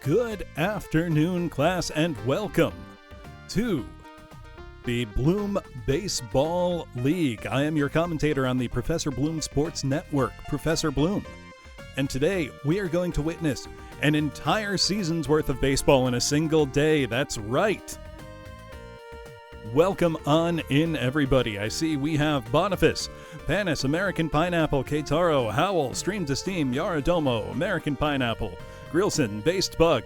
Good afternoon, class, and welcome to the Bloom Baseball League. I am your commentator on the Professor Bloom Sports Network, Professor Bloom. And today we are going to witness an entire season's worth of baseball in a single day. That's right. Welcome on in, everybody. I see we have Boniface, Panis, American Pineapple, Keitaro, Howell, Stream to Steam, Yaradomo, American Pineapple, Grillson, Based Bug.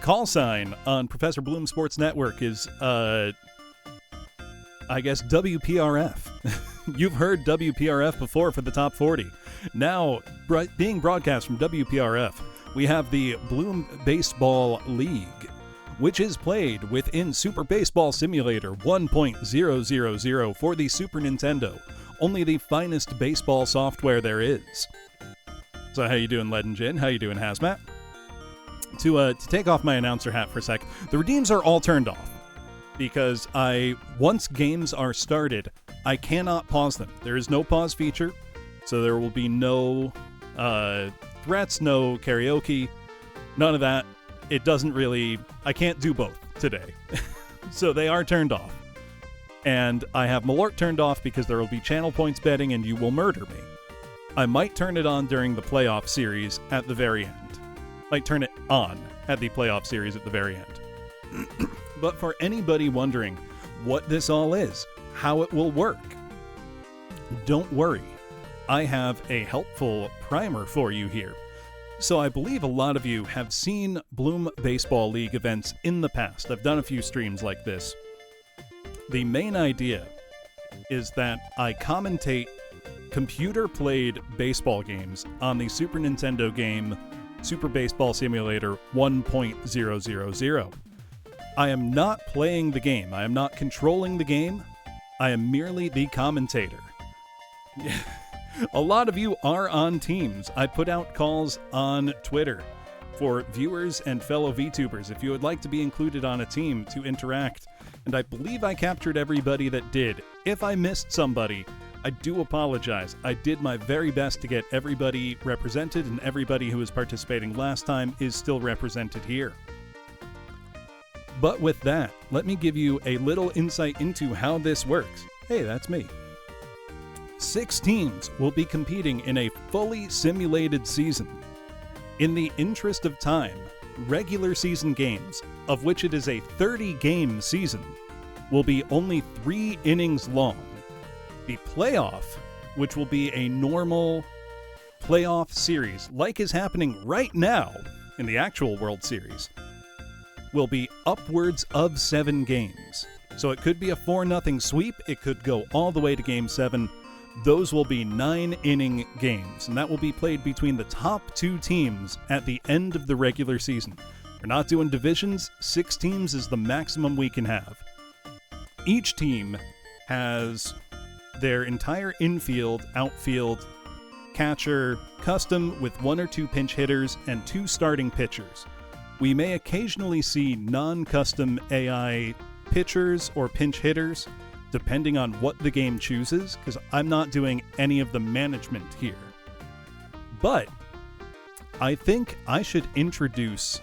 Call sign on Professor Bloom Sports Network is, I guess, WPRF. You've heard WPRF before for the top 40. Now, being broadcast from WPRF, we have the Bloom Baseball League, which is played within Super Baseball Simulator 1.000 for the Super Nintendo, only the finest baseball software there is. So how you doing, Legend Jin? How you doing, Hazmat? To take off my announcer hat for a sec, the redeems are all turned off because once games are started, I cannot pause them. There is no pause feature, so there will be no threats, no karaoke, none of that. It doesn't really, I can't do both today. So they are turned off. And I have Malort turned off because there will be channel points betting and you will murder me. I might turn it on during the playoff series at the very end. Might turn it on at the playoff series at the very end. But for anybody wondering what this all is, how it will work, don't worry. I have a helpful primer for you here. So I believe a lot of you have seen Bloom Baseball League events in the past. I've done a few streams like this. The main idea is that I commentate computer-played baseball games on the Super Nintendo game Super Baseball Simulator 1.000. I am not playing the game. I am not controlling the game. I am merely the commentator. A lot of you are on teams. I put out calls on Twitter for viewers and fellow VTubers if you would like to be included on a team to interact, and I believe I captured everybody that did. If I missed somebody, I do apologize. I did my very best to get everybody represented, and everybody who was participating last time is still represented here. But with that, let me give you a little insight into how this works. Hey, that's me. 6 teams will be competing in a fully simulated season. In the interest of time, regular season games, of which it is a 30-game season, will be only 3 innings long. The playoff, which will be a normal playoff series, like is happening right now in the actual World Series, will be upwards of 7 games. So it could be a 4-0 sweep, it could go all the way to Game 7. Those will be 9-inning games, and that will be played between the top 2 teams at the end of the regular season. We're not doing divisions. 6 teams is the maximum we can have. Each team has their entire infield, outfield, catcher custom with 1 or 2 pinch hitters and 2 starting pitchers. We may occasionally see non-custom AI pitchers or pinch hitters, depending on what the game chooses, because I'm not doing any of the management here. But I think I should introduce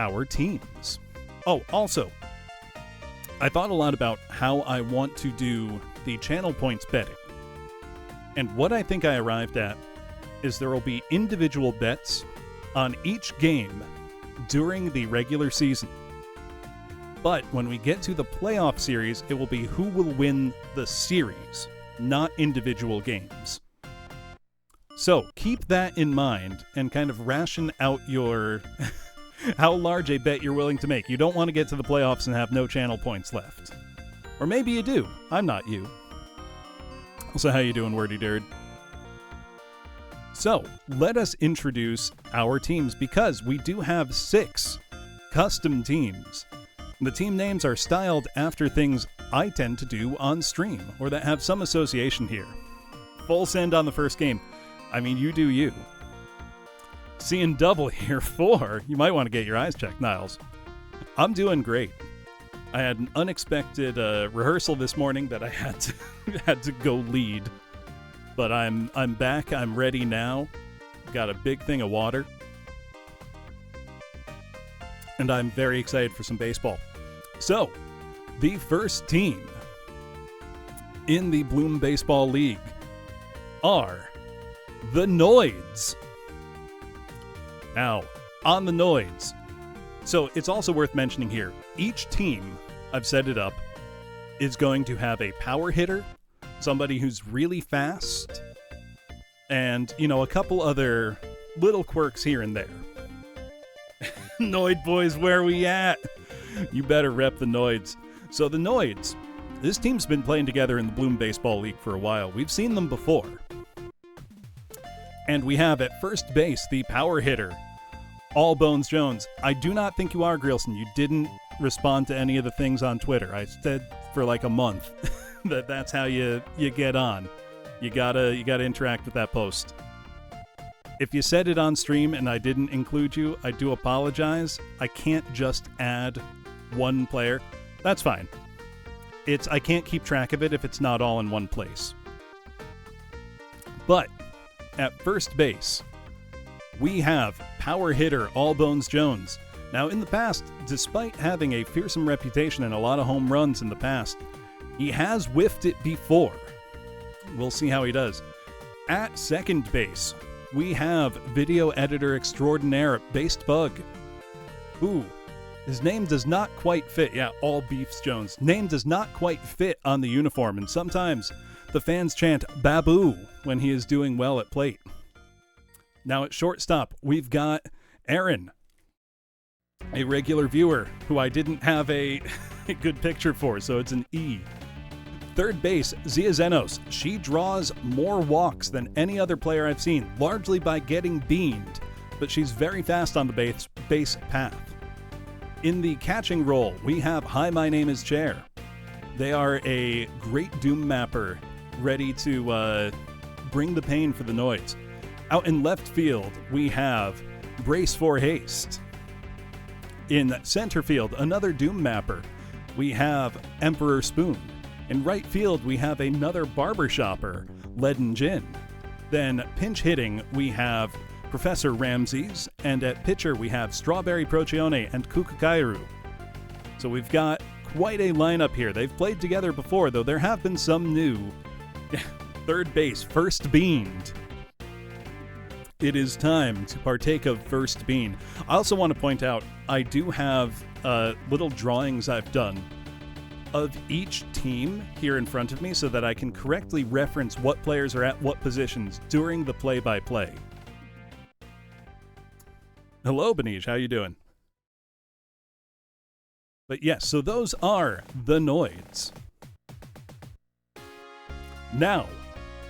our teams. Oh, also, I thought a lot about how I want to do the channel points betting. And what I think I arrived at is there will be individual bets on each game during the regular season. But when we get to the playoff series, it will be who will win the series, not individual games. So keep that in mind and kind of ration out your how large a bet you're willing to make. You don't want to get to the playoffs and have no channel points left. Or maybe you do. I'm not you. So how you doing, Wordy Dird? So let us introduce our teams, because we do have 6 custom teams. The team names are styled after things I tend to do on stream, or that have some association here. Full send on the first game. I mean, you do you. Seeing double here, 4. You might want to get your eyes checked, Niles. I'm doing great. I had an unexpected rehearsal this morning that I had to go lead. But I'm back. I'm ready now. Got a big thing of water. and I'm very excited for some baseball. So, the first team in the Bloom Baseball League are the Noids. Now, on the Noids, so it's also worth mentioning here, each team, I've set it up, is going to have a power hitter, somebody who's really fast, and, a couple other little quirks here and there. Noid boys, where we at? You better rep the Noids. So the Noids, this team's been playing together in the Bloom Baseball League for a while. We've seen them before. And we have at first base the power hitter, All Bones Jones. I do not think you are, Grilson. You didn't respond to any of the things on Twitter. I said for like a month that's how you get on. You gotta interact with that post. If you said it on stream and I didn't include you, I do apologize. I can't just add one player. That's fine. I can't keep track of it if it's not all in one place. But at first base, we have power hitter All Bones Jones. Now, in the past, despite having a fearsome reputation and a lot of home runs in the past, he has whiffed it before. We'll see how he does. At second base, we have video editor extraordinaire Based Bug. Ooh, his name does not quite fit. Yeah, All Beefs Jones. Name does not quite fit on the uniform, and sometimes the fans chant Babu when he is doing well at plate. Now at shortstop, we've got Aaron, a regular viewer who I didn't have a good picture for, so it's an E. Third base, Zia Zenos. She draws more walks than any other player I've seen, largely by getting beamed, but she's very fast on the base path. In the catching role, we have Hi, My Name is Chair. They are a great Doom mapper, ready to bring the pain for the Noids. Out in left field, we have Brace for Haste. In center field, another Doom mapper, we have Emperor Spoon. In right field, we have another barbershopper, Leaden Gin. Then pinch hitting, we have Professor Ramses, and at pitcher, we have Strawberry Procione and Kukakairu. So we've got quite a lineup here. They've played together before, though there have been some new. Third base, First Beaned. It is time to partake of First Bean. I also want to point out, I do have little drawings I've done of each team here in front of me so that I can correctly reference what players are at what positions during the play-by-play. Hello, Benish. How you doing? But yes, so those are the Noids. Now,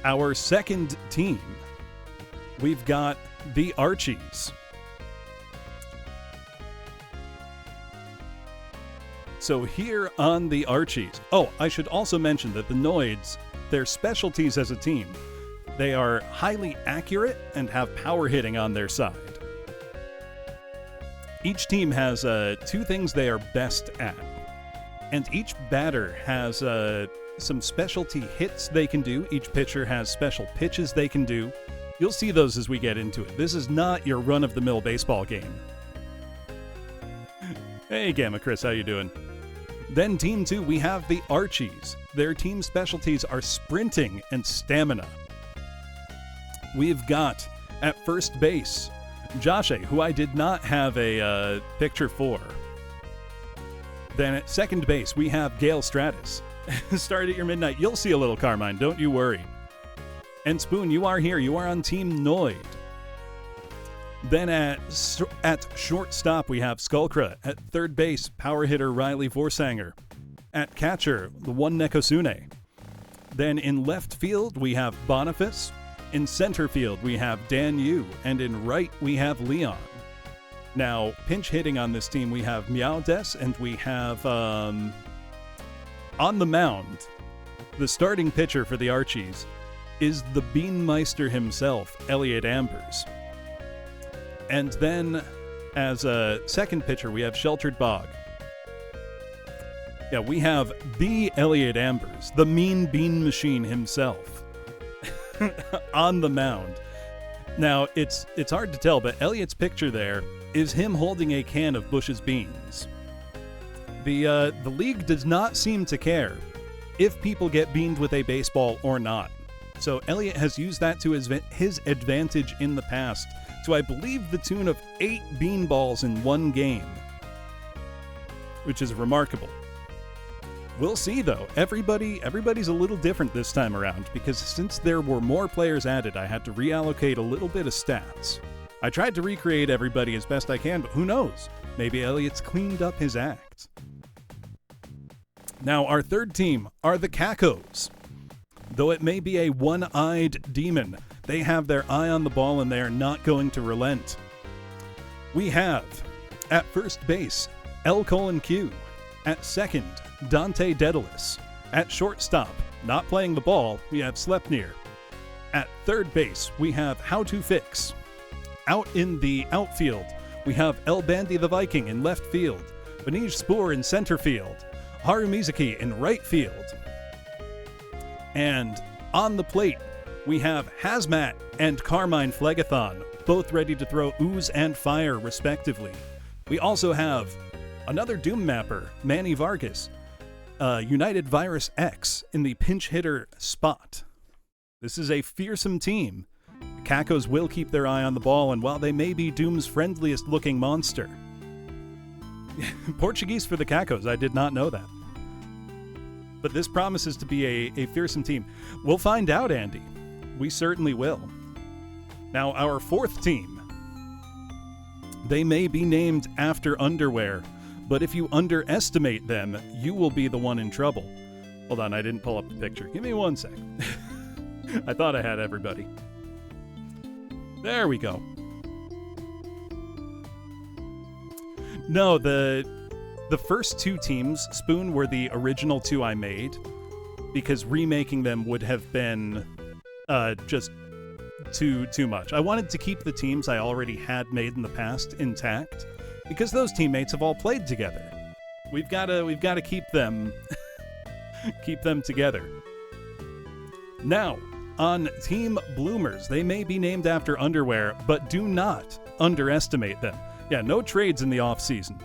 our second team, we've got the Archies. So here on the Archies, I should also mention that the Noids, their specialties as a team, they are highly accurate and have power hitting on their side. Each team has two things they are best at, and each batter has some specialty hits they can do. Each pitcher has special pitches they can do. You'll see those as we get into it. This is not your run-of-the-mill baseball game. Hey, Gamma Chris, how you doing? Then Team 2, we have the Archies. Their team specialties are sprinting and stamina. We've got, at first base, Joshe, who I did not have a picture for. Then at second base, we have Gale Stratus. Start at your midnight. You'll see a little Carmine, don't you worry. And Spoon, you are here. You are on Team Noid. Then at shortstop, we have Skullcra. At third base, power hitter Riley Vorsanger. At catcher, the one Nekosune. Then in left field, we have Boniface. In center field, we have Dan Yu. And in right, we have Leon. Now, pinch hitting on this team, we have Meow Des, and we have, on the mound, the starting pitcher for the Archies is the Beanmeister himself, Elliot Ambers. And then, as a second pitcher, we have Sheltered Bog. Yeah, we have the Elliot Ambers, the Mean Bean Machine himself, on the mound. Now, it's hard to tell, but Elliot's picture there is him holding a can of Bush's Beans. The league does not seem to care if people get beamed with a baseball or not. So Elliott has used that to his advantage in the past, to I believe the tune of 8 beanballs in one game, which is remarkable. We'll see, though. Everybody's a little different this time around, because since there were more players added, I had to reallocate a little bit of stats. I tried to recreate everybody as best I can, but who knows? Maybe Elliott's cleaned up his act. Now, our third team are the Cacos. Though it may be a one-eyed demon, they have their eye on the ball and they are not going to relent. We have, at first base, L:Q. At second, Dante Daedalus. At shortstop, not playing the ball, we have Sleipnir. At third base, we have How to Fix. Out in the outfield, we have El Bandy the Viking in left field, Benij Spoor in center field, Haru Mizuki in right field. And on the plate, we have Hazmat and Carmine Phlegathon, both ready to throw ooze and fire, respectively. We also have another Doom Mapper, Manny Vargas, United Virus X in the pinch hitter spot. This is a fearsome team. The Cacos will keep their eye on the ball, and while they may be Doom's friendliest looking monster. Portuguese for the Cacos, I did not know that. But this promises to be a fearsome team. We'll find out, Andy. We certainly will. Now, our fourth team. They may be named after underwear, but if you underestimate them, you will be the one in trouble. Hold on, I didn't pull up the picture. Give me 1 sec. I thought I had everybody. There we go. No, the first 2 teams, Spoon, were the original 2 I made, because remaking them would have been just too much. I wanted to keep the teams I already had made in the past intact, because those teammates have all played together. We've got to keep them keep them together. Now, on Team Bloomers, they may be named after underwear, but do not underestimate them. Yeah, no trades in the off-season.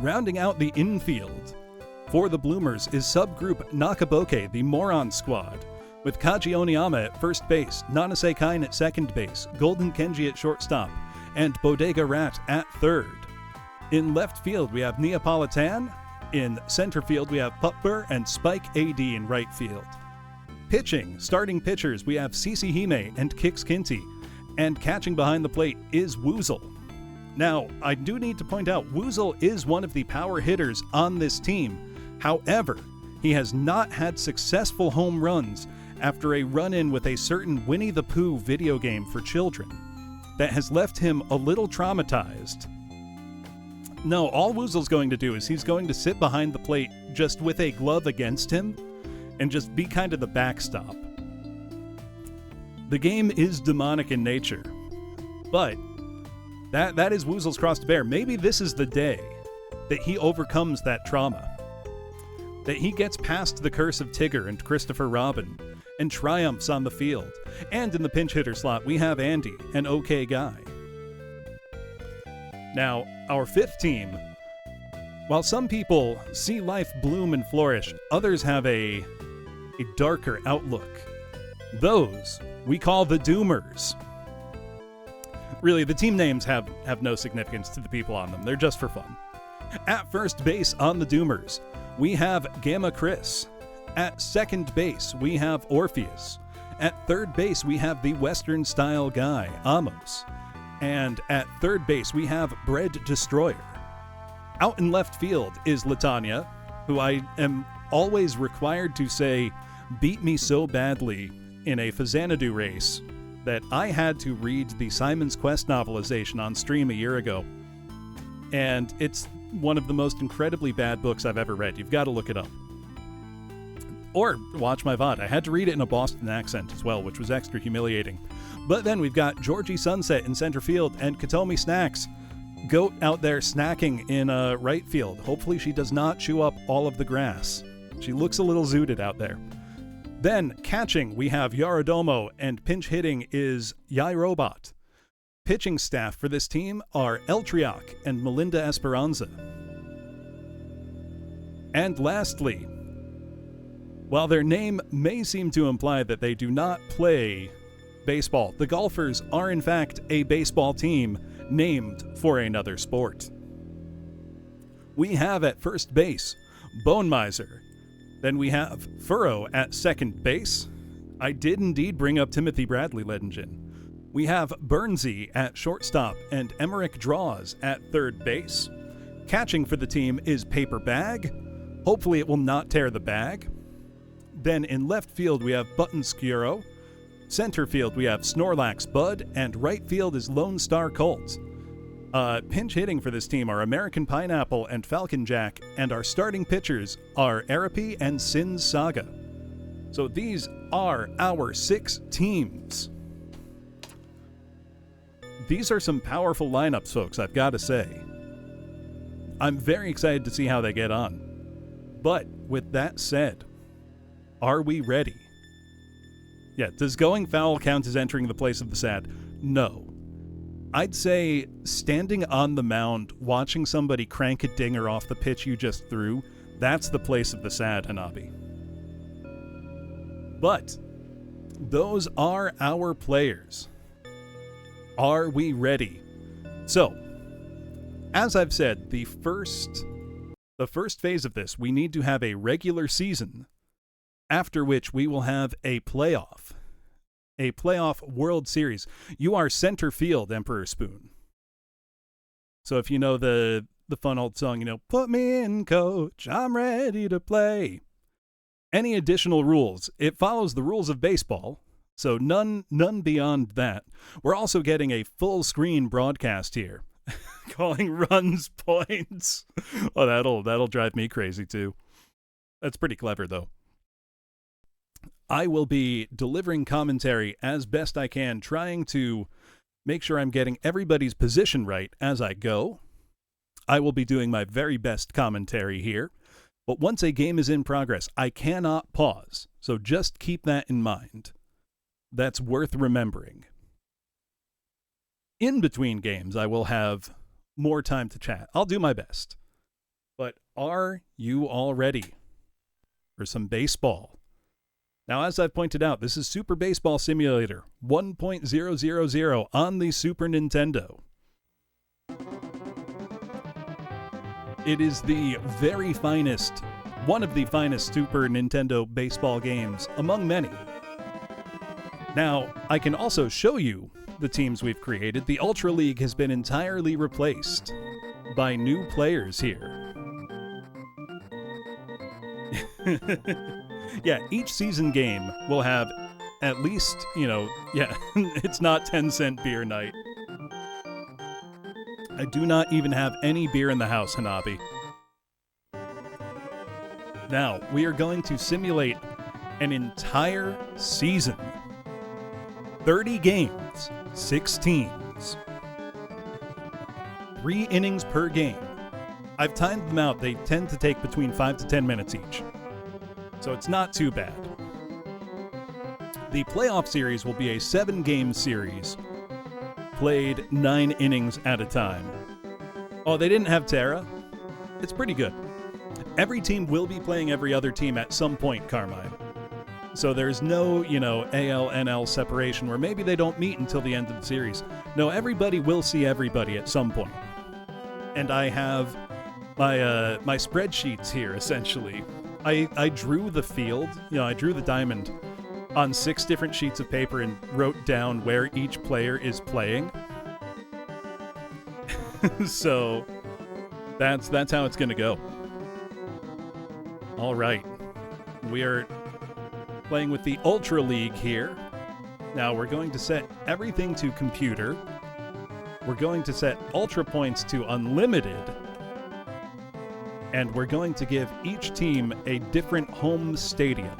Rounding out the infield for the Bloomers is subgroup Nakaboke, the Moron Squad, with Kaji Oniyama at first base, Nanase Kain at second base, Golden Kenji at shortstop, and Bodega Rat at third. In left field, we have Neapolitan. In center field, we have Pupper and Spike AD in right field. Pitching, starting pitchers, we have Cici Hime and Kix Kinty, and catching behind the plate is Woozle. Now, I do need to point out, Woozle is one of the power hitters on this team. However, he has not had successful home runs after a run-in with a certain Winnie the Pooh video game for children that has left him a little traumatized. No, all Woozle's going to do is he's going to sit behind the plate just with a glove against him and just be kind of the backstop. The game is demonic in nature, but that is Woozle's cross to bear. Maybe this is the day that he overcomes that trauma, that he gets past the curse of Tigger and Christopher Robin and triumphs on the field. And in the pinch hitter slot, we have Andy, an okay guy. Now, our fifth team, while some people see life bloom and flourish, others have a darker outlook. Those we call the Doomers. Really, the team names have no significance to the people on them. They're just for fun. At first base on the Doomers, we have Gamma Chris. At second base, we have Orpheus. At third base, we have the Western-style guy, Amos. And at third base, we have Bread Destroyer. Out in left field is Latanya, who I am always required to say beat me so badly in a Fazanadu race that I had to read the Simon's Quest novelization on stream a year ago. And it's one of the most incredibly bad books I've ever read. You've got to look it up. Or watch my VOD. I had to read it in a Boston accent as well, which was extra humiliating. But then we've got Georgie Sunset in center field and Katomi Snacks, Goat, out there snacking in right field. Hopefully she does not chew up all of the grass. She looks a little zooted out there. Then, catching, we have Yaradomo, and pinch hitting is Yai Robot. Pitching staff for this team are Eltriach and Melinda Esperanza. And lastly, while their name may seem to imply that they do not play baseball, the Golfers are in fact a baseball team named for another sport. We have at first base Bone Miser. Then we have Furrow at second base. I did indeed bring up Timothy Bradley Ledingen. We have Burnsy at shortstop and Emmerich Draws at third base. Catching for the team is Paper Bag. Hopefully it will not tear the bag. Then in left field we have Button Skuro. Center field we have Snorlax Bud, and right field is Lone Star Colt. Pinch hitting for this team are American Pineapple and Falcon Jack, and our starting pitchers are Arapi and Sin's Saga. So these are our 6 teams. These are some powerful lineups, folks, I've got to say. I'm very excited to see how they get on. But with that said, are we ready? Yeah, does going foul count as entering the place of the sad? No. I'd say standing on the mound, watching somebody crank a dinger off the pitch you just threw, that's the place of the sad, Hanabi. But those are our players. Are we ready? So, as I've said, the first phase of this, we need to have a regular season, after which we will have a playoff World Series. You are center field, Emperor Spoon. So if you know the fun old song, put me in, coach, I'm ready to play. Any additional rules, it follows the rules of baseball, so none beyond that. We're also getting a full screen broadcast here, calling runs points. Oh, that'll drive me crazy too. That's pretty clever though. I will be delivering commentary as best I can, trying to make sure I'm getting everybody's position right as I go. I will be doing my very best commentary here, but once a game is in progress, I cannot pause, so just keep that in mind. That's worth remembering. In between games, I will have more time to chat. I'll do my best. But are you all ready for some baseball? Now, as I've pointed out, this is Super Baseball Simulator 1.000 on the Super Nintendo. It is the very finest, one of the finest Super Nintendo baseball games among many. Now, I can also show you the teams we've created. The Ultra League has been entirely replaced by new players here. Yeah, each season game will have at least, it's not 10-cent beer night. I do not even have any beer in the house, Hanabi. Now, we are going to simulate an entire season. 30 games, 6 teams. 3 innings per game. I've timed them out. They tend to take between 5 to 10 minutes each. So it's not too bad. The playoff series will be a 7-game series, played 9 innings at a time. Oh, they didn't have Terra? It's pretty good. Every team will be playing every other team at some point, Carmine. So there's no, AL-NL separation where maybe they don't meet until the end of the series. No, everybody will see everybody at some point. And I have my spreadsheets here, essentially. I drew the field, I drew the diamond on 6 different sheets of paper and wrote down where each player is playing. So that's how it's going to go. All right. We are playing with the Ultra League here. Now we're going to set everything to computer. We're going to set Ultra Points to unlimited. And we're going to give each team a different home stadium.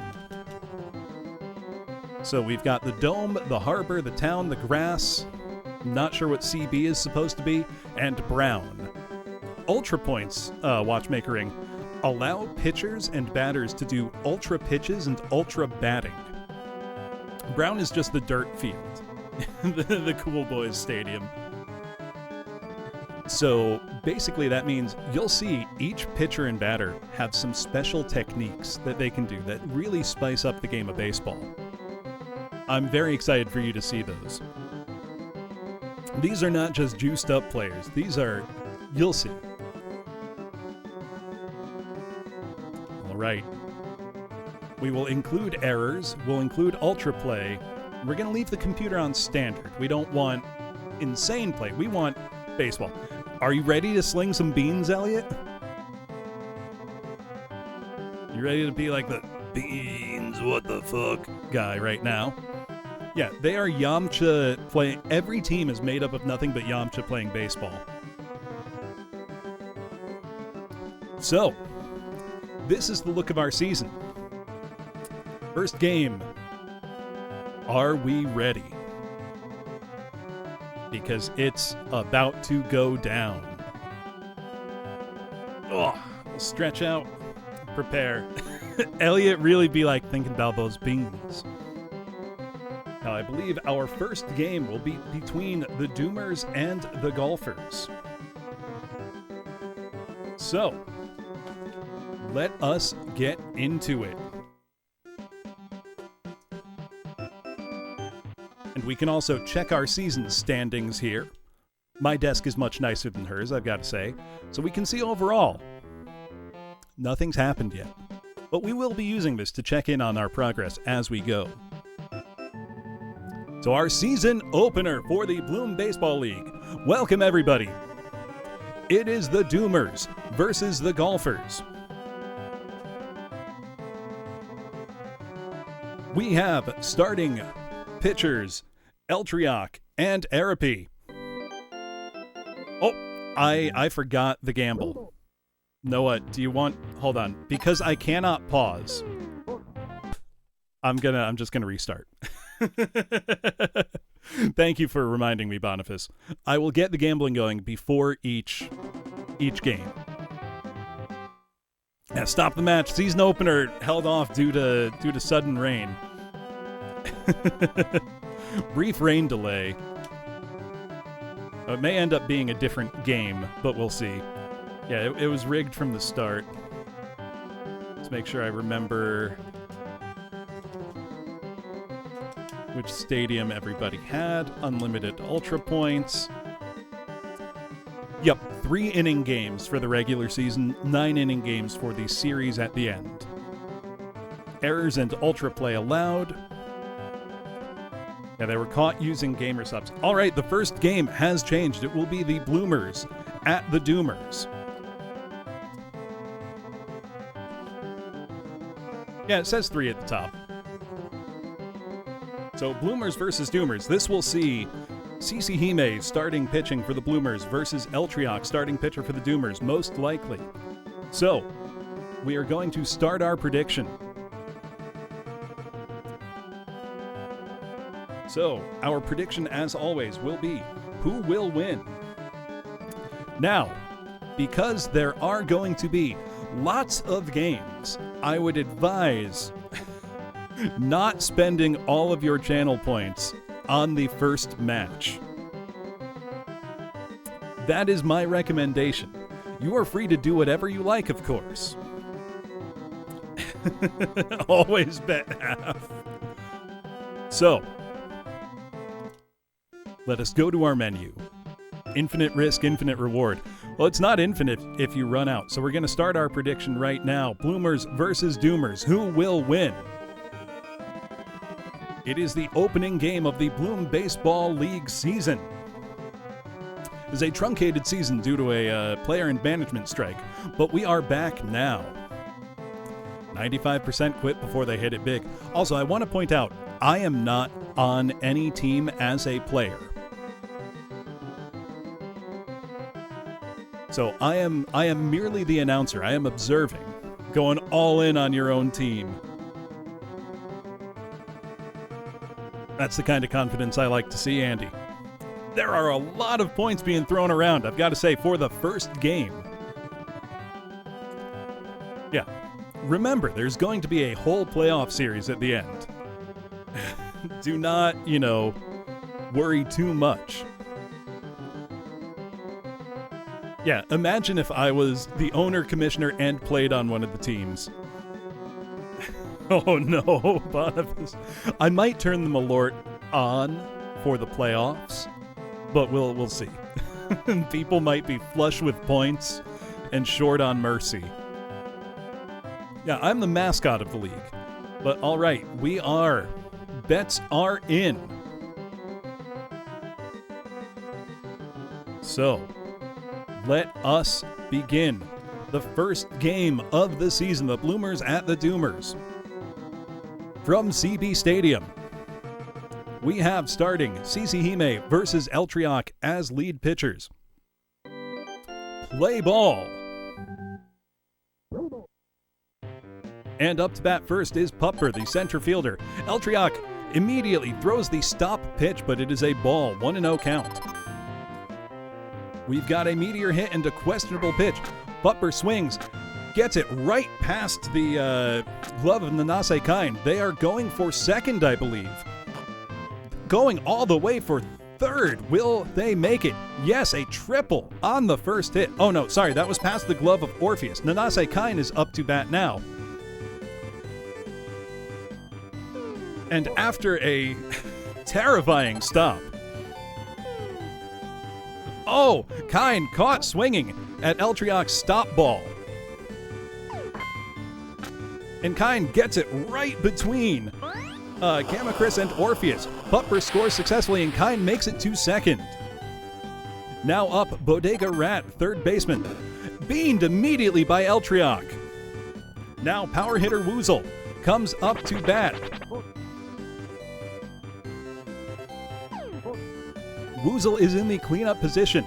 So we've got the Dome, the Harbor, the Town, the Grass, not sure what CB is supposed to be, and Brown. Ultra Points, Watchmakering, allow pitchers and batters to do ultra pitches and ultra batting. Brown is just the dirt field. the Cool Boys Stadium. So basically that means you'll see each pitcher and batter have some special techniques that they can do that really spice up the game of baseball. I'm very excited for you to see those. These are not just juiced up players. These are, you'll see. All right. We will include errors. We'll include ultra play. We're going to leave the computer on standard. We don't want insane play. We want baseball. Are you ready to sling some beans, Elliot? You ready to be like the beans, what the fuck guy right now? Yeah, they are Yamcha playing. Every team is made up of nothing but Yamcha playing baseball. So, this is the look of our season. First game. Are we ready? Because it's about to go down. Oh, we'll stretch out, prepare. Elliot really be like thinking about those beans. Now, I believe our first game will be between the Doomers and the Golfers. So, let us get into it. And we can also check our season standings here. My desk is much nicer than hers, I've got to say. So we can see overall, nothing's happened yet. But we will be using this to check in on our progress as we go. So our season opener for the Bloom Baseball League. Welcome everybody. It is the Doomers versus the Golfers. We have starting pitchers Eltriok and Arapi. Oh, I forgot the gamble. Noah, do you want... Hold on. Because I cannot pause, I'm just gonna restart. Thank you for reminding me, Boniface. I will get the gambling going before each game. Yeah, stop the match. Season opener held off due to sudden rain. Brief rain delay. It may end up being a different game, but we'll see. Yeah, it was rigged from the start. Let's make sure I remember which stadium everybody had. Unlimited ultra points. Yep, 3-inning games for the regular season, 9-inning games for the series at the end. Errors and ultra play allowed. Yeah, they were caught using gamer subs. All right, the first game has changed. It will be the Bloomers at the Doomers. Yeah, it says 3 at the top. So Bloomers versus Doomers. This will see CC Hime starting pitching for the Bloomers versus Eltriok starting pitcher for the Doomers, most likely. So, we are going to start our prediction. So, our prediction, as always, will be who will win. Now, because there are going to be lots of games, I would advise not spending all of your channel points on the first match. That is my recommendation. You are free to do whatever you like, of course. Always bet half. So, let us go to our menu. Infinite risk, infinite reward. Well, it's not infinite if you run out, so we're going to start our prediction right now. Bloomers versus Doomers. Who will win? It is the opening game of the Bloom Baseball League season. It was a truncated season due to a player and management strike, but we are back now. 95% quit before they hit it big. Also, I want to point out, I am not on any team as a player. So I am merely the announcer. I am observing, going all in on your own team. That's the kind of confidence I like to see, Andy. There are a lot of points being thrown around, I've got to say, for the first game. Yeah. Remember, there's going to be a whole playoff series at the end. Do not, worry too much. Yeah, imagine if I was the owner, commissioner, and played on one of the teams. Oh no, Boniface. I might turn the Malort on for the playoffs, but we'll see. People might be flush with points and short on mercy. Yeah, I'm the mascot of the league. But all right, we are. Bets are in. So, let us begin the first game of the season, the Bloomers at the Doomers. From CB Stadium, we have starting CC Hime versus Eltriok as lead pitchers. Play ball. And up to bat first is Pupper, the center fielder. Eltriok immediately throws the stop pitch, but it is a ball, 1-0 count. We've got a meteor hit and a questionable pitch. Pupper swings, gets it right past the glove of Nanase Kine. They are going for second, I believe. Going all the way for third. Will they make it? Yes, a triple on the first hit. Oh no, sorry, that was past the glove of Orpheus. Nanase Kine is up to bat now. And after a terrifying stop, oh, Kine caught swinging at Eltriok's stop ball. And Kine gets it right between Gamma and Orpheus. Pupper scores successfully and Kine makes it to second. Now up, Bodega Rat, third baseman. Beamed immediately by Eltriok. Now power hitter Woozle comes up to bat. Woozle is in the cleanup position.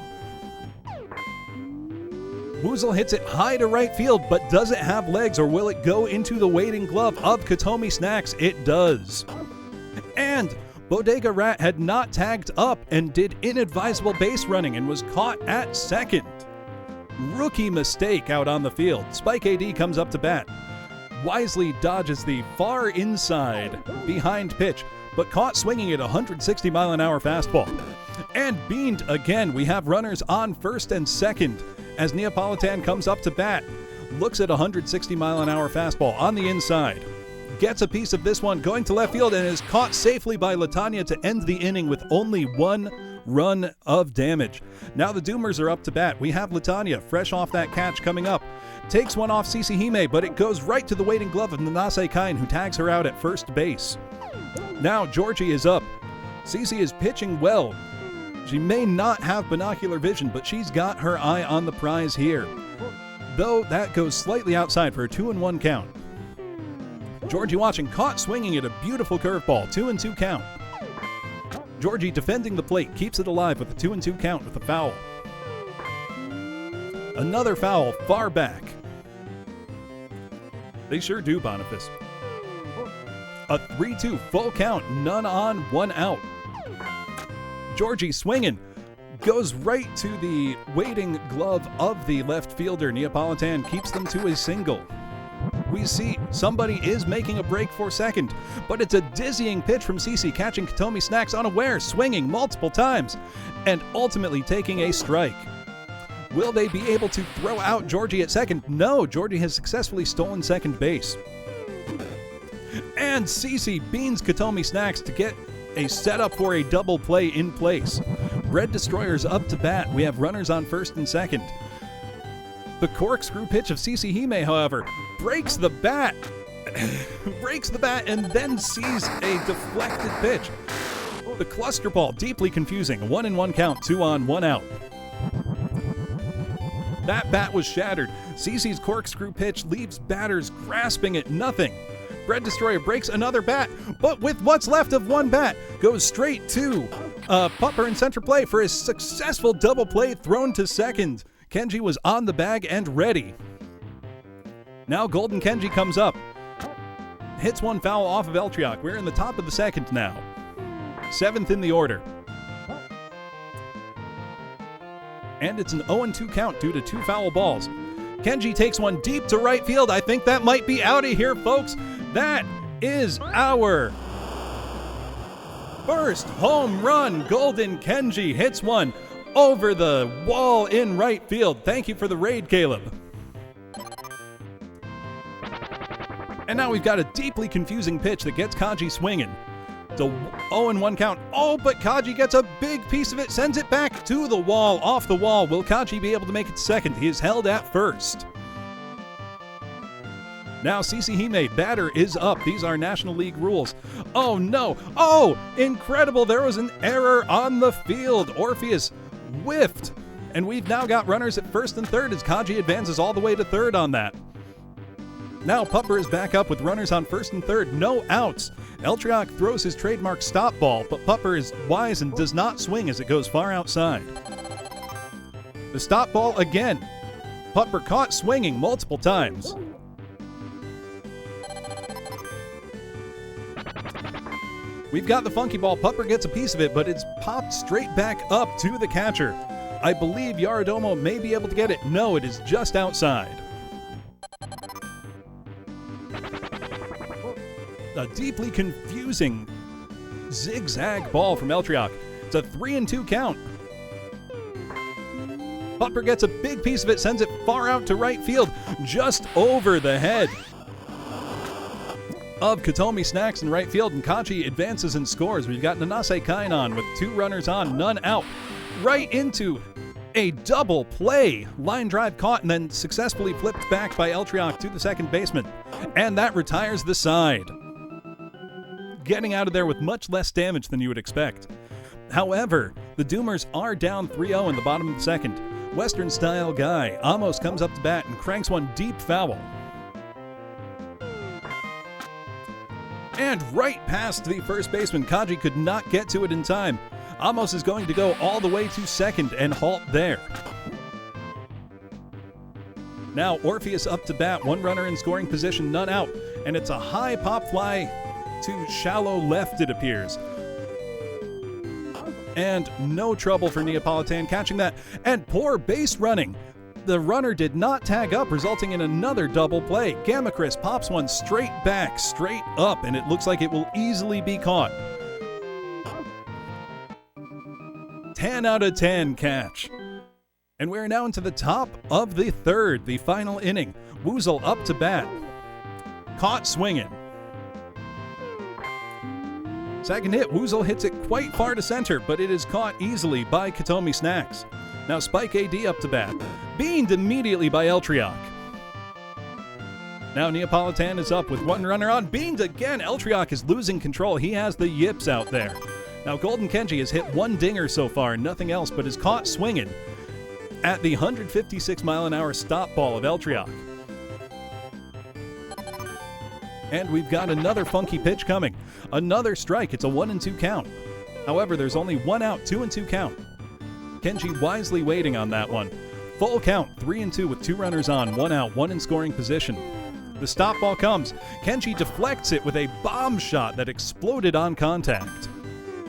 Woozle hits it high to right field, but does it have legs or will it go into the waiting glove of Katomi Snacks? It does. And Bodega Rat had not tagged up and did inadvisable base running and was caught at second. Rookie mistake out on the field. Spike AD comes up to bat. Wisely dodges the far inside behind pitch, but caught swinging at 160 mile an hour fastball. And beamed again. We have runners on first and second as Neapolitan comes up to bat. Looks at 160 mile an hour fastball on the inside. Gets a piece of this one going to left field and is caught safely by Latanya to end the inning with only one run of damage. Now the Doomers are up to bat. We have Latanya fresh off that catch coming up. Takes one off CC Hime, but it goes right to the waiting glove of Nanase Kine, who tags her out at first base. Now Georgie is up. CC is pitching well. She may not have binocular vision, but she's got her eye on the prize here. Though that goes slightly outside for a 2-1 count. Georgie watching, caught swinging at a beautiful curveball, 2-2 count. Georgie defending the plate, keeps it alive with a 2-2 count with a foul. Another foul far back. They sure do, Boniface. A 3-2 full count, none on, one out. Georgie swinging, goes right to the waiting glove of the left fielder. Neapolitan keeps them to a single. We see somebody is making a break for second, but it's a dizzying pitch from CC, catching Katomi Snacks unaware, swinging multiple times, and ultimately taking a strike. Will they be able to throw out Georgie at second? No, Georgie has successfully stolen second base. And CC beans Katomi Snacks to get a setup for a double play in place. Bread Destroyer's up to bat. We have runners on first and second. The corkscrew pitch of CC Hime, however, breaks the bat. Breaks the bat and then sees a deflected pitch. The cluster ball, deeply confusing. 1-1 count, 2-1 out. That bat was shattered. CC's corkscrew pitch leaves batters grasping at nothing. Bread Destroyer breaks another bat, but with what's left of one bat, goes straight to Pupper in center play for his successful double play thrown to second. Kenji was on the bag and ready. Now Golden Kenji comes up. Hits one foul off of Eltriok. We're in the top of the second now. Seventh in the order. And it's an 0-2 count due to two foul balls. Kenji takes one deep to right field. I think that might be out of here, folks. That is our first home run. Golden Kenji hits one over the wall in right field. Thank you for the raid, Caleb. And now we've got a deeply confusing pitch that gets Kaji swinging. It's a 0-1 count. Oh, but Kaji gets a big piece of it, sends it back to the wall, off the wall. Will Kaji be able to make it second? He is held at first. Now CC Hime, batter is up. These are National League rules. Oh no, oh, incredible. There was an error on the field. Orpheus whiffed. And we've now got runners at first and third as Kaji advances all the way to third on that. Now Pupper is back up with runners on first and third, no outs. Eltriok throws his trademark stop ball, but Pupper is wise and does not swing as it goes far outside. The stop ball again. Pupper caught swinging multiple times. We've got the funky ball. Pupper gets a piece of it, but it's popped straight back up to the catcher. I believe Yaradomo may be able to get it. No, it is just outside. A deeply confusing zigzag ball from Eltriok. It's a 3-2 count. Pupper gets a big piece of it, sends it far out to right field, just over the head of Katomi Snacks in right field, and Kaji advances and scores. We've got Nanase Kainan with 2 runners on, none out, right into a double play. Line drive caught and then successfully flipped back by Eltriok to the second baseman, and that retires the side. Getting out of there with much less damage than you would expect. However, the Doomers are down 3-0 in the bottom of the second. Western style guy Amos comes up to bat and cranks one deep foul. And right past the first baseman, Kaji could not get to it in time. Amos is going to go all the way to second and halt there. Now Orpheus up to bat, 1 runner in scoring position, none out, and it's a high pop fly to shallow left, it appears. And no trouble for Neapolitan catching that. And poor base running. The runner did not tag up, resulting in another double play. Gamma Chris pops one straight back, straight up, and it looks like it will easily be caught. 10 out of 10 catch. And we're now into the top of the third, the final inning. Woozle up to bat. Caught swinging. Second hit, Woozle hits it quite far to center, but it is caught easily by Katomi Snacks. Now Spike AD up to bat. Beamed immediately by Eltriok. Now Neapolitan is up with 1 runner on. Beamed again. Eltriok is losing control. He has the yips out there. Now Golden Kenji has hit 1 dinger so far, nothing else, but is caught swinging at the 156-mile-an-hour stop ball of Eltriok. And we've got another funky pitch coming. Another strike. It's a 1-2 count. However, there's only 1 out, 2-2 count. Kenji wisely waiting on that one. Full count, 3-2 with 2 runners on, 1 out, 1 in scoring position. The stop ball comes. Kenji deflects it with a bomb shot that exploded on contact.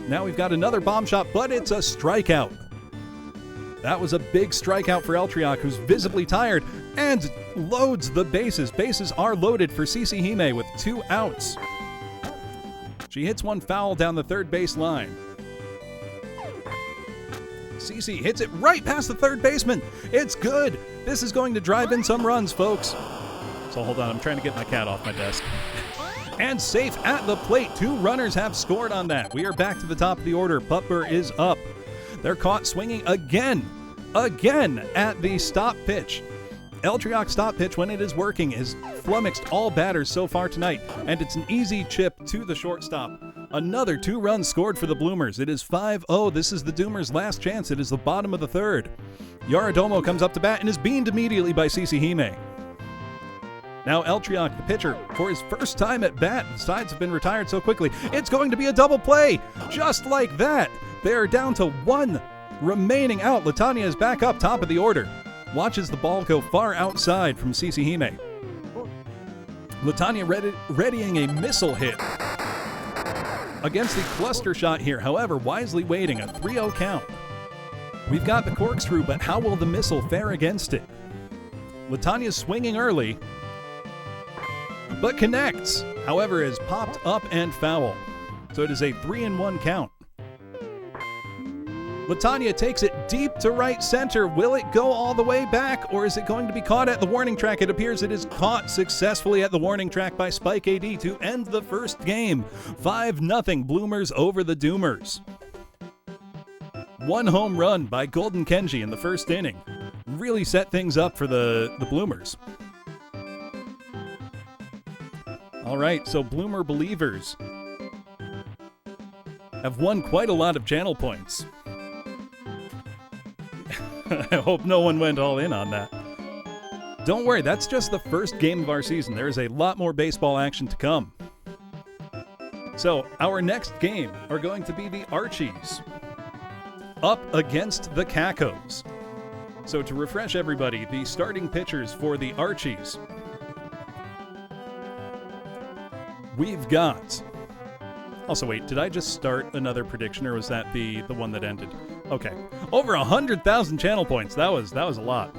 Now we've got another bomb shot, but it's a strikeout. That was a big strikeout for Eltriok, who's visibly tired, and loads the bases. Bases are loaded for CC Hime with 2 outs. She hits one foul down the third base line. CC hits it right past the third baseman. It's good. This is going to drive in some runs, folks. So hold on, I'm trying to get my cat off my desk. And safe at the plate. 2 runners have scored on that. We are back to the top of the order. Pupper is up. They're caught swinging again at the stop pitch. Eltriok's stop pitch, when it is working, has flummoxed all batters so far tonight, and it's an easy chip to the shortstop. Another 2 runs scored for the Bloomers. It is 5-0. This is the Doomers' last chance. It is the bottom of the third. Yaradomo comes up to bat and is beamed immediately by CC Hime. Now Eltriok, the pitcher, for his first time at bat. The sides have been retired so quickly. It's going to be a double play. Just like that. They're down to 1 remaining out. Latanya is back up top of the order. Watches the ball go far outside from CC Hime. Latanya readying a missile hit against the cluster shot here. However, wisely waiting a 3-0 count. We've got the corkscrew, but how will the missile fare against it? Latanya's swinging early, but connects. However, is popped up and foul. So it is a 3-1 count. Latanya takes it deep to right center. Will it go all the way back, or is it going to be caught at the warning track? It appears it is caught successfully at the warning track by Spike AD to end the first game. 5-0 Bloomers over the Doomers. 1 home run by Golden Kenji in the first inning. Really set things up for the Bloomers. All right, so Bloomer believers have won quite a lot of channel points. I hope no one went all in on that. Don't worry, that's just the first game of our season. There is a lot more baseball action to come. So, our next game are going to be the Archies up against the Cacos. So, to refresh everybody, the starting pitchers for the Archies, we've got... Also, wait, did I just start another prediction, or was that the one that ended? Okay. Over 100,000 channel points. That was a lot.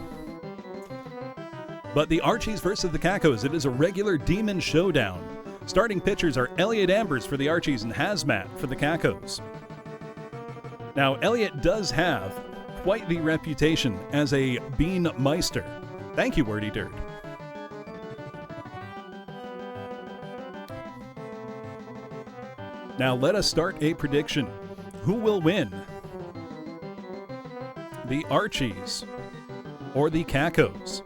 But the Archies versus the Cacos, it is a regular demon showdown. Starting pitchers are Elliot Ambers for the Archies and Hazmat for the Cacos. Now, Elliot does have quite the reputation as a Bean Meister. Thank you, Wordy Dirt. Now let us start a prediction. Who will win? The Archies or the Cacos?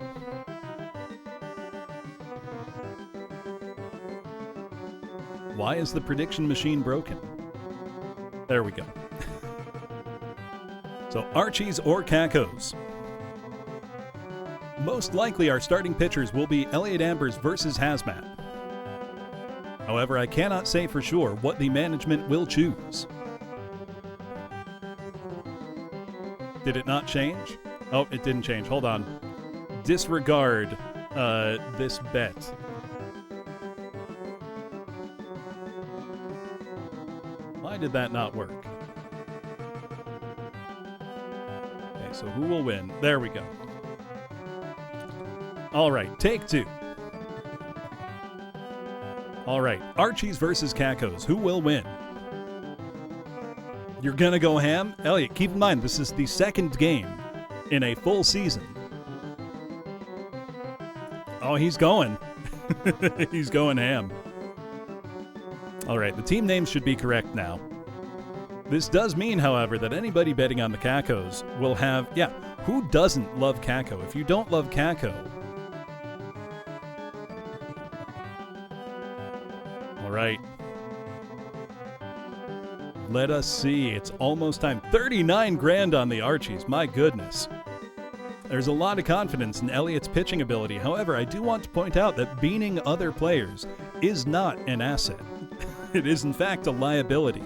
Why is the prediction machine broken? There we go. So Archies or Cacos? Most likely our starting pitchers will be Elliot Ambers versus Hazmat. However, I cannot say for sure what the management will choose. Did it not change? Oh, it didn't change. Hold on. Disregard this bet. Why did that not work? Okay, so who will win? There we go. All right, take two. All right, Archies versus Cacos. Who will win? You're going to go ham? Elliot, keep in mind, this is the second game in a full season. Oh, he's going. He's going ham. All right, the team names should be correct now. This does mean, however, that anybody betting on the Cacos will have... Yeah, who doesn't love Caco? If you don't love Caco... All right. Let us see. It's almost time. 39 grand on the Archies. My goodness. There's a lot of confidence in Elliot's pitching ability. However, I do want to point out that beaning other players is not an asset. It is, in fact, a liability.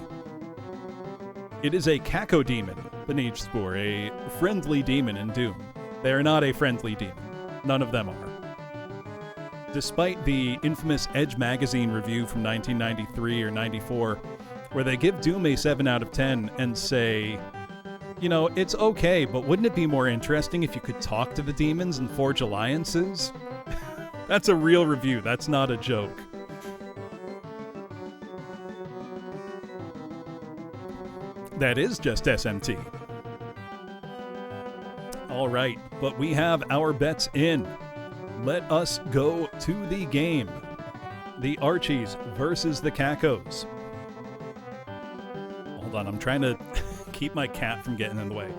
It is a Caco demon, Benijspor, a friendly demon in Doom. They are not a friendly demon. None of them are. Despite the infamous Edge magazine review from 1993 or 94, where they give Doom a 7 out of 10 and say, you know, it's okay, but wouldn't it be more interesting if you could talk to the demons and forge alliances? That's a real review. That's not a joke. That is just SMT. All right, but we have our bets in. Let us go to the game. The Archies versus the Cacos. Hold on, I'm trying to keep my cat from getting in the way.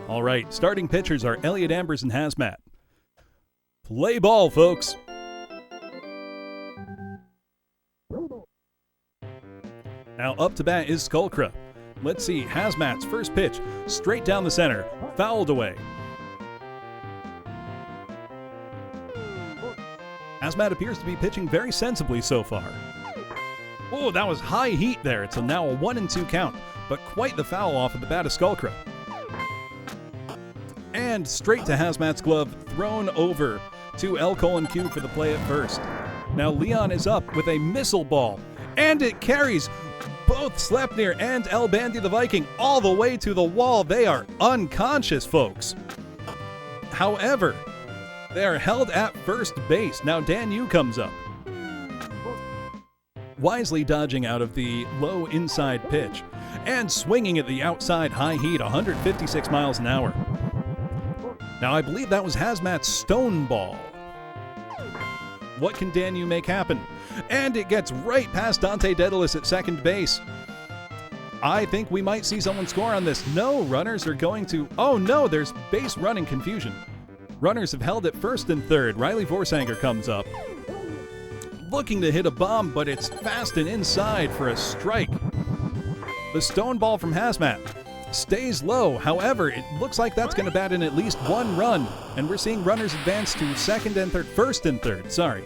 All right, starting pitchers are Elliot Ambers and Hazmat. Play ball, folks. Now up to bat is Skullcra. Let's see, Hazmat's first pitch, straight down the center, fouled away. Hazmat appears to be pitching very sensibly so far. Oh, that was high heat there. It's now a 1-2 count, but quite the foul off of the bat of Skullcra. And straight to Hazmat's glove, thrown over to L:Q for the play at first. Now Leon is up with a missile ball, and it carries both Sleipnir and El Bandy the Viking all the way to the wall. They are unconscious, folks. However, they are held at first base. Now Dan Yu comes up, wisely dodging out of the low inside pitch and swinging at the outside high heat, 156 miles an hour. Now I believe that was Hazmat's stone ball. What can Dan Yu make happen? And it gets right past Dante Daedalus at second base. I think we might see someone score on this. No, runners are going to... Oh no, there's base running confusion. Runners have held at first and third. Riley Vorsanger comes up, looking to hit a bomb, but it's fast and inside for a strike. The stone ball from Hazmat stays low. However, it looks like that's going to bat in at least one run, and we're seeing runners advance to first and third, sorry.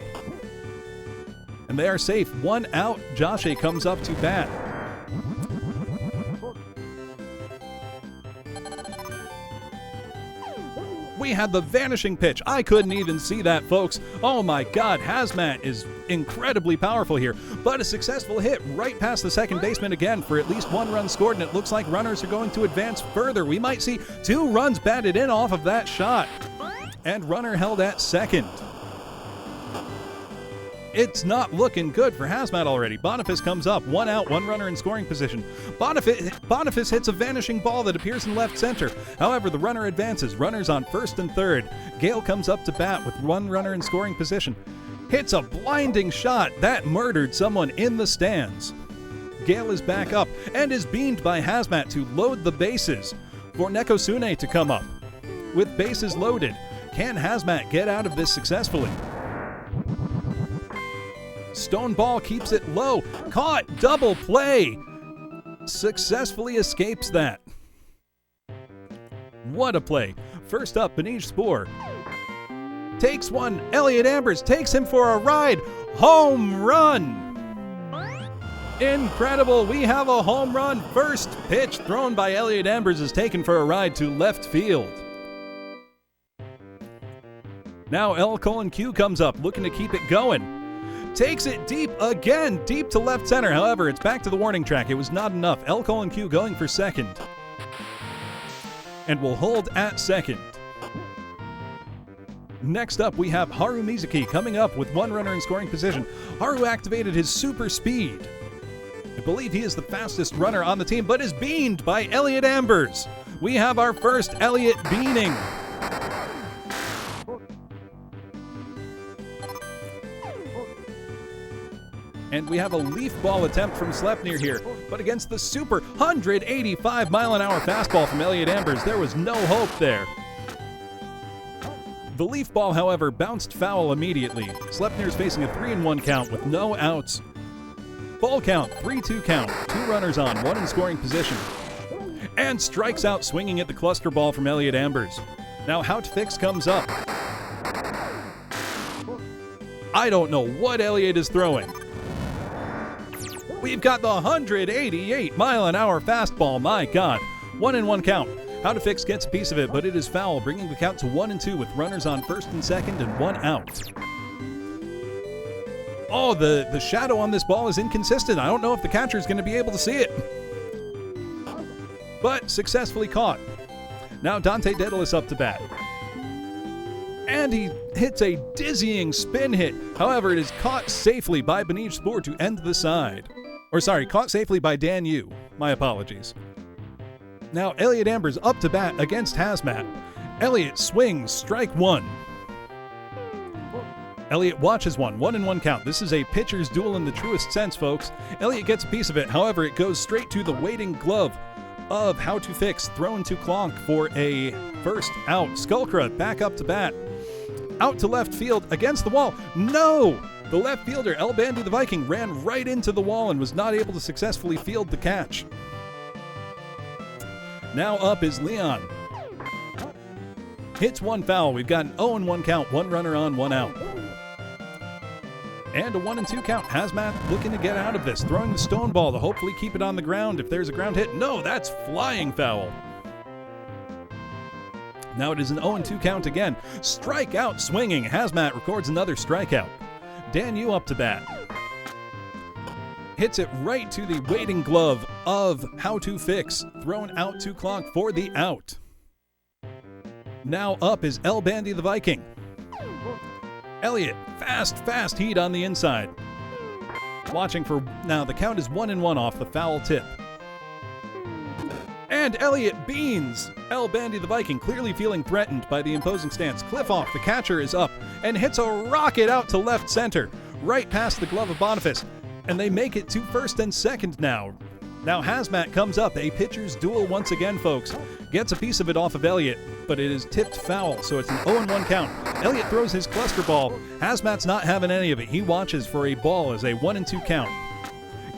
And they are safe. One out. Joshe comes up to bat. We had the vanishing pitch. I couldn't even see that, folks. Oh my God, Hazmat is incredibly powerful here. But a successful hit right past the second baseman again for at least one run scored, and it looks like runners are going to advance further. We might see 2 runs batted in off of that shot. And runner held at second. It's not looking good for Hazmat already. Boniface comes up, 1 out, 1 runner in scoring position. Boniface hits a vanishing ball that appears in left center. However, the runner advances. Runners on first and third. Gale comes up to bat with 1 runner in scoring position. Hits a blinding shot. That murdered someone in the stands. Gale is back up and is beamed by Hazmat to load the bases for Nekosune to come up. With bases loaded, can Hazmat get out of this successfully? Stone ball keeps it low. Caught. Double play. Successfully escapes that. What a play. First up, Benish Spoor takes one. Elliot Ambers takes him for a ride. Home run. Incredible. We have a home run. First pitch thrown by Elliot Ambers is taken for a ride to left field. Now L. Q comes up looking to keep it going. Takes it deep again, deep to left center. However, it's back to the warning track. It was not enough. L. Q going for second. And will hold at second. Next up, we have Haru Mizuki coming up with 1 runner in scoring position. Haru activated his super speed. I believe he is the fastest runner on the team, but is beamed by Elliot Ambers. We have our first Elliot beaning. And we have a leaf ball attempt from Sleipnir here. But against the super 185-mile-an-hour fastball from Elliot Ambers, there was no hope there. The leaf ball, however, bounced foul immediately. Sleipnir's facing a 3-1 count with no outs. Ball count, 3-2 count. 2 runners on, 1 in scoring position. And strikes out swinging at the cluster ball from Elliot Ambers. Now Hout Fix comes up. I don't know what Elliot is throwing. We've got the 188-mile-an-hour fastball. My God. 1-1 count. How to Fix gets a piece of it, but it is foul, bringing the count to 1-2 with runners on first and second and 1 out. Oh, the shadow on this ball is inconsistent. I don't know if the catcher is going to be able to see it. But successfully caught. Now Dante Daedalus up to bat. And he hits a dizzying spin hit. However, it is caught safely by Benish Spoor to end the side. Caught safely by Dan Yu. My apologies. Now Elliot Ambers up to bat against Hazmat. Elliot swings, strike 1. Elliot watches 1-1 count. This is a pitcher's duel in the truest sense, folks. Elliot gets a piece of it. However, it goes straight to the waiting glove of How to Fix, thrown to Klonk for a first out. Skullcrud back up to bat. Out to left field against the wall. No! The left fielder, El Bandy the Viking, ran right into the wall and was not able to successfully field the catch. Now up is Leon. Hits 1 foul. We've got an 0-1 count, 1 runner on, 1 out. And a 1-2 count. Hazmat looking to get out of this, throwing the stone ball to hopefully keep it on the ground if there's a ground hit. No, that's flying foul. Now it is an 0-2 count again. Strikeout swinging. Hazmat records another strikeout. Dan Yu up to bat. Hits it right to the waiting glove of How to Fix. Thrown out to Klonk for the out. Now up is El Bandy the Viking. Elliott, fast heat on the inside. Watching for, now the count is 1-1 off the foul tip. And Elliott beans El Bandy the Viking, clearly feeling threatened by the imposing stance. Cliffoff, the catcher, is up and hits a rocket out to left center, right past the glove of Boniface. And they make it to first and second now. Now Hazmat comes up, a pitcher's duel once again, folks. Gets a piece of it off of Elliott, but it is tipped foul, so it's an 0-1 count. Elliott throws his cluster ball. Hazmat's not having any of it. He watches for a ball as a 1-2 count.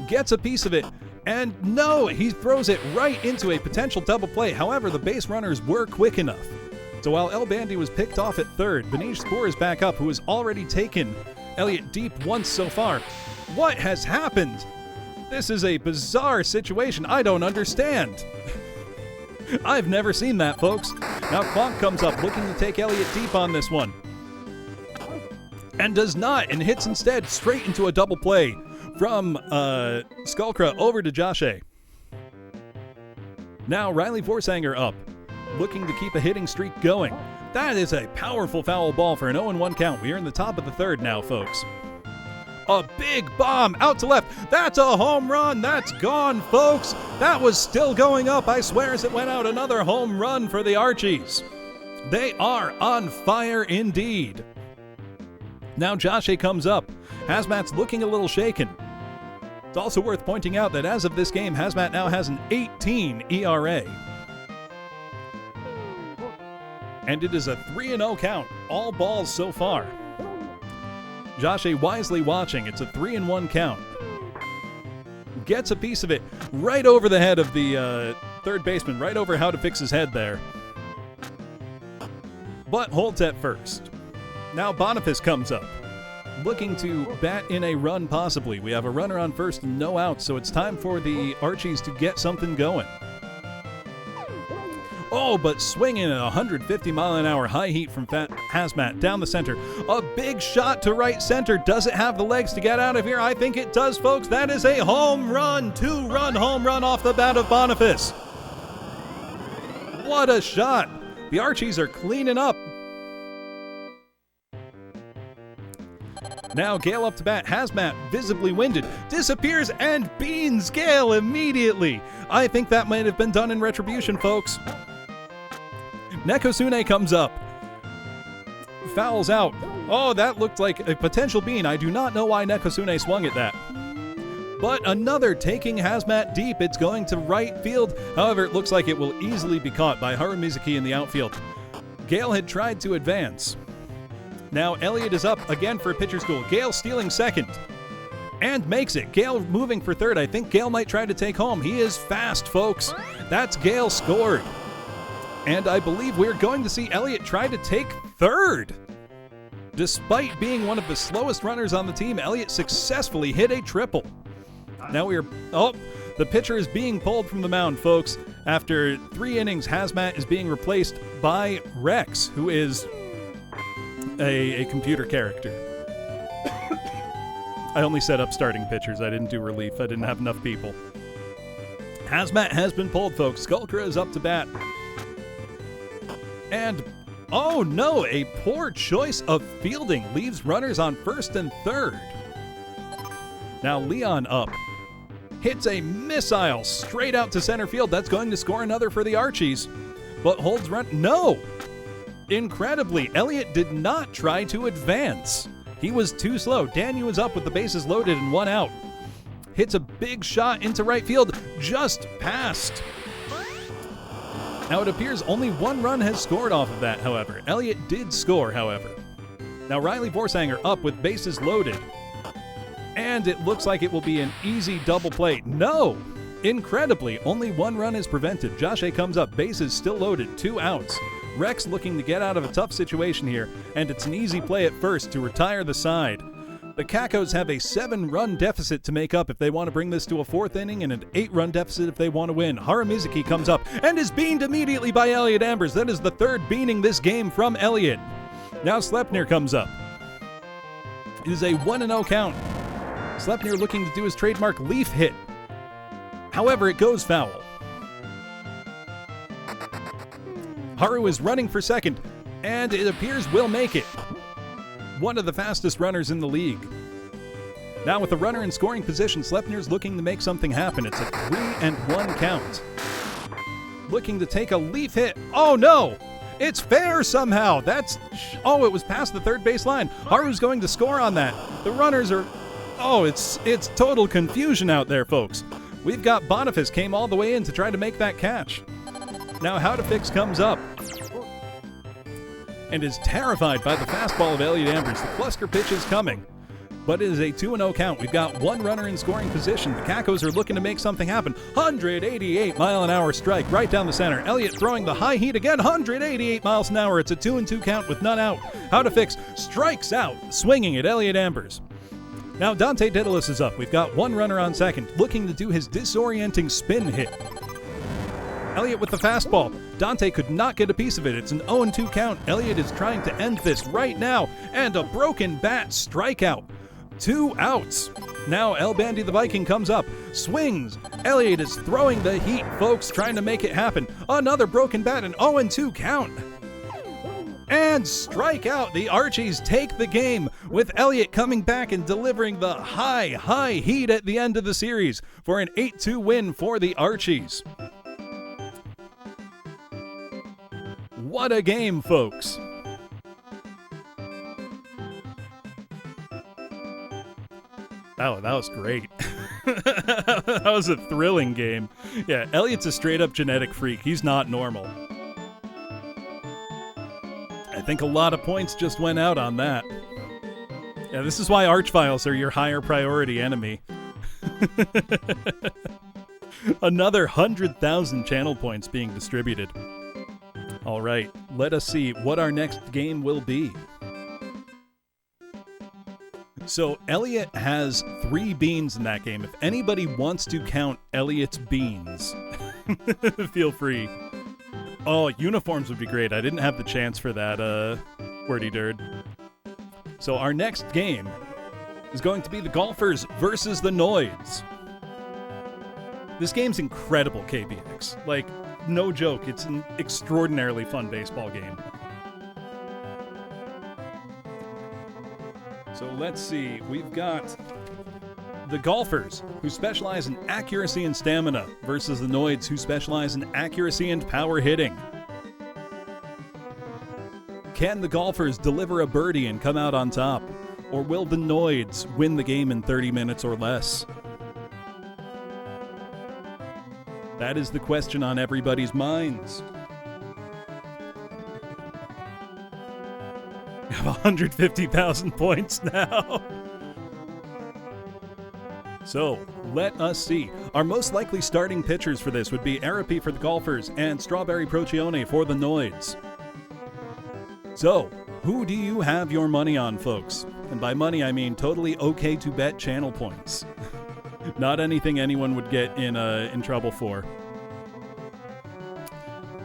Gets a piece of it, and no, he throws it right into a potential double play. However, the base runners were quick enough. So while El Bandy was picked off at third, Benish Spoor is back up, who has already taken Elliott deep once so far. What has happened? This is a bizarre situation. I don't understand. I've never seen that, folks. Now Quank comes up looking to take Elliott deep on this one. And does not, and hits instead straight into a double play from Skullcra over to Joshe. Now Riley Vorsanger up, looking to keep a hitting streak going. That is a powerful foul ball for an 0-1 count. We are in the top of the third now, folks. A big bomb out to left. That's a home run. That's gone, folks. That was still going up, I swear, as it went out. Another home run for the Archies. They are on fire indeed. Now Joshe comes up. Hazmat's looking a little shaken. It's also worth pointing out that as of this game, Hazmat now has an 18 ERA. And it is a 3-0 count. All balls so far. Joshe wisely watching. It's a 3-1 count. Gets a piece of it right over the head of the third baseman, right over how to fix his head there. But holds at first. Now Boniface comes up, looking to bat in a run possibly. We have a runner on first and no outs, so it's time for the Archies to get something going. Oh, but swinging at 150-mile-an-hour high heat from Hazmat down the center. A big shot to right center. Does it have the legs to get out of here? I think it does, folks. That is a home run. 2-run home run off the bat of Boniface. What a shot. The Archies are cleaning up. Now Gale up to bat. Hazmat, visibly winded, disappears and beans Gale immediately. I think that might have been done in retribution, folks. Nekosune comes up. Fouls out. Oh, that looked like a potential bean. I do not know why Nekosune swung at that. But another taking Hazmat deep. It's going to right field. However, it looks like it will easily be caught by Harumizaki in the outfield. Gale had tried to advance. Now Elliott is up again for a pitcher's duel. Gale stealing second. And makes it. Gale moving for third. I think Gale might try to take home. He is fast, folks. That's Gale scored. And I believe we're going to see Elliott try to take third. Despite being one of the slowest runners on the team, Elliott successfully hit a triple. Now the pitcher is being pulled from the mound, folks. After 3 innings, Hazmat is being replaced by Rex, who is a computer character. I only set up starting pitchers. I didn't do relief. I didn't have enough people. Hazmat has been pulled, folks. Skullcra is up to bat. And, oh no, a poor choice of fielding leaves runners on first and third. Now Leon up. Hits a missile straight out to center field. That's going to score another for the Archies. But holds run. No! Incredibly, Elliott did not try to advance. He was too slow. Daniel was up with the bases loaded and 1 out. Hits a big shot into right field. Just passed. Now it appears only 1 run has scored off of that, however. Elliott did score, however. Now Riley Vorsanger up with bases loaded. And it looks like it will be an easy double play. No! Incredibly, only 1 run is prevented. Joshe comes up, bases still loaded, 2 outs. Rex looking to get out of a tough situation here, and it's an easy play at first to retire the side. The Cacos have a 7-run deficit to make up if they want to bring this to a 4th inning, and an 8-run deficit if they want to win. Harumizaki comes up and is beaned immediately by Elliott Ambers. That is the 3rd beaning this game from Elliott. Now Slepner comes up. It is a 1-0 count. Slepner looking to do his trademark leaf hit. However, it goes foul. Haru is running for second, and it appears will make it. One of the fastest runners in the league. Now with the runner in scoring position, Sleipnir's looking to make something happen. It's a 3-1 count. Looking to take a leaf hit. Oh no! It's fair somehow! Oh, it was past the third base line. Haru's going to score on that. The runners are... Oh, it's total confusion out there, folks. We've got Boniface came all the way in to try to make that catch. Now How to Fix comes up and is terrified by the fastball of Elliot Ambers. The cluster pitch is coming, but it is a 2-0 count. We've got one runner in scoring position. The Cacos are looking to make something happen. 188-mile-an-hour strike right down the center. Elliot throwing the high heat again. 188 miles an hour. It's a 2-2 count with none out. How to Fix strikes out, swinging at Elliot Ambers. Now Dante Didalis is up. We've got one runner on second, looking to do his disorienting spin hit. Elliot with the fastball. Dante could not get a piece of it. It's an 0-2 count. Elliot is trying to end this right now, and a broken bat strikeout. 2 outs. Now El Bandy the Viking comes up, swings. Elliot is throwing the heat, folks, trying to make it happen. Another broken bat, an 0-2 count. And strike out. The Archies take the game, with Elliot coming back and delivering the high heat at the end of the series for an 8-2 win for the Archies. What a game, folks. Oh, that was great. That was a thrilling game. Yeah, Elliot's a straight-up genetic freak. He's not normal. I think a lot of points just went out on that. Yeah, this is why Archviles are your higher priority enemy. Another 100,000 channel points being distributed. All right, let us see what our next game will be. So Elliot has 3 beans in that game. If anybody wants to count Elliot's beans, feel free. Oh, uniforms would be great. I didn't have the chance for that, wordy-durd. So our next game is going to be the Golfers versus the Noids. This game's incredible, KBX. Like, no joke, it's an extraordinarily fun baseball game. So let's see, we've got the Golfers, who specialize in accuracy and stamina, versus the Noids, who specialize in accuracy and power hitting. Can the Golfers deliver a birdie and come out on top? Or will the Noids win the game in 30 minutes or less? That is the question on everybody's minds. We have 150,000 points now. So, let us see. Our most likely starting pitchers for this would be Arapi for the Golfers and Strawberry Procione for the Noids. So, who do you have your money on, folks? And by money, I mean totally okay to bet channel points. Not anything anyone would get in trouble for.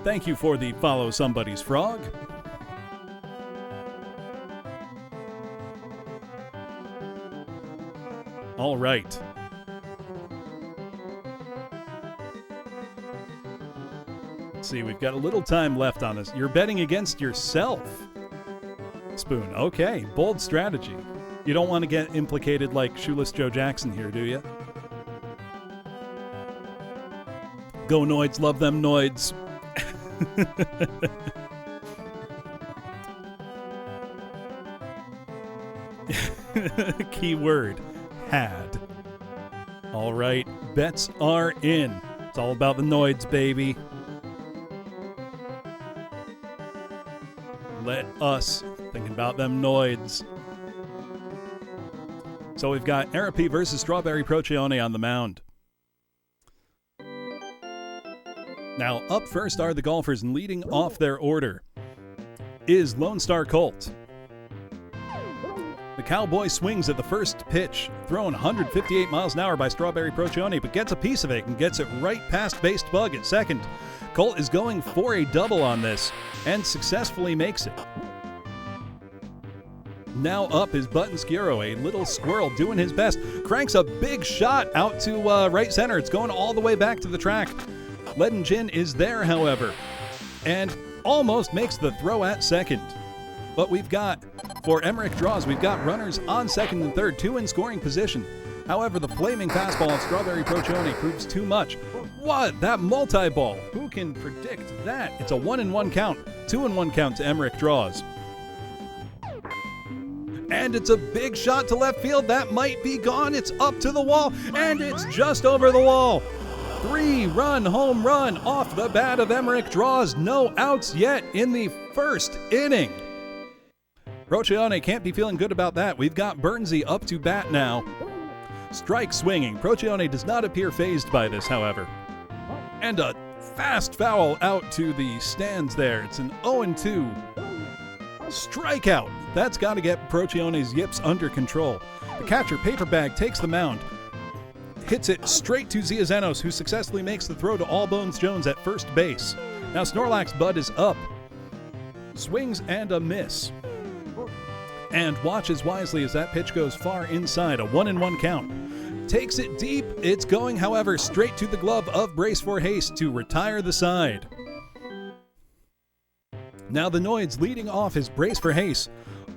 Thank you for the follow somebody's frog. All right. Let's see, we've got a little time left on this. You're betting against yourself, Spoon. Okay, bold strategy. You don't want to get implicated like Shoeless Joe Jackson here, do you? Go Noids, love them Noids. Keyword, had. All right, bets are in. It's all about the Noids, baby. Let us think about them Noids. So we've got Arapi versus Strawberry Procione on the mound. Now, up first are the Golfers, and leading off their order is Lone Star Colt. The Cowboy swings at the first pitch, thrown 158 miles an hour by Strawberry Procione, but gets a piece of it and gets it right past Based Bug at second. Colt is going for a double on this and successfully makes it. Now up is Button Skiro, a little squirrel doing his best. Cranks a big shot out to right center. It's going all the way back to the track. Leadin Gin is there, however. And almost makes the throw at second. But we've got, for Emmerich Draws, we've got runners on second and third, 2 in scoring position. However, the flaming fastball of Strawberry Procione proves too much. What? That multi-ball. Who can predict that? It's a 1-1 count. 2-1 count to Emmerich Draws. And it's a big shot to left field. That might be gone. It's up to the wall, and it's just over the wall. 3-run home run off the bat of Emmerich Draws. No outs yet in the first inning. Procione can't be feeling good about that. We've got Bernsey up to bat now. Strike swinging. Procione does not appear fazed by this, however. And a fast foul out to the stands there. It's an 0-2 strikeout. That's got to get Procione's yips under control. The catcher, Paperbag, takes the mound. Hits it straight to Zia Zenos, who successfully makes the throw to Allbones Jones at first base. Now Snorlax Bud is up. Swings and a miss. And watches wisely as that pitch goes far inside, a 1-1 count. Takes it deep. It's going, however, straight to the glove of Brace for Haste to retire the side. Now the Noids leading off is Brace for Haste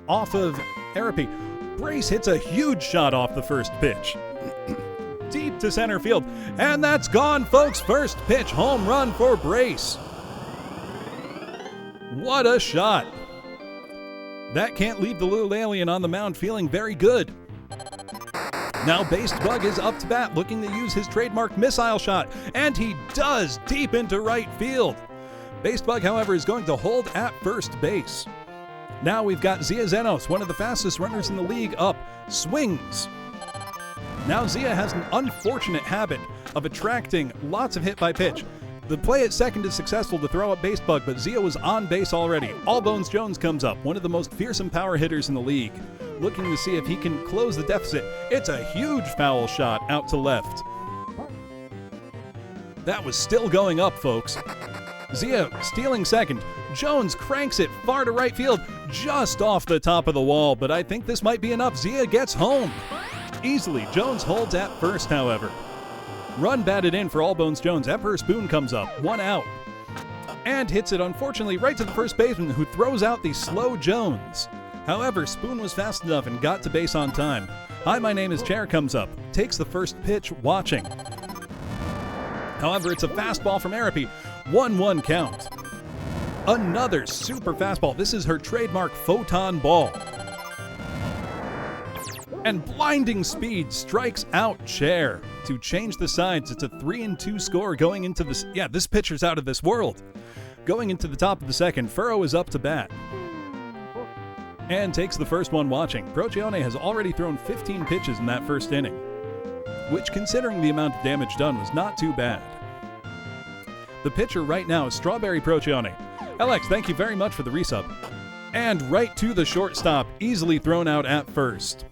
off of Arapi. Brace hits a huge shot off the first pitch. Deep to center field. And that's gone, folks. First pitch home run for Brace. What a shot. That can't leave the little alien on the mound feeling very good. Now Based Bug is up to bat, looking to use his trademark missile shot, and he does, deep into right field. Based Bug, however, is going to hold at first base. Now we've got Zia Zenos, one of the fastest runners in the league, up. Swings. Now Zia has an unfortunate habit of attracting lots of hit by pitch. The play at second is successful to throw up Based Bug, but Zia was on base already. Allbones Jones comes up, one of the most fearsome power hitters in the league, looking to see if he can close the deficit. It's a huge foul shot out to left. That was still going up, folks. Zia stealing second. Jones cranks it far to right field, just off the top of the wall, but I think this might be enough. Zia gets home. Easily, Jones holds at first, however. Run batted in for Allbones Jones. Emperor Spoon comes up, 1 out. And hits it, unfortunately, right to the first baseman, who throws out the slow Jones. However, Spoon was fast enough and got to base on time. Hi, my name is Chair comes up, takes the first pitch, watching. However, it's a fastball from Arapi. 1-1 count. Another super fastball. This is her trademark photon ball. And blinding speed strikes out Chair to change the sides. It's a 3-2 score going into this. Yeah, this pitcher's out of this world. Going into the top of the second, Furrow is up to bat. And takes the first one watching. Procione has already thrown 15 pitches in that first inning, which, considering the amount of damage done, was not too bad. The pitcher right now is Strawberry Procione. LX, thank you very much for the resub. And right to the shortstop, easily thrown out at first.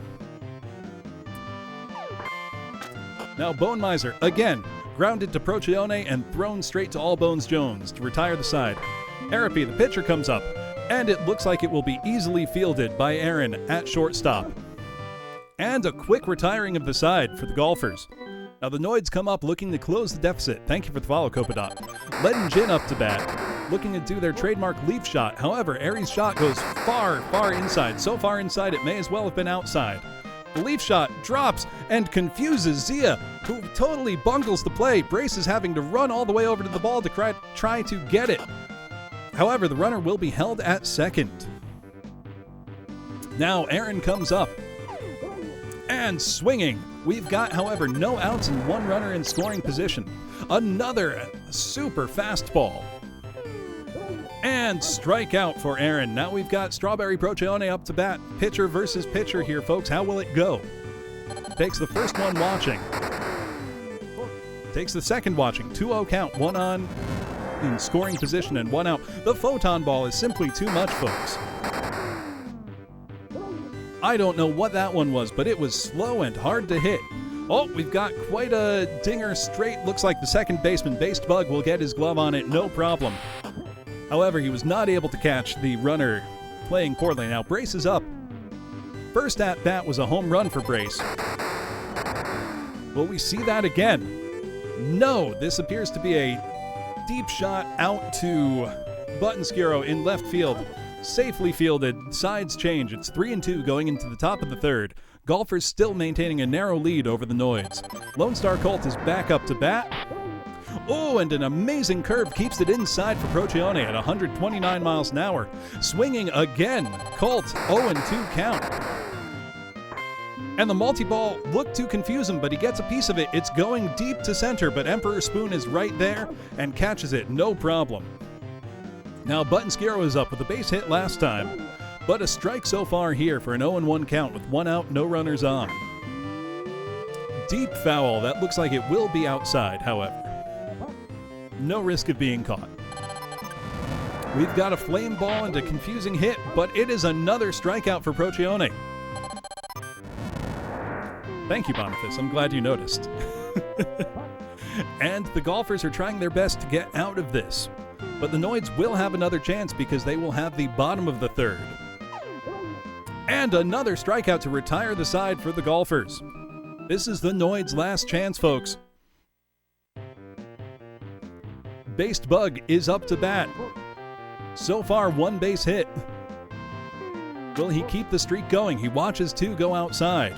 Now Bone Miser, again, grounded to Procione and thrown straight to Allbones Jones to retire the side. Arapi, the pitcher, comes up, and it looks like it will be easily fielded by Aaron at shortstop. And a quick retiring of the side for the Golfers. Now the Noids come up looking to close the deficit. Thank you for the follow, Copadot. Ledin Jin up to bat, looking to do their trademark leaf shot. However, Aries' shot goes far, far inside. So far inside, it may as well have been outside. The leaf shot drops and confuses Zia, who totally bungles the play. Brace is having to run all the way over to the ball to try to get it. However, the runner will be held at second. Now Aaron comes up and swinging. We've got, however, no outs and 1 runner in scoring position. Another super fastball. And strikeout for Aaron. Now we've got Strawberry Procione up to bat. Pitcher versus pitcher here, folks. How will it go? Takes the first one watching. Takes the second watching. 2-0 count. 1 on in scoring position and 1 out. The photon ball is simply too much, folks. I don't know what that one was, but it was slow and hard to hit. Oh, we've got quite a dinger straight. Looks like the second baseman, Based Bug, will get his glove on it, no problem. However, he was not able to catch the runner playing poorly. Now Brace is up. First at bat was a home run for Brace. Will we see that again? No, this appears to be a deep shot out to Buttonskiro in left field. Safely fielded. Sides change. It's 3-2 going into the top of the third. Golfers still maintaining a narrow lead over the Noids. Lone Star Colt is back up to bat. Oh, and an amazing curve keeps it inside for Procyon at 129 miles an hour. Swinging again. Colt 0-2 count. And the multi-ball looked to confuse him, but he gets a piece of it. It's going deep to center, but Emperor Spoon is right there and catches it, no problem. Now Buttonskiro is up with a base hit last time, but a strike so far here for an 0-1 count with 1 out, no runners on. Deep foul. That looks like it will be outside, however. No risk of being caught. We've got a flame ball and a confusing hit, but it is another strikeout for Procyon. Thank you, Boniface. I'm glad you noticed. And the Golfers are trying their best to get out of this. But the Noids will have another chance because they will have the bottom of the third. And another strikeout to retire the side for the Golfers. This is the Noids' last chance, folks. Based Bug is up to bat. So far, 1 base hit. Will he keep the streak going? He watches 2 go outside.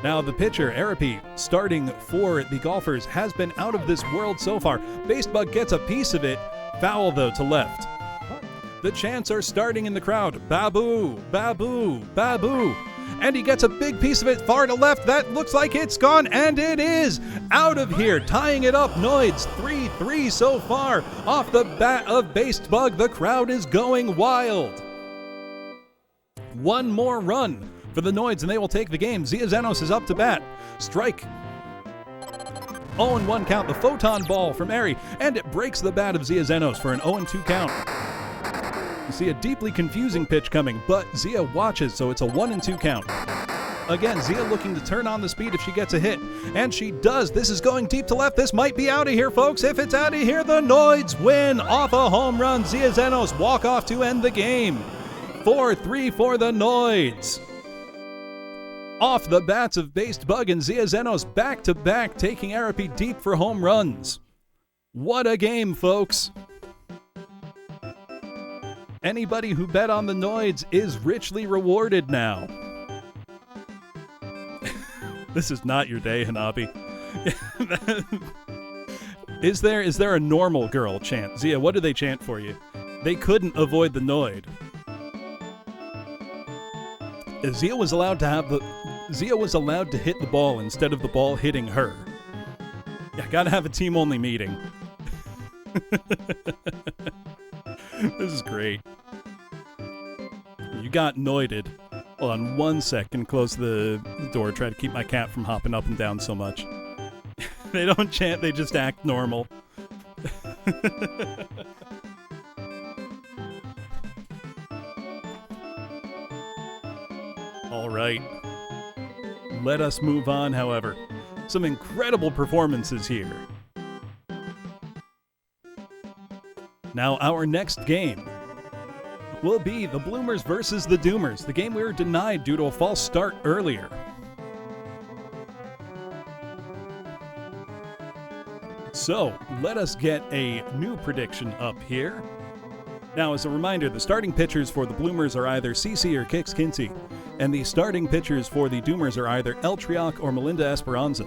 Now the pitcher, Arapi, starting for the Golfers, has been out of this world so far. Basebug gets a piece of it. Foul, though, to left. The chants are starting in the crowd. Babu, Babu, Babu. And he gets a big piece of it far to left. That looks like it's gone, and it is. Out of here, tying it up. Noids 3-3 so far. Off the bat of Basebug, the crowd is going wild. 1 more run for the Noids, and they will take the game. Zia Zenos is up to bat. Strike. 0-1 count. The photon ball from Ari, and it breaks the bat of Zia Zenos for an 0-2 count. You see a deeply confusing pitch coming, but Zia watches, so it's a 1-2 count. Again, Zia looking to turn on the speed if she gets a hit, and she does. This is going deep to left. This might be out of here, folks. If it's out of here, the Noids win off a home run. Zia Zenos walk off to end the game. 4-3 for the Noids. Off the bats of Based Bug and Zia Zenos back-to-back, taking Arapi deep for home runs. What a game, folks. Anybody who bet on the Noids is richly rewarded now. This is not your day, Hanabi. Is there a normal girl chant? Zia, what do they chant for you? They couldn't avoid the Noid. Zia was allowed to hit the ball instead of the ball hitting her. Yeah, gotta have a team-only meeting. This is great. You got Noided. Hold on 1 second, close the door, try to keep my cat from hopping up and down so much. They don't chant, they just act normal. All right. Let us move on, however. Some incredible performances here. Now, our next game will be the Bloomers versus the Doomers, the game we were denied due to a false start earlier. So, let us get a new prediction up here. Now, as a reminder, the starting pitchers for the Bloomers are either CC or Kix Kinsey, and the starting pitchers for the Doomers are either El Trioc or Melinda Esperanza.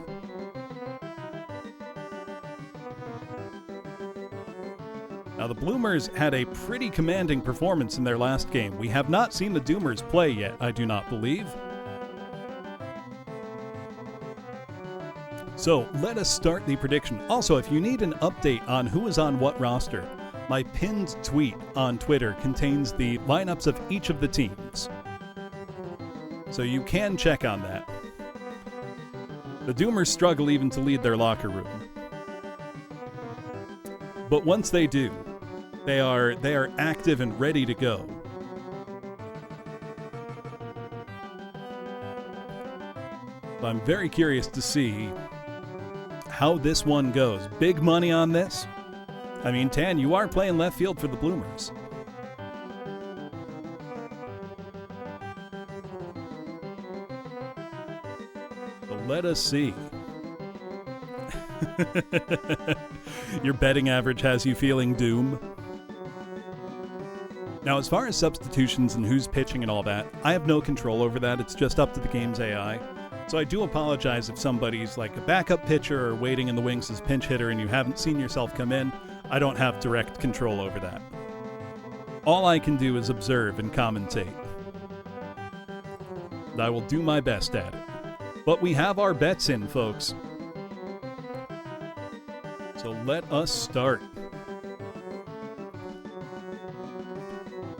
Now, the Bloomers had a pretty commanding performance in their last game. We have not seen the Doomers play yet, I do not believe. So, let us start the prediction. Also, if you need an update on who is on what roster, my pinned tweet on Twitter contains the lineups of each of the teams. So you can check on that. The Doomers struggle even to lead their locker room. But once they do, they are active and ready to go. So I'm very curious to see how this one goes. Big money on this. I mean, Tan, you are playing left field for the Bloomers. But let us see. Your betting average has you feeling doom. Now, as far as substitutions and who's pitching and all that, I have no control over that. It's just up to the game's AI. So I do apologize if somebody's like a backup pitcher or waiting in the wings as pinch hitter and you haven't seen yourself come in. I don't have direct control over that. All I can do is observe and commentate. I will do my best at it. But we have our bets in, folks. So let us start.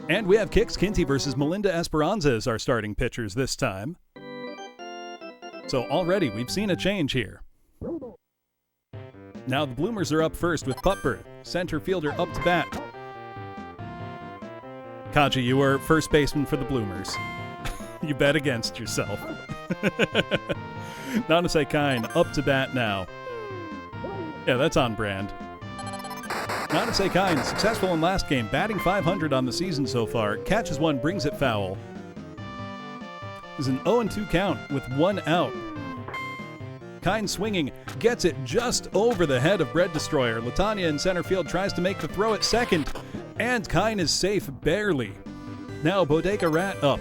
And we have Kix Kinty versus Melinda Esperanza as our starting pitchers this time. So already we've seen a change here. Now the Bloomers are up first with Pupper, center fielder up to bat. Kaji, you were first baseman for the Bloomers. You bet against yourself. Nanase Kine up to bat now. Yeah, that's on brand. Nanase Kine, successful in last game, batting .500 on the season so far. Catches one, brings it foul. Is an 0-2 count with one out. Kine swinging, gets it just over the head of Bread Destroyer. Latanya in center field tries to make the throw at second, and Kine is safe barely. Now Bodega Rat up.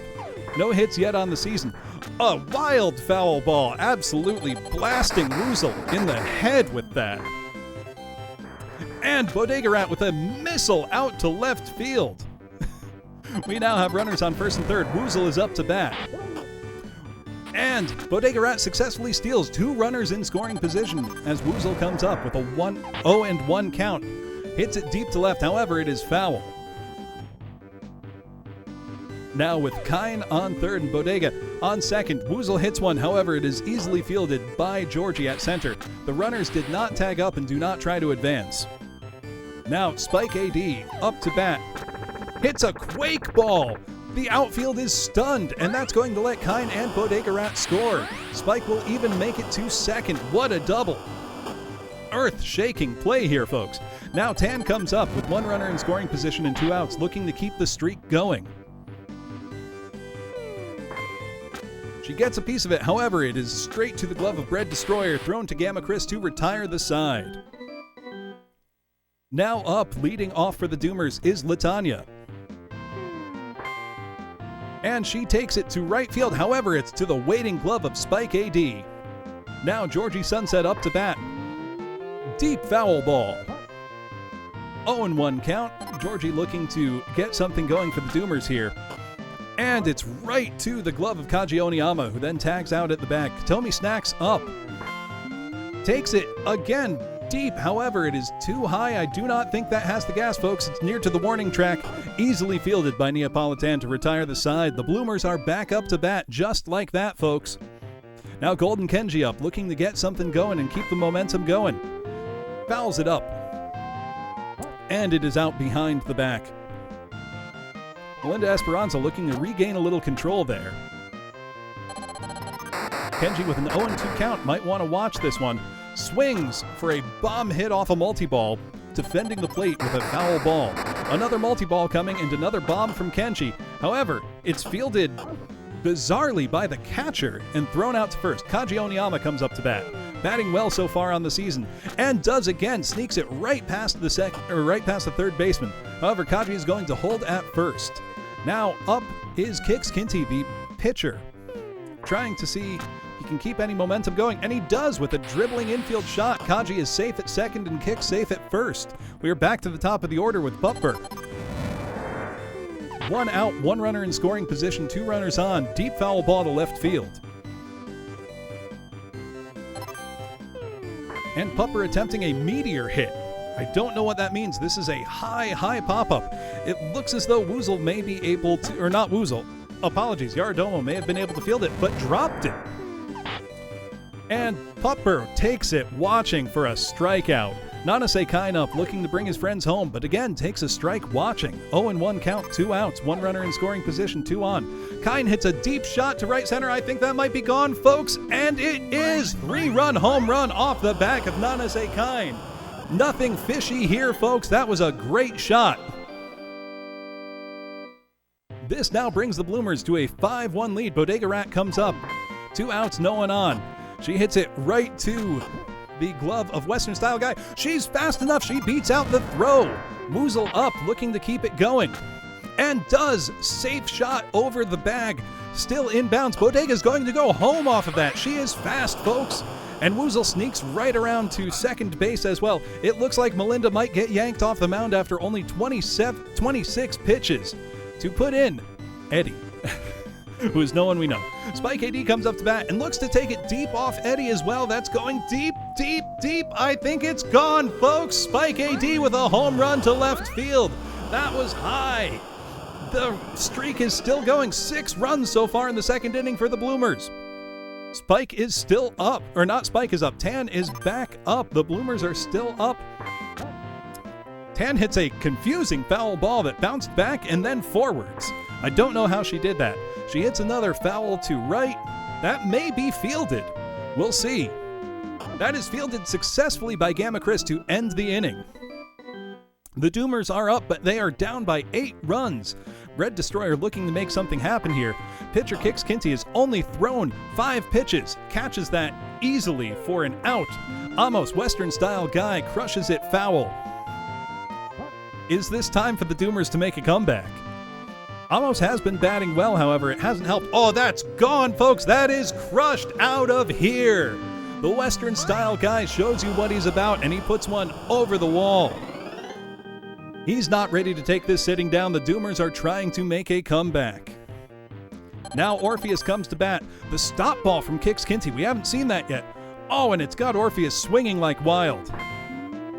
No hits yet on the season. A wild foul ball, absolutely blasting Woozle in the head with that. And Bodega Rat with a missile out to left field. We now have runners on first and third. Woozle is up to bat. And Bodega Rat successfully steals two runners in scoring position as Woozle comes up with a 0-1 count. Hits it deep to left, however, it is foul. Now with Kine on third and Bodega on second. Woozle hits one, however, it is easily fielded by Georgie at center. The runners did not tag up and do not try to advance. Now Spike AD up to bat. Hits a quake ball. The outfield is stunned, and that's going to let Kine and Bodega Rat score. Spike will even make it to second. What a double. Earth-shaking play here, folks. Now Tan comes up with one runner in scoring position and two outs, looking to keep the streak going. She gets a piece of it, however, it is straight to the glove of Bread Destroyer, thrown to Gamma Chris to retire the side. Now up, leading off for the Doomers, is Latanya. And she takes it to right field, however, it's to the waiting glove of Spike AD. Now Georgie Sunset up to bat. Deep foul ball. 0-1 count. Georgie looking to get something going for the Doomers here. And it's right to the glove of Kaji Oniyama, who then tags out at the back. Tomi Snacks up. Takes it again deep, however, it is too high. I do not think that has the gas, folks. It's near to the warning track. Easily fielded by Neapolitan to retire the side. The Bloomers are back up to bat just like that, folks. Now Golden Kenji up, looking to get something going and keep the momentum going. Fouls it up. And it is out behind the back. Melinda Esperanza looking to regain a little control there. Kenji with an 0-2 count might want to watch this one. Swings for a bomb hit off a multi-ball, defending the plate with a foul ball. Another multi-ball coming and another bomb from Kenji. However, it's fielded bizarrely by the catcher and thrown out to first. Kaji Oniyama comes up to bat. Batting well so far on the season, and does again, sneaks it right past the third baseman. However, Kaji is going to hold at first. Now up is Kix Kinty, the pitcher, trying to see if he can keep any momentum going, and he does with a dribbling infield shot. Kaji is safe at second and Kix safe at first. We are back to the top of the order with Butberg. One out, one runner in scoring position, two runners on. Deep foul ball to left field. And Pupper attempting a meteor hit. I don't know what that means. This is a high pop-up. It looks as though Woozle may be able to, or not Woozle, apologies, Yaradomo may have been able to field it, but dropped it. And Pupper takes it, watching for a strikeout. Nanase Kine up, looking to bring his friends home, but again takes a strike watching. 0-1 count, two outs, one runner in scoring position, two on. Kine hits a deep shot to right center. I think that might be gone, folks, and it is. 3-run home run off the back of Nanase Kine. Nothing fishy here, folks. That was a great shot. This now brings the Bloomers to a 5-1 lead. Bodega Rat comes up. Two outs, no one on. She hits it right to the glove of Western Style Guy. She's fast enough. She beats out the throw. Woozle up, looking to keep it going. and does. Safe shot over the bag. Still inbounds. Bodega's going to go home off of that. She is fast, folks. And Woozle sneaks right around to second base as well. It looks like Melinda might get yanked off the mound after only 26 pitches to put in Eddie, who is no one we know. Spike AD comes up to bat and looks to take it deep off Eddie as well. That's going deep, deep, deep. I think it's gone, folks. Spike AD with a home run to left field. That was high. The streak is still going. 6 runs so far in the second inning for the Bloomers. Spike is still up, or not Spike is up. Tan is back up. The Bloomers are still up. Tan hits a confusing foul ball that bounced back and then forwards. I don't know how she did that. She hits another foul to right. That may be fielded. We'll see. That is fielded successfully by Gamma Chris to end the inning. The Doomers are up, but they are down by 8 runs. Red Destroyer looking to make something happen here. Pitcher Kix Kinty has only thrown 5 pitches, catches that easily for an out. Amos, Western style guy, crushes it foul. Is this time for the Doomers to make a comeback? Amos has been batting well, however, it hasn't helped. Oh, that's gone, folks. That is crushed out of here. The Western style guy shows you what he's about, and he puts one over the wall. He's not ready to take this sitting down. The Doomers are trying to make a comeback. Now Orpheus comes to bat. The stop ball from Kix Kinty. We haven't seen that yet. Oh, and it's got Orpheus swinging like wild.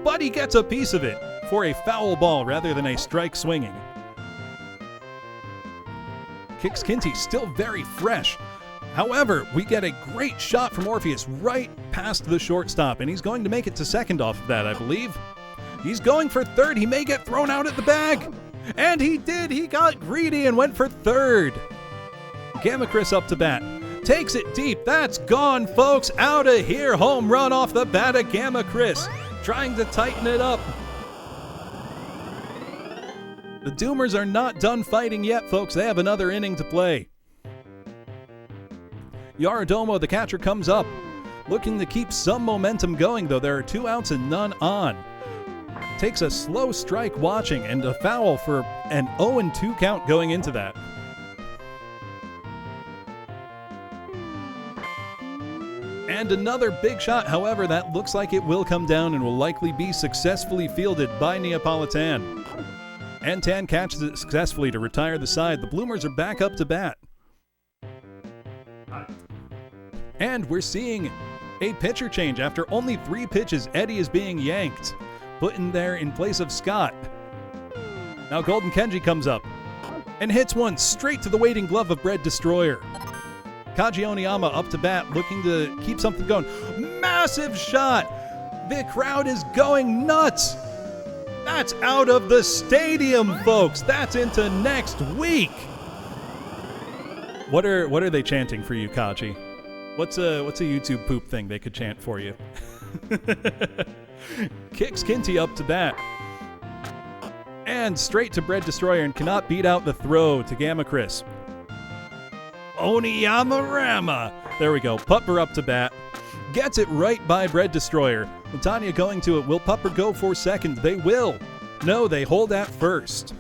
But he gets a piece of it for a foul ball rather than a strike swinging. Kix Kinty still very fresh. However, we get a great shot from Orpheus right past the shortstop, and he's going to make it to second off of that, I believe. He's going for third. He may get thrown out at the bag. And he did. He got greedy and went for third. Gamma Chris up to bat. Takes it deep. That's gone, folks. Out of here. Home run off the bat of Gamma Chris. Trying to tighten it up. The Doomers are not done fighting yet, folks. They have another inning to play. Yaradomo, the catcher, comes up. Looking to keep some momentum going, though. There are 2 outs and none on. Takes a slow strike watching and a foul for an 0-2 count going into that. And another big shot, however, that looks like it will come down and will likely be successfully fielded by Neapolitan. And Tan catches it successfully to retire the side. The Bloomers are back up to bat. And we're seeing a pitcher change. After only 3 pitches, Eddie is being yanked. Put in there in place of Scott. Now Golden Kenji comes up and hits one straight to the waiting glove of Red Destroyer. Kaji Oniyama up to bat, looking to keep something going. Massive shot! The crowd is going nuts! That's out of the stadium, folks! That's into next week! What are they chanting for you, Kaji? What's a YouTube poop thing they could chant for you? Kix Kinty up to bat. And straight to Red Destroyer and cannot beat out the throw to Gamma Chris. Oniyama Rama. There we go. Pupper up to bat. Gets it right by Red Destroyer. Latanya going to it. Will Pupper go for second? They will. No, they hold at first.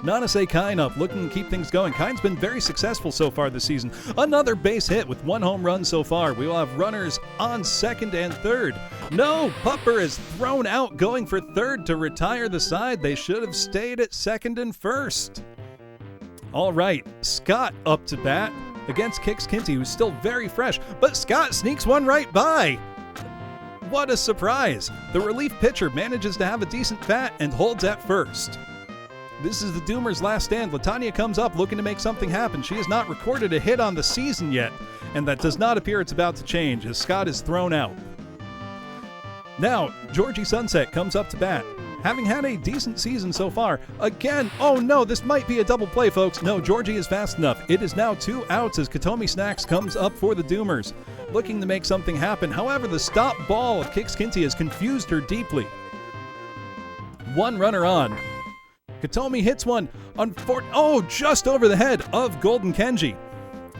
Nanase Kine up, looking to keep things going. Kine's been very successful so far this season. Another base hit with 1 home run so far. We will have runners on second and third. No, Pupper is thrown out going for third to retire the side. They should have stayed at second and first. All right, Scott up to bat against Kix Kinty, who's still very fresh, but Scott sneaks one right by. What a surprise. The relief pitcher manages to have a decent bat and holds at first. This is the Doomers' last stand. Latanya comes up looking to make something happen. She has not recorded a hit on the season yet, and that does not appear it's about to change as Scott is thrown out. Now, Georgie Sunset comes up to bat. Having had a decent season so far, again, oh no, this might be a double play, folks. No, Georgie is fast enough. It is now 2 outs as Katomi Snacks comes up for the Doomers, looking to make something happen. However, the stop ball of Kix Kinty has confused her deeply. 1 runner on. Katomi hits one on just over the head of Golden Kenji.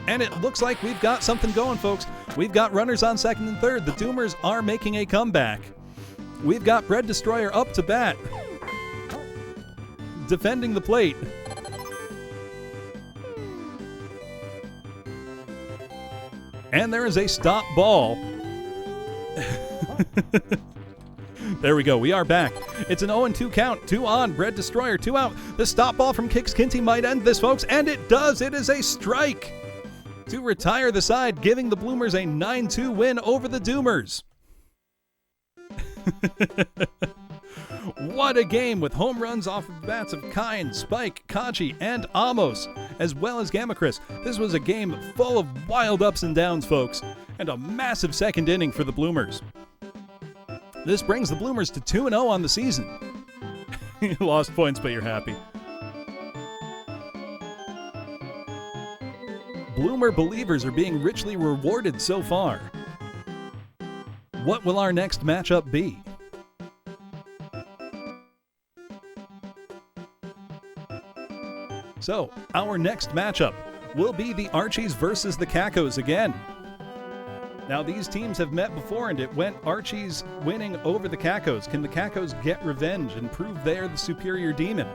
And it looks like we've got something going, folks. We've got runners on second and third. The Doomers are making a comeback. We've got Red Destroyer up to bat. defending the plate. And there is a stop ball. There we go. We are back. It's an 0-2 count. 2 on. Bread Destroyer. 2 out. The stop ball from Kix Kinty might end this, folks. And it does. It is a strike to retire the side, giving the Bloomers a 9-2 win over the Doomers. What a game with home runs off of the bats of Kine, Spike, Kachi, and Amos, as well as Gamma Chris. This was a game full of wild ups and downs, folks, and a massive second inning for the Bloomers. This brings the Bloomers to 2-0 on the season. You lost points, but you're happy. Bloomer believers are being richly rewarded so far. What will our next matchup be? So, our next matchup will be the Archies versus the Cacos again. Now, these teams have met before, and it went Archies winning over the Cacos. Can the Cacos get revenge and prove they're the superior demon?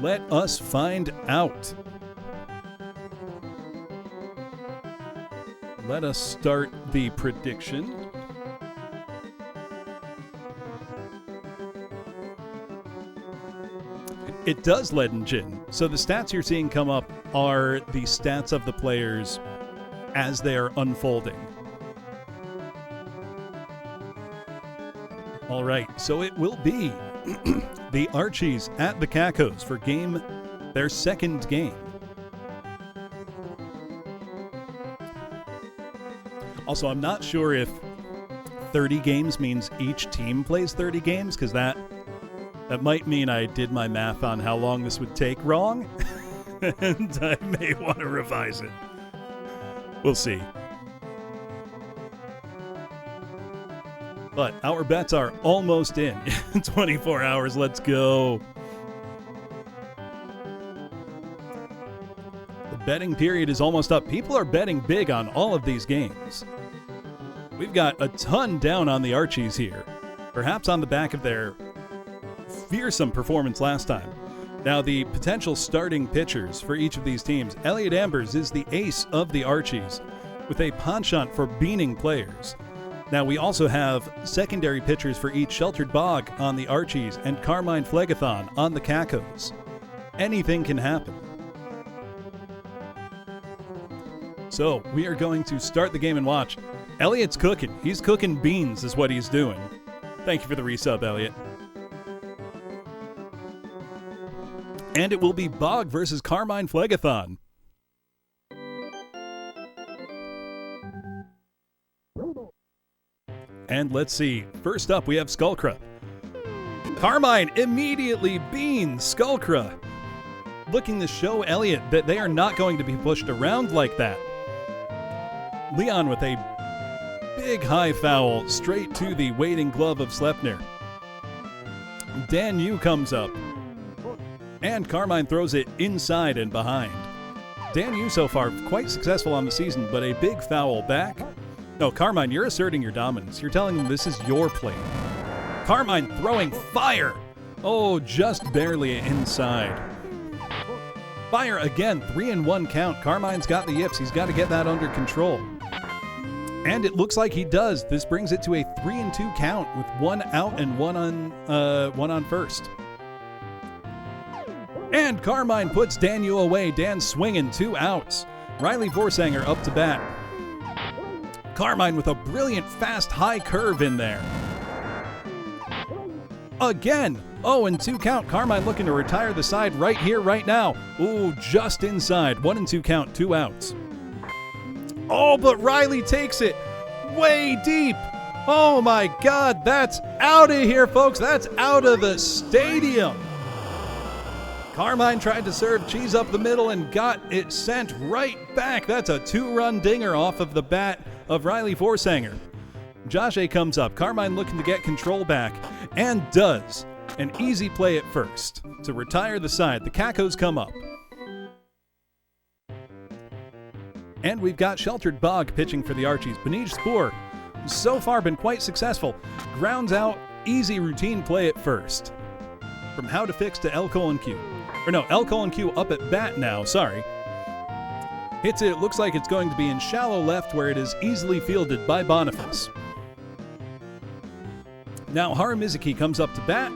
Let us find out. Let us start the prediction. It does Legend. So the stats you're seeing come up are the stats of the players as they are unfolding. All right, so it will be the Archies at the Cacos for their second game. Also, I'm not sure if 30 games means each team plays 30 games, because that might mean I did my math on how long this would take wrong, and I may want to revise it. We'll see. But our bets are almost in. 24 hours, let's go. The betting period is almost up. People are betting big on all of these games. We've got a ton down on the Archies here, perhaps on the back of their fearsome performance last time. Now, the potential starting pitchers for each of these teams. Elliot Ambers is the ace of the Archies, with a penchant for beaning players. Now, we also have secondary pitchers for each. Sheltered Bog on the Archies and Carmine Phlegathon on the Cacos. Anything can happen. So, we are going to start the game and watch. Elliot's cooking. He's cooking beans is what he's doing. Thank you for the resub, Elliot. And it will be Bog versus Carmine Phlegathon. And let's see. First up, we have Skullcra. Carmine immediately beans Skullcra, looking to show Elliot that they are not going to be pushed around like that. Leon with a big high foul straight to the waiting glove of Sleipnir. Dan Yu comes up, and Carmine throws it inside and behind. Dan Yu so far quite successful on the season, but a big foul back. No, Carmine, you're asserting your dominance. You're telling them this is your plate. Carmine throwing fire. Oh, just barely inside. Fire again, 3-1 count. Carmine's got the yips. He's got to get that under control. And it looks like he does. This brings it to a 3-2 count with 1 out and one on first. And Carmine puts Dan Yu away. Dan swinging, 2 outs. Riley Vorsanger up to bat. Carmine with a brilliant fast high curve in there. Again, 0-2 count. Carmine looking to retire the side right here, right now. Ooh, just inside. 1-2 count, 2 outs. Oh, but Riley takes it way deep. Oh my God, that's out of here, folks. That's out of the stadium. Carmine tried to serve cheese up the middle and got it sent right back. That's a 2-run dinger off of the bat of Riley Vorsanger. Josh A comes up. Carmine looking to get control back, and does. An easy play at first to retire the side. The Cacos come up. And we've got Sheltered Bog pitching for the Archies. Benij Spoor, so far been quite successful. Grounds out, easy routine play at first. from How to Fix to L:"Q. Or no, L:"Q up at bat now, sorry. Hits it, looks like it's going to be in shallow left where it is easily fielded by Boniface. Now Haru Mizuki comes up to bat.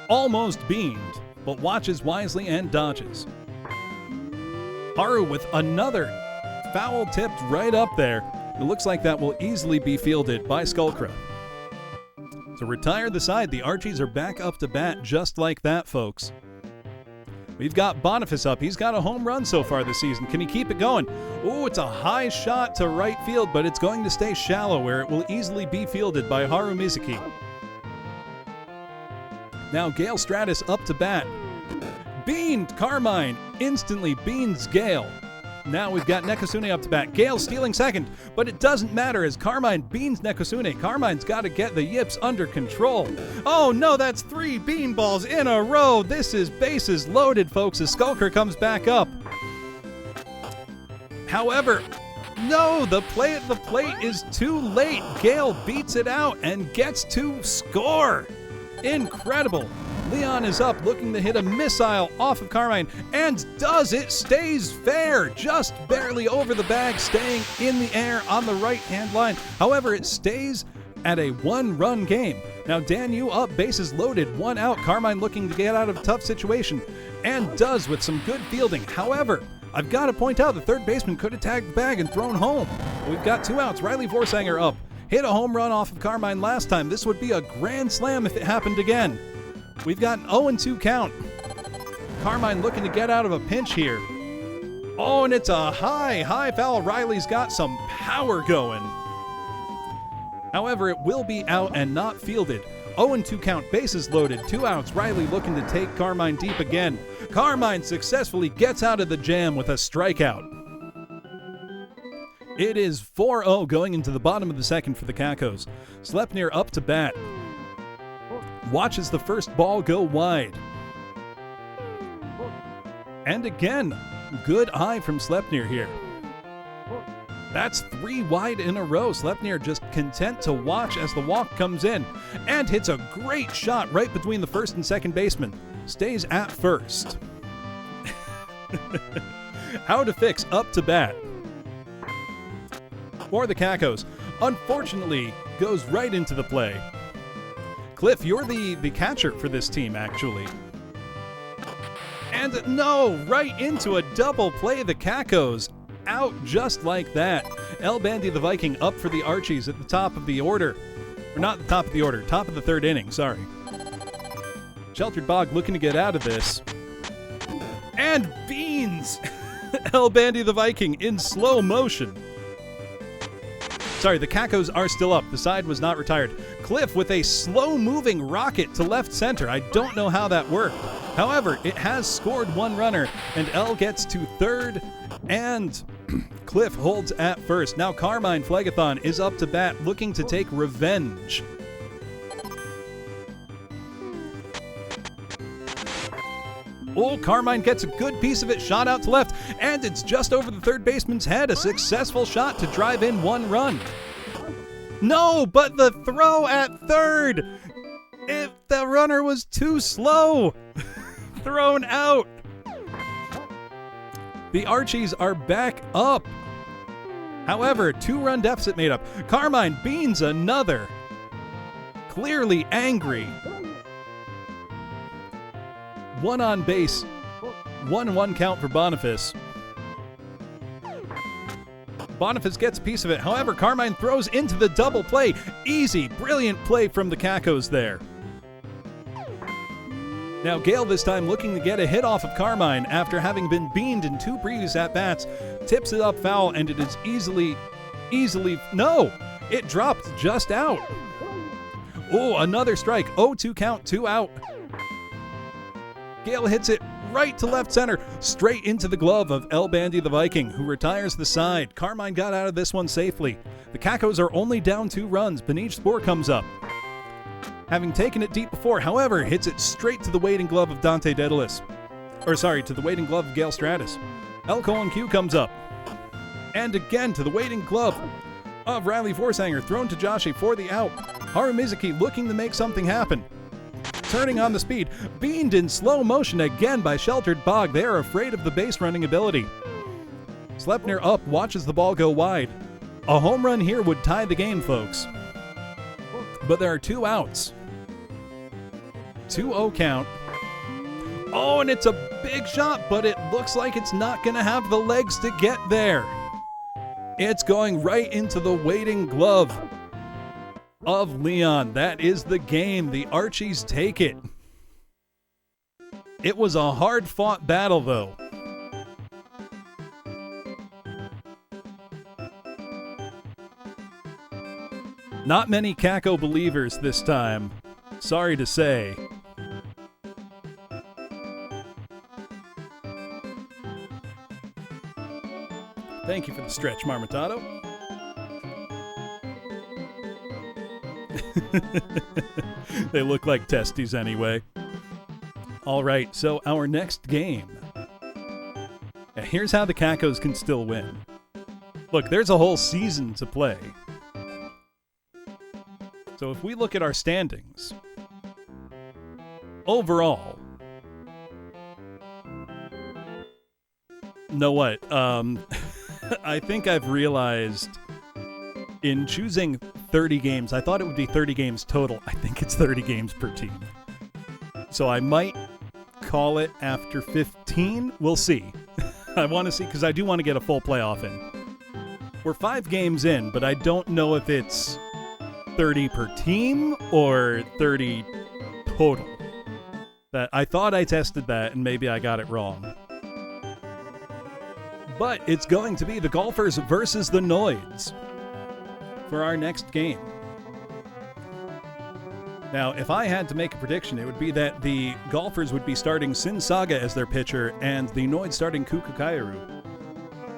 Almost beamed, but watches wisely and dodges. Haru with another foul tipped right up there. It looks like that will easily be fielded by Skullcrow. To retire the side, the Archies are back up to bat just like that, folks. We've got Boniface up. He's got a home run so far this season. Can he keep it going? Oh, it's a high shot to right field, but it's going to stay shallow where it will easily be fielded by Haru Mizuki. Now Gale Stratus up to bat. Beamed Carmine. Instantly beans Gale. Now we've got Nekosune up to bat. Gale stealing second, but it doesn't matter as Carmine beans Nekosune. Carmine's got to get the yips under control. Oh no, that's 3 bean balls in a row. This is bases loaded, folks, as Skulker comes back up. However, no, the play at the plate is too late. Gale beats it out and gets to score. Incredible. Leon is up, looking to hit a missile off of Carmine, and does it. Stays fair, just barely over the bag, staying in the air on the right-hand line. However, it stays at a 1-run game. Now Dan Yu up, bases loaded, 1 out. Carmine looking to get out of a tough situation, and does with some good fielding. However, I've got to point out the third baseman could have tagged the bag and thrown home. We've got 2 outs. Riley Vorsanger up. Hit a home run off of Carmine last time. This would be a grand slam if it happened again. We've got an 0-2 count. Carmine looking to get out of a pinch here. Oh, and it's a high foul. Riley's got some power going. However, it will be out and not fielded. 0-2 count, bases loaded, 2 outs. Riley looking to take Carmine deep again. Carmine successfully gets out of the jam with a strikeout. It is 4-0 going into the bottom of the second for the Cacos. Sleipnir up to bat. Watches the first ball go wide. And again, good eye from Sleipnir here. That's 3 wide in a row. Sleipnir just content to watch as the walk comes in and hits a great shot right between the first and second baseman. Stays at first. How to Fix up to bat. For the Cacos, unfortunately, goes right into the play. Cliff, you're the catcher for this team, actually. And no, right into a double play. The Cacos out just like that. El Bandy the Viking up for the Archies at the top of the order. Or not the top of the order, top of the third inning, sorry. Sheltered Bog looking to get out of this. And beans! El Bandy the Viking in slow motion. Sorry, the Cacos are still up. The side was not retired. Cliff with a slow-moving rocket to left center. I don't know how that worked. However, it has scored 1 runner, and L gets to third, and Cliff holds at first. Now Carmine Phlegathon is up to bat, looking to take revenge. Oh, Carmine gets a good piece of it, shot out to left, and it's just over the third baseman's head. A successful shot to drive in 1 run. No, but the throw at third. If the runner was too slow. Thrown out. The Archies are back up. However, 2-run deficit made up. Carmine beans another. Clearly angry. 1 on base. 1-1 count for Boniface. Boniface gets a piece of it. However, Carmine throws into the double play. Easy, brilliant play from the Cacos there. Now Gale this time looking to get a hit off of Carmine after having been beamed in 2 previous at-bats. Tips it up foul, and it is easily, no! It dropped just out. Oh, another strike. 0-2 count, 2 out. Gale hits it right to left center, straight into the glove of El Bandy the Viking, who retires the side. Carmine got out of this one safely. The Cacos are only down 2 runs. Benish Spore comes up, having taken it deep before. However, hits it straight to the waiting glove of Dante Daedalus. To the waiting glove of Gale Stratus. L:"Q comes up. And again to the waiting glove of Riley Vorsanger, thrown to Joshi for the out. Haru Mizuki looking to make something happen. turning on the speed. Beamed in slow motion again by Sheltered Bog. They are afraid of the base running ability. Slepner up, watches the ball go wide. A home run here would tie the game, folks. But there are 2 outs. 2-0 count. Oh, and it's a big shot, but it looks like it's not going to have the legs to get there. It's going right into the waiting glove of Leon. That is the game. The Archies take it. It was a hard-fought battle, though. Not many Kako believers this time. Sorry to say. Thank you for the stretch, Marmotato. They look like testes anyway. All right, so our next game. Here's how the Kakos can still win. Look, there's a whole season to play. So if we look at our standings, overall, know what? I think I've realized in choosing 30 games, I thought it would be 30 games total. I think it's 30 games per team. So I might call it after 15. We'll see. I want to see, because I do want to get a full playoff in. We're 5 games in, but I don't know if it's 30 per team or 30 total. That I thought I tested that and maybe I got it wrong. But it's going to be the Golfers versus the Noids for our next game. Now, if I had to make a prediction, it would be that the Golfers would be starting Sin Saga as their pitcher and the Noids starting Kukukairu,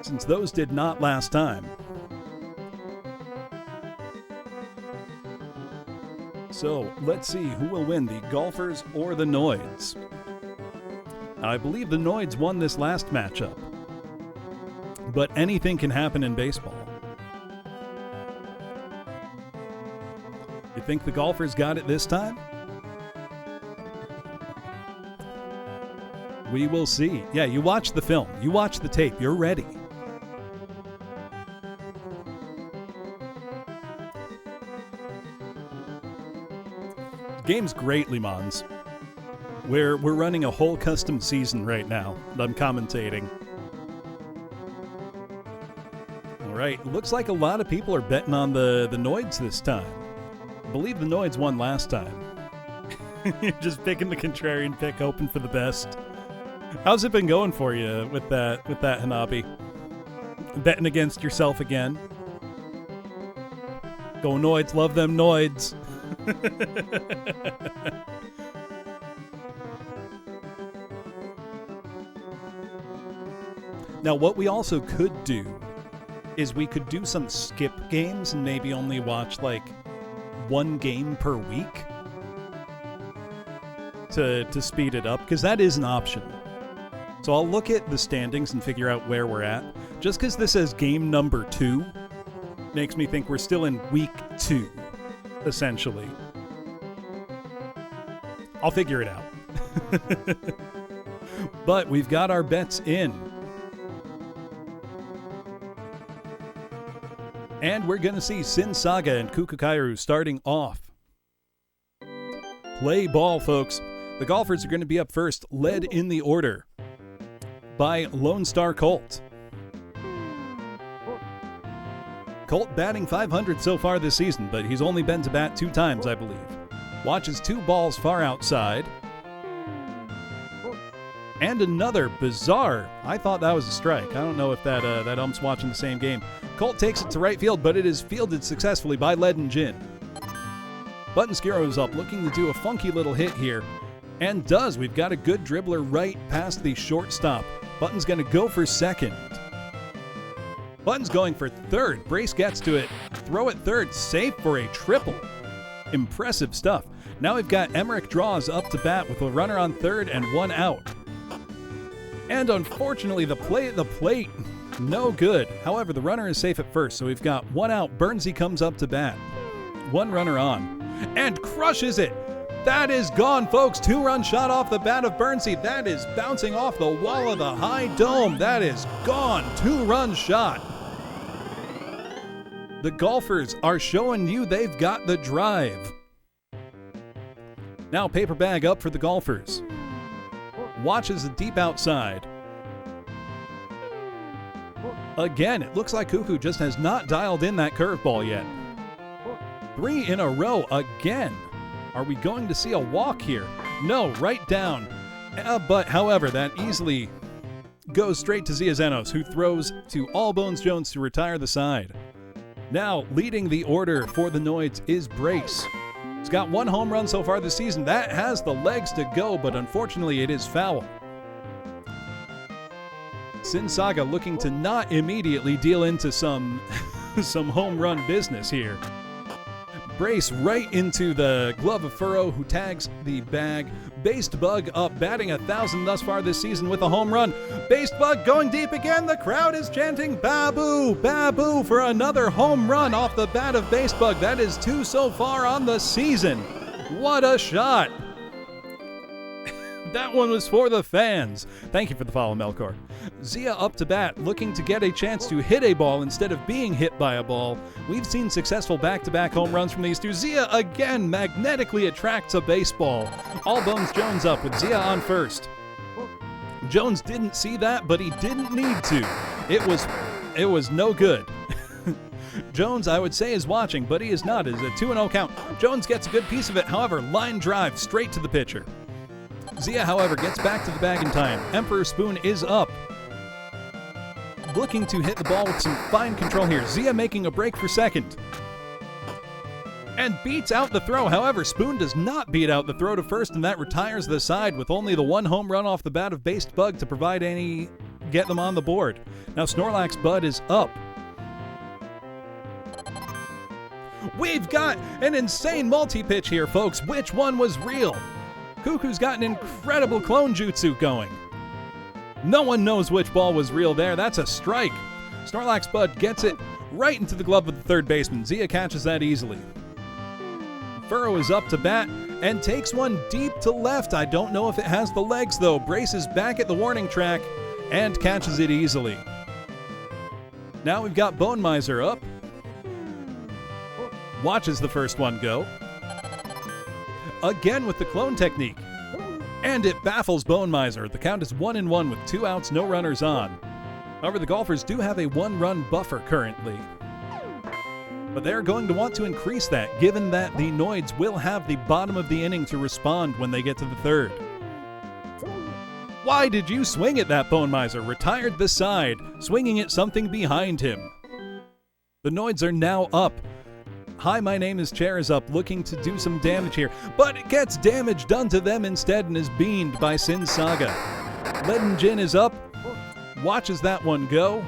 since those did not last time. So, let's see who will win, the Golfers or the Noids. Now, I believe the Noids won this last matchup, but anything can happen in baseball. You think the Golfers got it this time? We will see. Yeah, you watch the film. You watch the tape. You're ready. Game's great, Limons. We're running a whole custom season right now that I'm commentating. All right, looks like a lot of people are betting on the Noids this time. I believe the Noids won last time. You're just picking the contrarian pick, hoping for the best. How's it been going for you with that Hanabi? Betting against yourself again? Go Noids, love them Noids. Now, what we also could do is we could do some skip games and maybe only watch like 1 game per week to speed it up, because that is an option. So I'll look at the standings and figure out where we're at. Just because this says game number 2 makes me think we're still in week 2, essentially. I'll figure it out. But we've got our bets in. And we're going to see Sin Saga and Kukukairu starting off. Play ball, folks. The Golfers are going to be up first, led in the order by Lone Star Colt. Colt batting .500 so far this season, but he's only been to bat 2 times, I believe. Watches 2 balls far outside. And another bizarre. I thought that was a strike. I don't know if that ump's watching the same game. Colt takes it to right field, but it is fielded successfully by Leaden Jin. Buttonskiro is up, looking to do a funky little hit here. And does. We've got a good dribbler right past the shortstop. Button's going to go for second. Button's going for third. Brace gets to it. Throw it third. Safe for a triple. Impressive stuff. Now we've got Emmerich Draws up to bat with a runner on third and 1 out. And unfortunately, the play at the plate, no good. However, the runner is safe at first, so we've got 1 out. Bernsey comes up to bat. 1 runner on. And crushes it. That is gone, folks. 2-run shot off the bat of Bernsey. That is bouncing off the wall of the high dome. That is gone. 2-run shot. The golfers are showing you they've got the drive. Now paper bag up for the golfers. Watches the deep outside. Again, it looks like Cuckoo just has not dialed in that curveball yet. 3 in a row again. Are we going to see a walk here? No, right down. But, however, that easily goes straight to Zia Zenos, who throws to Allbones Jones to retire the side. Now, leading the order for the Noids is Brace. He's got 1 home run so far this season. That has the legs to go, but unfortunately it is foul. Sin Saga looking to not immediately deal into some home run business here. Brace right into the glove of Furrow, who tags the bag. Based Bug up, batting 1,000 thus far this season with a home run. Based Bug going deep again. The crowd is chanting Babu, Babu for another home run off the bat of Based Bug. That is 2 so far on the season. What a shot. That one was for the fans. Thank you for the follow, Melkor. Zia up to bat, looking to get a chance to hit a ball instead of being hit by a ball. We've seen successful back-to-back home runs from these two. Zia again magnetically attracts a baseball. Allbones Jones up with Zia on first. Jones didn't see that, but he didn't need to. It was no good. Jones, I would say, is watching, but he is not. It's a 2-0 count. Jones gets a good piece of it, however, line drive straight to the pitcher. Zia, however, gets back to the bag in time. Emperor Spoon is up. Looking to hit the ball with some fine control here. Zia making a break for second. And beats out the throw. However, Spoon does not beat out the throw to first, and that retires the side with only the 1 home run off the bat of Based Bug to get them on the board. Now Snorlax Bud is up. We've got an insane multi-pitch here, folks. Which one was real? Cuckoo's got an incredible clone jutsu going. No one knows which ball was real there. That's a strike. Snorlax Bud gets it right into the glove of the third baseman. Zia catches that easily. Furrow is up to bat and takes one deep to left. I don't know if it has the legs, though. Brace is back at the warning track and catches it easily. Now we've got Bone Miser up. Watches the first one go. Again with the clone technique. And it baffles Bone Miser. The count is 1-1 with 2 outs, no runners on. However, the golfers do have a 1-run buffer currently. But they're going to want to increase that, given that the Noids will have the bottom of the inning to respond when they get to the third. Why did you swing at that, Bone Miser? Retired the side, swinging at something behind him. The Noids are now up. Hi, my name is Chair is up, looking to do some damage here, but it gets damage done to them instead and is beamed by Sin Saga. Leaden Jin is up, watches that one go,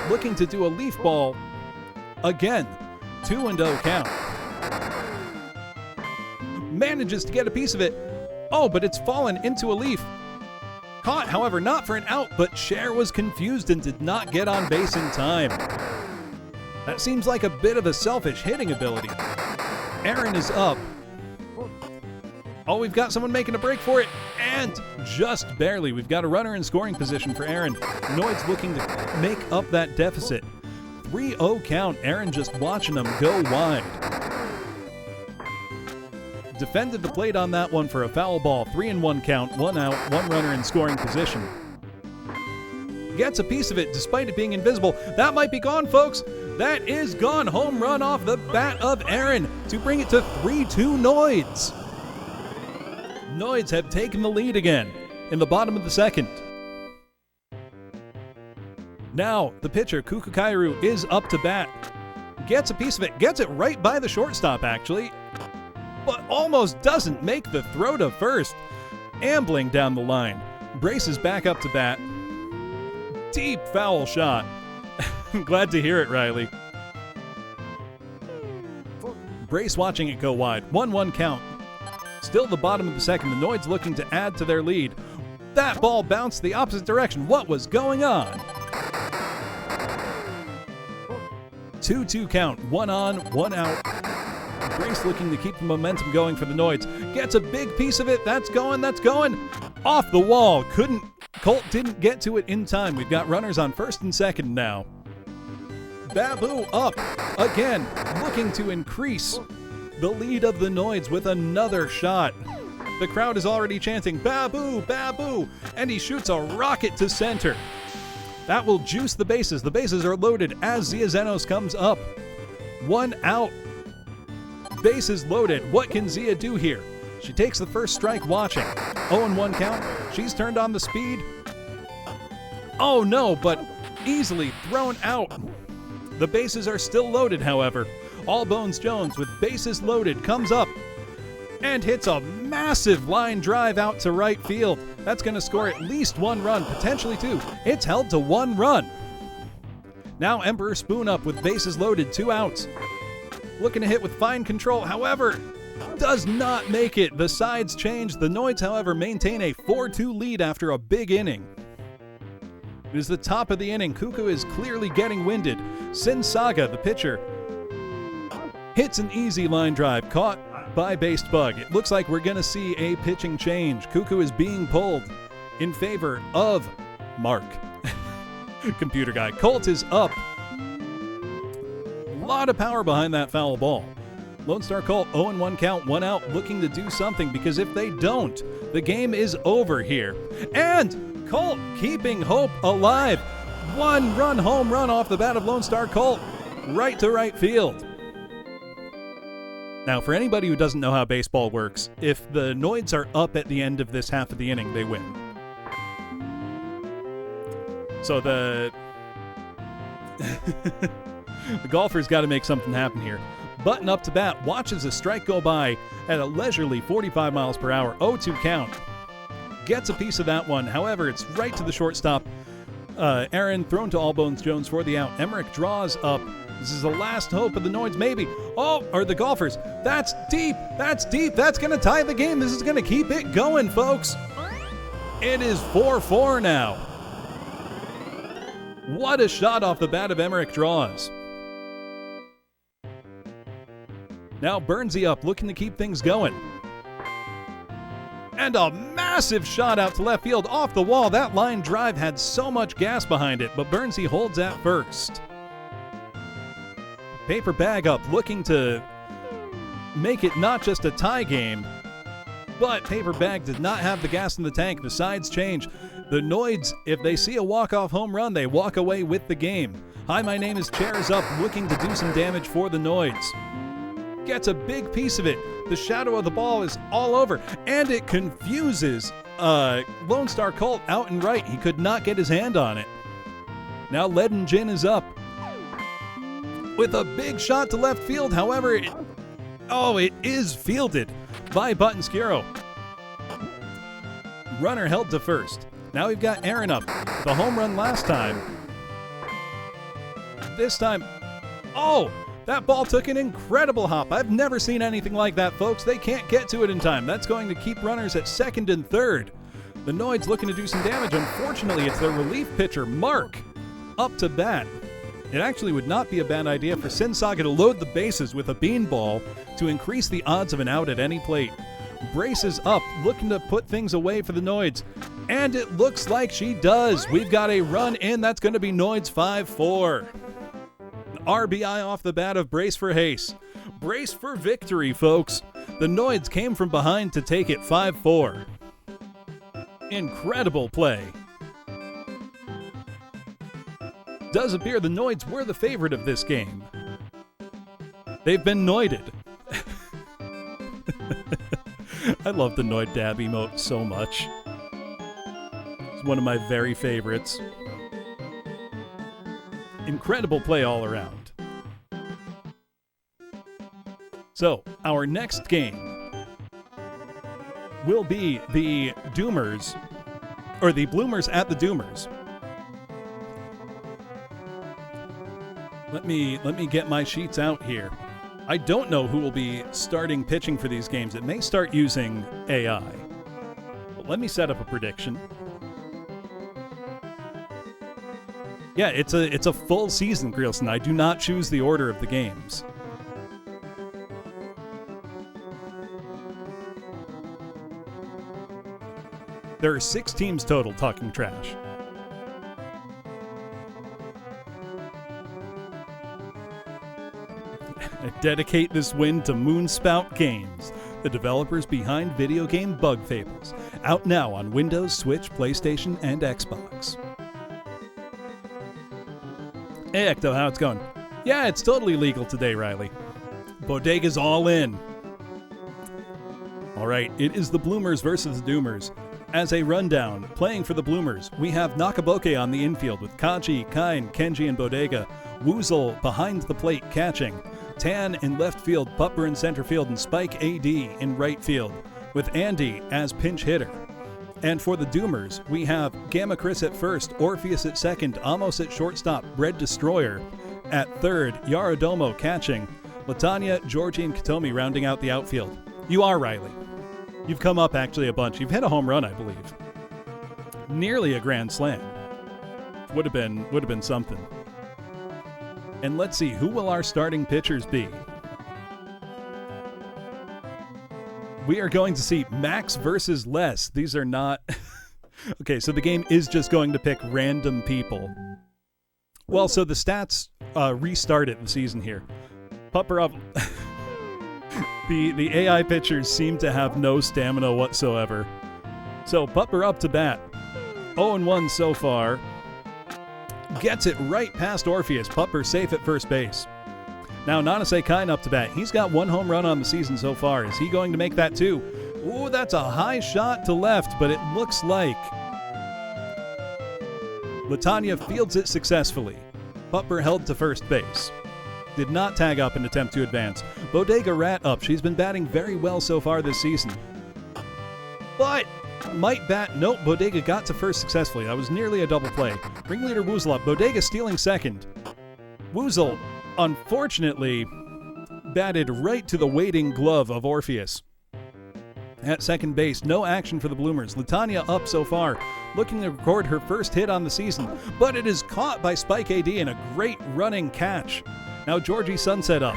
looking to do a leaf ball. Again, 2-0 count. Manages to get a piece of it. Oh, but it's fallen into a leaf. Caught, however, not for an out, but Cher was confused and did not get on base in time. That seems like a bit of a selfish hitting ability. Aaron is up. Oh, we've got someone making a break for it, and just barely. We've got a runner in scoring position for Aaron. Noids looking to make up that deficit. 3-0 count. Aaron just watching them go wide. Defended the plate on that one for a foul ball. 3-1 count, 1 out, 1 runner in scoring position. Gets a piece of it despite it being invisible. That might be gone, folks. That is gone. Home run off the bat of Aaron to bring it to 3-2 Noids. Noids have taken the lead again in the bottom of the second. Now, the pitcher, Kukukairu, is up to bat. Gets a piece of it. Gets it right by the shortstop, actually. But almost doesn't make the throw to first. Ambling down the line. Brace is back up to bat. Deep foul shot. Glad to hear it, Riley. Brace watching it go wide. 1-1 count. Still the bottom of the second. The Noids looking to add to their lead. That ball bounced the opposite direction. What was going on? 2-2 count. 1 on, 1 out. Brace looking to keep the momentum going for the Noids. Gets a big piece of it. That's going. Off the wall. Colt didn't get to it in time. We've got runners on first and second now. Babu up again, looking to increase the lead of the Noids with another shot. The crowd is already chanting, Babu, Babu, and he shoots a rocket to center. That will juice the bases. The bases are loaded as Zia Zenos comes up. 1 out. Bases loaded. What can Zia do here? She takes the first strike watching. 0-1 count. She's turned on the speed. Oh no, but easily thrown out. The bases are still loaded, however. Allbones Jones with bases loaded comes up and hits a massive line drive out to right field. That's going to score at least 1 run, potentially 2. It's held to 1 run. Now Emperor Spoon up with bases loaded, 2 outs. Looking to hit with fine control, however, does not make it. The sides change. The Noids, however, maintain a 4-2 lead after a big inning. It is the top of the inning. Cuckoo is clearly getting winded. Sin Saga, the pitcher, hits an easy line drive, caught by Based Bug. It looks like we're going to see a pitching change. Cuckoo is being pulled in favor of Mark. Computer guy. Colt is up. A lot of power behind that foul ball. Lone Star Colt, 0-1 count, 1 out, looking to do something, because if they don't, the game is over here. And Colt keeping hope alive. 1-run home run off the bat of Lone Star Colt, right to right field. Now, for anybody who doesn't know how baseball works, if the Noids are up at the end of this half of the inning, they win. So the golfer's got to make something happen here. Button up to bat, watches a strike go by at a leisurely 45 miles per hour, 0-2 count. Gets a piece of that one, however, it's right to the shortstop. Aaron thrown to Allbones Jones for the out. Emmerich draws up. This is the last hope of the Noids, maybe. Or the golfers. That's deep. That's going to tie the game. This is going to keep it going, folks. It is 4-4 now. What a shot off the bat of Emmerich draws. Now Burnsy up, looking to keep things going. And a massive shot out to left field off the wall. That line drive had so much gas behind it, but Burnsy holds at first. Paper Bag up, looking to make it not just a tie game, but Paper Bag did not have the gas in the tank. The sides change. The Noids, if they see a walk-off home run, they walk away with the game. Hi, my name is Chairs up, looking to do some damage for the Noids. Gets a big piece of it. The shadow of the ball is all over, and it confuses Lone Star Colt out and right. He could not get his hand on it. Now Leaden Gin is up with a big shot to left field. However, it is fielded by Buttonskiro. Runner held to first. Now we've got Aaron up. The home run last time. This time, that ball took an incredible hop. I've never seen anything like that, folks. They can't get to it in time. That's going to keep runners at second and third. The Noids looking to do some damage. Unfortunately, it's their relief pitcher, Mark, up to bat. It actually would not be a bad idea for Sin Saga to load the bases with a beanball to increase the odds of an out at any plate. Brace is up, looking to put things away for the Noids. And it looks like she does. We've got a run in. That's going to be Noids 5-4. RBI off the bat of Brace for Hayes. Brace for victory, folks. The Noids came from behind to take it 5-4. Incredible play. Does appear the Noids were the favorite of this game. They've been Noided. I love the Noid Dab emote so much. It's one of my very favorites. Incredible play all around. So, our next game will be the Doomers, or the Bloomers at the Doomers. Let me get my sheets out here. I don't know who will be starting pitching for these games. It may start using AI. But let me set up a prediction. Yeah, it's a full season, Greelson. I do not choose the order of the games. There are 6 teams total talking trash. Dedicate this win to Moonspout Games, the developers behind video game Bug Fables. Out now on Windows, Switch, PlayStation, and Xbox. Hey Ecto, how it's going? Yeah, it's totally legal today, Riley. Bodega's all in. Alright, it is the Bloomers versus the Doomers. As a rundown, playing for the Bloomers, we have Nakaboke on the infield with Kaji, Kain, Kenji, and Bodega. Woozle behind the plate catching. Tan in left field, Pupper in center field, and Spike AD in right field, with Andy as pinch hitter. And for the Doomers, we have Gamma Chris at first, Orpheus at second, Amos at shortstop, Bread Destroyer at third, Yaradomo catching, Latanya, Georgie, and Katomi rounding out the outfield. You are Riley. You've come up actually a bunch. You've hit a home run, I believe. Nearly a grand slam. Would have been something. And let's see, who will our starting pitchers be? We are going to see Max versus Les. These are not... Okay, so the game is just going to pick random people. Well, so the stats restarted the season here. Pupper up... the AI pitchers seem to have no stamina whatsoever. So Pupper up to bat. 0-1 so far. Gets it right past Orpheus. Pupper safe at first base. Now Nanase Kain up to bat. He's got 1 home run on the season so far. Is he going to make that 2? Ooh, that's a high shot to left, but it looks like Latanya fields it successfully. Pupper held to first base. Did not tag up and attempt to advance. Bodega Rat up. She's been batting very well so far this season. But might bat. Nope, Bodega got to first successfully. That was nearly a double play. Ringleader Woozle up. Bodega stealing second. Woozle, unfortunately, batted right to the waiting glove of Orpheus. At second base, no action for the Bloomers. Latanya up so far, looking to record her first hit on the season, but it is caught by Spike AD in a great running catch. Now Georgie Sunset up.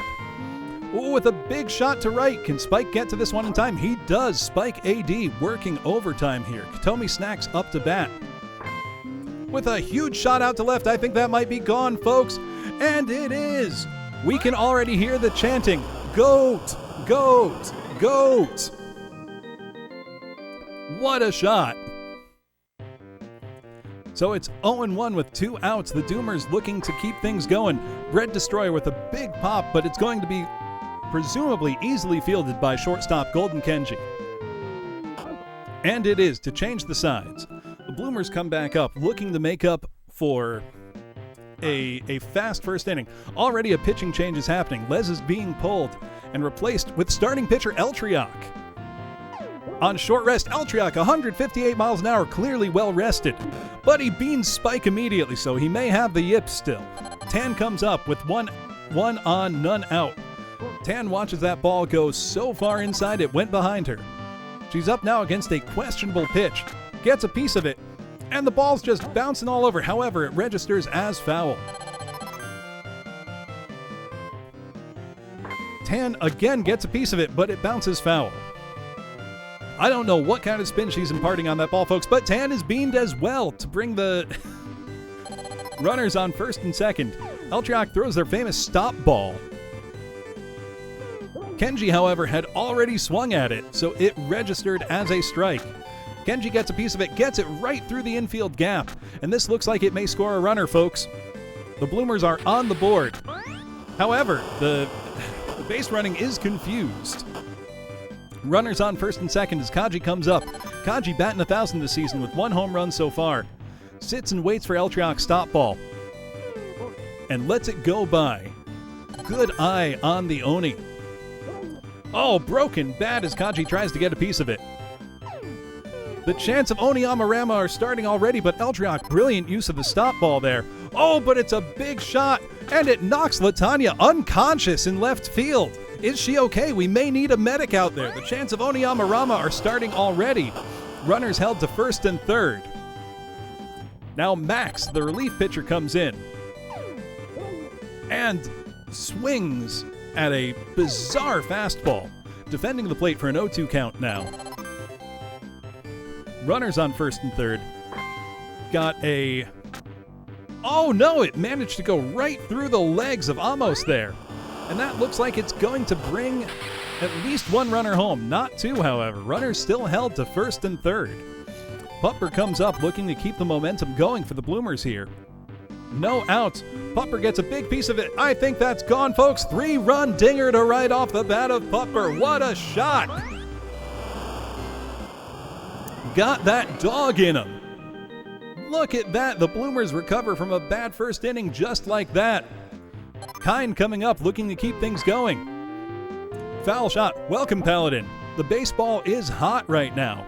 Ooh, with a big shot to right. Can Spike get to this one in time? He does. Spike AD working overtime here. Katomi Snacks up to bat. With a huge shot out to left. I think that might be gone, folks. And it is. We can already hear the chanting. Goat! Goat! Goat! What a shot. So it's 0-1 with 2 outs. The Doomers looking to keep things going. Bread Destroyer with a big pop, but it's going to be presumably easily fielded by shortstop Golden Kenji. And it is, to change the sides. The Bloomers come back up, looking to make up for a fast first inning. Already a pitching change is happening. Les is being pulled and replaced with starting pitcher Eltriak. On short rest, Eltriak, 158 miles an hour, clearly well rested. But he beans Spike immediately, so he may have the yips still. Tan comes up with one on, none out. Tan watches that ball go so far inside it went behind her. She's up now against a questionable pitch. Gets a piece of it, and the ball's just bouncing all over. However, it registers as foul. Tan again gets a piece of it, but it bounces foul. I don't know what kind of spin she's imparting on that ball, folks, but Tan is beamed as well to bring the runners on first and second. Eltriak throws their famous stop ball. Kenji, however, had already swung at it, so it registered as a strike. Kenji gets a piece of it, gets it right through the infield gap, and this looks like it may score a runner, folks. The Bloomers are on the board. However, the base running is confused. Runners on first and second as Kaji comes up. Kaji batting 1,000 this season with 1 home run so far. Sits and waits for Eltriak's stop ball. And lets it go by. Good eye on the Oni. Oh, broken bat as Kaji tries to get a piece of it. The chants of Oni Amarama are starting already, but Eltriak, brilliant use of the stop ball there. Oh, but it's a big shot, and it knocks Latanya unconscious in left field. Is she okay? We may need a medic out there. The chants of Oni Amarama are starting already. Runners held to first and third. Now Max, the relief pitcher, comes in and swings at a bizarre fastball, defending the plate for an 0-2 count now. Runners on first and third. Got a... Oh no, it managed to go right through the legs of Amos there. And that looks like it's going to bring at least one runner home. Not two, however. Runners still held to first and third. Pupper comes up looking to keep the momentum going for the Bloomers here. No outs. Pupper gets a big piece of it. I think that's gone, folks. 3-run dinger to right off the bat of Pupper. What a shot. Got that dog in him. Look at that. The Bloomers recover from a bad first inning just like that. Kine coming up looking to keep things going. Foul shot. Welcome, Paladin. The baseball is hot right now.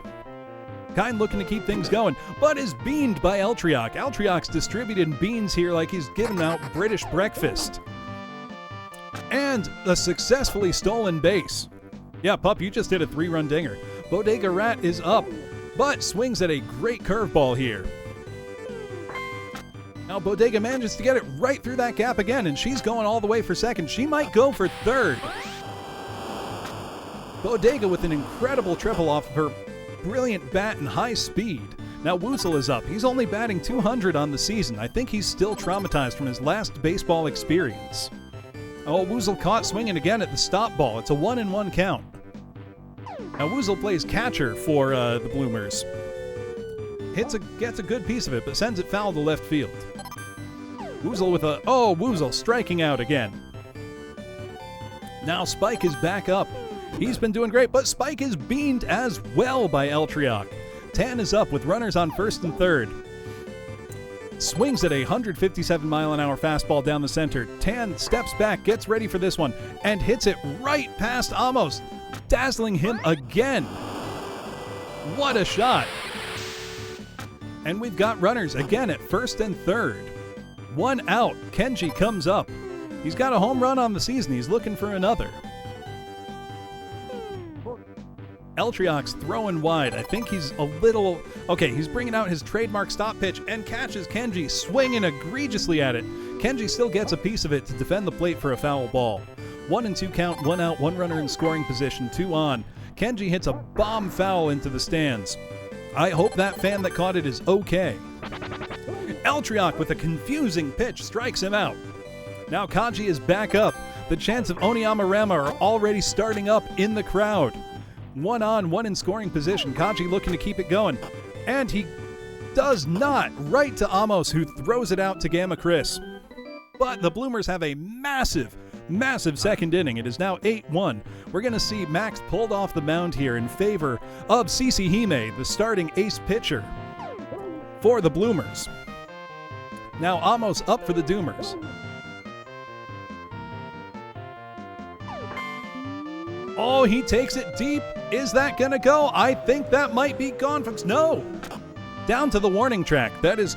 Kine looking to keep things going, but is beamed by Eltriok. Eltriok's distributing beans here like he's giving out British breakfast. And a successfully stolen base. Yeah, Pup, you just hit a 3-run dinger. Bodega Rat is up, but swings at a great curveball here. Now Bodega manages to get it right through that gap again, and she's going all the way for second. She might go for third. Bodega with an incredible triple off of her brilliant bat and high speed. Now Woozle is up. He's only batting 200 on the season. I think he's still traumatized from his last baseball experience. Oh, Woozle caught swinging again at the stop ball. It's a 1-1 count. Now Woozle plays catcher for the Bloomers. Gets a good piece of it, but sends it foul to left field. Woozle with Woozle striking out again. Now Spike is back up. He's been doing great, but Spike is beamed as well by Eltriok. Tan is up with runners on first and third. Swings at a 157-mile-an-hour fastball down the center. Tan steps back, gets ready for this one, and hits it right past Amos, dazzling him again. What a shot. And we've got runners again at first and third. 1 out. Kenji comes up. He's got a home run on the season. He's looking for another. Eltriok's throwing wide. I think he's a little... Okay, he's bringing out his trademark stop pitch and catches Kenji, swinging egregiously at it. Kenji still gets a piece of it to defend the plate for a foul ball. 1-2 count, 1 out, 1 runner in scoring position, 2 on. Kenji hits a bomb foul into the stands. I hope that fan that caught it is okay. Eltriok with a confusing pitch strikes him out. Now Kaji is back up. The chants of Oniyama Rama are already starting up in the crowd. 1 on, 1 in scoring position. Kaji looking to keep it going. And he does not. Right to Amos, who throws it out to Gamma Chris. But the Bloomers have a massive second inning. It is now 8-1. We're going to see Max pulled off the mound here in favor of CC Hime, the starting ace pitcher for the Bloomers. Now Amos up for the Doomers. Oh, he takes it deep. Is that going to go? I think that might be gone, folks. No. Down to the warning track. That is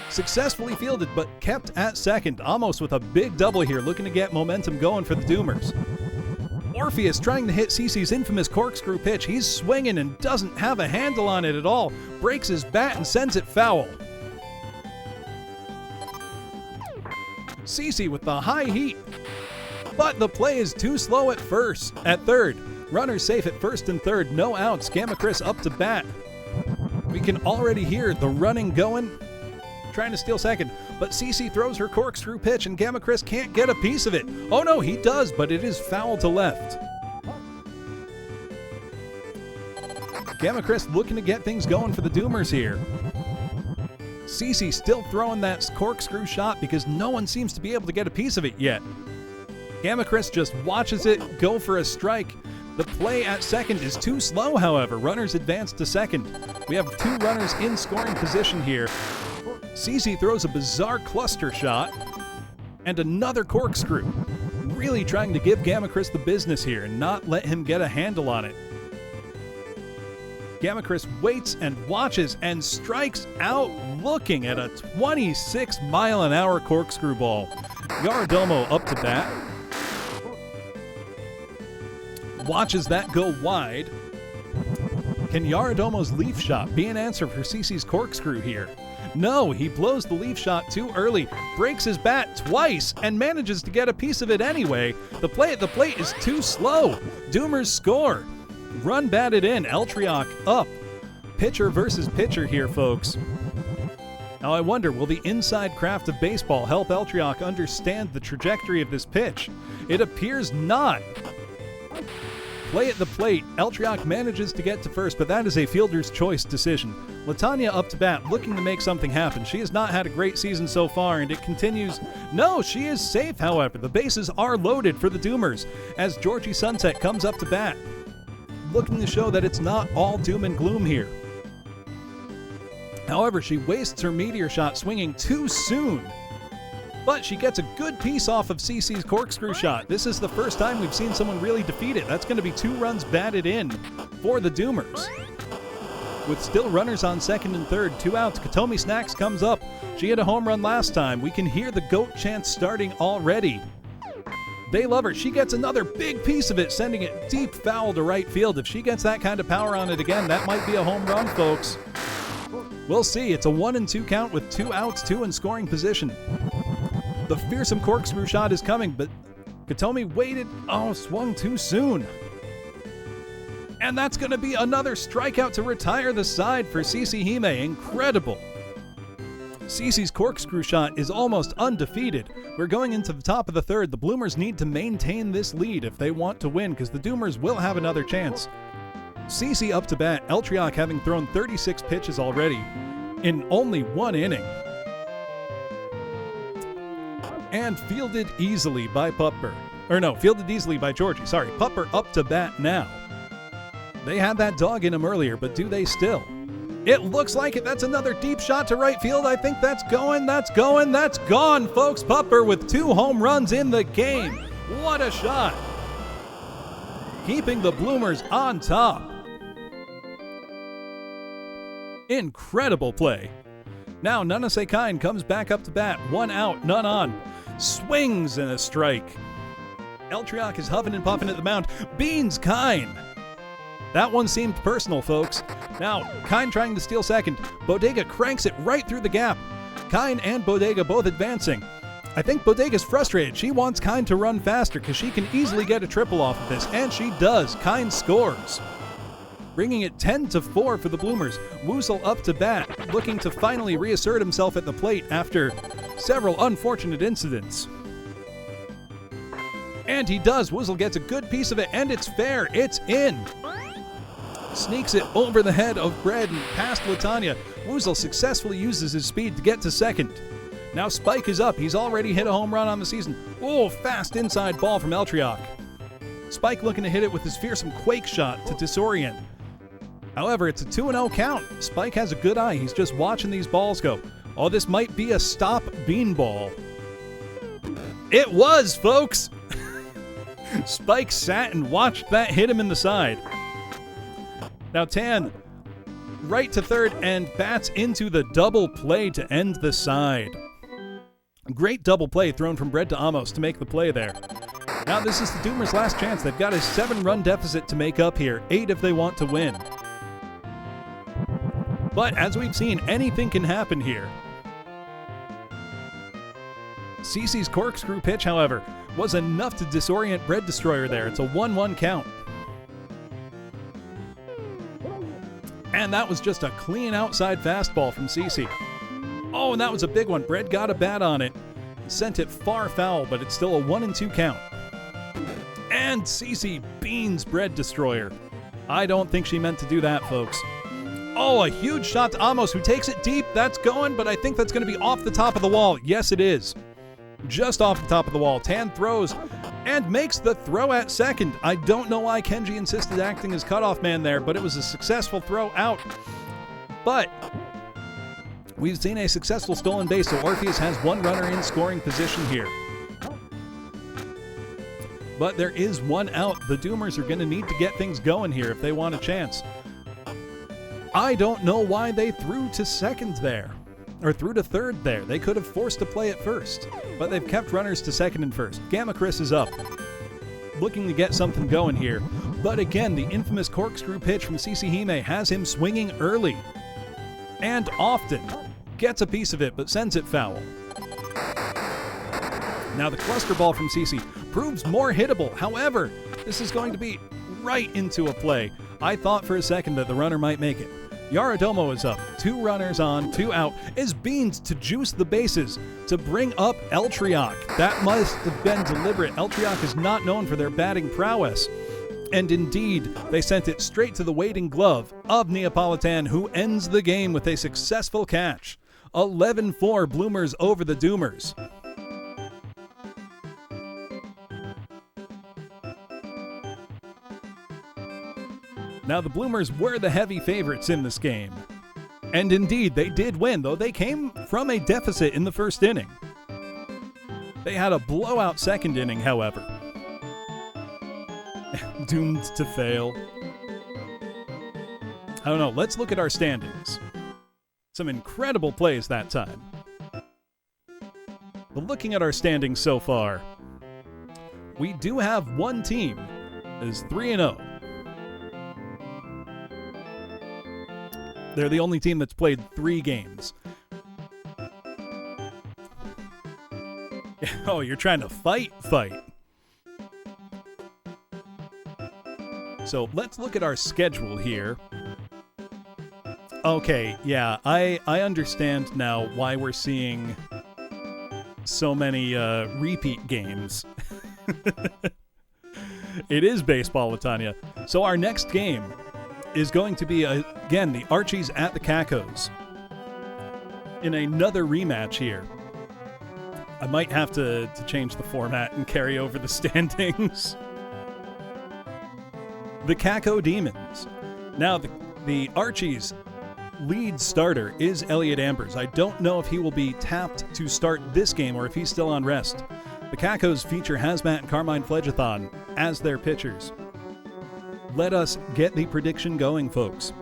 successfully fielded, but kept at second. Amos with a big double here, looking to get momentum going for the Doomers. Orpheus trying to hit CeCe's infamous corkscrew pitch. He's swinging and doesn't have a handle on it at all. Breaks his bat and sends it foul. CeCe with the high heat. But the play is too slow at third. Runners safe at first and third. No outs. Gamma Chris up to bat. We can already hear the running going. Trying to steal second. But CeCe throws her corkscrew pitch and Gamma Chris can't get a piece of it. Oh no, he does, but it is foul to left. Gamma Chris looking to get things going for the Doomers here. CeCe still throwing that corkscrew shot because no one seems to be able to get a piece of it yet. Gamma Chris just watches it go for a strike. The play at second is too slow, however. Runners advance to second. We have 2 runners in scoring position here. CeCe throws a bizarre cluster shot and another corkscrew. Really trying to give Gamma Chris the business here and not let him get a handle on it. Gamma Chris waits and watches and strikes out, looking at a 26-mile-an-hour corkscrew ball. Yaradomo up to bat. Watches that go wide. Can Yaradomo's leaf shot be an answer for CeCe's corkscrew here? No, he blows the leaf shot too early, breaks his bat twice, and manages to get a piece of it anyway. The play at the plate is too slow. Doomers score. Run batted in. Eltriok up. pitcher versus pitcher here, folks. Now I wonder, will the inside craft of baseball help Eltriak understand the trajectory of this pitch? It appears not. Play at the plate. Eltriak manages to get to first, but that is a fielder's choice decision. Latanya up to bat, looking to make something happen. She has not had a great season so far, and it continues. No, she is safe, however. The bases are loaded for the Doomers as Georgie Sunset comes up to bat, looking to show that it's not all doom and gloom here. However, she wastes her meteor shot swinging too soon. But she gets a good piece off of CC's corkscrew shot. This is the first time we've seen someone really defeat it. That's going to be 2 runs batted in for the Doomers. With still runners on second and third, 2 outs, Katomi Snacks comes up. She hit a home run last time. We can hear the GOAT chant starting already. They love her. She gets another big piece of it, sending it deep foul to right field. If she gets that kind of power on it again, that might be a home run, folks. We'll see. It's a 1-2 count with 2 outs, 2 in scoring position. The fearsome corkscrew shot is coming, but Katomi waited. Oh, swung too soon. And that's going to be another strikeout to retire the side for CC Hime. Incredible. CC's corkscrew shot is almost undefeated. We're going into the top of the third. The Bloomers need to maintain this lead if they want to win, because the Doomers will have another chance. CC up to bat, Eltriak having thrown 36 pitches already in only 1 inning. And fielded easily by Pupper. Fielded easily by Georgie. Sorry, Pupper up to bat now. They had that dog in him earlier, but do they still? It looks like it. That's another deep shot to right field. I think that's going, that's gone, folks. Pupper with 2 home runs in the game. What a shot. Keeping the Bloomers on top. Incredible play. Now Nanase Kine comes back up to bat. 1 out, none on. Swings and a strike. Eltriak is huffing and puffing at the mound. Beans Kine. That one seemed personal, folks. Now, Kine trying to steal second. Bodega cranks it right through the gap. Kine and Bodega both advancing. I think Bodega's frustrated. She wants Kine to run faster because she can easily get a triple off of this, and she does. Kine scores, bringing it 10-4 for the Bloomers. Woozle up to bat, looking to finally reassert himself at the plate after several unfortunate incidents. And he does. Woozle gets a good piece of it, and it's fair. It's in. Sneaks it over the head of Braden past Latanya. Woozle successfully uses his speed to get to second. Now Spike is up. He's already hit a home run on the season. Oh, fast inside ball from Eltriak. Spike looking to hit it with his fearsome quake shot to disorient. However, it's a 2-0 count. Spike has a good eye. He's just watching these balls go. Oh, this might be a stop beanball. It was, folks! Spike sat and watched that hit him in the side. Now Tan right to third and bats into the double play to end the side. Great double play thrown from Bread to Amos to make the play there. Now this is the Doomers' last chance. They've got a 7-run deficit to make up here, 8 if they want to win. But as we've seen, anything can happen here. CC's corkscrew pitch, however, was enough to disorient Bread Destroyer there. It's a 1-1 count. And that was just a clean outside fastball from CC. Oh, and that was a big one. Bread got a bat on it. Sent it far foul, but it's still a 1-2 count. And CC beans Bread Destroyer. I don't think she meant to do that, folks. Oh, a huge shot to Amos, who takes it deep. That's going, but I think that's going to be off the top of the wall. Yes, it is. Just off the top of the wall. Tan throws and makes the throw at second. I don't know why Kenji insisted acting as cutoff man there, but it was a successful throw out. But we've seen a successful stolen base, so Orpheus has 1 runner in scoring position here. But there is 1 out. The Doomers are going to need to get things going here if they want a chance. I don't know why they threw to second there, or threw to third there. They could have forced a play at first, but they've kept runners to second and first. Gamma Chris is up, looking to get something going here. But again, the infamous corkscrew pitch from CC Hime has him swinging early and often. Gets a piece of it, but sends it foul. Now the cluster ball from CC proves more hittable. However, this is going to be right into a play. I thought for a second that the runner might make it. Yaradomo is up, 2 runners on, 2 out, is Beans to juice the bases to bring up Eltriok. That must have been deliberate. Eltriok is not known for their batting prowess. And indeed, they sent it straight to the waiting glove of Neapolitan, who ends the game with a successful catch. 11-4 Bloomers over the Doomers. Now, the Bloomers were the heavy favorites in this game. And indeed, they did win, though they came from a deficit in the first inning. They had a blowout second inning, however. Doomed to fail. I don't know, let's look at our standings. Some incredible plays that time. But looking at our standings so far, we do have one team that is 3-0. They're the only team that's played 3 games. Oh, you're trying to fight. So let's look at our schedule here. Okay, yeah, I understand now why we're seeing so many repeat games. It is baseball, Latanya. So our next game is going to be, again, the Archies at the Cacos in another rematch here. I might have to change the format and carry over the standings. The Caco Demons. Now, the Archies' lead starter is Elliot Ambers. I don't know if he will be tapped to start this game or if he's still on rest. The Cacos feature Hazmat and Carmine Fledgeathon as their pitchers. Let us get the prediction going, folks.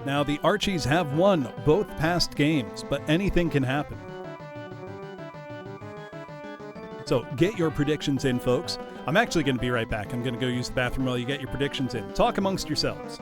Now, the Archies have won both past games, but anything can happen. So get your predictions in, folks. I'm actually going to be right back. I'm going to go use the bathroom while you get your predictions in. Talk amongst yourselves.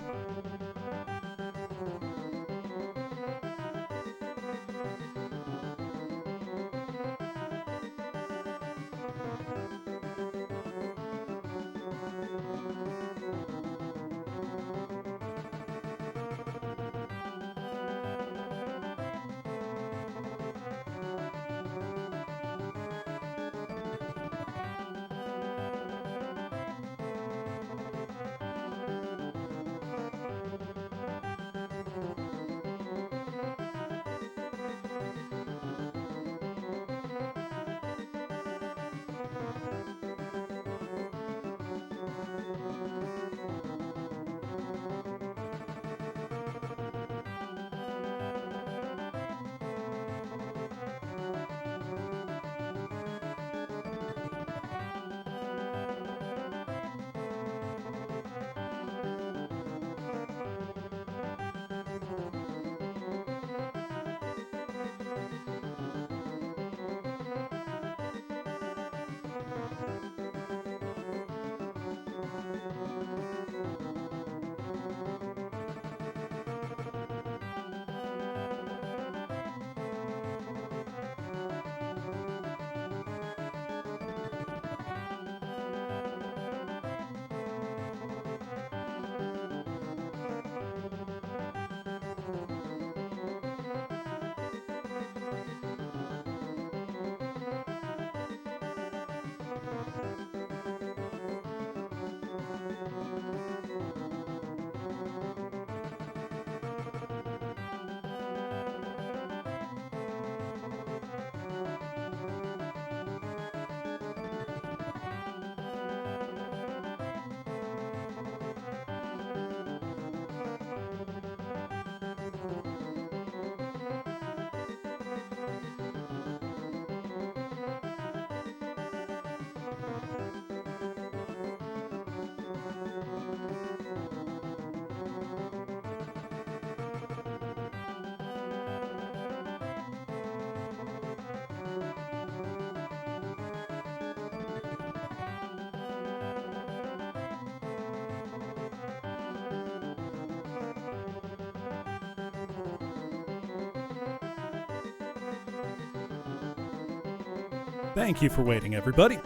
Thank you for waiting, everybody.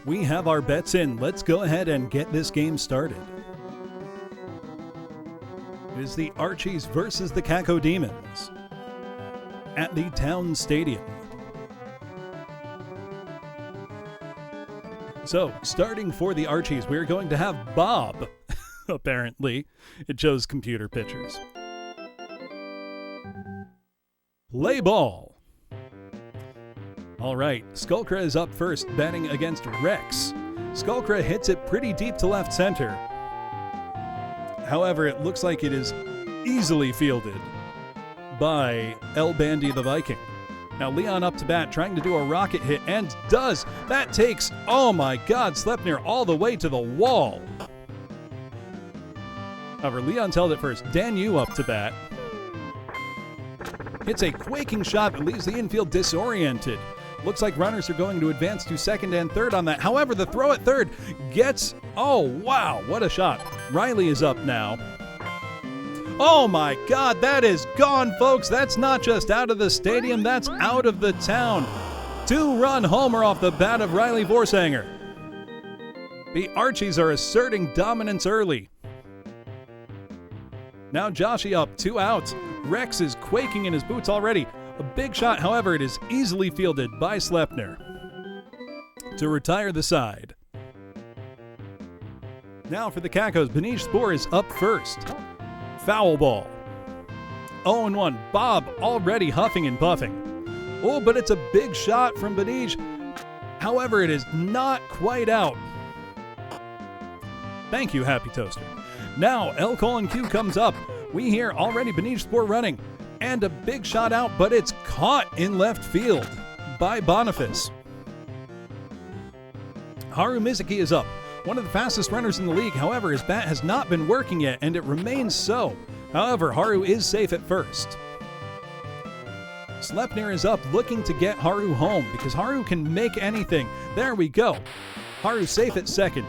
We have our bets in. Let's go ahead and get this game started. is the Archies versus the Cacodemons at the Town Stadium. So, starting for the Archies, we're going to have Bob. Apparently, it chose computer pictures. Play ball. All right, Skullcra is up first, batting against Rex. Skullcra hits it pretty deep to left center. However, it looks like it is easily fielded by El Bandy the Viking. Now Leon up to bat, trying to do a rocket hit, and does. That takes, oh my God, Sleipnir all the way to the wall. However, Leon's held it first. Dan Yu up to bat. Hits a quaking shot that leaves the infield disoriented. Looks like runners are going to advance to second and third on that. However, the throw at third gets, oh wow, what a shot. Riley is up now. Oh my God, that is gone, folks. That's not just out of the stadium, that's out of the town. 2-run homer off the bat of Riley Vorsanger. The Archies are asserting dominance early. Now Joshi up, 2 outs. Rex is quaking in his boots already. A big shot, however, it is easily fielded by Sleipnir to retire the side. Now for the Cacos, Benish Spore is up first. Foul ball. 0-1. Bob already huffing and puffing. Oh, but it's a big shot from Benish. However, it is not quite out. Thank you, Happy Toaster. Now, L: Q comes up. We hear already Benish Spore running. And a big shot out, but it's caught in left field by Boniface. Haru Mizuki is up. One of the fastest runners in the league. However, his bat has not been working yet, and it remains so. However, Haru is safe at first. Sleipnir is up, looking to get Haru home, because Haru can make anything. There we go. Haru safe at second.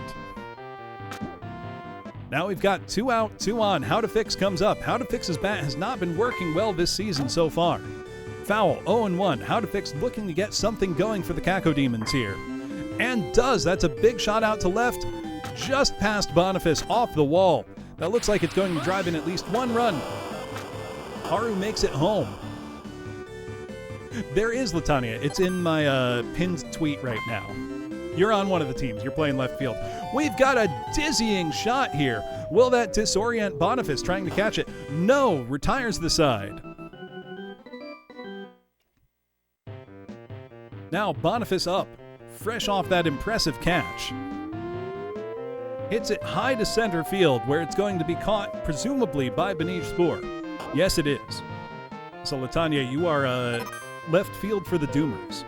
Now we've got 2 out, 2 on. How to Fix comes up. How to Fix's bat has not been working well this season so far. Foul, 0-1. How to Fix looking to get something going for the Cacodemons here. And does. That's a big shot out to left, just past Boniface, off the wall. That looks like it's going to drive in at least 1 run. Haru makes it home. There is Latanya. It's in my pinned tweet right now. You're on one of the teams. You're playing left field. We've got a dizzying shot here. Will that disorient Boniface trying to catch it? No, retires the side. Now Boniface up, fresh off that impressive catch. Hits it high to center field where it's going to be caught presumably by Benish Spore. Yes, it is. So Latanya, you are left field for the Doomers.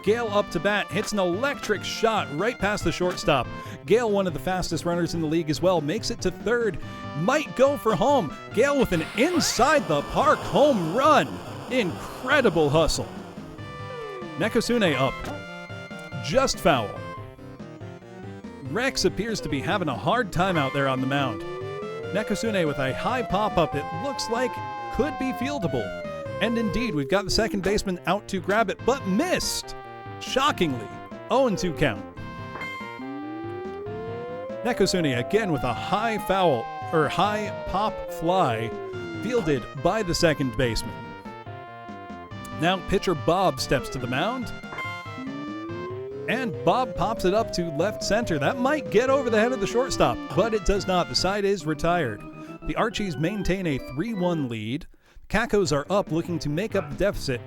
Gale up to bat, hits an electric shot right past the shortstop. Gale, one of the fastest runners in the league as well, makes it to third. Might go for home. Gale with an inside the park home run. Incredible hustle. Nekosune up. Just foul. Rex appears to be having a hard time out there on the mound. Nekosune with a high pop-up it looks like could be fieldable. And indeed, we've got the second baseman out to grab it, but missed. Shockingly, 0-2 count. Nekosune again with a high pop fly, fielded by the second baseman. Now pitcher Bob steps to the mound, and Bob pops it up to left center. That might get over the head of the shortstop, but it does not. The side is retired. The Archies maintain a 3-1 lead. Cacos are up, looking to make up the deficit.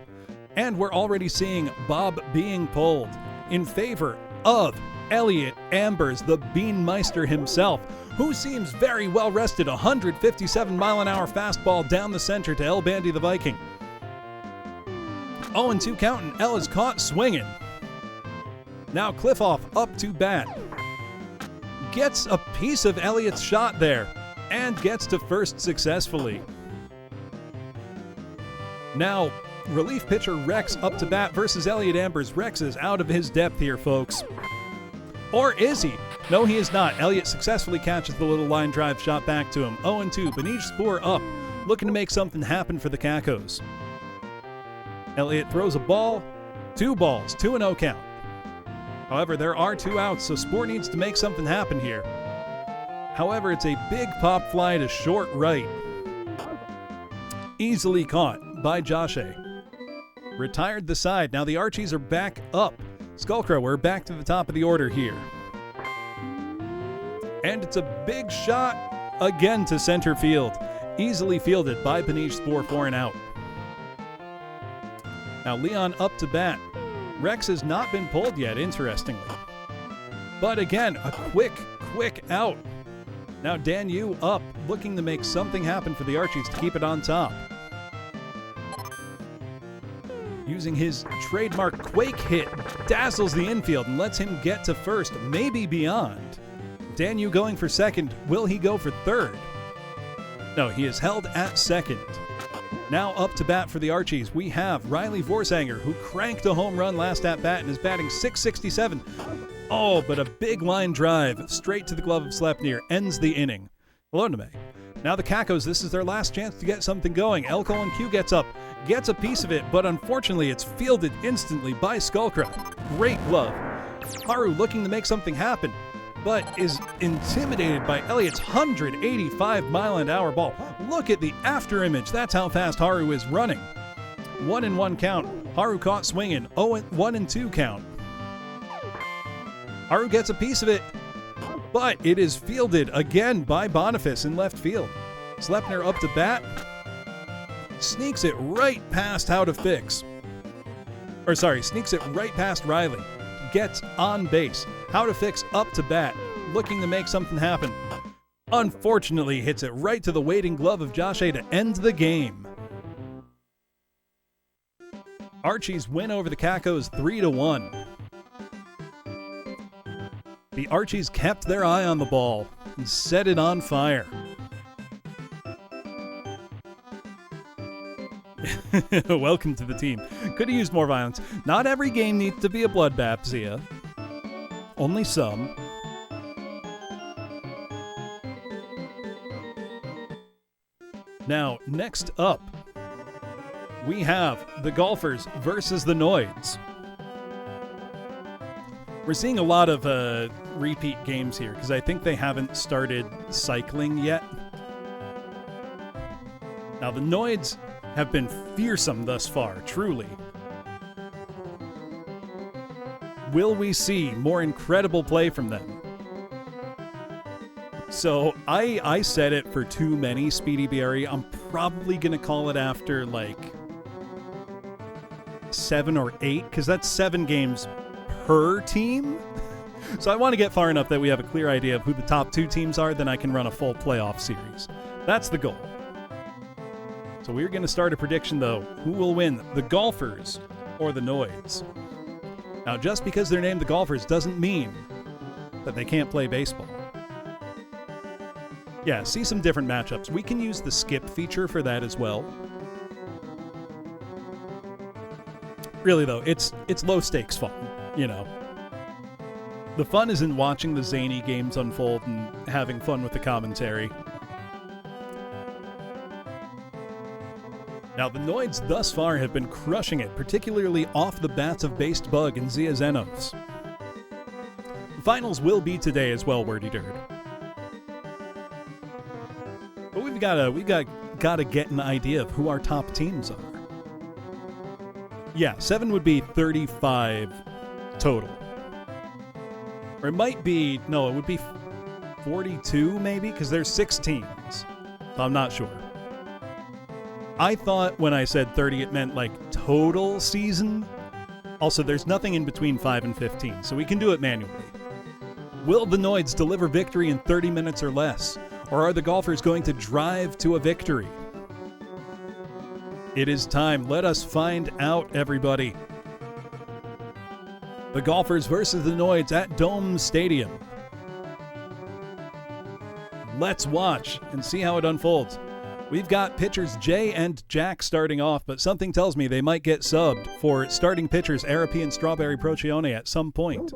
And we're already seeing Bob being pulled in favor of Elliot Ambers, the Beanmeister himself, who seems very well rested. 157-mile-an-hour fastball down the center to El Bandy the Viking. 0-2 count, and El is caught swinging. Now Cliffoff up to bat. Gets a piece of Elliot's shot there and gets to first successfully. Now, relief pitcher Rex up to bat versus Elliot Ambers. Rex is out of his depth here, folks. Or is he? No, he is not. Elliot successfully catches the little line drive shot back to him. 0-2. Benish Spore up, looking to make something happen for the Cacos. Elliot throws a ball. 2 balls, 2-0 count. However, there are 2 outs, so Spore needs to make something happen here. However, it's a big pop fly to short right. Easily caught by Joshe. Retired the side. Now the Archies are back up. Skullcrow, we're back to the top of the order here. And it's a big shot again to center field. Easily fielded by Benish Spore for an out. Now Leon up to bat. Rex has not been pulled yet, interestingly. But again, a quick out. Now Dan Yu up, looking to make something happen for the Archies to keep it on top. Using his trademark Quake hit, dazzles the infield and lets him get to first, maybe beyond. Dan Yu going for second. Will he go for third? No, he is held at second. Now up to bat for the Archies, we have Riley Vorsanger, who cranked a home run last at bat and is batting .667. Oh, but a big line drive straight to the glove of Sleipnir ends the inning. Londome. Now the Kakos, this is their last chance to get something going. El Colon Q gets up, gets a piece of it, but unfortunately it's fielded instantly by Skullcrow. Great glove. Haru looking to make something happen, but is intimidated by Elliott's 185-mile-an-hour ball. Look at the after image. That's how fast Haru is running. 1-1 count. Haru caught swinging. 1-2 count. Haru gets a piece of it, but it is fielded again by Boniface in left field. Sleipnir up to bat. Sneaks it right past sneaks it right past Riley. Gets on base. How to Fix up to bat, looking to make something happen. Unfortunately, hits it right to the waiting glove of Joshe to end the game. Archies win over the Kakos 3-1. The Archies kept their eye on the ball and set it on fire. Welcome to the team. Could have used more violence. Not every game needs to be a bloodbath, Zia. Only some. Now, next up, we have the Golfers versus the Noids. We're seeing a lot of repeat games here because I think they haven't started cycling yet. Now, the Noids have been fearsome thus far, truly. Will we see more incredible play from them? So I said it for too many, Speedy Berry. I'm probably going to call it after like 7 or 8, because that's 7 games per team. So I want to get far enough that we have a clear idea of who the top 2 teams are, then I can run a full playoff series. That's the goal. So we're going to start a prediction, though. Who will win, the Golfers or the Noids? Now, just because they're named the Golfers doesn't mean that they can't play baseball. Yeah, see some different matchups. We can use the skip feature for that as well. Really, though, it's low-stakes fun, you know. The fun is in watching the zany games unfold and having fun with the commentary. Now, the Noids thus far have been crushing it, particularly off the bats of Based Bug and Zia Zenos. The finals will be today as well, Wordy Dirt. But we've got to get an idea of who our top teams are. Yeah, 7 would be 35 total. Or it might be, no, it would be 42 maybe, because there's 6 teams. So I'm not sure. I thought when I said 30 it meant like total season. Also, there's nothing in between 5 and 15, so we can do it manually. Will the Noids deliver victory in 30 minutes or less? Or are the Golfers going to drive to a victory? It is time. Let us find out, everybody. The Golfers versus the Noids at Dome Stadium. Let's watch and see how it unfolds. We've got pitchers Jay and Jack starting off, but something tells me they might get subbed for starting pitchers Arapi and Strawberry Procione at some point.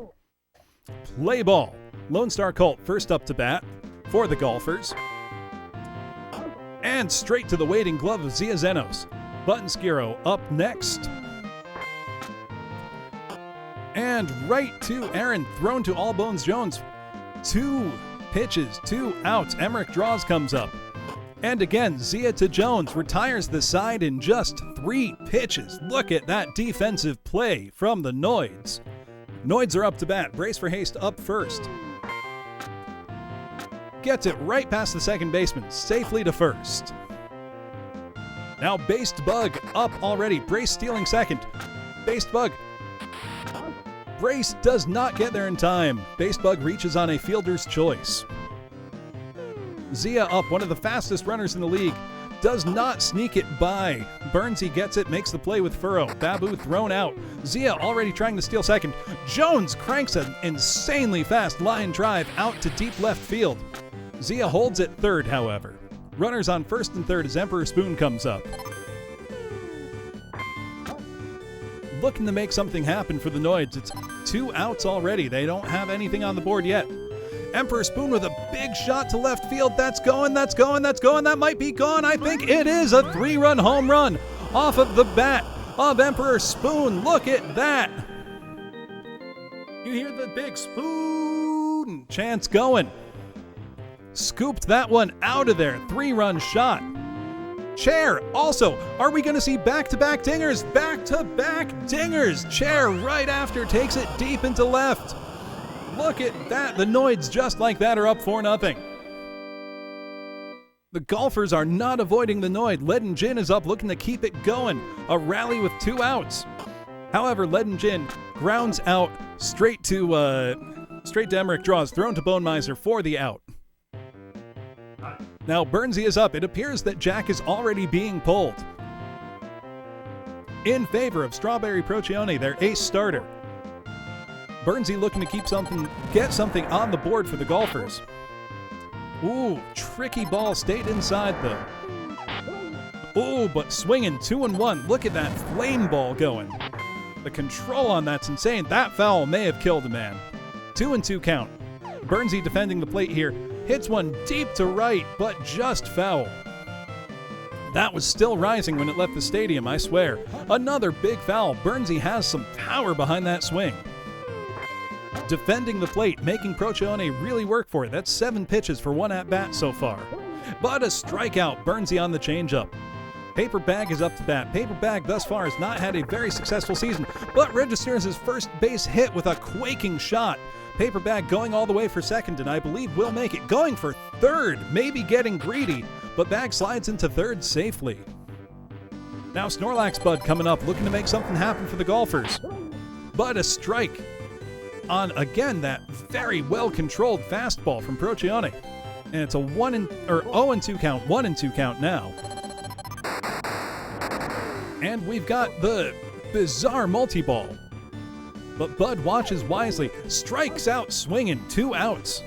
Play ball. Lone Star Colt first up to bat for the Golfers. And straight to the waiting glove of Zia Zenos. Buttonskiro up next. And right to Aaron, thrown to All Bones Jones. 2 pitches, 2 outs. Emmerich draws, comes up. And again, Zia to Jones retires the side in just 3 pitches. Look at that defensive play from the Noids. Noids are up to bat. Brace for Haste up first. Gets it right past the second baseman, safely to first. Now Based Bug up already. Brace stealing second. Based Bug. Brace does not get there in time. Based Bug reaches on a fielder's choice. Zia up, one of the fastest runners in the league. Does not sneak it by. Burnsy gets it, makes the play with Furrow. Babu thrown out. Zia already trying to steal second. Jones cranks an insanely fast line drive out to deep left field. Zia holds at third, however. Runners on first and third as Emperor Spoon comes up. Looking to make something happen for the Noids. It's 2 outs already. They don't have anything on the board yet. Emperor Spoon with a big shot to left field. That's going, that's going, that's going. That might be gone. I think it is a 3-run home run off of the bat of Emperor Spoon. Look at that. You hear the big Spoon chants going. Scooped that one out of there. 3-run shot. Chair also. Are we going to see back-to-back dingers? Back-to-back dingers. Chair right after takes it deep into left. Look at that. The Noids just like that are up 4-0. The Golfers are not avoiding the Noid. Leaden Gin is up looking to keep it going. A rally with 2 outs. However, Leaden Gin grounds out straight to Emmerich draws. Thrown to Bone Miser for the out. Now Burnsy is up. It appears that Jack is already being pulled. In favor of Strawberry Procione, their ace starter. Burnsy looking to get something on the board for the Golfers. Ooh, tricky ball, stayed inside though. Ooh, but swinging 2-1. Look at that flame ball going. The control on that's insane. That foul may have killed a man. 2-2 count. Burnsy defending the plate here. Hits one deep to right, but just foul. That was still rising when it left the stadium, I swear. Another big foul. Burnsy has some power behind that swing. Defending the plate, making Procione really work for it. That's 7 pitches for 1 at-bat so far. But a strikeout. Burnsy on the changeup. Paper Bag is up to bat. Paper Bag thus far has not had a very successful season, but registers his first base hit with a quaking shot. Paper Bag going all the way for second, and I believe will make it. Going for third, maybe getting greedy, but Bag slides into third safely. Now Snorlax Bud coming up, looking to make something happen for the Golfers. But a strike on, again, that very well-controlled fastball from Procione. And it's a 0-2 count, 1-2 count now. And we've got the bizarre multi-ball. But Bud watches wisely, strikes out swinging, 2 outs.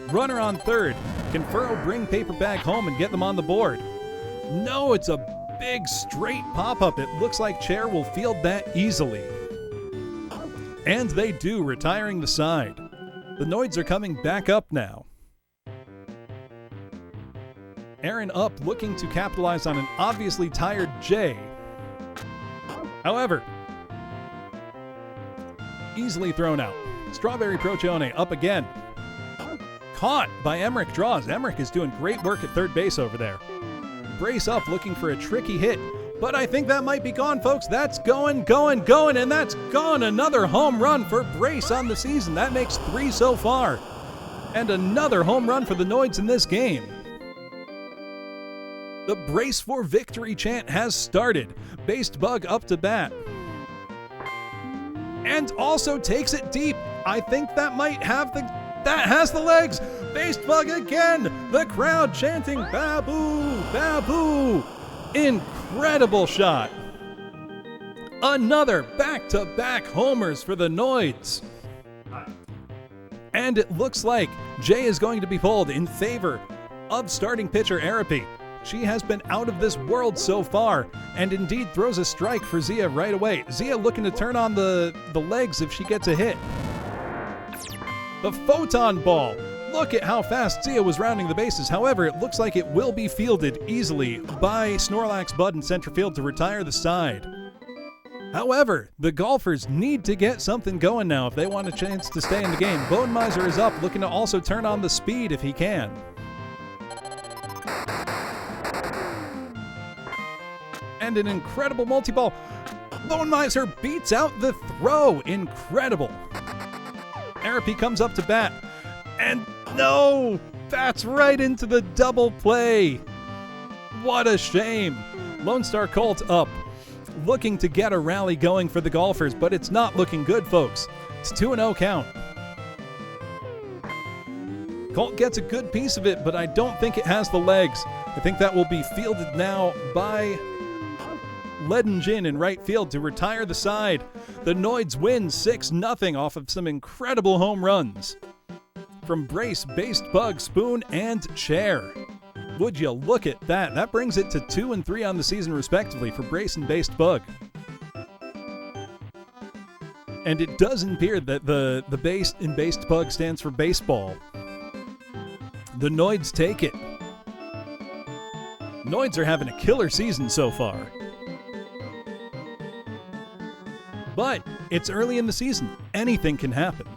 Runner on third. Can Furrow bring Paper Bag home and get them on the board? No, it's a big straight pop-up. It looks like Chair will field that easily. And they do, retiring the side. The Noids are coming back up now. Aaron up, looking to capitalize on an obviously tired Jay. However, easily thrown out. Strawberry Procione up again. Caught by Emmerich draws. Emmerich is doing great work at third base over there. Brace up, looking for a tricky hit. But I think that might be gone, folks. That's going, and that's gone. Another home run for Brace on the season. That makes 3 so far. And another home run for the Noids in this game. The Brace for Victory chant has started. Based Bug up to bat. And also takes it deep. I think that might have that has the legs. Based Bug again. The crowd chanting Babu, Babu. Incredible shot. Another back-to-back homers for the Noids. And it looks like Jay is going to be pulled in favor of starting pitcher Arapi. She has been out of this world so far, and indeed throws a strike for Zia right away. Zia looking to turn on the legs if she gets a hit. The photon ball. Look at how fast Zia was rounding the bases. However, it looks like it will be fielded easily by Snorlax Bud in center field to retire the side. However, the Golfers need to get something going now if they want a chance to stay in the game. Bone Miser is up, looking to also turn on the speed if he can. And an incredible multi-ball. Bone Miser beats out the throw. Incredible. Arapi comes up to bat. And no! That's right into the double play. What a shame. Lone Star Colt up, looking to get a rally going for the Golfers, but it's not looking good, folks. It's 2-0 count. Colt gets a good piece of it, but I don't think it has the legs. I think that will be fielded now by Leaden Gin in right field to retire the side. The Noids win 6-0 off of some incredible home runs from Brace, Based Bug, Spoon, and Chair. Would you look at that? That brings it to 2 and 3 on the season respectively for Brace and Based Bug. And it does appear that the Based in Based Bug stands for baseball. The Noids take it. Noids are having a killer season so far. But it's early in the season. Anything can happen.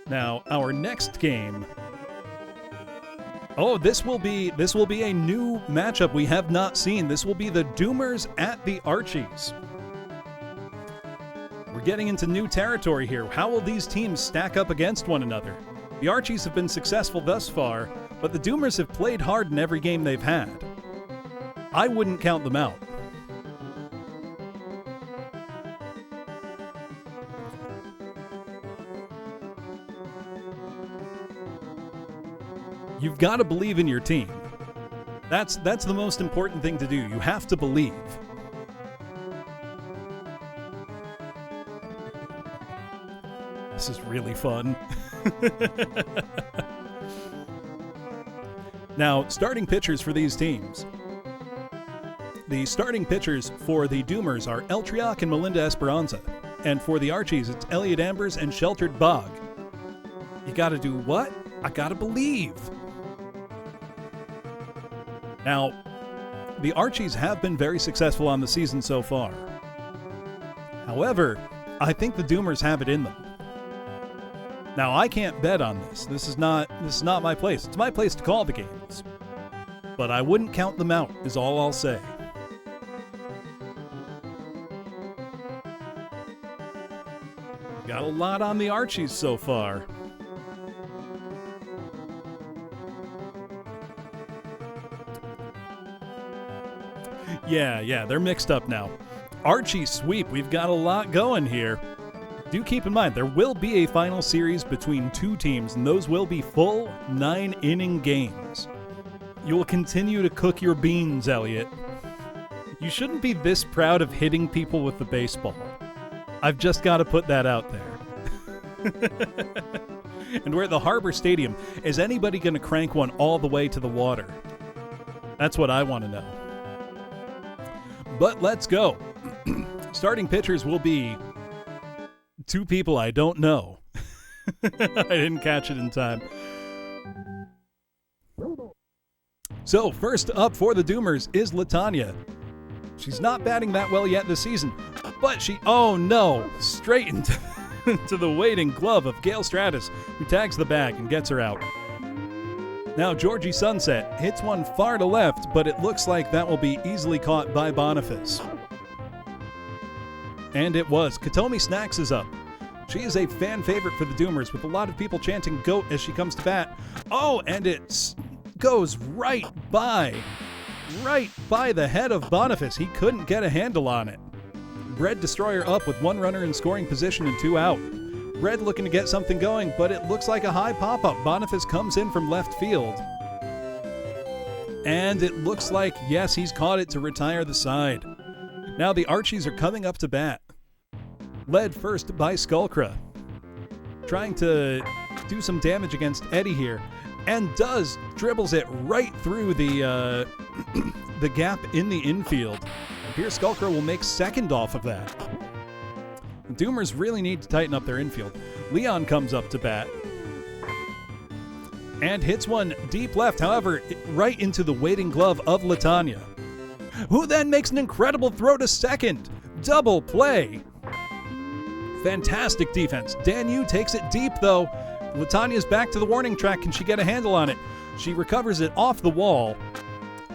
Now, our next game. Oh, this will be a new matchup we have not seen. This will be the Doomers at the Archies. We're getting into new territory here. How will these teams stack up against one another? The Archies have been successful thus far, but the Doomers have played hard in every game they've had. I wouldn't count them out. You've got to believe in your team. That's the most important thing to do. You have to believe. This is really fun. Now, starting pitchers for these teams. The starting pitchers for the Doomers are Eltriok and Melinda Esperanza. And for the Archies, it's Elliot Ambers and Sheltered Bog. You gotta do what? I gotta believe. Now, the Archies have been very successful on the season so far. However, I think the Doomers have it in them. Now, I can't bet on this. This is not my place. It's my place to call the games. But I wouldn't count them out, is all I'll say. Got a lot on the Archies so far. Yeah, they're mixed up now. Archie sweep, we've got a lot going here. Do keep in mind, there will be a final series between two teams, and those will be full 9-inning games. You will continue to cook your beans, Elliot. You shouldn't be this proud of hitting people with the baseball. I've just got to put that out there. And we're at the Harbor Stadium. Is anybody going to crank one all the way to the water? That's what I want to know. But let's go. Starting pitchers will be two people I don't know. I didn't catch it in time. So first up for the Doomers is Latanya. She's not batting that well yet this season, but oh no, straight into the waiting glove of Gail Stratus, who tags the bag and gets her out. Now Georgie Sunset hits one far to left, but it looks like that will be easily caught by Boniface. And it was. Katomi Snacks is up. She is a fan favorite for the Doomers, with a lot of people chanting GOAT as she comes to bat. Oh, and it goes right by the head of Boniface. He couldn't get a handle on it. Bread Destroyer up with one runner in scoring position and 2 out. Red looking to get something going, but it looks like a high pop-up. Boniface comes in from left field. And it looks like, yes, he's caught it to retire the side. Now the Archies are coming up to bat. Led first by Skullcra. Trying to do some damage against Eddie here. And dribbles it right through the the gap in the infield. Here Skullcra will make second off of that. The Doomers really need to tighten up their infield. Leon comes up to bat and hits one deep left, however, right into the waiting glove of Latanya, who then makes an incredible throw to second. Double play. Fantastic defense. Danu takes it deep, though. Latania's back to the warning track. Can she get a handle on it? She recovers it off the wall,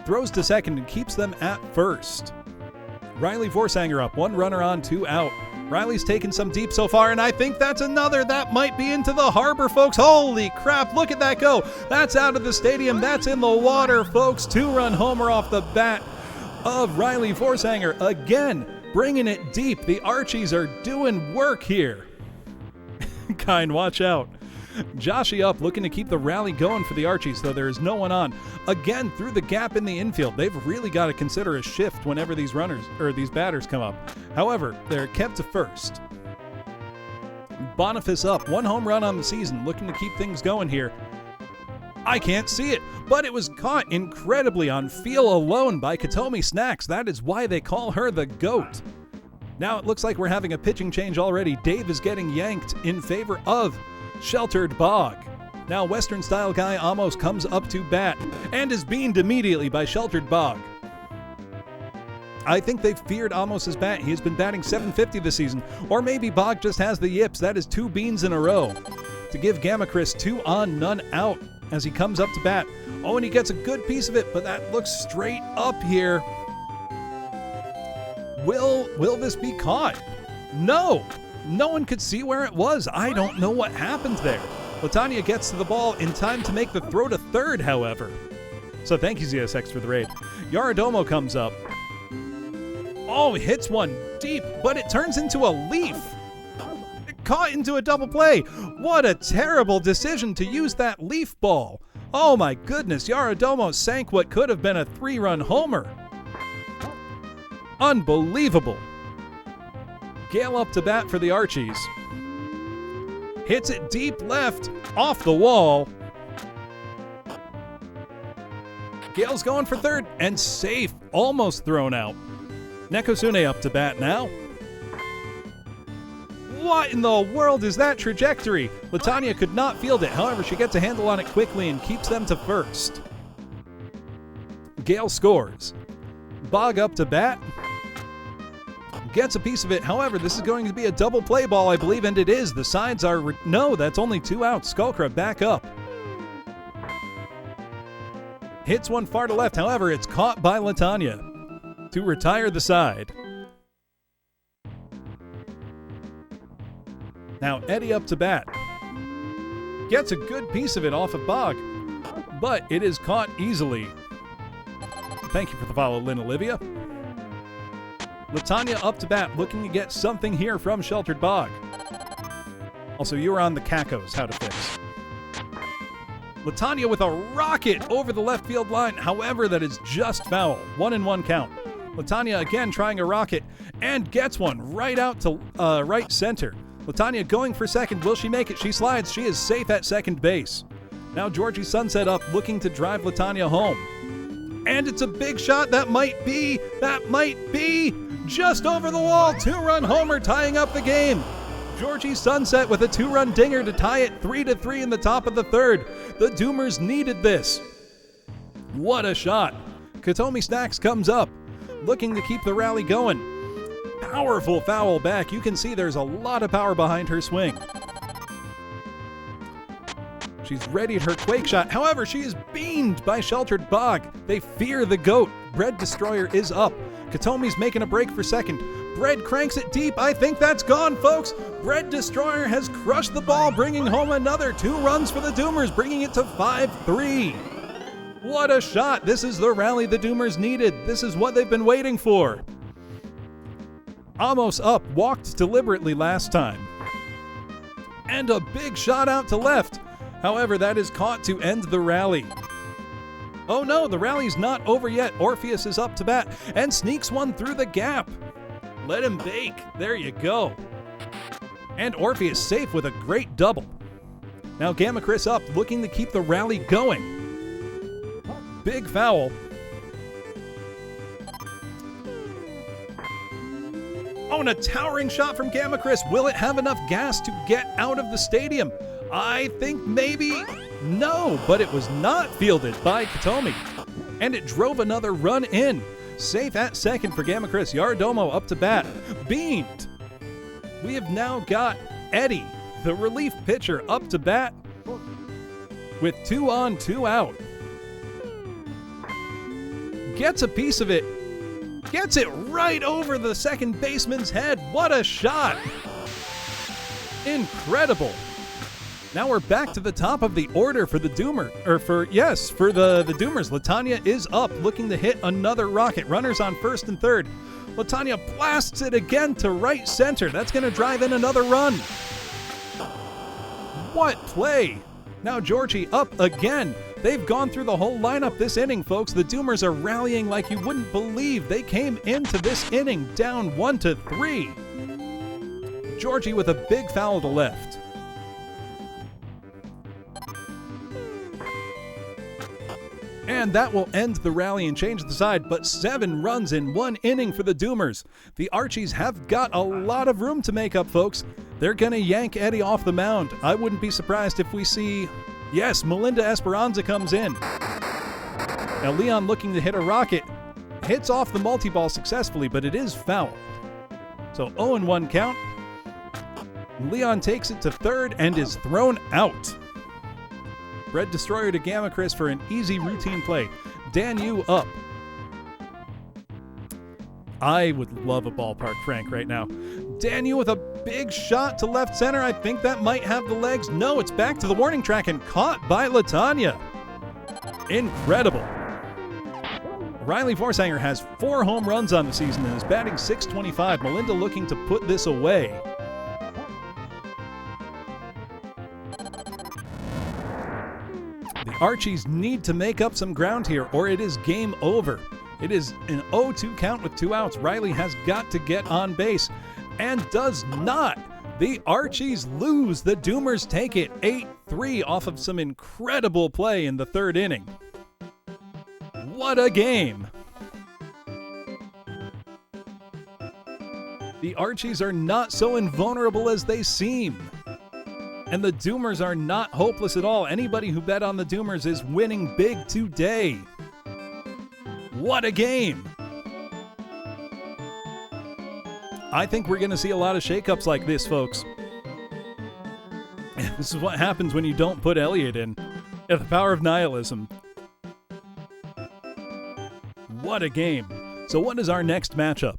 throws to second, and keeps them at first. Riley Vorsanger up. 1 runner on, 2 out. Riley's taken some deep so far, and I think that's another. That might be into the harbor, folks. Holy crap, look at that go. That's out of the stadium. That's in the water, folks. 2-run homer off the bat of Riley Vorsanger. Again, bringing it deep. The Archies are doing work here. Kind, watch out. Joshi up, looking to keep the rally going for the Archies, though there is no one on. Again, through the gap in the infield. They've really got to consider a shift whenever these batters come up. However, they're kept to first. Boniface up, 1 home run on the season, looking to keep things going here. I can't see it, but it was caught incredibly on feel alone by Katomi Snacks. That is why they call her the GOAT. Now it looks like we're having a pitching change already. Dave is getting yanked in favor of Sheltered Bog. Now Western style guy Amos comes up to bat and is beamed immediately by Sheltered Bog. I think they feared Amos's bat. He has been batting .750 this season. Or maybe Bog just has the yips. That is 2 beans in a row to give Gamma Chris 2 on, none out as he comes up to bat. Oh, and he gets a good piece of it, but that looks straight up here. Will this be caught? No! No one could see where it was. I don't know what happened there. Latania gets to the ball in time to make the throw to third, however. So thank you, ZSX, for the raid. Yaradomo comes up. Oh, hits one deep, but it turns into a leaf. Caught into a double play. What a terrible decision to use that leaf ball. Oh my goodness, Yaradomo sank what could have been a 3-run homer. Unbelievable. Gale up to bat for the Archies. Hits it deep left, off the wall. Gale's going for third, and safe, almost thrown out. Nekosune up to bat now. What in the world is that trajectory? Latania could not field it, however, she gets a handle on it quickly and keeps them to first. Gale scores. Bog up to bat. Gets a piece of it. However, this is going to be a double play ball, I believe, and it is. The sides are... No, that's only 2 outs. Skullcrab back up. Hits one far to left. However, it's caught by Latania to retire the side. Now Eddie up to bat. Gets a good piece of it off of Bog, but it is caught easily. Thank you for the follow, Lynn Olivia. Latania up to bat, looking to get something here from Sheltered Bog. Also, you were on the Cacos, how to fix. Latania with a rocket over the left field line. However, that is just foul. 1-1 count. Latania again trying a rocket and gets one right out to right center. Latania going for second. Will she make it? She slides. She is safe at second base. Now Georgie Sunset up, looking to drive Latania home. And it's a big shot. That might be just over the wall. 2-run homer tying up the game. Georgie Sunset with a 2-run dinger to tie it 3-3 in the top of the third. The Doomers needed this. What a shot. Katomi Snacks comes up, looking to keep the rally going. Powerful foul back. You can see there's a lot of power behind her swing. She's readied her quake shot. However, she is beamed by Sheltered Bog. They fear the GOAT. Bread Destroyer is up. Katomi's making a break for second. Bread cranks it deep. I think that's gone, folks. Bread Destroyer has crushed the ball, bringing home another 2 runs for the Doomers, bringing it to 5-3. What a shot. This is the rally the Doomers needed. This is what they've been waiting for. Amos up, walked deliberately last time. And a big shot out to left. However, that is caught to end the rally. Oh no, the rally's not over yet. Orpheus is up to bat and sneaks one through the gap. Let him bake. There you go. And Orpheus safe with a great double. Now Gamma Chris up, looking to keep the rally going. Big foul. Oh, and a towering shot from Gamma Chris. Will it have enough gas to get out of the stadium? I think maybe no, but it was not fielded by Katomi. And it drove another run in. Safe at second for Gamma Chris. Yaradomo up to bat. Beamed. We have now got Eddie, the relief pitcher, up to bat with 2 on, 2 out. Gets a piece of it. Gets it right over the second baseman's head. What a shot. Incredible. Now we're back to the top of the order for the Doomer. For the Doomers. Latanya is up, looking to hit another rocket. Runners on first and third. Latanya blasts it again to right center. That's going to drive in another run. What play? Now Georgie up again. They've gone through the whole lineup this inning, folks. The Doomers are rallying like you wouldn't believe. They came into this inning down 1-3. Georgie with a big foul to left. And that will end the rally and change the side, but 7 runs in 1 inning for the Doomers. The Archies have got a lot of room to make up, folks. They're going to yank Eddie off the mound. I wouldn't be surprised if we see, yes, Melinda Esperanza comes in. Now Leon looking to hit a rocket. Hits off the multi-ball successfully, but it is foul. So 0-1 count. Leon takes it to third and is thrown out. Bread Destroyer to Gamma Chris for an easy routine play. Dan Yu up. I would love a ballpark Frank right now. Dan Yu with a big shot to left center. I think that might have the legs. No, it's back to the warning track and caught by Latanya. Incredible. Riley Forsanger has 4 home runs on the season and is batting .625. Melinda looking to put this away. The Archies need to make up some ground here or it is game over. It is an 0-2 count with 2 outs. Riley has got to get on base and does not. The Archies lose. The Doomers take it 8-3 off of some incredible play in the 3rd inning. What a game. The Archies are not so invulnerable as they seem. And the Doomers are not hopeless at all. Anybody who bet on the Doomers is winning big today. What a game. I think we're going to see a lot of shakeups like this, folks. This is what happens when you don't put Elliott in. The power of nihilism. What a game. So what is our next matchup?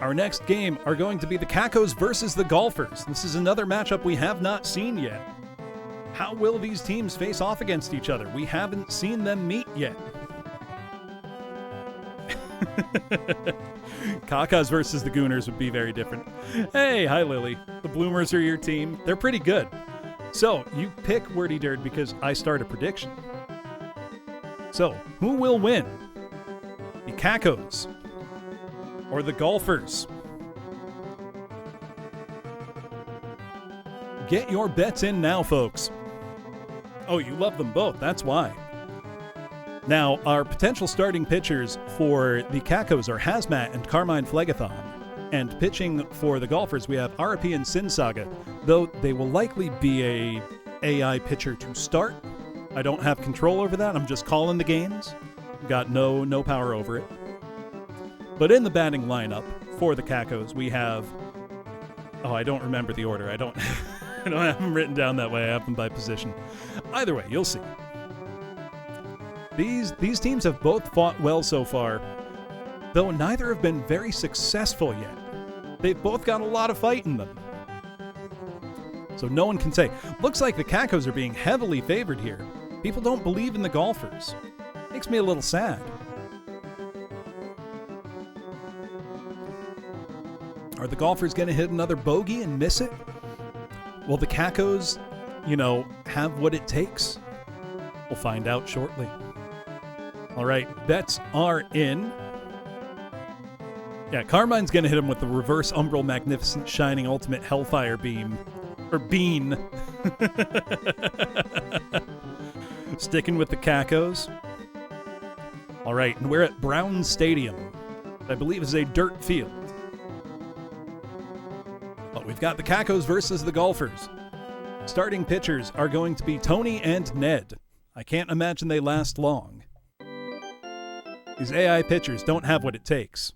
Our next game are going to be the Cacos versus the Golfers. This is another matchup we have not seen yet. How will these teams face off against each other? We haven't seen them meet yet. Cacos versus the Gooners would be very different. Hey, hi Lily. The Bloomers are your team. They're pretty good. So, you pick Wordy Dirt because I start a prediction. So, who will win? The Cacos or the Golfers? Get your bets in now, folks. Oh, you love them both. That's why. Now, our potential starting pitchers for the Cacos are Hazmat and Carmine Phlegathon. And pitching for the Golfers, we have RP and Sin Saga, though they will likely be a AI pitcher to start. I don't have control over that. I'm just calling the games. Got no power over it. But in the batting lineup for the Cacos, we have... Oh, I don't remember the order. I don't have them written down that way. I have them by position. Either way, you'll see. These teams have both fought well so far, though neither have been very successful yet. They've both got a lot of fight in them. So no one can say. Looks like the Cacos are being heavily favored here. People don't believe in the Golfers. Makes me a little sad. Are the Golfers going to hit another bogey and miss it? Will the Cacos, have what it takes? We'll find out shortly. All right, bets are in. Yeah, Carmine's going to hit him with the reverse Umbral Magnificent Shining Ultimate Hellfire Beam. Or Bean. Sticking with the Cacos. All right, and we're at Brown Stadium. I believe is a dirt field. But we've got the Cacos versus the Golfers. Starting pitchers are going to be Tony and Ned. I can't imagine they last long. These AI pitchers don't have what it takes.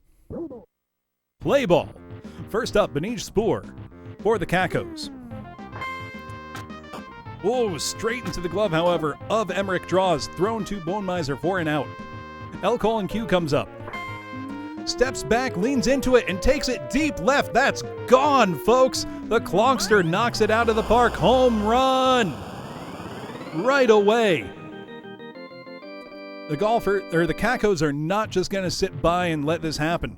Play ball. First up, Benish Spoor for the Cacos. Oh, straight into the glove, however, of Emmerich Draws, thrown to Bone Miser for an out. L. Colin Q comes up. Steps back, leans into it, and takes it deep left. That's gone, folks. The Clonkster knocks it out of the park. Home run. Right away. The Cacos are not just going to sit by and let this happen.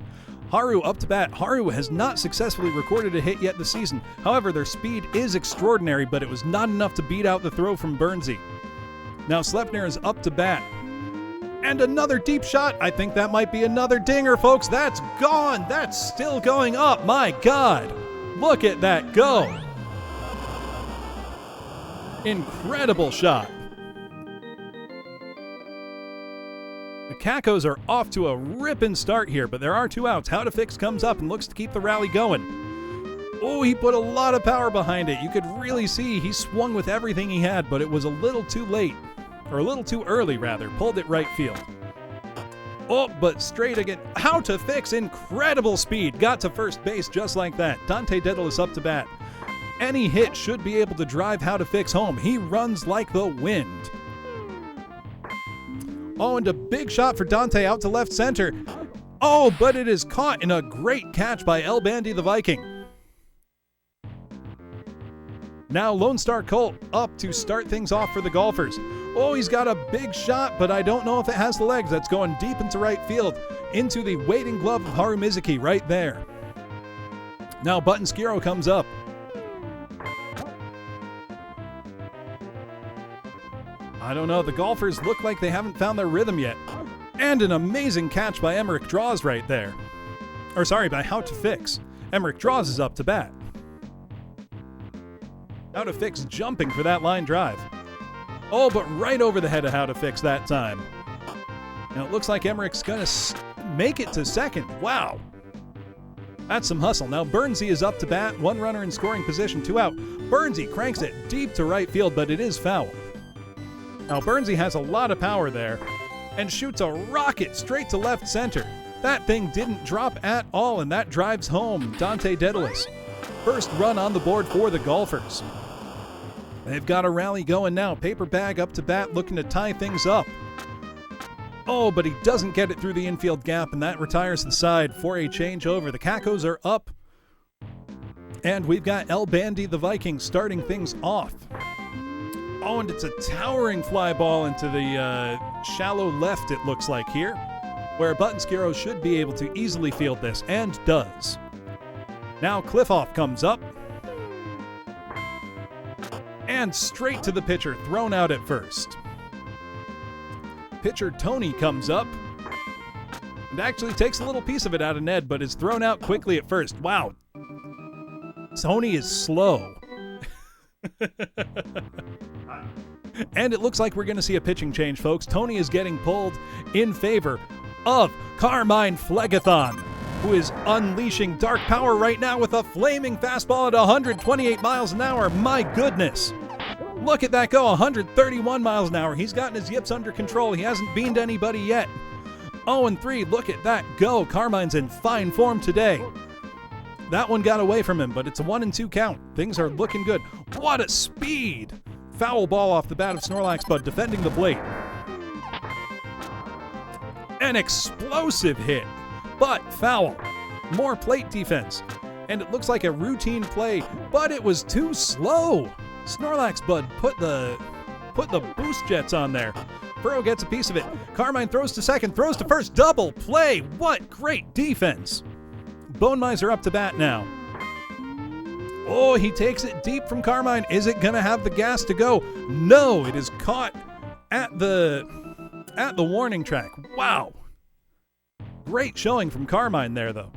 Haru up to bat. Haru has not successfully recorded a hit yet this season. However, their speed is extraordinary, but it was not enough to beat out the throw from Bernsey. Now Slepner is up to bat. And another deep shot. I think that might be another dinger, folks. That's gone. That's still going up. My God. Look at that go. Incredible shot. The Cacos are off to a ripping start here, but there are 2 outs. How to Fix comes up and looks to keep the rally going. Oh, he put a lot of power behind it. You could really see he swung with everything he had, but it was a little too late. Or a little too early, rather. Pulled it right field. Oh, but straight again. How to Fix, incredible speed. Got to first base just like that. Dante Dedalus up to bat. Any hit should be able to drive How to Fix home. He runs like the wind. Oh, and a big shot for Dante out to left center. Oh, but it is caught in a great catch by El Bandy the Viking. Now Lone Star Colt up to start things off for the Golfers. Oh, he's got a big shot, but I don't know if it has the legs. That's going deep into right field, into the waiting glove of Haru Mizuki right there. Now Button Skiro comes up. I don't know, the Golfers look like they haven't found their rhythm yet. And an amazing catch by Emmerich Draws right there. Or sorry, by How to Fix. Emmerich Draws is up to bat. How to Fix jumping for that line drive. Oh, but right over the head of How to Fix that time. And it looks like Emmerich's going to make it to second. Wow. That's some hustle. Now Bernsey is up to bat. 1 runner in scoring position, 2 out. Bernsey cranks it deep to right field, but it is foul. Now Bernsey has a lot of power there and shoots a rocket straight to left center. That thing didn't drop at all, and that drives home Dante Dedalus. First run on the board for the Golfers. They've got a rally going now. Paper Bag up to bat, looking to tie things up. Oh, but he doesn't get it through the infield gap, and that retires the side for a changeover. The Cacos are up, and we've got El Bandy the Viking starting things off. Oh, and it's a towering fly ball into the shallow left, it looks like here, where Button Skiro should be able to easily field this, and does. Now Cliffoff comes up, and straight to the pitcher, thrown out at first. Pitcher Tony comes up, and actually takes a little piece of it out of Ned, but is thrown out quickly at first. Wow. Tony is slow. And it looks like we're going to see a pitching change, folks. Tony is getting pulled in favor of Carmine Phlegathon, who is unleashing dark power right now with a flaming fastball at 128 miles an hour. My goodness. Look at that go, 131 miles an hour. He's gotten his yips under control. He hasn't beamed anybody yet. 0-3, look at that go. Carmine's in fine form today. That one got away from him, but it's a 1-2 count. Things are looking good. What a speed! Foul ball off the bat of Snorlax Bud, defending the plate. An explosive hit, but foul. More plate defense. And it looks like a routine play, but it was too slow. Snorlax Bud put the boost jets on there. Burrow gets a piece of it. Carmine throws to second, throws to first, double play. What great defense. Bone Miser up to bat now. Oh, he takes it deep from Carmine. Is it going to have the gas to go? No, it is caught at the warning track. Wow. Great showing from Carmine there, though.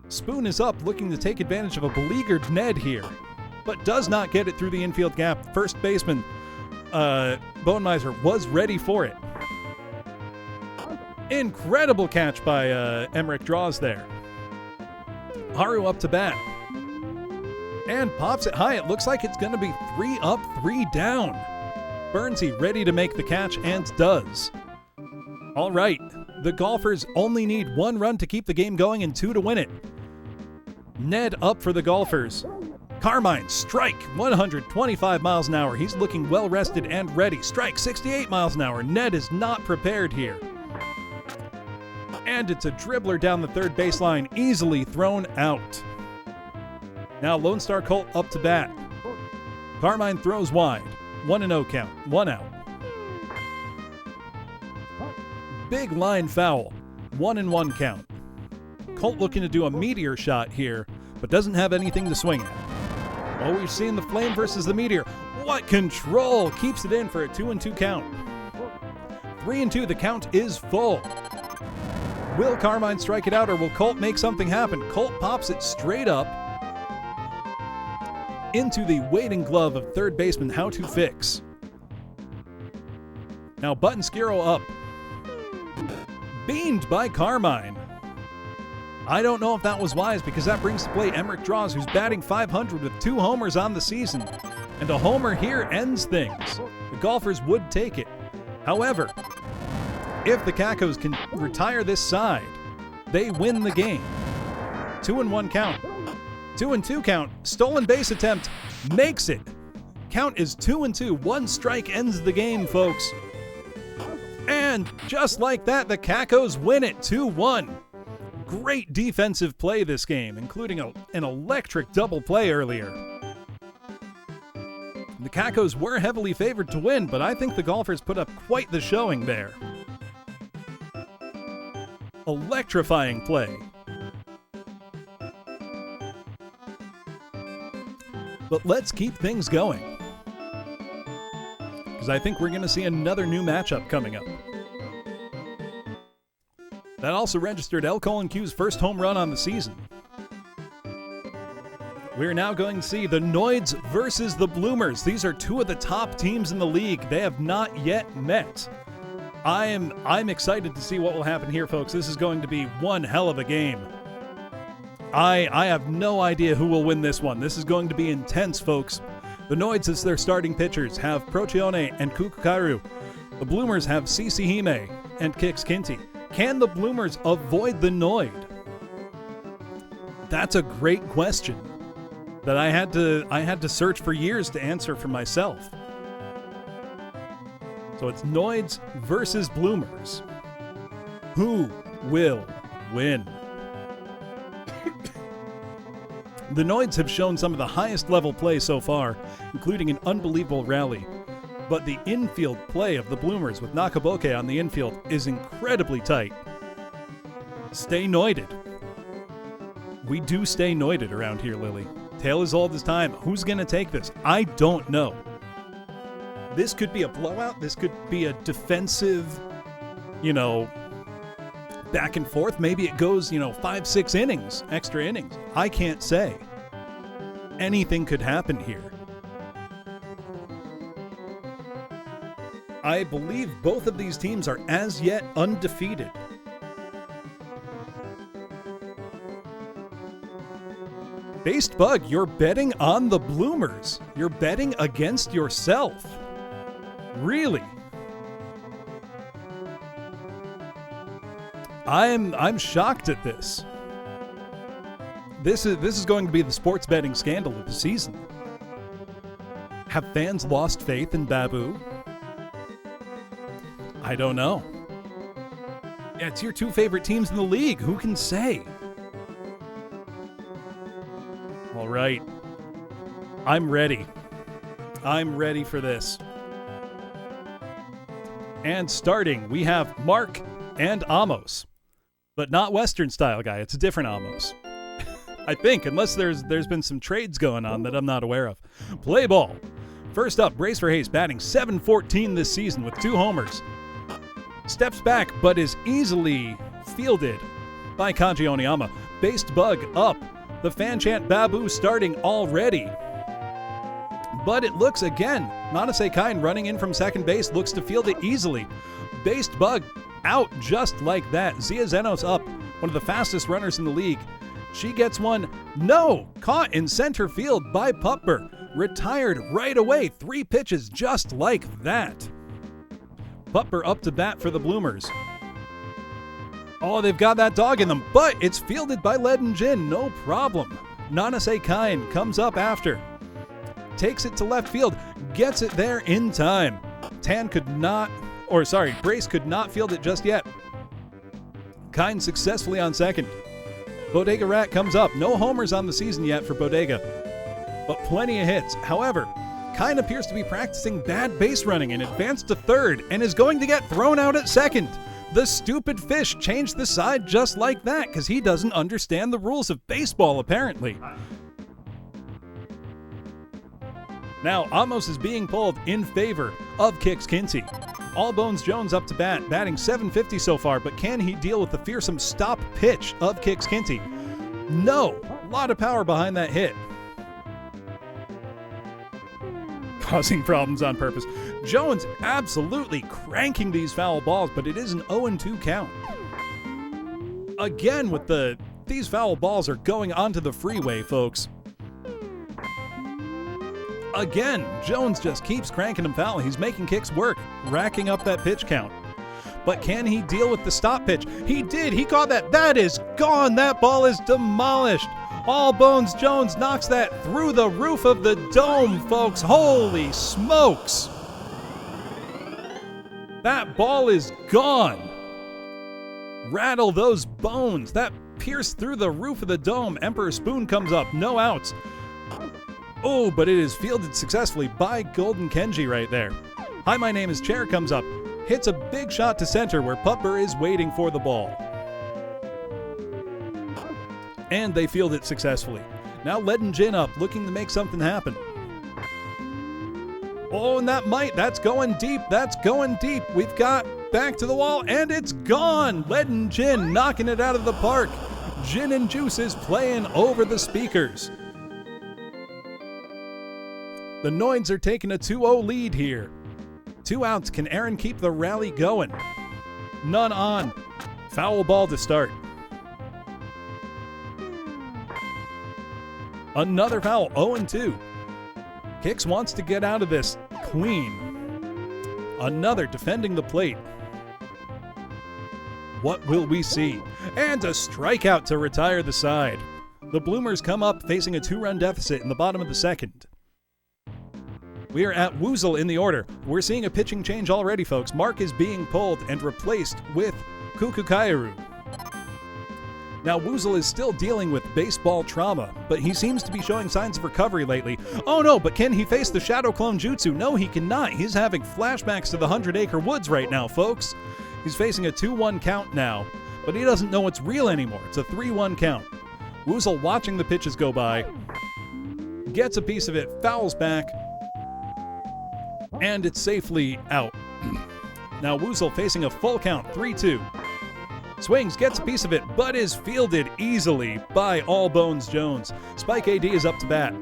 Spoon is up, looking to take advantage of a beleaguered Ned here, but does not get it through the infield gap. First baseman, Bone Miser, was ready for it. Incredible catch by Emmerich Draws there. Haru up to bat. And pops it high. It looks like it's going to be 3 up, 3 down. Bernsey ready to make the catch, and does. All right. The Golfers only need 1 run to keep the game going and 2 to win it. Ned up for the Golfers. Carmine, strike, 125 miles an hour. He's looking well rested and ready. Strike, 68 miles an hour. Ned is not prepared here. And it's a dribbler down the third baseline, easily thrown out. Now Lone Star Colt up to bat. Carmine throws wide. 1-0 count. 1 out. Big line foul. 1-1 count. Colt looking to do a meteor shot here, but doesn't have anything to swing at. Oh, we're seeing the Flame versus the Meteor. What control! Keeps it in for a 2-2 count. 3-2, the count is full. Will Carmine strike it out, or will Colt make something happen? Colt pops it straight up into the waiting glove of third baseman How to Fix. Now Buttonskiro up. Beamed by Carmine. I don't know if that was wise, because that brings to play Emmerich Draws, who's batting .500 with 2 homers on the season. And a homer here ends things. The Golfers would take it. However, if the Cacos can retire this side, they win the game. 2-1 count. 2-2 count. Stolen base attempt. Makes it. Count is 2-2. 1 strike ends the game, folks. And just like that, the Cacos win it 2-1. Great defensive play this game, including an electric double play earlier. The Cacos were heavily favored to win, but I think the Golfers put up quite the showing there. Electrifying play. But let's keep things going, because I think we're going to see another new matchup coming up. That also registered L. Colin Q's first home run on the season. We're now going to see the Noids versus the Bloomers. These are 2 of the top teams in the league. They have not yet met. I'm excited to see what will happen here, folks. This is going to be one hell of a game. I have no idea who will win this one. This is going to be intense, folks. The Noids, as their starting pitchers, have Procione and Kukukaru. The Bloomers have Sisihime and Kix Kinty. Can the Bloomers avoid the Noid? That's a great question that I had to search for years to answer for myself. So it's Noids versus Bloomers. Who will win? The Noids have shown some of the highest level play so far, including an unbelievable rally. But the infield play of the Bloomers with Nakaboke on the infield is incredibly tight. Stay Noided. We do stay Noided around here, Lily. Tale as old as time. Who's going to take this? I don't know. This could be a blowout. This could be a defensive, back and forth. Maybe it goes, 5-6 innings, extra innings. I can't say. Anything could happen here. I believe both of these teams are as yet undefeated. Based Bug, you're betting on the Bloomers. You're betting against yourself. Really? I'm shocked at this. This is going to be the sports betting scandal of the season. Have fans lost faith in Babu? I don't know. Yeah, it's your 2 favorite teams in the league. Who can say? All right. I'm ready. I'm ready for this. And starting, we have Mark and Amos. But not Western style guy. It's a different Amos. I think, unless there's been some trades going on that I'm not aware of. Play ball. First up, Brace for Hayes, batting .714 this season with 2 homers. Steps back, but is easily fielded by Kaji Oniyama. Based Bug up. The fan chant Babu starting already. But it looks again. Manase Kain running in from second base looks to field it easily. Based Bug out just like that. Zia Zenos up, one of the fastest runners in the league. She gets one. No! Caught in center field by Pupper. Retired right away. 3 pitches just like that. Pupper up to bat for the Bloomers. Oh, they've got that dog in them, but it's fielded by Ledin Jin, no problem. Nanase Kain comes up after. Takes it to left field, gets it there in time. Brace could not field it just yet. Kain successfully on second. Bodega Rat comes up. No homers on the season yet for Bodega, but plenty of hits. However, Kain appears to be practicing bad base running and advanced to third and is going to get thrown out at second. The stupid fish changed the side just like that because he doesn't understand the rules of baseball, apparently. Now, Amos is being pulled in favor of Kix Kinty. Allbones Jones up to bat, batting .750 so far, but can he deal with the fearsome stop pitch of Kix Kinty? No! A lot of power behind that hit. Causing problems on purpose. Jones absolutely cranking these foul balls, but it is an 0-2 count. Again, these foul balls are going onto the freeway, folks. Again, Jones just keeps cranking them foul. He's making Kix work, racking up that pitch count. But can he deal with the stop pitch? He did. He caught that. That is gone. That ball is demolished. Allbones Jones knocks that through the roof of the dome, folks. Holy smokes. That ball is gone. Rattle those bones. That pierced through the roof of the dome. Emperor Spoon comes up. No outs. Oh, but it is fielded successfully by Golden Kenji right there. Hi, my name is Chair comes up. Hits a big shot to center where Pupper is waiting for the ball. And they field it successfully. Now Ledin Jin up, looking to make something happen. Oh, and that's going deep. We've got back to the wall, and it's gone. Ledin Jin knocking it out of the park. Gin and Juice is playing over the speakers. The Noids are taking a 2-0 lead here. 2 outs. Can Aaron keep the rally going? None on. Foul ball to start. Another foul, 0-2. Kix wants to get out of this clean. Another defending the plate. What will we see? And a strikeout to retire the side. The Bloomers come up facing a 2-run deficit in the bottom of the second. We are at Woozle in the order. We're seeing a pitching change already, folks. Mark is being pulled and replaced with Kukukairu. Now, Woozle is still dealing with baseball trauma, but he seems to be showing signs of recovery lately. Oh no, but can he face the Shadow Clone Jutsu? No, he cannot. He's having flashbacks to the 100-acre woods right now, folks. He's facing a 2-1 count now, but he doesn't know it's real anymore. It's a 3-1 count. Woozle watching the pitches go by, gets a piece of it, fouls back, and it's safely out. Now Woozle facing a full count, 3-2. Swings, gets a piece of it, but is fielded easily by Allbones Jones. Spike AD is up to bat.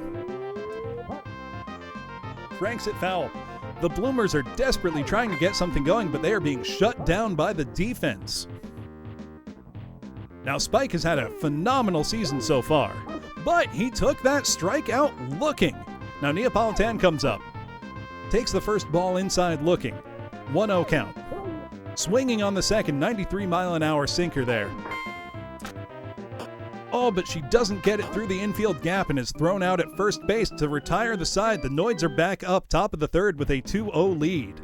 Cranks it foul. The Bloomers are desperately trying to get something going, but they are being shut down by the defense. Now Spike has had a phenomenal season so far, but he took that strikeout looking. Now Neapolitan comes up. Takes the first ball inside looking. 1-0 count. Swinging on the second, 93-mile-an-hour sinker there. Oh, but she doesn't get it through the infield gap and is thrown out at first base to retire the side. The Noids are back up top of the third with a 2-0 lead.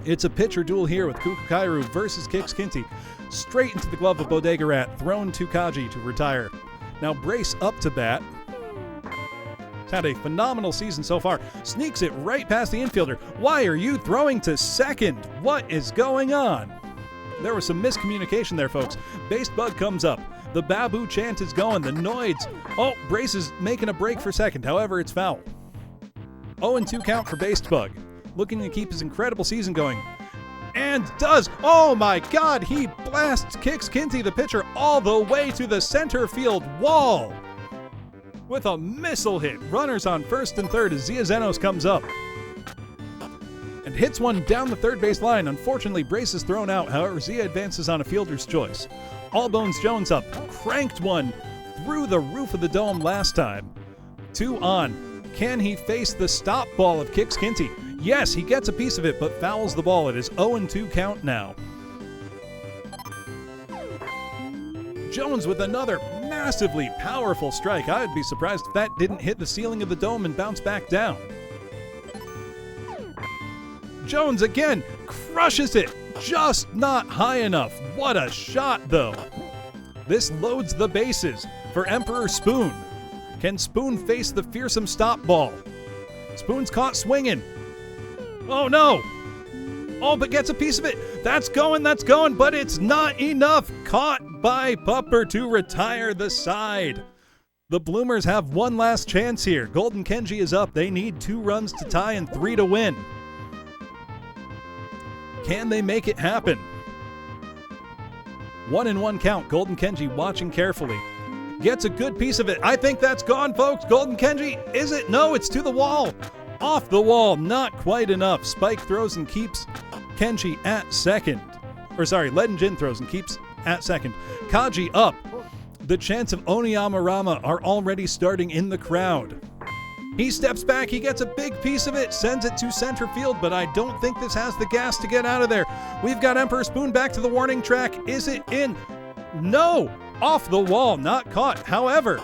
It's a pitcher duel here with Kukukairu versus Kix Kinty. Straight into the glove of Bodega Rat, thrown to Kaji to retire. Now Brace up to bat. Had a phenomenal season so far. Sneaks it right past the infielder. Why are you throwing to second? What is going on? There was some miscommunication there, folks. Based Bug comes up. The Babu chant is going. The Noids. Oh, Brace is making a break for second. However, it's foul. 0-2 count for Based Bug. Looking to keep his incredible season going. And does. Oh my God. He blasts Kix Kinty, the pitcher, all the way to the center field wall. With a missile hit. Runners on first and third as Zia Zenos comes up. And hits one down the third base line. Unfortunately, Brace is thrown out. However, Zia advances on a fielder's choice. Allbones Jones up. Cranked one through the roof of the dome last time. 2 on. Can he face the stop ball of Kix Kinty? Yes, he gets a piece of it, but fouls the ball. It is 0-2 count now. Jones with another massively powerful strike. I would be surprised if that didn't hit the ceiling of the dome and bounce back down. Jones again crushes it, just not high enough. What a shot, though. This loads the bases for Emperor Spoon. Can Spoon face the fearsome stop ball? Spoon's caught swinging. Oh no! Oh, but gets a piece of it. That's going, but it's not enough. Caught by Pupper to retire the side. The Bloomers have one last chance here. Golden Kenji is up. They need 2 runs to tie and 3 to win. Can they make it happen? 1-1 count. Golden Kenji watching carefully. Gets a good piece of it. I think that's gone, folks. Golden Kenji, is it? No, it's to the wall. Off the wall, not quite enough. Spike throws and keeps Kenji at second. Legend Jin throws and keeps at second. Kaji up. The chants of Oniyama-rama are already starting in the crowd. He steps back, he gets a big piece of it, sends it to center field, but I don't think this has the gas to get out of there. We've got Emperor Spoon back to the warning track. Is it in? No! Off the wall, not caught. However,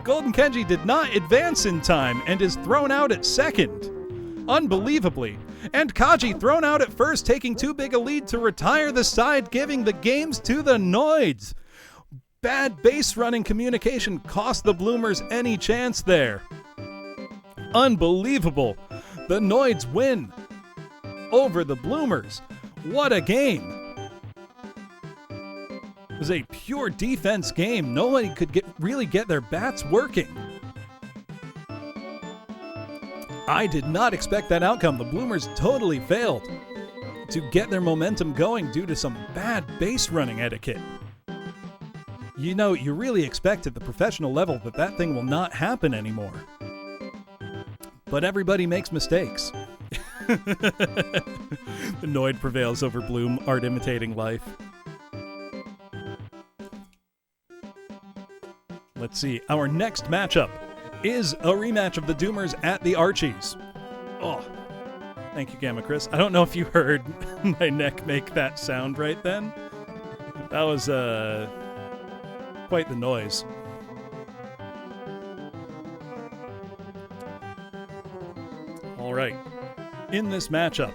Golden Kenji did not advance in time and is thrown out at second. Unbelievably. And Kaji thrown out at first, taking too big a lead to retire the side, giving the games to the Noids. Bad base running communication cost the Bloomers any chance there. Unbelievable. The Noids win over the Bloomers. What a game. It was a pure defense game. Nobody could really get their bats working. I did not expect that outcome. The Bloomers totally failed to get their momentum going due to some bad base running etiquette. You know, you really expect at the professional level that thing will not happen anymore. But everybody makes mistakes. The Noid prevails over Bloom, art imitating life. Let's see, our next matchup is a rematch of the Doomers at the Archies. Oh, thank you, Gamma Chris. I don't know if you heard my neck make that sound right then. That was quite the noise. All right, in this matchup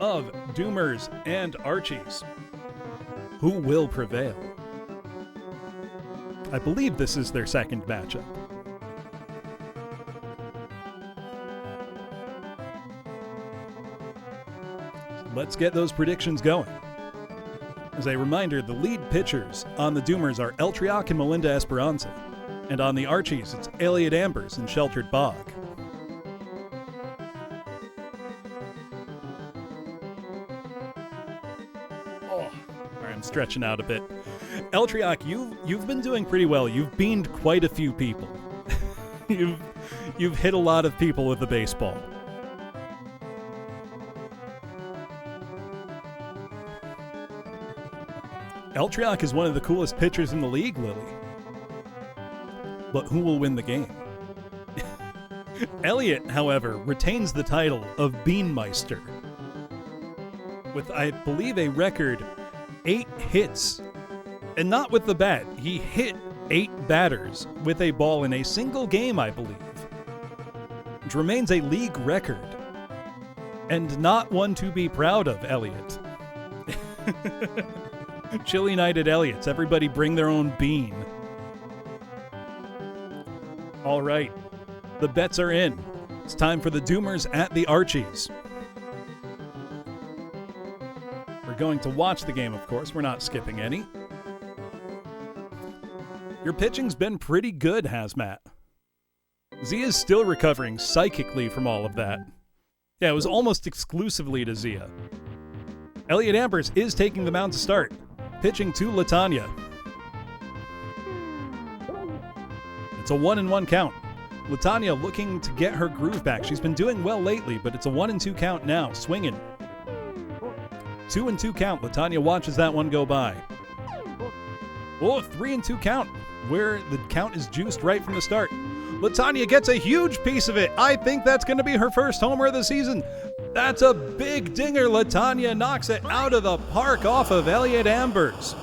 of Doomers and Archies, who will prevail? I believe this is their second matchup. Let's get those predictions going. As a reminder, the lead pitchers on the Doomers are Eltriac and Melinda Esperanza, and on the Archies, it's Elliot Ambers and Sheltered Bog. Oh, I'm stretching out a bit. Eltriac, you've been doing pretty well. You've beamed quite a few people. You've hit a lot of people with the baseball. Eltriac is one of the coolest pitchers in the league, Lily. But who will win the game? Elliot, however, retains the title of Beanmeister with, I believe, a record 8 hits. And not with the bat. He hit 8 batters with a ball in a single game, I believe, which remains a league record. And not one to be proud of, Elliot. Chilly night at Elliot's. Everybody bring their own bean. All right. The bets are in. It's time for the Doomers at the Archies. We're going to watch the game, of course. We're not skipping any. Your pitching's been pretty good, Hazmat. Zia's still recovering psychically from all of that. Yeah, it was almost exclusively to Zia. Elliot Ambers is taking the mound to start, pitching to Latanya. It's a 1-1 count. Latanya looking to get her groove back. She's been doing well lately, but it's a 1-2 count now, swinging. 2-2 count. Latanya watches that one go by. Oh, 3-2 count, where the count is juiced right from the start. Latanya gets a huge piece of it. I think that's going to be her first homer of the season. That's a big dinger. Latanya knocks it out of the park off of Elliot Ambers.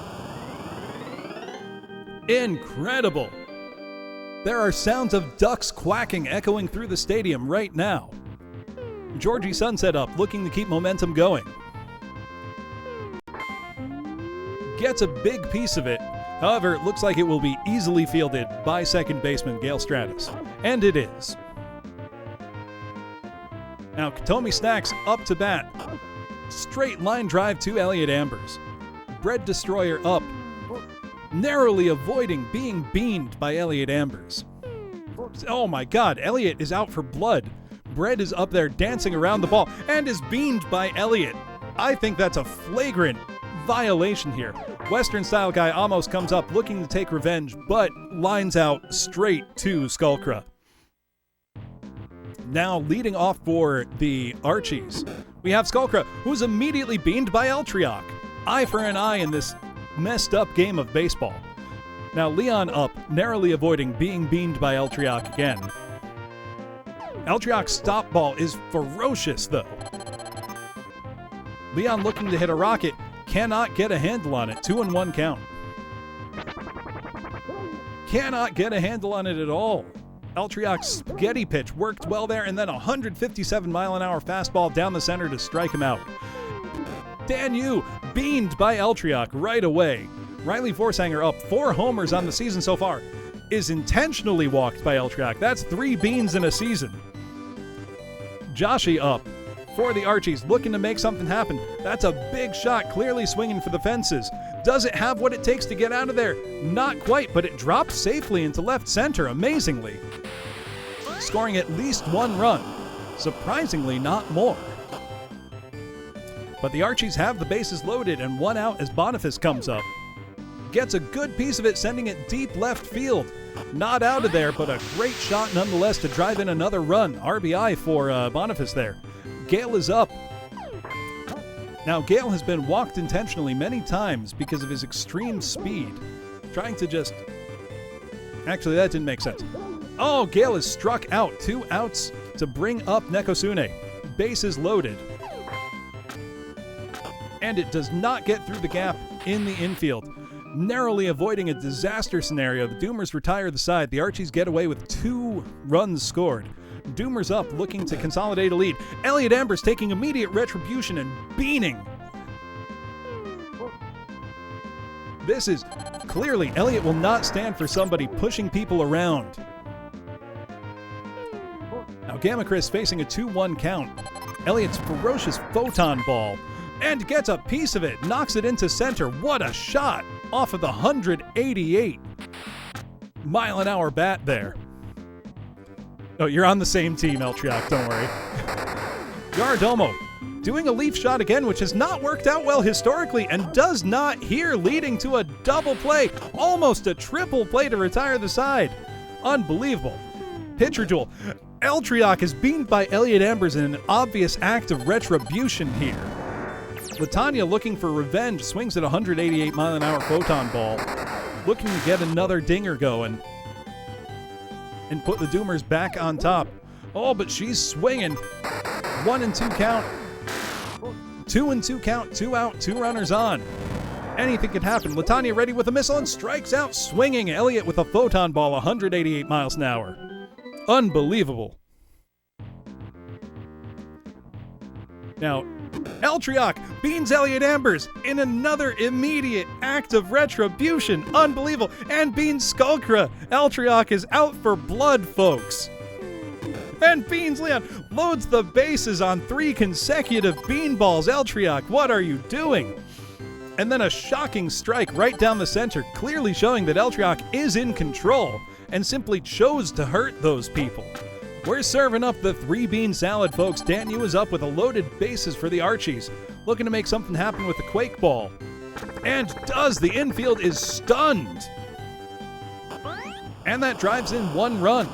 Incredible. There are sounds of ducks quacking echoing through the stadium right now. Georgie Sunset up, looking to keep momentum going. Gets a big piece of it. However, it looks like it will be easily fielded by second baseman Gail Stratus. And it is. Now, Katomi Stacks up to bat. Straight line drive to Elliot Ambers. Bread Destroyer up. Narrowly avoiding being beamed by Elliot Ambers. Oh my god, Elliot is out for blood. Bread is up there dancing around the ball and is beamed by Elliot. I think that's a flagrant violation here. Western Style Guy almost comes up looking to take revenge, but lines out straight to Skullcra. Now leading off for the Archies, we have Skullcra, who's immediately beamed by Eltriok. Eye for an eye in this messed up game of baseball. Now Leon up, narrowly avoiding being beamed by Eltriok again. Eltriok's stop ball is ferocious though. Leon looking to hit a rocket, cannot get a handle on it. 2-1 count. Cannot get a handle on it at all. Eltriok's spaghetti pitch worked well there, and then a 157-mile-an-hour fastball down the center to strike him out. Dan Yu beamed by Eltriok right away. Riley Forsanger up 4 homers on the season so far. Is intentionally walked by Eltriok. That's 3 beans in a season. Joshi up for the Archies, looking to make something happen. That's a big shot, clearly swinging for the fences. Does it have what it takes to get out of there? Not quite, but it drops safely into left center, amazingly. Scoring at least 1 run. Surprisingly, not more. But the Archies have the bases loaded and 1 out as Boniface comes up. Gets a good piece of it, sending it deep left field. Not out of there, but a great shot nonetheless to drive in another run. RBI for Boniface there. Gale is up. Now, Gale has been walked intentionally many times because of his extreme speed. Trying to just... Actually, that didn't make sense. Oh, Gale is struck out. 2 outs to bring up Nekosune. Bases loaded. And it does not get through the gap in the infield. Narrowly avoiding a disaster scenario, the Doomers retire the side. The Archies get away with 2 runs scored. Doomers up, looking to consolidate a lead. Elliot Ambers taking immediate retribution and beaning. This is clearly, Elliot will not stand for somebody pushing people around. Now Gamma Chris facing a 2-1 count. Elliot's ferocious photon ball. And gets a piece of it, knocks it into center. What a shot off of the 188-mile-an-hour bat there. Oh, you're on the same team, Eltriok, don't worry. Yaradomo doing a leaf shot again, which has not worked out well historically and does not here, leading to a double play, almost a triple play to retire the side. Unbelievable. Pitcher duel. Eltriok is beamed by Elliot Ambers in an obvious act of retribution here. Latanya looking for revenge, swings at a 188-mile-an-hour photon ball, looking to get another dinger going and put the Doomers back on top. Oh, but she's swinging. 1-2 count. 2-2 count, 2 out, 2 runners on. Anything could happen. Latanya ready with a missile and strikes out swinging. Elliot with a photon ball, 188 miles an hour. Unbelievable. Now, Eltriok beans Elliot Ambers in another immediate act of retribution. Unbelievable. And beans Skullcra. Eltriok is out for blood, folks. And beans Leon loads the bases on 3 consecutive bean balls. Eltriok, what are you doing? And then a shocking strike right down the center, clearly showing that Eltriok is in control and simply chose to hurt those people. We're serving up the 3-bean salad, folks. Dan Yu is up with a loaded bases for the Archies, looking to make something happen with the Quake Ball. And does. The infield is stunned. And that drives in 1 run.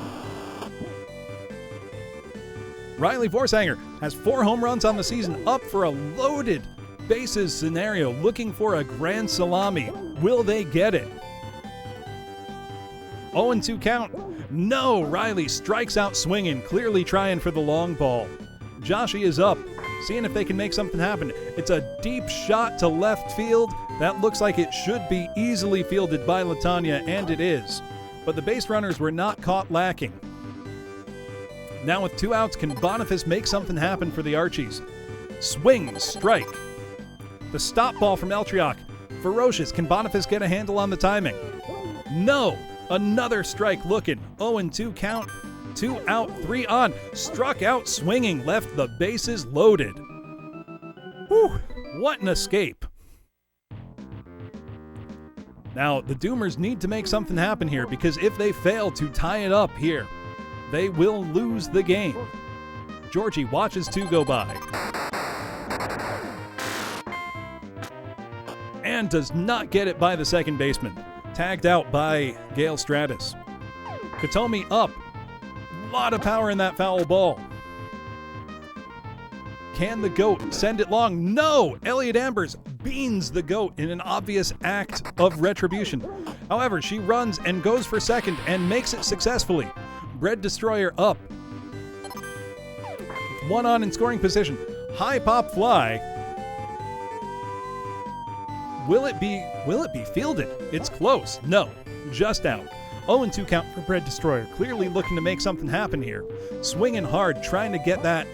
Riley Forsanger has 4 home runs on the season, up for a loaded bases scenario, looking for a grand salami. Will they get it? 0-2 count. No, Riley strikes out swinging, clearly trying for the long ball. Joshi is up, seeing if they can make something happen. It's a deep shot to left field. That looks like it should be easily fielded by Latanya, and it is. But the base runners were not caught lacking. Now with 2 outs, can Boniface make something happen for the Archies? Swing, strike. The stop ball from Eltriok. Ferocious. Can Boniface get a handle on the timing? No. Another strike looking. 0-2 count. 2 out, 3 on. Struck out swinging. Left the bases loaded. Whew. What an escape. Now, the Doomers need to make something happen here, because if they fail to tie it up here, they will lose the game. Georgie watches 2 go by. And does not get it by the second baseman. Tagged out by Gale Stratus. Katomi up. A lot of power in that foul ball. Can the GOAT send it long? No! Elliot Ambers beans the GOAT in an obvious act of retribution. However, she runs and goes for second and makes it successfully. Bread Destroyer up. 1 on in scoring position. High pop fly. Will it be fielded? It's close. No, just out. 0-2 count for Bread Destroyer. Clearly looking to make something happen here. Swinging hard, trying to get that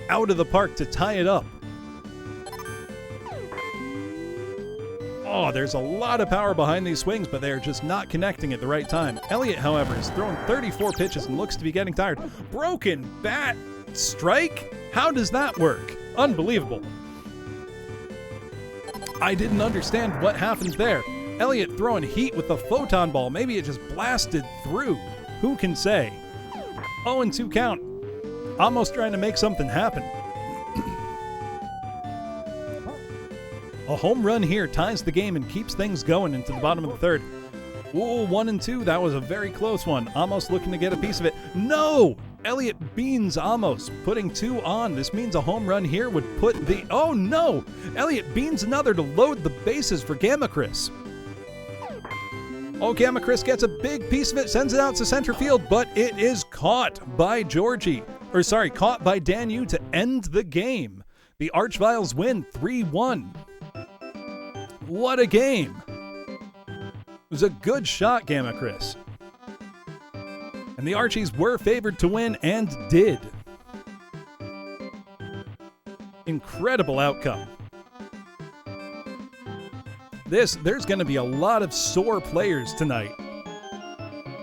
out of the park to tie it up. Oh, there's a lot of power behind these swings, but they are just not connecting at the right time. Elliott, however, has thrown 34 pitches and looks to be getting tired. Broken bat strike? How does that work? Unbelievable. I didn't understand what happened there. Elliott throwing heat with the photon ball. Maybe it just blasted through. Who can say? 0-2 count. Almost trying to make something happen. A home run here ties the game and keeps things going into the bottom of the third. Ooh, 1-2. That was a very close one. Amos looking to get a piece of it. No! Elliott beans Amos, putting 2 on. This means a home run here would put the... Oh, no! Elliott beans another to load the bases for Gamma Chris. Oh, Gamma Chris gets a big piece of it, sends it out to center field, but it is caught by Georgie. Caught by Dan Yu to end the game. The Archviles win 3-1. What a game. It was a good shot, Gamma Chris. And the Archies were favored to win and did. Incredible outcome. There's going to be a lot of sore players tonight.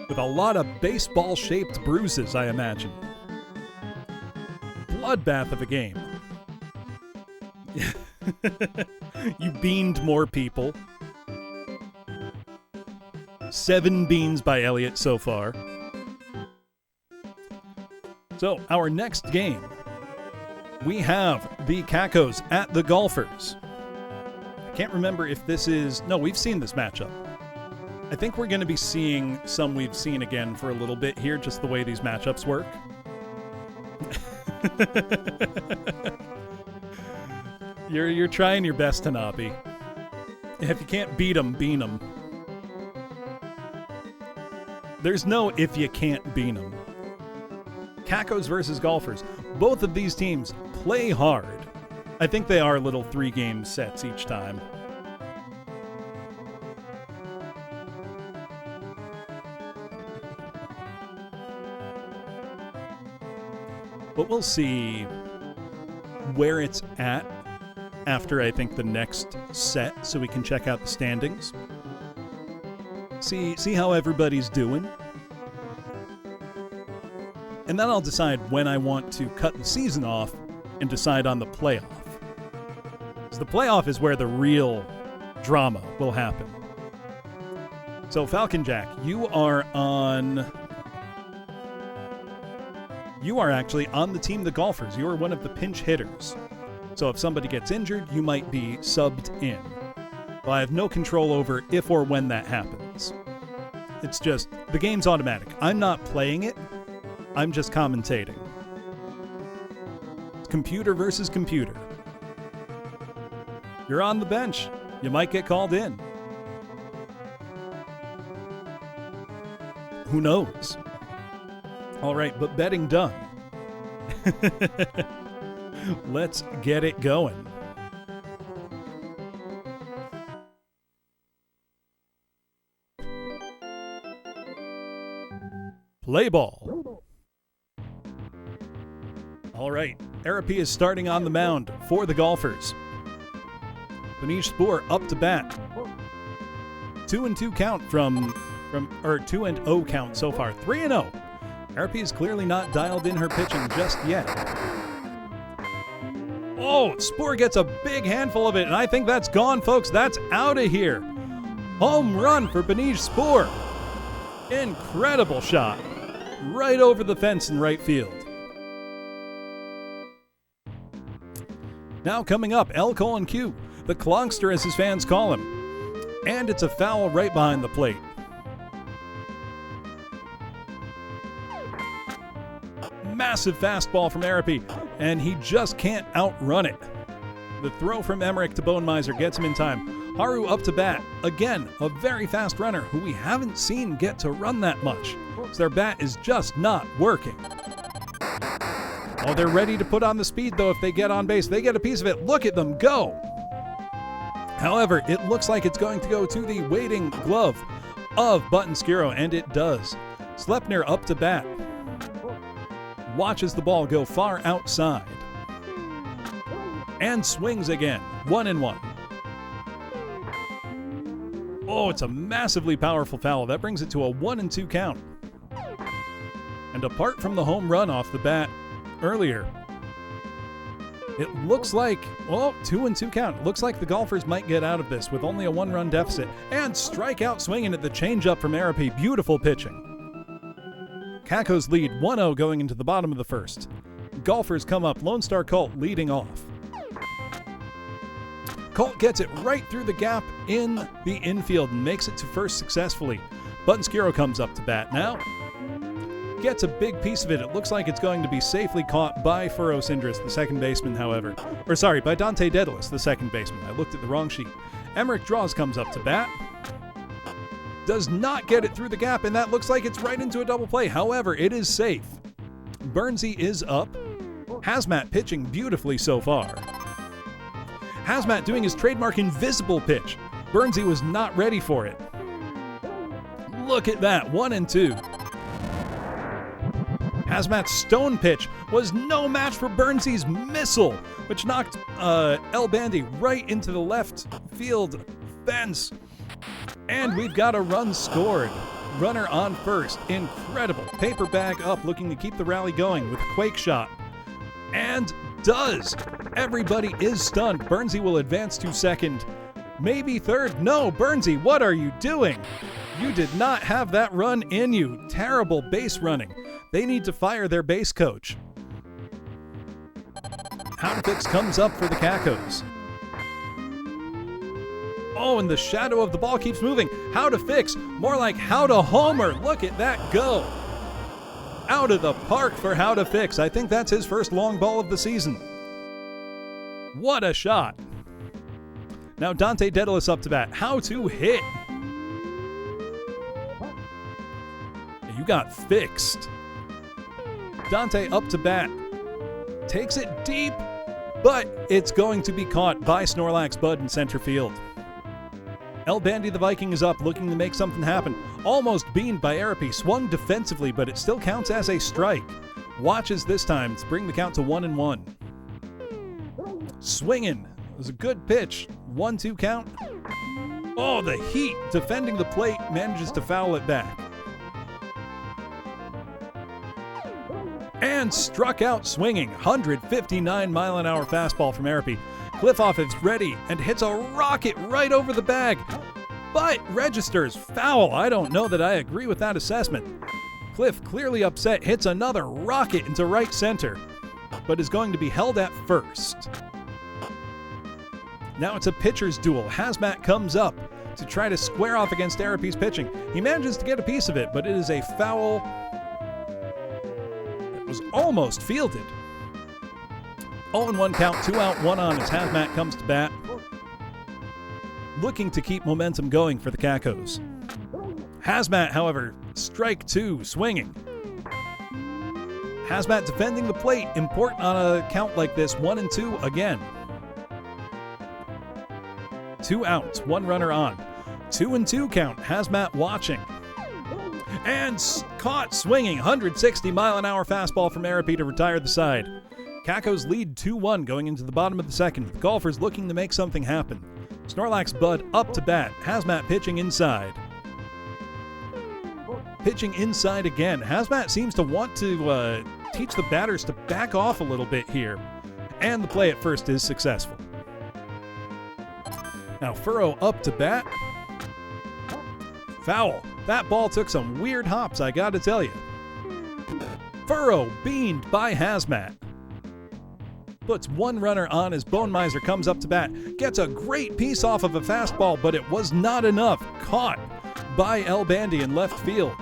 With a lot of baseball-shaped bruises, I imagine. Bloodbath of a game. You beaned more people. 7 beans by Elliott so far. So, our next game, we have the Cacos at the Golfers. I can't remember if this is... No, we've seen this matchup. I think we're going to be seeing some we've seen again for a little bit here, just the way these matchups work. You're trying your best, Tanabe. If you can't beat them, bean them. There's no if you can't beat them. Cacos versus Golfers. Both of these teams play hard. I think they are little 3-game sets each time. But we'll see where it's at after, I think, the next set, so we can check out the standings. See how everybody's doing. And then I'll decide when I want to cut the season off and decide on the playoff. Because the playoff is where the real drama will happen. So, Falcon Jack, you are actually on the team, the Golfers. You are one of the pinch hitters. So if somebody gets injured, you might be subbed in. Well, I have no control over if or when that happens. It's just, the game's automatic. I'm not playing it. I'm just commentating. It's computer versus computer. You're on the bench. You might get called in. Who knows? All right, but betting done. Let's get it going. Play ball. All right, Arapi is starting on the mound for the Golfers. Benish Spoor up to bat. 2-2 count from 2-0 count so far. 3-0. Arapi is clearly not dialed in her pitching just yet. Oh, Spoor gets a big handful of it, and I think that's gone, folks. That's out of here. Home run for Benish Spoor. Incredible shot. Right over the fence in right field. Now coming up, L. Q, the Clonkster as his fans call him. And it's a foul right behind the plate. Massive fastball from Arapi, and he just can't outrun it. The throw from Emmerich to Bonemiser gets him in time. Haru up to bat. Again, a very fast runner who we haven't seen get to run that much. So their bat is just not working. Oh, they're ready to put on the speed, though, if they get on base. They get a piece of it. Look at them go. However, it looks like it's going to go to the waiting glove of Button-Skiro, and it does. Slepner up to bat. Watches the ball go far outside. And swings again. 1-1. Oh, it's a massively powerful foul. That brings it to a 1-2 count. And apart from the home run off the bat earlier, it looks like, 2-2 count. It looks like the Golfers might get out of this with only a 1-run deficit. And strikeout swinging at the changeup from Arapi. Beautiful pitching. Kakos lead 1-0 going into the bottom of the first. Golfers come up, Lone Star Colt leading off. Colt gets it right through the gap in the infield and makes it to first successfully. Button-Skiro comes up to bat now. Gets a big piece of it. It looks like it's going to be safely caught by Furo Sindris, the second baseman, however. By Dante Daedalus, the second baseman. I looked at the wrong sheet. Emmerich Draws comes up to bat. Does not get it through the gap, and that looks like it's right into a double play. However, it is safe. Bernsey is up. Hazmat pitching beautifully so far. Hazmat doing his trademark invisible pitch. Bernsey was not ready for it. Look at that, 1-2. Hazmat's stone pitch was no match for Bernsey's missile, which knocked El Bandy right into the left field fence. And we've got a run scored. Runner on first. Incredible. Paper bag up, looking to keep the rally going with a quake shot. And does. Everybody is stunned. Bernsey will advance to second. Maybe third. No, Bernsey, what are you doing? You did not have that run in you. Terrible base running. They need to fire their base coach. Houndfix comes up for the Kakos. Oh, and the shadow of the ball keeps moving. How to fix. More like how to homer. Look at that go. Out of the park for How to Fix. I think that's his first long ball of the season. What a shot. Now Dante Daedalus up to bat. How to hit. You got fixed. Dante up to bat. Takes it deep, but it's going to be caught by Snorlax Bud in center field. El Bandy the Viking is up, looking to make something happen. Almost beamed by Arapi, swung defensively, but it still counts as a strike. Watches this time to bring the count to 1-1. Swinging. It was a good pitch. 1-2 count. Oh, the heat defending the plate manages to foul it back. And struck out swinging. 159-mile-an-hour fastball from Arapi. Cliffoff is ready and hits a rocket right over the bag, but registers foul. I don't know that I agree with that assessment. Cliff, clearly upset, hits another rocket into right center, but is going to be held at first. Now it's a pitcher's duel. Hazmat comes up to try to square off against Arapi's pitching. He manages to get a piece of it, but it is a foul that was almost fielded. 0-1 count, 2 out, 1 on as Hazmat comes to bat. Looking to keep momentum going for the Kakos. Hazmat, however, strike 2, swinging. Hazmat defending the plate, important on a count like this, 1-2 again. 2 outs, 1 runner on. 2-2 count, Hazmat watching. And caught swinging, 160-mile-an-hour fastball from Arapi to retire the side. Kakos lead 2-1 going into the bottom of the second. The Golfers looking to make something happen. Snorlax Bud up to bat, Hazmat pitching inside. Pitching inside again. Hazmat seems to want to teach the batters to back off a little bit here. And the play at first is successful. Now Furrow up to bat. Foul. That ball took some weird hops, I gotta tell you. Furrow beamed by Hazmat. Puts 1 runner on as Bone Miser comes up to bat. Gets a great piece off of a fastball, but it was not enough. Caught by El Bandy in left field.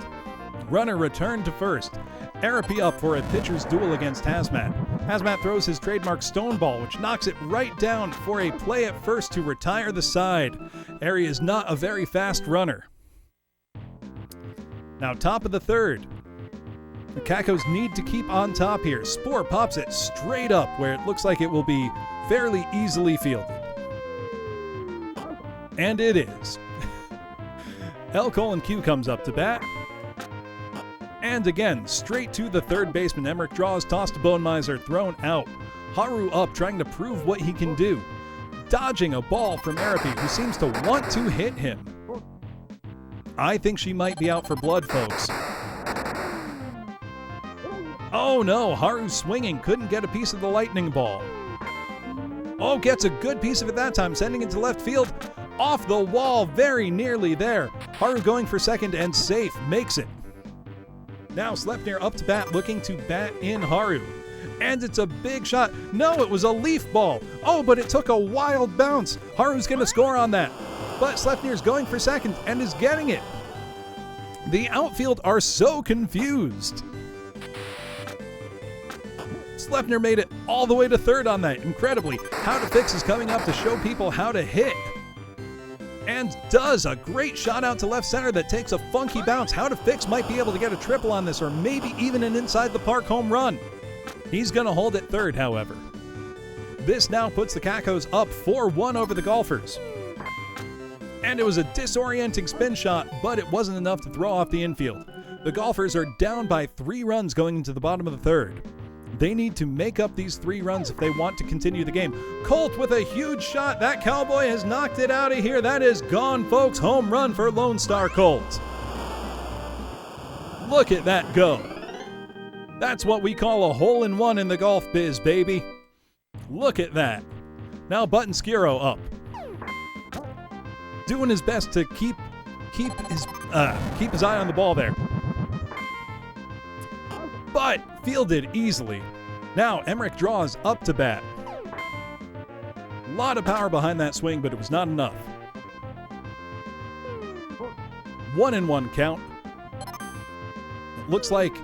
Runner returned to first. Arapi up for a pitcher's duel against Hazmat. Hazmat throws his trademark stone ball, which knocks it right down for a play at first to retire the side. Ari is not a very fast runner. Now top of the third. The Kakos need to keep on top here. Spore pops it straight up where it looks like it will be fairly easily fielded. And it is. L. Colin Q comes up to bat. And again, straight to the third baseman. Emmerich draws, tossed to Bone Miser, thrown out. Haru up, trying to prove what he can do. Dodging a ball from Arapi, who seems to want to hit him. I think she might be out for blood, folks. Oh no, Haru swinging, couldn't get a piece of the lightning ball. Oh, gets a good piece of it that time, sending it to left field. Off the wall, very nearly there. Haru going for second and safe, makes it. Now Sleipnir up to bat, looking to bat in Haru. And it's a big shot. No, it was a leaf ball. Oh, but it took a wild bounce. Haru's going to score on that. But Sleipnir's going for second and is getting it. The outfield are so confused. Sleipnir made it all the way to third on that, incredibly. How to Fix is coming up to show people how to hit. And does a great shot out to left center that takes a funky bounce. How to Fix might be able to get a triple on this, or maybe even an inside the park home run. He's going to hold it third, however. This now puts the Kakos up 4-1 over the Golfers. And it was a disorienting spin shot, but it wasn't enough to throw off the infield. The Golfers are down by 3 runs going into the bottom of the third. They need to make up these 3 runs if they want to continue the game. Colt with a huge shot. That Cowboy has knocked it out of here. That is gone, folks. Home run for Lone Star Colt. Look at that go. That's what we call a hole-in-one in the golf biz, baby. Look at that. Now Button Skiro up. Doing his best to keep his eye on the ball there. But fielded easily. Now Emmerich draws up to bat. A lot of power behind that swing, but it was not enough. 1-1 count. It looks like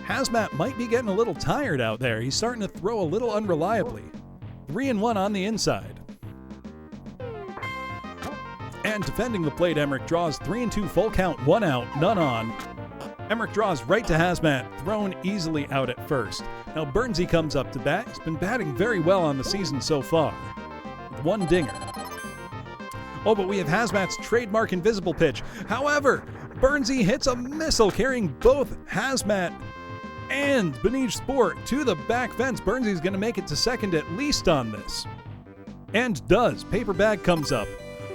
Hazmat might be getting a little tired out there. He's starting to throw a little unreliably. 3-1 on the inside. And defending the plate, Emmerich draws 3-2 full count, 1 out, none on. Emmerich draws right to Hazmat, thrown easily out at first. Now Bernsey comes up to bat. He's been batting very well on the season so far, with 1 dinger. Oh, but we have Hazmat's trademark invisible pitch. However, Bernsey hits a missile carrying both Hazmat and Benij Sport to the back fence. Bernsey's going to make it to second at least on this. And does. Paper Bag comes up,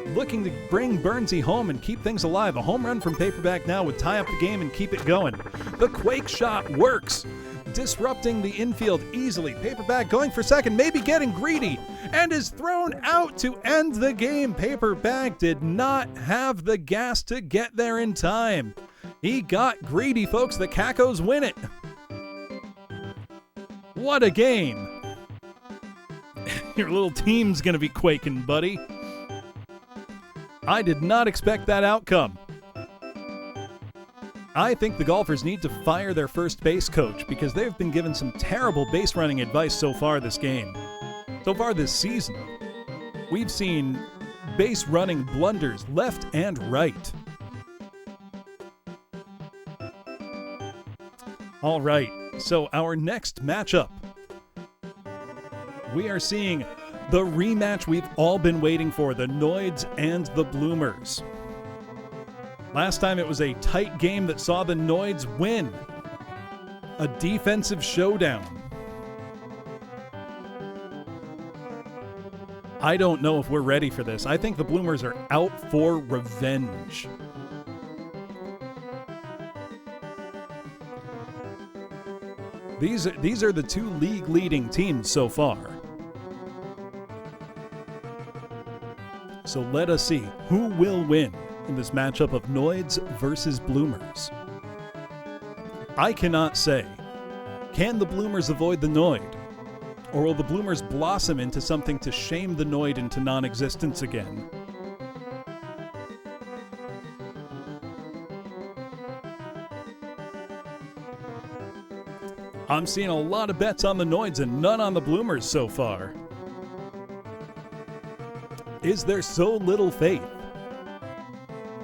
looking to bring Bernsey home and keep things alive. A home run from Paper Bag now would tie up the game and keep it going. The Quake shot works, disrupting the infield easily. Paper Bag going for second, maybe getting greedy, and is thrown out to end the game. Paper Bag did not have the gas to get there in time. He got greedy, folks. The Kakos win it. What a game. Your little team's gonna be quaking, buddy. I did not expect that outcome. I think the Golfers need to fire their first base coach because they've been given some terrible base running advice so far this game. So far this season, we've seen base running blunders left and right. All right, so our next matchup, we are seeing the rematch we've all been waiting for, the Noids and the Bloomers. Last time it was a tight game that saw the Noids win. A defensive showdown. I don't know if we're ready for this. I think the Bloomers are out for revenge. These are the two league leading teams so far. So let us see who will win in this matchup of Noids versus Bloomers. I cannot say. Can the Bloomers avoid the Noid? Or will the Bloomers blossom into something to shame the Noid into non-existence again? I'm seeing a lot of bets on the Noids and none on the Bloomers so far. Is there so little faith?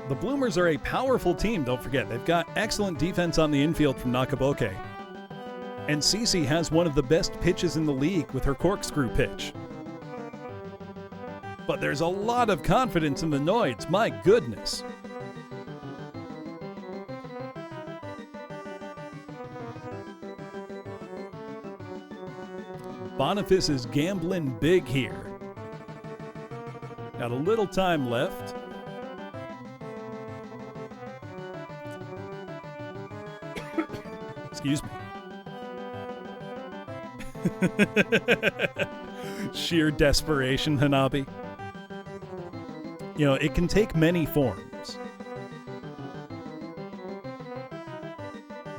The Bloomers are a powerful team, don't forget. They've got excellent defense on the infield from Nakaboke. And Cece has one of the best pitches in the league with her corkscrew pitch. But there's a lot of confidence in the Noids, my goodness. Boniface is gambling big here. Got a little time left. Excuse me. Sheer desperation, Hanabi. You know, it can take many forms.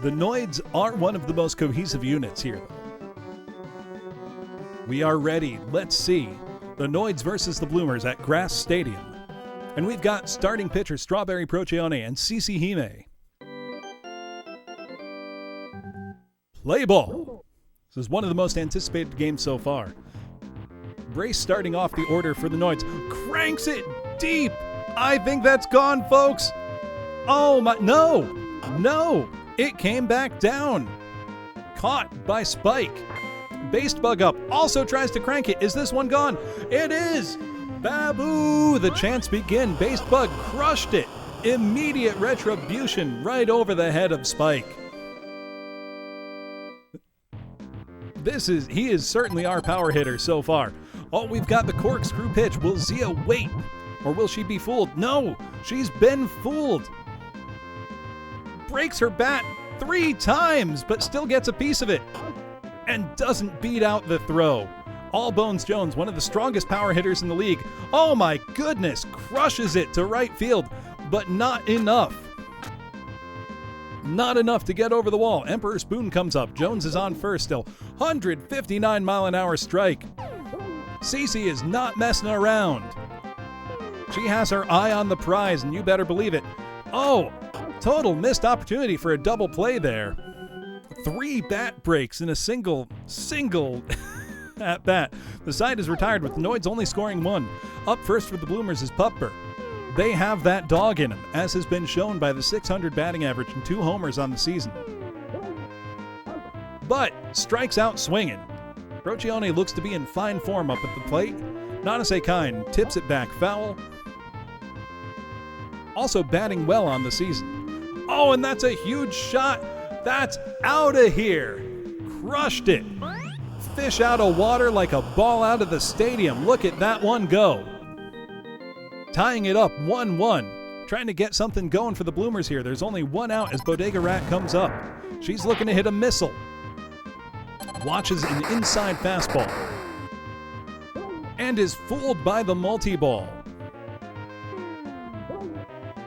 The Noids are one of the most cohesive units here, though. We are ready. Let's see. The Noids versus the Bloomers at Grass Stadium. And we've got starting pitcher Strawberry Procione and Cece Hime. Play ball. This is one of the most anticipated games so far. Brace starting off the order for the Noids. Cranks it deep. I think that's gone, folks. Oh my, no. It came back down. Caught by Spike. Based Bug up. Also tries to crank it. Is this one gone? It is. Babu. The chants begin. Based Bug crushed it. Immediate retribution right over the head of Spike. He is certainly our power hitter so far. Oh, we've got the corkscrew pitch. Will Zia wait? Or will she be fooled? No, she's been fooled. Breaks her bat 3 times, but still gets a piece of it. And doesn't beat out the throw. All Bones Jones, one of the strongest power hitters in the league. Oh my goodness, crushes it to right field, but not enough. Not enough to get over the wall. Emperor Spoon comes up. Jones is on first still. 159 mile an hour strike. Cece is not messing around. She has her eye on the prize, and you better believe it. Oh, total missed opportunity for a double play there. 3 bat breaks in a single at bat. The side is retired with the Noids only scoring 1. Up first for the Bloomers is Pupper. They have that dog in them, as has been shown by the .600 batting average and 2 homers on the season. But strikes out swinging. Procione looks to be in fine form up at the plate. Nanase Kine tips it back foul. Also batting well on the season. Oh, and that's a huge shot. That's out of here. Crushed it. Fish out of water like a ball out of the stadium. Look at that one go. Tying it up 1-1. Trying to get something going for the Bloomers here. There's only 1 out as Bodega Rat comes up. She's looking to hit a missile. Watches an inside fastball. And is fooled by the multi-ball.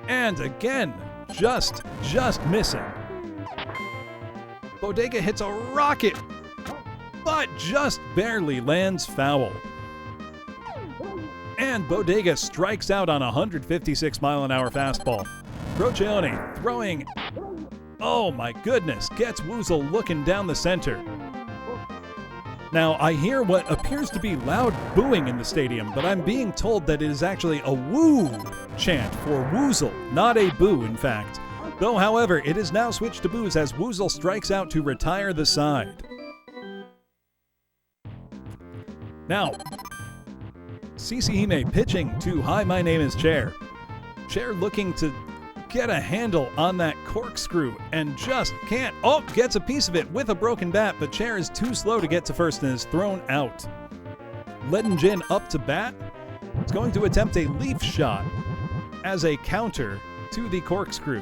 And again, just missing. Bodega hits a rocket, but just barely lands foul. And Bodega strikes out on a 156 mile an hour fastball. Procione throwing, oh my goodness, gets Woozle looking down the center. Now, I hear what appears to be loud booing in the stadium, but I'm being told that it is actually a woo chant for Woozle, not a boo, in fact. Though, however, it is now switched to Booze as Woozle strikes out to retire the side. Now, CC Hime pitching to Hi, my name is Chair. Chair looking to get a handle on that corkscrew and just can't. Oh, gets a piece of it with a broken bat, but Chair is too slow to get to first and is thrown out. Ledin Jin up to bat. He's going to attempt a leaf shot as a counter to the corkscrew.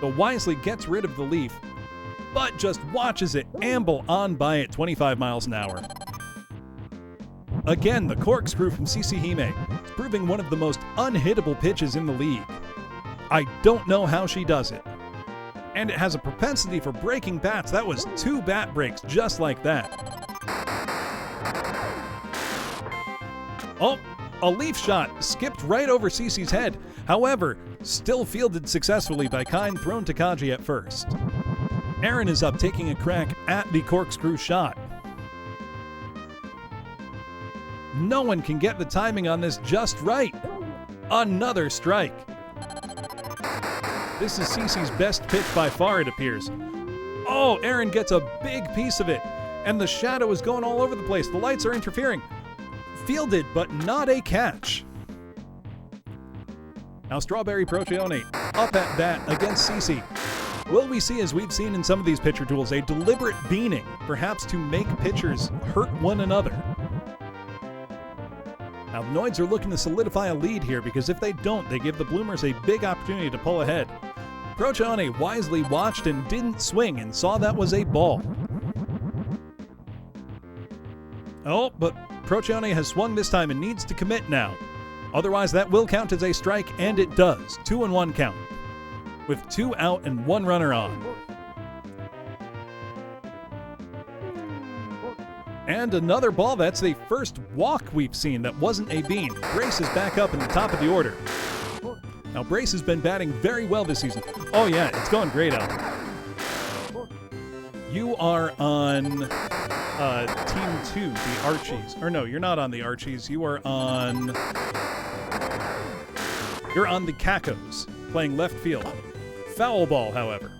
The Wisely gets rid of the leaf, but just watches it amble on by at 25 miles an hour. Again, the corkscrew from CC Hime is proving one of the most unhittable pitches in the league. I don't know how she does it. And it has a propensity for breaking bats. That was 2 bat breaks just like that. Oh, a leaf shot skipped right over CC's head. However, still fielded successfully by Kind, thrown to Kaji at first. Aaron is up taking a crack at the corkscrew shot. No one can get the timing on this just right. Another strike. This is CC's best pitch by far, it appears. Oh, Aaron gets a big piece of it, and the shadow is going all over the place. The lights are interfering. Fielded, but not a catch. Now Strawberry Procyon up at bat against CC. Will we see, as we've seen in some of these pitcher duels, a deliberate beaning, perhaps to make pitchers hurt one another? Now the Noids are looking to solidify a lead here, because if they don't, they give the Bloomers a big opportunity to pull ahead. Procyon wisely watched and didn't swing and saw that was a ball. Oh, but Procyon has swung this time and needs to commit now. Otherwise, that will count as a strike, and it does. 2-1 count, with 2 out and 1 runner on. And another ball. That's the first walk we've seen that wasn't a bean. Brace is back up in the top of the order. Now, Brace has been batting very well this season. Oh, yeah, it's going great out. You are on Team 2, the Archies. Or no, you're not on the Archies. You are on... You're on the Cacos, playing left field. Foul ball, however.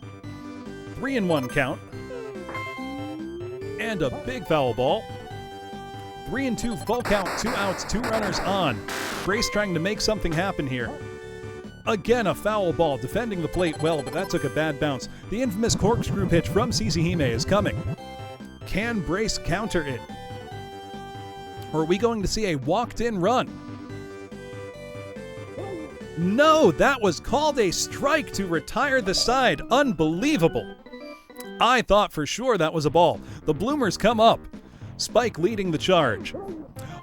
3-1 count. And a big foul ball. 3-2 full count, 2 outs, 2 runners on. Brace trying to make something happen here. Again, a foul ball, defending the plate well, but that took a bad bounce. The infamous corkscrew pitch from CC Hime is coming. Can Brace counter it? Or are we going to see a walked-in run? No, that was called a strike to retire the side. Unbelievable. I thought for sure that was a ball. The Bloomers come up. Spike leading the charge.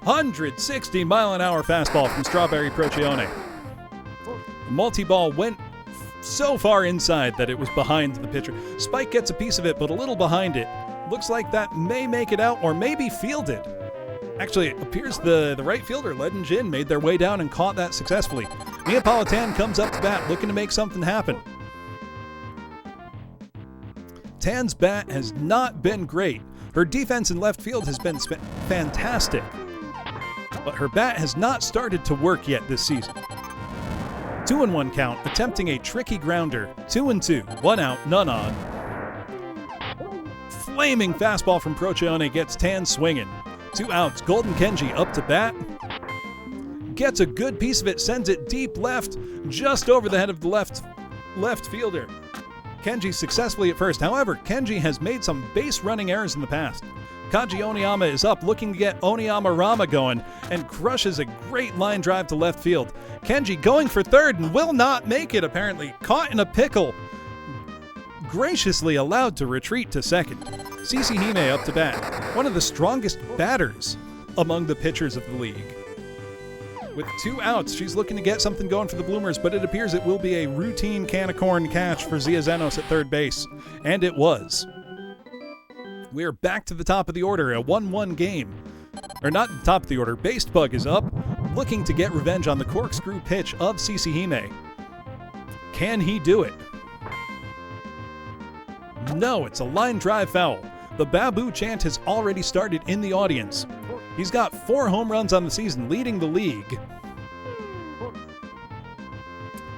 160-mile-an-hour fastball from Strawberry Procyon. The multi-ball went so far inside that it was behind the pitcher. Spike gets a piece of it, but a little behind it. Looks like that may make it out, or maybe fielded. Actually, it appears the right fielder, Ledin Jin, made their way down and caught that successfully. Neapolitan comes up to bat, looking to make something happen. Tan's bat has not been great. Her defense in left field has been fantastic. But her bat has not started to work yet this season. 2-1 count, attempting a tricky grounder. 2-2, 1 out, none on. Flaming fastball from Procyon gets Tan swinging. 2 outs, Golden Kenji up to bat. Gets a good piece of it, sends it deep left, just over the head of the left fielder. Kenji successfully at first. However, Kenji has made some base running errors in the past. Kaji Oniyama is up, looking to get Oniyama Rama going, and crushes a great line drive to left field. Kenji going for third and will not make it, apparently. Caught in a pickle. Graciously allowed to retreat to second. CC Hime up to bat. One of the strongest batters among the pitchers of the league. With 2 outs, she's looking to get something going for the Bloomers, but it appears it will be a routine can of corn catch for Zia Zenos at third base. And it was. We are back to the top of the order, a 1-1 game. Or not the top of the order, Based Bug is up, looking to get revenge on the corkscrew pitch of CC Hime. Can he do it? No, it's a line drive foul. The Babu chant has already started in the audience. He's got 4 home runs on the season, leading the league.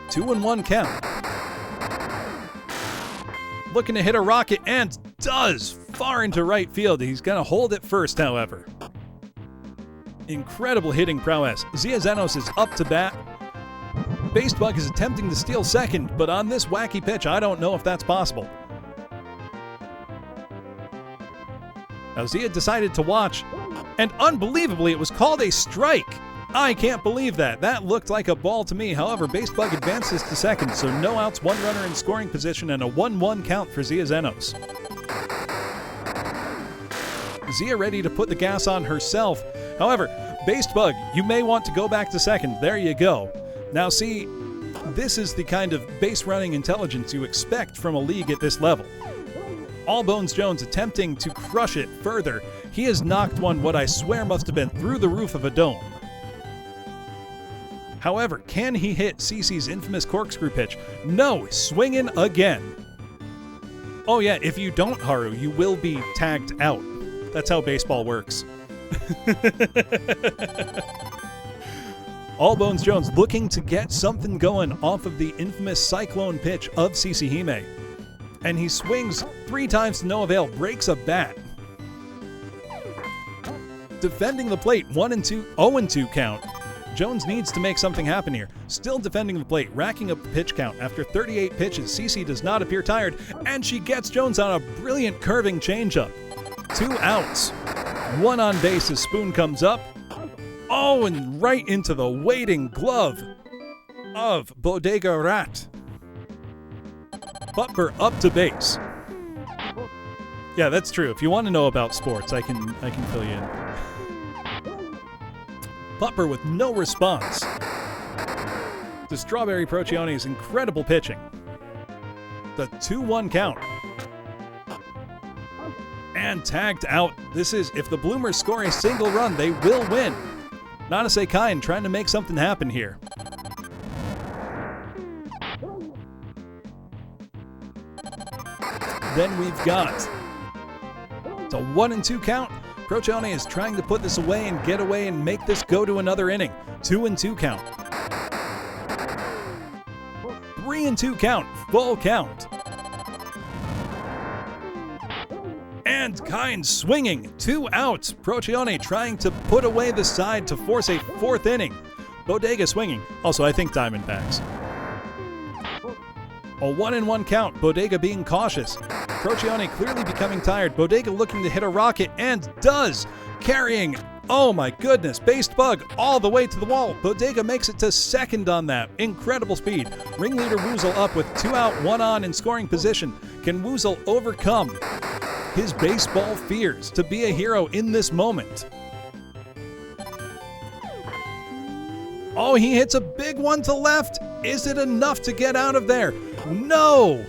2-1 count. looking to hit a rocket and does far into right field. He's going to hold it first, however. Incredible hitting prowess. Zia Zenos is up to bat. Basebug is attempting to steal second, but on this wacky pitch, I don't know if that's possible. Now Zia decided to watch, and unbelievably, it was called a strike. I can't believe that. That looked like a ball to me. However, Basebug advances to second, so no outs, one runner in scoring position, and a 1-1 count for Zia Zenos. Zia ready to put the gas on herself. However, Basebug, you may want to go back to second. There you go. Now see, this is the kind of base running intelligence you expect from a league at this level. Allbones Jones attempting to crush it further. He has knocked one what I swear must have been through the roof of a dome. However, can he hit CeCe's infamous corkscrew pitch? No, swinging again. Oh yeah, if you don't, Haru, you will be tagged out. That's how baseball works. Allbones Jones looking to get something going off of the infamous cyclone pitch of CeCe Hime. And he swings 3 times to no avail, breaks a bat. Defending the plate, 0-2 count. Jones needs to make something happen here. Still defending the plate, racking up the pitch count. After 38 pitches, CeCe does not appear tired, and she gets Jones on a brilliant curving changeup. 2 outs. 1 on base as Spoon comes up. Oh, and right into the waiting glove of Bodega Rat. Butler up to base. Yeah, that's true. If you want to know about sports, I can fill you in. Butler with no response to Strawberry Procione's incredible pitching. The 2-1 count. And tagged out. This is, if the Bloomers score a single run, they will win. Nanase Kine trying to make something happen here. Then we've got, it's a 1-2 count. Procione is trying to put this away and get away and make this go to another inning. 2-2 count. 3-2 count. Full count. And Kine swinging. 2 outs. Procione trying to put away the side to force a 4th inning. Bodega swinging. Also, I think Diamondbacks. A 1-1 count. Bodega being cautious. Procione clearly becoming tired. Bodega looking to hit a rocket and does. Carrying, oh my goodness, Basebug all the way to the wall. Bodega makes it to second on that. Incredible speed. Ringleader Woozle up with 2 out, 1 on in scoring position. Can Woozle overcome his baseball fears to be a hero in this moment? Oh, he hits a big one to left. Is it enough to get out of there? No!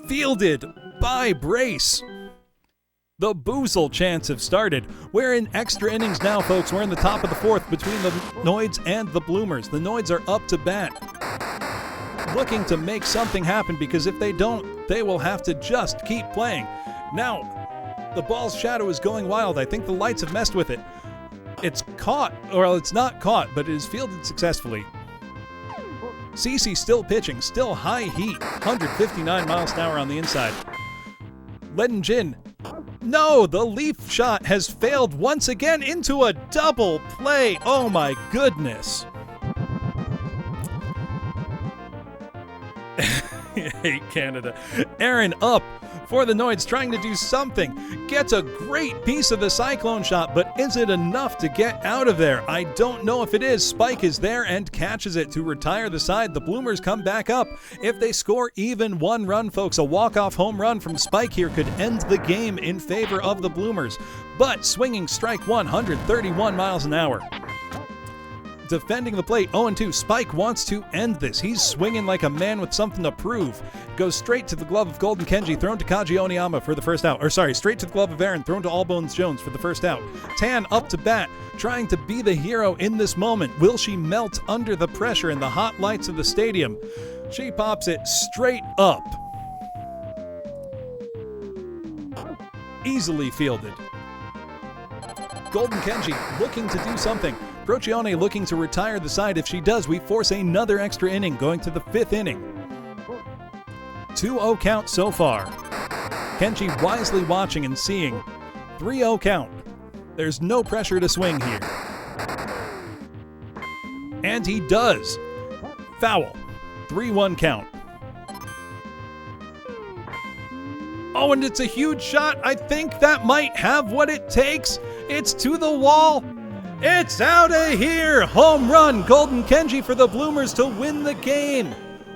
Fielded by Brace. The Boozle chants have started. We're in extra innings now, folks. We're in the top of the 4th between the Noids and the Bloomers. The Noids are up to bat, looking to make something happen, because if they don't, they will have to just keep playing. Now, the ball's shadow is going wild. I think the lights have messed with it. It's caught, or it's not caught, but it is fielded successfully. CeCe still pitching, still high heat, 159 miles an hour on the inside. Ledin Jin, no, the leaf shot has failed once again into a double play. Oh my goodness. I hate Canada. Aaron up for the Noids, trying to do something. Gets a great piece of the cyclone shot, but is it enough to get out of there? I don't know if it is. Spike is there and catches it to retire the side. The Bloomers come back up. If they score even 1 run, folks, a walk-off home run from Spike here could end the game in favor of the Bloomers. But swinging strike 131 miles an hour. Defending the plate, 0-2. Spike wants to end this. He's swinging like a man with something to prove. Goes straight to the glove of Golden Kenji, thrown to Kaji Oniyama for the first out. Or sorry, straight to the glove of Aaron, thrown to Allbones Jones for the first out. Tan up to bat, trying to be the hero in this moment. Will she melt under the pressure in the hot lights of the stadium? She pops it straight up. Easily fielded. Golden Kenji looking to do something. Procione looking to retire the side. If she does, we force another extra inning, going to the 5th inning. 2-0 count so far. Kenji wisely watching and seeing 3-0 count. There's no pressure to swing here. And he does. Foul. 3-1 count. Oh, and it's a huge shot. I think that might have what it takes. It's to the wall. It's out of here. Home run. Golden Kenji for the Bloomers to win the game.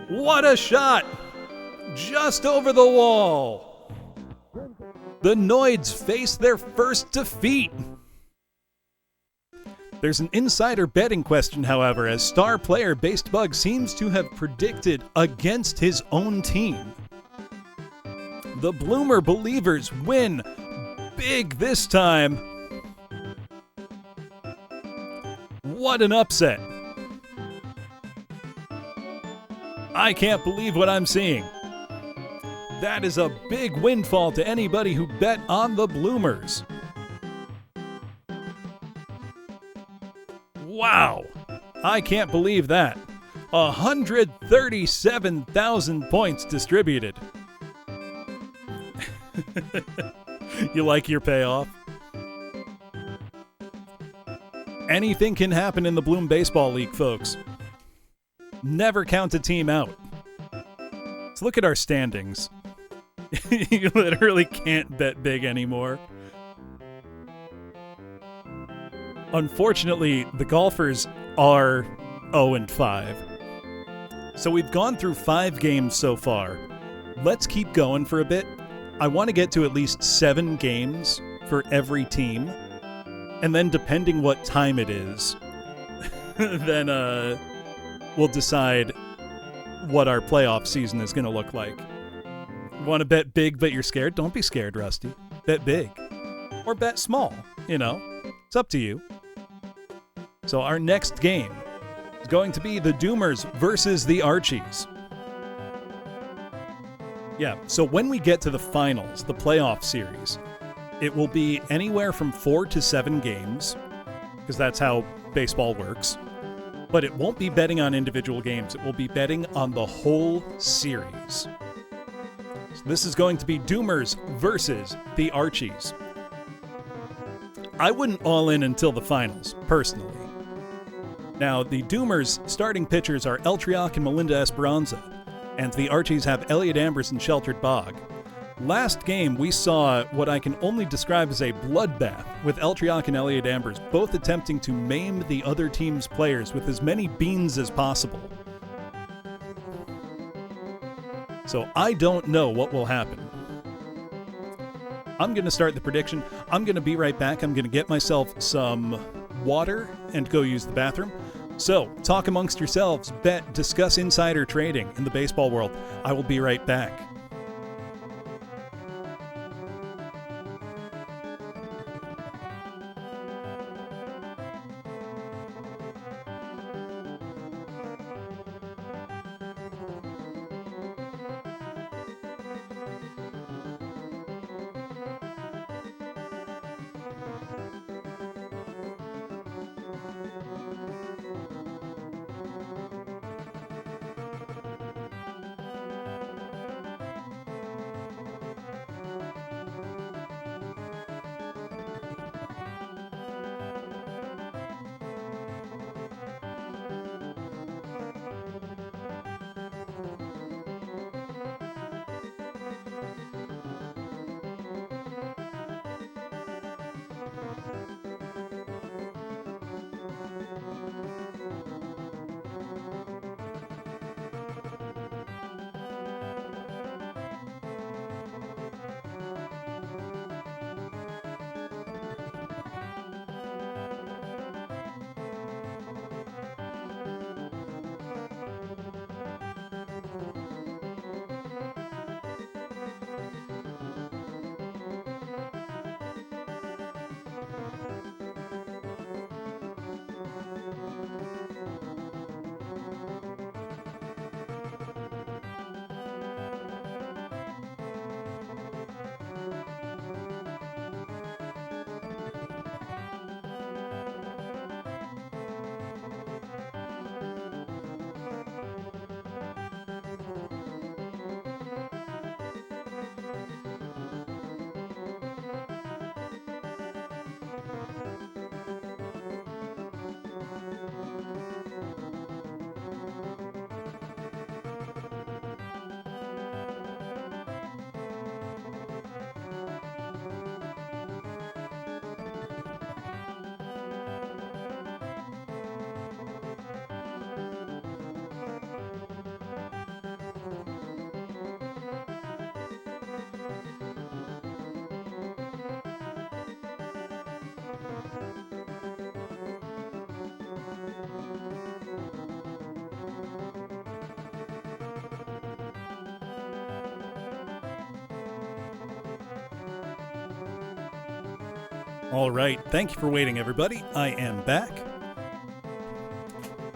What a shot. Just over the wall. The Noids face their first defeat. There's an insider betting question, however, as star player Based Bug seems to have predicted against his own team. The Bloomer Believers win big this time. What an upset. I can't believe what I'm seeing. That is a big windfall to anybody who bet on the Bloomers. Wow. I can't believe that. 137,000 points distributed. You like your payoff? Anything can happen in the Bloom Baseball League, folks. Never count a team out. Let's look at our standings. You literally can't bet big anymore. Unfortunately, the Golfers are 0-5. So we've gone through 5 games so far. Let's keep going for a bit. I want to get to at least 7 games for every team. And then depending what time it is, then we'll decide what our playoff season is going to look like. You want to bet big but you're scared? Don't be scared, Rusty. Bet big. Or bet small, you know. It's up to you. So our next game is going to be the Doomers versus the Archies. Yeah, so when we get to the finals, the playoff series, it will be anywhere from 4 to 7 games, because that's how baseball works. But it won't be betting on individual games. It will be betting on the whole series. So this is going to be Doomers versus the Archies. I wouldn't all in until the finals, personally. Now, the Doomers' starting pitchers are Eltriach and Melinda Esperanza, and the Archies have Elliot Ambers and Sheltered Bog. Last game, we saw what I can only describe as a bloodbath, with Eltriach and Elliot Ambers both attempting to maim the other team's players with as many beans as possible. So I don't know what will happen. I'm going to start the prediction. I'm going to be right back. I'm going to get myself some water and go use the bathroom. So, talk amongst yourselves, bet, discuss insider trading in the baseball world. I will be right back. All right, thank you for waiting, everybody. I am back.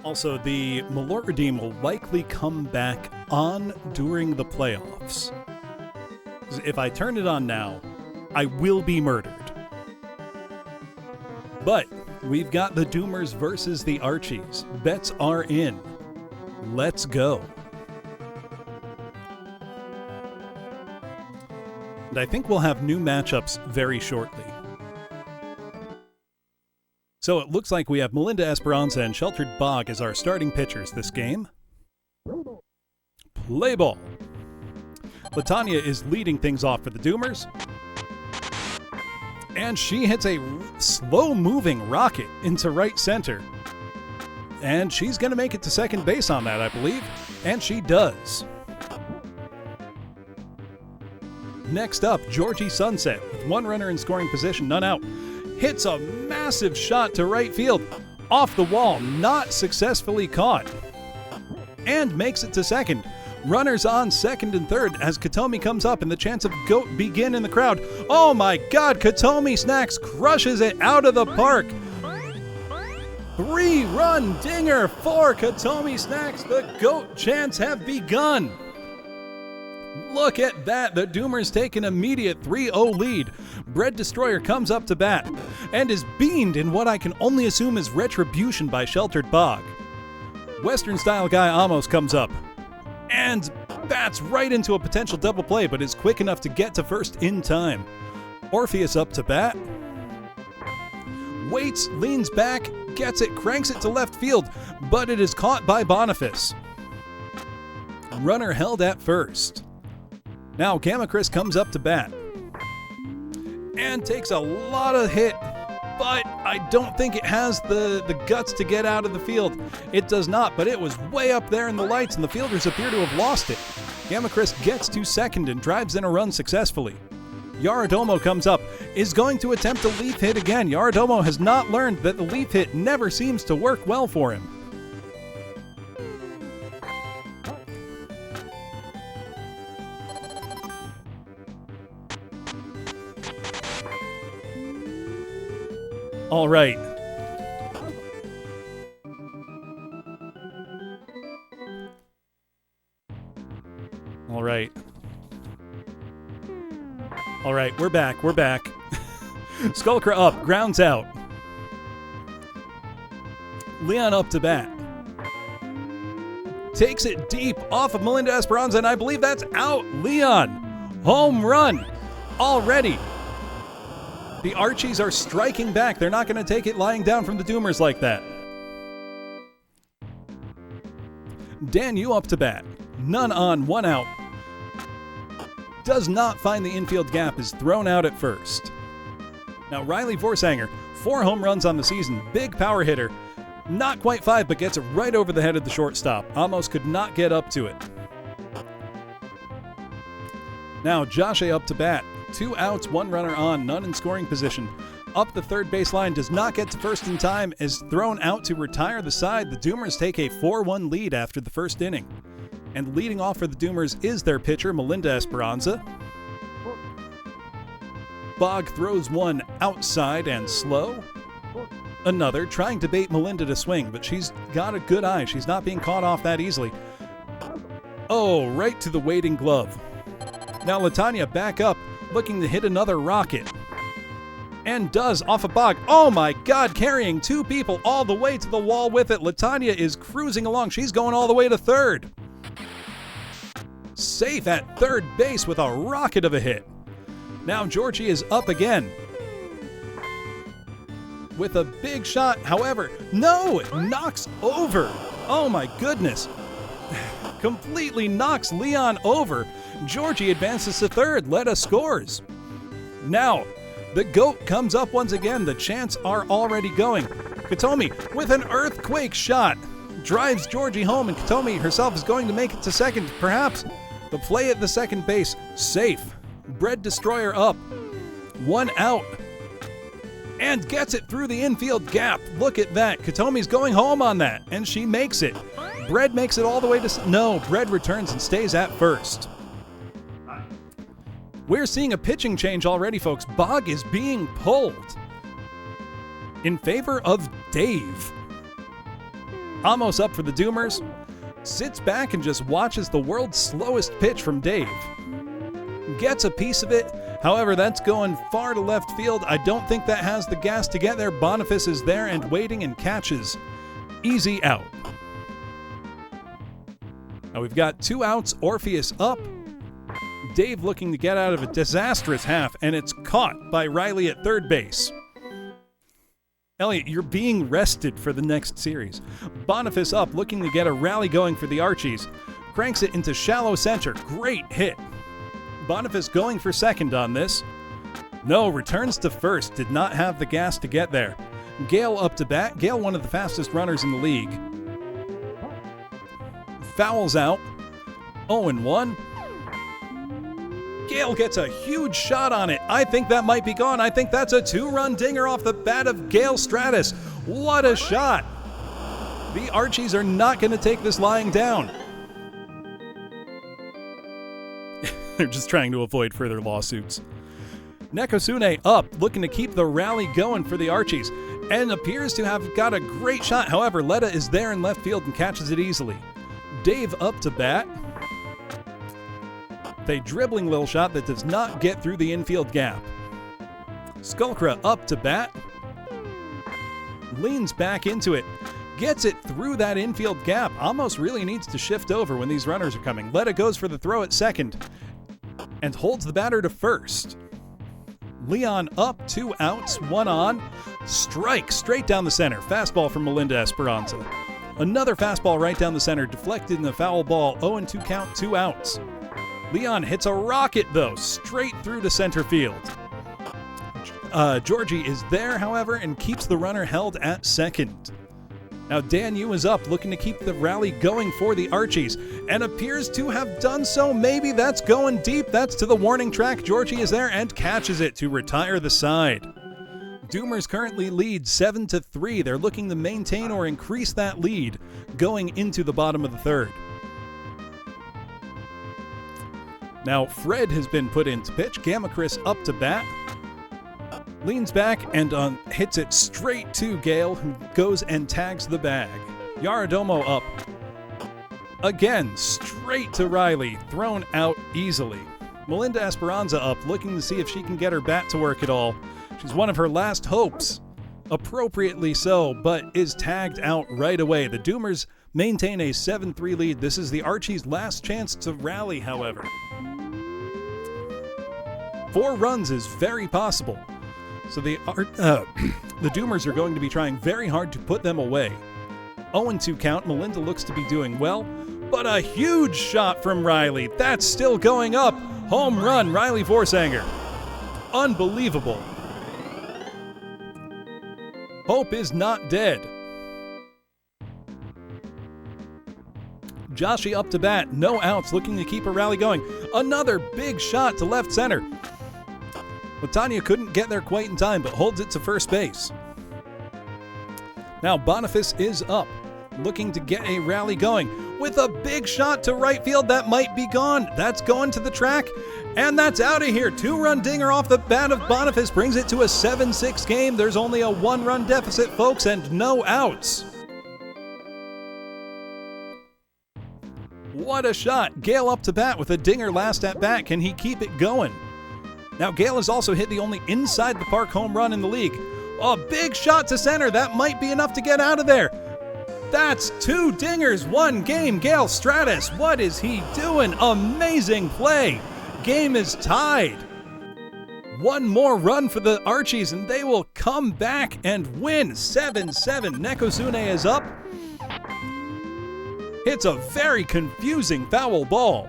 Also, the Malort Redeem will likely come back on during the playoffs. If I turn it on now, I will be murdered. But we've got the Doomers versus the Archies. Bets are in. Let's go. And I think we'll have new matchups very shortly. So it looks like we have Melinda Esperanza and Sheltered Bog as our starting pitchers this game. Play ball. Latanya is leading things off for the Doomers. And she hits a slow-moving rocket into right center. And she's going to make it to second base on that, I believe. And she does. Next up, Georgie Sunset, with one runner in scoring position, none out. Hits a massive shot to right field, off the wall, not successfully caught, and makes it to second. Runners on second and third as Katomi comes up and the chants of GOAT begin in the crowd. Oh my God, Katomi Snacks crushes it out of the park. 3-run dinger for Katomi Snacks. The GOAT chants have begun. Look at that. The Doomers take an immediate 3-0 lead. Bread Destroyer comes up to bat and is beamed in what I can only assume is retribution by Sheltered Bog. Western Style Guy Amos comes up and bats right into a potential double play, but is quick enough to get to first in time. Orpheus up to bat. Waits, leans back, gets it, cranks it to left field, but it is caught by Boniface. Runner held at first. Now Gamma Chris comes up to bat and takes a lot of hit, but I don't think it has the guts to get out of the field. It does not, but it was way up there in the lights and the fielders appear to have lost it. Gamma Chris gets to second and drives in a run successfully. Yaradomo comes up, is going to attempt a leaf hit again. Yaradomo has not learned that the leaf hit never seems to work well for him. All right. All right. All right, we're back. We're back. Skullcra up, grounds out. Leon up to bat. Takes it deep off of Melinda Esperanza, and I believe that's out. Leon, home run already. The Archies are striking back. They're not going to take it lying down from the Doomers like that. Dan Yu up to bat. None on, one out. Does not find the infield gap, is thrown out at first. Now Riley Vorsanger, 4 home runs on the season, big power hitter. Not quite 5, but gets it right over the head of the shortstop. Almost could not get up to it. Now Josh A up to bat. 2 outs, 1 runner on, none in scoring position. Up the third base line, does not get to first in time, is thrown out to retire the side. The Doomers take a 4-1 lead after the first inning. And leading off for the Doomers is their pitcher, Melinda Esperanza. Bog throws one outside and slow. Another, trying to bait Melinda to swing, but she's got a good eye. She's not being caught off that easily. Oh, right to the waiting glove. Now Latanya back up, looking to hit another rocket. And does off a Bog. Oh my God, carrying 2 people all the way to the wall with it. Latanya is cruising along. She's going all the way to third. Safe at third base with a rocket of a hit. Now Georgie is up again with a big shot. However, no, it knocks over. Oh my goodness. Completely knocks Leon over. Georgie advances to third. Letta scores. Now, the GOAT comes up once again. The chants are already going. Katomi with an earthquake shot drives Georgie home, and Katomi herself is going to make it to second. Perhaps the play at the second base, safe. Bread Destroyer up. 1 out. And gets it through the infield gap. Look at that. Katomi's going home on that, and she makes it. Bread makes it all the way to... No, Bread returns and stays at first. We're seeing a pitching change already, folks. Bog is being pulled. in favor of Dave. Amos up for the Doomers. Sits back and just watches the world's slowest pitch from Dave. Gets a piece of it. However, that's going far to left field. I don't think that has the gas to get there. Boniface is there and waiting and catches. Easy out. Now we've got 2 outs. Orpheus up. Dave looking to get out of a disastrous half, and it's caught by Riley at third base. Elliot, you're being rested for the next series. Boniface up, looking to get a rally going for the Archies. Cranks it into shallow center. Great hit. Boniface going for second on this. No, returns to first. Did not have the gas to get there. Gale up to bat. Gale, one of the fastest runners in the league. Fouls out. 0-1. Gale gets a huge shot on it. I think that might be gone. I think that's a 2-run dinger off the bat of Gale Stratus. What a shot. The Archies are not going to take this lying down. They're just trying to avoid further lawsuits. Nekosune up, looking to keep the rally going for the Archies, and appears to have got a great shot. However, Letta is there in left field and catches it easily. Dave up to bat. A dribbling little shot that does not get through the infield gap. Skulkra up to bat. Leans back into it. Gets it through that infield gap. Almost really needs to shift over when these runners are coming. Letta goes for the throw at second and holds the batter to first. Leon up, 2 outs, 1 on. Strike straight down the center. Fastball from Melinda Esperanza. Another fastball right down the center, deflected in the foul ball. 0-2 count, 2 outs. Leon hits a rocket, though, straight through to center field. Georgie is there, however, and keeps the runner held at second. Now Dan Yu is up, looking to keep the rally going for the Archies, and appears to have done so. Maybe that's going deep. That's to the warning track. Georgie is there and catches it to retire the side. Doomers currently lead 7-3. They're looking to maintain or increase that lead going into the bottom of the third. Now, Fred has been put into pitch. Gamma Chris up to bat. Leans back and hits it straight to Gale, who goes and tags the bag. Yaradomo up. Again, straight to Riley, thrown out easily. Melinda Esperanza up, looking to see if she can get her bat to work at all. She's one of her last hopes. Appropriately so, but is tagged out right away. The Doomers maintain a 7-3 lead. This is the Archies' last chance to rally, however. 4 runs is very possible. So the Doomers are going to be trying very hard to put them away. 0-2 count. Melinda looks to be doing well, but a huge shot from Riley. That's still going up. Home run, Riley Vorsanger. Unbelievable. Hope is not dead. Joshi up to bat, no outs, looking to keep a rally going. Another big shot to left center. Latanya couldn't get there quite in time, but holds it to first base. Now Boniface is up, looking to get a rally going with a big shot to right field. That might be gone. That's going to the track, and that's out of here. 2-run dinger off the bat of Boniface brings it to a 7-6 game. There's only a 1-run deficit, folks, and no outs. What a shot. Gale up to bat with a dinger last at bat. Can he keep it going? Now, Gale has also hit the only inside the park home run in the league. A big shot to center. That might be enough to get out of there. That's 2 dingers, 1 game. Gale Stratus, what is he doing? Amazing play. Game is tied. 1 more run for the Archies, and they will come back and win 7-7. Nekosune is up. It's a very confusing foul ball.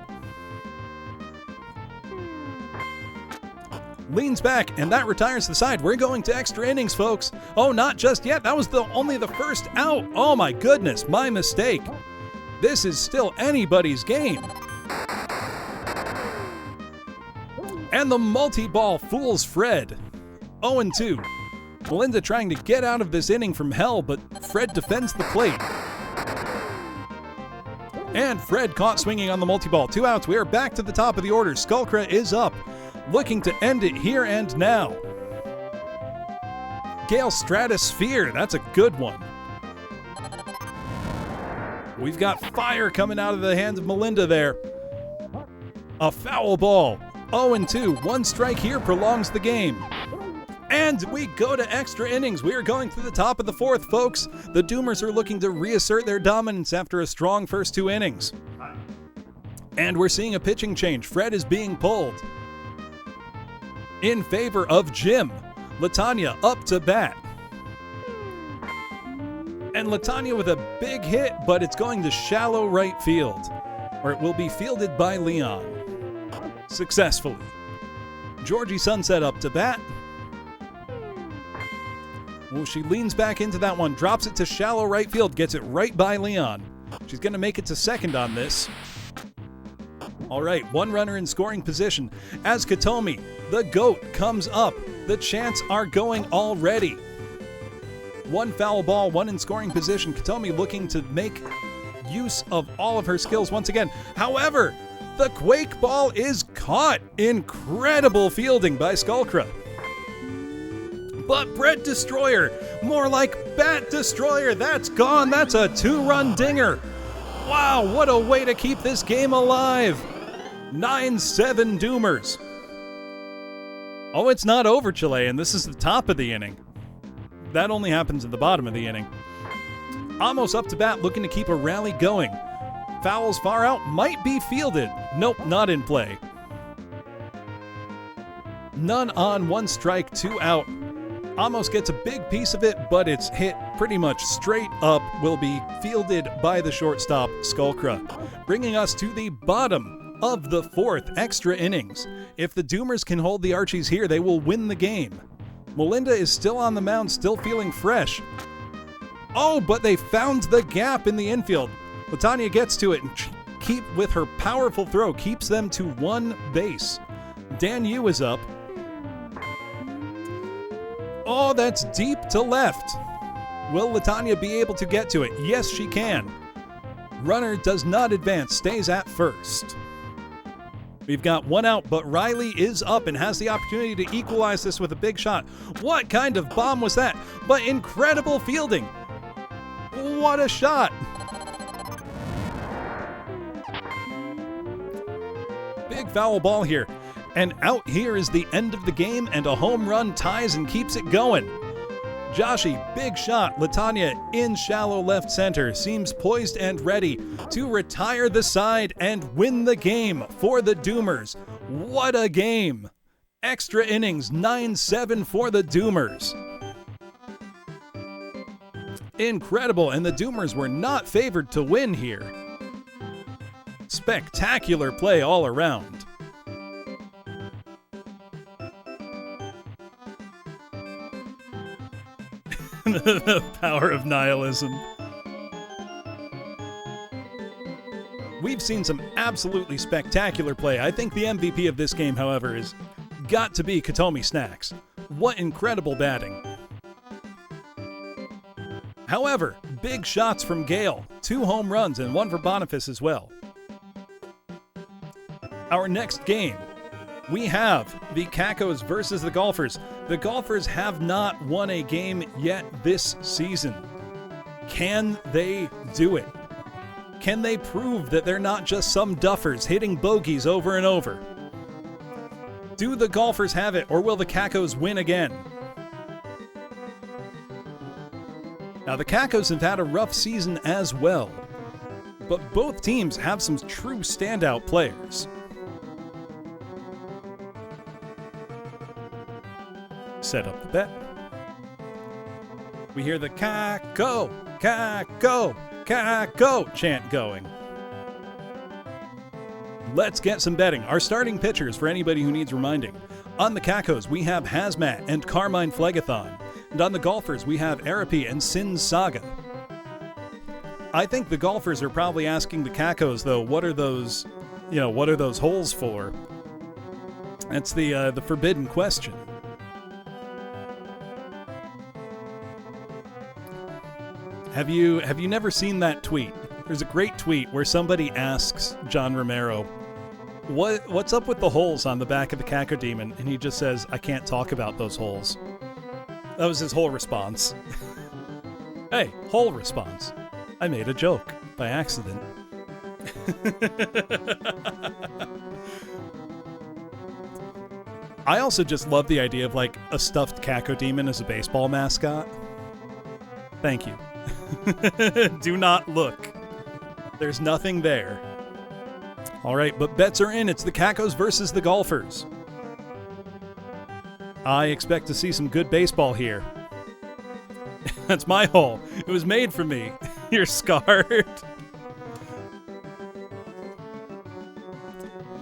Leans back, and that retires the side. We're going to extra innings, folks. Oh, not just yet. That was only the first out. Oh my goodness, my mistake. This is still anybody's game. And the multi-ball fools Fred. 0-2. Melinda trying to get out of this inning from hell, but Fred defends the plate. And Fred caught swinging on the multi-ball. 2 outs. We are back to the top of the order. Skulkra is up, looking to end it here and now. Gale Stratosphere, that's a good one. We've got fire coming out of the hands of Melinda there. A foul ball. 0-2. One strike here prolongs the game. And we go to extra innings. We are going to the top of the fourth, folks. The Doomers are looking to reassert their dominance after a strong first 2 innings. And we're seeing a pitching change. Fred is being pulled in favor of Jim. Latanya up to bat. And Latanya with a big hit, but it's going to shallow right field, or it will be fielded by Leon. Successfully. Georgie Sunset up to bat. Well, she leans back into that one, drops it to shallow right field, gets it right by Leon. She's going to make it to second on this. All right, 1 runner in scoring position. As Katomi, the GOAT, comes up. The chants are going already. 1 foul ball, 1 in scoring position. Katomi looking to make use of all of her skills once again. However, the Quake ball is caught. Incredible fielding by Skullcra. But Brett Destroyer, more like Bat Destroyer, that's gone. That's a 2-run dinger. Wow, what a way to keep this game alive. 9-7 Doomers. Oh, it's not over, Chilean. This is the top of the inning. That only happens at the bottom of the inning. Amos up to bat, looking to keep a rally going. Fouls far out, might be fielded. Nope, not in play. None on, 1 strike, 2 out. Amos gets a big piece of it, but it's hit pretty much straight up, will be fielded by the shortstop, Skullcra. Bringing us to the bottom of the 4th extra innings. If the Doomers can hold the Archies here, they will win the game. Melinda is still on the mound, still feeling fresh. Oh, but they found the gap in the infield. Latanya gets to it and with her powerful throw, keeps them to 1 base. Dan Yu is up. Oh, that's deep to left. Will Latanya be able to get to it? Yes, she can. Runner does not advance, stays at first. We've got 1 out, but Riley is up and has the opportunity to equalize this with a big shot. What kind of bomb was that? But incredible fielding. What a shot. Big foul ball here. And out here is the end of the game, and a home run ties and keeps it going. Joshi, big shot. Latanya in shallow left center, seems poised and ready to retire the side and win the game for the Doomers. What a game. Extra innings, 9-7 for the Doomers. Incredible, and the Doomers were not favored to win here. Spectacular play all around. The power of nihilism. We've seen some absolutely spectacular play. I think the MVP of this game, however, has got to be Katomi Snacks. What incredible batting. However, big shots from Gale. 2 home runs and 1 for Boniface as well. Our next game, we have the Cacos versus the Golfers. The Golfers have not won a game yet this season. Can they do it? Can they prove that they're not just some duffers hitting bogeys over and over? Do the Golfers have it, or will the Cacos win again? Now, the Cacos have had a rough season as well, but both teams have some true standout players. Set up the bet. We hear the Caco, Caco, Caco chant going. Let's get some betting. Our starting pitchers, for anybody who needs reminding. On the Cacos, we have Hazmat and Carmine Phlegathon. And on the Golfers, we have Arapi and Sin Saga. I think the Golfers are probably asking the Cacos, though, what are those holes for? That's the forbidden question. Have you never seen that tweet? There's a great tweet where somebody asks John Romero, what's up with the holes on the back of the Cacodemon? And he just says, I can't talk about those holes. That was his whole response. Hey, whole response. I made a joke by accident. I also just love the idea of like a stuffed Cacodemon as a baseball mascot. Thank you. Do not look. There's nothing there. All right, but bets are in. It's the Cacos versus the Golfers. I expect to see some good baseball here. That's my hole. It was made for me. You're scarred.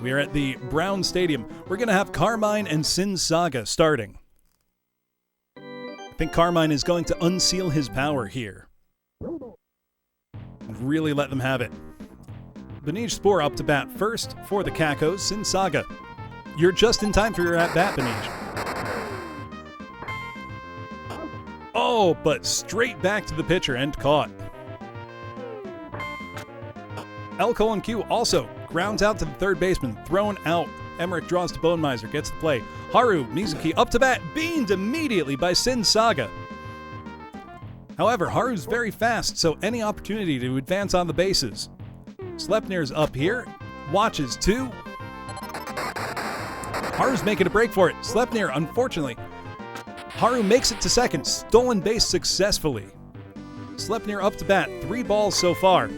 We are at the Brown Stadium. We're going to have Carmine and Sin Saga starting. I think Carmine is going to unseal his power here. And really let them have it. Benij Spore up to bat first for the Cacos. Sin Saga, you're just in time for your at-bat, Benij. Oh, but straight back to the pitcher and caught. L:"Q also grounds out to the third baseman, thrown out. Emmerich draws to Bonemiser, gets the play. Haru Mizuki up to bat, beamed immediately by Sin Saga. However, Haru's very fast, so any opportunity to advance on the bases. Sleipnir's up here, watches two. Haru's making a break for it. Sleipnir, unfortunately. Haru makes it to second, stolen base successfully. Sleipnir up to bat, 3 balls so far.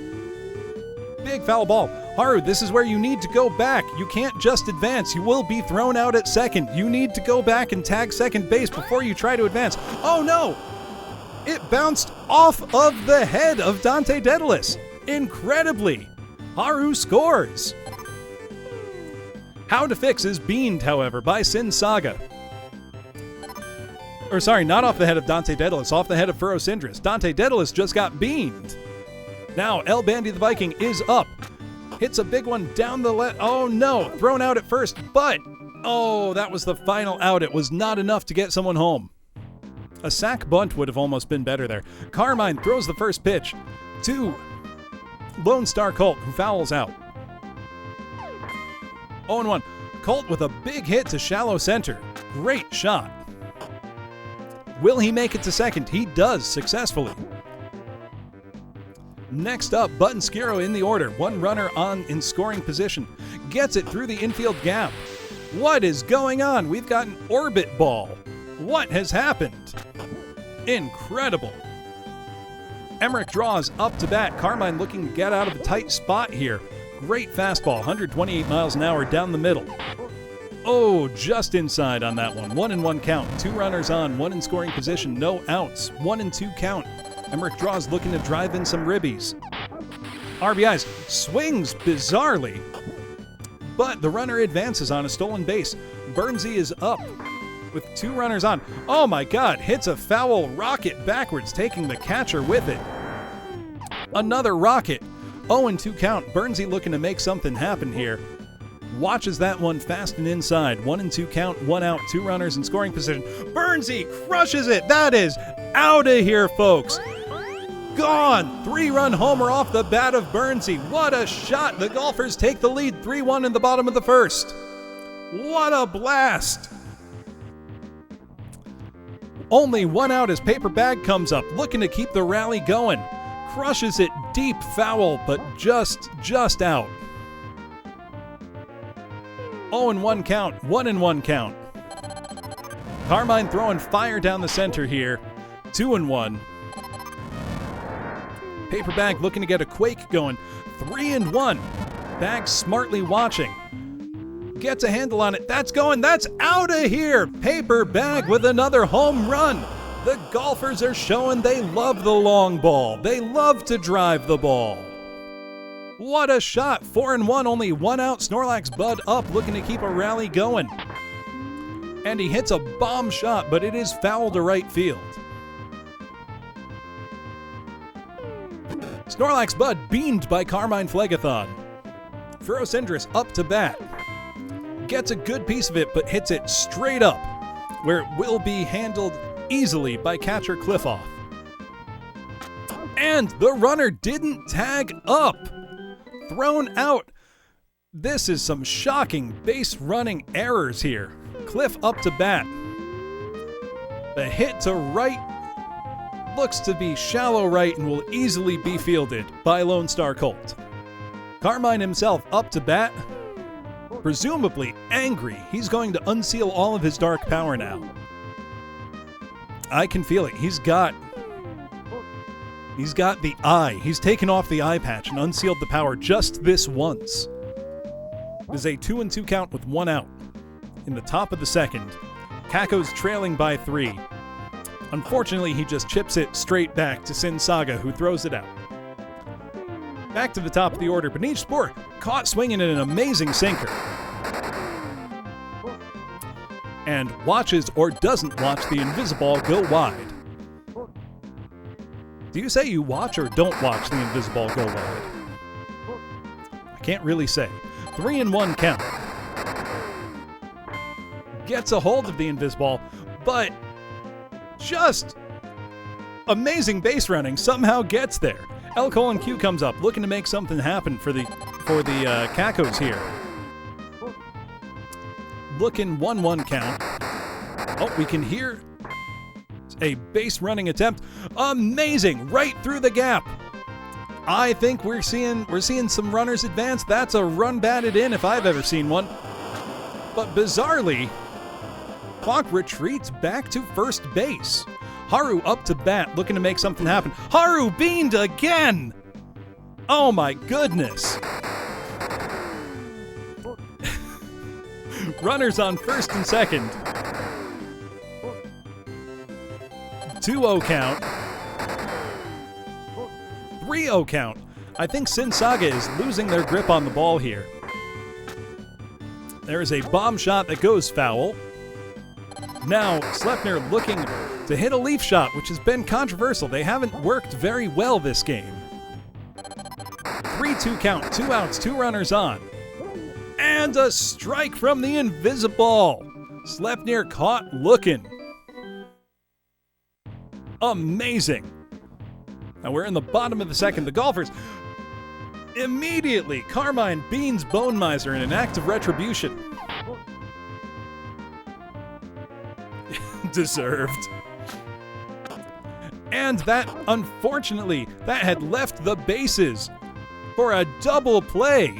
Big foul ball. Haru, this is where you need to go back. You can't just advance. You will be thrown out at second. You need to go back and tag second base before you try to advance. Oh no! It bounced off of the head of Dante Daedalus. Incredibly, Haru scores. How to Fix is beamed, however, by Sin Saga. Or sorry, not off the head of Dante Daedalus, off the head of Furosindris. Dante Daedalus just got beamed. Now, El Bandy the Viking is up. Hits a big one down the left. Oh no, thrown out at first, but oh, that was the final out. It was not enough to get someone home. A sack bunt would have almost been better there. Carmine throws the first pitch to Lone Star Colt, who fouls out. 0-1. Colt with a big hit to shallow center. Great shot. Will he make it to second? He does successfully. Next up, Button Skiro in the order. One runner on in scoring position. Gets it through the infield gap. What is going on? We've got an orbit ball. What has happened? Incredible. Emmerich draws up to bat. Carmine looking to get out of a tight spot here. Great fastball, 128 miles an hour down the middle. Oh, just inside on that one. 1-1 count. 2 runners on, 1 in scoring position, no outs. 1-2 count. Emmerich draws looking to drive in some ribbies. RBIs, swings bizarrely, but the runner advances on a stolen base. Bernsey is up with 2 runners on. Oh my God, hits a foul rocket backwards, taking the catcher with it. Another rocket. 0-2 count. Bernsey looking to make something happen here. Watches that one fast and inside. 1-2 count, 1 out, 2 runners in scoring position. Bernsey crushes it. That is out of here, folks. Gone. 3-run homer off the bat of Bernsey. What a shot. The Golfers take the lead 3-1 in the bottom of the first. What a blast. Only 1 out as Paper Bag comes up, looking to keep the rally going. Crushes it deep foul, but just out. 0-1 count, 1-1 count. Carmine throwing fire down the center here. 2-1. Paper Bag looking to get a quake going. 3-1. Bag smartly watching. Gets a handle on it. That's going. That's out of here. Paper Bag with another home run. The Golfers are showing they love the long ball. They love to drive the ball. What a shot. 4-1, only 1 out. Snorlax Bud up, looking to keep a rally going. And he hits a bomb shot, but it is foul to right field. Snorlax Bud beamed by Carmine Phlegathon. Furosindris up to bat. Gets a good piece of it, but hits it straight up, where it will be handled easily by catcher Cliffoff. And the runner didn't tag up. Thrown out. This is some shocking base running errors here. Cliff up to bat. The hit to right looks to be shallow right and will easily be fielded by Lone Star Colt. Carmine himself up to bat, presumably angry. He's going to unseal all of his dark power now. I can feel it. He's got the eye. He's taken off the eye patch and unsealed the power just this once. There's a 2-2 count with 1 out. In the top of the second, Kako's trailing by 3. Unfortunately, he just chips it straight back to Sin Saga, who throws it out. Back to the top of the order, Benish Sport caught swinging in an amazing sinker. And watches or doesn't watch the Invisiball go wide. Do you say you watch or don't watch the Invisiball go wide? I can't really say. 3-1 count. Gets a hold of the Invisiball, but just amazing base running somehow gets there. L: Q comes up, looking to make something happen for the Kakos here. Looking 1-1 count. Oh, we can hear a base running attempt. Amazing, right through the gap. I think we're seeing some runners advance. That's a run batted in if I've ever seen one. But bizarrely, clock retreats back to first base. Haru up to bat, looking to make something happen. Haru beamed again! Oh my goodness! Runners on first and second. 2-0 count. 3-0 count. I think Sin Saga is losing their grip on the ball here. There is a bomb shot that goes foul. Now, Slepner looking to hit a leaf shot, which has been controversial. They haven't worked very well this game. 3-2 count, 2 outs, 2 runners on. And a strike from the Invisiball. Slepner caught looking. Amazing. Now we're in the bottom of the second. The Golfers immediately, Carmine beans Bone Miser in an act of retribution. Deserved. And that, unfortunately, that had left the bases for a double play.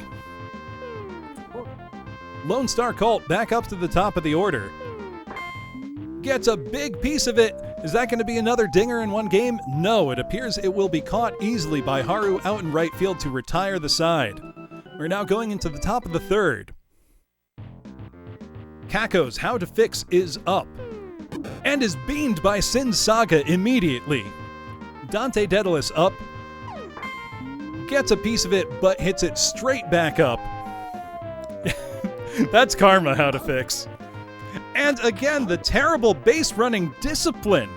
Lone Star Colt back up to the top of the order. Gets a big piece of it. Is that going to be another dinger in one game? No, it appears it will be caught easily by Haru out in right field to retire the side. We're now going into the top of the third. Kako's How to Fix is up and is beamed by Sin Saga immediately. Dante Daedalus up, gets a piece of it, but hits it straight back up. That's karma, How to Fix. And again, the terrible base running discipline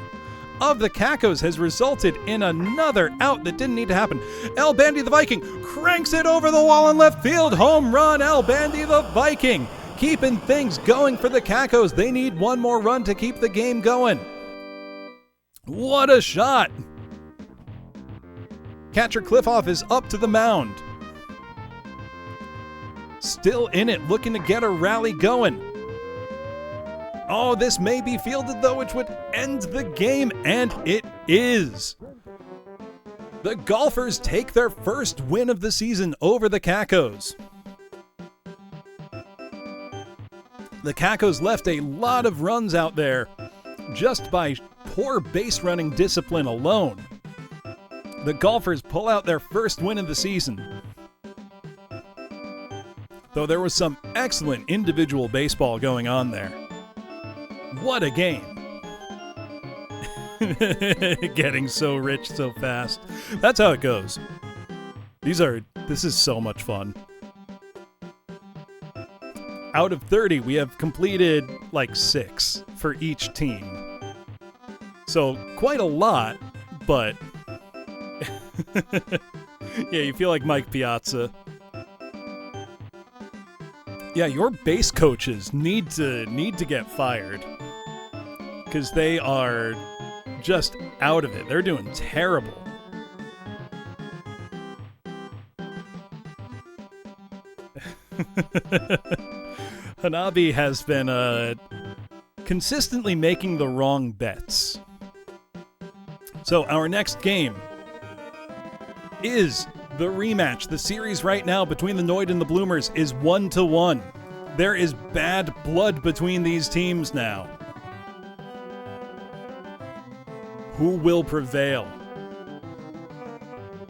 of the Kakos has resulted in another out that didn't need to happen. El Bandy the Viking cranks it over the wall in left field. Home run, El Bandy the Viking. Keeping things going for the Kakos. They need one more run to keep the game going. What a shot! Catcher Cliffoff is up to the mound. Still in it, looking to get a rally going. Oh, this may be fielded though, which would end the game, and it is. The Golfers take their first win of the season over the Kakos. The Kakos left a lot of runs out there just by poor base running discipline alone. The Golfers pull out their first win of the season. Though there was some excellent individual baseball going on there. What a game. Getting so rich so fast. That's how it goes. This is so much fun. Out of 30, we have completed like 6 for each team. So quite a lot, but yeah, you feel like Mike Piazza. Yeah, your base coaches need to get fired. Because they are just out of it. They're doing terrible. Hanabi has been consistently making the wrong bets. So our next game is the rematch. The series right now between the Noid and the Bloomers is 1-1. There is bad blood between these teams now. Who will prevail?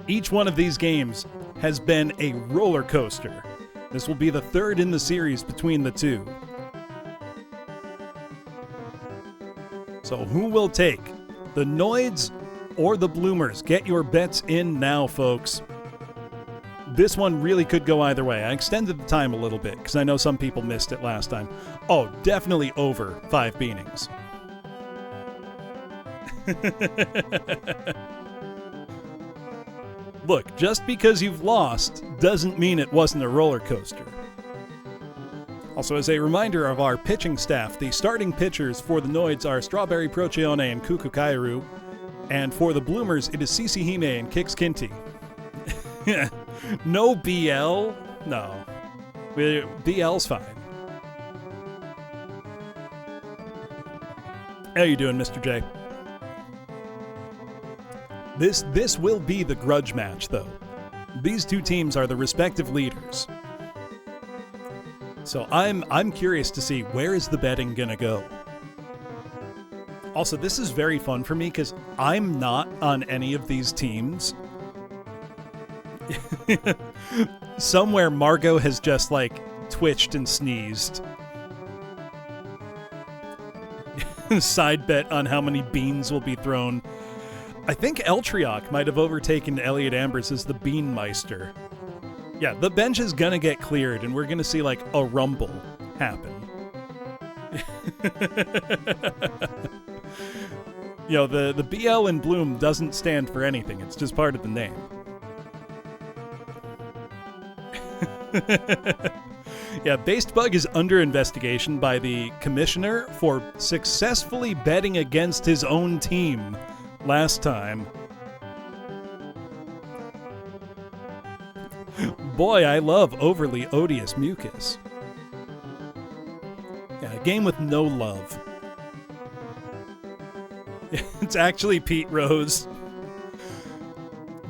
Each one of these games has been a roller coaster. This will be the third in the series between the two. So who will take the Noids or the Bloomers? Get your bets in now, folks. This one really could go either way. I extended the time a little bit because I know some people missed it last time. Oh, definitely over 5 beanings. Look, just because you've lost doesn't mean it wasn't a roller coaster. Also, as a reminder of our pitching staff, the starting pitchers for the Noids are Strawberry Procyon and Kukukairu, and for the Bloomers, it is Cici Hime and Kix Kinty. No BL? No. BL's fine. How you doing, Mr. J? This will be the grudge match, though. These two teams are the respective leaders. So I'm curious to see where is the betting gonna go. Also, this is very fun for me because I'm not on any of these teams. Somewhere Margot has just like twitched and sneezed. Side bet on how many beans will be thrown. I think Eltriok might have overtaken Elliot Ambers as the Bean Meister. Yeah, the bench is gonna get cleared, and we're gonna see like a rumble happen. You know, the BL in Bloom doesn't stand for anything. It's just part of the name. Yeah, Based Bug is under investigation by the commissioner for successfully betting against his own team last time. Boy, I love overly odious mucus. Yeah, a game with no love. It's actually Pete Rose.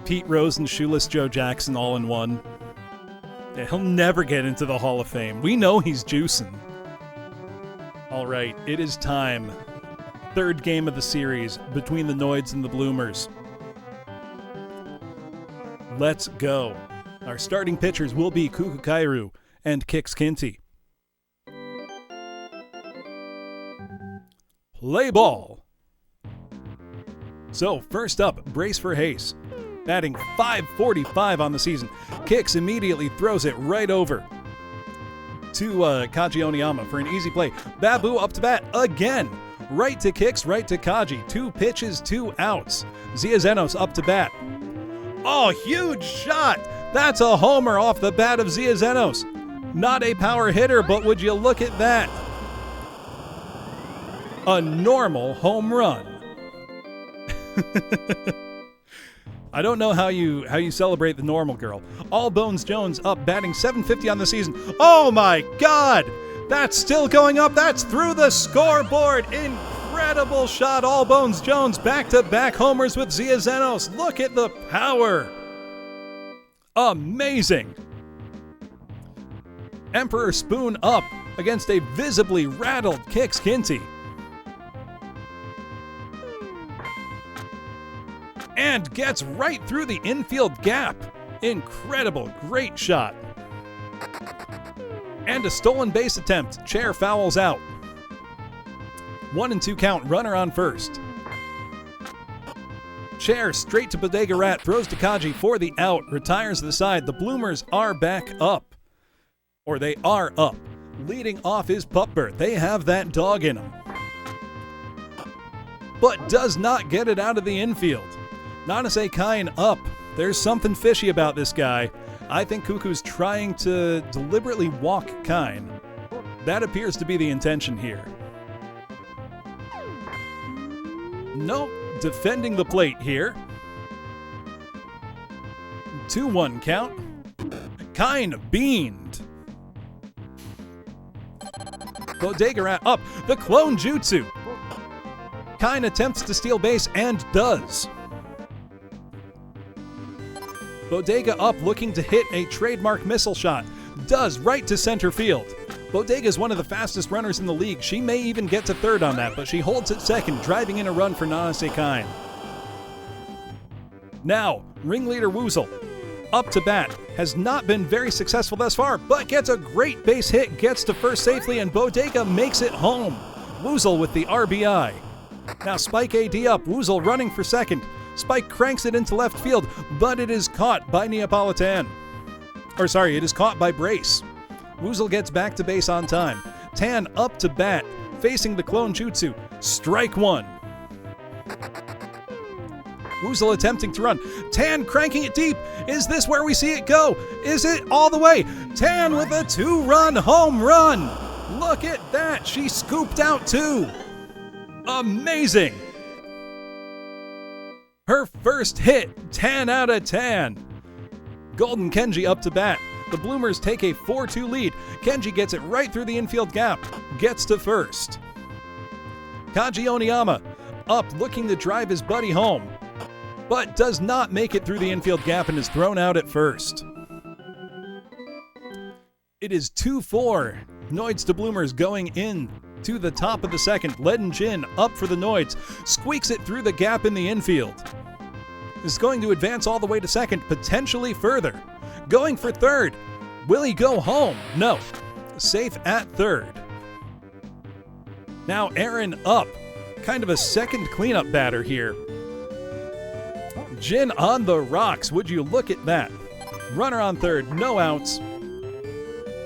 Pete Rose and Shoeless Joe Jackson all in one. Yeah, he'll never get into the Hall of Fame. We know he's juicing. All right, it is time. Third game of the series between the Noids and the Bloomers. Let's go. Our starting pitchers will be Kukukairu and Kix Kinty. Play ball. So, first up, brace for Hayes. Batting .545 on the season. Kix immediately throws it right over to Kaji Oniyama for an easy play. Babu up to bat again. Right to Kix, right to Kaji. 2 pitches, 2 outs. Zia Zenos up to bat. Oh, huge shot! That's a homer off the bat of Zia Zenos. Not a power hitter, but would you look at that? A normal home run. I don't know how you celebrate the normal girl. All Bones Jones up, batting .750 on the season. Oh my God! That's still going up. That's through the scoreboard. Incredible shot. All Bones Jones back-to-back homers with Zia Zenos. Look at the power. Amazing. Emperor Spoon up against a visibly rattled Kix Kinty. And gets right through the infield gap. Incredible, great shot. And a stolen base attempt. Chair fouls out. 1-2 count, runner on first. Chair straight to Bodega Rat, throws to Kaji for the out, retires to the side. The Bloomers are back up. Or they are up. Leading off is Pupbert. They have that dog in them. But does not get it out of the infield. Nanase Kine up. There's something fishy about this guy. I think Cuckoo's trying to deliberately walk Kine. That appears to be the intention here. Nope. Defending the plate here. 2-1 count. Kine beamed. Bodega Rat up. The clone jutsu. Kine attempts to steal base and does. Bodega up looking to hit a trademark missile shot. Does right to center field. Bodega is one of the fastest runners in the league. She may even get to third on that, but she holds at second, driving in a run for Nanase Kine. Now, ringleader Woozle, up to bat, has not been very successful thus far, but gets a great base hit, gets to first safely, and Bodega makes it home. Woozle with the RBI. Now Spike AD up, Woozle running for second. Spike cranks it into left field, but it is caught by Neapolitan. It is caught by Brace. Woozle gets back to base on time. Tan up to bat, facing the clone jutsu. Strike one. Woozle attempting to run. Tan cranking it deep. Is this where we see it go? Is it all the way? Tan with a 2-run home run. Look at that. She scooped out 2. Amazing. Her first hit. 10 out of 10. Golden Kenji up to bat. The Bloomers take a 4-2 lead. Kenji gets it right through the infield gap. Gets to first. Kaji Oniyama up looking to drive his buddy home, but does not make it through the infield gap and is thrown out at first. It is 2-4. Noids to Bloomers going in to the top of the second. Ledin Jin up for the Noids. Squeaks it through the gap in the infield. Is going to advance all the way to second, potentially further. Going for third. Will he go home? No. Safe at third. Now Aaron up. Kind of a second cleanup batter here. Jin on the rocks. Would you look at that? Runner on third, no outs.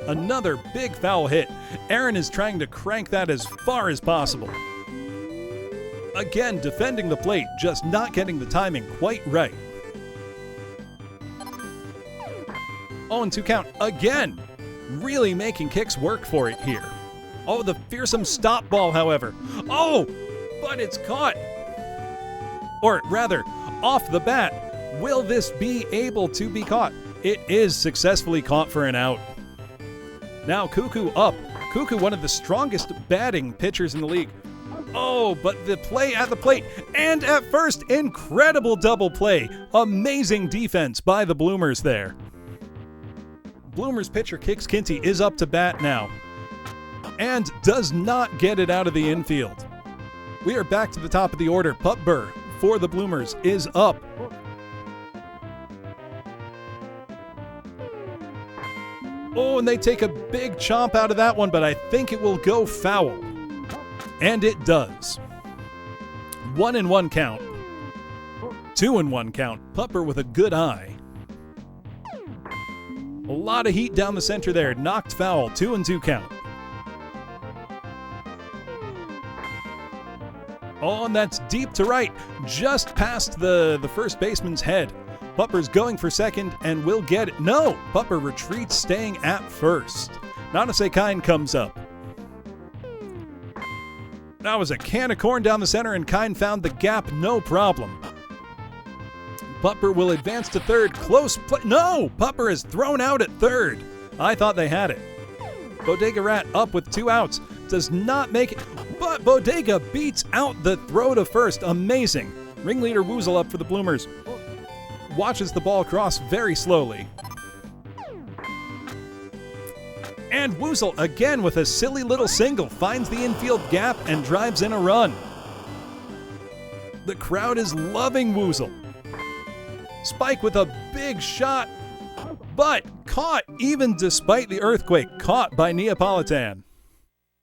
Another big foul hit. Aaron is trying to crank that as far as possible. Again, defending the plate, just not getting the timing quite right. 0-2 count again. Really making kicks work for it here. Oh, the fearsome stop ball, however. Oh, but it's caught. Or rather, off the bat. Will this be able to be caught? It is successfully caught for an out. Now Cuckoo up. Cuckoo, one of the strongest batting pitchers in the league. Oh, but the play at the plate and at first, incredible double play. Amazing defense by the Bloomers there. Bloomers pitcher Kix Kinty is up to bat now and does not get it out of the infield. We are back to the top of the order. Pup Burr for the Bloomers is up. Oh, and they take a big chomp out of that one, but I think it will go foul. And it does. 1-1 count. 2-1 count. Pupper with a good eye. A lot of heat down the center there. Knocked foul. 2-2 count. Oh, and that's deep to right. Just past the first baseman's head. Pupper's going for second and will get it. No! Pupper retreats, staying at first. Nanase Kine comes up. That was a can of corn down the center, and Kine found the gap, no problem. Pupper will advance to third. Close play. No! Pupper is thrown out at third. I thought they had it. Bodega Rat up with 2 outs. Does not make it, but Bodega beats out the throw to first. Amazing. Ringleader Woozle up for the Bloomers. Watches the ball cross very slowly. And Woozle again with a silly little single finds the infield gap and drives in a run. The crowd is loving Woozle. Spike with a big shot, but caught even despite the earthquake. Caught by Neapolitan.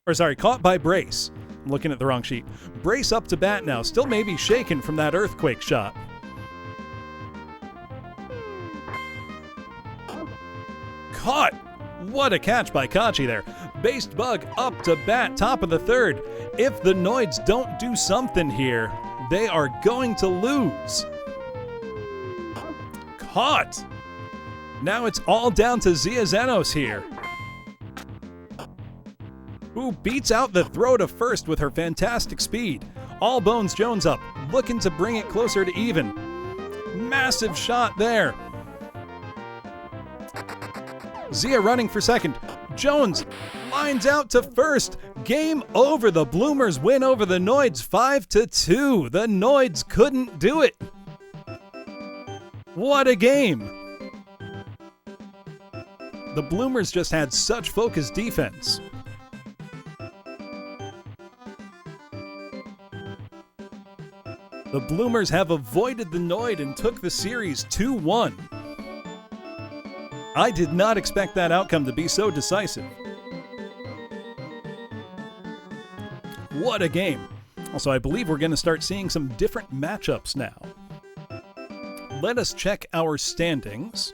Caught by Brace. I'm looking at the wrong sheet. Brace up to bat now, still maybe shaken from that earthquake shot. Caught! What a catch by Kachi there. Based Bug up to bat, top of the third. If the Noids don't do something here, they are going to lose. Caught! Now it's all down to Zia Zenos here, who beats out the throw to first with her fantastic speed. All Bones Jones up, looking to bring it closer to even. Massive shot there. Zia running for second. Jones lines out to first, Game over. The Bloomers win over the Noids 5-2. The Noids couldn't do it. What a game. The Bloomers just had such focused defense. The Bloomers have avoided the Noid and took the series 2-1. I did not expect that outcome to be so decisive. What a game. Also, I believe we're going to start seeing some different matchups now. Let us check our standings.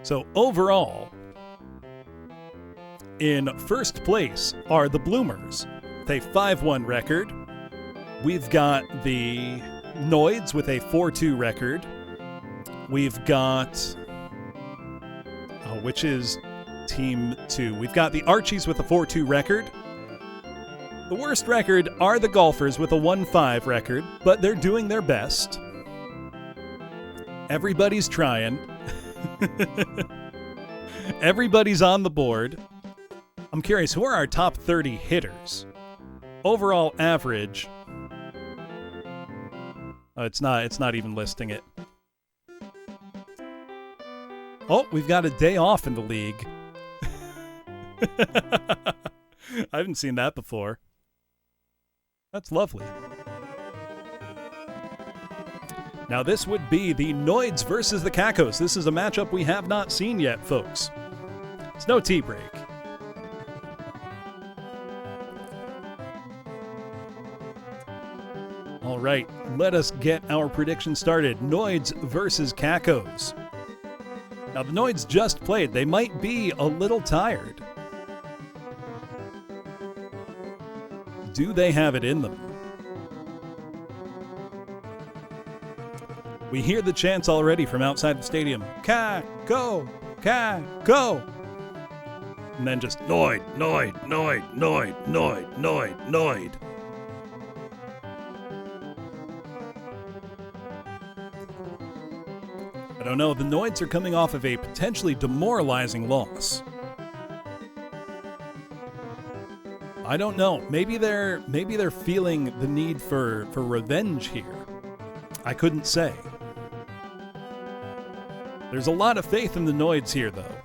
So overall, in first place are the Bloomers with a 5-1 record. We've got the Noids with a 4-2 record. We've got, which is Team 2. We've got the Archies with a 4-2 record. The worst record are the Golfers with a 1-5 record, but they're doing their best. Everybody's trying. Everybody's on the board. I'm curious, who are our top 30 hitters? Overall average. It's not even listing it. Oh, we've got a day off in the league. I haven't seen that before. That's lovely. Now this would be the Noids versus the Cacos. This is a matchup we have not seen yet, folks. It's no tea break. All right, let us get our prediction started. Noids versus Cacos. Now the Noids just played. They might be a little tired. Do they have it in them? We hear the chants already from outside the stadium. Caco! Caco! And then just Noid, Noid, Noid, Noid, Noid, Noid, Noid. I don't know, the Noids are coming off of a potentially demoralizing loss. I don't know. Maybe they're feeling the need for revenge here. I couldn't say. There's a lot of faith in the Noids here, though.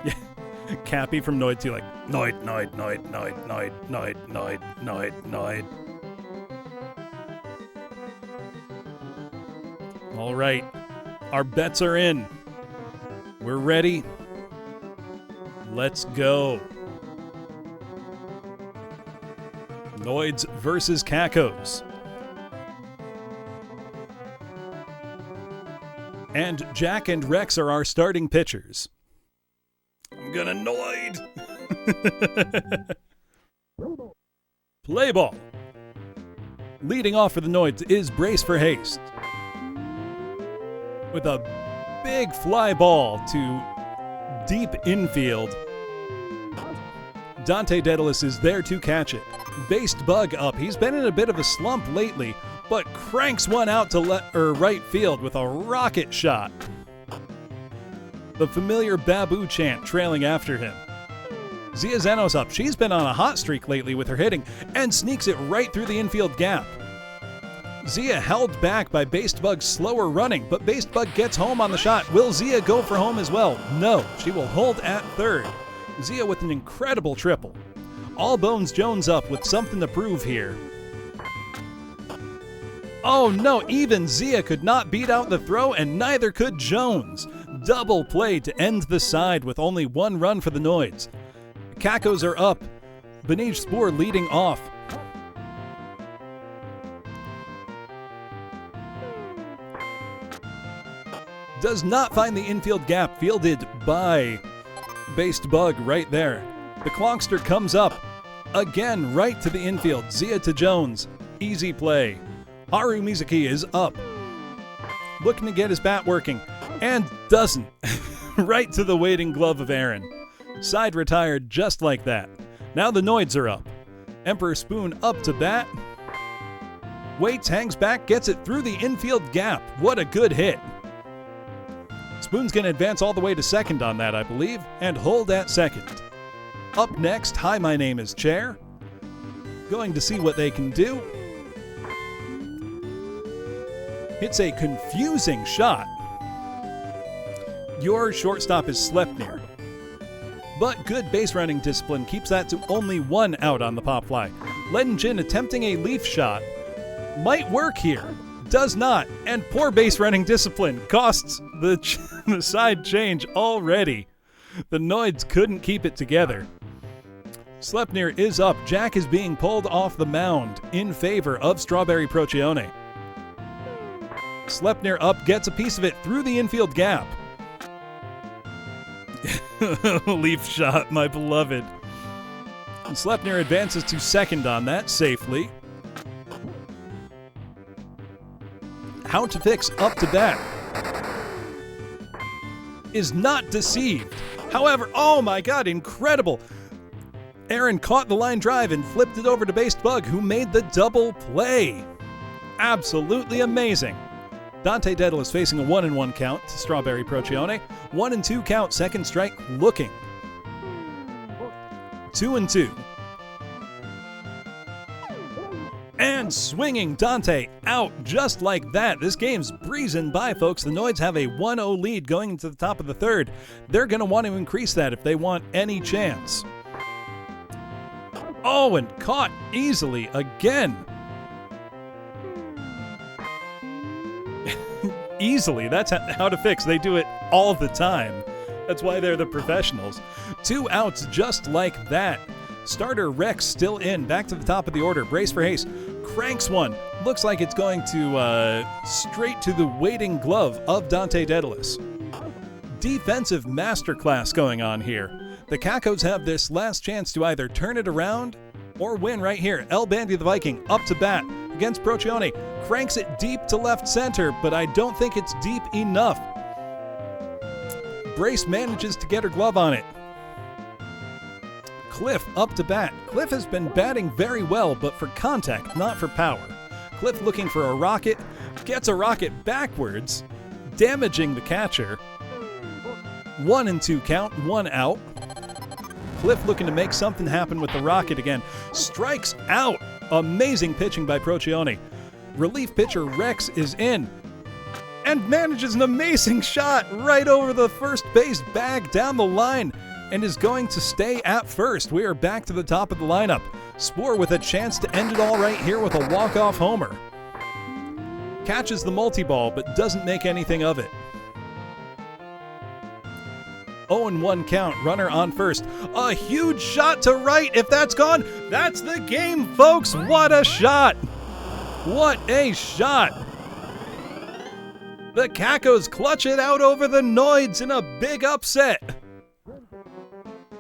Yeah, Cappy from Noid 2, like Noid, Noid, Noid, Noid, Noid, Noid, Noid, Noid, Noid. All right, our bets are in. We're ready. Let's go. Noids versus Cacos. And Jack and Rex are our starting pitchers. I'm gonna Noid. Play ball. Leading off for the Noids is Brace for Haste. With a big fly ball to deep infield. Dante Daedalus is there to catch it. Based Bug up. He's been in a bit of a slump lately, but cranks one out to right field with a rocket shot. The familiar Babu chant trailing after him. Zia Zenos up. She's been on a hot streak lately with her hitting and sneaks it right through the infield gap. Zia held back by Based Bug's slower running, but Based Bug gets home on the shot. Will Zia go for home as well? No, she will hold at third. Zia with an incredible triple. All Bones Jones up with something to prove here. Oh no, even Zia could not beat out the throw, and neither could Jones. Double play to end the side with only one run for the Noids. Cacos are up. Benij Spoor leading off. Does not find the infield gap, fielded by Based Bug right there. The Clonkster comes up. Again, right to the infield. Zia to Jones. Easy play. Haru Mizuki is up. Looking to get his bat working. And doesn't. Right to the waiting glove of Aaron. Side retired just like that. Now the Noids are up. Emperor Spoon up to bat. Waits hangs back, gets it through the infield gap. What a good hit. Spoon's going to advance all the way to second on that, I believe, and hold at second. Up next, Hi, My Name is Chair. Going to see what they can do. It's a confusing shot. Your shortstop is Slepnir. But good base running discipline keeps that to only 1 out on the pop fly. Ledin attempting a leaf shot. Might work here. Does not. And poor base running discipline costs the side change already. The Noids couldn't keep it together. Slepnir is up. Jack is being pulled off the mound in favor of Strawberry Procione. Slepnir up, gets a piece of it through the infield gap. Leaf shot, my beloved. And Slepnir advances to second on that safely. How to Fix up to bat. Is not deceived. However, oh my god, incredible. Aaron caught the line drive and flipped it over to Based Bug, who made the double play. Absolutely amazing. Dante Daedalus facing a 1-1 count to Strawberry Procione. 1-2 count, second strike looking. 2-2. And swinging Dante out just like that. This game's breezing by, folks. The Noids have a 1-0 lead going into the top of the third. They're going to want to increase that if they want any chance. Oh, and caught easily again. Easily, that's How to Fix. They do it all the time. That's why they're the professionals. 2 outs just like that. Starter Rex still in, back to the top of the order. Brace for Haste. Cranks one. Looks like it's going to straight to the waiting glove of Dante Daedalus. Defensive masterclass going on here. The Cacos have this last chance to either turn it around or win right here. El Bandy the Viking up to bat against Procione. Cranks it deep to left center, but I don't think it's deep enough. Brace manages to get her glove on it. Cliff up to bat. Cliff has been batting very well, but for contact, not for power. Cliff looking for a rocket, gets a rocket backwards, damaging the catcher. 1-2 count, 1 out. Cliff looking to make something happen with the rocket again. Strikes out. Amazing pitching by Procione. Relief pitcher Rex is in and manages an amazing shot right over the first base bag down the line and is going to stay at first. We are back to the top of the lineup. Spoor with a chance to end it all right here with a walk-off homer. Catches the multi-ball but doesn't make anything of it. 0-1 count, runner on first. A huge shot to right. If that's gone, that's the game, folks. What a shot. What a shot. The Cacos clutch it out over the Noids in a big upset.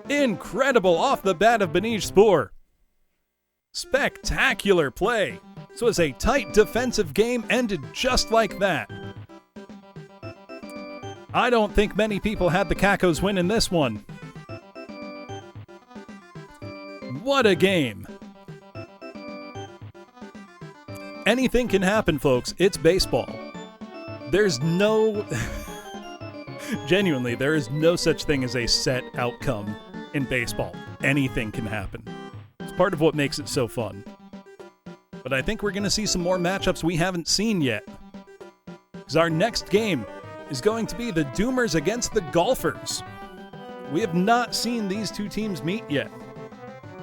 Incredible off the bat of Benij Spoor. Spectacular play. This was a tight defensive game, ended just like that. I don't think many people had the Cacos win in this one. What a game. Anything can happen, folks. It's baseball. There's no... Genuinely, there is no such thing as a set outcome in baseball. Anything can happen. It's part of what makes it so fun. But I think we're going to see some more matchups we haven't seen yet. Because our next game is going to be the Doomers against the Golfers. We have not seen these two teams meet yet.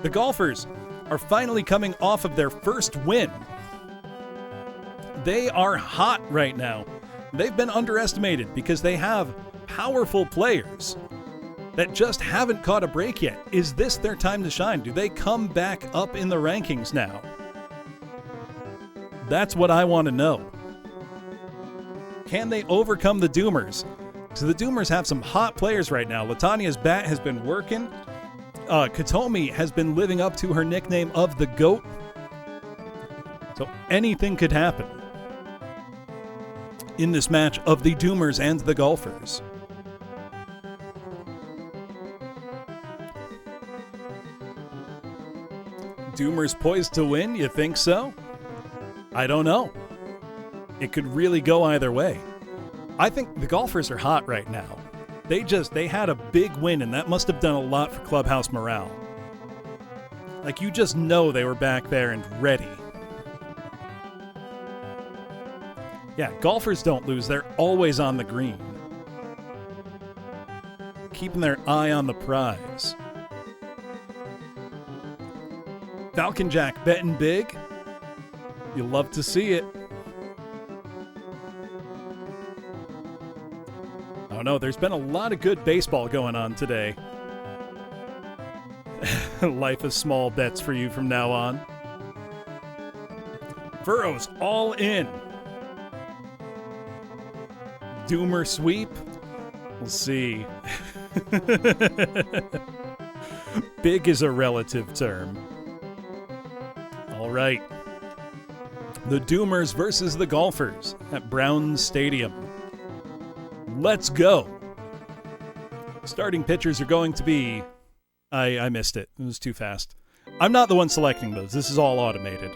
The Golfers are finally coming off of their first win. They are hot right now. They've been underestimated because they have powerful players that just haven't caught a break yet. Is this their time to shine? Do they come back up in the rankings now? That's what I want to know. Can they overcome the Doomers? So the Doomers have some hot players right now. Latania's bat has been working. Katomi has been living up to her nickname of the GOAT. So anything could happen in this match of the Doomers and the Golfers. Doomers poised to win, you think so? I don't know. It could really go either way. I think the Golfers are hot right now. They had a big win, and that must have done a lot for clubhouse morale. Like, you just know they were back there and ready. Yeah, Golfers don't lose. They're always on the green. Keeping their eye on the prize. Falcon Jack betting big. You'll love to see it. Oh no, there's been a lot of good baseball going on today. Life is small bets for you from now on. Furrow's all in. Doomer sweep? We'll see. Big is a relative term. All right. The Doomers versus the Golfers at Browns Stadium. Let's go. Starting pitchers are going to be... I missed it. It was too fast. I'm not the one selecting those. This is all automated.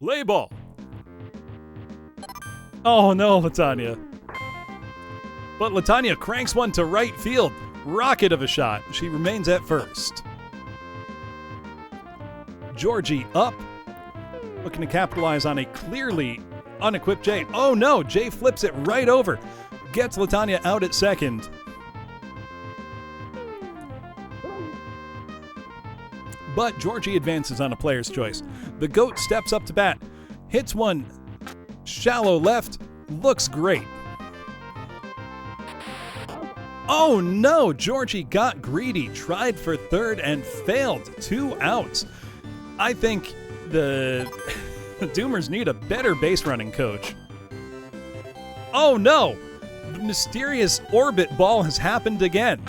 Lay ball. Oh no, Latanya. But Latanya cranks one to right field. Rocket of a shot. She remains at first. Georgie up. Looking to capitalize on a clearly unequipped Jay. Oh no, Jay flips it right over. Gets Latanya out at second. But Georgie advances on a player's choice. The GOAT steps up to bat. Hits one shallow left. Looks great. Oh no, Georgie got greedy. Tried for third and failed. 2 outs. I think the Doomers need a better base running coach. Oh no! The mysterious orbit ball has happened again.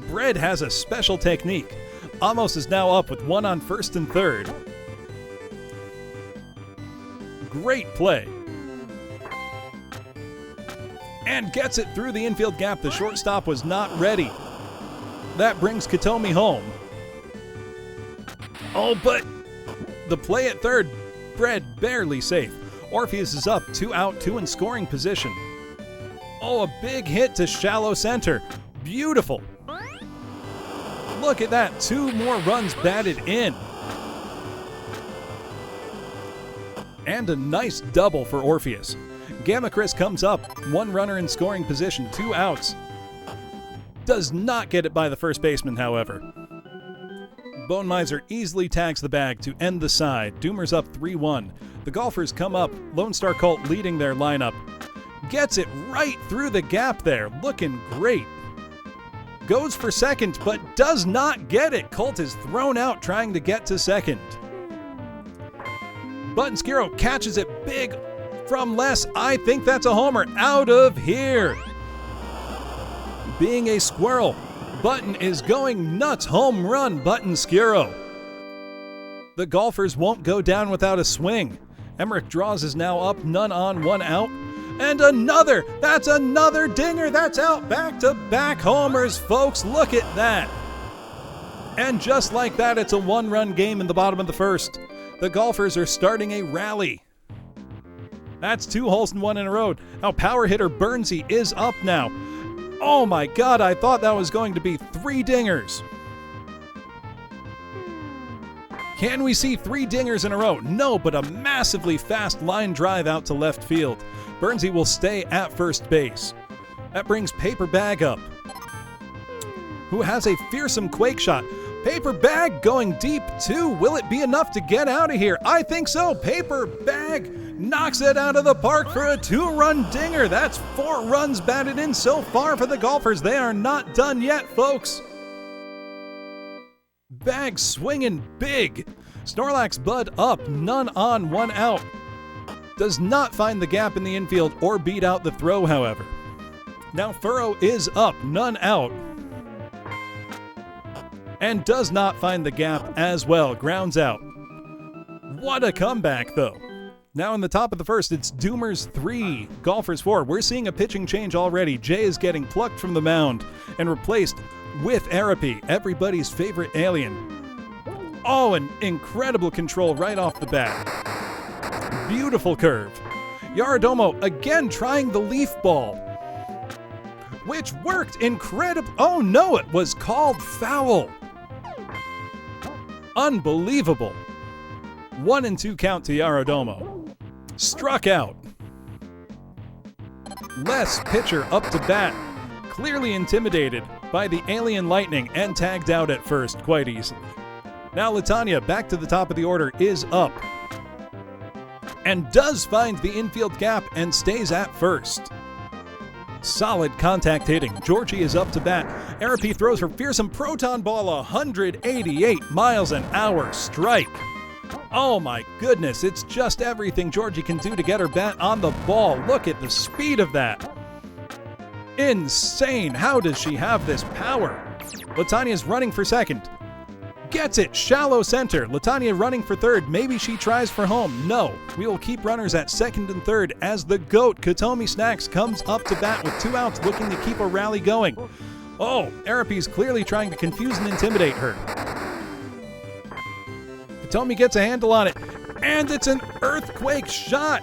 Bread has a special technique. Amos is now up with 1 on first and third. Great play. And gets it through the infield gap. The shortstop was not ready. That brings Katomi home. Oh, but the play at third, Bread barely safe. Orpheus is up, 2 out, 2 in scoring position. Oh, a big hit to shallow center. Beautiful. Look at that, 2 more runs batted in. And a nice double for Orpheus. Gamma Chris comes up, 1 runner in scoring position, 2 outs. Does not get it by the first baseman, however. Bone Miser easily tags the bag to end the side. Doomers up 3-1. The Golfers come up, Lone Star Colt leading their lineup. Gets it right through the gap there, looking great. Goes for second, but does not get it. Colt is thrown out trying to get to second. Button-Skiro catches it big from Les. I think that's a homer. Out of here. Being a squirrel, Button is going nuts. Home run, Button-Skiro. The Golfers won't go down without a swing. Emmerich draws is now up, none on, 1 out. And another! That's another dinger! That's out back-to-back homers, folks! Look at that! And just like that, it's a 1-run game in the bottom of the first. The Golfers are starting a rally. That's 2 holes and 1 in a row. Now power hitter Bernsey is up now. Oh my God, I thought that was going to be 3 dingers. Can we see 3 dingers in a row? No, but a massively fast line drive out to left field. Bernsey will stay at first base. That brings Paper Bag up, who has a fearsome quake shot. Paper Bag going deep too. Will it be enough to get out of here? I think so. Paper Bag knocks it out of the park for a 2-run dinger. That's 4 runs batted in so far for the Golfers. They are not done yet, folks. Bag swinging big. Snorlax Bud up, none on, 1 out. Does not find the gap in the infield or beat out the throw, however. Now Furrow is up, none out. And does not find the gap as well, grounds out. What a comeback, though. Now in the top of the first, it's Doomers 3, Golfers 4. We're seeing a pitching change already. Jay is getting plucked from the mound and replaced with Arapi, everybody's favorite alien. Oh, an incredible control right off the bat. Beautiful curve. Yaradomo again trying the leaf ball, which worked incredible. Oh no, it was called foul. Unbelievable. 1-2 count to Yaradomo. Struck out. Les pitcher up to bat, clearly intimidated by the alien lightning and tagged out at first quite easily. Now Latanya, back to the top of the order, is up and does find the infield gap and stays at first. Solid contact hitting. Georgie is up to bat. Arapi throws her fearsome proton ball 188 miles an hour strike. Oh my goodness, it's just everything Georgie can do to get her bat on the ball. Look at the speed of that. Insane. How does she have this power? Latanya's running for second. Gets it, shallow center. Latanya running for third. Maybe she tries for home. No, we will keep runners at second and third as the GOAT, Katomi Snacks, comes up to bat with 2 outs looking to keep a rally going. Oh, Arapi's clearly trying to confuse and intimidate her. Katomi gets a handle on it, and it's an earthquake shot.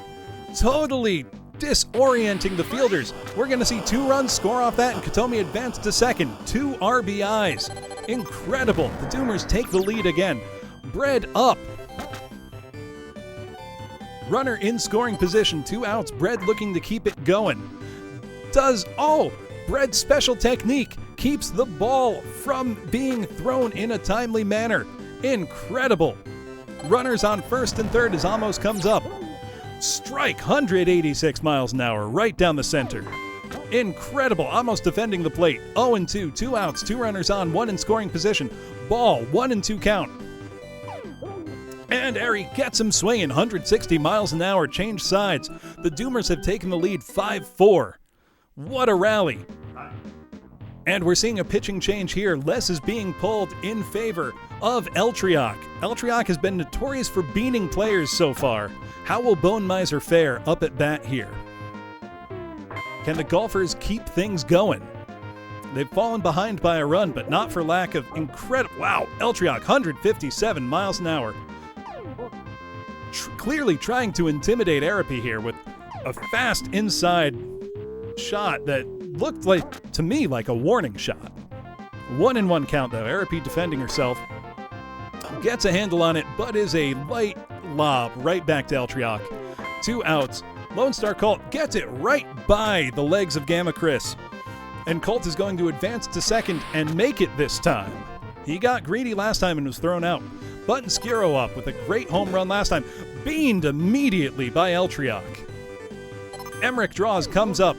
Totally disorienting the fielders. We're going to see 2 runs score off that, and Katomi advance to second. 2 RBIs. Incredible. The Doomers take the lead again. Bread up. Runner in scoring position. 2 outs. Bread looking to keep it going. Bread's special technique keeps the ball from being thrown in a timely manner. Incredible. Runners on first and third as Amos comes up. Strike, 186 miles an hour right down the center. Incredible. Amos defending the plate. 0-2, 2 outs, 2 runners on, 1 in scoring position. Ball, 1-2 count. And Ari gets him swinging, 160 miles an hour, change sides. The Doomers have taken the lead 5-4. What a rally. And we're seeing a pitching change here. Les is being pulled in favor of Eltriak. Eltriak has been notorious for beating players so far. How will Bone Miser fare up at bat here? Can the Golfers keep things going? They've fallen behind by a run, but not for lack of incredible... Wow, Eltriak, 157 miles an hour. Clearly trying to intimidate Arapi here with a fast inside shot that looked like, to me, like a warning shot. 1-1 count, though. Arapi defending herself. Gets a handle on it, but is a light lob right back to Eltriak. 2 outs. Lone Star Colt gets it right by the legs of Gamma Chris. And Colt is going to advance to second and make it this time. He got greedy last time and was thrown out. Button Skiro up with a great home run last time. Beamed immediately by Eltriak. Emmerich draws, comes up.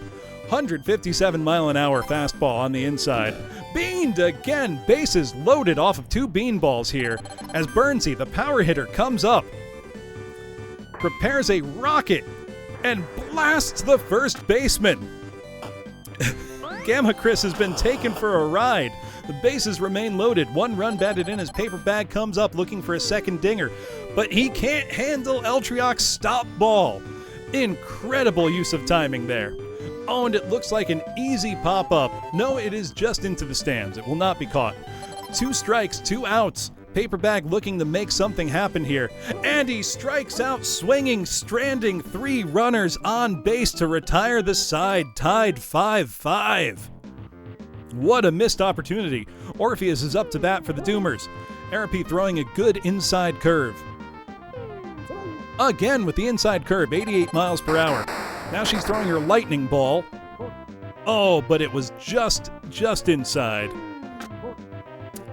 157 mile an hour fastball on the inside. Beamed again. Bases loaded off of 2 beanballs here as Burnsy, the power hitter, comes up. Prepares a rocket and blasts the first baseman. Gamma Chris has been taken for a ride. The bases remain loaded. 1 run batted in as Paper Bag comes up looking for a second dinger. But he can't handle Eltriak's stop ball. Incredible use of timing there. Oh, and it looks like an easy pop-up. No, it is just into the stands. It will not be caught. 2 strikes, 2 outs. Paper Bag looking to make something happen here. And he strikes out swinging, stranding 3 runners on base to retire the side, tied 5-5. What a missed opportunity. Orpheus is up to bat for the Doomers. Arapi throwing a good inside curve. Again with the inside curve, 88 miles per hour. Now she's throwing her lightning ball. Oh, but it was just inside.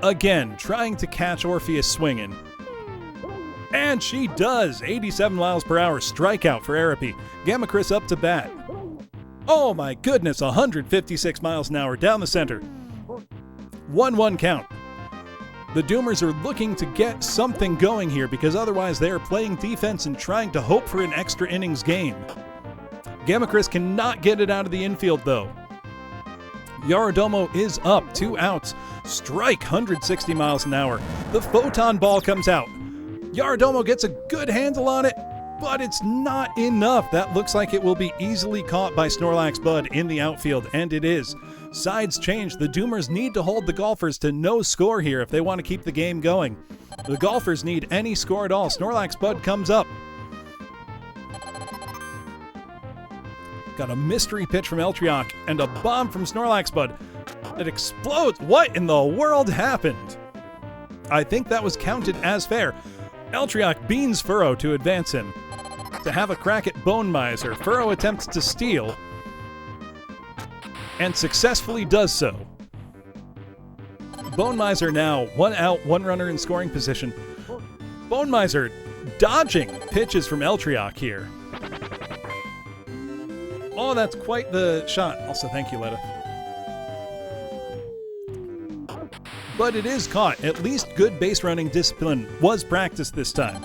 Again, trying to catch Orpheus swinging. And she does. 87 miles per hour strikeout for Arapi. Gamma Chris up to bat. Oh my goodness, 156 miles an hour down the center. 1-1 count. The Doomers are looking to get something going here because otherwise they are playing defense and trying to hope for an extra innings game. Gamma Chris cannot get it out of the infield though. Yaradomo is up, 2 outs. Strike, 160 miles an hour. The photon ball comes out. Yaradomo gets a good handle on it, but it's not enough. That looks like it will be easily caught by Snorlax Bud in the outfield, and it is. Sides change. The Doomers need to hold the Golfers to no score here if they want to keep the game going. The Golfers need any score at all. Snorlax Bud comes up. Got a mystery pitch from Eltriok and a bomb from Snorlax Bud. It explodes. What in the world happened? I think that was counted as fair. Eltriok beans Furrow to advance him. To have a crack at Bone Miser, Furrow attempts to steal and successfully does so. Bone Miser now 1 out, 1 runner in scoring position. Bone Miser dodging pitches from Eltriok here. Oh, that's quite the shot. Also, thank you, Letta. But it is caught. At least good base running discipline was practiced this time.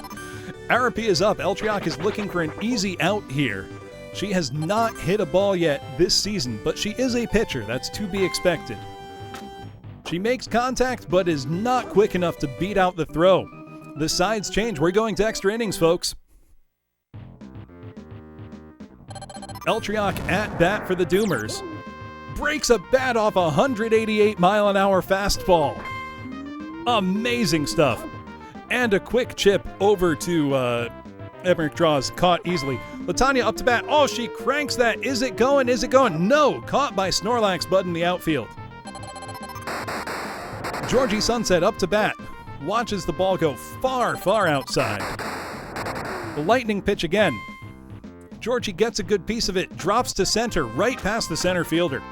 Arapi is up. Eltriok is looking for an easy out here. She has not hit a ball yet this season, but she is a pitcher. That's to be expected. She makes contact, but is not quick enough to beat out the throw. The sides change. We're going to extra innings, folks. Eltriok at bat for the Doomers. Breaks a bat off a 188-mile-an-hour fastball. Amazing stuff. And a quick chip over to Emmerich Draws, caught easily. Latanya up to bat. Oh, she cranks that. Is it going? Is it going? No. Caught by Snorlax Bud in the outfield. Georgie Sunset up to bat. Watches the ball go far, far outside. The lightning pitch again. Georgie gets a good piece of it. Drops to center, right past the center fielder.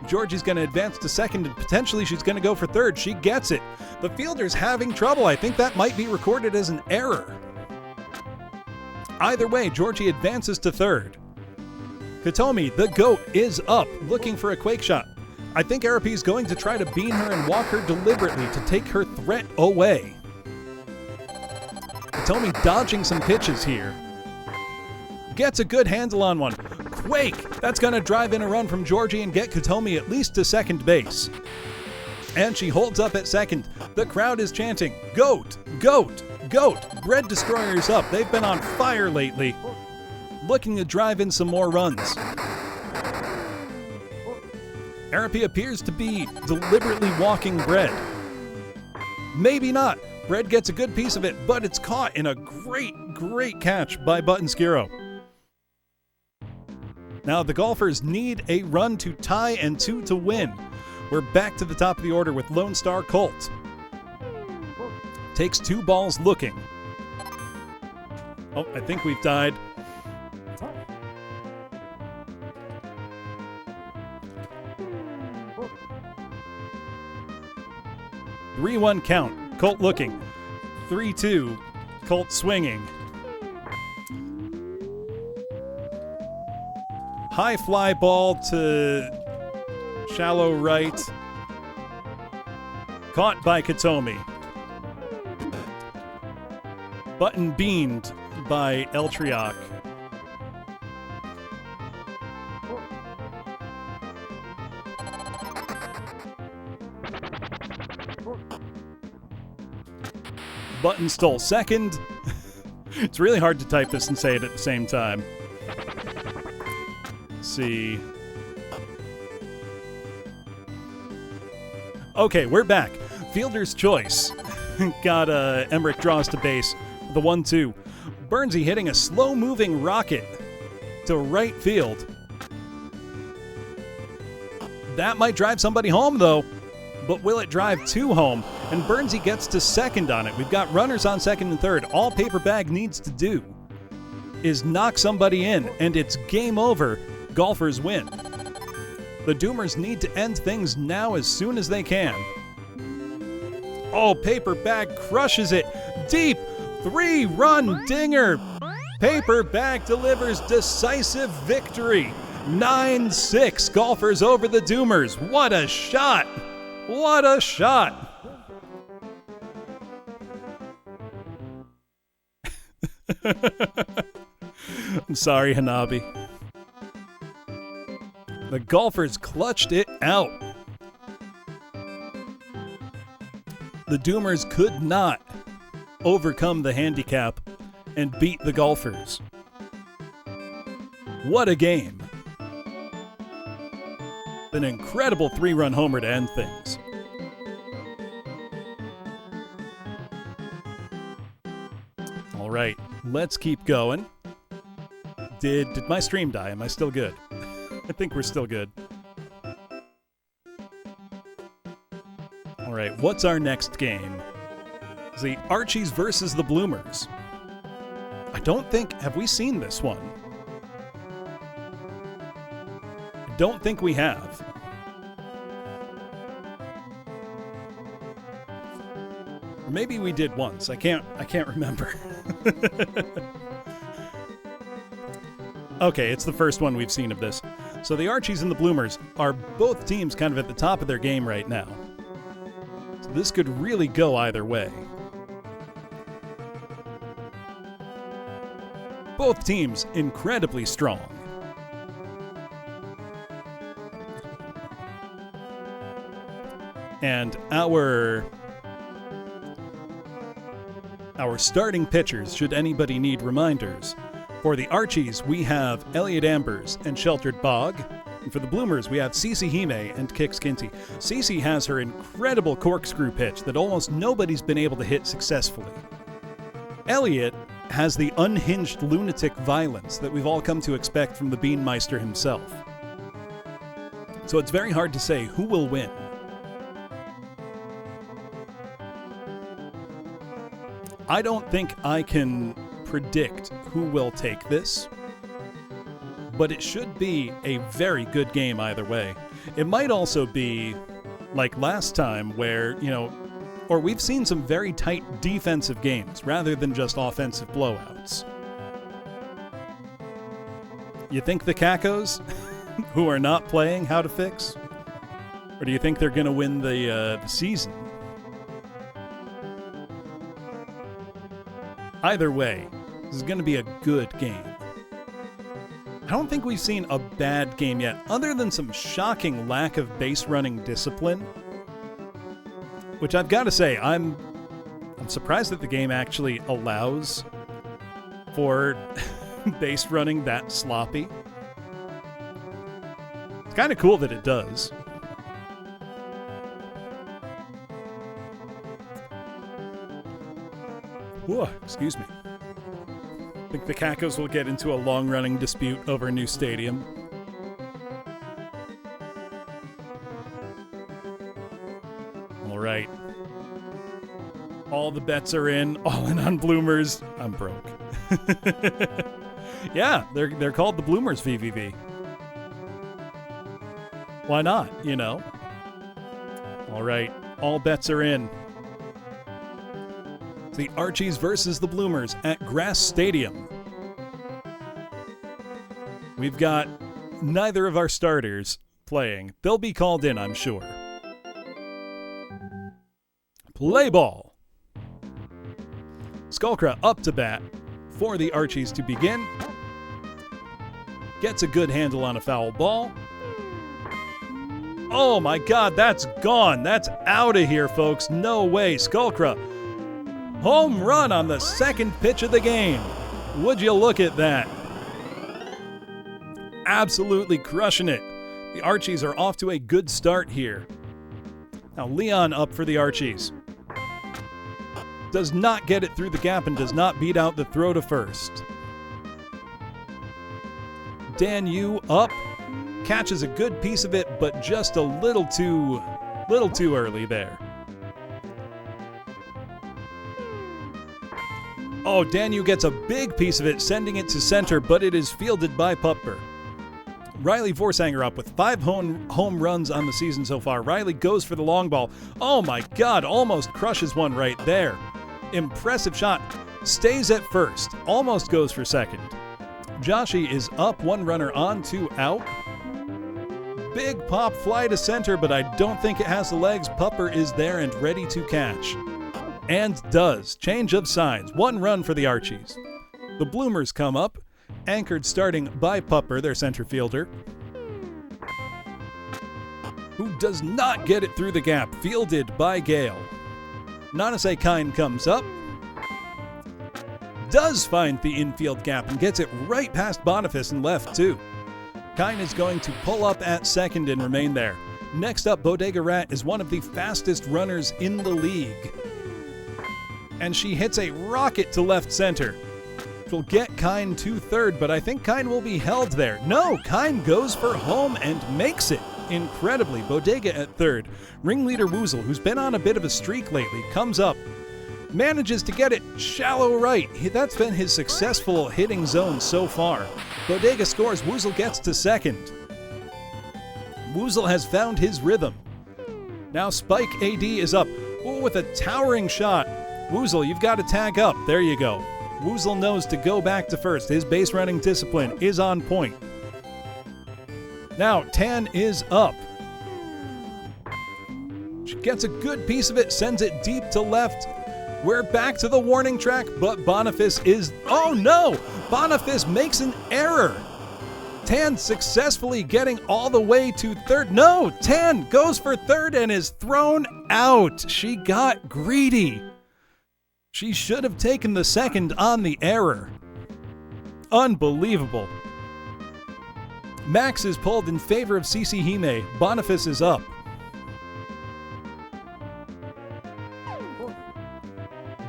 Georgie's going to advance to second, and potentially she's going to go for third. She gets it. The fielder's having trouble. I think that might be recorded as an error. Either way, Georgie advances to third. Katomi, the GOAT, is up, looking for a quake shot. I think Arapi is going to try to bean her and walk her deliberately to take her threat away. Katomi dodging some pitches here. Gets a good handle on one. Quake! That's going to drive in a run from Georgie and get Katomi at least to second base. And she holds up at second. The crowd is chanting, GOAT! GOAT! GOAT! Bread Destroyers up. They've been on fire lately. Looking to drive in some more runs. Arapi appears to be deliberately walking Bread. Maybe not. Bread gets a good piece of it, but it's caught in a great, great catch by Buttonskiro. Now the Golfers need a run to tie and 2 to win. We're back to the top of the order with Lone Star Colt. Takes 2 balls looking. Oh, I think we've died. Three-1 count. Colt looking. 3-2. Colt swinging. High fly ball to shallow right. Caught by Katomi. Button beamed by Eltriok. Button stole second. It's really hard to type this and say it at the same time. Let's see. Okay, we're back. Fielder's choice. Got Emmerich draws to base. The 1-2. Burnsy hitting a slow-moving rocket to right field. That might drive somebody home, though. But will it drive 2 home? And Burnsy gets to second on it. We've got runners on second and third. All Paper Bag needs to do is knock somebody in, and it's game over. Golfers win. The Doomers need to end things now as soon as they can. Oh, Paper Bag crushes it. Deep 3-run dinger. Paper Bag delivers decisive victory. 9-6. Golfers over the Doomers. What a shot. What a shot. I'm sorry, Hanabi. The Golfers clutched it out. The Doomers could not overcome the handicap and beat the Golfers. What a game. An incredible 3-run homer to end things. right, let's keep going. Did my stream die? Am I still good? I think we're still good. All right, what's our next game? It's the Archies versus the Bloomers. I don't think... Have we seen this one? I don't think we have. Or maybe we did once. I can't remember. Okay, it's the first one we've seen of this. So the Archies and the Bloomers are both teams kind of at the top of their game right now. So this could really go either way. Both teams incredibly strong. And our starting pitchers, should anybody need reminders. For the Archies, we have Elliot Ambers and Sheltered Bog. And for the Bloomers, we have Cece Hime and Kix Kinty. Cece has her incredible corkscrew pitch that almost nobody's been able to hit successfully. Elliot has the unhinged lunatic violence that we've all come to expect from the Beanmeister himself. So it's very hard to say who will win. I don't think I can predict who will take this, but it should be a very good game either way. It might also be like last time where, or we've seen some very tight defensive games rather than just offensive blowouts. You think the Cacos, who are not playing How to Fix? Or do you think they're going to win the season? Either way, this is going to be a good game. I don't think we've seen a bad game yet, other than some shocking lack of base running discipline. Which I've got to say, I'm surprised that the game actually allows for base running that sloppy. It's kind of cool that it does. Whoa, excuse me. I think the Cacos will get into a long-running dispute over a new stadium. All right. All the bets are in. All in on Bloomers. I'm broke. Yeah, they're called the Bloomers VVV. Why not, All right. All bets are in. The Archies versus the Bloomers at Grass Stadium. We've got neither of our starters playing. They'll be called in, I'm sure. Play ball. Skullcra up to bat for the Archies to begin. Gets a good handle on a foul ball. Oh my God, that's gone. That's out of here, folks. No way. Skullcra. Home run on the second pitch of the game. Would you look at that? Absolutely crushing it. The Archies are off to a good start here. Now Leon up for the Archies. Does not get it through the gap and does not beat out the throw to first. Dan Yu up. Catches a good piece of it, but just a little too early there. Oh, Danu gets a big piece of it, sending it to center, but it is fielded by Pupper. Riley Vorsanger up with 5 home runs on the season so far. Riley goes for the long ball. Oh my God, almost crushes one right there. Impressive shot. Stays at first. Almost goes for second. Joshi is up, 1 runner on, 2 out. Big pop fly to center, but I don't think it has the legs. Pupper is there and ready to catch. And does. Change of sides. 1 run for the Archies. The Bloomers come up, anchored starting by Pupper, their center fielder, who does not get it through the gap, fielded by Gale. Nanase Kine comes up, does find the infield gap and gets it right past Boniface and left too. Kine is going to pull up at second and remain there. Next up, Bodega Rat is one of the fastest runners in the league. And she hits a rocket to left center. which will get Kine to third, but I think Kine will be held there. No, Kine goes for home and makes it. Incredibly, Bodega at third. Ringleader Woozle, who's been on a bit of a streak lately, comes up, manages to get it shallow right. That's been his successful hitting zone so far. Bodega scores, Woozle gets to second. Woozle has found his rhythm. Now Spike AD is up. Oh, with a towering shot. Woozle, you've got to tag up. There you go. Woozle knows to go back to first. His base running discipline is on point. Now Tan is up. She gets a good piece of it, sends it deep to left. We're back to the warning track, but Boniface is... Oh no! Boniface makes an error. Tan successfully getting all the way to third. No! Tan goes for third and is thrown out. She got greedy. She should have taken the second on the error. Unbelievable. Max is pulled in favor of CC Hime. Boniface is up.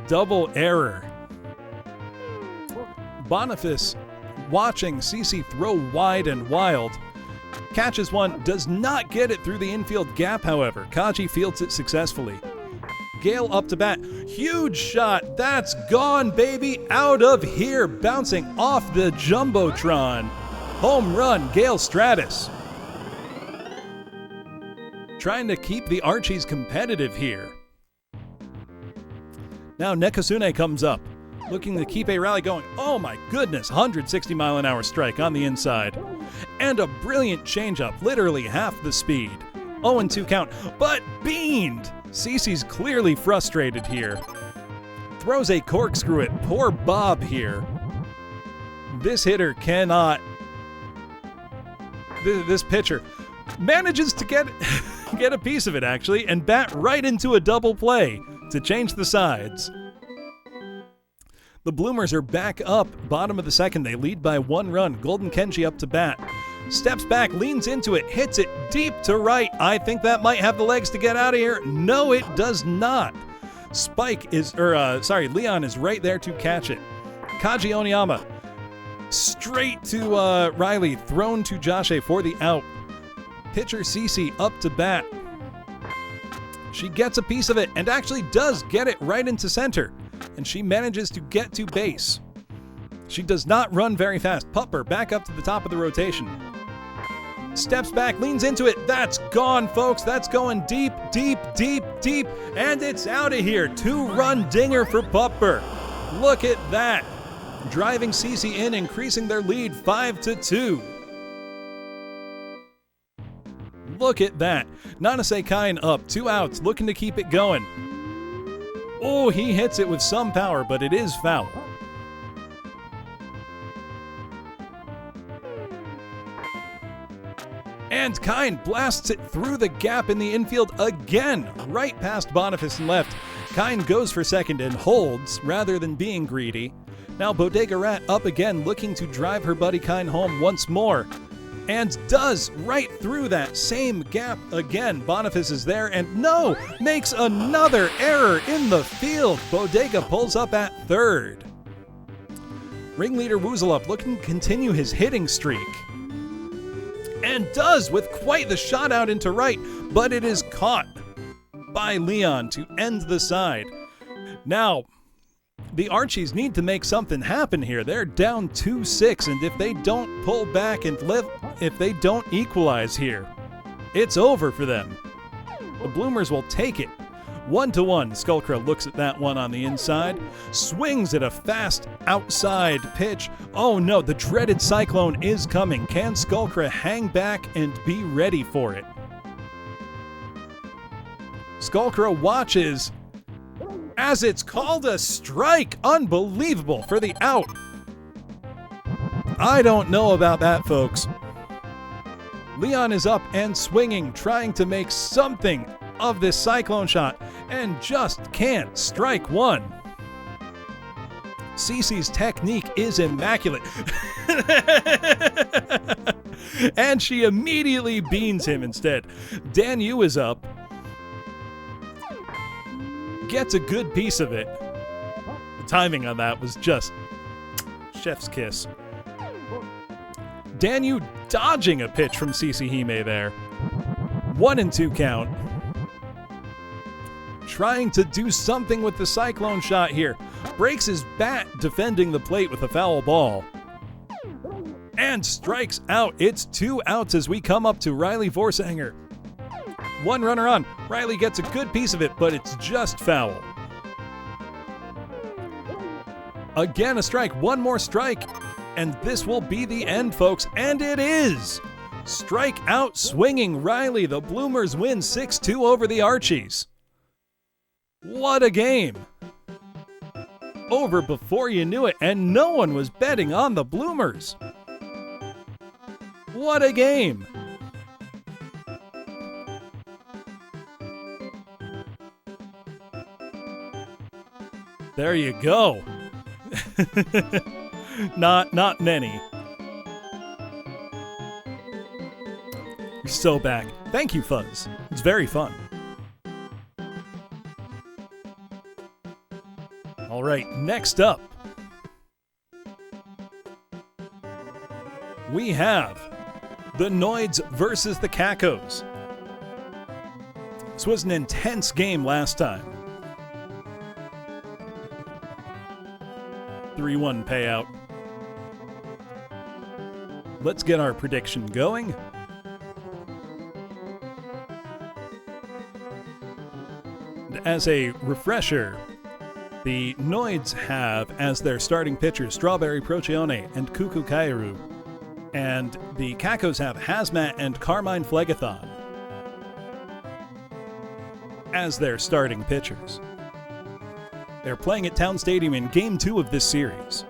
Double error. Boniface watching CC throw wide and wild. Catches one, does not get it through the infield gap, however. Kaji fields it successfully. Gale up to bat. Huge shot. That's gone, baby. Out of here. Bouncing off the Jumbotron. Home run, Gale Stratus. Trying to keep the Archies competitive here. Now Nekosune comes up, looking to keep a rally going. Oh my goodness, 160 mile an hour strike on the inside. And a brilliant changeup, literally half the speed. 0-2 count, but beamed. Cece's clearly frustrated here. Throws a corkscrew at poor Bob here. This hitter cannot... This pitcher manages to get a piece of it, actually, and bat right into a double play to change the sides. The Bloomers are back up, bottom of the second. They lead by 1 run. Golden Kenji up to bat. Steps back, leans into it, hits it deep to right. I think that might have the legs to get out of here. No, it does not. Leon is right there to catch it. Kaji Oniyama straight to Riley, thrown to Joshe for the out. Pitcher Cece up to bat. She gets a piece of it and actually does get it right into center. And she manages to get to base. She does not run very fast. Pupper back up to the top of the rotation. Steps back, leans into it. That's gone, folks. That's going deep, deep, deep, deep. And it's out of here. 2-run dinger for Pupper. Look at that. Driving CC in, increasing their lead 5-2. Look at that. Nanase Kine up, 2 outs, looking to keep it going. Oh, he hits it with some power, but it is foul. And Kine blasts it through the gap in the infield again, right past Boniface and left. Kine goes for second and holds rather than being greedy. Now Bodega Rat up again, looking to drive her buddy Kine home once more. And does right through that same gap again. Boniface is there and no, makes another error in the field. Bodega pulls up at third. Ringleader Woozle up, looking to continue his hitting streak. And does with quite the shot out into right, but it is caught by Leon to end the side. Now, the Archies need to make something happen here. They're down 2-6, and if they don't pull back and if they don't equalize here, it's over for them. The Bloomers will take it. 1-1. Skullcrow looks at that one on the inside, swings at a fast outside pitch. Oh no, the dreaded cyclone is coming. Can Skullcrow hang back and be ready for it? Skullcrow watches as it's called a strike. Unbelievable for the out. I don't know about that, folks. Leon is up and swinging, trying to make something of this cyclone shot, and just can't strike one. Cece's technique is immaculate. And she immediately beans him instead. Dan Yu is up. Gets a good piece of it. The timing on that was just Chef's kiss. Danyu dodging a pitch from CC Hime there. 1-2 count. Trying to do something with the Cyclone shot here. Breaks his bat defending the plate with a foul ball. And strikes out. It's 2 outs as we come up to Riley Vorsanger. 1 runner on. Riley gets a good piece of it, but it's just foul. Again, a strike. 1 more strike. And this will be the end, folks. And it is! Strike out swinging Riley. The Bloomers win 6-2 over the Archies. What a game! Over before you knew it, and no one was betting on the Bloomers. What a game! There you go. Not many. You're so back. Thank you, Fuzz. It's very fun. All right, next up, we have the Noids versus the Cacos. This was an intense game last time. 3-1 payout. Let's get our prediction going. As a refresher, the Noids have as their starting pitchers Strawberry Procyon and Cuckoo Kairu, and the Cacos have Hazmat and Carmine Phlegathon as their starting pitchers. They're playing at Town Stadium in Game 2 of this series.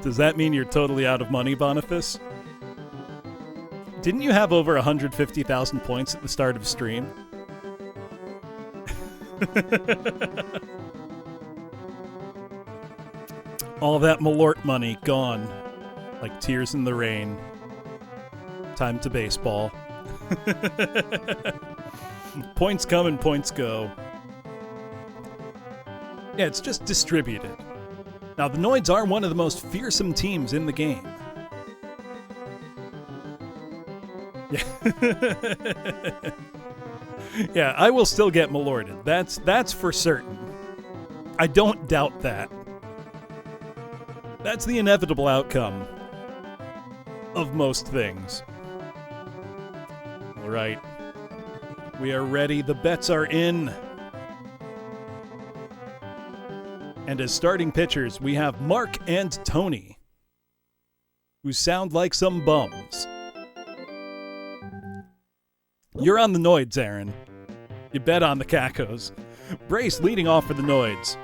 Does that mean you're totally out of money, Boniface? Didn't you have over 150,000 points at the start of stream? All that Malort money gone. Like tears in the rain. Time to baseball. Points come and points go. Yeah, it's just distributed. Now, the Noids are one of the most fearsome teams in the game. Yeah, I will still get Malorted. That's for certain. I don't doubt that. That's the inevitable outcome of most things. All right. We are ready. The bets are in. And as starting pitchers, we have Mark and Tony, who sound like some bums. You're on the Noids, Aaron. You bet on the Cacos. Brace leading off for the Noids.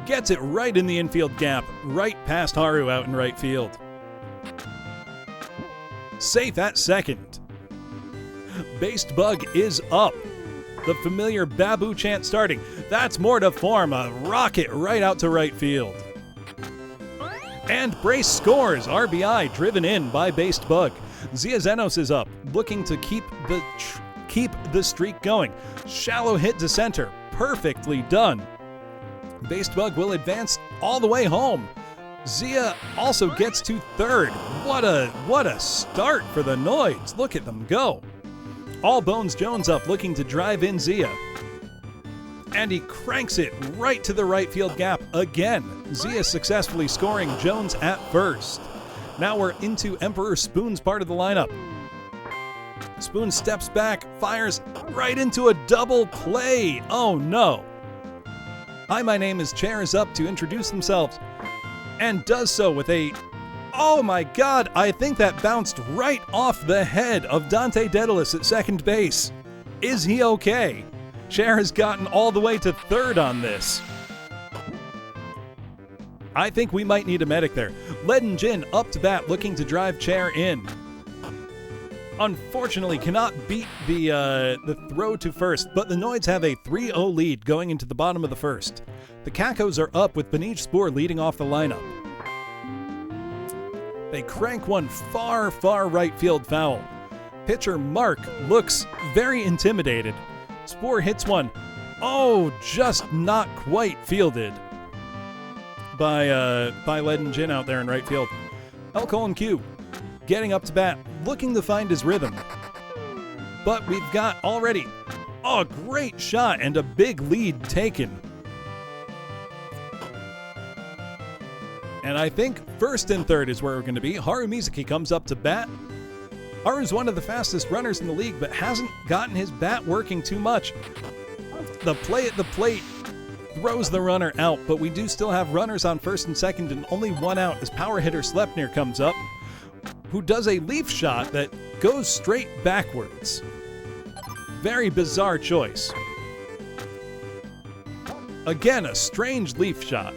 Gets it right in the infield gap, right past Haru out in right field. Safe at second. Based Bug is up. The familiar Babu chant starting. That's more to form. A rocket right out to right field. And Brace scores. RBI driven in by Based Bug. Zia Zenos is up, looking to keep the streak going. Shallow hit to center. Perfectly done. Based Bug will advance all the way home. Zia also gets to third. What a start for the Noids. Look at them go. All Bones Jones up, looking to drive in Zia. And he cranks it right to the right field gap again. Zia successfully scoring Jones at first. Now we're into Emperor Spoon's part of the lineup. Spoon steps back, fires right into a double play. Oh no. Hi, my name is Chair is up to introduce themselves, and does so with a... Oh my god, I think that bounced right off the head of Dante Daedalus at second base. Is he okay? Chair has gotten all the way to third on this. I think we might need a medic there. Leaden Jin up to bat, looking to drive Chair in. Unfortunately, cannot beat the throw to first, but the Noids have a 3-0 lead going into the bottom of the first. The Cacos are up with Benij Spoor leading off the lineup. They crank one far, far right field foul. Pitcher Mark looks very intimidated. Spoor hits one Oh, just not quite fielded by Leaden Jin out there in right field. L:'Q getting up to bat, looking to find his rhythm. But we've got already a great shot and a big lead taken. And I think first and third is where we're going to be. Haru Mizuki comes up to bat. Haru's one of the fastest runners in the league, but hasn't gotten his bat working too much. The play at the plate throws the runner out, but we do still have runners on first and second and only one out as power hitter Sleipnir comes up, who does a leaf shot that goes straight backwards. Very bizarre choice. Again, a strange leaf shot.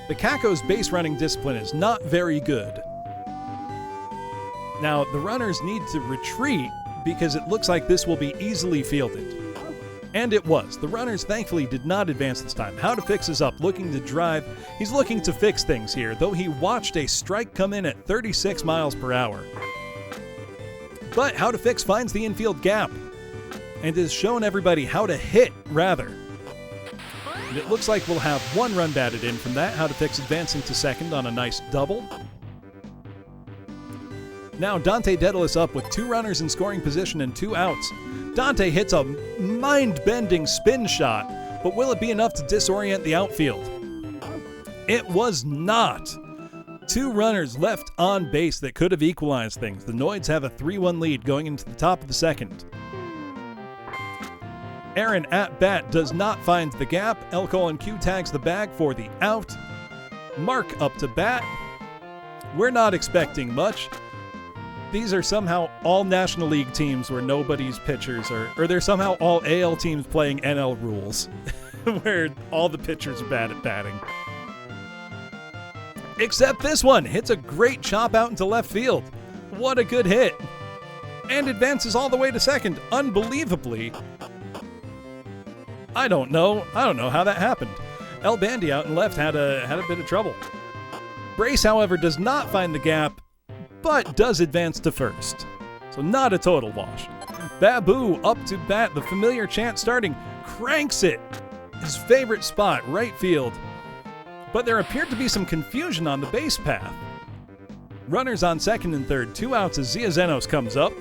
The Caco's base running discipline is not very good. Now, the runners need to retreat because it looks like this will be easily fielded. And it was. The runners thankfully did not advance this time. How to Fix is up, looking to drive. He's looking to fix things here, though he watched a strike come in at 36 miles per hour. But How to Fix finds the infield gap and has shown everybody how to hit, rather. And it looks like we'll have one run batted in from that. How to Fix advancing to second on a nice double. Now Dante Daedalus up with two runners in scoring position and two outs. Dante hits a mind-bending spin shot, but will it be enough to disorient the outfield? It was not. Two runners left on base that could have equalized things. The Noids have a 3-1 lead going into the top of the second. Aaron at bat does not find the gap. L:'Q tags the bag for the out. Mark up to bat. We're not expecting much. These are somehow all National League teams where nobody's pitchers are, or they're somehow all AL teams playing NL rules, where all the pitchers are bad at batting. Except this one hits a great chop out into left field. What a good hit. And advances all the way to second, unbelievably. I don't know how that happened. El Bandy out in left had a bit of trouble. Brace, however, does not find the gap, but does advance to first. So not a total wash. Babu up to bat, the familiar chant starting, cranks it. His favorite spot, right field. But there appeared to be some confusion on the base path. Runners on second and third, two outs as Zia Zenos comes up.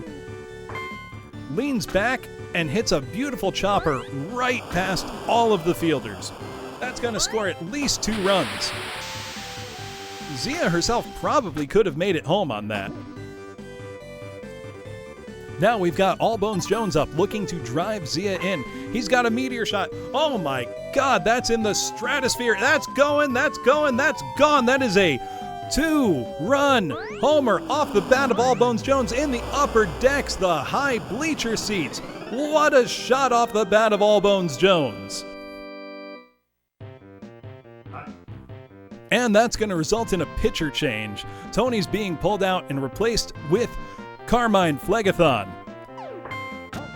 Leans back and hits a beautiful chopper right past all of the fielders. That's going to score at least 2 runs. Zia herself probably could have made it home on that. Now we've got All Bones Jones up, looking to drive Zia in. He's got a meteor shot. Oh my God, that's in the stratosphere. That's going, that's going, that's gone. That is a 2-run homer off the bat of All Bones Jones in the upper decks, the high bleacher seats. What a shot off the bat of All Bones Jones. And that's going to result in a pitcher change. Tony's being pulled out and replaced with Carmine Phlegathon,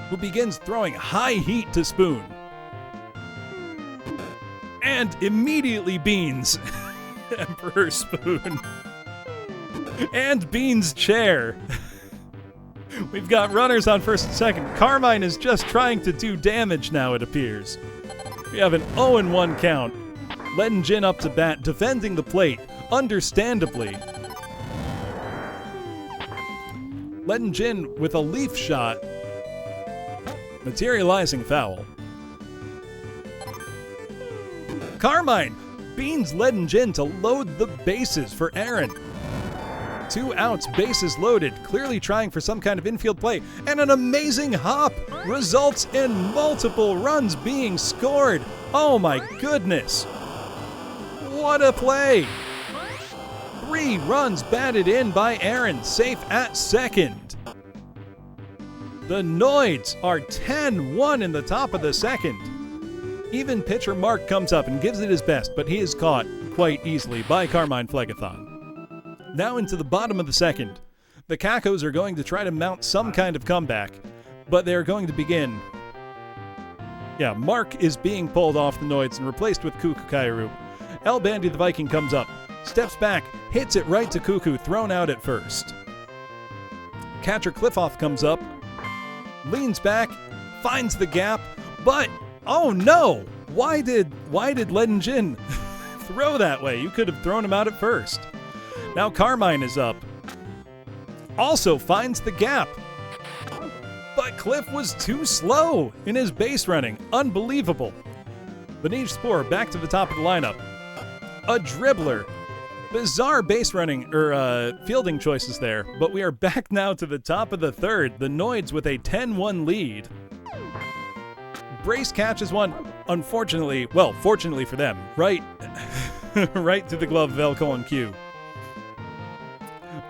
who begins throwing high heat to Spoon. And immediately beans Emperor Spoon. And Bean's chair. We've got runners on first and second. Carmine is just trying to do damage now, it appears. We have an 0-1 count. Leaden Jin up to bat, defending the plate, understandably. Leaden Jin with a leaf shot, materializing foul. Carmine beans Leaden Jin to load the bases for Aaron. 2 outs, bases loaded, clearly trying for some kind of infield play, and an amazing hop results in multiple runs being scored. Oh my goodness. What a play. 3 runs batted in by Aaron, safe at second. The Noids are 10-1 in the top of the second. Even pitcher Mark comes up and gives it his best, but he is caught quite easily by Carmine Phlegathon. Now into the bottom of the second. The Cacos are going to try to mount some kind of comeback, but they're going to begin. Yeah, Mark is being pulled off the Noids and replaced with Cuckoo Kairu. El Bandy the Viking comes up, steps back, hits it right to Cuckoo, thrown out at first. Catcher Cliffoff comes up, leans back, finds the gap, but oh no! Why did Ledin Jin throw that way? You could have thrown him out at first. Now Carmine is up. Also finds the gap. But Cliff was too slow in his base running. Unbelievable. Benish Spore back to the top of the lineup. A dribbler. Bizarre base running, fielding choices there. But we are back now to the top of the third. The Noids with a 10-1 lead. Brace catches one. Unfortunately, well, fortunately for them, right to the glove of El-Q.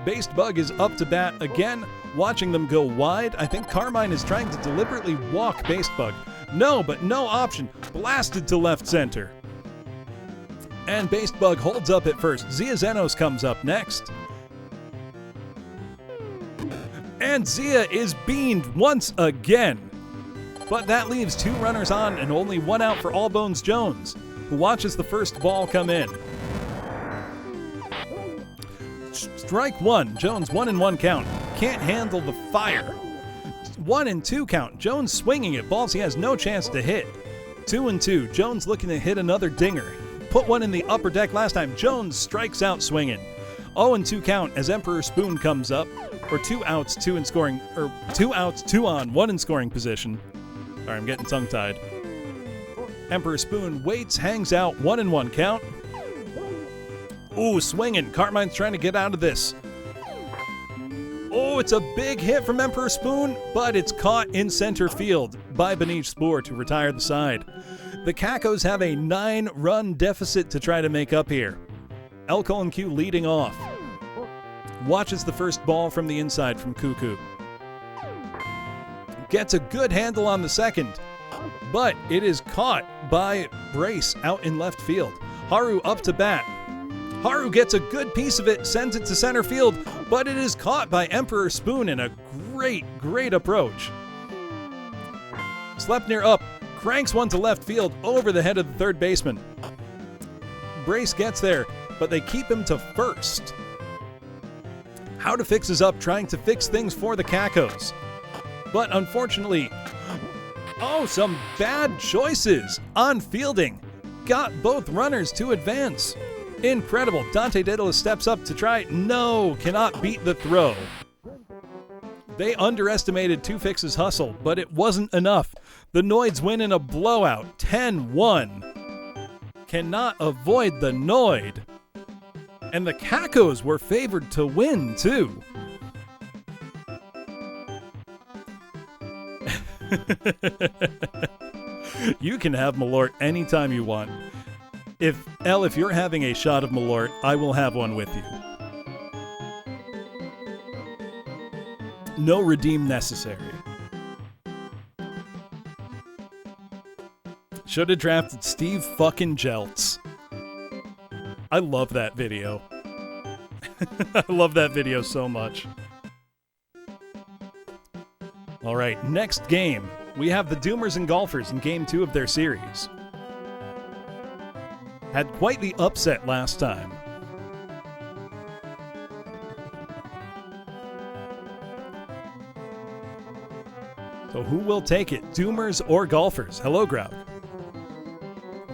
Based Bug is up to bat again, watching them go wide. I think Carmine is trying to deliberately walk Based Bug. No, but no option. Blasted to left center. And Based Bug holds up at first. Zia Zenos comes up next. And Zia is beamed once again. But that leaves 2 runners on and only 1 out for Allbones Jones, who watches the first ball come in. Strike 1, Jones 1-1 count. Can't handle the fire. 1-2 count, Jones swinging at balls he has no chance to hit. 2-2, Jones looking to hit another dinger. Put one in the upper deck last time, Jones strikes out swinging. 0-2 count as Emperor Spoon comes up, or 2 outs, 2 in scoring, or 2 outs, 2 on, 1 in scoring position. Sorry, I'm getting tongue-tied. Emperor Spoon waits, hangs out, 1-1 count. Ooh, swinging. Carmine's trying to get out of this. Oh, it's a big hit from Emperor Spoon, but it's caught in center field by Benish Spore to retire the side. The Cacos have a 9-run deficit to try to make up here. El-Q leading off. Watches the first ball from the inside from Cuckoo. Gets a good handle on the second, but it is caught by Brace out in left field. Haru up to bat. Haru gets a good piece of it, sends it to center field, but it is caught by Emperor Spoon in a great approach. Sleipnir up, cranks one to left field over the head of the third baseman. Brace gets there, but they keep him to first. How to Fix is up, trying to fix things for the Cacos. But unfortunately, some bad choices on fielding. Got both runners to advance. Incredible. Dante Daedalus steps up to try. No, cannot beat the throw. They underestimated 2Fix's hustle, but it wasn't enough. The Noids win in a blowout, 10-1. Cannot avoid the Noid. And the Cacos were favored to win, too. You can have Malort anytime you want. If you're having a shot of Malort, I will have one with you. No redeem necessary. Should have drafted Steve fucking Jeltz. I love that video. I love that video so much. All right, next game. We have the Doomers and Golfers in Game 2 of their series. Had quite the upset last time. So who will take it, Doomers or Golfers? Hello, Grout.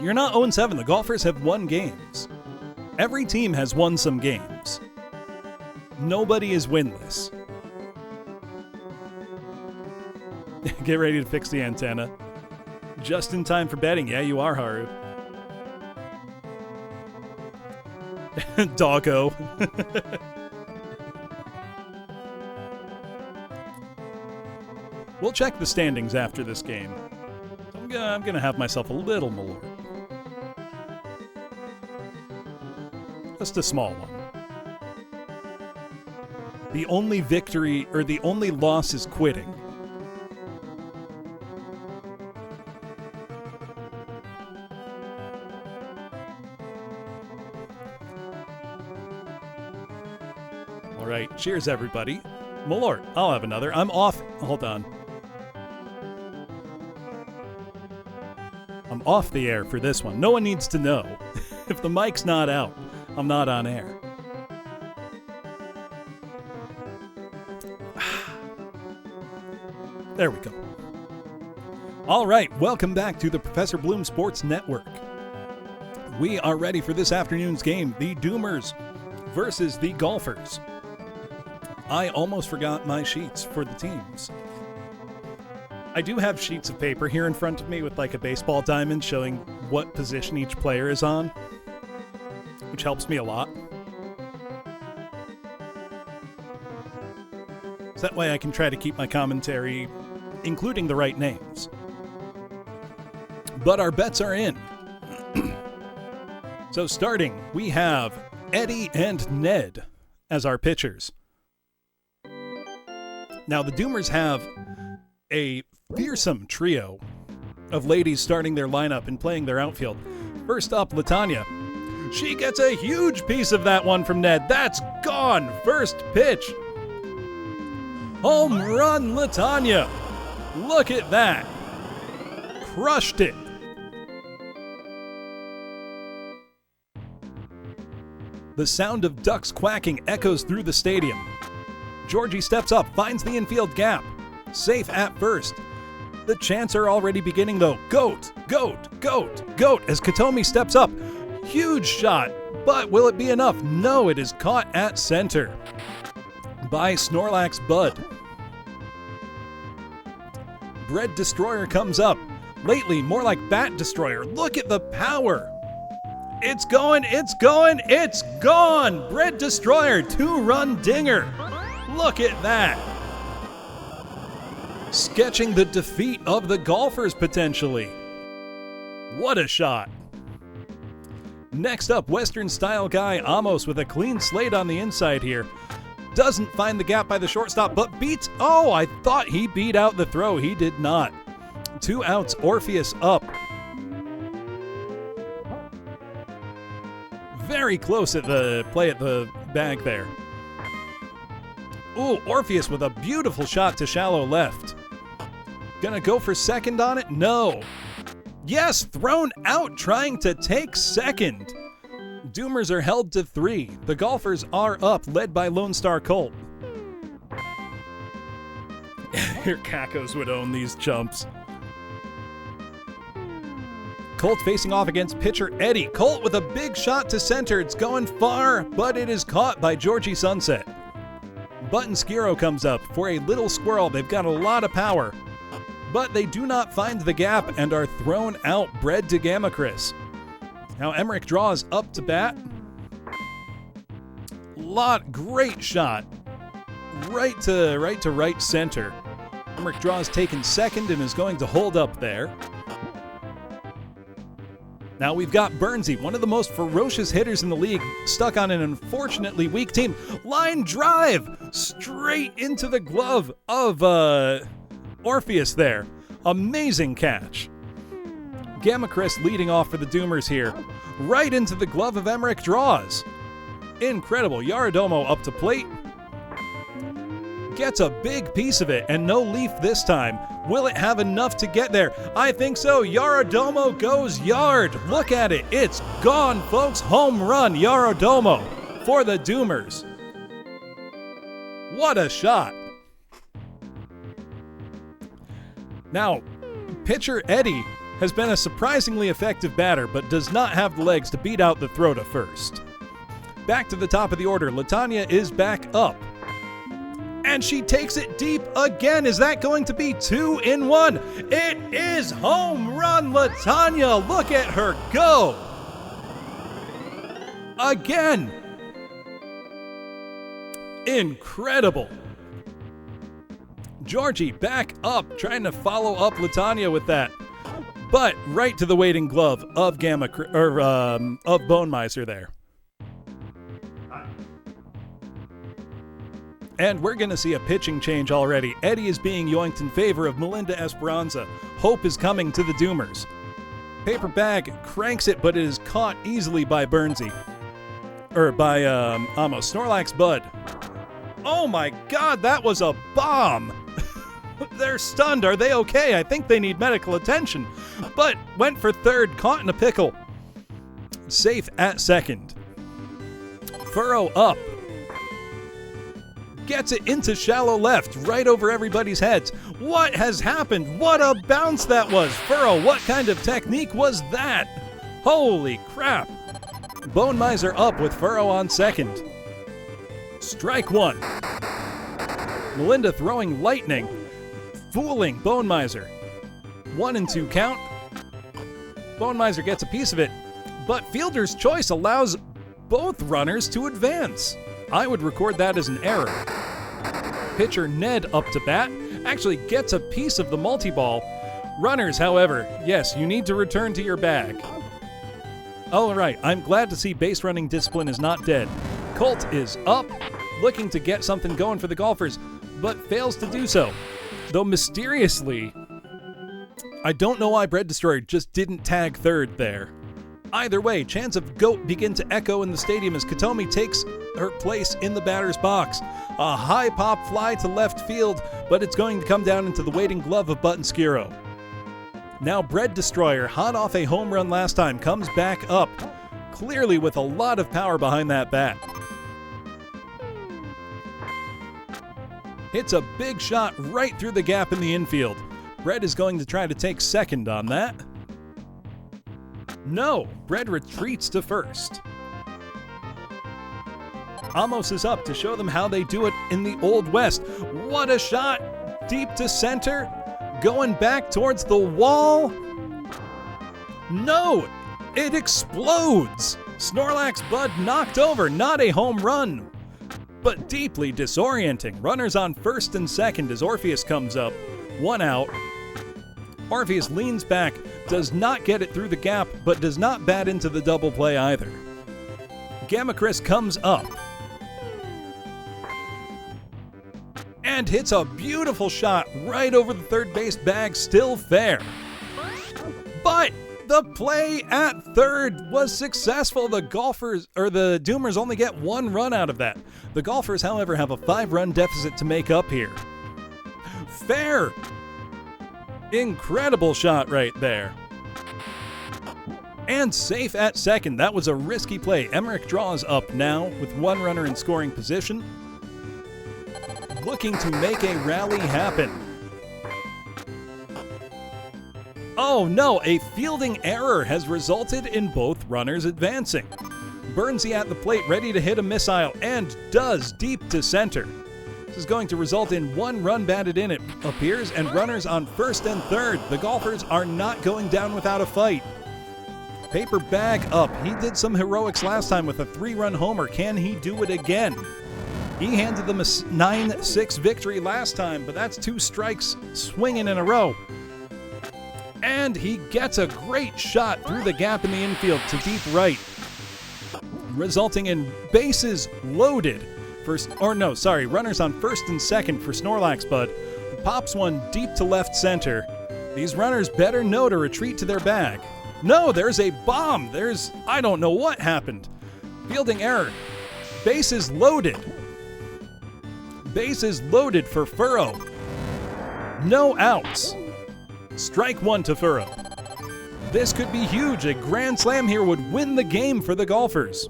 You're not 0-7. The Golfers have won games. Every team has won some games. Nobody is winless. Get ready to fix the antenna. Just in time for betting. Yeah, you are, Haru. Doggo. We'll check the standings after this game. I'm gonna have myself a little Malort. Just a small one. The only victory, or the only loss, is quitting. All right, cheers, everybody. Malort, I'll have another. I'm off. Hold on. I'm off the air for this one. No one needs to know. If the mic's not out, I'm not on air. There we go. All right, welcome back to the Professor Bloom Sports Network. We are ready for this afternoon's game, the Doomers versus the Golfers. I almost forgot my sheets for the teams. I do have sheets of paper here in front of me with like a baseball diamond showing what position each player is on, which helps me a lot. So that way I can try to keep my commentary including the right names. But our bets are in. So starting, we have Eddie and Ned as our pitchers. Now the Doomers have a fearsome trio of ladies starting their lineup and playing their outfield. First up, Latanya. She gets a huge piece of that one from Ned. That's gone. First pitch. Home run, Latanya. Look at that. Crushed it. The sound of ducks quacking echoes through the stadium. Georgie steps up, finds the infield gap. Safe at first. The chants are already beginning though. Goat, goat, goat, goat as Katomi steps up. Huge shot, but will it be enough? No, it is caught at center by Snorlax Bud. Bread Destroyer comes up. Lately, more like Bat Destroyer. Look at the power. It's going, it's going, it's gone! Bread Destroyer, 2-run dinger. Look at that. Sketching the defeat of the Golfers, potentially. What a shot. Next up, Western style guy Amos with a clean slate on the inside here. Doesn't find the gap by the shortstop, but beats... Oh, I thought he beat out the throw. He did not. 2 outs, Orpheus up. Very close at the play at the bag there. Ooh, Orpheus with a beautiful shot to shallow left. Gonna go for second on it? No. Yes, thrown out trying to take second. Doomers are held to 3. The Golfers are up, led by Lone Star Colt. Your Kakos would own these chumps. Colt facing off against pitcher Eddie. Colt with a big shot to center. It's going far, but it is caught by Georgie Sunset. Button Skiro comes up for a little squirrel. They've got a lot of power, but they do not find the gap and are thrown out. Bread to Gamma Chris. Now Emmerich draws up to bat. Great shot. Right to right center. Emmerich draws taken second and is going to hold up there. Now we've got Bernsey, one of the most ferocious hitters in the league, stuck on an unfortunately weak team. Line drive straight into the glove of Orpheus there. Amazing catch. Gamma Chris leading off for the Doomers here. Right into the glove of Emmerich draws. Incredible. Yaradomo up to plate. Gets a big piece of it, and no leaf this time. Will it have enough to get there? I think so. Yaradomo goes yard. Look at it. It's gone, folks. Home run, Yaradomo for the Doomers. What a shot. Now, pitcher Eddie has been a surprisingly effective batter, but does not have the legs to beat out the throw to first. Back to the top of the order. Latanya is back up. And she takes it deep again. Is that going to be 2 in 1? It is home run, Latanya. Look at her go. Again. Incredible. Georgie back up, trying to follow up Latanya with that. But right to the waiting glove of of Bone Miser there. And we're going to see a pitching change already. Eddie is being yoinked in favor of Melinda Esperanza. Hope is coming to the Doomers. Paper bag cranks it, but it is caught easily by Bernsey. By Amos. Snorlax Bud. Oh my god, that was a bomb! They're stunned. Are they okay? I think they need medical attention. But went for third, caught in a pickle. Safe at second. Furrow up. gets it into shallow left, right over everybody's heads. What has happened? What a bounce that was! Furrow, what kind of technique was that? Holy crap! Bone Miser up with Furrow on second. Strike one. Melinda throwing lightning, fooling Bone Miser. 1 and 2 count. Bone Miser gets a piece of it, but Fielder's Choice allows both runners to advance. I would record that as an error. Pitcher Ned up to bat, actually gets a piece of the multi-ball. Runners, however, yes, you need to return to your bag. All right, I'm glad to see base running discipline is not dead. Colt is up, looking to get something going for the Golfers, but fails to do so. Though mysteriously, I don't know why Bread Destroyer just didn't tag third there. Either way, chants of GOAT begin to echo in the stadium as Katomi takes her place in the batter's box. A high pop fly to left field, but it's going to come down into the waiting glove of Buttonskiro. Now Bread Destroyer, hot off a home run last time, comes back up, clearly with a lot of power behind that bat. Hits a big shot right through the gap in the infield. Bread is going to try to take second on that. No, Bread retreats to first. Amos is up to show them how they do it in the Old West. What a shot! Deep to center, going back towards the wall. No, it explodes! Snorlax Bud knocked over, not a home run, but deeply disorienting. Runners on first and second as Orpheus comes up. 1 out. Orpheus leans back, does not get it through the gap, but does not bat into the double play either. Gamma Chris comes up and hits a beautiful shot right over the third base bag, still fair. But the play at third was successful. The Doomers only get 1 run out of that. The Golfers, however, have a 5-run deficit to make up here. Fair! Incredible shot right there. And safe at second. That was a risky play. Emmerich draws up now with 1 runner in scoring position, looking to make a rally happen. Oh no, a fielding error has resulted in both runners advancing. Burnsy at the plate, ready to hit a missile, and does, deep to center. This is going to result in 1 run batted in, it appears, and runners on first and third. The Golfers are not going down without a fight. Paper Bag up. He did some heroics last time with a 3-run homer. Can he do it again? He handed them a 9-6 victory last time, but that's 2 strikes swinging in a row. And he gets a great shot through the gap in the infield to deep right, resulting in bases loaded. Runners on first and second for Snorlax Bud. Pops one deep to left center. These runners better know to retreat to their bag. No, there's a bomb. I don't know what happened. Fielding error. Bases loaded. Bases loaded for Furrow. No outs. Strike 1 to Furrow. This could be huge. A grand slam here would win the game for the Golfers.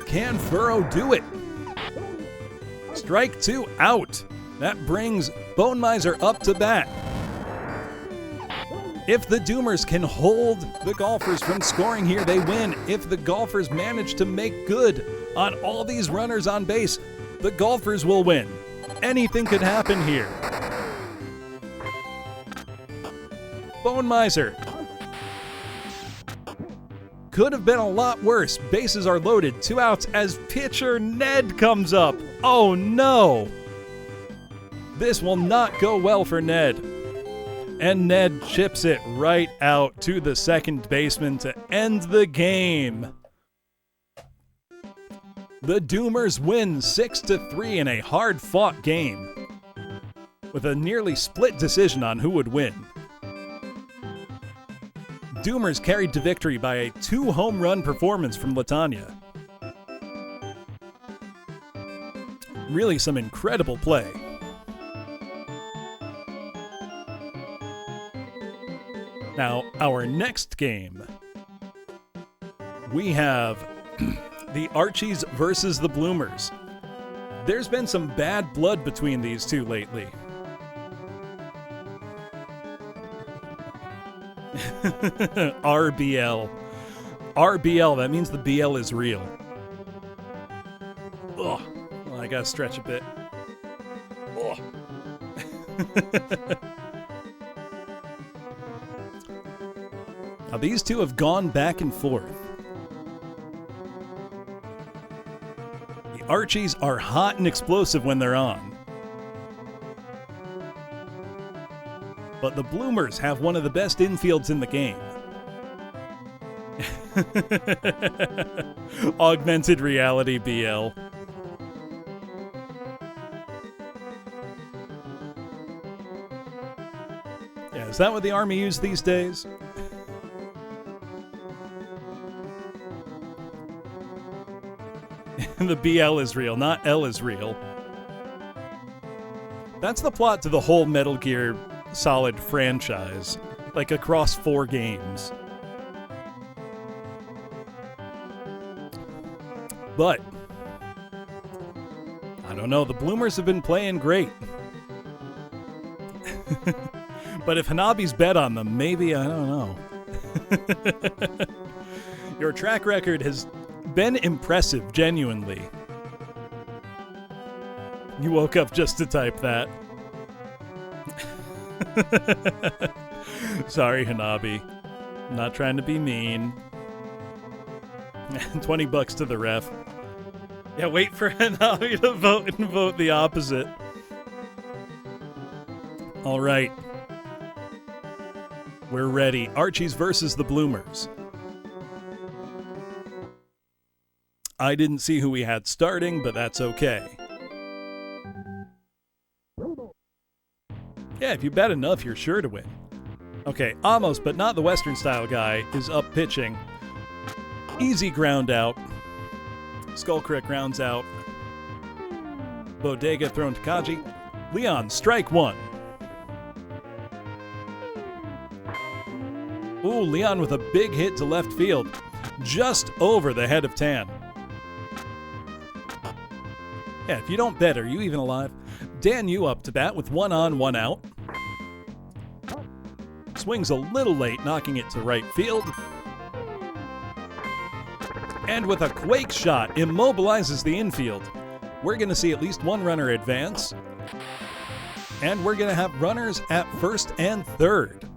Can Furrow do it? Strike 2 out. That brings Bone Miser up to bat. If the Doomers can hold the Golfers from scoring here, they win. If the Golfers manage to make good on all these runners on base, the Golfers will win. Anything could happen here. Bone Miser. Could have been a lot worse. Bases are loaded. 2 outs as pitcher Ned comes up. Oh no! This will not go well for Ned. And Ned chips it right out to the second baseman to end the game. The Doomers win 6-3 in a hard-fought game, with a nearly split decision on who would win. Doomers carried to victory by a 2-home run performance from Latanya. Really some incredible play. Now, our next game, we have The Archies versus the Bloomers. There's been some bad blood between these two lately. RBL. RBL, that means the BL is real. Ugh. Well, I gotta stretch a bit. Ugh. Now, these two have gone back and forth. The Archies are hot and explosive when they're on. But the Bloomers have one of the best infields in the game. Augmented reality BL. Yeah, is that what the Army uses these days? The BL is real, not L is real. That's the plot to the whole Metal Gear Solid franchise, like across 4 games. But I don't know, the Bloomers have been playing great. But if Hanabi's bet on them, maybe, I don't know. Your track record has been impressive, genuinely. You woke up just to type that. Sorry, Hanabi. I'm not trying to be mean. $20 to the ref. Yeah, wait for Hanabi to vote and vote the opposite. All right. We're ready. Archies versus the Bloomers. I didn't see who we had starting, but that's okay. Yeah, if you bet enough, you're sure to win. Okay, Amos, but not the Western style guy, is up pitching. Easy ground out. Skullcrick grounds out. Bodega thrown to Kaji. Leon, strike 1. Ooh, Leon with a big hit to left field. Just over the head of Tan. Yeah, if you don't bet, are you even alive? Dan Yu up to bat with 1 on, 1 out. Swings a little late, knocking it to right field. And with a quake shot, immobilizes the infield. We're going to see at least 1 runner advance. And we're going to have runners at first and third.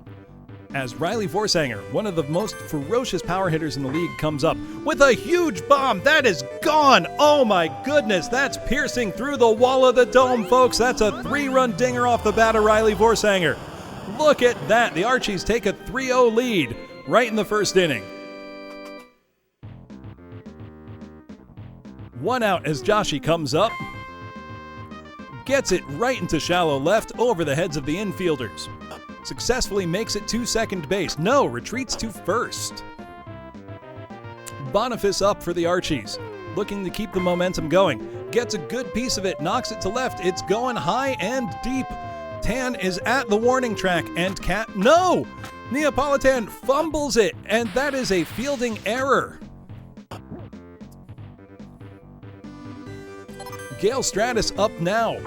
As Riley Forsanger, one of the most ferocious power hitters in the league, comes up with a huge bomb. That is gone. Oh my goodness, that's piercing through the wall of the dome, folks. That's a 3-run dinger off the bat of Riley Forsanger. Look at that. The Archies take a 3-0 lead right in the first inning. 1 out as Joshi comes up. Gets it right into shallow left over the heads of the infielders. Successfully makes it to second base. No, retreats to first. Boniface up for the Archies, looking to keep the momentum going. Gets a good piece of it, knocks it to left. It's going high and deep. Tan is at the warning track and no! Neapolitan fumbles it, and that is a fielding error. Gale Stratus up now.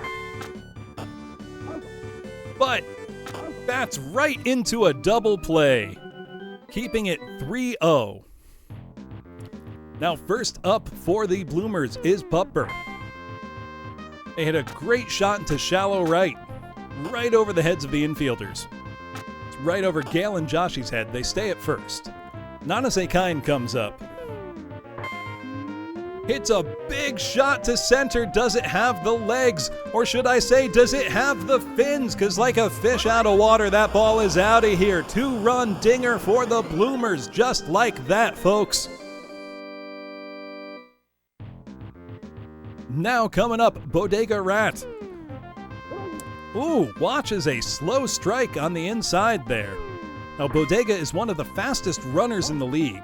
But bats right into a double play, keeping it 3-0. Now first up for the Bloomers is Pupper. They hit a great shot into shallow right over the heads of the infielders. It's right over Gale and Joshi's head. They stay at first. Nanase Kine comes up. Hits a big shot to center. Does it have the legs? Or should I say, does it have the fins? Because like a fish out of water, that ball is out of here. 2-run dinger for the Bloomers. Just like that, folks. Now coming up, Bodega Rat. Ooh, watches a slow strike on the inside there. Now, Bodega is one of the fastest runners in the league,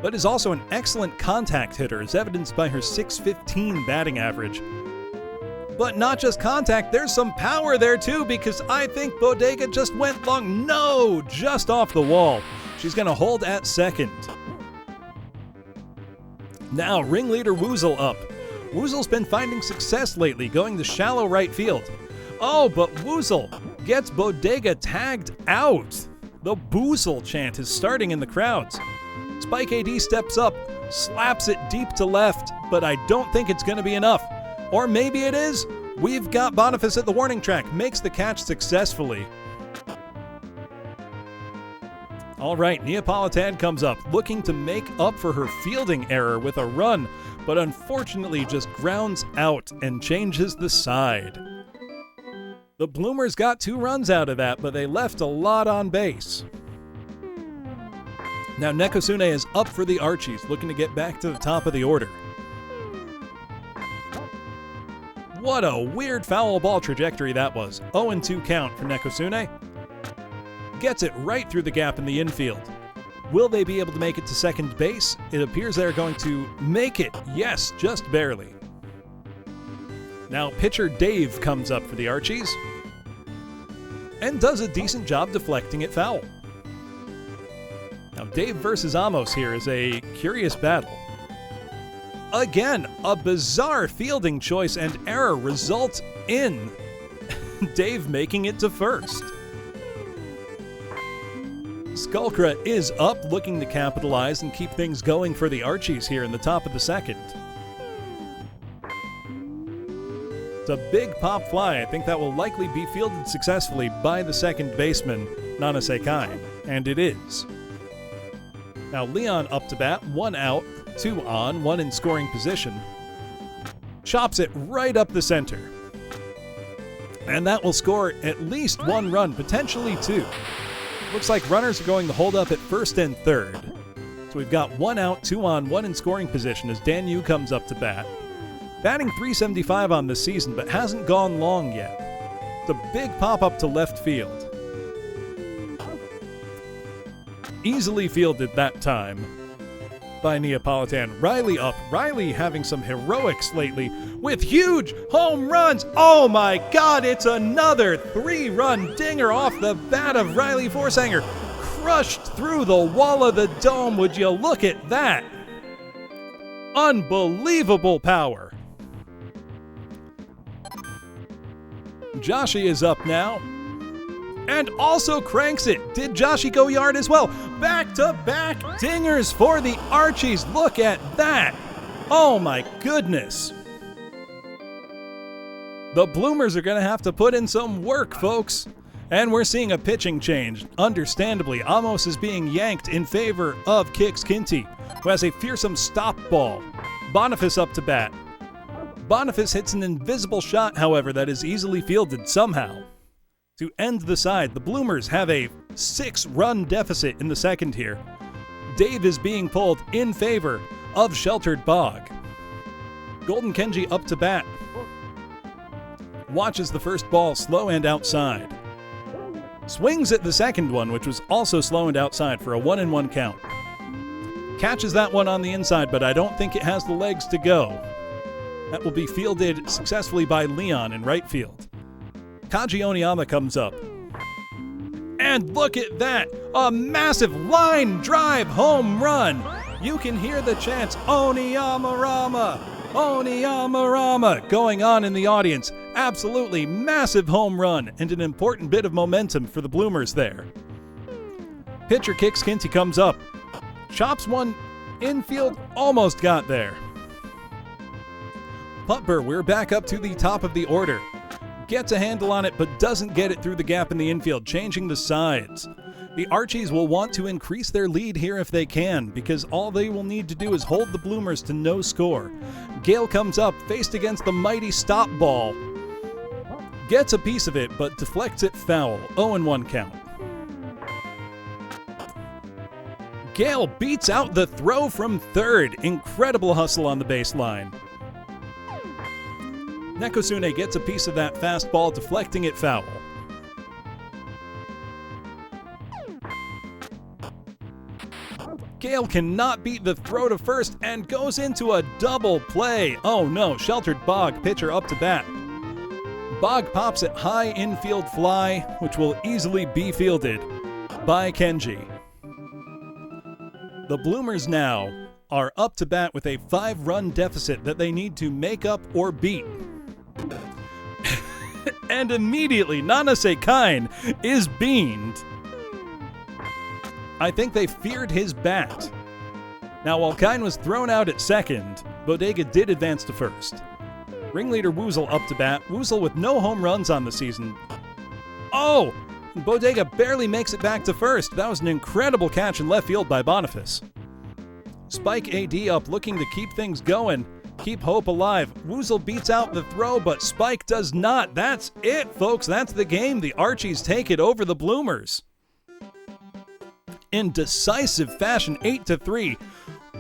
but is also an excellent contact hitter, as evidenced by her .615 batting average. But not just contact, there's some power there too, because I think Bodega just went long. No, just off the wall. She's going to hold at second. Now, ringleader Woozle up. Woozle's been finding success lately, going to shallow right field. Oh, but Woozle gets Bodega tagged out. The Boozle chant is starting in the crowds. Spike AD steps up, slaps it deep to left, but I don't think it's going to be enough. Or maybe it is. We've got Boniface at the warning track, makes the catch successfully. All right, Neapolitan comes up, looking to make up for her fielding error with a run, but unfortunately just grounds out and changes the side. The Bloomers got 2 runs out of that, but they left a lot on base. Now Nekosune is up for the Archies, looking to get back to the top of the order. What a weird foul ball trajectory that was. 0-2 count for Nekosune. Gets it right through the gap in the infield. Will they be able to make it to second base? It appears they're going to make it. Yes, just barely. Now pitcher Dave comes up for the Archies and does a decent job deflecting it foul. Now Dave versus Amos here is a curious battle. Again, a bizarre fielding choice and error results in Dave making it to first. Skullcra is up, looking to capitalize and keep things going for the Archies here in the top of the second. It's a big pop fly. I think that will likely be fielded successfully by the second baseman, Nana Sekai, and it is. Now Leon up to bat, 1 out, 2 on, 1 in scoring position. Chops it right up the center. And that will score at least 1 run, potentially 2. Looks like runners are going to hold up at first and third. So we've got 1 out, 2 on, 1 in scoring position as Dan Yu comes up to bat. Batting .375 on this season, but hasn't gone long yet. It's a big pop-up to left field. Easily fielded that time by Neapolitan. Riley up. Riley having some heroics lately with huge home runs. Oh my God, it's another 3-run dinger off the bat of Riley Forsanger. Crushed through the wall of the dome. Would you look at that? Unbelievable power. Joshi is up now and also cranks it. Did Joshi go yard as well? Back-to-back dingers for the Archies. Look at that. Oh my goodness. The Bloomers are going to have to put in some work, folks. And we're seeing a pitching change. Understandably, Amos is being yanked in favor of Kix Kinty, who has a fearsome stop ball. Boniface up to bat. Boniface hits an invisible shot, however, that is easily fielded somehow. To end the side, the Bloomers have a 6-run deficit in the second here. Dave is being pulled in favor of Sheltered Bog. Golden Kenji up to bat. Watches the first ball slow and outside. Swings at the second one, which was also slow and outside for a 1-1 count. Catches that one on the inside, but I don't think it has the legs to go. That will be fielded successfully by Leon in right field. Kaji Oniyama comes up. And look at that! A massive line drive home run! You can hear the chants, Oniyama Rama! Oniyama Rama! Going on in the audience. Absolutely massive home run and an important bit of momentum for the Bloomers there. Pitcher Kix Kinty comes up. Chops one infield, almost got there. Putber, we're back up to the top of the order. Gets a handle on it, but doesn't get it through the gap in the infield, changing the sides. The Archies will want to increase their lead here if they can, because all they will need to do is hold the Bloomers to no score. Gale comes up, faced against the mighty stop ball. Gets a piece of it, but deflects it foul. 0-1 count. Gale beats out the throw from third. Incredible hustle on the baseline. Nekosune gets a piece of that fastball, deflecting it foul. Gale cannot beat the throw to first and goes into a double play. Oh no, Sheltered Bog, pitcher up to bat. Bog pops it high infield fly, which will easily be fielded by Kenji. The Bloomers now are up to bat with a 5-run deficit that they need to make up or beat. And immediately, Nanase Kine is beamed. I think they feared his bat. Now, while Kine was thrown out at second, Bodega did advance to first. Ringleader Woozle up to bat, Woozle with no home runs on the season. Oh! Bodega barely makes it back to first. That was an incredible catch in left field by Boniface. Spike AD up looking to keep things going, keep hope alive. Woozle beats out the throw, but Spike does not. That's it, folks. That's the game. The Archies take it over the Bloomers. In decisive fashion, 8-3,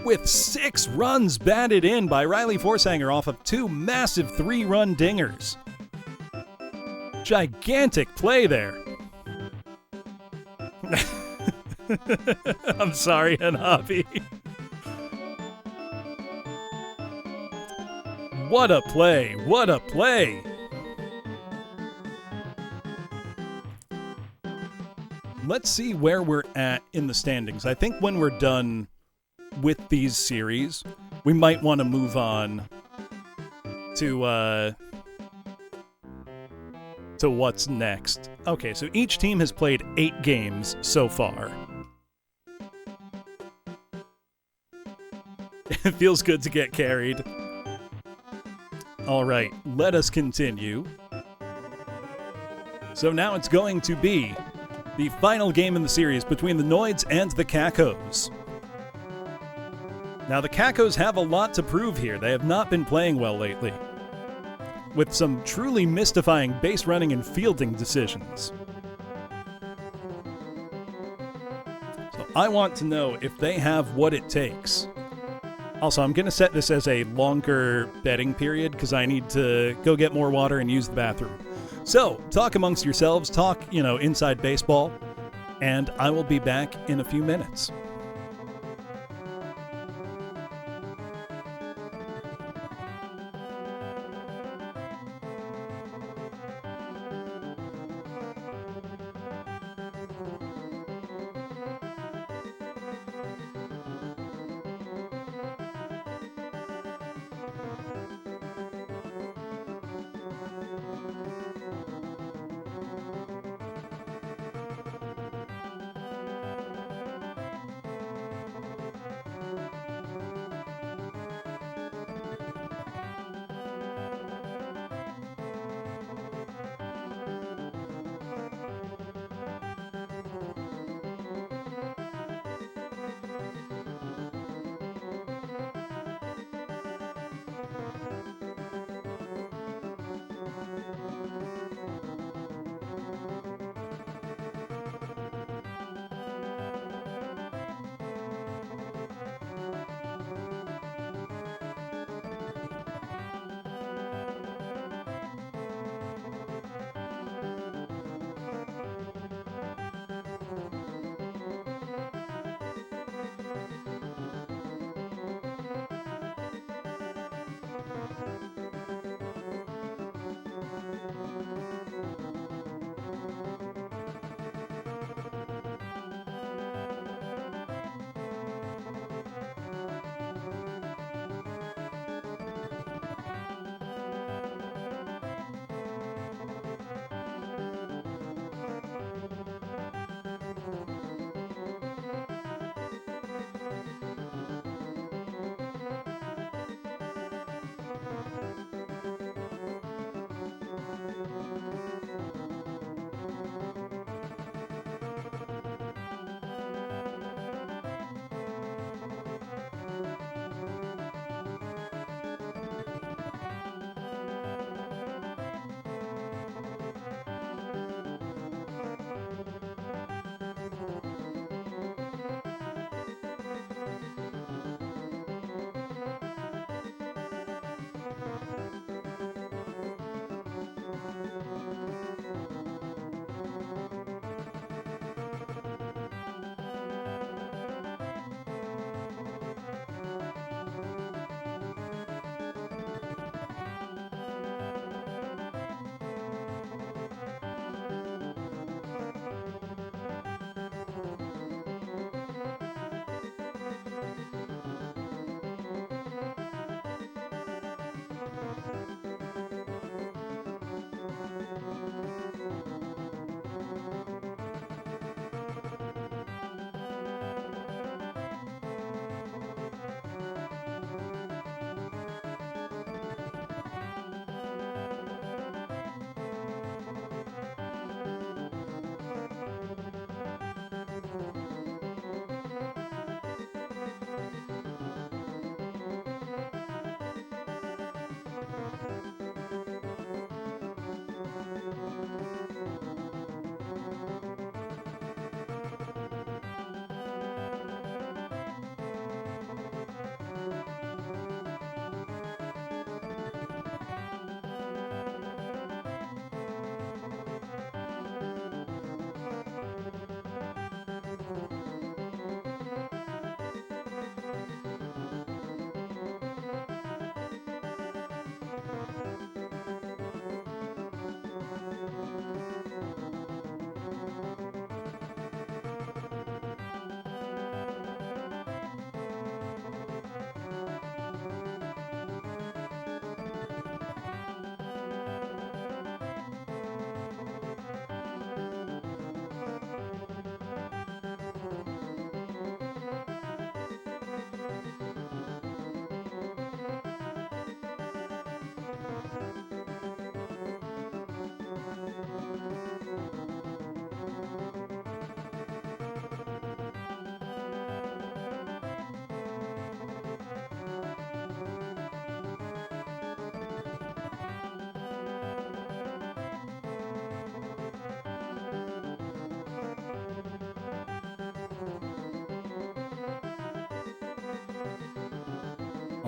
with 6 runs batted in by Riley Forsanger off of 2 massive 3-run dingers. Gigantic play there. I'm sorry, Hanabi. What a play! What a play! Let's see where we're at in the standings. I think when we're done with these series, we might want to move on to what's next. Okay, so each team has played 8 games so far. It feels good to get carried. All right, let us continue. So now it's going to be the final game in the series between the Noids and the Cacos. Now, the Cacos have a lot to prove here. They have not been playing well lately, with some truly mystifying base running and fielding decisions. So I want to know if they have what it takes. Also, I'm going to set this as a longer betting period because I need to go get more water and use the bathroom. So, talk amongst yourselves, talk, inside baseball, and I will be back in a few minutes.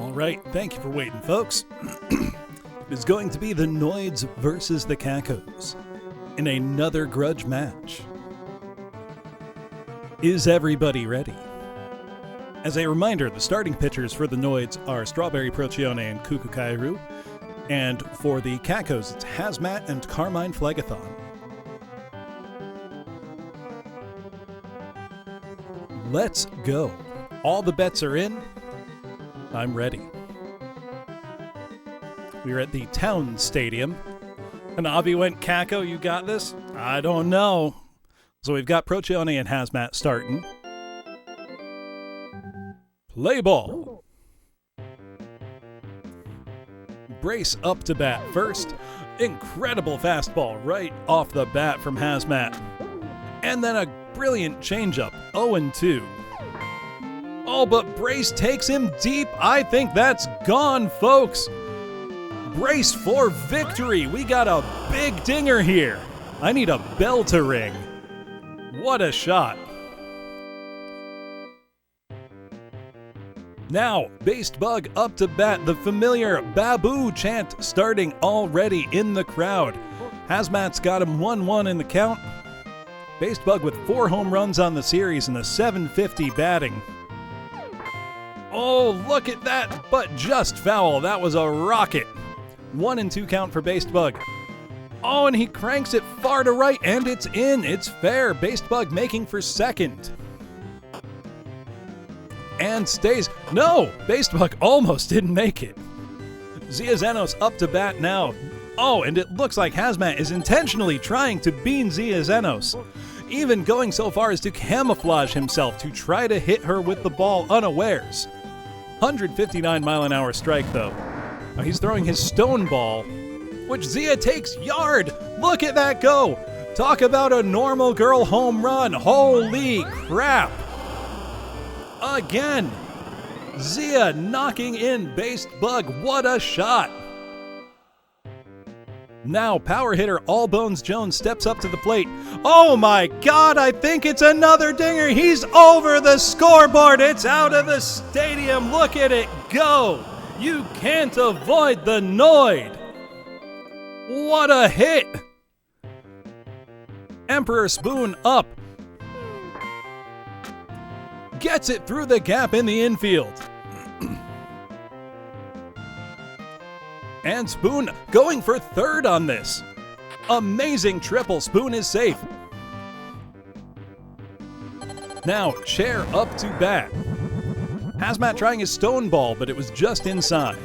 All right, thank you for waiting, folks. It's going to be the Noids versus the Cacos in another grudge match. Is everybody ready? As a reminder, the starting pitchers for the Noids are Strawberry Procione and Kukukairu, and for the Cacos, it's Hazmat and Carmine Phlegathon. Let's go. All the bets are in. I'm ready. We're at the Town Stadium. And Avi went, Caco, you got this? I don't know. So we've got Procione and Hazmat starting. Play ball. Brace up to bat first. Incredible fastball right off the bat from Hazmat. And then a brilliant changeup, 0-2. Oh, but Brace takes him deep. I think that's gone, folks. Brace for victory. We got a big dinger here. I need a bell to ring. What a shot. Now, Based Bug up to bat. The familiar Babu chant starting already in the crowd. Hazmat's got him 1-1 in the count. Based Bug with 4 home runs on the series and a .750 batting. Oh, look at that, but just foul. That was a rocket. 1-2 count for Based Bug. Oh, and he cranks it far to right, and it's in. It's fair. Based Bug making for second. And stays. No! Based Bug almost didn't make it. Zia Zenos up to bat now. Oh, and it looks like Hazmat is intentionally trying to bean Zia Zenos, even going so far as to camouflage himself to try to hit her with the ball unawares. 159-mile-an-hour strike, though. Now he's throwing his stone ball, which Zia takes yard. Look at that go. Talk about a normal girl home run. Holy crap. Again. Zia knocking in Based Bug. What a shot. Now power hitter All Bones Jones steps up to the plate. Oh my God, I think it's another dinger. He's over the scoreboard. It's out of the stadium. Look at it go. You can't avoid the Noid. What a hit. Emperor Spoon up. Gets it through the gap in the infield. And Spoon going for third on this. Amazing triple. Spoon is safe. Now, Chair up to bat. Hazmat trying his stone ball, but it was just inside.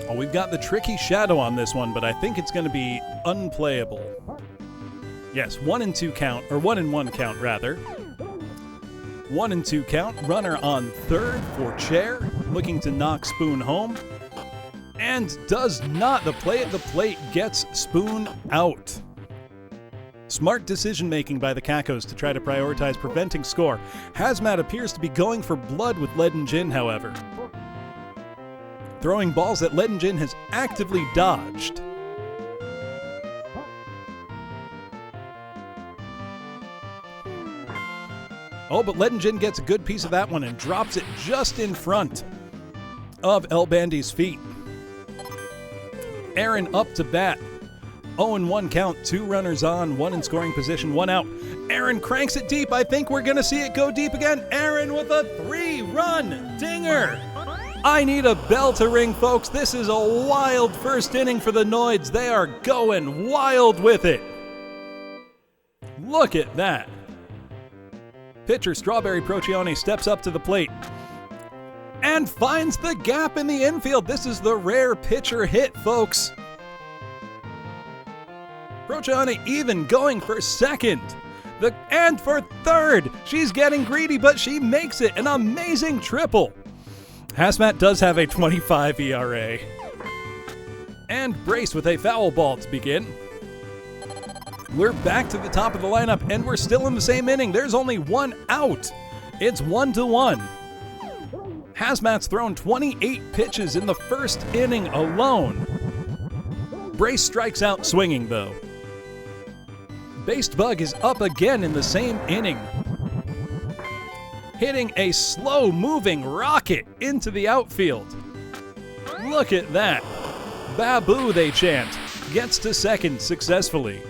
Oh, we've got the tricky shadow on this one, but I think it's going to be unplayable. Yes, 1-2 count, or 1-1 count rather. 1-2 count, runner on third for Chair, looking to knock Spoon home. And does not. The play at the plate gets Spoon out. Smart decision-making by the Cacos to try to prioritize preventing score. Hazmat appears to be going for blood with Leaden Jin, however. Throwing balls that Leaden Jin has actively dodged. Oh, but Leaden Jin gets a good piece of that one and drops it just in front of El Bandy's feet. Aaron up to bat. 0-1 count, 2 runners on, 1 in scoring position, 1 out. Aaron cranks it deep. I think we're going to see it go deep again. Aaron with a 3-run dinger. I need a bell to ring, folks. This is a wild first inning for the Noids. They are going wild with it. Look at that. Pitcher Strawberry Procione steps up to the plate and finds the gap in the infield. This is the rare pitcher hit, folks. Procione even going for second. And for third. She's getting greedy, but she makes it. An amazing triple. Hazmat does have a 25 ERA. And Brace with a foul ball to begin. We're back to the top of the lineup, and we're still in the same inning. There's only 1 out. It's 1-1. Hazmat's thrown 28 pitches in the first inning alone. Brace strikes out swinging, though. Based Bug is up again in the same inning. hitting a slow-moving rocket into the outfield. Look at that. Babu, they chant, gets to second successfully.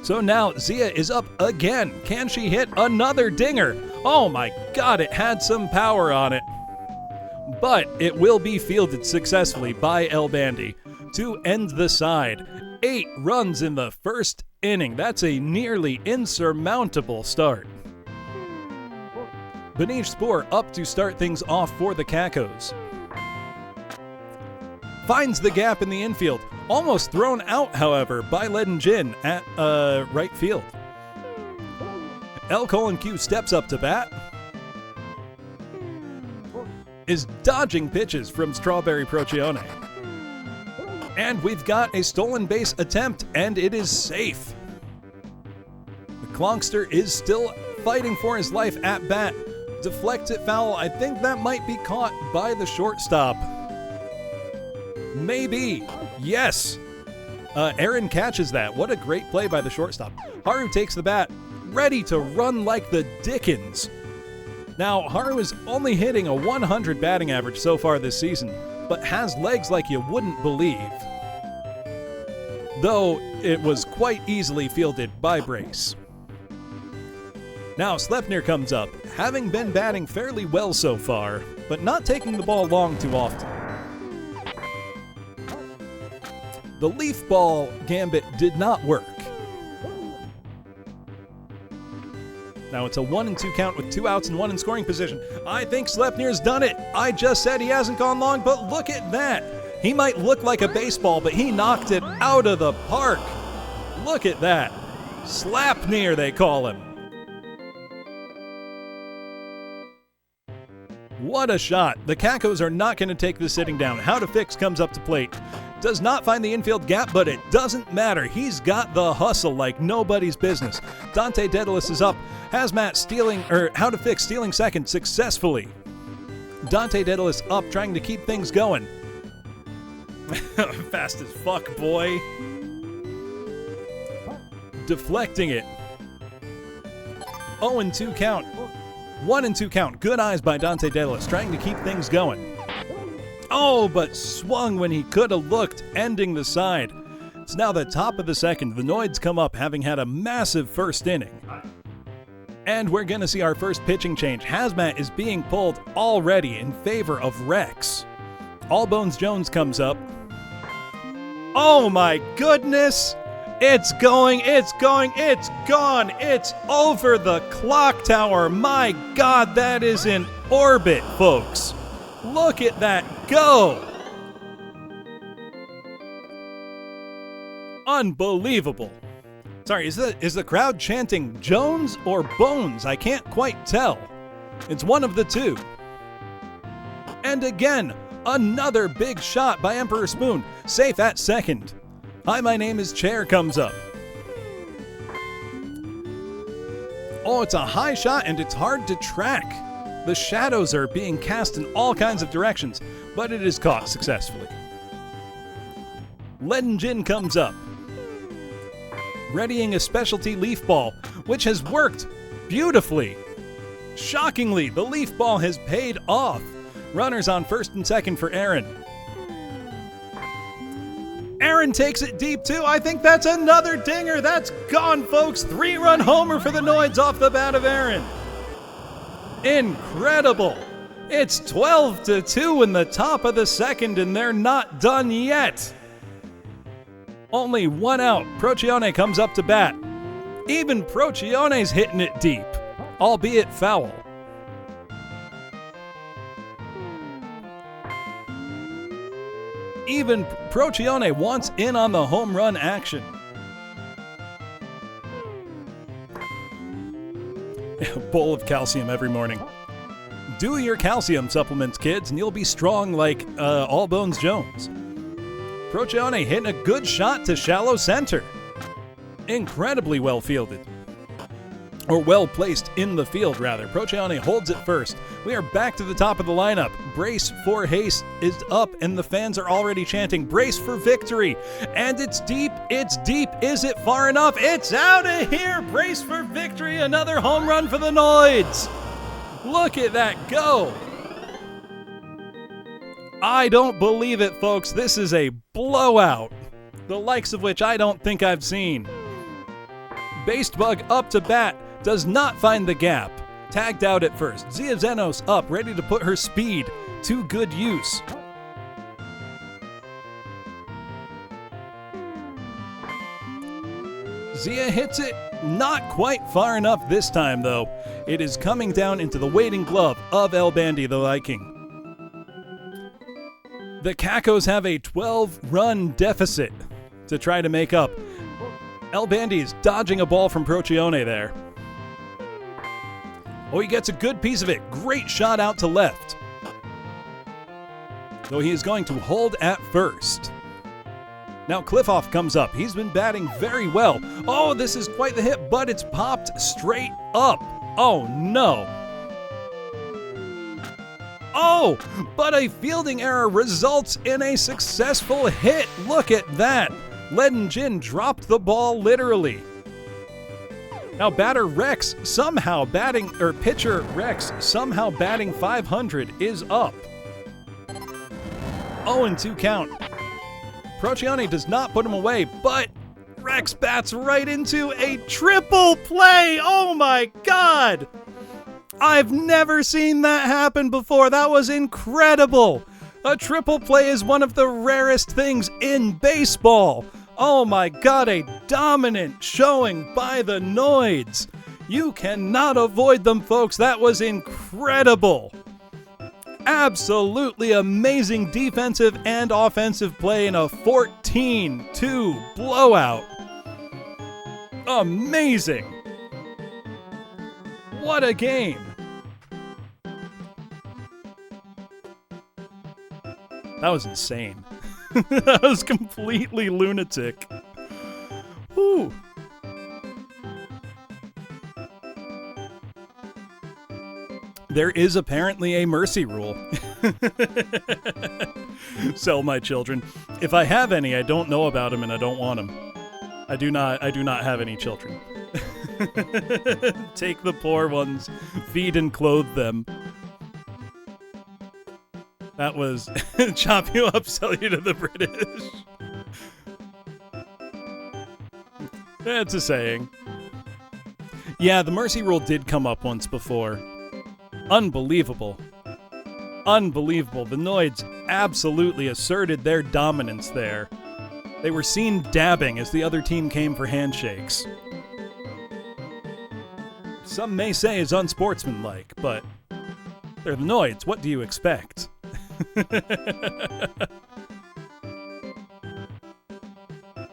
So now Zia is up again. Can she hit another dinger? Oh my God, it had some power on it. But it will be fielded successfully by El Bandi to end the side. 8 runs in the first inning. That's a nearly insurmountable start. Benish Spor up to start things off for the Cacos. Finds the gap in the infield. Almost thrown out, however, by Ledin Jin at right field. El Colin Q steps up to bat. Is dodging pitches from Strawberry Procione. And we've got a stolen base attempt, and it is safe. The Klonkster is still fighting for his life at bat. Deflects it foul. I think that might be caught by the shortstop. Maybe. Yes. Aaron catches that. What a great play by the shortstop. Haru takes the bat, ready to run like the Dickens. Now, Haru is only hitting a 100 batting average so far this season, but has legs like you wouldn't believe. Though it was quite easily fielded by Brace. Now Sleipnir comes up, having been batting fairly well so far, but not taking the ball long too often. The leaf ball gambit did not work. Now it's a 1-2 count with 2 outs and 1 in scoring position. I think Sleipnir's done it. I just said he hasn't gone long, but look at that. He might look like a baseball, but he knocked it out of the park. Look at that. Slapnir, they call him. What a shot. The Cacos are not going to take this sitting down. How to Fix comes up to plate. Does not find the infield gap, but it doesn't matter. He's got the hustle like nobody's business. Dante Daedalus is up. Hazmat stealing, How to Fix stealing second successfully. Dante Daedalus up, trying to keep things going. Fast as fuck, boy. Deflecting it. 0-2 count. 1-2 count. Good eyes by Dante Daedalus, trying to keep things going. Oh, but swung when he could have looked, ending the side. It's now the top of the second. The Noids come up, having had a massive first inning. And we're going to see our first pitching change. Hazmat is being pulled already in favor of Rex. Allbones Jones comes up. Oh my goodness! It's going, it's gone, it's over the clock tower. My God, that is in orbit, folks. Look at that go! Unbelievable. Sorry, is the crowd chanting Jones or Bones? I can't quite tell. It's one of the two. And again, another big shot by Emperor Spoon, safe at second. Hi, my name is Chair comes up. Oh, it's a high shot and it's hard to track. The shadows are being cast in all kinds of directions, but it is caught successfully. Ledin Jin comes up, readying a specialty leaf ball, which has worked beautifully. Shockingly, the leaf ball has paid off. Runners on first and second for Aaron. Aaron takes it deep too. I think that's another dinger. That's gone, folks. 3-run homer for the Noids off the bat of Aaron. Incredible. It's 12-2 in the top of the second, and they're not done yet. Only 1 out. Procione comes up to bat. Even Procione's hitting it deep, albeit foul. Even Procione wants in on the home run action. A bowl of calcium every morning. Do your calcium supplements, kids, and you'll be strong like Allbones Jones. Procione hitting a good shot to shallow center. Incredibly well fielded. Or well placed in the field, rather. Procione holds it first. We are back to the top of the lineup. Brace for haste is up, and the fans are already chanting, brace for victory. And it's deep, it's deep. Is it far enough? It's out of here! Brace for victory, another home run for the Noids! Look at that go! I don't believe it, folks. This is a blowout, the likes of which I don't think I've seen. Basebug up to bat, does not find the gap. Tagged out at first. Zia Zenos up, ready to put her speed to good use. Zia hits it, not quite far enough this time though. It is coming down into the waiting glove of El Bandy the Viking. The Cacos have a 12-run deficit to try to make up. El Bandy is dodging a ball from Procione there. Oh, he gets a good piece of it. Great shot out to left. Though he is going to hold at first. Now Cliffoff comes up. He's been batting very well. Oh, this is quite the hit, but it's popped straight up. Oh, no. Oh, but a fielding error results in a successful hit. Look at that. Ledin Jin dropped the ball literally. Now pitcher Rex somehow batting 500 is up. 0-2 count. Procione does not put him away, but Rex bats right into a triple play. Oh my God. I've never seen that happen before. That was incredible. A triple play is one of the rarest things in baseball. Oh my God, a dominant showing by the Noids. You cannot avoid them, folks. That was incredible. Absolutely amazing defensive and offensive play in a 14-2 blowout. Amazing. What a game. That was insane. That was completely lunatic. Whew. There is apparently a mercy rule. Sell my children. If I have any, I don't know about them and I don't want them. I do not have any children. Take the poor ones, feed and clothe them. That was chop you up, sell you to the British. That's a saying. Yeah, the mercy rule did come up once before. Unbelievable. Unbelievable. The Noids absolutely asserted their dominance there. They were seen dabbing as the other team came for handshakes. Some may say is unsportsmanlike, but they're the Noids. What do you expect?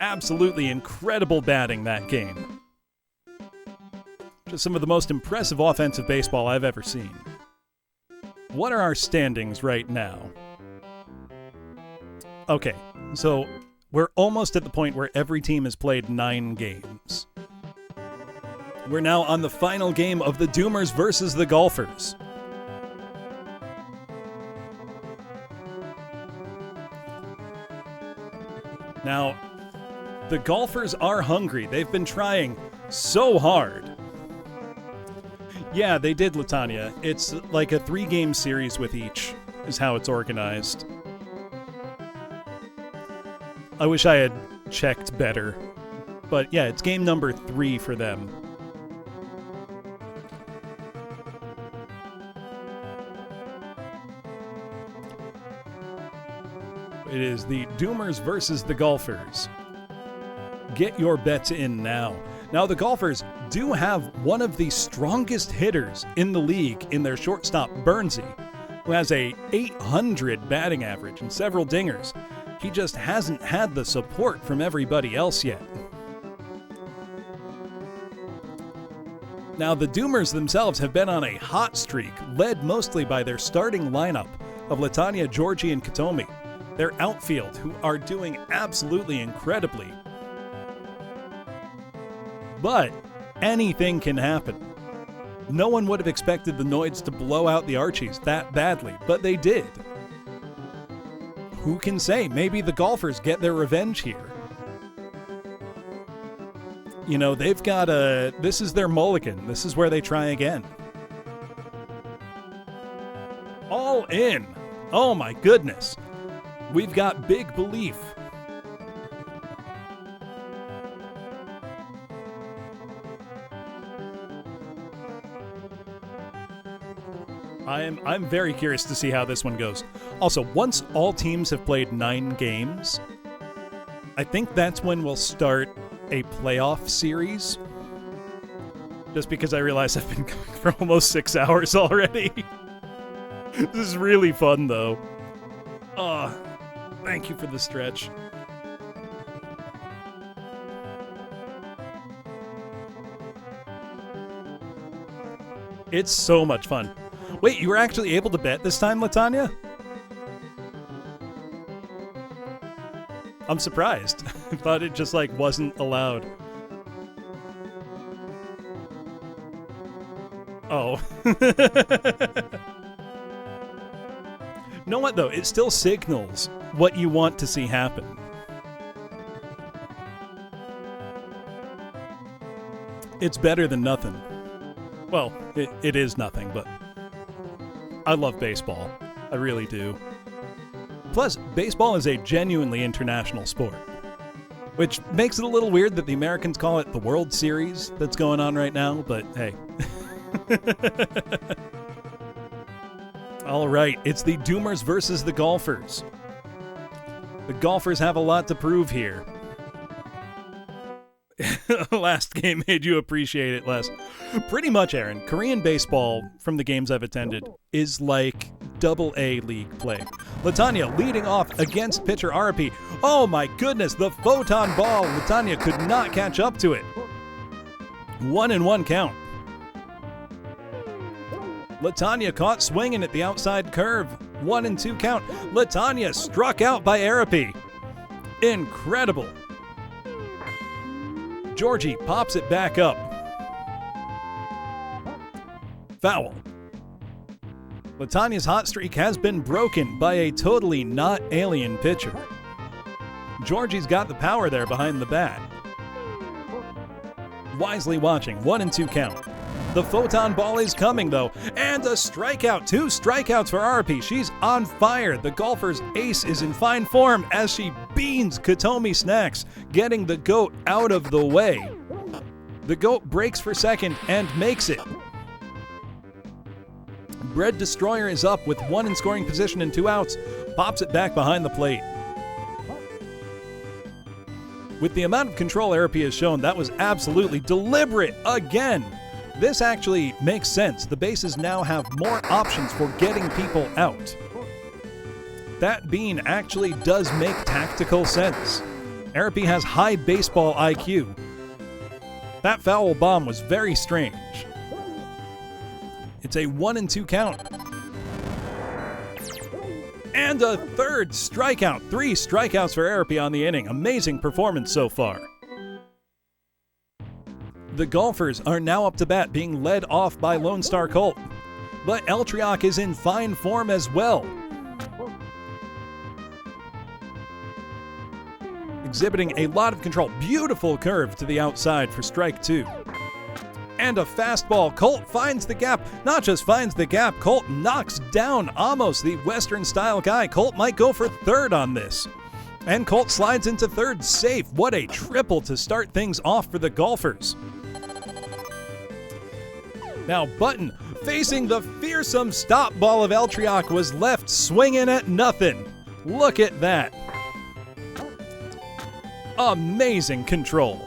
Absolutely incredible batting that game. Just some of the most impressive offensive baseball I've ever seen. What are our standings right now? Okay, so we're almost at the point where every team has played 9 games. We're now on the final game of the Doomers versus the Golfers. Now, the Golfers are hungry. They've been trying so hard. Yeah, they did, Latanya. It's like a 3-game series with each, is how it's organized. I wish I had checked better. But yeah, it's game number 3 for them. It is the Doomers versus the Golfers. Get your bets in now. Now, the Golfers do have one of the strongest hitters in the league in their shortstop, Bernsey, who has a 800 batting average and several dingers. He just hasn't had the support from everybody else yet. Now, the Doomers themselves have been on a hot streak, led mostly by their starting lineup of Latanya, Georgie, and Katomi. Their outfield, who are doing absolutely incredibly. But anything can happen. No one would have expected the Noids to blow out the Archies that badly, but they did. Who can say? Maybe the Golfers get their revenge here. You know, they've got this is their mulligan. This is where they try again. in. Oh my goodness. We've got big belief. I'm very curious to see how this one goes. Also, once all teams have played 9 games, I think that's when we'll start a playoff series. Just because I realize I've been going for almost 6 hours already. This is really fun, though. Oh, thank you for the stretch. It's so much fun. Wait, you were actually able to bet this time, Latanya? I'm surprised. I thought it just, wasn't allowed. Oh. You know what, though? It still signals what you want to see happen. It's better than nothing. Well, it is nothing, but I love baseball. I really do. Plus, baseball is a genuinely international sport, which makes it a little weird that the Americans call it the World Series that's going on right now, but hey. All right, it's the Doomers versus the Golfers. The Golfers have a lot to prove here. Last game made you appreciate it less. Pretty much, Aaron. Korean baseball, from the games I've attended, is like AA league play. Latanya leading off against pitcher Arapi. Oh my goodness, the photon ball. Latanya could not catch up to it. 1-1 count. Latanya caught swinging at the outside curve. 1-2 count. Latanya struck out by Arapi. Incredible. Georgie pops it back up. Foul. Latanya's hot streak has been broken by a totally not alien pitcher. Georgie's got the power there behind the bat. Wisely watching. 1-2 count. The photon ball is coming, though, and a strikeout. 2 strikeouts for Arapi. She's on fire. The Golfers' ace is in fine form as she beans Katomi Snacks, getting the GOAT out of the way. The GOAT breaks for second and makes it. Bread Destroyer is up with 1 in scoring position and 2 outs. Pops it back behind the plate. With the amount of control Arapi has shown, that was absolutely deliberate again. This actually makes sense. The bases now have more options for getting people out. That bean actually does make tactical sense. Arapi has high baseball IQ. That foul bomb was very strange. It's a 1-2 count. And a third strikeout. 3 strikeouts for Arapi on the inning. Amazing performance so far. The Golfers are now up to bat, being led off by Lone Star Colt. But Eltriok is in fine form as well. Exhibiting a lot of control. Beautiful curve to the outside for strike 2. And a fastball. Colt finds the gap. Not just finds the gap, Colt knocks down Amos, the Western-style guy. Colt might go for third on this. And Colt slides into third safe. What a triple to start things off for the Golfers. Now Button, facing the fearsome stop ball of Eltriok, was left swinging at nothing. Look at that. Amazing control.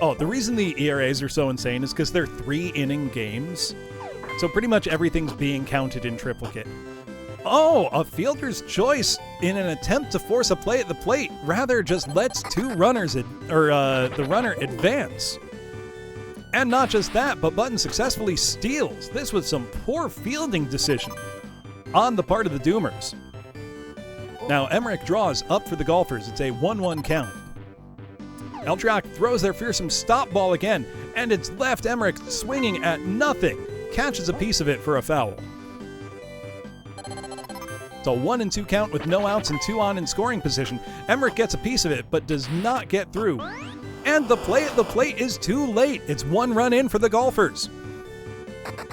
Oh, the reason the ERAs are so insane is because they're 3-inning games. So pretty much everything's being counted in triplicate. Oh, a fielder's choice in an attempt to force a play at the plate. Rather just lets 2 runners, the runner advance. And not just that, but Button successfully steals. This was some poor fielding decision on the part of the Doomers. Now Emmerich draws up for the Golfers. It's a 1-1 count. Eltriok throws their fearsome stop ball again, and it's left Emmerich swinging at nothing. Catches a piece of it for a foul. It's a 1-2 count with no outs and 2 on in scoring position. Emmerich gets a piece of it, but does not get through. And the play at the plate is too late. It's 1 run in for the Golfers.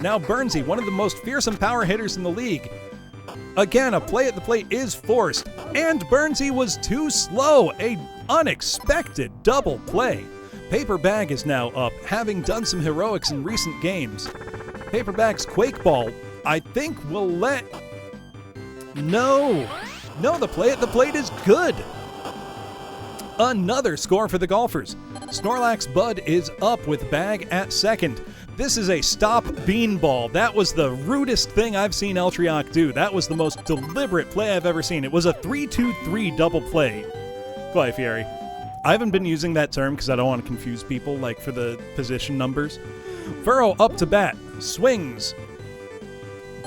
Now Bernsey, one of the most fearsome power hitters in the league. Again, a play at the plate is forced, and Bernsey was too slow. A unexpected double play. Paper Bag is now up, having done some heroics in recent games. Paper Bag's Quake Ball, I think, will let... No, the play at the plate is good. Another score for the Golfers. Snorlax Bud is up with Bag at second. This is a stop beanball. That was the rudest thing I've seen Eltriac do. That was the most deliberate play I've ever seen. It was a 3-2-3 double play. Clefairy. I haven't been using that term because I don't want to confuse people, like for the position numbers. Furrow up to bat. Swings.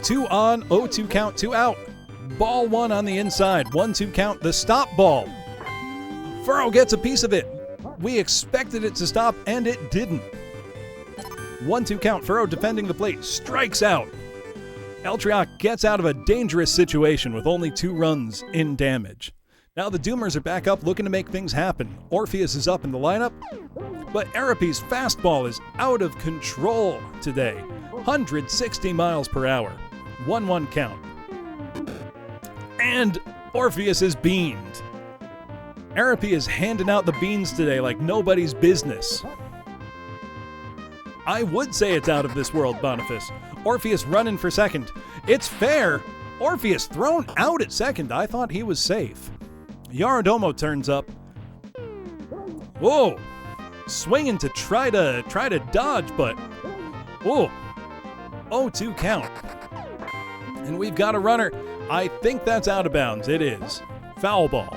2 on, 0-2 count, 2 out. Ball 1 on the inside. 1-2 count, the stop ball. Furrow gets a piece of it. We expected it to stop, and it didn't. 1-2 count, Furrow defending the plate, strikes out. Eltriac gets out of a dangerous situation with only 2 runs in damage. Now the Doomers are back up looking to make things happen. Orpheus is up in the lineup, but Arapi's fastball is out of control today. 160 miles per hour. 1-1 count. And Orpheus is beaned. Arapi is handing out the beans today like nobody's business. I would say it's out of this world, Boniface. Orpheus running for second. It's fair. Orpheus thrown out at second. I thought he was safe. Yaradomo turns up. Whoa. Swinging to try to dodge, but whoa. 0-2 count. And we've got a runner. I think that's out of bounds. It is. Foul ball.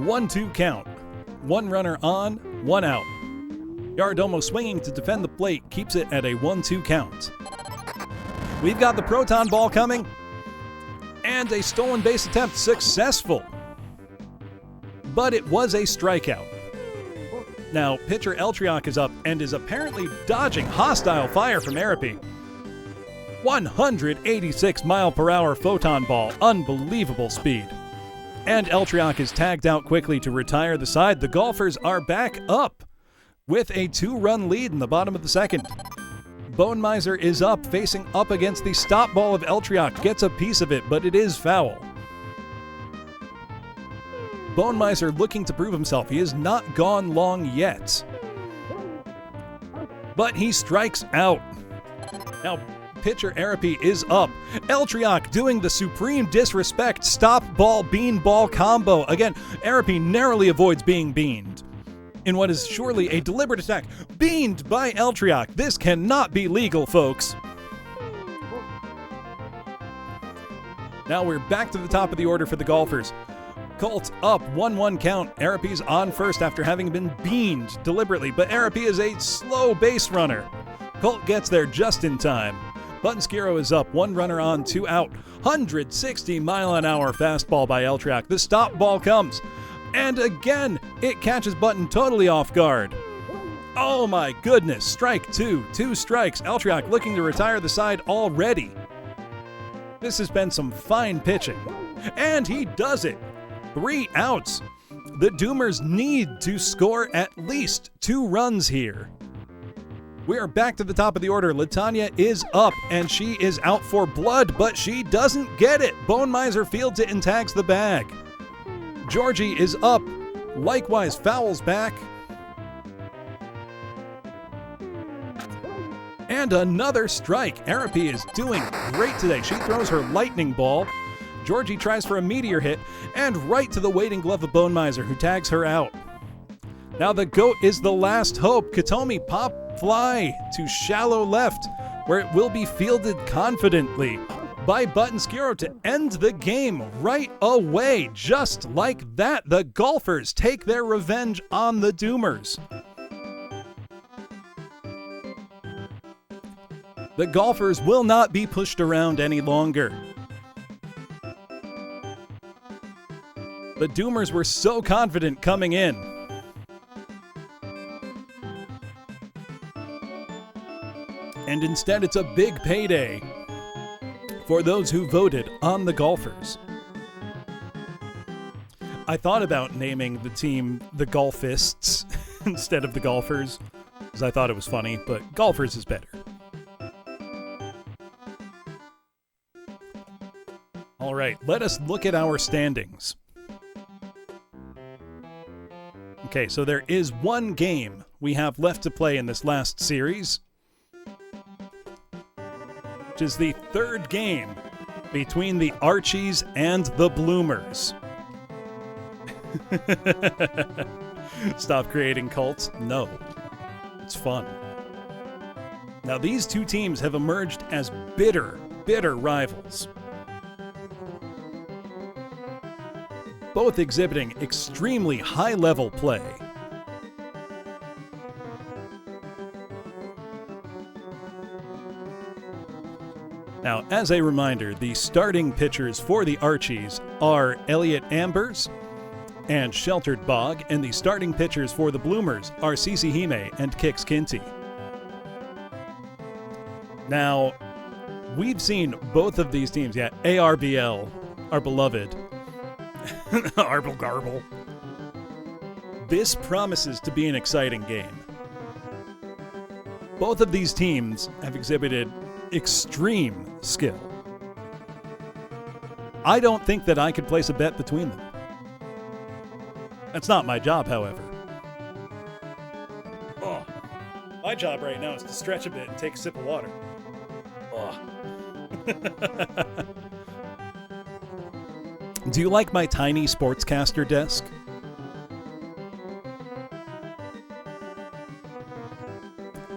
1-2 count. 1 runner on, 1 out. Yaradomo swinging to defend the plate keeps it at a 1-2 count. We've got the proton ball coming, and a stolen base attempt successful. But it was a strikeout. Now, pitcher Eltriac is up and is apparently dodging hostile fire from Arapi. 186 mile per hour photon ball, unbelievable speed. And Eltriac is tagged out quickly to retire the side. The Golfers are back up with a 2-run lead in the bottom of the second. Bone Miser is up, facing up against the stop ball of Eltriac. Gets a piece of it, but it is foul. Bone Miser looking to prove himself. He has not gone long yet. But he strikes out. Now, pitcher Arapi is up. Eltriac doing the supreme disrespect stop ball bean ball combo. Again, Arapi narrowly avoids being beaned in what is surely a deliberate attack. Beaned by Eltriac. This cannot be legal, folks. Now we're back to the top of the order for the Golfers. Colt up, 1-1 count. Arapi's on first after having been beaned deliberately, but Arapi is a slow base runner. Colt gets there just in time. Buttonskiro is up, 1 runner on, 2 out. 160 mile an hour fastball by Eltriac. The stop ball comes. And again, it catches Button totally off guard. Oh my goodness, strike 2. 2 strikes. Eltriac looking to retire the side already. This has been some fine pitching. And he does it. 3 outs. The Doomers need to score at least 2 runs here. We are back to the top of the order. Latanya is up, and she is out for blood, but she doesn't get it. Bone Miser fields it and tags the bag. Georgie is up. Likewise, fouls back. And another strike. Arapi is doing great today. She throws her lightning ball. Georgie tries for a meteor hit, and right to the waiting glove of Bone Miser, who tags her out. Now the GOAT is the last hope. Katomi pop fly to shallow left, where it will be fielded confidently by Buttonskiro to end the game right away. Just like that, the Golfers take their revenge on the Doomers. The Golfers will not be pushed around any longer. The Doomers were so confident coming in. And instead, it's a big payday for those who voted on the Golfers. I thought about naming the team the Golfists instead of the Golfers, because I thought it was funny, but golfers is better. All right, let us look at our standings. Okay, so there is one game we have left to play in this last series, which is the third game between the Archies and the Bloomers. Stop creating cults? No. It's fun. Now, these two teams have emerged as bitter rivals. Both exhibiting extremely high-level play. Now, as a reminder, the starting pitchers for the Archies are Elliot Ambers and Sheltered Bog, and the starting pitchers for the Bloomers are Cece Hime and Kix Kinty. Now, we've seen both of these teams, ARBL, our beloved, Arble Garble. This promises to be an exciting game. Both of these teams have exhibited extreme skill. I don't think that I could place a bet between them. That's not my job, however. Oh, my job right now is to stretch a bit and take a sip of water. Oh. Do you like my tiny sportscaster desk?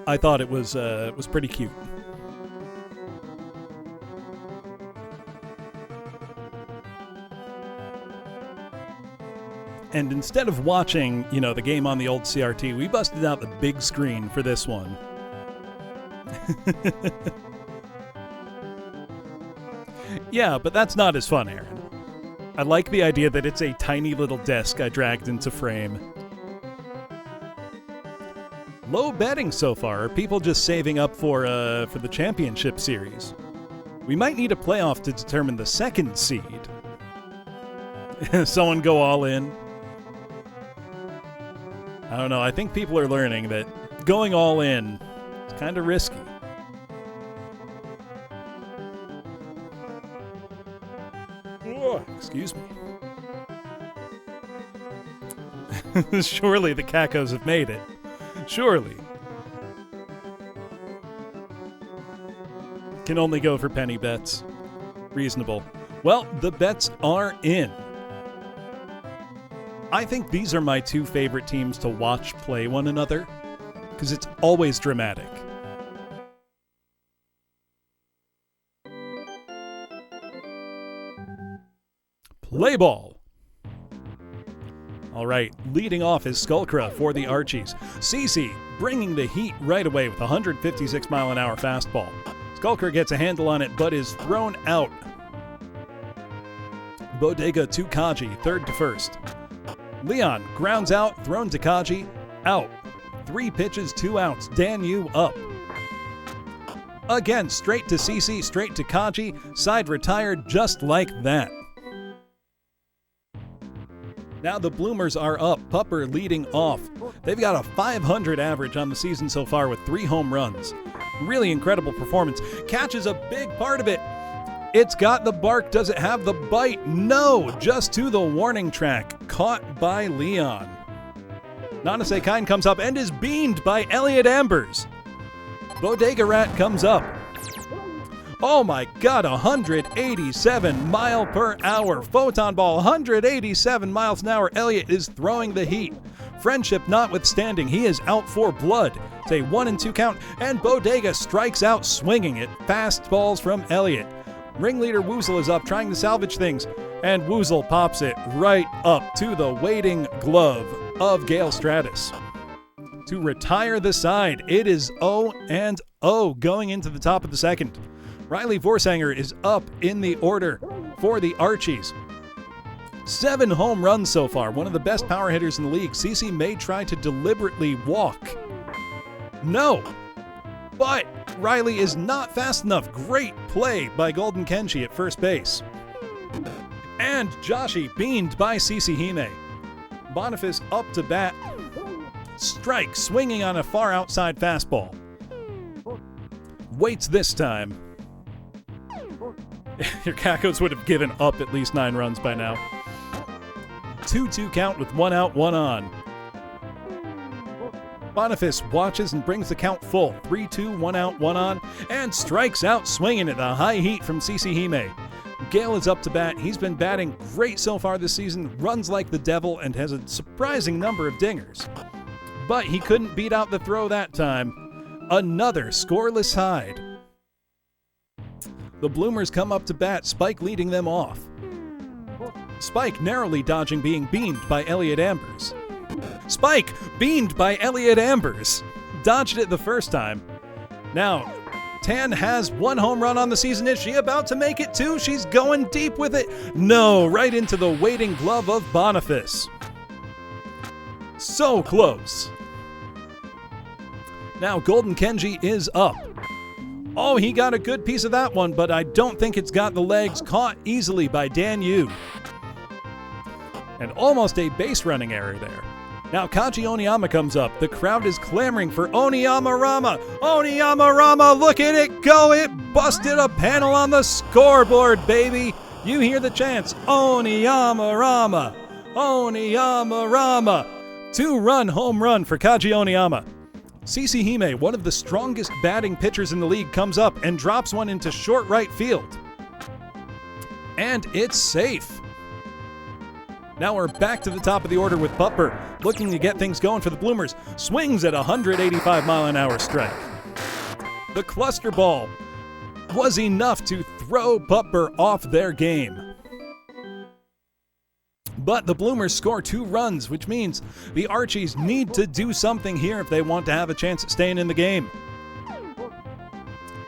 I thought it was pretty cute. And instead of watching, the game on the old CRT, we busted out the big screen for this one. Yeah, but that's not as fun, Aaron. I like the idea that it's a tiny little desk I dragged into frame. Low betting so far. Are people just saving up for the championship series? We might need a playoff to determine the second seed. Someone go all in. I don't know. I think people are learning that going all in is kind of risky. Oh, excuse me. Surely the Cacos have made it. Surely. Can only go for penny bets. Reasonable. Well, the bets are in. I think these are my two favorite teams to watch play one another, because it's always dramatic. Play ball. All right, leading off is Skullcra for the Archies. Cece bringing the heat right away with a 156-mile-an-hour fastball. Skullcra gets a handle on it, but is thrown out. Bodega to Kaji, third to first. Leon grounds out, thrown to Kaji, out. 3 pitches, 2 outs. Dan Yu up. Again, straight to Cece, straight to Kaji, side retired just like that. Now the Bloomers are up, Pupper leading off. They've got a 500 average on the season so far with 3 home runs. Really incredible performance. Catch is a big part of it. It's got the bark. Does it have the bite? No, just to the warning track. Caught by Leon. Nanase Kine comes up and is beamed by Elliot Ambers. Bodega Rat comes up. Oh my God, 187 mile per hour. Photon ball, 187 miles an hour. Elliot is throwing the heat. Friendship notwithstanding, he is out for blood. It's a 1-2 count, and Bodega strikes out swinging it. Fastballs from Elliot. Ringleader Woozle is up trying to salvage things, and Woozle pops it right up to the waiting glove of Gale Stratus. To retire the side, it is 0-0 going into the top of the second. Riley Vorsanger is up in the order for the Archies. 7 home runs so far, one of the best power hitters in the league. Cece may try to deliberately walk. No, but Riley is not fast enough. Great play by Golden Kenshi at first base. And Joshi beamed by Cece Hime. Boniface up to bat. Strike, swinging on a far outside fastball. Waits this time. Your Cacos would have given up at least 9 runs by now. 2-2 count with 1 out, 1 on. Boniface watches and brings the count full. 3-2, 1 out, 1 on, and strikes out swinging at the high heat from CC Hime. Gale is up to bat. He's been batting great so far this season, runs like the devil, and has a surprising number of dingers. But he couldn't beat out the throw that time. Another scoreless Hyde. The Bloomers come up to bat, Spike leading them off. Spike narrowly dodging being beamed by Elliot Ambers. Spike beamed by Elliot Ambers. Dodged it the first time. Now, Tan has 1 home run on the season. Is she about to make it 2? She's going deep with it. No, right into the waiting glove of Boniface. So close. Now Golden Kenji is up. Oh, he got a good piece of that one, but I don't think it's got the legs. Caught easily by Dan Yu. And almost a base running error there. Now Kaji Oniyama comes up. The crowd is clamoring for Oniyama Rama. Oniyama Rama, look at it go. It busted a panel on the scoreboard, baby. You hear the chants. Oniyama Rama. Oniyama Rama. 2-run home run for Kaji Oniyama. CC Hime, one of the strongest batting pitchers in the league, comes up and drops one into short right field. And it's safe. Now we're back to the top of the order with Butler, looking to get things going for the Bloomers. Swings at a 185-mile-an-hour strike. The cluster ball was enough to throw Butler off their game. But the Bloomers score 2 runs, which means the Archies need to do something here if they want to have a chance at staying in the game.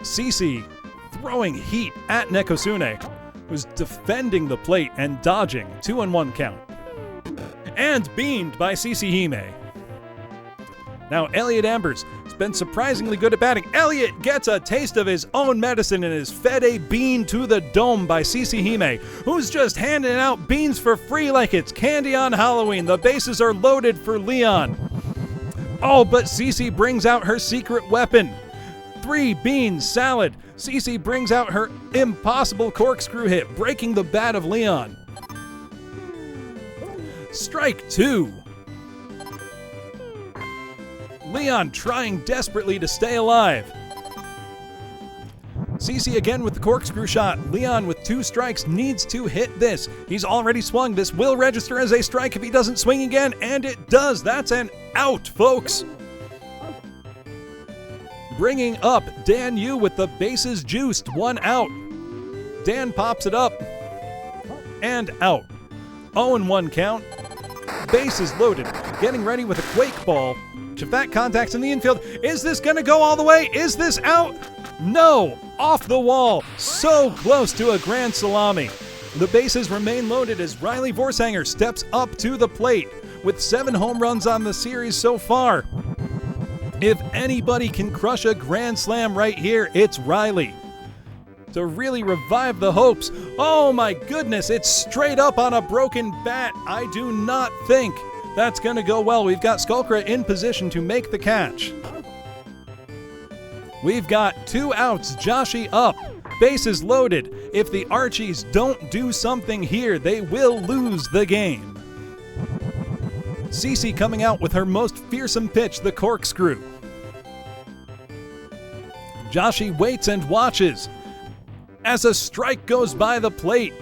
Cece throwing heat at Nekosune, who's defending the plate and dodging. 2-1 count. And beamed by CC Hime. Now Elliot Ambers has been surprisingly good at batting. Elliot gets a taste of his own medicine and is fed a bean to the dome by CC Hime, who's just handing out beans for free like it's candy on Halloween. The bases are loaded for Leon. Oh, but CC brings out her secret weapon. 3 beans salad. CC brings out her impossible corkscrew hit, breaking the bat of Leon. Strike 2. Leon trying desperately to stay alive. CC again with the corkscrew shot. Leon with 2 strikes needs to hit this. He's already swung. This will register as a strike if he doesn't swing again, and it does. That's an out, folks. Bringing up Dan Yu with the bases juiced. 1 out. Dan pops it up. And out. 0-1 count. Bases loaded. Getting ready with a quake ball. If that contacts in the infield, is this going to go all the way? Is this out? No! Off the wall. So close to a grand salami. The bases remain loaded as Riley Vorsanger steps up to the plate with 7 home runs on the series so far. If anybody can crush a grand slam right here, it's Riley. To really revive the hopes. Oh my goodness, it's straight up on a broken bat. I do not think that's going to go well. We've got Skulkra in position to make the catch. We've got 2 outs, Joshi up, bases loaded. If the Archies don't do something here, they will lose the game. Cece coming out with her most fearsome pitch, the corkscrew. Joshi waits and watches as a strike goes by the plate.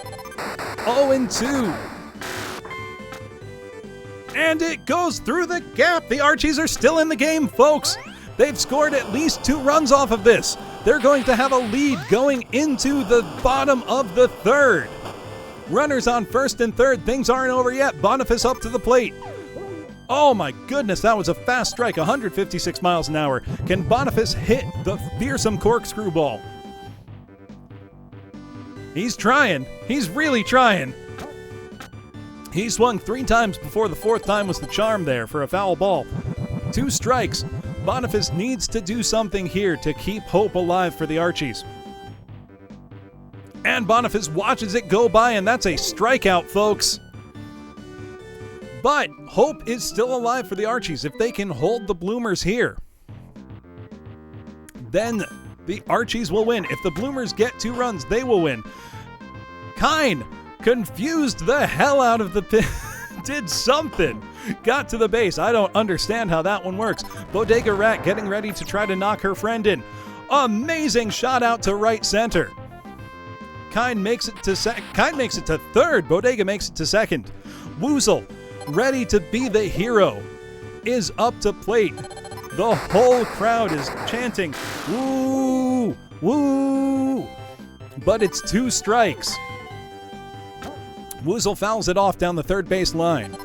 0-2. And it goes through the gap. The Archies are still in the game, folks. They've scored at least 2 runs off of this. They're going to have a lead going into the bottom of the 3rd. Runners on 1st and 3rd. Things aren't over yet. Boniface up to the plate. Oh my goodness, that was a fast strike, 156 miles an hour. Can Boniface hit the fearsome corkscrew ball? He's trying. He's really trying. He swung 3 times before the 4th time was the charm there for a foul ball. 2 strikes. Boniface needs to do something here to keep hope alive for the Archies. And Boniface watches it go by, and that's a strikeout, folks. But hope is still alive for the Archies. If they can hold the Bloomers here, then the Archies will win. If the Bloomers get 2 runs, they will win. Kine confused the hell out of the pit. Did something. Got to the base. I don't understand how that one works. Bodega Rat getting ready to try to knock her friend in. Amazing shot out to right center. Kine makes it to third. Bodega makes it to second. Woozle, ready to be the hero, is up to plate. The whole crowd is chanting, woo, woo. But it's 2 strikes. Woozle fouls it off down the third base line.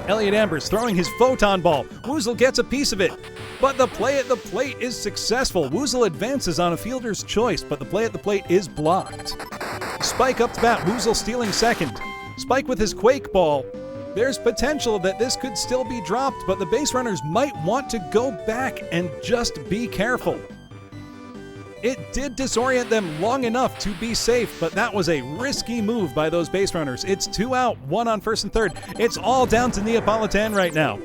Elliot Ambers throwing his photon ball. Woozle gets a piece of it, but the play at the plate is successful. Woozle advances on a fielder's choice, but the play at the plate is blocked. Spike up to bat. Woozle stealing second. Spike with his quake ball. There's potential that this could still be dropped, but the base runners might want to go back and just be careful. It did disorient them long enough to be safe, but that was a risky move by those base runners. It's 2 out, 1 on first and third. It's all down to Neapolitan right now.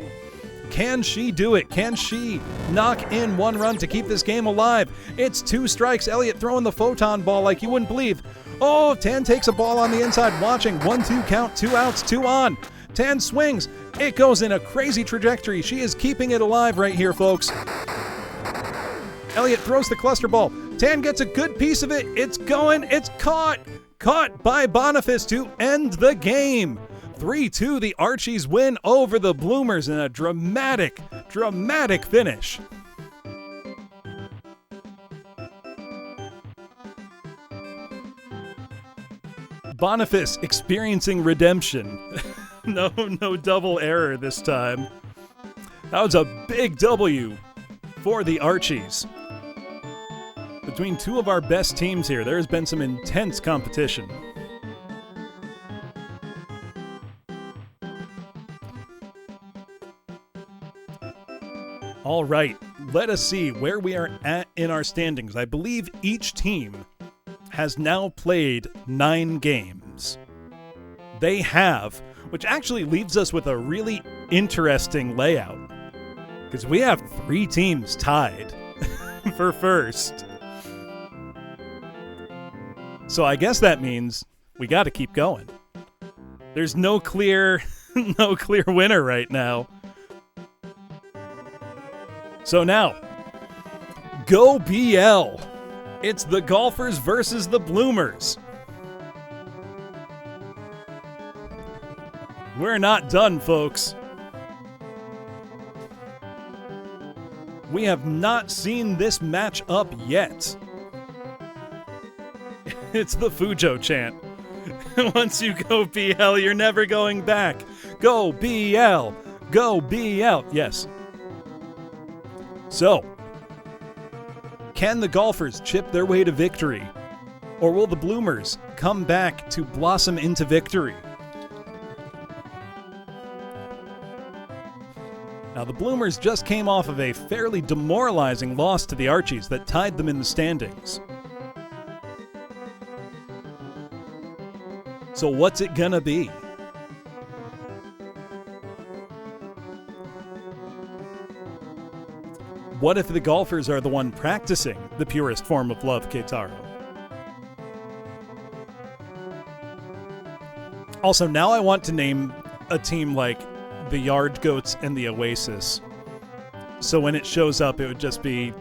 Can she do it? Can she knock in 1 run to keep this game alive? It's 2 strikes. Elliott throwing the photon ball like you wouldn't believe. Oh, Tan takes a ball on the inside, watching. 1-2 count, 2 outs, 2 on. Tan swings. It goes in a crazy trajectory. She is keeping it alive right here, folks. Elliott throws the cluster ball. Tan gets a good piece of it. It's going. It's caught. Caught by Boniface to end the game. 3-2, the Archies win over the Bloomers in a dramatic finish. Boniface experiencing redemption. No double error this time. That was a big W for the Archies. Between 2 of our best teams here, there's been some intense competition. All right, let us see where we are at in our standings. I believe each team has now played 9 games. They have, which actually leaves us with a really interesting layout, because we have 3 teams tied for first. So I guess that means we got to keep going. There's no clear winner right now. So now, go BL. It's the Golfers versus the Bloomers. We're not done, folks. We have not seen this match up yet. It's the Fujo chant. Once you go BL, you're never going back. Go BL. Go BL. Yes. So, can the Golfers chip their way to victory? Or will the Bloomers come back to blossom into victory? Now, the Bloomers just came off of a fairly demoralizing loss to the Archies that tied them in the standings. So what's it gonna be? What if the Golfers are the one practicing the purest form of love, Keitaro? Also, now I want to name a team like the Yard Goats and the Oasis. So when it shows up, it would just be...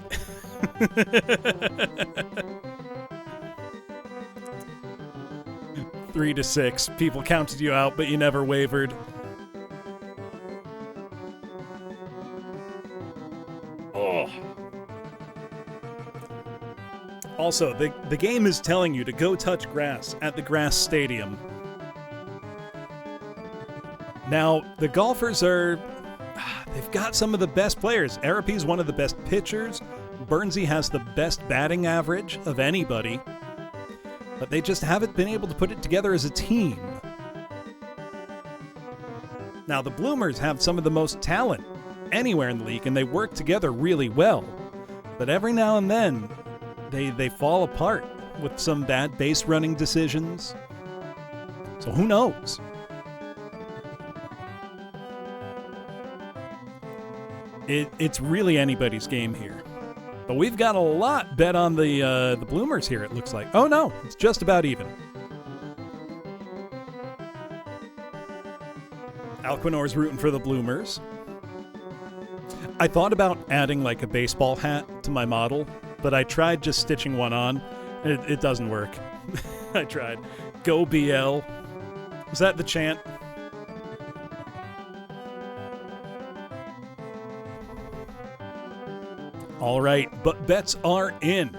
3-6. People counted you out, but you never wavered. Oh. Also, the game is telling you to go touch grass at the grass stadium. Now, the Golfers are... They've got some of the best players. Arapi's one of the best pitchers. Burnsy has the best batting average of anybody. But they just haven't been able to put it together as a team. Now, the Bloomers have some of the most talent anywhere in the league, and they work together really well. But every now and then, they fall apart with some bad base running decisions. So who knows? It's really anybody's game here. But we've got a lot bet on the Bloomers here, it looks like. Oh no, it's just about even. Alquinor's rooting for the Bloomers. I thought about adding like a baseball hat to my model, but I tried just stitching one on. It doesn't work. I tried. Go BL. Is that the chant? All right, but bets are in.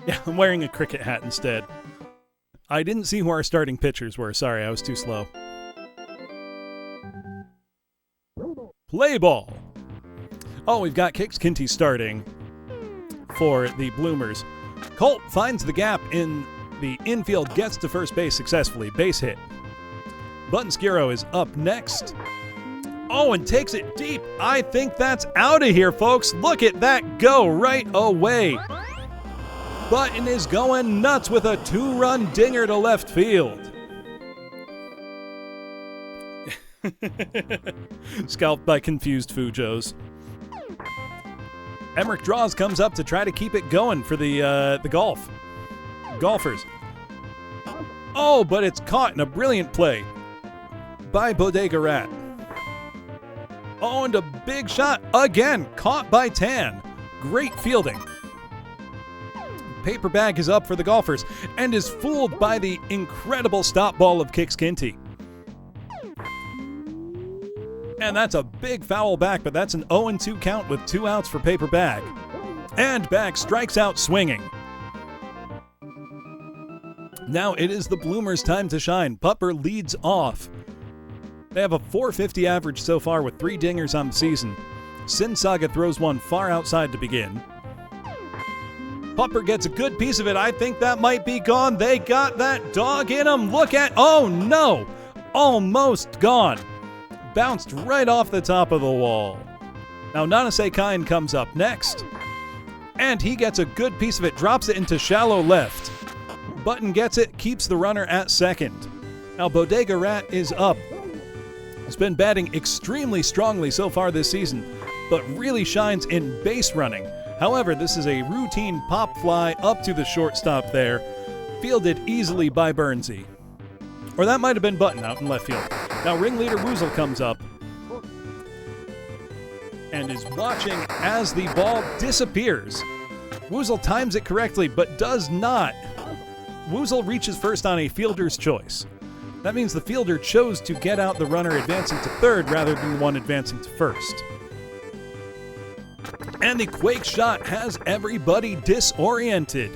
Yeah, I'm wearing a cricket hat instead. I didn't see who our starting pitchers were. Sorry, I was too slow. Play ball. Oh, we've got Kix-Kinty starting for the Bloomers. Colt finds the gap in the infield, gets to first base successfully. Base hit. Button-Skiro is up next. Oh, and takes it deep. I think that's out of here, folks. Look at that go right away. Button is going nuts with a 2-run dinger to left field. Scalped by confused Fujos. Emmerich Draws comes up to try to keep it going for the golfers. Oh, but it's caught in a brilliant play by Bodega Rat. Oh, and a big shot again, caught by Tan. Great fielding. Paper bag is up for the golfers and is fooled by the incredible stop ball of Kix-Kinty. And that's a big foul back, but that's an 0-2 count with 2 outs for Paper Bag. And Bag strikes out swinging. Now it is the Bloomers' time to shine. Pupper leads off. They have a .450 average so far with 3 dingers on the season. Sin Saga throws one far outside to begin. Pupper gets a good piece of it. I think that might be gone. They got that dog in them. Look at, oh no, almost gone. Bounced right off the top of the wall. Now Nanase Kine comes up next. And he gets a good piece of it, drops it into shallow left. Button gets it, keeps the runner at second. Now Bodega Rat is up. He's been batting extremely strongly so far this season, but really shines in base running. However, this is a routine pop fly up to the shortstop there, fielded easily by Burnsy. Or that might have been Button out in left field. Now ringleader Woozle comes up and is watching as the ball disappears. Woozle times it correctly, but does not. Woozle reaches first on a fielder's choice. That means the fielder chose to get out the runner advancing to third rather than the one advancing to first. And the Quake shot has everybody disoriented.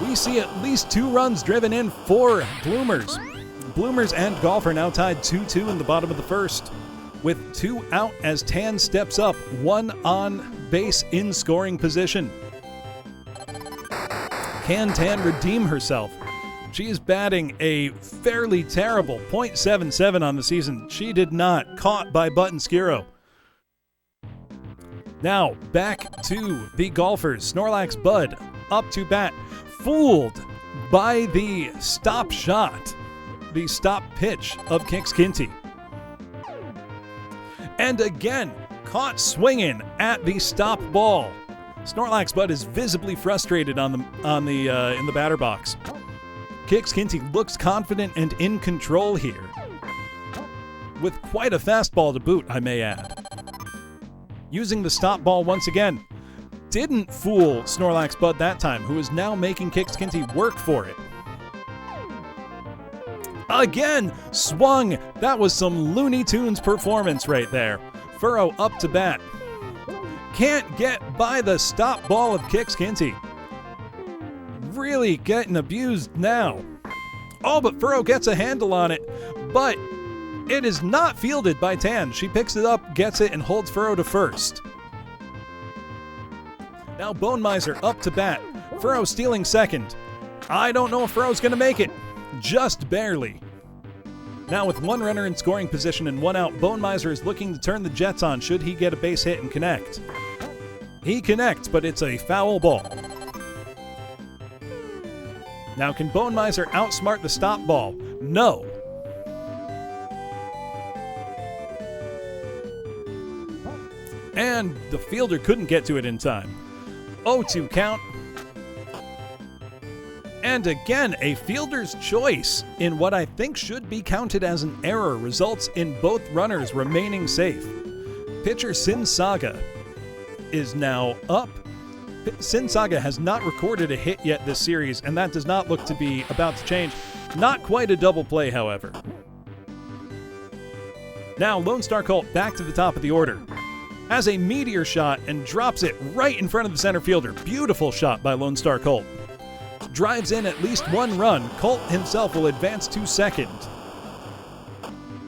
We see at least 2 runs driven in for Bloomers. Bloomers and Golf are now tied 2-2 in the bottom of the first, with 2 out as Tan steps up, 1 on base in scoring position. Can Tan redeem herself? She is batting a fairly terrible .77 on the season. She did not, caught by Button-Skiro. Now, back to the golfers. Snorlax Bud up to bat, fooled by the stop shot, the stop pitch of Kix-Kinty. And again, caught swinging at the stop ball. Snorlax Bud is visibly frustrated in the batter box. Kix-Kinty looks confident and in control here, with quite a fastball to boot, I may add. Using the stop ball once again. Didn't fool Snorlax Bud that time, who is now making Kix-Kinty work for it. Again, swung. That was some Looney Tunes performance right there. Furrow up to bat. Can't get by the stop ball of Kix-Kinty. Really getting abused now. Oh, but Furrow gets a handle on it, but it is not fielded by Tan. She picks it up, gets it, and holds Furrow to first. Now Bone Miser up to bat. Furrow stealing second. I don't know if Furrow's going to make it. Just barely. Now with 1 runner in scoring position and 1 out, Bone Miser is looking to turn the Jets on should he get a base hit and connect. He connects, but it's a foul ball. Now can Bone Miser outsmart the stop ball? No. And the fielder couldn't get to it in time. 0-2 count. And again, a fielder's choice in what I think should be counted as an error results in both runners remaining safe. Pitcher Sin Saga is now up. Sin Saga has not recorded a hit yet this series, and that does not look to be about to change. Not quite a double play, however. Now, Lone Star Colt back to the top of the order. Has a meteor shot and drops it right in front of the center fielder. Beautiful shot by Lone Star Colt. Drives in at least one run. Colt himself will advance to second.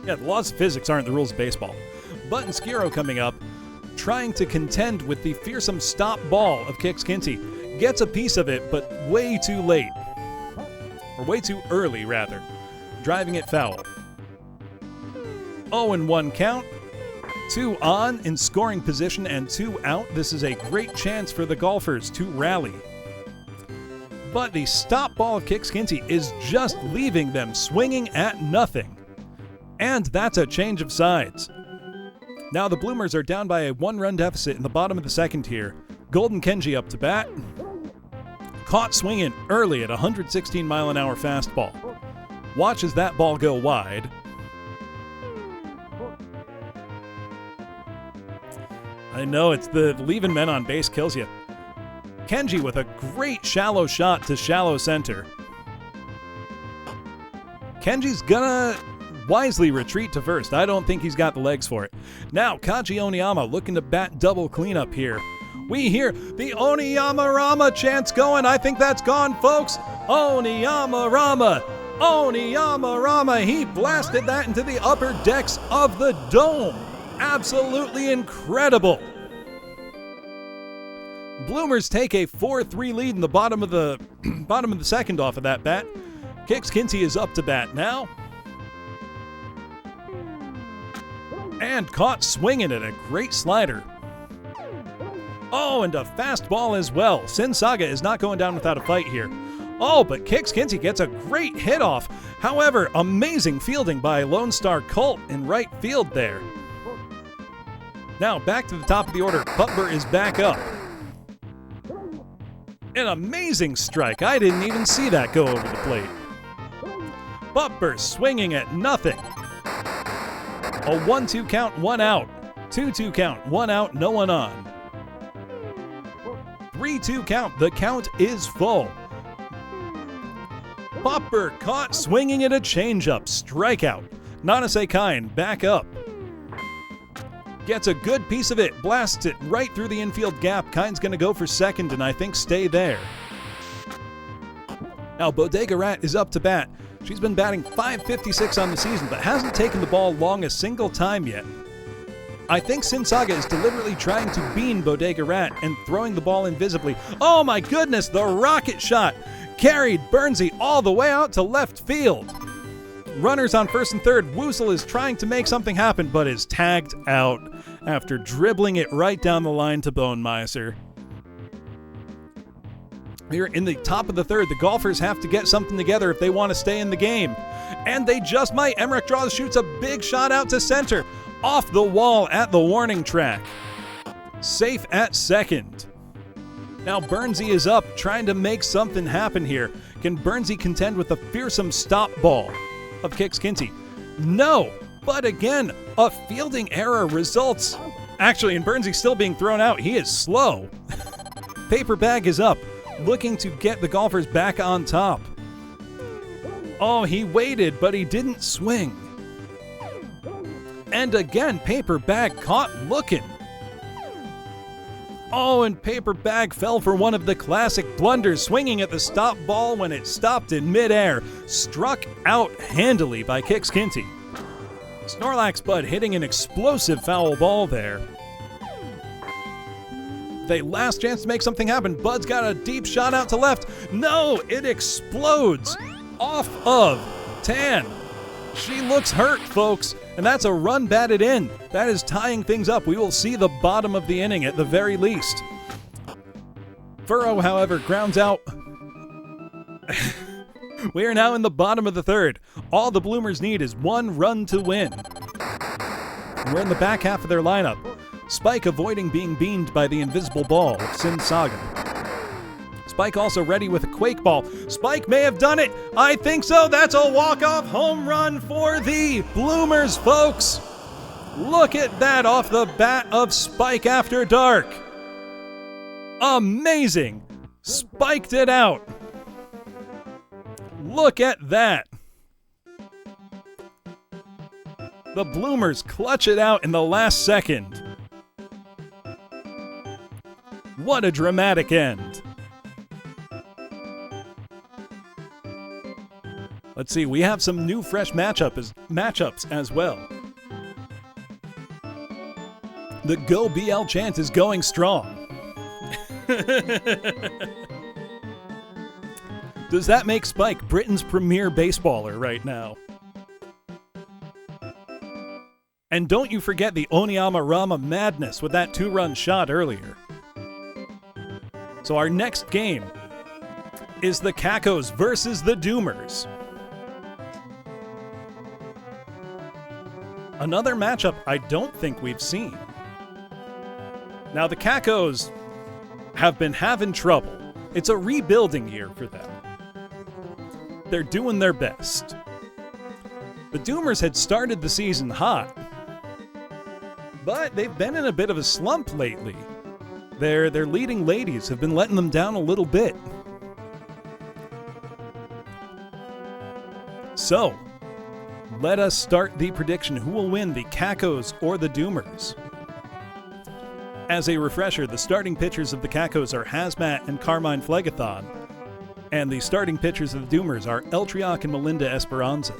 Yeah, the laws of physics aren't the rules of baseball. Button Skiro coming up, trying to contend with the fearsome stop ball of Kix Kinty. Gets a piece of it, but way too late. Or way too early, rather. Driving it foul. 0-1 count. 2 on in scoring position and 2 out. This is a great chance for the Golfers to rally. But the stop ball of Kix Kinty is just leaving them swinging at nothing. And that's a change of sides. Now the Bloomers are down by a 1-run deficit in the bottom of the second here. Golden Kenji up to bat. Caught swinging early at 116-mile-an-hour fastball. Watches that ball go wide. I know, it's the leaving men on base kills you. Kenji with a great shallow shot to shallow center. Kenji's gonna wisely retreat to first. I don't think he's got the legs for it. Now, Kaji Oniyama looking to bat double cleanup here. We hear the Oniyama Rama chants going. I think that's gone, folks. Oniyama Rama. Oniyama Rama. He blasted that into the upper decks of the dome. Absolutely incredible. Bloomers take a 4-3 lead in the bottom of the second off of that bat. Kix Kinty is up to bat now. And caught swinging at a great slider. Oh, and a fastball as well. Sin Saga is not going down without a fight here. Oh, but Kix Kinty gets a great hit off. However, amazing fielding by Lone Star Colt in right field there. Now back to the top of the order. Butler is back up. An amazing strike. I didn't even see that go over the plate. Butler swinging at nothing. A 1-2 count, 1 out. 2-2 count, 1 out, no one on. 3-2 count, the count is full. Butler caught swinging at a changeup. Strikeout. Nanase Kine back up. Gets a good piece of it, blasts it right through the infield gap. Kine's going to go for second and I think stay there. Now Bodega Rat is up to bat. She's been batting .556 on the season, but hasn't taken the ball long a single time yet. I think Sin Saga is deliberately trying to bean Bodega Rat and throwing the ball invisibly. Oh my goodness, the rocket shot carried Bernsey all the way out to left field. Runners on first and third. Woosel is trying to make something happen, but is tagged out after dribbling it right down the line to Bonemeiser. Here in the top of the third, the Golfers have to get something together if they want to stay in the game. And they just might. Emmerich draws, shoots a big shot out to center. Off the wall at the warning track. Safe at second. Now Bernsey is up, trying to make something happen here. Can Bernsey contend with the fearsome stop ball of Kix Kinty? No, but again, a fielding error results. Actually, in Bernsey still being thrown out, he is slow. Paper Bag is up, looking to get the Golfers back on top. Oh, he waited, but he didn't swing. And again, Paper Bag caught looking. Oh, and Paper Bag fell for one of the classic blunders, swinging at the stop ball when it stopped in midair. Struck out handily by Kix Kinty. Snorlax Bud hitting an explosive foul ball there. They last chance to make something happen. Bud's got a deep shot out to left. No, it explodes off of Tan. She looks hurt, folks, and that's a run batted in. That is tying things up. We will see the bottom of the inning at the very least. Furrow, however, grounds out. We are now in the bottom of the third. All the Bloomers need is one run to win. We're in the back half of their lineup. Spike avoiding being beamed by the invisible ball of Sin Saga. Spike also ready with a Quake Ball. Spike may have done it. I think so. That's a walk-off home run for the Bloomers, folks. Look at that off the bat of Spike After Dark. Amazing. Spiked it out. Look at that. The Bloomers clutch it out in the last second. What a dramatic end. Let's see, we have some new fresh matchups as well. The Go BL chant is going strong. Does that make Spike Britain's premier baseballer right now? And don't you forget the Oniyama Rama madness with that 2-run shot earlier. So our next game is the Cacos versus the Doomers. Another matchup I don't think we've seen. Now the Cacos have been having trouble. It's a rebuilding year for them. They're doing their best. The Doomers had started the season hot, but they've been in a bit of a slump lately. Their leading ladies have been letting them down a little bit. So, let us start the prediction. Who will win, the Cacos or the Doomers? As a refresher, the starting pitchers of the Cacos are Hazmat and Carmine Phlegathon, and the starting pitchers of the Doomers are Eltriok and Melinda Esperanza.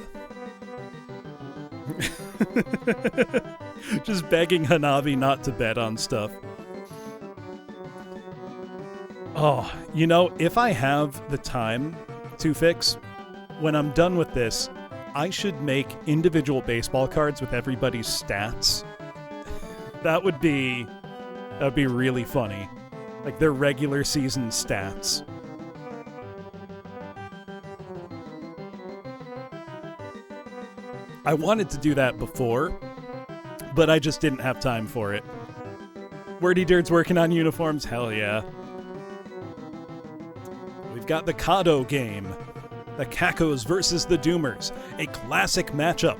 Just begging Hanabi not to bet on stuff. Oh, you know, if I have the time to fix, when I'm done with this, I should make individual baseball cards with everybody's stats. That would be really funny. Like their regular season stats. I wanted to do that before, but I just didn't have time for it. Wordy Dirt's working on uniforms? Hell yeah. We've got the Kado game. The Cacos versus the Doomers. A classic matchup.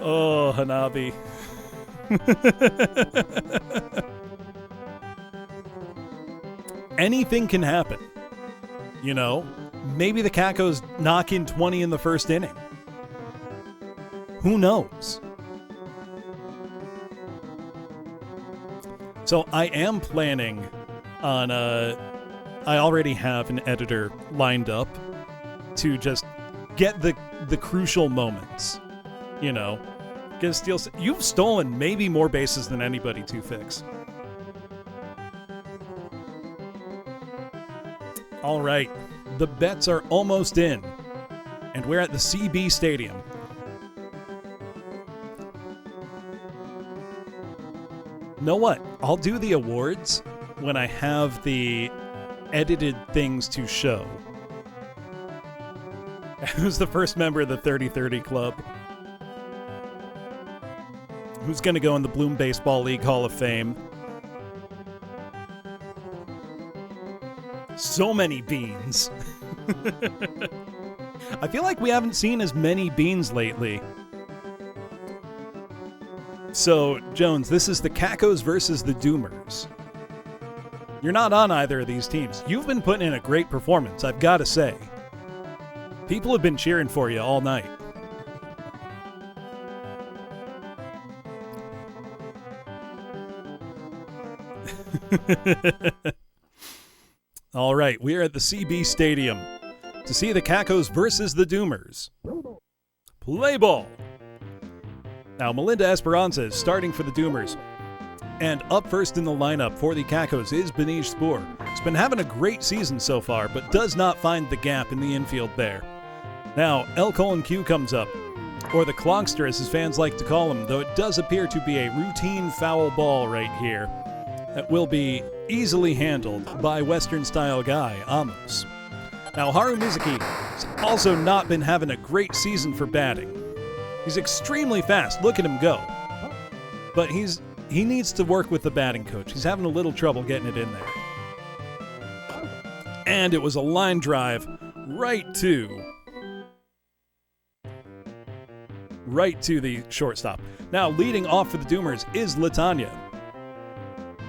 Oh, Hanabi. Anything can happen. You know, maybe the Cacos knock in 20 in the first inning. Who knows? So I am planning on I already have an editor lined up to just get the crucial moments. You know, get a steal. You've stolen maybe more bases than anybody to fix. All right, the bets are almost in, and we're at the CB Stadium. Know what? I'll do the awards when I have the edited things to show. Who's the first member of the 30-30 Club? Who's going to go in the Bloom Baseball League Hall of Fame? So many beans. I feel like we haven't seen as many beans lately. So, Jones, this is the Cacos versus the Doomers. You're not on either of these teams. You've been putting in a great performance, I've got to say. People have been cheering for you all night. All right, we are at the CB Stadium to see the Cacos versus the Doomers. Play ball! Now, Melinda Esperanza is starting for the Doomers. And up first in the lineup for the Cacos is Benish Spoor. He's been having a great season so far, but does not find the gap in the infield there. Now, L: Q comes up, or the Clonkster as his fans like to call him, though it does appear to be a routine foul ball right here that will be easily handled by Western-style guy, Amos. Now, Haru Mizuki He's also not been having a great season for batting. He's extremely fast. Look at him go. But he needs to work with the batting coach. He's having a little trouble getting it in there. And it was a line drive right to the shortstop. Now, leading off for the Doomers is Latanya.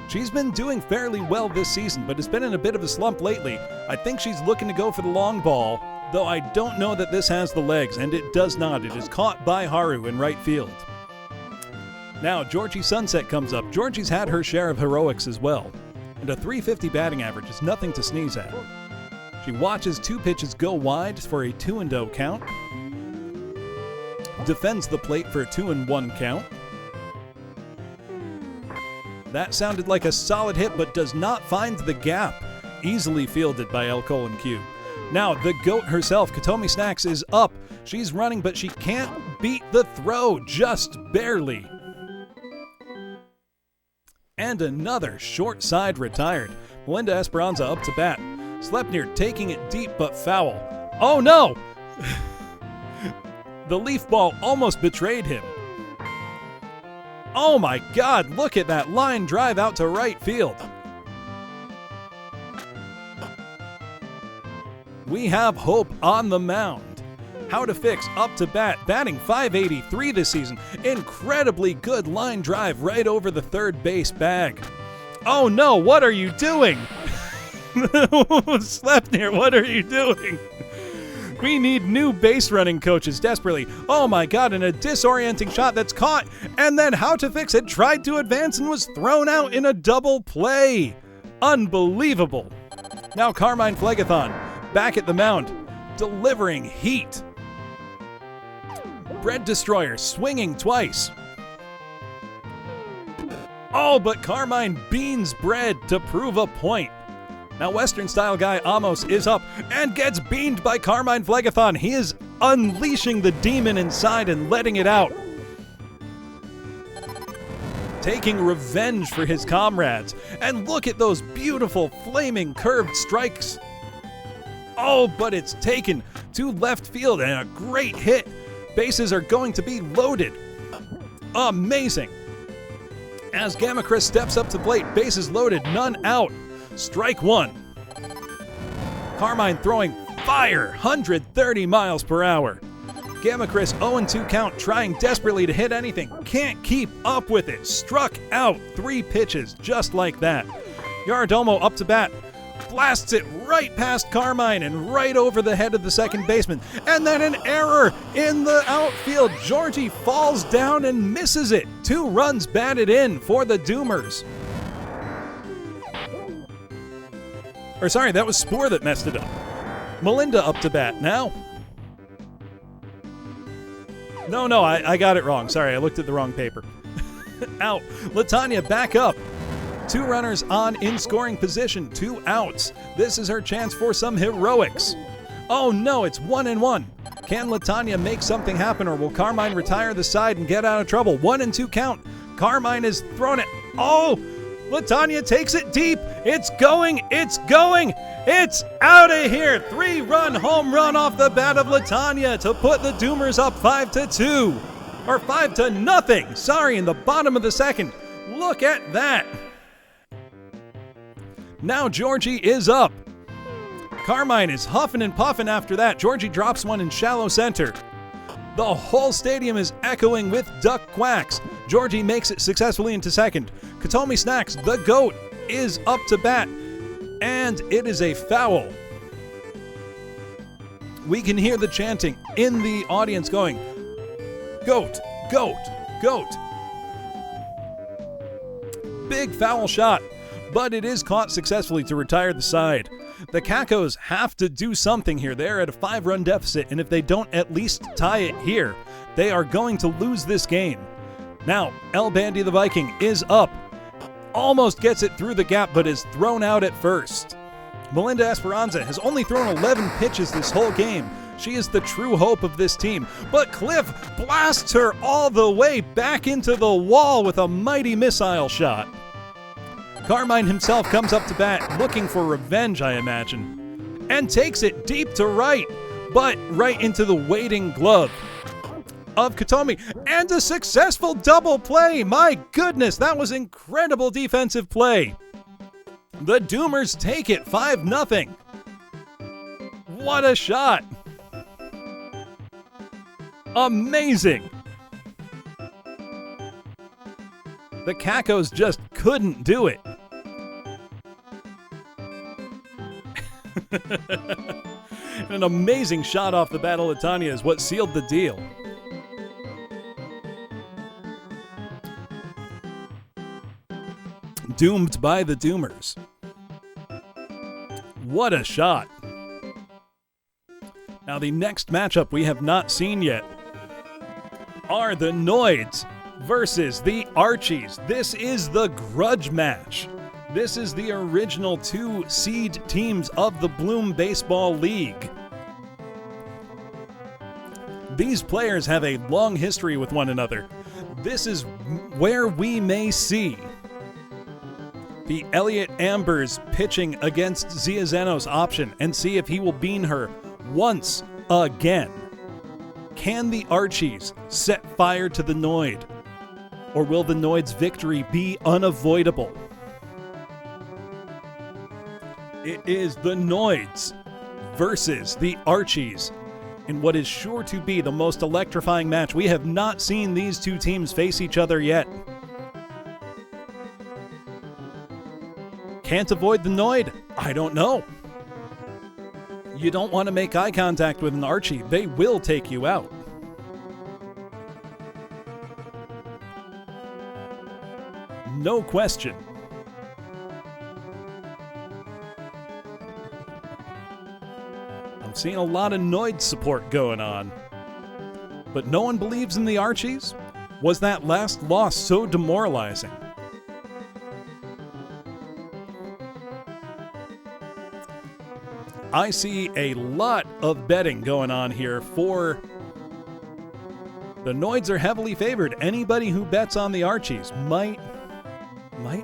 She's been doing fairly well this season, but has been in a bit of a slump lately. I think she's looking to go for the long ball, though I don't know that this has the legs, and it does not. It is caught by Haru in right field. Now, Georgie Sunset comes up. Georgie's had her share of heroics as well, and a .350 batting average is nothing to sneeze at. She watches 2 pitches go wide for a 2-0 count, defends the plate for a 2-1 count. That sounded like a solid hit, but does not find the gap. Easily fielded by L. Colin Q. Now, the GOAT herself, Katomi Snacks, is up. She's running, but she can't beat the throw, just barely. And another short side retired. Melinda Esperanza up to bat. Slepner taking it deep, but foul. Oh no! The leaf ball almost betrayed him. Oh my God, look at that line drive out to right field. We have hope on the mound. How to Fix up to bat, batting .583 this season. Incredibly good line drive right over the third base bag. Oh no, what are you doing? Slepner, what are you doing? We need new base running coaches desperately. Oh my God, and a disorienting shot that's caught. And then How to Fix had tried to advance and was thrown out in a double play. Unbelievable. Now Carmine Phlegathon back at the mound, delivering heat. Bread Destroyer swinging twice. Oh, but Carmine beans Bread to prove a point. Now Western Style guy Amos is up and gets beamed by Carmine Phlegathon. He is unleashing the demon inside and letting it out. Taking revenge for his comrades. And look at those beautiful flaming curved strikes. Oh, but it's taken to left field and a great hit. Bases are going to be loaded. Amazing. As Gamma Chris steps up to plate, bases loaded, none out. Strike one. Carmine throwing fire, 130 miles per hour. Gamma Chris 0-2 count, trying desperately to hit anything. Can't keep up with it. Struck out 3 pitches just like that. Yaradomo up to bat. Blasts it right past Carmine and right over the head of the second baseman. And then an error in the outfield. Georgie falls down and misses it. 2 runs batted in for the Doomers. Or sorry, that was Spoor that messed it up. Melinda up to bat now. No, I got it wrong. Sorry, I looked at the wrong paper. Out. Latanya back up. 2 runners on in scoring position, 2 outs. This is her chance for some heroics. Oh no, it's 1-1. Can Latanya make something happen, or will Carmine retire the side and get out of trouble? 1-2 count. Carmine is throwing it. Oh! Latanya takes it deep. It's going. It's out of here. 3-run home run off the bat of Latanya to put the Doomers up 5-2. Or 5-0. Sorry, in the bottom of the second. Look at that. Now Georgie is up. Carmine is huffing and puffing after that. Georgie drops one in shallow center. The whole stadium is echoing with duck quacks. Georgie makes it successfully into second. Katomi Snacks, the GOAT, is up to bat. And it is a foul. We can hear the chanting in the audience going, GOAT, GOAT, GOAT. Big foul shot, but it is caught successfully to retire the side. The Cacos have to do something here. They're at a 5-run deficit, and if they don't at least tie it here, they are going to lose this game. Now, El Bandy the Viking is up. Almost gets it through the gap, but is thrown out at first. Melinda Esperanza has only thrown 11 pitches this whole game. She is the true hope of this team. But Cliff blasts her all the way back into the wall with a mighty missile shot. Carmine himself comes up to bat, looking for revenge, I imagine, and takes it deep to right. but right into the waiting glove of Katomi, and a successful double play. My goodness, that was incredible defensive play. The Doomers take it 5-0. What a shot. Amazing. The Cacos just couldn't do it. An amazing shot off the Battle of Tanya is what sealed the deal. Doomed by the Doomers. What a shot. Now the next matchup we have not seen yet are the Noids versus the Archies. This is the grudge match. This is the original 2 seed teams of the Bloom Baseball League. These players have a long history with one another. This is where we may see the Elliot Ambers pitching against Zia Zeno's option and see if he will bean her once again. Can the Archies set fire to the Noid? Or will the Noid's victory be unavoidable? It is the Noids versus the Archies in what is sure to be the most electrifying match. We have not seen these 2 teams face each other yet. Can't avoid the Noid? I don't know. You don't want to make eye contact with an Archie. They will take you out. No question. I'm seeing a lot of Noid support going on. But no one believes in the Archies? Was that last loss so demoralizing? I see a lot of betting going on here for the Noids are heavily favored. Anybody who bets on the Archies might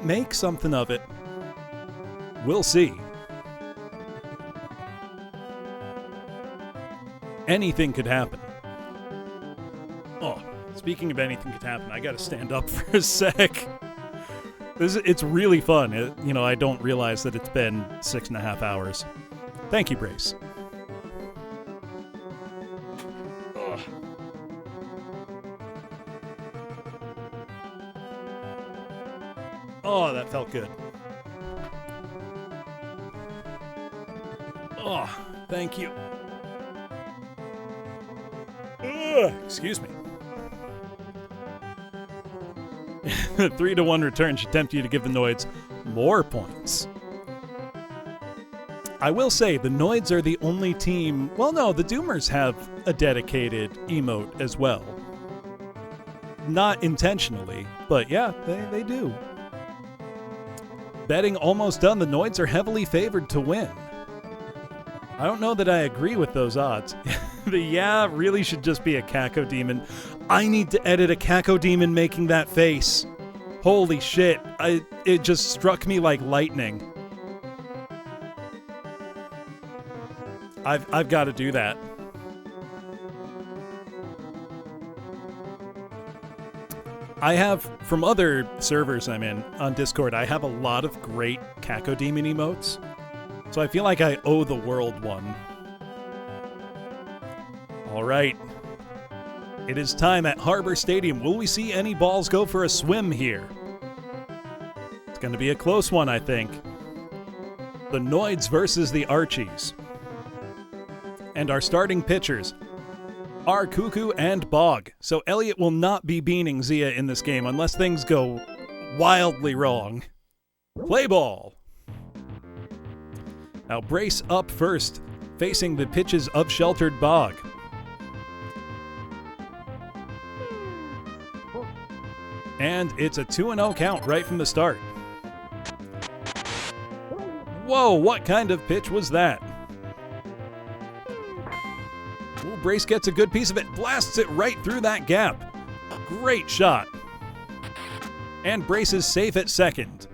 make something of it. We'll see. Anything could happen. Oh, speaking of anything could happen, I gotta stand up for a sec. It's really fun. I don't realize that it's been 6.5 hours. Thank you, Brace. Ugh. Oh, that felt good. Oh, thank you. Ugh, excuse me. 3-1 return should tempt you to give the Noids more points. I will say, the Noids are the only team... Well, no, the Doomers have a dedicated emote as well. Not intentionally, but yeah, they do. Betting almost done. The Noids are heavily favored to win. I don't know that I agree with those odds. The yeah really should just be a Caco Demon. I need to edit a Caco Demon making that face. Holy shit. It just struck me like lightning. I've got to do that. I have, from other servers I'm in on Discord, I have a lot of great Caco Demon emotes. So I feel like I owe the world one. All right. It is time at Harbor Stadium. Will we see any balls go for a swim here? It's going to be a close one, I think. The Noids versus the Archies. And our starting pitchers are Cuckoo and Bog. So Elliot will not be beaning Zia in this game unless things go wildly wrong. Play ball. Now Brace up first, facing the pitches of Sheltered Bog. And it's a 2-0 count right from the start. Whoa, what kind of pitch was that? Ooh, Brace gets a good piece of it, blasts it right through that gap. Great shot. And Brace is safe at second.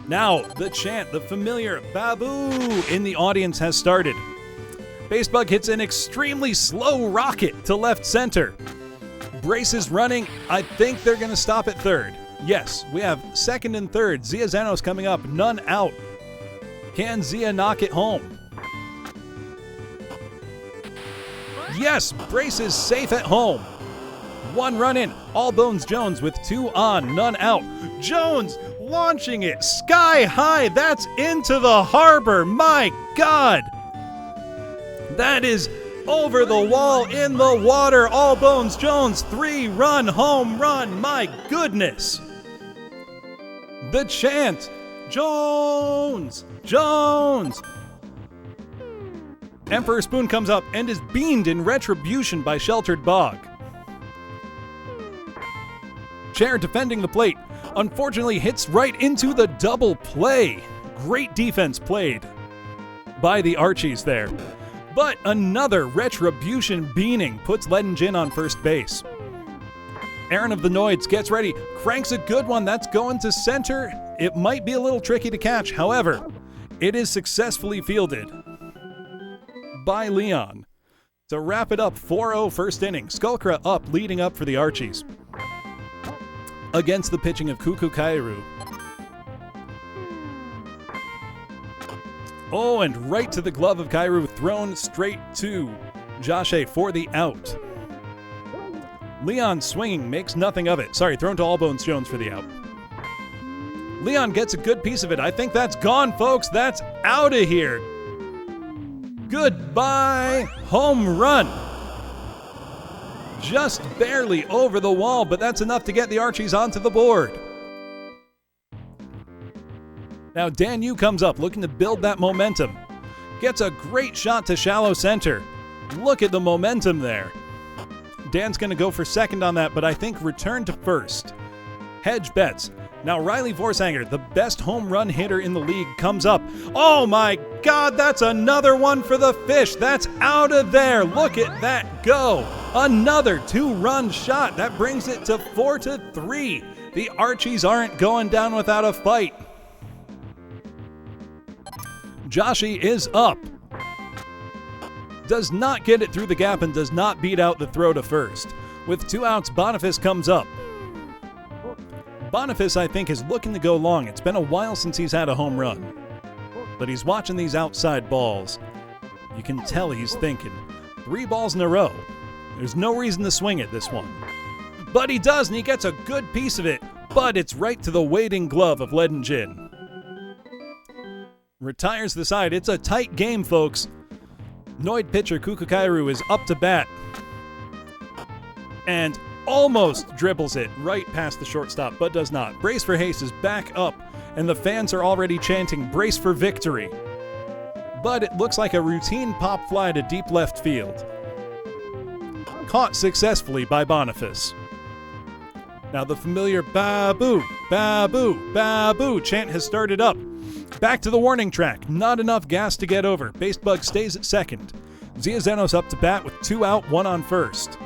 Now, the chant, the familiar Babu in the audience has started. Basebug hits an extremely slow rocket to left center. Brace is running. I think they're going to stop at third. Yes, we have second and third. Zia Zenos coming up, none out. Can Zia knock it home? Yes, Brace is safe at home. One run in. All Bones Jones with 2 on, none out. Jones launching it sky high. That's into the harbor. My God. That is over the wall in the water. All Bones Jones 3-run home run. My goodness. The chant. Jones. Jones. Emperor Spoon comes up and is beamed in retribution by Sheltered Bog. Chair defending the plate, unfortunately hits right into the double play. Great defense played by the Archies there. But another retribution beaning puts Leaden Jin on first base. Aaron of the Noids gets ready, cranks a good one, that's going to center. It might be a little tricky to catch, however, it is successfully fielded by Leon. To wrap it up, 4-0 first inning. Skullcra up, leading up for the Archies. Against the pitching of Kuku Kairu. Oh, and right to the glove of Kairu, thrown straight to Joshe for the out. Leon swinging, makes nothing of it. Sorry, thrown to All Bones Jones for the out. Leon gets a good piece of it. I think that's gone, folks. That's out of here. Goodbye, home run. Just barely over the wall, but that's enough to get the Archies onto the board. Now Dan Yu comes up looking to build that momentum. Gets a great shot to shallow center. Look at the momentum there. Dan's going to go for second on that, but I think return to first. Hedge bets. Now Riley Vorsanger, the best home run hitter in the league, comes up. Oh my God, that's another one for the fish. That's out of there. Look at that go. Another 2-run shot. That brings it to 4-3. The Archies aren't going down without a fight. Joshi is up. Does not get it through the gap and does not beat out the throw to first. With 2 outs, Boniface comes up. Boniface, I think, is looking to go long. It's been a while since he's had a home run. But he's watching these outside balls. You can tell he's thinking, 3 balls in a row. There's no reason to swing at this one. But he does, and he gets a good piece of it. But it's right to the waiting glove of Leaden Jin. Retires the side. It's a tight game, folks. Noid pitcher Kuku Kairu is up to bat. And almost dribbles it right past the shortstop, but does not. Brace for Hayes is back up, and the fans are already chanting, brace for victory. But it looks like a routine pop fly to deep left field. Caught successfully by Boniface. Now the familiar Babu, Babu, Babu chant has started up. Back to the warning track. Not enough gas to get over. Basebug stays at second. Zia Zenos up to bat with 2 out, 1 on first.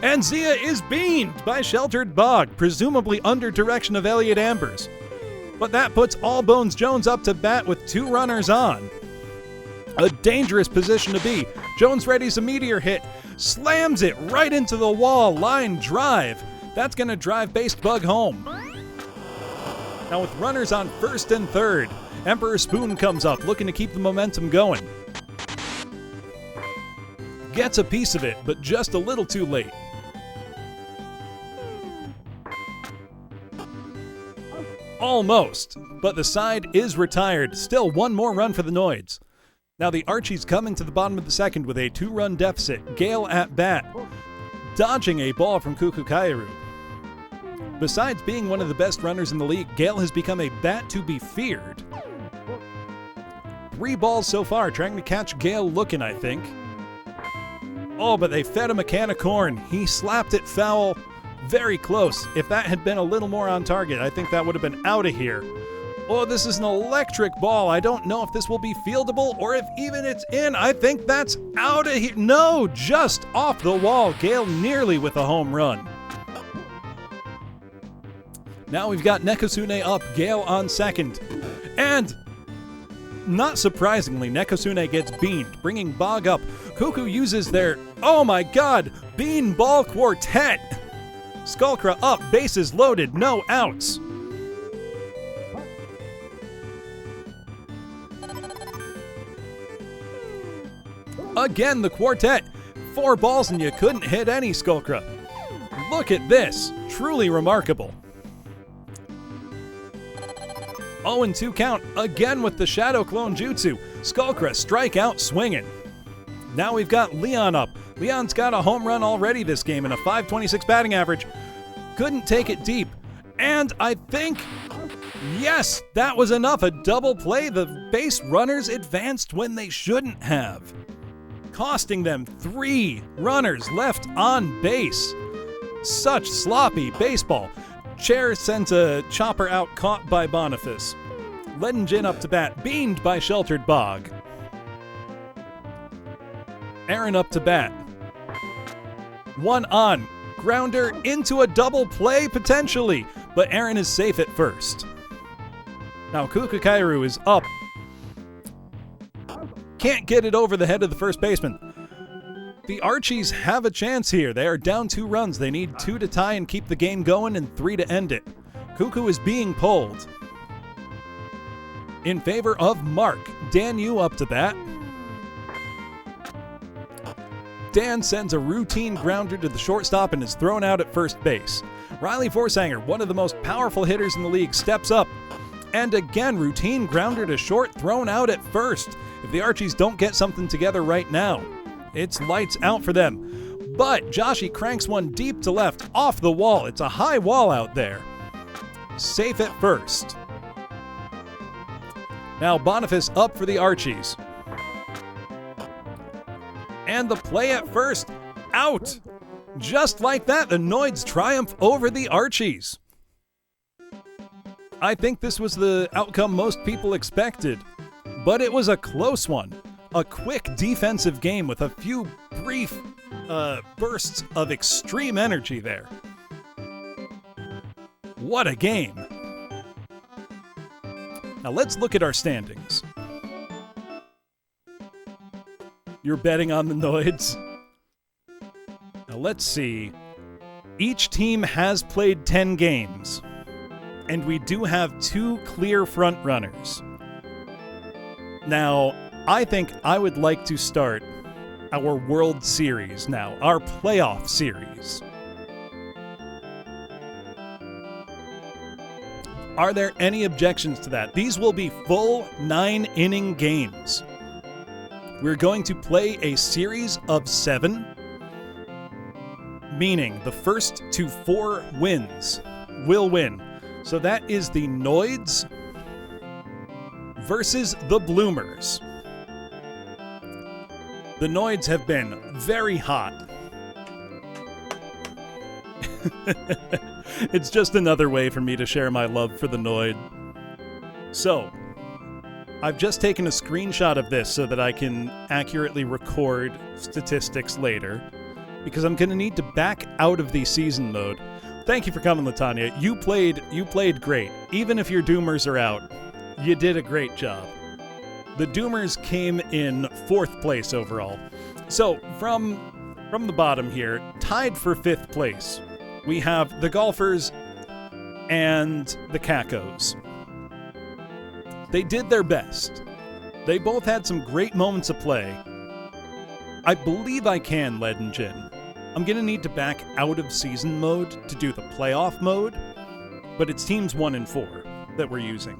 And Zia is beamed by Sheltered Bog, presumably under direction of Elliot Ambers. But that puts All Bones Jones up to bat with 2 runners on. A dangerous position to be. Jones readies a meteor hit, slams it right into the wall, line drive. That's going to drive Basebug home. Now with runners on first and third, Emperor Spoon comes up looking to keep the momentum going. Gets a piece of it, but just a little too late. Almost, but the side is retired. Still 1 more run for the Noids. Now the Archies come into the bottom of the second with a 2-run deficit. Gale at bat, dodging a ball from Kuku Kairu. Besides being one of the best runners in the league, Gale has become a bat to be feared. 3 balls so far, trying to catch Gale looking, I think. Oh, but they fed him a can of corn. He slapped it foul. Very close. If that had been a little more on target, I think that would have been out of here. Oh, this is an electric ball. I don't know if this will be fieldable or if even it's in. I think that's out of here. No, just off the wall. Gale nearly with a home run. Now we've got Nekosune up, Gale on second. And Not surprisingly, Nekosune gets beamed, bringing Bog up. Cuckoo uses their, oh my god, Beanball Quartet! Skullcra up, bases loaded, no outs. Again, the quartet. 4 balls and you couldn't hit any, Skullcra. Look at this. Truly remarkable. 0-2 count, again with the Shadow Clone Jutsu. Skullcra strike out swinging. Now we've got Leon up. Leon's got a home run already this game and a .526 batting average. Couldn't take it deep. And I think, yes, that was enough. A double play. The base runners advanced when they shouldn't have, costing them 3 runners left on base. Such sloppy baseball. Chair sent a chopper out, caught by Boniface. Ledinjin up to bat, beamed by Sheltered Bog. Aaron up to bat. 1 on. Grounder into a double play potentially, but Aaron is safe at first. Now Kukakairu is up. Can't get it over the head of the first baseman. The Archies have a chance here. They are down 2 runs. They need 2 to tie and keep the game going and 3 to end it. Cuckoo is being pulled. In favor of Mark. Dan Yu up to bat. Dan sends a routine grounder to the shortstop and is thrown out at first base. Riley Forsanger, one of the most powerful hitters in the league, steps up. And again, routine grounder to short, thrown out at first. If the Archies don't get something together right now, it's lights out for them. But Joshi cranks one deep to left, off the wall. It's a high wall out there. Safe at first. Now Boniface up for the Archies. And the play at first, out. Just like that, the Noids triumph over the Archies. I think this was the outcome most people expected, but it was a close one. A quick defensive game with a few brief bursts of extreme energy there. What a game. Now let's look at our standings. You're betting on the Noids? Now let's see. Each team has played 10 games, and we do have 2 clear front runners. Now, I think I would like to start our World Series now, our playoff series. Are there any objections to that? These will be full 9-inning games. We're going to play a series of 7, meaning the first to 4 wins will win. So that is the Noids versus the Bloomers. The Noids have been very hot. It's just another way for me to share my love for the Noid. So, I've just taken a screenshot of this so that I can accurately record statistics later, because I'm going to need to back out of the season mode. Thank you for coming, Latanya. You played great. Even if your Doomers are out, you did a great job. The Doomers came in 4th place overall. So, from the bottom here, tied for 5th place, we have the Golfers and the Cacos. They did their best. They both had some great moments of play. I believe I can, Ledinjin. I'm going to need to back out of season mode to do the playoff mode, but it's teams 1 and 4 that we're using.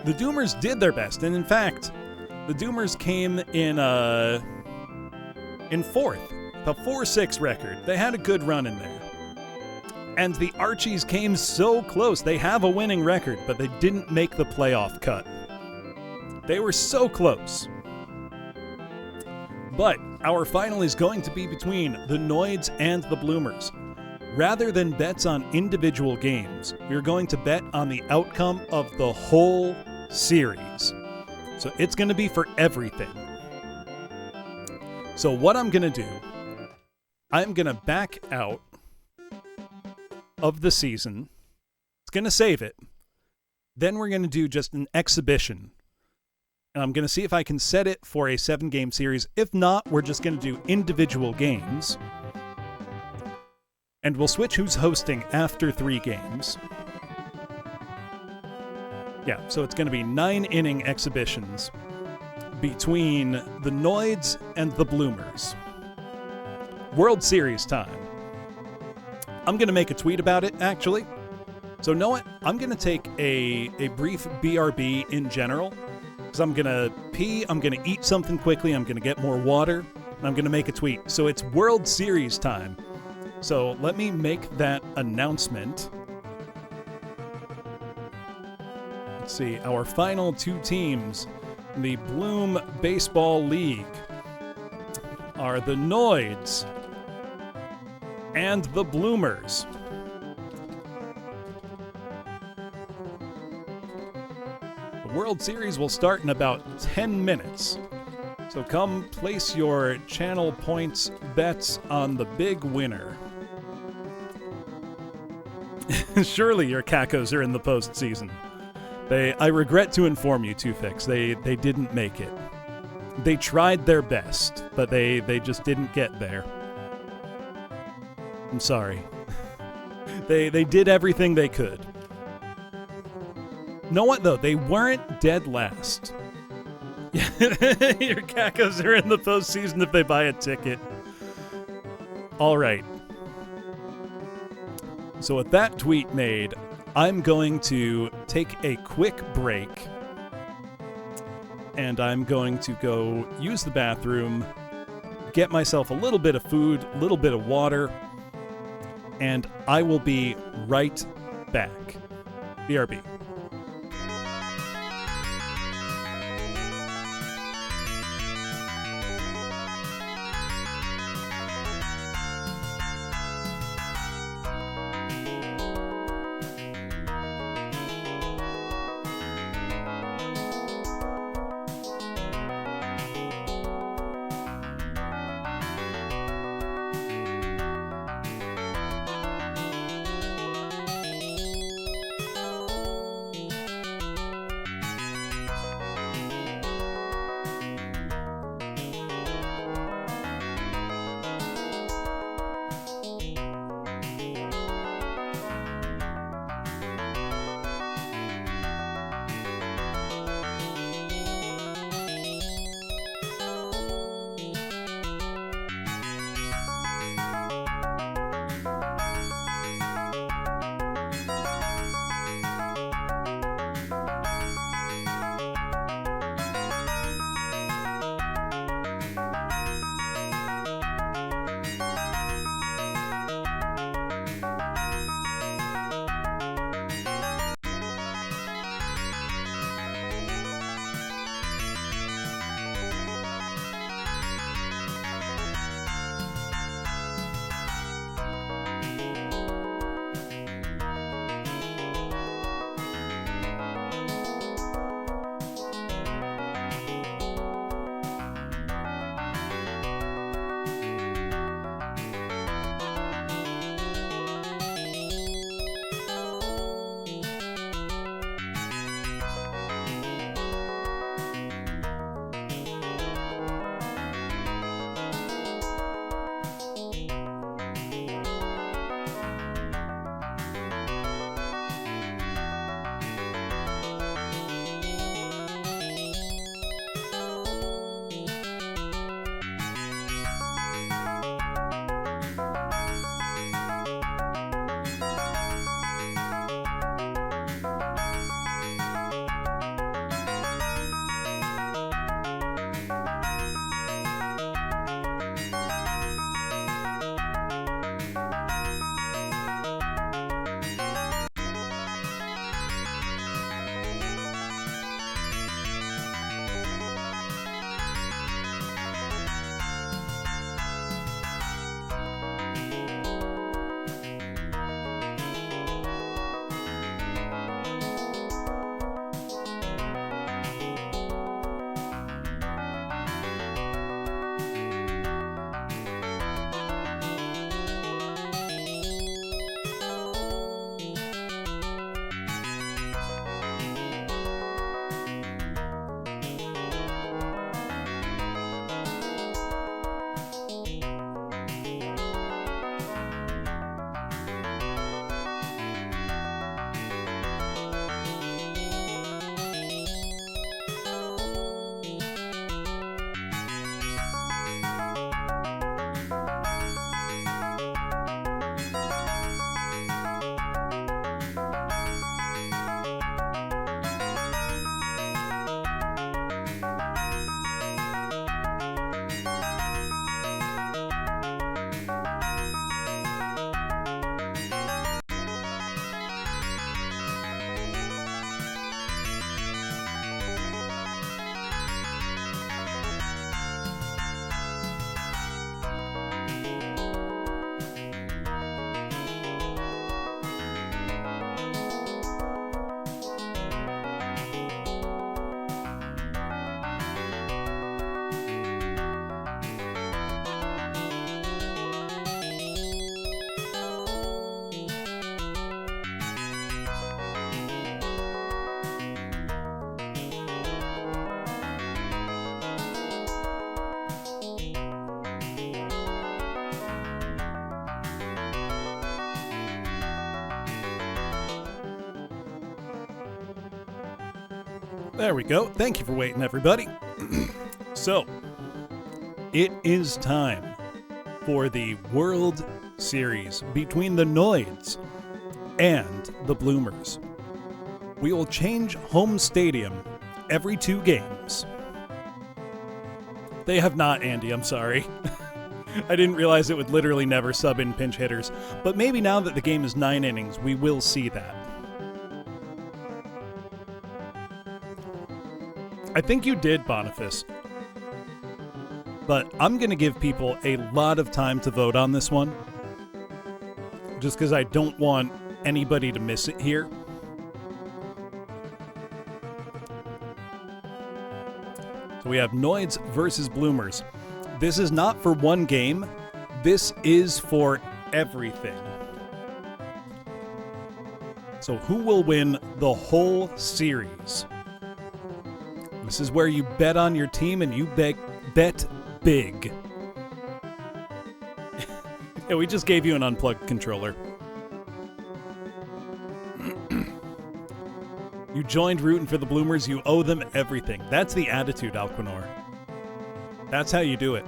The Doomers did their best, and in fact, the Doomers came in 4th, a 4-6 record. They had a good run in there. And the Archies came so close. They have a winning record, but they didn't make the playoff cut. They were so close. But our final is going to be between the Noids and the Bloomers. Rather than bets on individual games, we're going to bet on the outcome of the whole series. So it's going to be for everything. So what I'm going to do, I'm going to back out of the season. It's going to save it. Then we're going to do just an exhibition. And I'm going to see if I can set it for a 7-game series. If not, we're just going to do individual games. And we'll switch who's hosting after 3 games. Yeah, so it's going to be 9-inning exhibitions between the Noids and the Bloomers. World Series time. I'm going to make a tweet about it, actually. So know what? I'm going to take a brief BRB in general, because I'm going to pee, I'm going to eat something quickly, I'm going to get more water, and I'm going to make a tweet. So it's World Series time. So let me make that announcement. Let's see, our final 2 teams in the Bloom Baseball League are the Noids and the Bloomers. The World Series will start in about 10 minutes. So come place your channel points bets on the big winner. Surely your Cacos are in the postseason. I regret to inform you, Two-Fix, they didn't make it. They tried their best, but they just didn't get there. I'm sorry. They did everything they could. Know what, though? They weren't dead last. Your Cacos are in the postseason if they buy a ticket. All right. So with that tweet made, I'm going to take a quick break. And I'm going to go use the bathroom, get myself a little bit of food, a little bit of water, and I will be right back. BRB. There we go. Thank you for waiting, everybody. So, it is time for the World Series between the Noids and the Bloomers. We will change home stadium every 2 games. They have not, Andy, I'm sorry. I didn't realize it would literally never sub in pinch hitters, but maybe now that the game is 9 innings, we will see that. I think you did, Boniface. But I'm going to give people a lot of time to vote on this one, just because I don't want anybody to miss it here. So we have Noids versus Bloomers. This is not for one game. This is for everything. So who will win the whole series? This is where you bet on your team and you bet big. Yeah, we just gave you an unplugged controller. You joined rooting for the Bloomers, you owe them everything. That's the attitude, Alquinor. That's how you do it.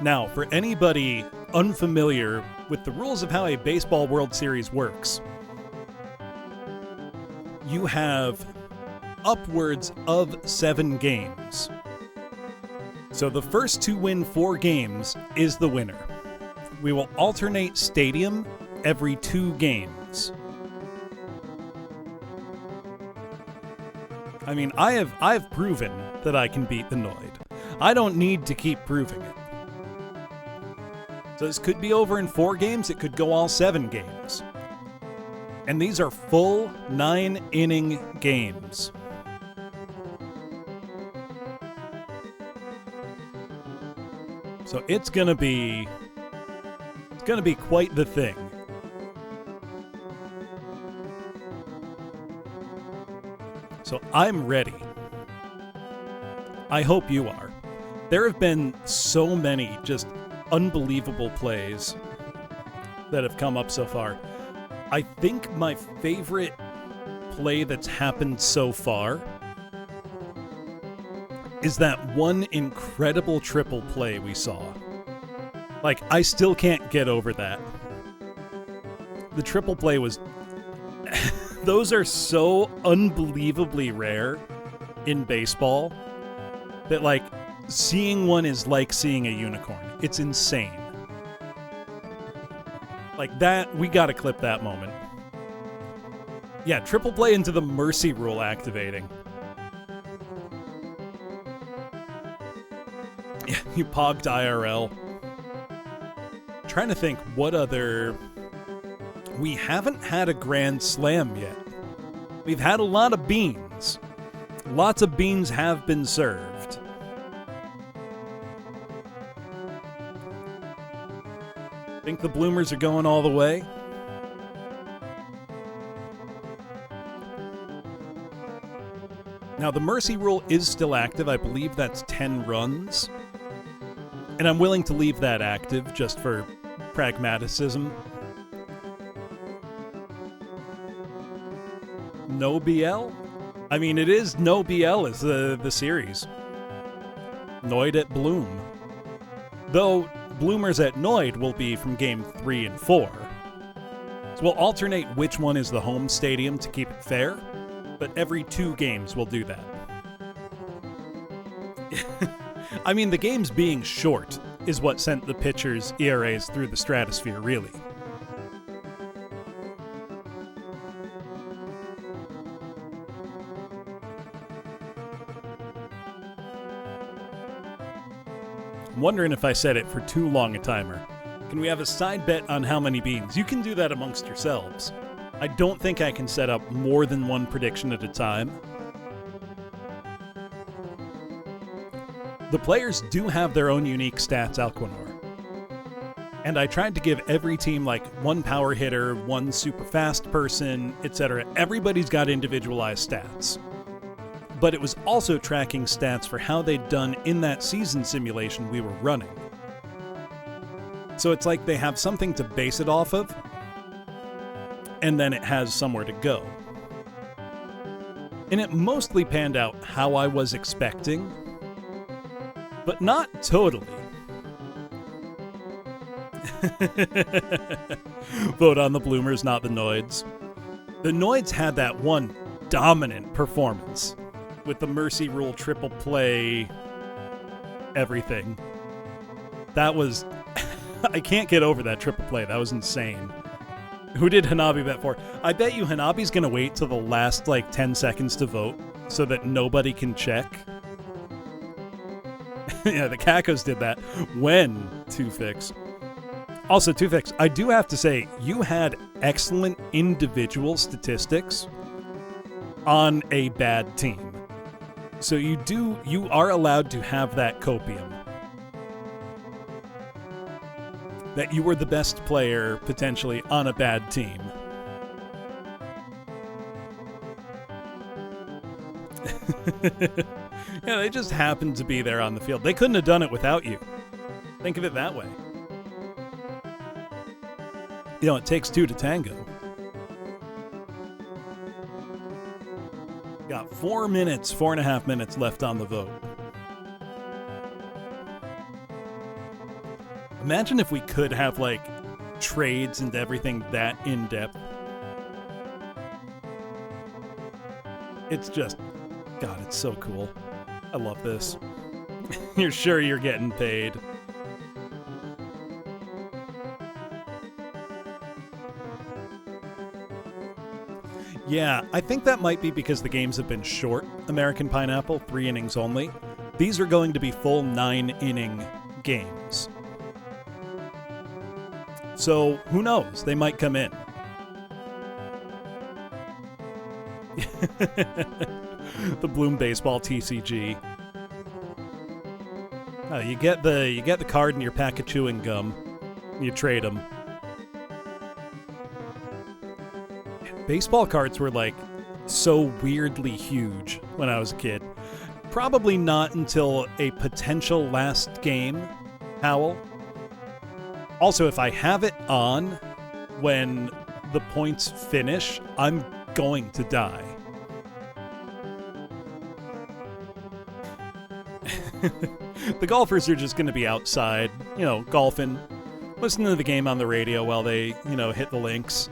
Now, for anybody unfamiliar with the rules of how a baseball World Series works, you have upwards of 7 games. So the first to win 4 games is the winner. We will alternate stadium every 2 games. I mean, I've proven that I can beat the Noid. I don't need to keep proving it. So this could be over in 4 games, it could go all 7 games. And these are full 9-inning games. So it's gonna be quite the thing. So I'm ready. I hope you are. There have been so many just unbelievable plays that have come up so far. I think my favorite play that's happened so far is that one incredible triple play we saw. Like, I still can't get over that. The triple play was... Those are so unbelievably rare in baseball that, like, seeing one is like seeing a unicorn. It's insane. Like, that, we gotta clip that moment. Yeah, triple play into the mercy rule activating. Yeah, you pogged IRL. Trying to think what other... We haven't had a grand slam yet. We've had a lot of beans. Lots of beans have been served. Think the Bloomers are going all the way? Now, the mercy rule is still active. I believe that's 10 runs. And I'm willing to leave that active just for pragmaticism. No BL? I mean, it is no BL is the series. Noid at Bloom. Though, Bloomers at Noid will be from game 3 and 4. So we'll alternate which one is the home stadium to keep it fair, but every 2 games we'll do that. I mean, the games being short is what sent the pitchers' ERAs through the stratosphere, really. I'm wondering if I set it for too long a timer. Can we have a side bet on how many beans? You can do that amongst yourselves. I don't think I can set up more than one prediction at a time. The players do have their own unique stats, Alquinor. And I tried to give every team like one power hitter, one super fast person, etc. Everybody's got individualized stats. But it was also tracking stats for how they'd done in that season simulation we were running. So it's like they have something to base it off of, and then it has somewhere to go. And it mostly panned out how I was expecting, but not totally. Vote on the Bloomers, not the Noids. The Noids had that one dominant performance with the Mercy Rule triple play, everything. That was... I can't get over that triple play. That was insane. Who did Hanabi bet for? I bet you Hanabi's going to wait till the last, 10 seconds to vote so that nobody can check. Yeah, the Kakos did that when 2Fix. Also, 2Fix, I do have to say, you had excellent individual statistics on a bad team. So you are allowed to have that copium. That you were the best player, potentially, on a bad team. Yeah, they just happened to be there on the field. They couldn't have done it without you. Think of it that way. You know, it takes two to tango. Got 4.5 minutes left on the vote. Imagine if we could have, trades and everything that in-depth. It's just... God, it's so cool. I love this. You're sure you're getting paid. Yeah, I think that might be because the games have been short. American Pineapple, 3 innings only. These are going to be full 9-inning games. So, who knows? They might come in. The Bloom Baseball TCG. Oh, you get the card in your pack of chewing gum. You trade them. Baseball cards were so weirdly huge when I was a kid. Probably not until a potential last game, Howell. Also, if I have it on when the points finish, I'm going to die. The golfers are just going to be outside, golfing, listening to the game on the radio while they, hit the links.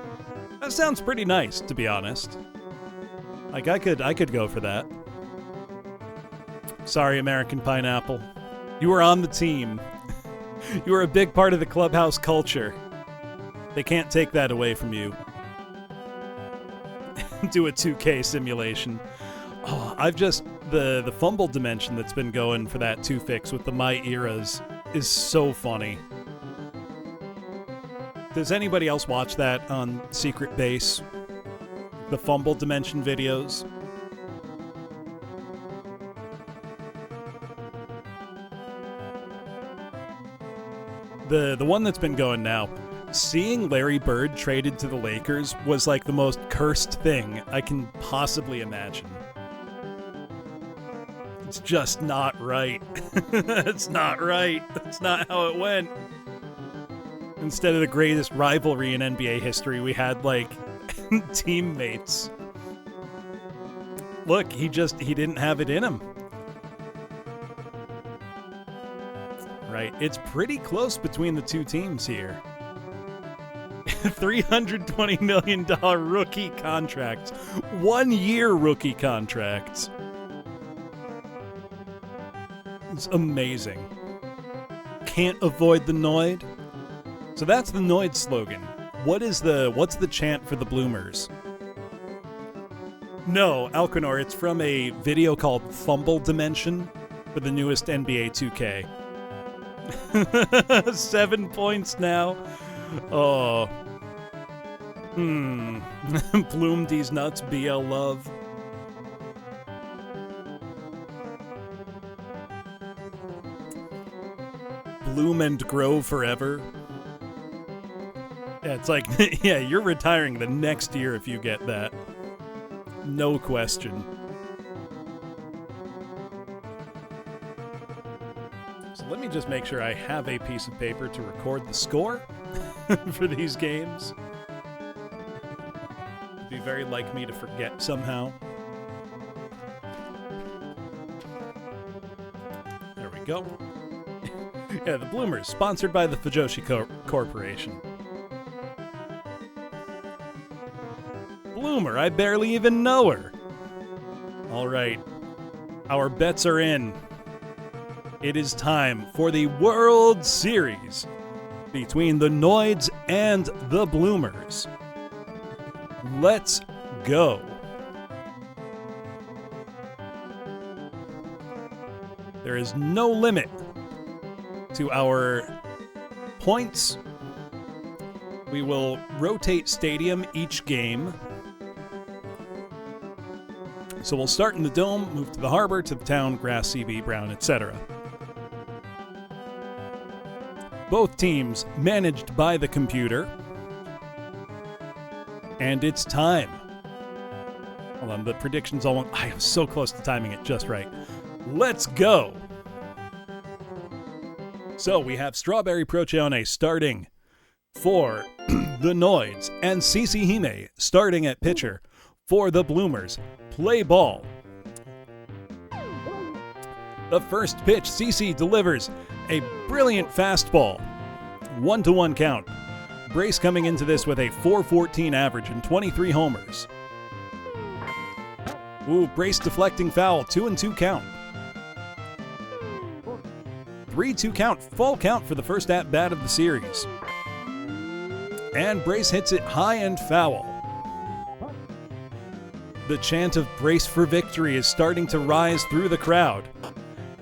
That sounds pretty nice, to be honest. I could go for that. Sorry, American Pineapple. You were on the team. You were a big part of the clubhouse culture. They can't take that away from you. Do a 2K simulation. Oh, the fumble dimension that's been going for that 2Fix with the My Eras is so funny. Does anybody else watch that on Secret Base? The fumble dimension videos? The one that's been going now, seeing Larry Bird traded to the Lakers was the most cursed thing I can possibly imagine. It's just not right. It's not right. That's not how it went. Instead of the greatest rivalry in NBA history, we had, teammates. Look, he didn't have it in him. Right, it's pretty close between the two teams here. $320 million rookie contracts. 1-year rookie contracts. It's amazing. Can't avoid the Noid. So that's the Noid slogan. What's the chant for the Bloomers? No, Alcanor, it's from a video called Fumble Dimension for the newest NBA 2K. 7 points now. Oh. Bloom these nuts, BL love. Bloom and grow forever. Yeah, it's yeah, you're retiring the next year if you get that. No question. So let me just make sure I have a piece of paper to record the score for these games. It'd be very like me to forget somehow. go. Yeah, the Bloomers, sponsored by the Fujoshi Corporation. Bloomer, I barely even know her. All right, our bets are in. It is time for the World Series between the Noids and the Bloomers. Let's go. There is no limit to our points. We will rotate stadium each game. So we'll start in the Dome, move to the Harbor, to the Town, Grass, CB, Brown, etc. Both teams managed by the computer. And it's time. Hold on, the predictions all... I am so close to timing it just right. Let's go! So we have Strawberry Procione starting for the Noids and Cici Hime starting at pitcher for the Bloomers. Play ball. The first pitch, Cici delivers a brilliant fastball. 1-1 count. Brace coming into this with a .414 average and 23 homers. Ooh, Brace deflecting foul. 2-2 count. 3-2 count. Full count for the first at-bat of the series. And Brace hits it high and foul. The chant of Brace for victory is starting to rise through the crowd.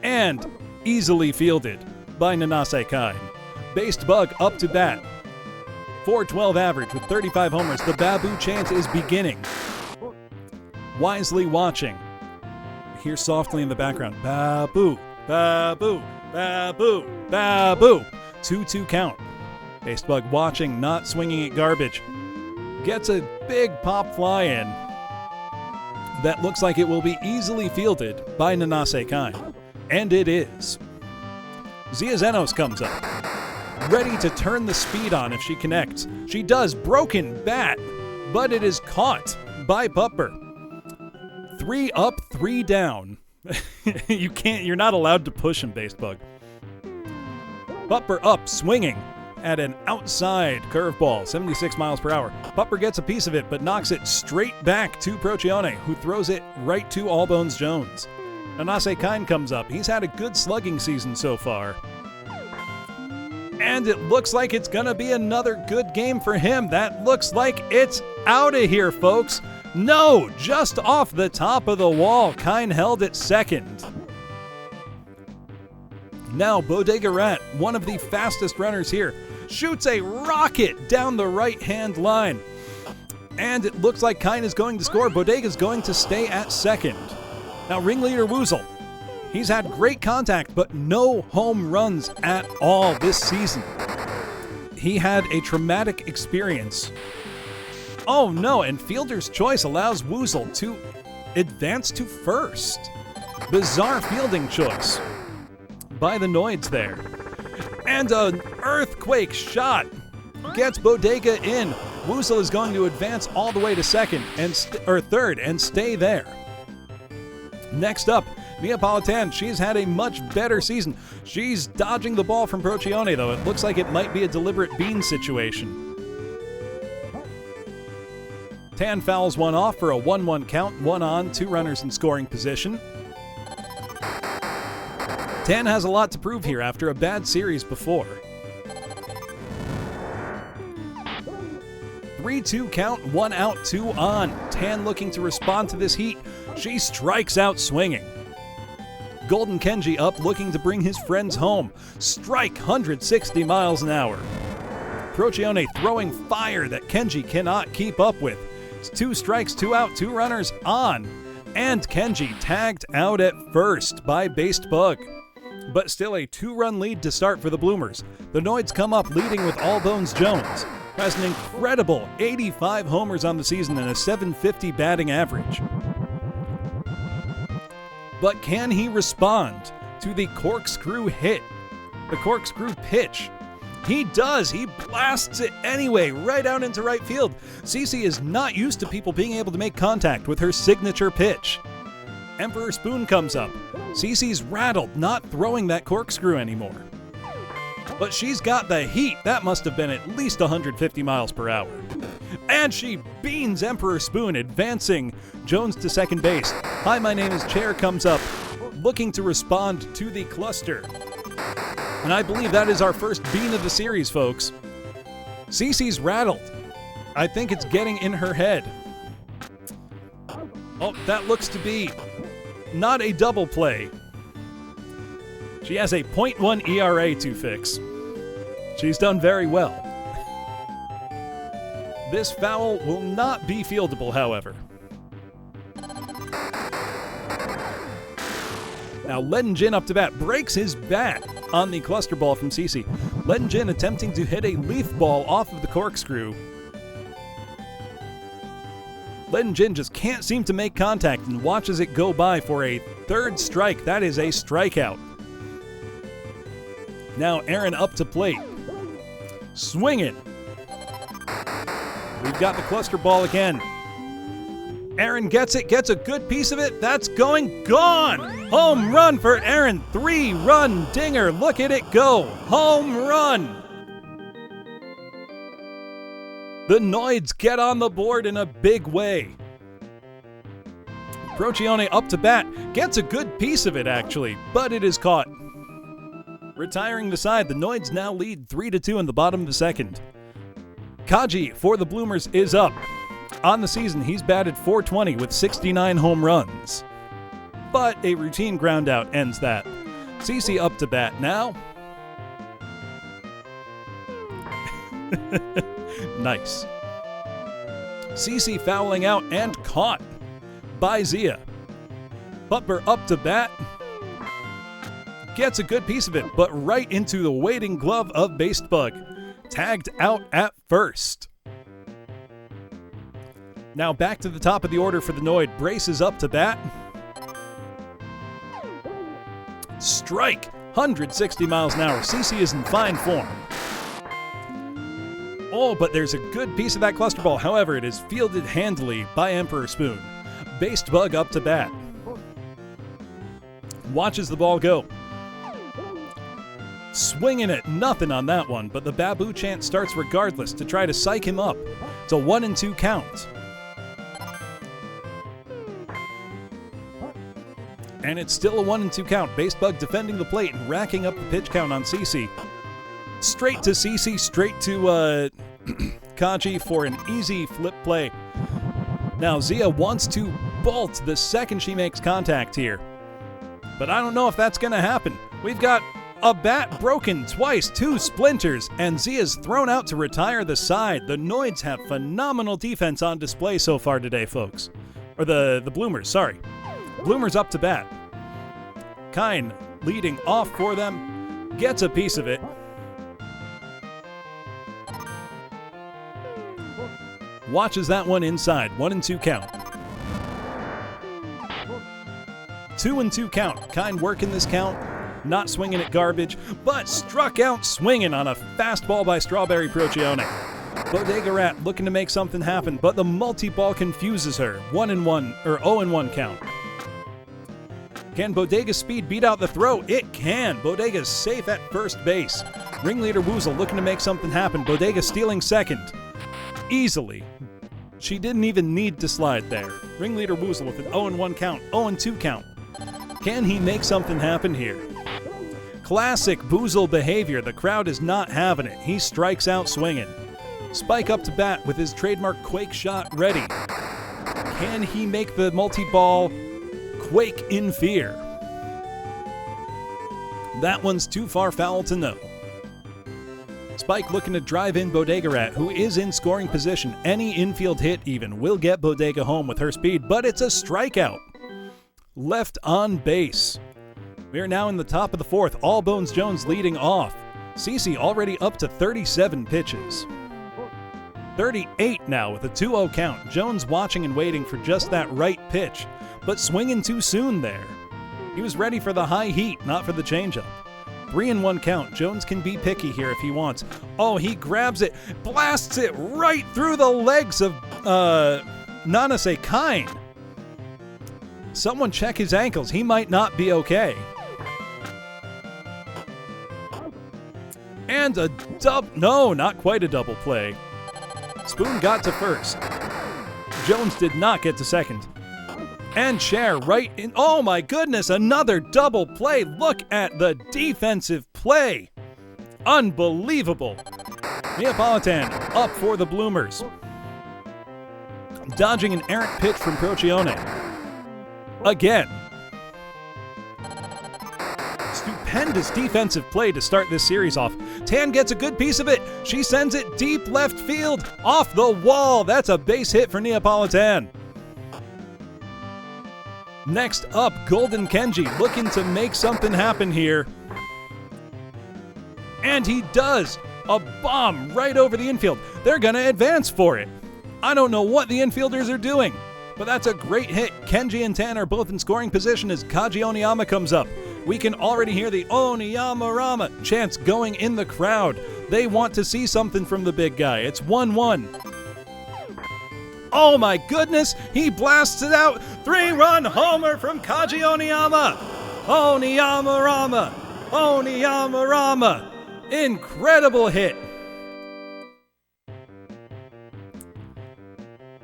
And easily fielded by Nanase Kine. Based Bug up to bat. .412 average with 35 homers. The Babu chant is beginning. Wisely watching. Hear softly in the background. Babu, Babu, Babu, Babu. 2-2 count. Based Bug watching, not swinging at garbage. Gets a big pop fly in. That looks like it will be easily fielded by Nanase Kine. And it is. Zia Zenos comes up. Ready to turn the speed on if she connects. She does. Broken bat. But it is caught by Pupper. 3 up, 3 down. You're not allowed to push him, Based Bug. Pupper up, swinging at an outside curveball, 76 miles per hour. Pupper gets a piece of it, but knocks it straight back to Procione, who throws it right to Allbones Jones. Nanase Kine comes up. He's had a good slugging season so far. And it looks like it's going to be another good game for him. That looks like it's out of here, folks. No, just off the top of the wall. Kine held it second. Now Bodega Rat, one of the fastest runners here, shoots a rocket down the right-hand line. And it looks like Kine is going to score. Bodega's going to stay at second. Now Ringleader Woozle. He's had great contact, but no home runs at all this season. He had a traumatic experience. Oh no, and Fielder's Choice allows Woozle to advance to first. Bizarre fielding choice by the Noids there. And an earthquake shot gets Bodega in. Woozle is going to advance all the way to second and third and stay there. Next up, Neapolitan. She's had a much better season. She's dodging the ball from Procione, though. It looks like it might be a deliberate bean situation. Tan fouls one off for a 1-1 count, 1 on, 2 runners in scoring position. Tan has a lot to prove here after a bad series before. 3-2 count, 1 out, 2 on. Tan looking to respond to this heat. She strikes out swinging. Golden Kenji up looking to bring his friends home. Strike 160 miles an hour. Procione throwing fire that Kenji cannot keep up with. It's 2 strikes, 2 out, 2 runners on. And Kenji tagged out at first by Based Bug. But still a 2-run lead to start for the Bloomers. The Noids come up leading with Allbones Jones, who has an incredible 85 homers on the season and a .750 batting average. But can he respond to the corkscrew hit, the corkscrew pitch? He does. He blasts it anyway, right out into right field. Cici is not used to people being able to make contact with her signature pitch. Emperor Spoon comes up, Cece's rattled, not throwing that corkscrew anymore. But she's got the heat. That must have been at least 150 miles per hour. And she beans Emperor Spoon, advancing Jones to second base. Hi, my name is Chair comes up, looking to respond to the cluster. And I believe that is our first bean of the series, folks. Cece's rattled. I think it's getting in her head. Oh, that looks to be not a double play. She has a .1 ERA to fix. She's done very well. This foul will not be fieldable, however. Now, Ledin Jin up to bat, breaks his bat on the cluster ball from Cece. Ledin Jin attempting to hit a leaf ball off of the corkscrew. Ledin Jin just can't seem to make contact and watches it go by for a third strike. That is a strikeout. Now Aaron up to plate. Swinging. We've got the cluster ball again. Aaron gets it, gets a good piece of it. That's going gone. Home run for Aaron. 3-run dinger. Look at it go. Home run. The Noids get on the board in a big way. Procione up to bat. Gets a good piece of it, actually, but it is caught. Retiring the side, the Noids now lead 3-2 in the bottom of the second. Kaji for the Bloomers is up. On the season, he's batted .420 with 69 home runs. But a routine groundout ends that. Cece up to bat now. Nice. Cece fouling out and caught by Zia. Butler up to bat. Gets a good piece of it, but right into the waiting glove of Based Bug. Tagged out at first. Now back to the top of the order for the Noid. Brace is up to bat. Strike! 160 miles an hour. Cece is in fine form. Oh, but there's a good piece of that cluster ball. However, it is fielded handily by Emperor Spoon. Based Bug up to bat. Watches the ball go. Swinging it, nothing on that one, but the Babu chant starts regardless to try to psych him up. It's a 1-2 count. And it's still a 1-2 count. Based Bug defending the plate and racking up the pitch count on Cece. Straight to Cece, straight to Kaji for an easy flip play. Now Zia wants to bolt the second she makes contact here. But I don't know if that's going to happen. We've got a bat broken twice, 2 splinters, and Zia's thrown out to retire the side. The Noids have phenomenal defense on display so far today, folks. Or the Bloomers, sorry. Bloomers up to bat. Kine leading off for them. Gets a piece of it. Watches that one inside. 1-2 count. 2-2 count. Kine working this count. Not swinging at garbage, but struck out swinging on a fastball by Strawberry Procione. Bodega Rat looking to make something happen, but the multi-ball confuses her. 1-1 or 0-1 count. Can Bodega's speed beat out the throw? It can. Bodega's safe at first base. Ringleader Woozle looking to make something happen. Bodega stealing second. Easily. She didn't even need to slide there. Ringleader Woozle with an 0-1 count. 0-2 count. Can he make something happen here? Classic Boozle behavior. The crowd is not having it. He strikes out swinging. Spike up to bat with his trademark Quake shot ready. Can he make the multi-ball quake in fear? That one's too far foul to know. Spike looking to drive in Bodega Rat, who is in scoring position. Any infield hit even will get Bodega home with her speed, but it's a strikeout. Left on base. We are now in the top of the fourth. All Bones Jones leading off. Cece already up to 37 pitches. 38 now with a 2-0 count. Jones watching and waiting for just that right pitch, but swinging too soon there. He was ready for the high heat, not for the changeup. 3-1 count. Jones can be picky here if he wants. Oh, he grabs it, blasts it right through the legs of Nanase Kine. Someone check his ankles. He might not be okay. And a no, not quite a double play. Spoon got to first. Jones did not get to second. And Cher right in. Oh my goodness, another double play. Look at the defensive play. Unbelievable. Neapolitan up for the Bloomers. Dodging an errant pitch from Procione. Again. Stupendous defensive play to start this series off. Tan gets a good piece of it. She sends it deep left field, off the wall. That's a base hit for Neapolitan. Next up, Golden Kenji looking to make something happen here. And he does. A bomb right over the infield. They're going to advance for it. I don't know what the infielders are doing, but that's a great hit. Kenji and Tan are both in scoring position as Kaji Oniyama comes up. We can already hear the Oniyama Rama chants going in the crowd. They want to see something from the big guy. It's 1-1. Oh my goodness, he blasts it out. 3-run homer from Kaji Oniyama. Oniyama Rama. Oniyama Rama. Incredible hit.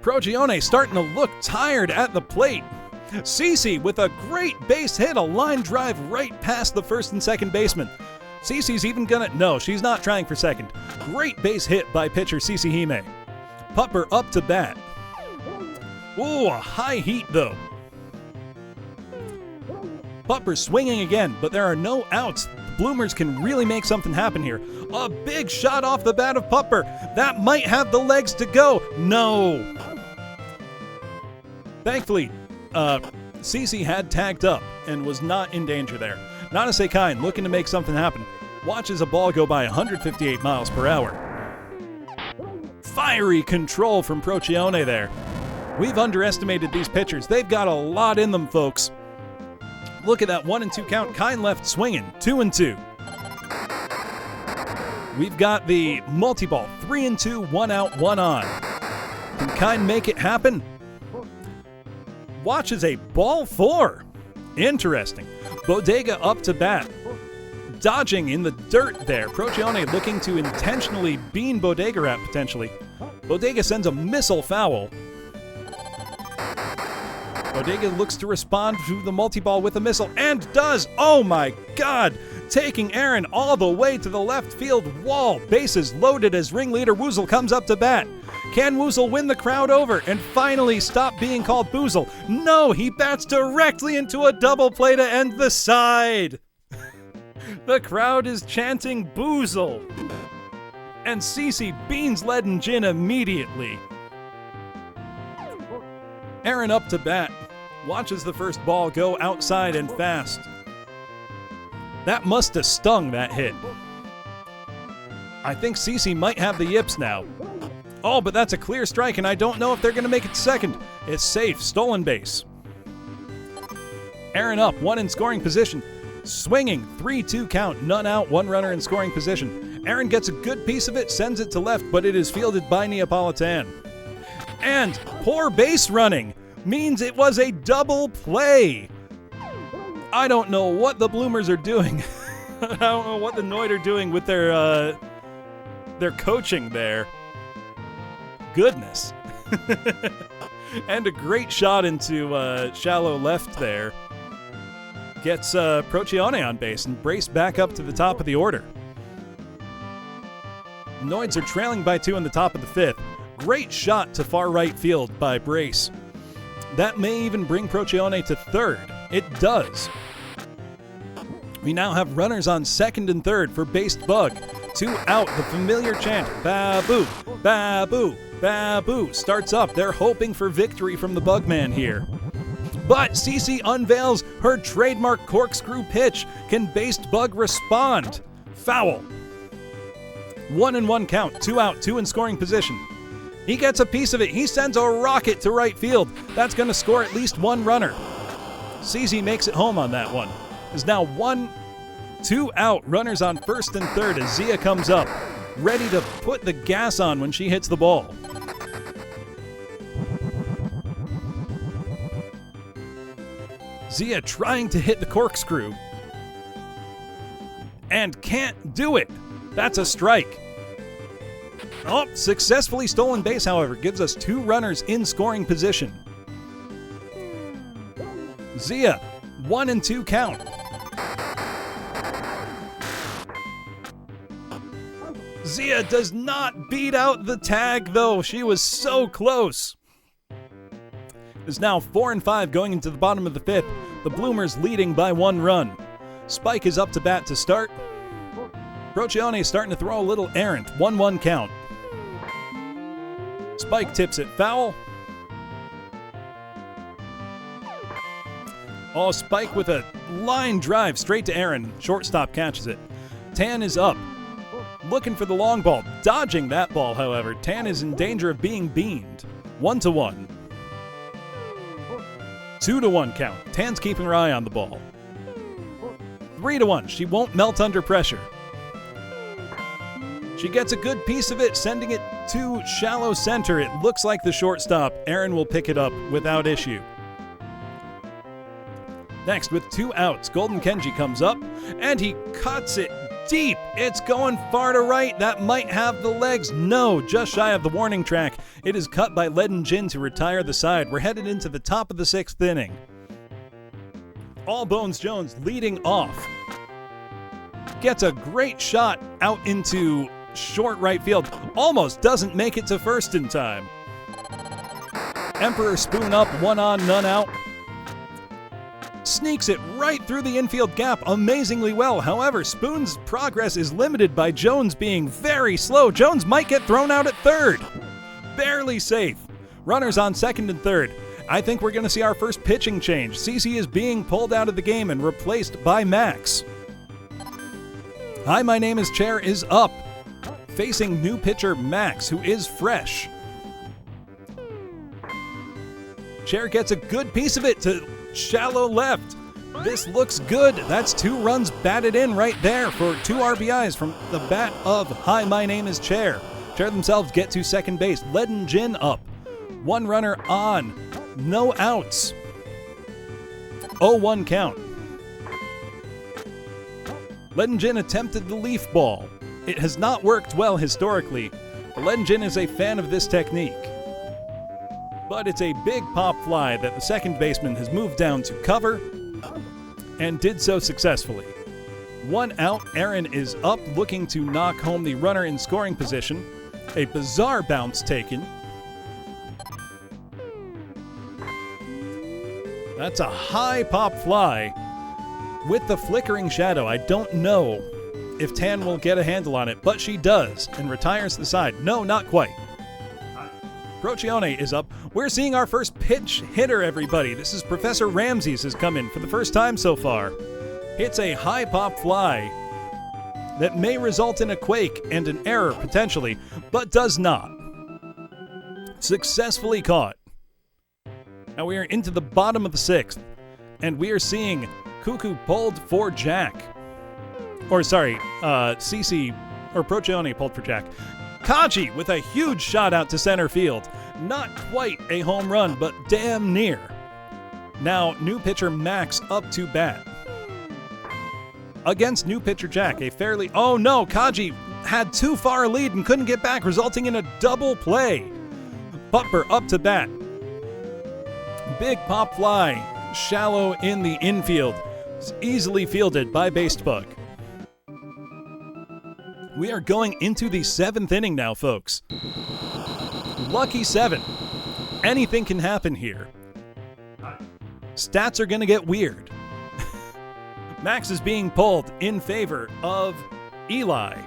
Procione starting to look tired at the plate. Cece with a great base hit, a line drive right past the first and second baseman. Cece's even gonna, no, she's not trying for second. Great base hit by pitcher Cece Hime. Pupper up to bat. Ooh, a high heat though. Pupper swinging again, but there are no outs. The Bloomers can really make something happen here. A big shot off the bat of Pupper. That might have the legs to go. No. Thankfully, Cece had tagged up and was not in danger there. Nana Seikain looking to make something happen. Watches a ball go by 158 miles per hour. Fiery control from Procione there. We've underestimated these pitchers. They've got a lot in them, folks. Look at that 1-2 count. Kine left swinging. 2-2. We've got the multi-ball. 3-2, 1 out, 1 on. Can Kine make it happen? Watches a ball 4. Interesting. Bodega up to bat. Dodging in the dirt there. Procione looking to intentionally bean Bodega at potentially. Bodega sends a missile foul. Bodega looks to respond to the multi-ball with a missile, and does! Oh my god! Taking Aaron all the way to the left field wall. Bases loaded as ringleader Woozle comes up to bat. Can Woozle win the crowd over and finally stop being called Boozle? No, he bats directly into a double play to end the side. The crowd is chanting Boozle. And Cece beans lead and gin immediately. Aaron up to bat. Watches the first ball go outside and fast. That must have stung, that hit. I think Cece might have the yips now. Oh, but that's a clear strike, and I don't know if they're going to make it to second. It's safe. Stolen base. Aaron up, 1 in scoring position. Swinging, 3-2 count, none out, 1 runner in scoring position. Aaron gets a good piece of it, sends it to left, but it is fielded by Neapolitan. And poor base running means it was a double play. I don't know what the Bloomers are doing. I don't know what the Noid are doing with their coaching there. Goodness. And a great shot into shallow left there. Gets Procione on base and Brace back up to the top of the order. Noids are trailing by 2 in the top of the 5th. Great shot to far right field by Brace. That may even bring Procione to third. It does. We now have runners on second and third for Based Bug. 2 out, the familiar chant, Babu, Babu, Babu, starts up. They're hoping for victory from the Bugman here. But Cece unveils her trademark corkscrew pitch. Can Based Bug respond? Foul. 1-1 count, 2 out, 2 in scoring position. He gets a piece of it. He sends a rocket to right field. That's going to score at least 1 runner. Cece makes it home on that one. Is now 1-2 out. Runners on first and third as Zia comes up, ready to put the gas on when she hits the ball. Zia trying to hit the corkscrew and can't do it. That's a strike. Oh, successfully stolen base, however, gives us 2 runners in scoring position. Zia, 1 and 2 count. Zia does not beat out the tag, though. She was so close. It's now 4 and 5 going into the bottom of the 5th. The Bloomers leading by 1 run. Spike is up to bat to start. Procione is starting to throw a little errant. 1-1 count. Spike tips it foul. Oh, Spike with a line drive straight to Aaron. Shortstop catches it. Tan is up, looking for the long ball. Dodging that ball, however. Tan is in danger of being beamed. 1-1. 2-1 count. Tan's keeping her eye on the ball. 3-1. She won't melt under pressure. She gets a good piece of it, sending it to shallow center. It looks like the shortstop. Aaron will pick it up without issue. Next, with 2 outs, Golden Kenji comes up, and he cuts it deep. It's going far to right. That might have the legs. No, just shy of the warning track. It is cut by Leadin Jin to retire the side. We're headed into the top of the 6th inning. All Bones Jones leading off. Gets a great shot out into short right field. Almost doesn't make it to first in time. Emperor Spoon up, 1 on, none out. Sneaks it right through the infield gap amazingly well. However, Spoon's progress is limited by Jones being very slow. Jones might get thrown out at third. Barely safe. Runners on second and third. I think we're going to see our first pitching change. CC is being pulled out of the game and replaced by Max. Hi, my name is Chair is up, facing new pitcher Max, who is fresh. Chair gets a good piece of it to shallow left. This looks good. That's 2 runs batted in right there for 2 RBIs from the bat of Hi, my name is Chair. Chair themselves get to second base. Leadin Jin up. 1 runner on. No outs. 0-1 count. Leadin Jin attempted the leaf ball. It has not worked well historically, but Leadin Jin is a fan of this technique. But it's a big pop fly that the second baseman has moved down to cover and did so successfully. 1 out, Aaron is up looking to knock home the runner in scoring position. A bizarre bounce taken. That's a high pop fly with the flickering shadow. I don't know if Tan will get a handle on it, but she does and retires the side. No, not quite. Procione is up. We're seeing our first pitch hitter, everybody. This is Professor Ramses has come in for the first time so far. Hits a high pop fly that may result in a quake and an error potentially, but does not. Successfully caught. Now we are into the bottom of the 6th, and we are seeing Cuckoo pulled for Jack. Or sorry, CC, or Procione pulled for Jack. Kaji with a huge shot out to center field. Not quite a home run, but damn near. Now, new pitcher Max up to bat. Against new pitcher Jack, a fairly... Oh no, Kaji had too far a lead and couldn't get back, resulting in a double play. Butler up to bat. Big pop fly, shallow in the infield. It's easily fielded by Basebug. We are going into the 7th inning now, folks. Lucky 7. Anything can happen here. Stats are going to get weird. Max is being pulled in favor of Eli.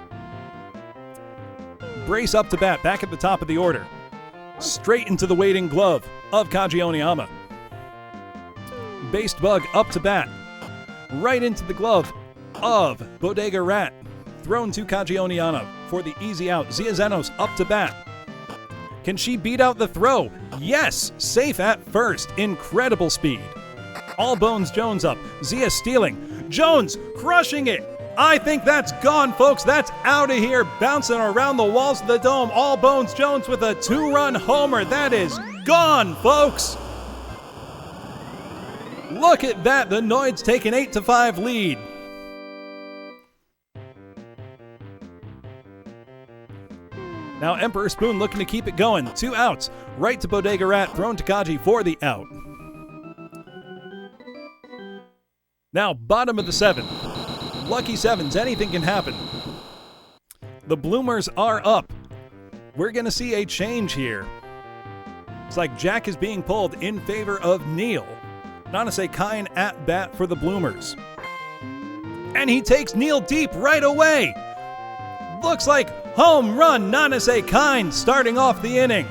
Brace up to bat, back at the top of the order. Straight into the waiting glove of Kaji Oniyama. Basebug up to bat. Right into the glove of Bodega Rat. Thrown to Kaji Oniyama for the easy out. Zia Zenos up to bat. Can she beat out the throw? Yes! Safe at first. Incredible speed. All Bones Jones up. Zia stealing. Jones crushing it. I think that's gone, folks. That's out of here. Bouncing around the walls of the dome. All Bones Jones with a 2-run homer. That is gone, folks. Look at that, the Noids take an 8-5 lead. Now Emperor Spoon looking to keep it going. 2 outs. Right to Bodega Rat, thrown to Kaji for the out. Now bottom of the 7. Lucky 7s, anything can happen. The Bloomers are up. We're going to see a change here. It's like Jack is being pulled in favor of Neil. Nanase Kine at bat for the Bloomers. And he takes Neil deep right away. Looks like home run, Nanase Kine starting off the inning.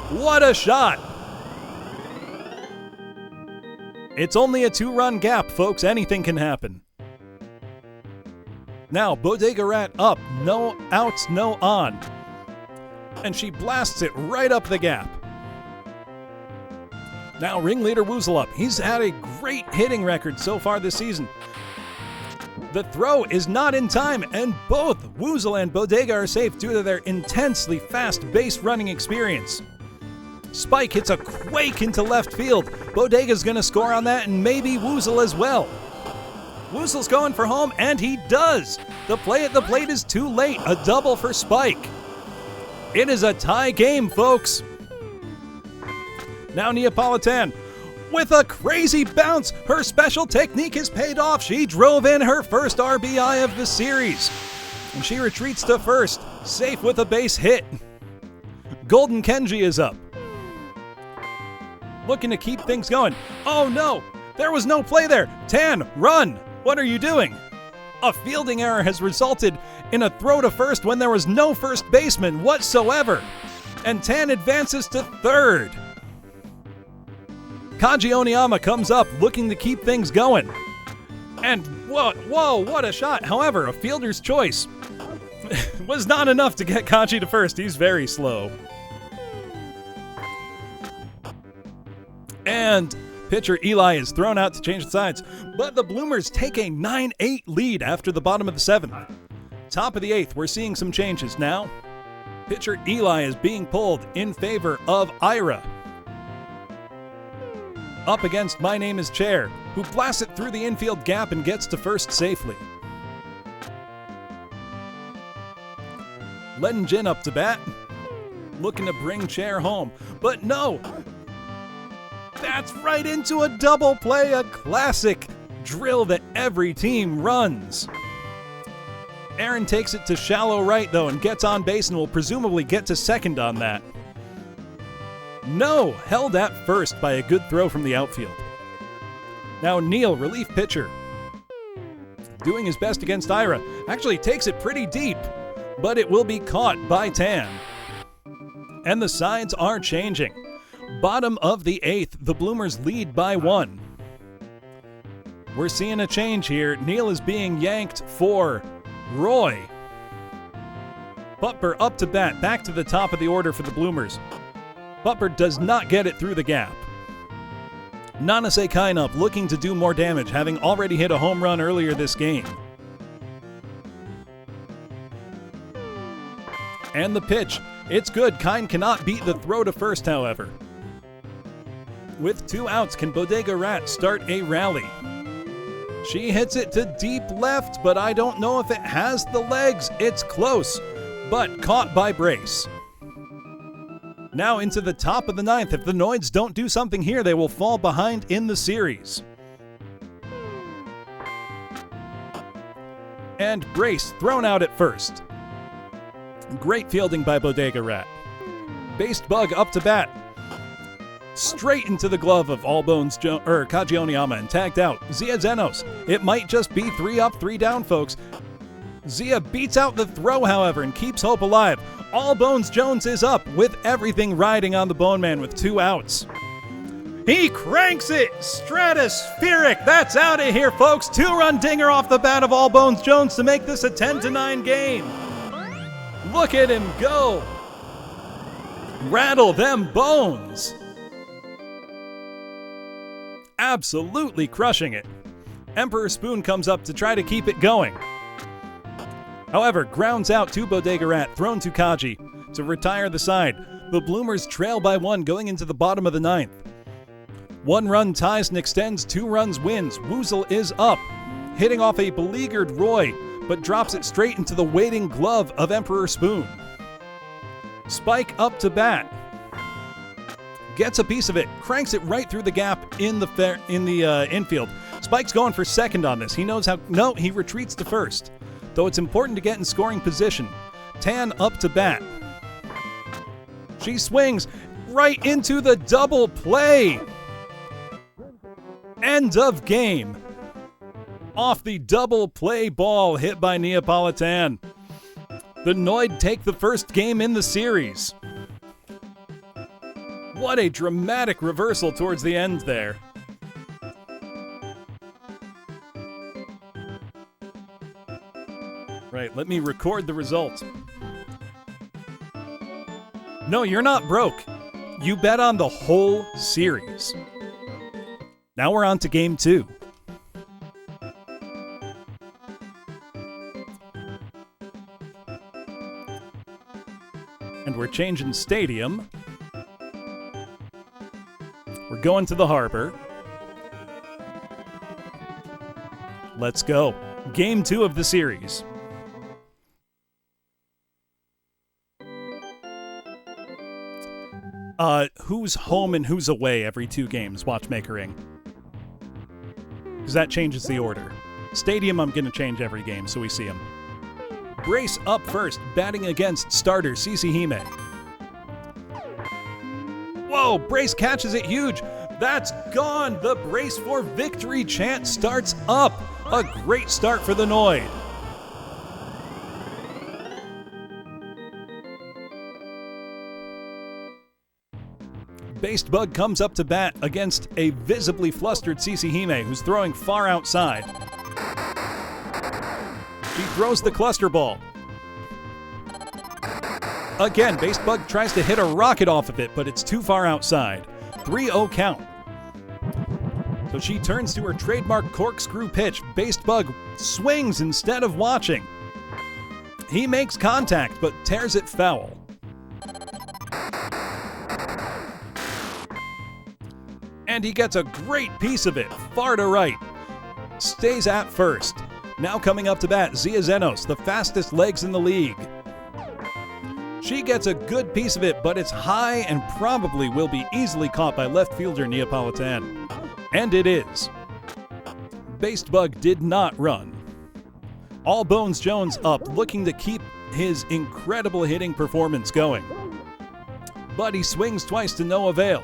What a shot. It's only a 2-run gap, folks. Anything can happen. Now, Bodega Rat up. No outs, no on. And she blasts it right up the gap. Now, ringleader Woozle up. He's had a great hitting record so far this season. The throw is not in time, and both Woozle and Bodega are safe due to their intensely fast base running experience. Spike hits a quake into left field. Bodega's gonna score on that, and maybe Woozle as well. Woozle's going for home, and he does! The play at the plate is too late. A double for Spike. It is a tie game, folks. Now Neapolitan with a crazy bounce. Her special technique has paid off. She drove in her first RBI of the series. And she retreats to first, safe with a base hit. Golden Kenji is up. Looking to keep things going. Oh no, there was no play there. Tan, run! What are you doing? A fielding error has resulted in a throw to first when there was no first baseman whatsoever. And Tan advances to third. Kaji Oniyama comes up looking to keep things going. And whoa, what a shot. However, a fielder's choice was not enough to get Kaji to first. He's very slow. And pitcher Eli is thrown out to change the sides, but the Bloomers take a 9-8 lead after the bottom of the 7th. Top of the 8th, we're seeing some changes now. Pitcher Eli is being pulled in favor of Ira. Up against My Name is Chair, who blasts it through the infield gap and gets to first safely. Len Jin up to bat, looking to bring Chair home, but no! That's right into a double play, a classic drill that every team runs. Aaron takes it to shallow right, though, and gets on base and will presumably get to second on that. No, held at first by a good throw from the outfield. Now Neil, relief pitcher, doing his best against Ira. Actually takes it pretty deep, but it will be caught by Tan. And the sides are changing. Bottom of the 8th, the Bloomers lead by 1. We're seeing a change here. Neil is being yanked for Roy. Butler up to bat, back to the top of the order for the Bloomers. Butler does not get it through the gap. Nanase Kine up, looking to do more damage, having already hit a home run earlier this game. And the pitch. It's good. Kine cannot beat the throw to first, however. With 2 outs, can Bodega Rat start a rally? She hits it to deep left, but I don't know if it has the legs. It's close, but caught by Brace. Now into the top of the 9th. If the Noids don't do something here, they will fall behind in the series. And Brace thrown out at first. Great fielding by Bodega Rat. Based Bug up to bat. Straight into the glove of Kaji Oniyama and tagged out. Zia Zenos. It might just be 3 up, 3 down, folks. Zia beats out the throw, however, and keeps hope alive. All Bones Jones is up with everything riding on the Bone Man with 2 outs. He cranks it! Stratospheric! That's out of here, folks! 2-run dinger off the bat of All Bones Jones to make this a 10-9 game. Look at him go! Rattle them bones! Absolutely crushing it. Emperor Spoon comes up to try to keep it going. However, grounds out to Bodega Rat, thrown to Kaji to retire the side. The Bloomers trail by 1 going into the bottom of the 9th. 1 run ties and extends, 2 runs wins. Woozle is up, hitting off a beleaguered Roy, but drops it straight into the waiting glove of Emperor Spoon. Spike up to bat. Gets a piece of it, cranks it right through the gap in the infield. Spike's going for second on this. He knows how. No, he retreats to first. Though it's important to get in scoring position. Tan up to bat. She swings right into the double play. End of game. Off the double play ball hit by Neapolitan. The Noid take the first game in the series. What a dramatic reversal towards the end there. Right, let me record the result. No, you're not broke. You bet on the whole series. Now we're on to game 2. And we're changing stadium. We're going to the harbor. Let's go. Game 2 of the series. Who's home and who's away every 2 games, Watchmakering? Because that changes the order. Stadium, I'm going to change every game so we see him. Brace up first, batting against starter CC Hime. Whoa, Brace catches it huge. That's gone. The Brace for Victory chant starts up. A great start for the Noid. Based Bug comes up to bat against a visibly flustered CC Hime, who's throwing far outside. She throws the cluster ball. Again, Based Bug tries to hit a rocket off of it, but it's too far outside. 3-0 count. So she turns to her trademark corkscrew pitch. Based Bug swings instead of watching. He makes contact, but tears it foul. And he gets a great piece of it, far to right. Stays at first. Now coming up to bat, Zia Zenos, the fastest legs in the league. She gets a good piece of it, but it's high and probably will be easily caught by left fielder Neapolitan. And it is. Based Bug did not run. All Bones Jones up, looking to keep his incredible hitting performance going. But he swings twice to no avail.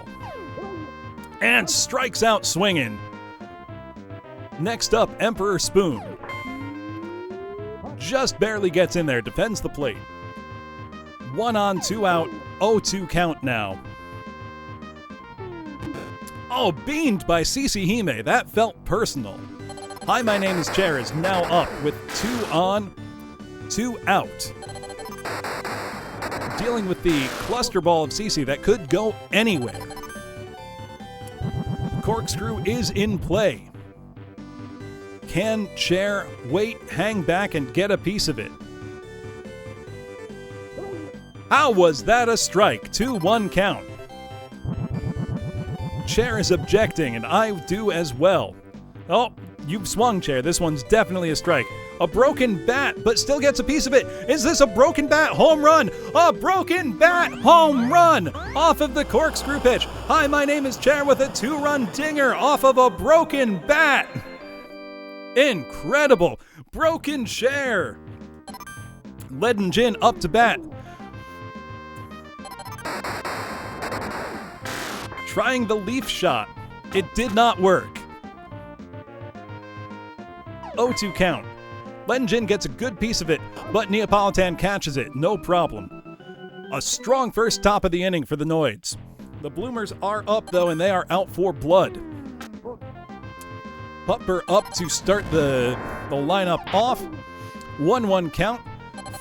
And strikes out swinging. Next up, Emperor Spoon. Just barely gets in there, defends the plate. 1 on, 2 out, 0-2 count now. Oh, beamed by CC Hime. That felt personal. Hi, my name is Chair is now up with 2 on, 2 out. Dealing with the cluster ball of CC that could go anywhere. Corkscrew is in play. Can Chair wait, hang back, and get a piece of it? How was that a strike? 2-1 count. Chair is objecting, and I do as well. Oh, you've swung, Chair. This one's definitely a strike. A broken bat, but still gets a piece of it. Is this a broken bat home run? A broken bat home run off of the corkscrew pitch. Hi, my name is Chair with a 2-run dinger off of a broken bat. Incredible. Broken Chair. Leaden Jin up to bat. Trying the leaf shot. It did not work. 0-2 count. Leaden Jin gets a good piece of it, but Neapolitan catches it, no problem. A strong first top of the inning for the Noids. The Bloomers are up, though, and they are out for blood. Pupper up to start the lineup off. 1-1 count.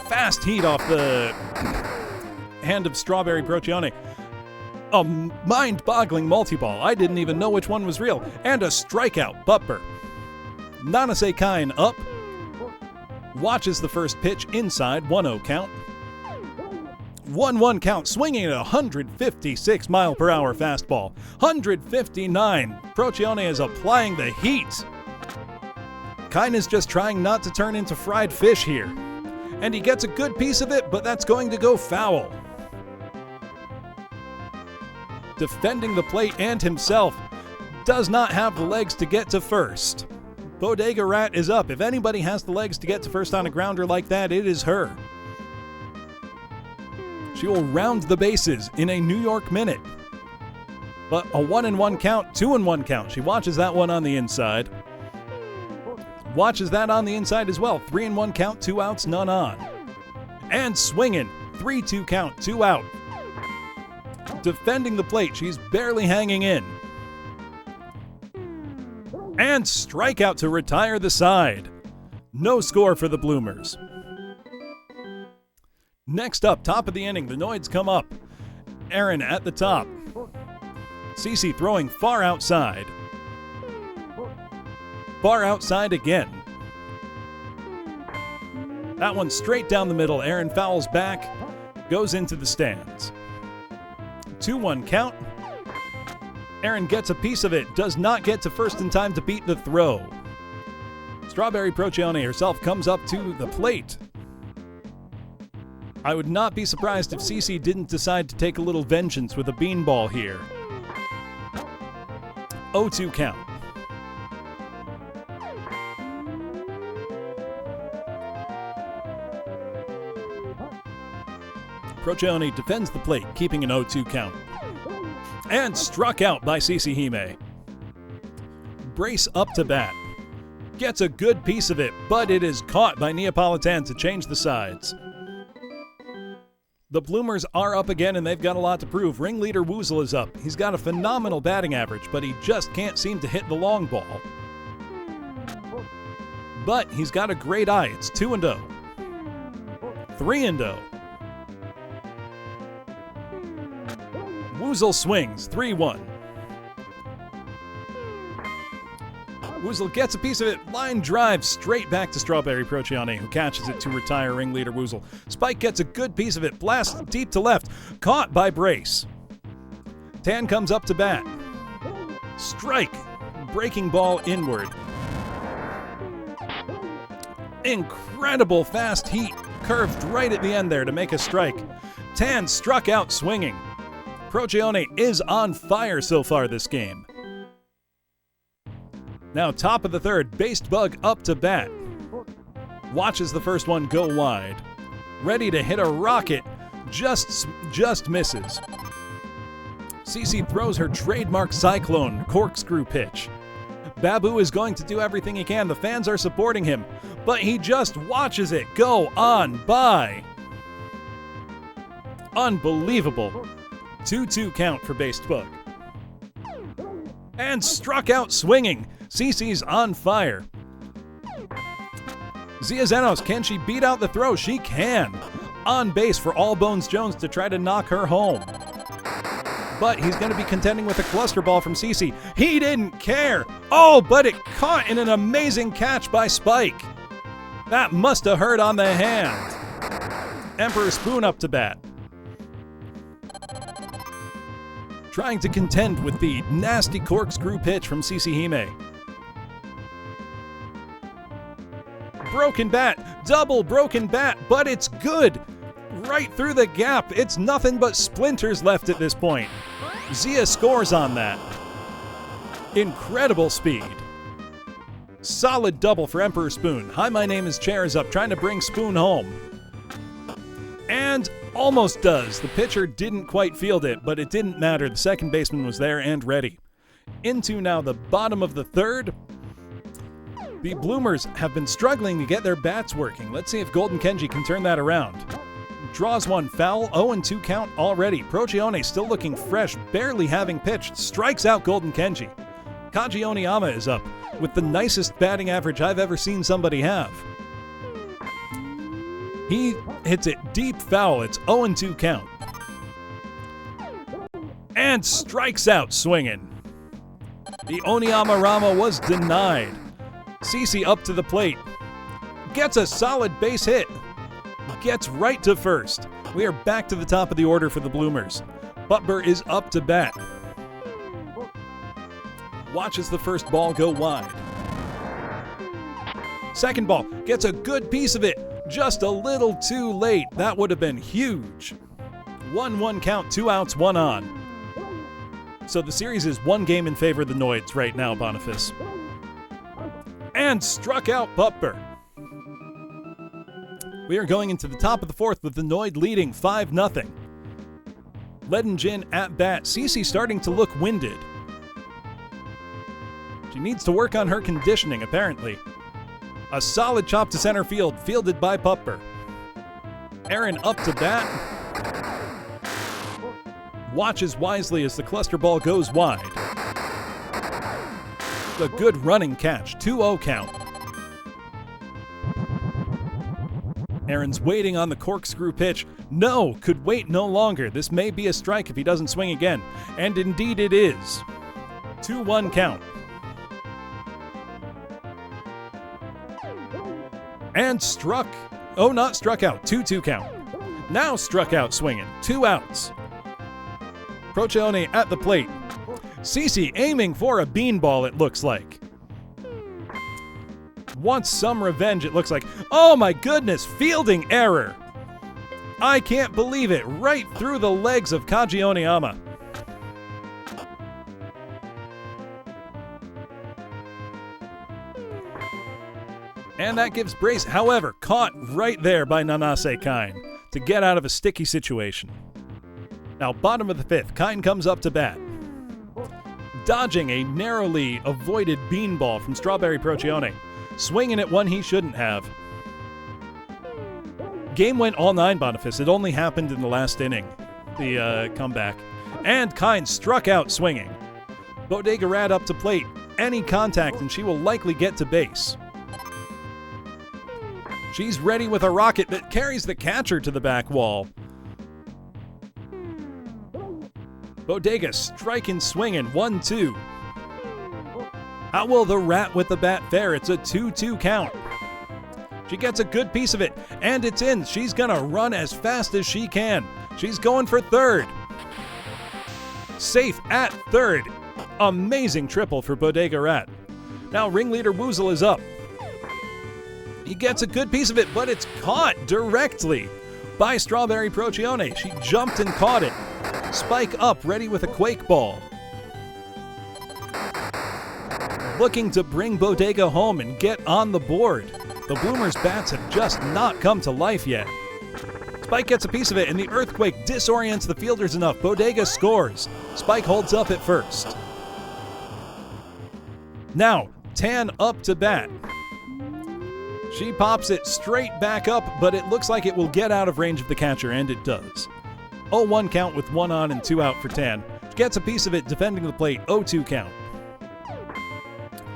Fast heat off the hand of Strawberry Procione. A mind-boggling multi-ball. I didn't even know which one was real. And a strikeout, Pupper. Nanase Kine up. Watches the first pitch inside, 1-0 count. 1-1 count, swinging at a 156 mile per hour fastball. 159. Procchione is applying the heat. Kine is just trying not to turn into fried fish here. And he gets a good piece of it, but that's going to go foul. Defending the plate and himself, does not have the legs to get to first. Bodega Rat is up. If anybody has the legs to get to first on a grounder like that, it is her. She will round the bases in a New York minute. But a 1-1 count, 2-1 count. She watches that one on the inside. Watches that on the inside as well. 3-1 count, 2 outs, none on. And swinging. 3-2 count, 2 out. Defending the plate, she's barely hanging in. And strikeout to retire the side. No score for the Bloomers. Next up, top of the inning, the Noids come up. Aaron at the top. Cece throwing far outside. Far outside again. That one straight down the middle. Aaron fouls back, goes into the stands. 2-1 count. Aaron gets a piece of it, does not get to first in time to beat the throw. Strawberry Procchione herself comes up to the plate. I would not be surprised if Cece didn't decide to take a little vengeance with a beanball here. 0-2 count. Procchione defends the plate, keeping an 0-2 count. And struck out by Cece Hime. Brace up to bat. Gets a good piece of it, but it is caught by Neapolitan to change the sides. The Bloomers are up again, and they've got a lot to prove. Ringleader Woozle is up. He's got a phenomenal batting average, but he just can't seem to hit the long ball. But he's got a great eye. It's 2-0. 3-0. Woozle swings, 3-1. Woozle gets a piece of it, line drive straight back to Strawberry Procchione, who catches it to retire Ringleader Woozle. Spike gets a good piece of it, blast deep to left, caught by Brace. Tan comes up to bat. Strike, breaking ball inward. Incredible fast heat, curved right at the end there to make a strike. Tan struck out swinging. Procchione is on fire so far this game. Now top of the third, Based Bug up to bat. Watches the first one go wide. Ready to hit a rocket, just misses. Cece throws her trademark Cyclone corkscrew pitch. Babu is going to do everything he can. The fans are supporting him, but he just watches it go on by. Unbelievable. 2-2 count for Based Bug. And struck out swinging. Cece's on fire. Zia Zenos, can she beat out the throw? She can. On base for All Bones Jones to try to knock her home. But he's going to be contending with a cluster ball from Cece. He didn't care. Oh, but it caught in an amazing catch by Spike. That must have hurt on the hand. Emperor Spoon up to bat. Trying to contend with the nasty corkscrew pitch from Cece Hime. Broken bat, double broken bat, but it's good. Right through the gap. It's nothing but splinters left at this point. Zia scores on that. Incredible speed. Solid double for Emperor Spoon. Hi, my name is Chairs Up, trying to bring Spoon home. And almost does. The pitcher didn't quite field it, but it didn't matter. The second baseman was there and ready. Into now the bottom of the third. The Bloomers have been struggling to get their bats working. Let's see if Golden Kenji can turn that around. Draws one foul, 0-2 count already. Procchione still looking fresh, barely having pitched. Strikes out Golden Kenji. Kaji Oniyama is up with the nicest batting average I've ever seen somebody have. He hits it deep foul. It's 0-2 count. And strikes out swinging. The Oniyama Rama was denied. Cece up to the plate. Gets a solid base hit. gets right to first. We are back to the top of the order for the Bloomers. Butber is up to bat. Watches the first ball go wide. Second ball gets a good piece of it. Just a little too late. That would have been huge. 1-1 count, 2 outs, 1 on. So the series is 1 game in favor of the Noids right now, Boniface. And struck out Butber. We are going into the top of the 4th with the Noid leading 5-0. Ledingen at bat. Cece starting to look winded. She needs to work on her conditioning, apparently. A solid chop to center field, fielded by Butber. Aaron up to bat. Watches wisely as the cluster ball goes wide. A good running catch, 2-0 count. Aaron's waiting on the corkscrew pitch. No, could wait no longer. This may be a strike if he doesn't swing again. And indeed it is. 2-1 count. And struck. Oh, not struck out. 2-2 count. Now struck out swinging. 2 outs. Procione at the plate. Cece aiming for a beanball, it looks like. Wants some revenge, it looks like. Oh my goodness, fielding error. I can't believe it. Right through the legs of Kaji Oniyama. And that gives brace, however, caught right there by Nanase Kine to get out of a sticky situation. Now, bottom of the 5th, Kine comes up to bat. Dodging a narrowly avoided beanball from Strawberry Procione. Swinging at one he shouldn't have. Game went all 9, Boniface. It only happened in the last inning, the comeback. And Kine struck out swinging. Bodega Rat up to plate. Any contact and she will likely get to base. She's ready with a rocket that carries the catcher to the back wall. Bodega striking swinging, 1-2. How will the Rat with the bat fare? It's a 2-2 count. She gets a good piece of it, and it's in. She's gonna run as fast as she can. She's going for third. Safe at third. Amazing triple for Bodega Rat. Now ringleader Woozle is up. He gets a good piece of it, but it's caught directly by Strawberry Procione. She jumped and caught it. Spike up, ready with a quake ball. Looking to bring Bodega home and get on the board. The Bloomers' bats have just not come to life yet. Spike gets a piece of it, and the earthquake disorients the fielders enough. Bodega scores. Spike holds up at first. Now, Tan up to bat. She pops it straight back up, but it looks like it will get out of range of the catcher, and it does. 0-1 count with 1 on and 2 out for Tan. She gets a piece of it defending the plate, 0-2 count.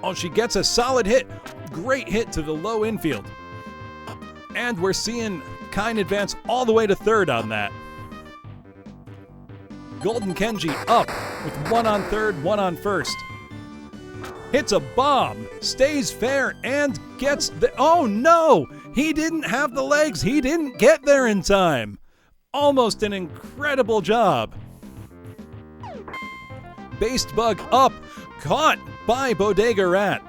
Oh, she gets a solid hit. Great hit to the low infield. And we're seeing Kine advance all the way to third on that. Golden Kenji up with 1 on third, 1 on first. Hits a bomb, stays fair, and gets the... Oh no! He didn't have the legs. He didn't get there in time. Almost an incredible job. Based bug up, caught by Bodega Rat.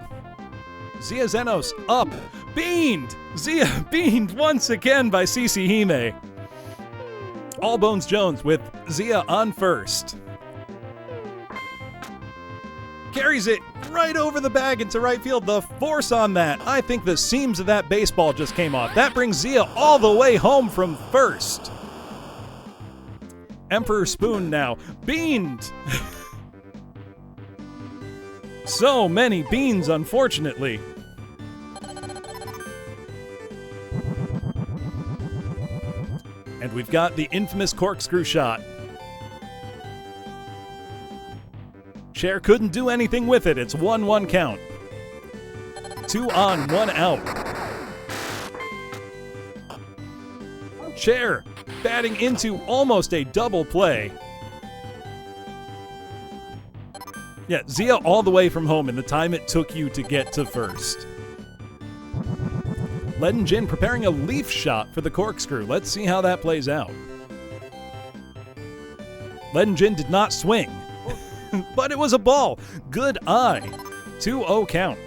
Zia Zenos up, beamed. Zia beamed once again by Cece Hime. All Bones Jones with Zia on first. Carries it right over the bag into right field. The force on that. I think the seams of that baseball just came off. That brings Zia all the way home from first. Emperor Spoon now. Beamed. So many beans, unfortunately. And we've got the infamous corkscrew shot. Cher couldn't do anything with it. It's 1-1 count. 2 on, 1 out. Cher batting into almost a double play. Yeah, Zia all the way from home in the time it took you to get to first. Leaden Jin preparing a leaf shot for the corkscrew. Let's see how that plays out. Leaden Jin did not swing, but it was a ball. Good eye. 2-0 count.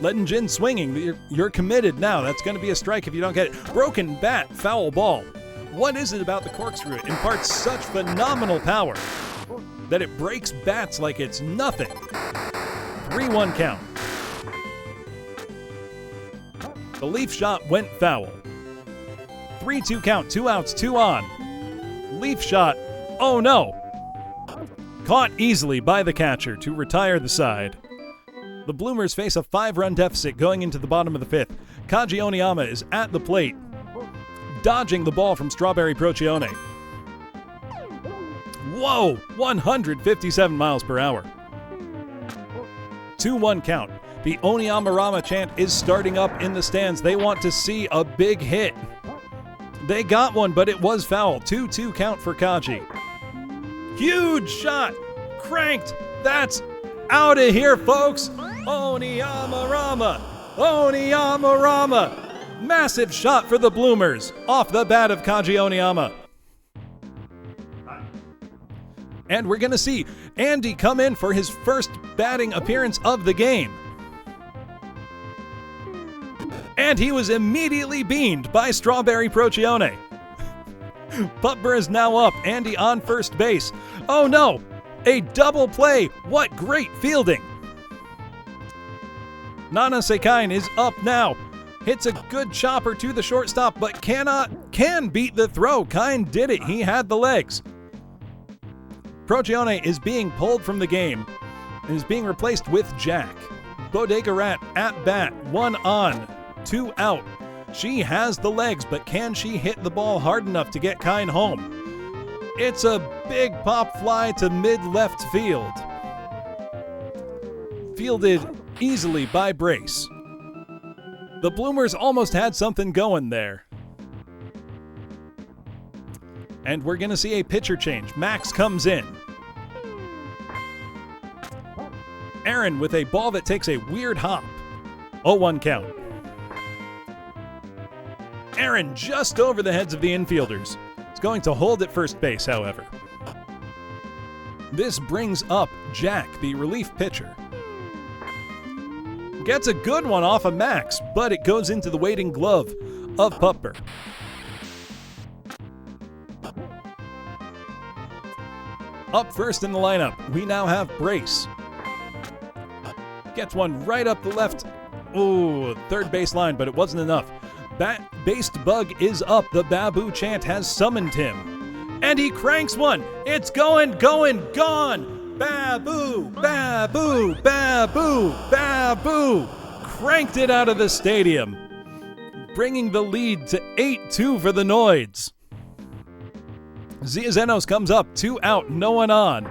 Leaden Jin swinging. You're committed now. That's going to be a strike if you don't get it. Broken bat, foul ball. What is it about the corkscrew? It imparts such phenomenal power that it breaks bats like it's nothing. 3-1 count. The leaf shot went foul. 3-2 count, 2 outs, 2 on. Leaf shot, oh no. Caught easily by the catcher to retire the side. The Bloomers face a 5-run deficit going into the bottom of the 5th. Kaji Oniyama is at the plate, dodging the ball from Strawberry Procione. Whoa, 157 miles per hour. 2-1 count. The Oniyama-rama chant is starting up in the stands. They want to see a big hit. They got one, but it was foul. 2-2 count for Kaji. Huge shot. Cranked. That's out of here, folks. Oniyama-rama. Oniyama-rama. Massive shot for the Bloomers off the bat of Kaji Oniyama. And we're going to see Andy come in for his first batting appearance of the game. And he was immediately beamed by Strawberry Procione. Pupper is now up. Andy on first base. Oh no! A double play! What great fielding! Nana Sekain is up now. Hits a good chopper to the shortstop, but can beat the throw. Kine did it. He had the legs. Procione is being pulled from the game and is being replaced with Jack. Bodega Rat at bat. 1 on, 2 out. She has the legs, but can she hit the ball hard enough to get Kine home? It's a big pop fly to mid-left field. Fielded easily by Brace. The Bloomers almost had something going there. And we're going to see a pitcher change. Max comes in. Aaron with a ball that takes a weird hop. 0-1 count. Aaron just over the heads of the infielders. He's going to hold at first base, however. This brings up Jack, the relief pitcher. Gets a good one off of Max, but it goes into the waiting glove of Pupper. Up first in the lineup, we now have Brace. Gets one right up the left, third base line, but it wasn't enough. Based Bug is up. The Babu chant has summoned him. And he cranks one. It's going, gone. Babu, Babu, Babu, Babu. Cranked it out of the stadium, bringing the lead to 8-2 for the Noids. Zia Zenos comes up, 2 out, no one on.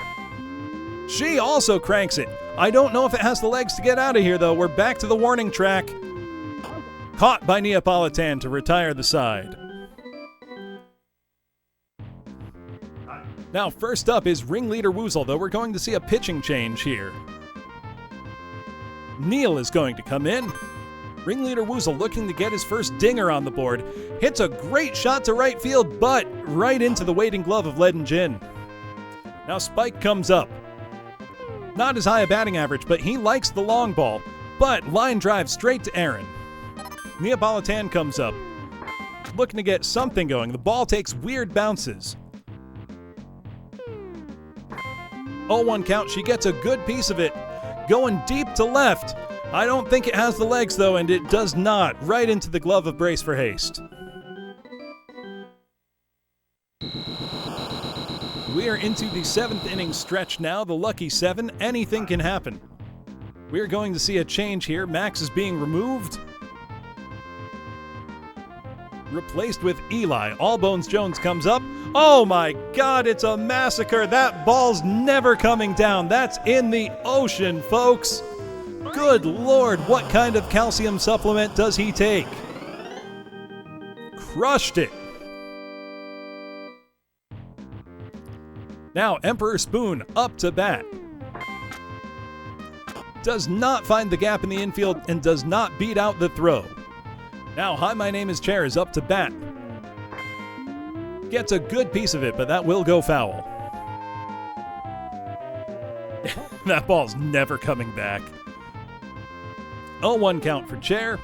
She also cranks it. I don't know if it has the legs to get out of here, though. We're back to the warning track. Caught by Neapolitan to retire the side. Now, first up is Ringleader Woozle, though we're going to see a pitching change here. Neil is going to come in. Ringleader Woozle looking to get his first dinger on the board. Hits a great shot to right field, but right into the waiting glove of Leaden Jin. Now Spike comes up. Not as high a batting average, but he likes the long ball. But line drive straight to Aaron. Neapolitan comes up. Looking to get something going. The ball takes weird bounces. 0-1 count. She gets a good piece of it. Going deep to left. I don't think it has the legs, though, and it does not. Right into the glove of Brace for haste. We are into the 7th inning stretch now, the lucky 7. Anything can happen. We're going to see a change here. Max is being removed. Replaced with Eli. Allbones Jones comes up. Oh my God, it's a massacre. That ball's never coming down. That's in the ocean, folks. Good Lord, what kind of calcium supplement does he take? Crushed it. Now Emperor Spoon up to bat. does not find the gap in the infield and does not beat out the throw. Now, Hi, My Name is Chair is up to bat. Gets a good piece of it, but that will go foul. That ball's never coming back. 0-1 count for Chair.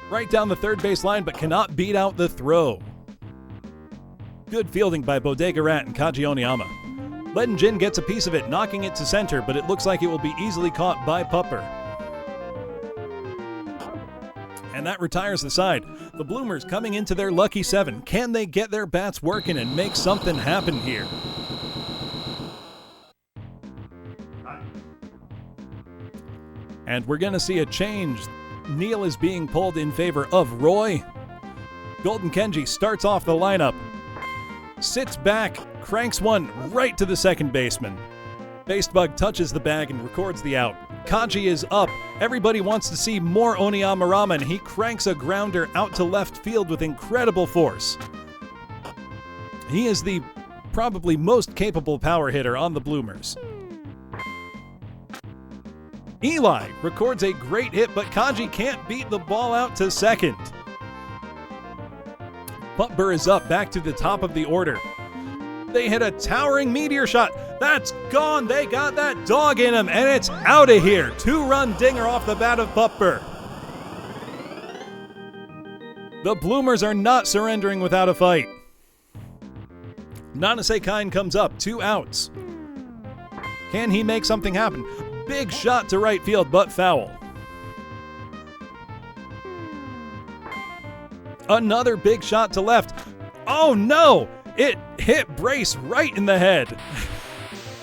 Right down the third base line, but cannot beat out the throw. Good fielding by Bodega Rat and Kaji Oniyama. Ledin Jin gets a piece of it, knocking it to center, but it looks like it will be easily caught by Pupper. And that retires the side. The Bloomers coming into their lucky 7. Can they get their bats working and make something happen here? And we're going to see a change. Neil is being pulled in favor of Roy. Golden Kenji starts off the lineup. Sits back, cranks one right to the second baseman. Basebug touches the bag and records the out. Kaji is up. Everybody wants to see more Oniyama Ramen. He cranks a grounder out to left field with incredible force. He is the probably most capable power hitter on the Bloomers. Eli records a great hit, but Kaji can't beat the ball out to second. Pupper is up, back to the top of the order. They hit a towering meteor shot. That's gone. They got that dog in him, and it's out of here. 2-run dinger off the bat of Pupper. The Bloomers are not surrendering without a fight. Nanase Kine comes up, 2 outs. Can he make something happen? Big shot to right field, but foul. Another big shot to left. Oh no! It hit Brace right in the head.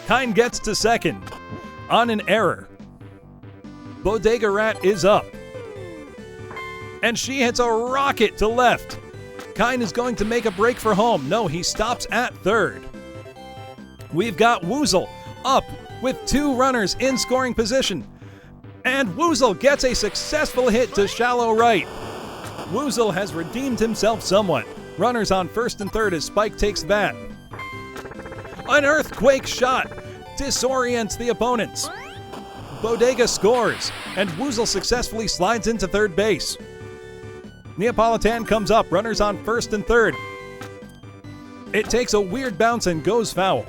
Kine gets to second on an error. Bodega Rat is up. And she hits a rocket to left. Kine is going to make a break for home. No, he stops at third. We've got Woozle up with 2 runners in scoring position. And Woozle gets a successful hit to shallow right. Woozle has redeemed himself somewhat. Runners on first and third as Spike takes the bat. An earthquake shot disorients the opponents. Bodega scores, and Woozle successfully slides into third base. Neapolitan comes up, runners on first and third. It takes a weird bounce and goes foul.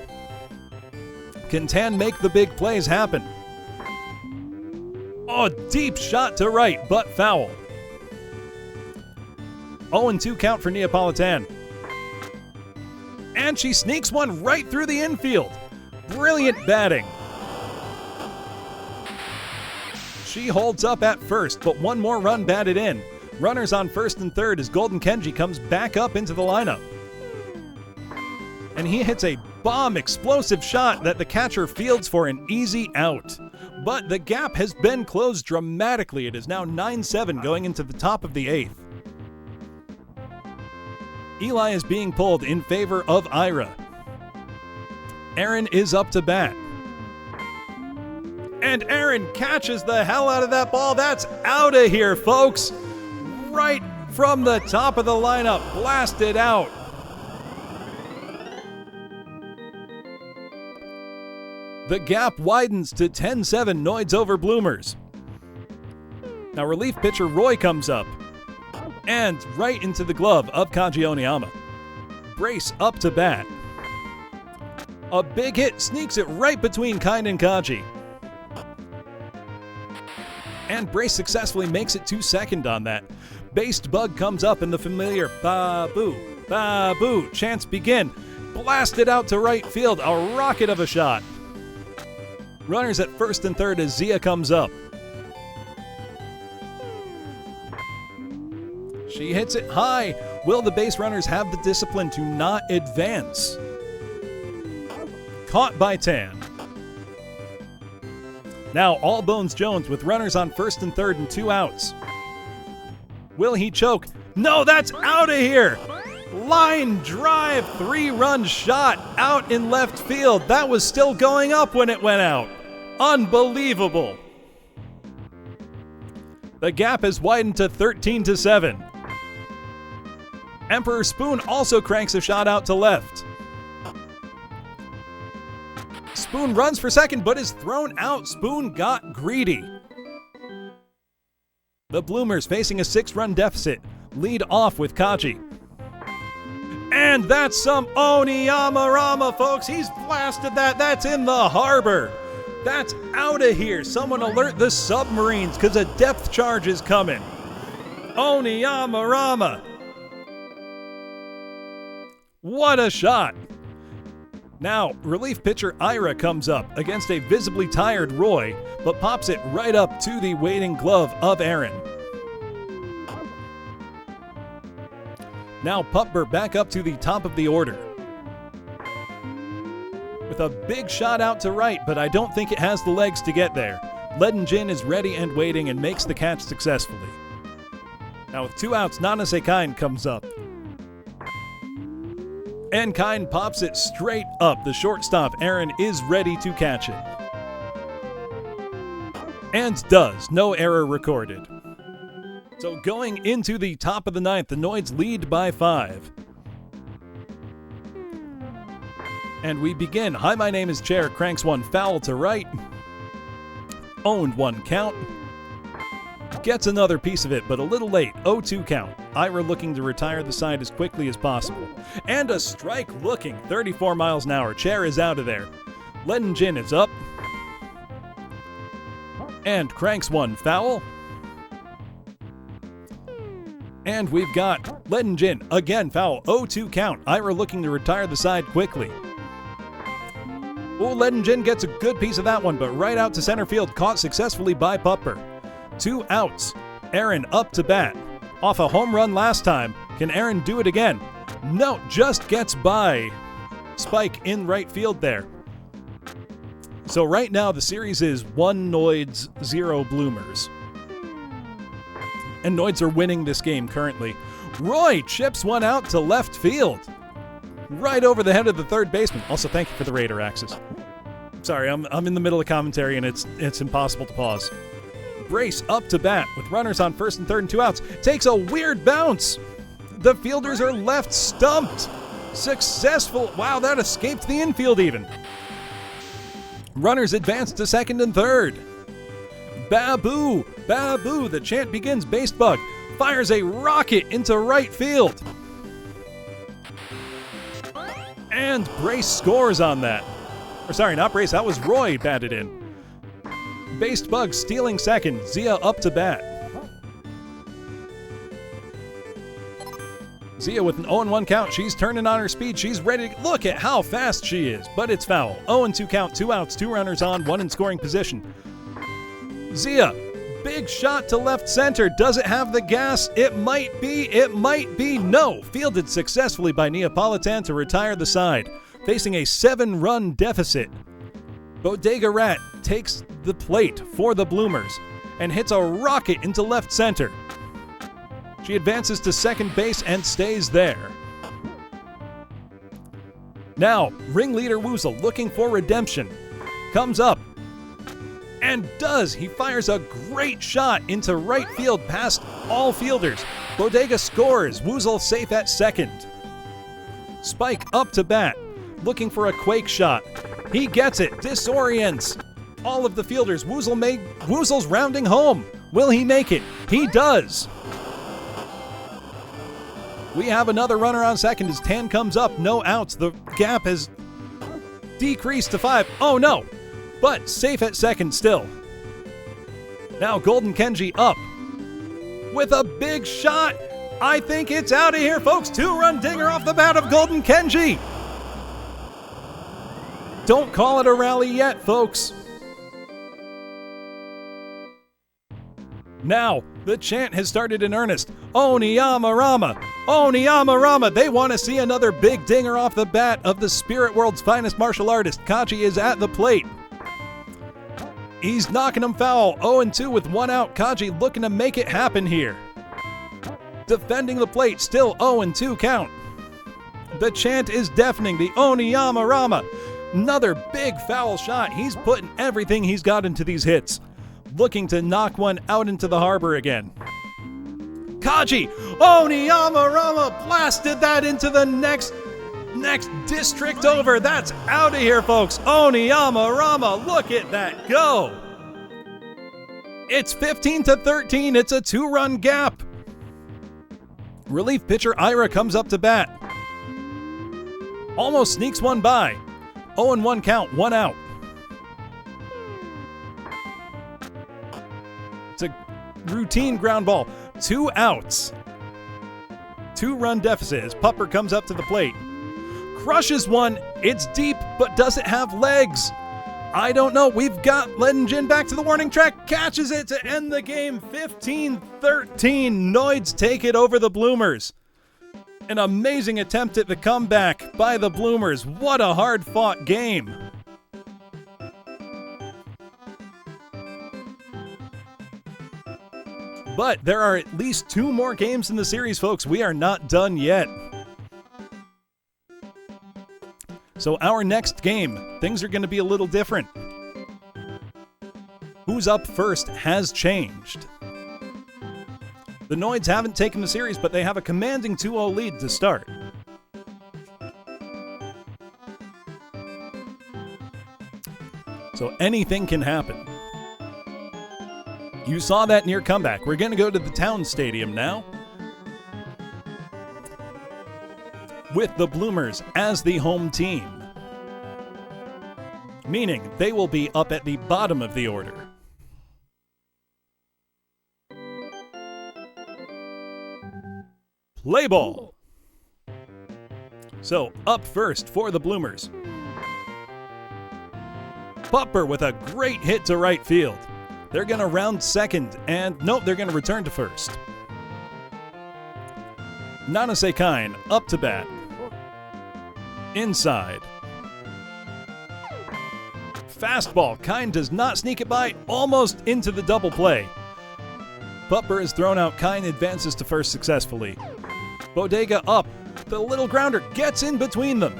Can Tan make the big plays happen? Oh, deep shot to right, but foul. 0-2 count for Neapolitan. And she sneaks one right through the infield. Brilliant batting. She holds up at first, but one more run batted in. Runners on first and third as Golden Kenji comes back up into the lineup. And he hits a bomb explosive shot that the catcher fields for an easy out. But the gap has been closed dramatically. It is now 9-7 going into the top of the 8th. Eli is being pulled in favor of Ira. Aaron is up to bat. And Aaron catches the hell out of that ball. That's out of here, folks. Right from the top of the lineup, blasted out. The gap widens to 10-7 Noids over Bloomers. Now relief pitcher Roy comes up. And right into the glove of Kaji Oniyama. Brace up to bat. A big hit sneaks it right between Kine and Kaji. And Brace successfully makes it to second on that. Based Bug comes up in the familiar Babu, Babu, chants begin. Blasted out to right field, a rocket of a shot. Runners at first and third as Zia comes up. She hits it high. Will the base runners have the discipline to not advance? Caught by Tan. Now Allbones Jones with runners on first and third and 2 outs. Will he choke? No, that's out of here! Line drive, 3-run shot out in left field. That was still going up when it went out. Unbelievable. The gap has widened to 13-7. Emperor Spoon also cranks a shot out to left. Spoon runs for second, but is thrown out. Spoon got greedy. The Bloomers, facing a 6-run deficit, lead off with Kaji. And that's some Oniyamarama, folks. He's blasted that. That's in the harbor. That's out of here. Someone alert the submarines, because a depth charge is coming. Oniyamarama. What a shot. Now, relief pitcher Ira comes up against a visibly tired Roy, but pops it right up to the waiting glove of Aaron. Now Pupper back up to the top of the order. With a big shot out to right, but I don't think it has the legs to get there. Ledden is ready and waiting and makes the catch successfully. Now with 2 outs, Nana Sekine comes up. And Kine pops it straight up. The shortstop, Aaron, is ready to catch it. And does. No error recorded. So going into the top of the 9th, the Noids lead by 5. And we begin. Hi, my name is Chair. Cranks one foul to right. Owned 1 count. Gets another piece of it, but a little late. 0-2 count. Ira looking to retire the side as quickly as possible. And a strike looking. 34 miles an hour. Chair is out of there. Ledden is up. And cranks 1 foul. And we've got Ledden again foul. 0-2 count. Ira looking to retire the side quickly. Oh, Ledden gets a good piece of that one, but right out to center field, caught successfully by Pupper. 2 outs. Aaron up to bat. Off a home run last time. Can Aaron do it again? No, just gets by Spike in right field there. So right now the series is 1 Noids, 0 Bloomers. And Noids are winning this game currently. Roy chips one out to left field. Right over the head of the third baseman. Also, thank you for the Raider axis. Sorry, I'm in the middle of commentary and it's impossible to pause. Brace up to bat with runners on first and third and 2 outs. Takes a weird bounce. The fielders are left stumped. Successful. Wow, that escaped the infield even. Runners advance to second and third. Babu, Babu, the chant begins. Basebug fires a rocket into right field. And Brace scores on that. Or sorry, not Brace, that was Roy batted in. Basebug stealing second. Zia up to bat. Zia with an 0-1 count. She's turning on her speed. She's ready to look at how fast she is. But it's foul. 0-2 count. 2 outs. 2 runners on. 1 in scoring position. Zia, big shot to left center. Does it have the gas? It might be. It might be. No. Fielded successfully by Neapolitan to retire the side. Facing a 7-run deficit. Bodega Rat takes the plate for the Bloomers and hits a rocket into left center. She advances to second base and stays there. Now, ringleader Woozle looking for redemption. Comes up and does. He fires a great shot into right field past all fielders. Bodega scores. Woozle safe at second. Spike up to bat, looking for a quake shot. He gets it. Disorients all of the fielders. Woozle's rounding home. Will he make it? He does. We have another runner on second as Tan comes up. No outs. The gap has decreased to 5. Oh no! But safe at second still. Now Golden Kenji up with a big shot. I think it's out of here, folks. 2-run dinger off the bat of Golden Kenji. Don't call it a rally yet, folks. Now, the chant has started in earnest. Oniyamarama! Oniyamarama! They want to see another big dinger off the bat of the spirit world's finest martial artist. Kaji is at the plate. He's knocking him foul. 0-2 with 1 out. Kaji looking to make it happen here. Defending the plate, still 0-2 count. The chant is deafening. The Oniyamarama. Another big foul shot. He's putting everything he's got into these hits. Looking to knock one out into the harbor again. Kaji! Oniyamarama blasted that into the next Next district over. That's out of here, folks. Oniyama Rama, look at that go. It's 15-13. It's a 2-run gap. Relief pitcher Ira comes up to bat. Almost sneaks one by. 0-1 count, 1 out. It's a routine ground ball. 2 outs. 2-run deficit as Pupper comes up to the plate. Crushes one. It's deep, but does it have legs? I don't know. We've got Ledingen back to the warning track. Catches it to end the game. 15-13. Noids take it over the Bloomers. An amazing attempt at the comeback by the Bloomers. What a hard-fought game. But there are at least 2 more games in the series, folks. We are not done yet. So our next game, things are going to be a little different. Who's up first has changed. The Noids haven't taken the series, but they have a commanding 2-0 lead to start. So anything can happen. You saw that near comeback. We're going to go to the town stadium now, with the Bloomers as the home team, meaning they will be up at the bottom of the order. Play ball. So up first for the Bloomers. Pupper with a great hit to right field. They're going to round second, and nope, they're going to return to first. Nanase Kine up to bat. Inside. Fastball. Kine does not sneak it by, almost into the double play. Pupper is thrown out. Kine advances to first successfully. Bodega up. The little grounder gets in between them.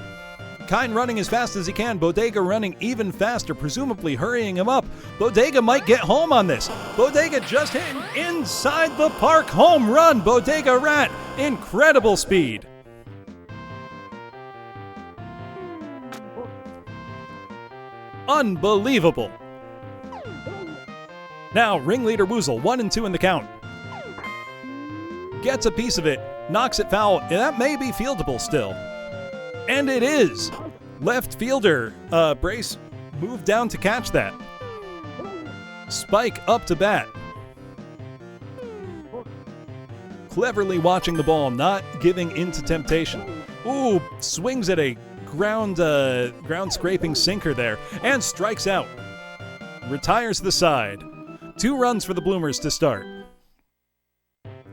Kine running as fast as he can. Bodega running even faster, presumably hurrying him up. Bodega might get home on this. Bodega just hit inside the park. Home run. Bodega Rat. Incredible speed. Unbelievable. Now, ringleader Woozle, 1-2 in the count. Gets a piece of it, knocks it foul, and that may be fieldable still. And it is. Left fielder, Brace, moved down to catch that. Spike up to bat. Cleverly watching the ball, not giving into temptation. Ooh, swings at a ground scraping sinker there, and strikes out. Retires the side. 2 runs for the Bloomers to start.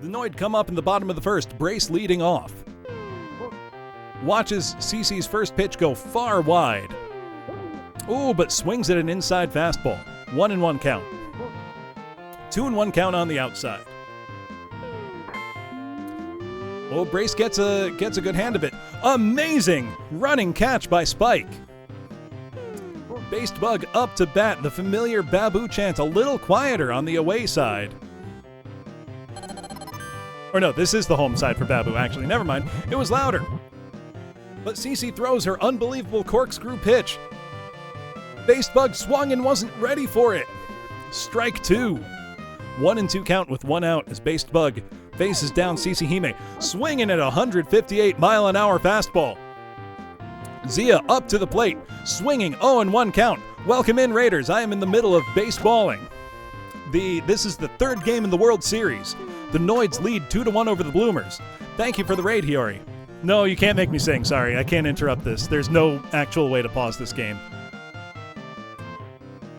The Noid come up in the bottom of the first, Brace leading off. Watches CC's first pitch go far wide. Ooh, but swings at an inside fastball. 1-1 count. 2-1 count on the outside. Oh, Brace gets a good hand of it. Amazing running catch by Spike. Based Bug up to bat. The familiar Babu chant a little quieter on the away side. Or no, this is the home side for Babu, actually. Never mind. It was louder. But CC throws her unbelievable corkscrew pitch. Based Bug swung and wasn't ready for it. Strike 2. 1-2 count with 1 out as Based Bug faces down CC Hime, swinging at a 158-mile-an-hour fastball. Zia up to the plate, swinging 0-1 count. Welcome in, Raiders. I am in the middle of baseballing. This is the 3rd game in the World Series. The Noids lead 2-1 over the Bloomers. Thank you for the raid, Hiyori. No, you can't make me sing. Sorry, I can't interrupt this. There's no actual way to pause this game.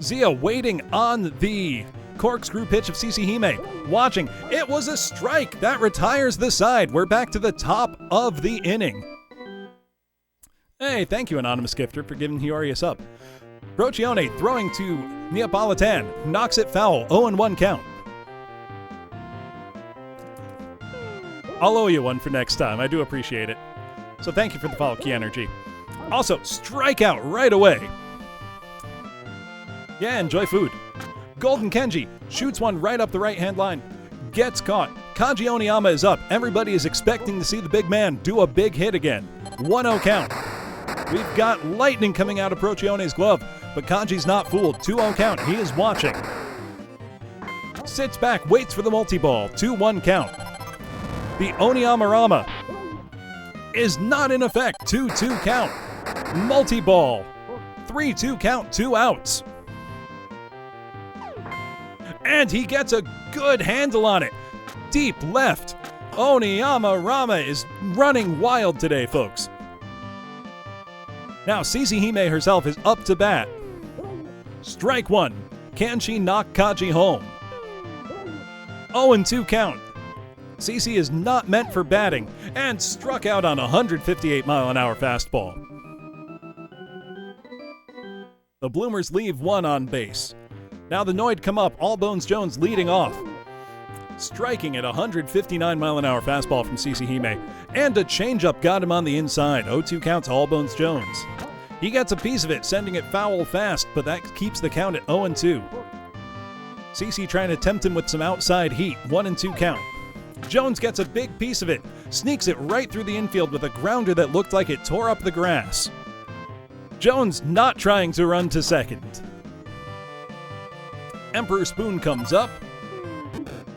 Zia waiting on the corkscrew pitch of CC Hime. Watching. It was a strike. That retires the side. We're back to the top of the inning. Hey, thank you, Anonymous Gifter, for giving Hiyori a sub. Brocione throwing to Neapolitan. Knocks it foul. 0-1 count. I'll owe you one for next time. I do appreciate it. So thank you for the follow, Key Energy. Also, strikeout right away. Yeah, enjoy food. Golden Kenji shoots one right up the right-hand line. Gets caught. Kaji Oniyama is up. Everybody is expecting to see the big man do a big hit again. 1-0 count. We've got lightning coming out of Procione's glove, but Kaji's not fooled. 2-0 count. He is watching. Sits back, waits for the multi-ball. 2-1 count. The Oniyamarama is not in effect. 2-2 count. Multi-ball. 3-2 count. 2 outs. And he gets a good handle on it. Deep left. Oniyamarama is running wild today, folks. Now, CC Hime herself is up to bat. Strike one. Can she knock Kaji home? 0-2 count. CC is not meant for batting and struck out on a 158-mile-an-hour fastball. The Bloomers leave one on base. Now the Noid come up, Allbones Jones leading off. Striking at 159-mile-an-hour fastball from CC Hime. And a changeup got him on the inside. 0-2 count to Allbones Jones. He gets a piece of it, sending it foul fast, but that keeps the count at 0-2. CC trying to tempt him with some outside heat. 1-2 count. Jones gets a big piece of it, sneaks it right through the infield with a grounder that looked like it tore up the grass. Jones not trying to run to second. Emperor Spoon comes up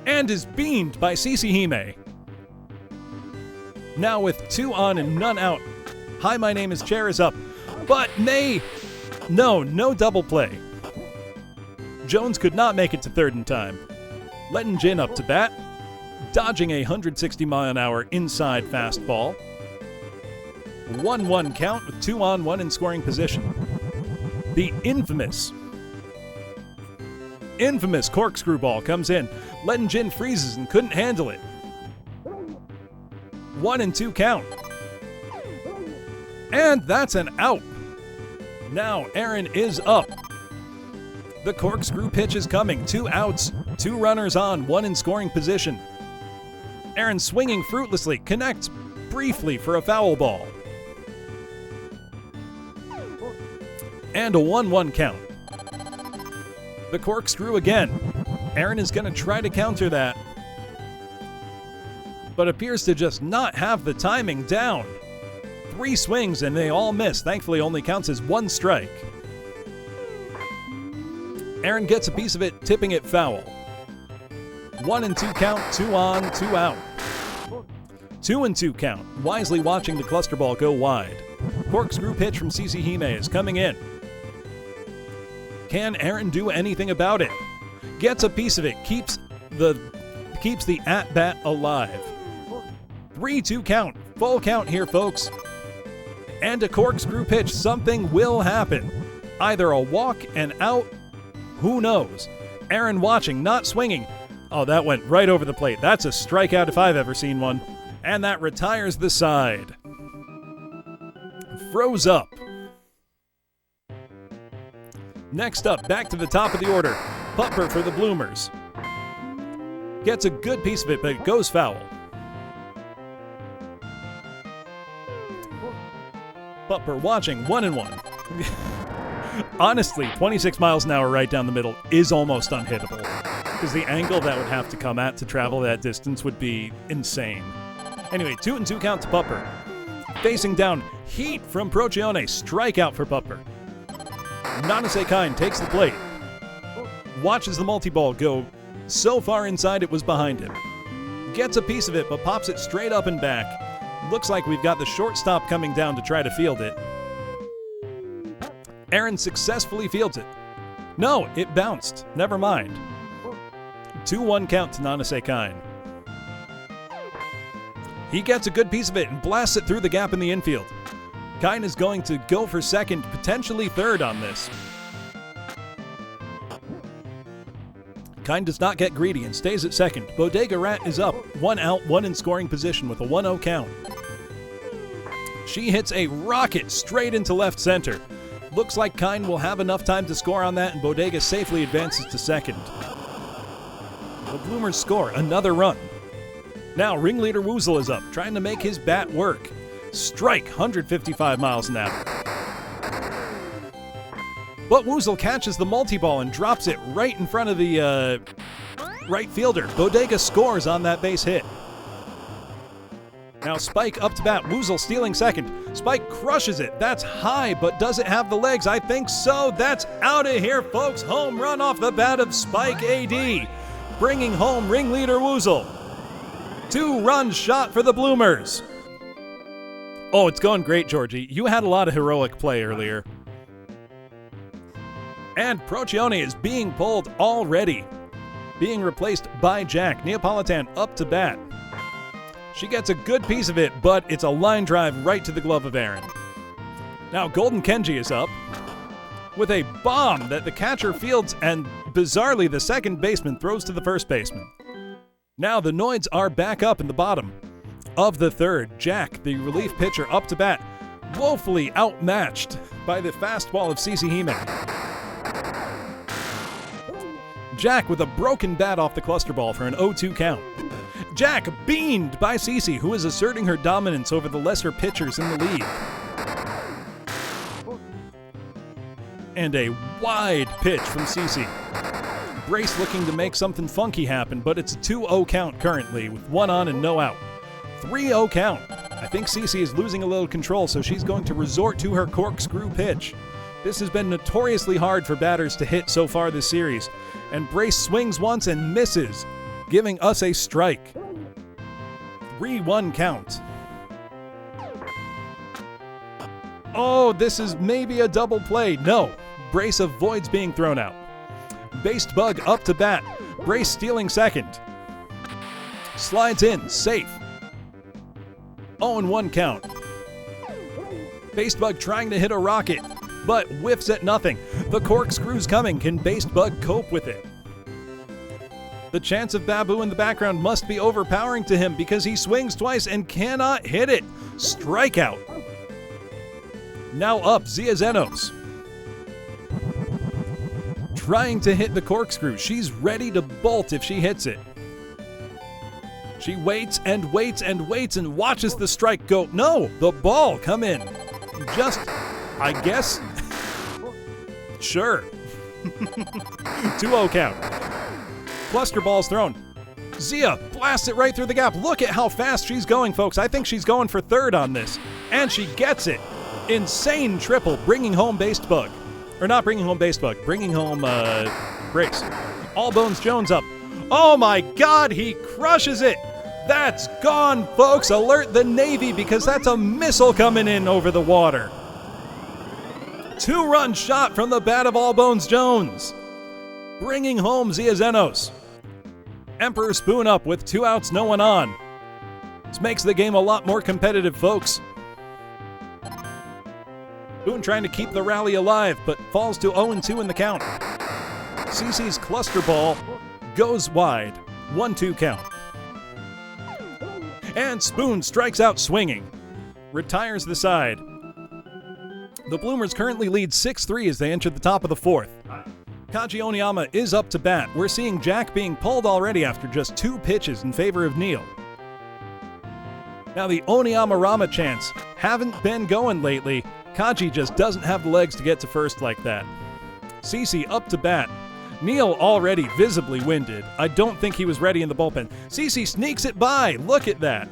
and is beamed by CC Hime. Now with 2 on and none out, Hi, My Name is Chair is up, but no double play. Jones could not make it to third in time. Letting Jin up to bat, dodging a 160-mile-an-hour inside fastball. 1-1 count with 2 on, 1 in scoring position. The infamous corkscrew ball comes in. Letting Jin freezes and couldn't handle it. 1-2 count. And that's an out. Now Aaron is up. The corkscrew pitch is coming. 2 outs, 2 runners on, 1 in scoring position. Aaron swinging fruitlessly, connects briefly for a foul ball. And a 1-1 count. The corkscrew again. Aaron is going to try to counter that, but appears to just not have the timing down. 3 swings and they all miss. Thankfully only counts as 1 strike. Aaron gets a piece of it, tipping it foul. 1-2 count, 2 on, 2 out. 2-2 count, wisely watching the cluster ball go wide. Corkscrew pitch from CC Hime is coming in. Can Aaron do anything about it? Gets a piece of it, keeps the at-bat alive. 3-2 count, full count here, folks. And a corkscrew pitch, something will happen. Either a walk, an out, who knows? Aaron watching, not swinging. Oh, that went right over the plate. That's a strikeout if I've ever seen one. And that retires the side. Froze up. Next up, back to the top of the order. Pupper for the Bloomers. Gets a good piece of it, but it goes foul. Pupper watching, 1-1. Honestly, 26 miles an hour right down the middle is almost unhittable, because the angle that would have to come at to travel that distance would be insane. Anyway, 2-2 count to Pupper. Facing down, heat from Procione, strikeout for Pupper. Nanase Kine takes the plate. Watches the multi-ball go so far inside it was behind him. Gets a piece of it, but pops it straight up and back. Looks like we've got the shortstop coming down to try to field it. Aaron successfully fields it. No, it bounced. Never mind. 2-1 count to Nanase Kine. He gets a good piece of it and blasts it through the gap in the infield. Kine is going to go for second, potentially third on this. Kine does not get greedy and stays at second. Bodega Rat is up. 1 out, 1 in scoring position with a 1-0 count. She hits a rocket straight into left center. Looks like Kine will have enough time to score on that, and Bodega safely advances to second. The Bloomers score another run. Now Ringleader Woozle is up, trying to make his bat work. Strike, 155 miles an hour. But Woozle catches the multi-ball and drops it right in front of the right fielder. Bodega scores on that base hit. Now Spike up to bat, Woozle stealing second. Spike crushes it. That's high, but does it have the legs? I think so. That's out of here, folks. Home run off the bat of Spike AD, bringing home ringleader Woozle. 2-run shot for the Bloomers. Oh, it's going great, Georgie. You had a lot of heroic play earlier. And Procchione is being pulled already, being replaced by Jack. Neapolitan up to bat. She gets a good piece of it, but it's a line drive right to the glove of Aaron. Now Golden Kenji is up with a bomb that the catcher fields, and bizarrely the second baseman throws to the first baseman. Now the Noids are back up in the bottom of the third. Jack, the relief pitcher, up to bat, woefully outmatched by the fastball of CeCe Hime. Jack with a broken bat off the cluster ball for an 0-2 count. Jack beamed by CeCe, who is asserting her dominance over the lesser pitchers in the league. And a wide pitch from CeCe. Brace looking to make something funky happen, but it's a 2-0 count currently with 1 on and no out. 3-0 count. I think CeCe is losing a little control, so she's going to resort to her corkscrew pitch. This has been notoriously hard for batters to hit so far this series, and Brace swings once and misses, giving us a strike. 3-1 count. Oh, this is maybe a double play. No, Brace avoids being thrown out. Based Bug up to bat. Brace stealing second. Slides in, safe. 0-1 count. Based Bug trying to hit a rocket, but whiffs at nothing. The corkscrew's coming. Can Based Bug cope with it? The chance of Babu in the background must be overpowering to him because he swings twice and cannot hit it. Strikeout. Now up, Zia Zenos. Trying to hit the corkscrew. She's ready to bolt if she hits it. She waits and waits and waits and watches the strike go. No, the ball come in. Just, I guess, sure. 2-0 count. Cluster ball's thrown. Zia blasts it right through the gap. Look at how fast she's going, folks. I think she's going for third on this. And she gets it. Insane triple, bringing home Based Bug. Or not bringing home Based Bug, bringing home Brace. Allbones Jones up. Oh my God, he crushes it. That's gone, folks. Alert the Navy because that's a missile coming in over the water. 2-run shot from the bat of Allbones Jones, bringing home Zia Zenos. Emperor Spoon up with 2 outs, no one on. This makes the game a lot more competitive, folks. Spoon trying to keep the rally alive, but falls to 0-2 in the count. CeCe's cluster ball goes wide. 1-2 count. And Spoon strikes out swinging. Retires the side. The Bloomers currently lead 6-3 as they enter the top of the fourth. Kaji Oniyama is up to bat. We're seeing Jack being pulled already after just 2 pitches in favor of Neil. Now the Oniyama-Rama chants haven't been going lately. Kaji just doesn't have the legs to get to first like that. CeCe up to bat. Neil already visibly winded. I don't think he was ready in the bullpen. CeCe sneaks it by. Look at that.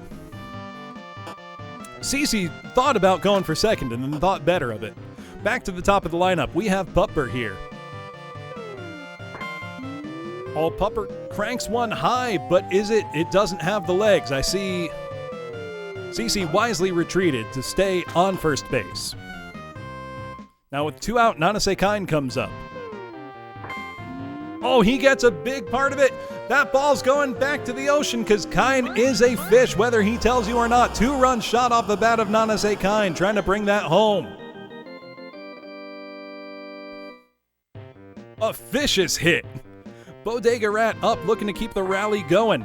CeCe thought about going for second and then thought better of it. Back to the top of the lineup. We have Pupper here. All Pupper cranks one high, but is it? It doesn't have the legs. I see CeCe wisely retreated to stay on first base. Now with 2 out, Nanase Kine comes up. Oh, he gets a big part of it. That ball's going back to the ocean because Kine is a fish, whether he tells you or not. 2-run shot off the bat of Nanase Kine, trying to bring that home. A vicious hit. Bodega Rat up, looking to keep the rally going.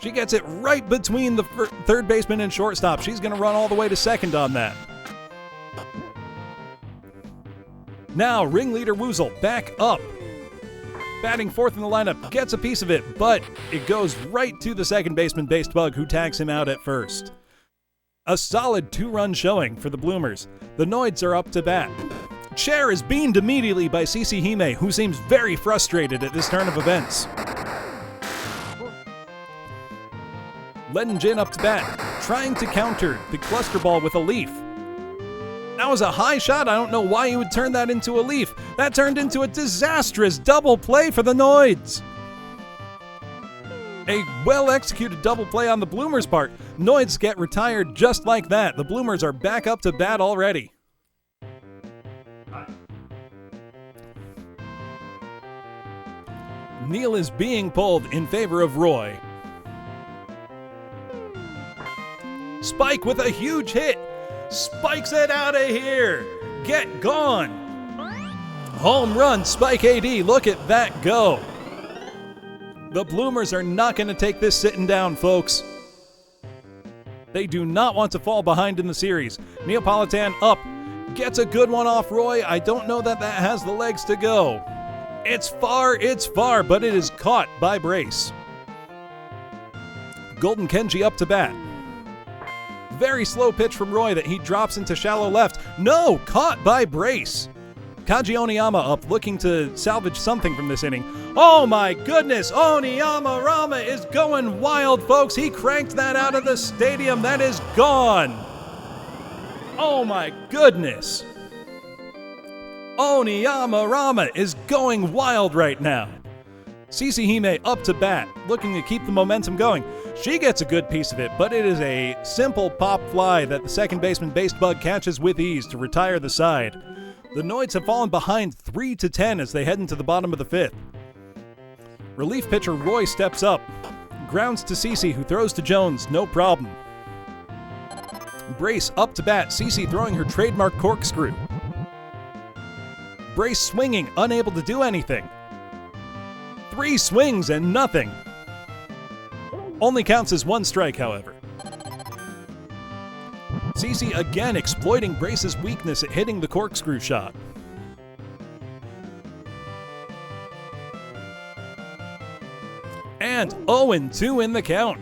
She gets it right between the third baseman and shortstop. She's going to run all the way to second on that. Now, ringleader Woozle back up. Batting fourth in the lineup, gets a piece of it, but it goes right to the second baseman, Based Bug, who tags him out at first. A solid 2-run showing for the Bloomers. The Noids are up to bat. Chair is beamed immediately by CeCe Hime, who seems very frustrated at this turn of events. Len Jin up to bat, trying to counter the cluster ball with a leaf. That was a high shot. I don't know why he would turn that into a leaf. That turned into a disastrous double play for the Noids. A well-executed double play on the Bloomers' part. Noids get retired just like that. The Bloomers are back up to bat already. Neal is being pulled in favor of Roy. Spike with a huge hit. Spikes it out of here. Get gone. Home run, Spike AD. Look at that go. The Bloomers are not going to take this sitting down, folks. They do not want to fall behind in the series. Neapolitan up. Gets a good one off Roy. I don't know that has the legs to go. It's far, but it is caught by Brace. Golden Kenji up to bat. Very slow pitch from Roy that he drops into shallow left. No, caught by Brace. Kaji Oniyama up, looking to salvage something from this inning. Oh my goodness, Oniyama Rama is going wild, folks. He cranked that out of the stadium. That is gone. Oh my goodness. Oniyama Rama is going wild right now. CC Hime up to bat, looking to keep the momentum going. She gets a good piece of it, but it is a simple pop fly that the second baseman Based Bug catches with ease to retire the side. The Noids have fallen behind 3-10 as they head into the bottom of the fifth. Relief pitcher Roy steps up, grounds to CC, who throws to Jones, no problem. Brace up to bat, CC throwing her trademark corkscrew. Brace swinging, unable to do anything. 3 swings and nothing. Only counts as 1 strike, however. CC again exploiting Brace's weakness at hitting the corkscrew shot. And 0-2 in the count.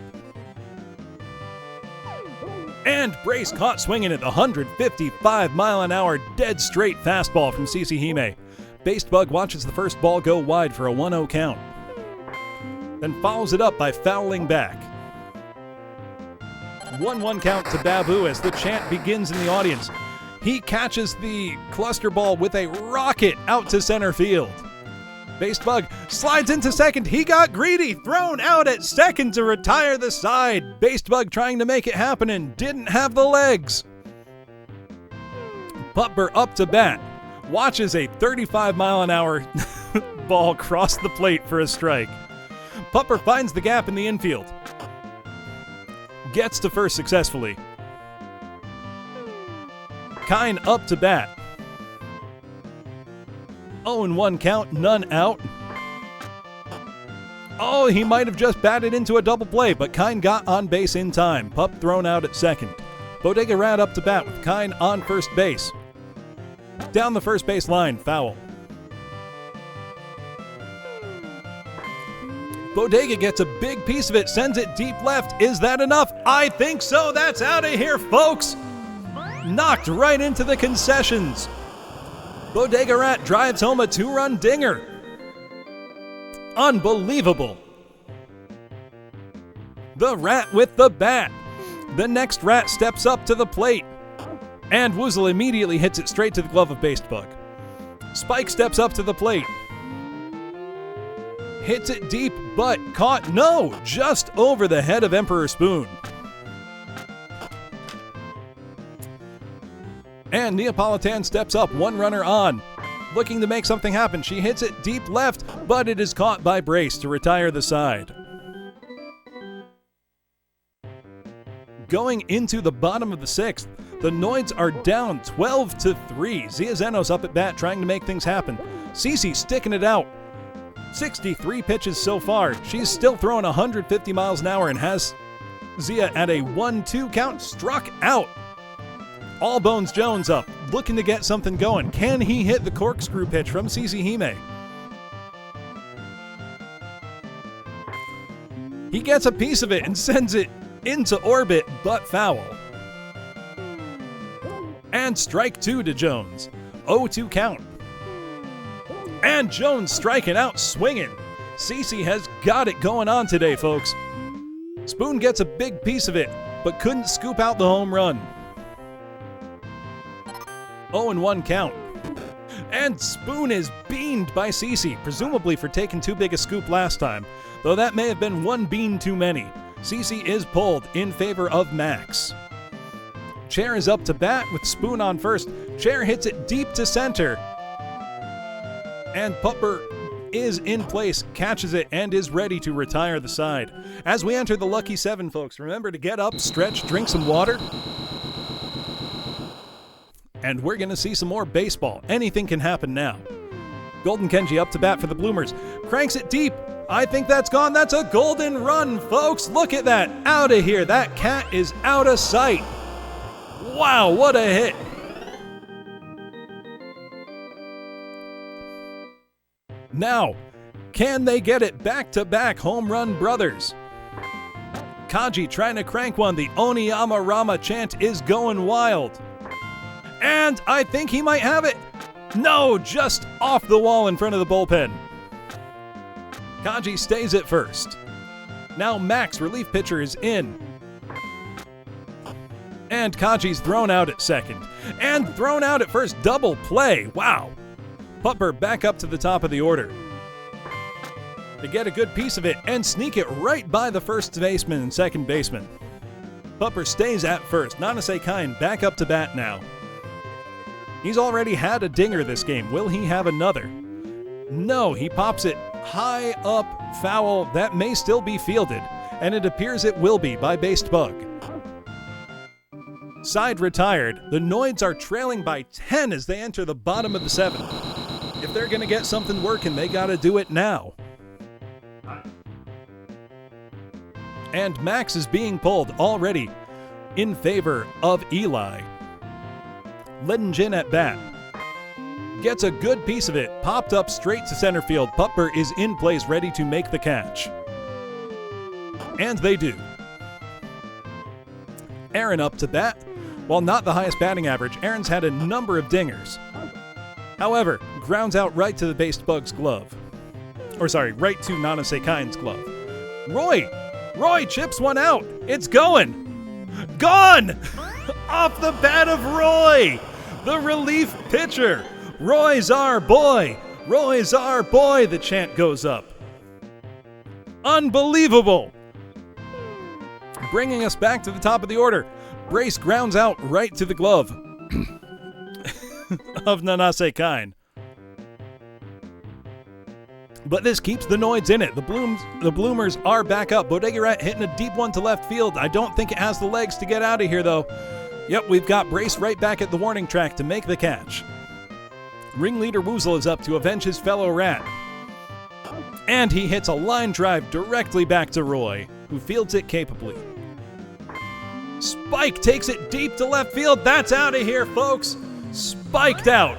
And Brace caught swinging at the 155-mile-an-hour dead straight fastball from CC Hime. Based Bug watches the first ball go wide for a 1-0 count. Then follows it up by fouling back. 1-1 count to Babu as the chant begins in the audience. He catches the cluster ball with a rocket out to center field. Based Bug slides into second. He got greedy, thrown out at second to retire the side. Based Bug trying to make it happen and didn't have the legs. Putber up to bat. Watches a 35-mile-an-hour ball cross the plate for a strike. Putber finds the gap in the infield. Gets to first successfully. Kine up to bat. 0-1 count, none out. Oh, he might have just batted into a double play, but Kine got on base in time. Pup thrown out at second. Bodega Rat up to bat with Kine on first base. Down the first base line, foul. Bodega gets a big piece of it, sends it deep left. Is that enough? I think so. That's out of here, folks. Knocked right into the concessions. Bodega Rat drives home a 2-run dinger. Unbelievable. The Rat with the bat. The next Rat steps up to the plate. And Woozle immediately hits it straight to the glove of Based Bug. Spike steps up to the plate. Hits it deep, but caught, no, just over the head of Emperor Spoon. And Neapolitan steps up, 1 runner on. Looking to make something happen. She hits it deep left, but it is caught by Brace to retire the side. Going into the bottom of the 6th, the Noids are down 12-3. Zia Zeno's up at bat trying to make things happen. Cece sticking it out. 63 pitches so far. She's still throwing 150 miles an hour and has Zia at a 1-2 count, struck out. All Bones Jones up, looking to get something going. Can he hit the corkscrew pitch from CC Hime? He gets a piece of it and sends it into orbit, but foul. And strike 2 to Jones. 0-2 count. And Jones striking out swinging. CC has got it going on today, folks. Spoon gets a big piece of it, but couldn't scoop out the home run. 0-1 count. And Spoon is beaned by CeCe, presumably for taking too big a scoop last time, though that may have been one bean too many. CeCe is pulled in favor of Max. Chair is up to bat with Spoon on first. Chair hits it deep to center. And Pupper is in place, catches it, and is ready to retire the side. As we enter the lucky 7, folks, remember to get up, stretch, drink some water. And we're going to see some more baseball. Anything can happen now. Golden Kenji up to bat for the Bloomers. Cranks it deep. I think that's gone. That's a golden run, folks. Look at that. Out of here. That cat is out of sight. Wow, what a hit. Now, can they get it back-to-back home run brothers? Kaji trying to crank one. The Oniyama Rama chant is going wild. And I think he might have it. No, just off the wall in front of the bullpen. Kaji stays at first. Now Max, relief pitcher, is in. And Kaji's thrown out at second. And thrown out at first. Double play. Wow. Pupper back up to the top of the order. They get a good piece of it and sneak it right by the first baseman and second baseman. Pupper stays at first. Nanase Kine back up to bat now. He's already had a dinger this game. Will he have another? No, he pops it high up, foul. That may still be fielded, and it appears it will be by Based Bug. Side retired. The Noids are trailing by 10 as they enter the bottom of the 7. If they're going to get something working, they got to do it now. And Max is being pulled already in favor of Eli. Ledinjin at bat. Gets a good piece of it, popped up straight to center field. Pupper is in place, ready to make the catch. And they do. Aaron up to bat. While not the highest batting average, Aaron's had a number of dingers. However, grounds out right to the Based Bug's glove. Right to Nanase Kine's glove. Roy chips one out. It's going. Gone! Off the bat of Roy, the relief pitcher. Roy's our boy. Roy's our boy, the chant goes up. Unbelievable. Bringing us back to the top of the order. Brace grounds out right to the glove of Nanase Kine. But this keeps the Noids in it. The Bloomers are back up. Bodega Rat hitting a deep one to left field. I don't think it has the legs to get out of here, though. Yep, we've got Brace right back at the warning track to make the catch. Ringleader Woozle is up to avenge his fellow Rat. And he hits a line drive directly back to Roy, who fields it capably. Spike takes it deep to left field. That's out of here, folks. Spiked out.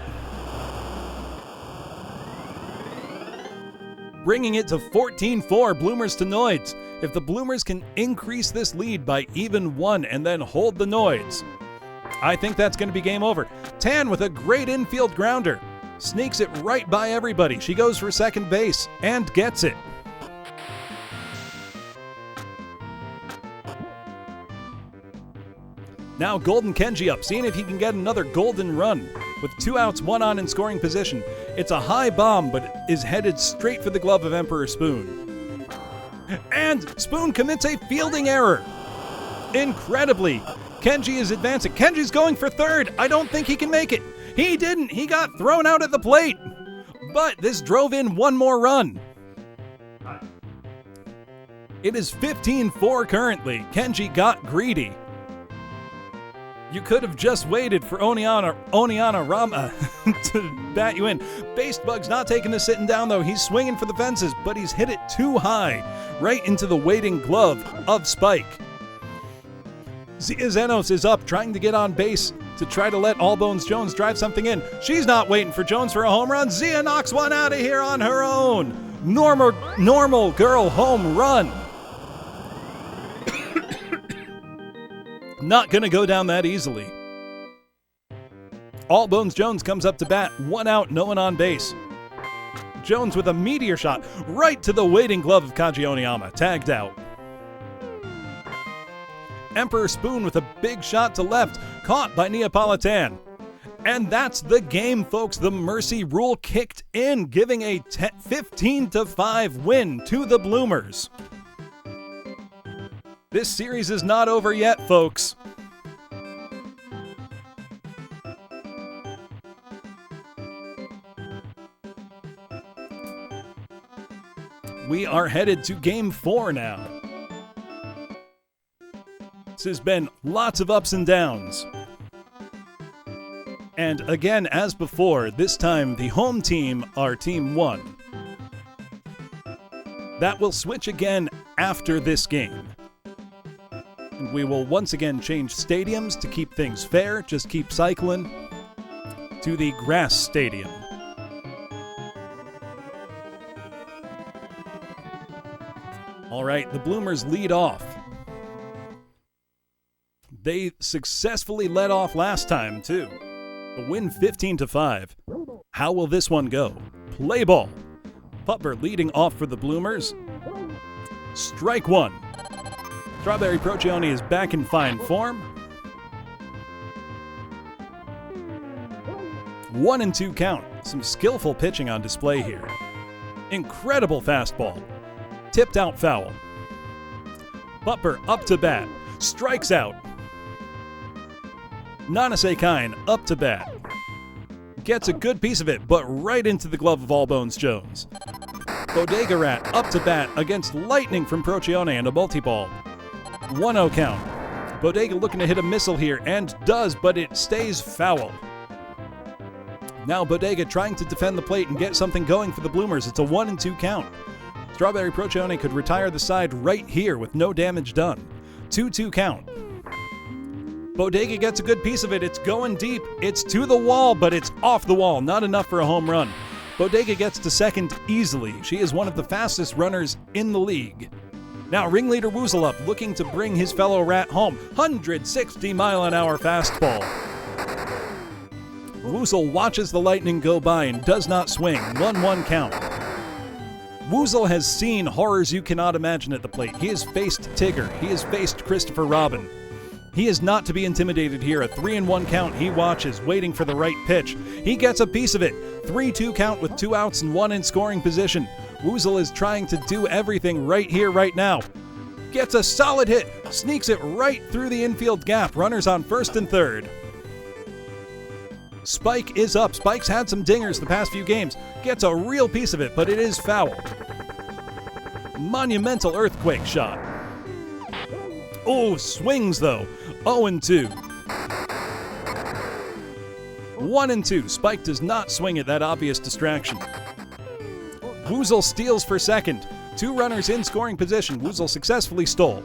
Bringing it to 14-4, Bloomers to Noids. If the Bloomers can increase this lead by even 1 and then hold the Noids, I think that's going to be game over. Tan with a great infield grounder. Sneaks it right by everybody. She goes for second base and gets it. Now Golden Kenji up, seeing if he can get another golden run. With 2 outs, 1 on in scoring position. It's a high bomb, but is headed straight for the glove of Emperor Spoon. And Spoon commits a fielding error. Incredibly, Kenji is advancing. Kenji's going for third. I don't think he can make it. He didn't. He got thrown out at the plate. But this drove in 1 more run. It is 15-4 currently. Kenji got greedy. You could have just waited for Oniyama Rama to bat you in. Based Bug's not taking the sitting down, though. He's swinging for the fences, but he's hit it too high, right into the waiting glove of Spike. Zia Zenos is up, trying to get on base to try to let Allbones Jones drive something in. She's not waiting for Jones for a home run. Zia knocks one out of here on her own. Normal girl home run. Not going to go down that easily. Allbones Jones comes up to bat. 1 out, no one on base. Jones with a meteor shot right to the waiting glove of Kaji Oniyama. Tagged out. Emperor Spoon with a big shot to left, caught by Neapolitan. And that's the game, folks. The Mercy Rule kicked in, giving a 15-5 win to the Bloomers. This series is not over yet, folks. We are headed to Game 4 now. This has been lots of ups and downs. And again, as before, this time the home team are Team 1. That will switch again after this game. And we will once again change stadiums to keep things fair, just keep cycling to the grass stadium. All right, the Bloomers lead off. They successfully led off last time, too. A win 15-5. How will this one go? Play ball. Putber leading off for the Bloomers. Strike one. Strawberry Procione is back in fine form. 1-2 count. Some skillful pitching on display here. Incredible fastball. Tipped out foul. Putber up to bat. Strikes out. Nanase Kine up to bat. Gets a good piece of it, but right into the glove of Allbones Jones. Bodega Rat up to bat against lightning from Procione and a multi-ball. 1-0 count. Bodega looking to hit a missile here, and does, but it stays foul. Now Bodega trying to defend the plate and get something going for the Bloomers. It's a 1-2 count. Strawberry Procione could retire the side right here with no damage done. 2-2 count. Bodega gets a good piece of it. It's going deep. It's to the wall, but it's off the wall. Not enough for a home run. Bodega gets to second easily. She is one of the fastest runners in the league. Now ringleader Woozle up, looking to bring his fellow Rat home. 160-mile-an-hour fastball. Woozle watches the lightning go by and does not swing. 1-1 count. Woozle has seen horrors you cannot imagine at the plate. He has faced Tigger. He has faced Christopher Robin. He is not to be intimidated here. A 3-1 count. He watches, waiting for the right pitch. He gets a piece of it. 3-2 count with 2 outs and 1 in scoring position. Woozle is trying to do everything right here, right now. Gets a solid hit. Sneaks it right through the infield gap. Runners on first and third. Spike is up. Spike's had some dingers the past few games. Gets a real piece of it, but it is foul. Monumental earthquake shot. Oh, swings though. 0-2. 1-2. Spike does not swing at that obvious distraction. Woozle steals for second. 2 runners in scoring position. Woozle successfully stole.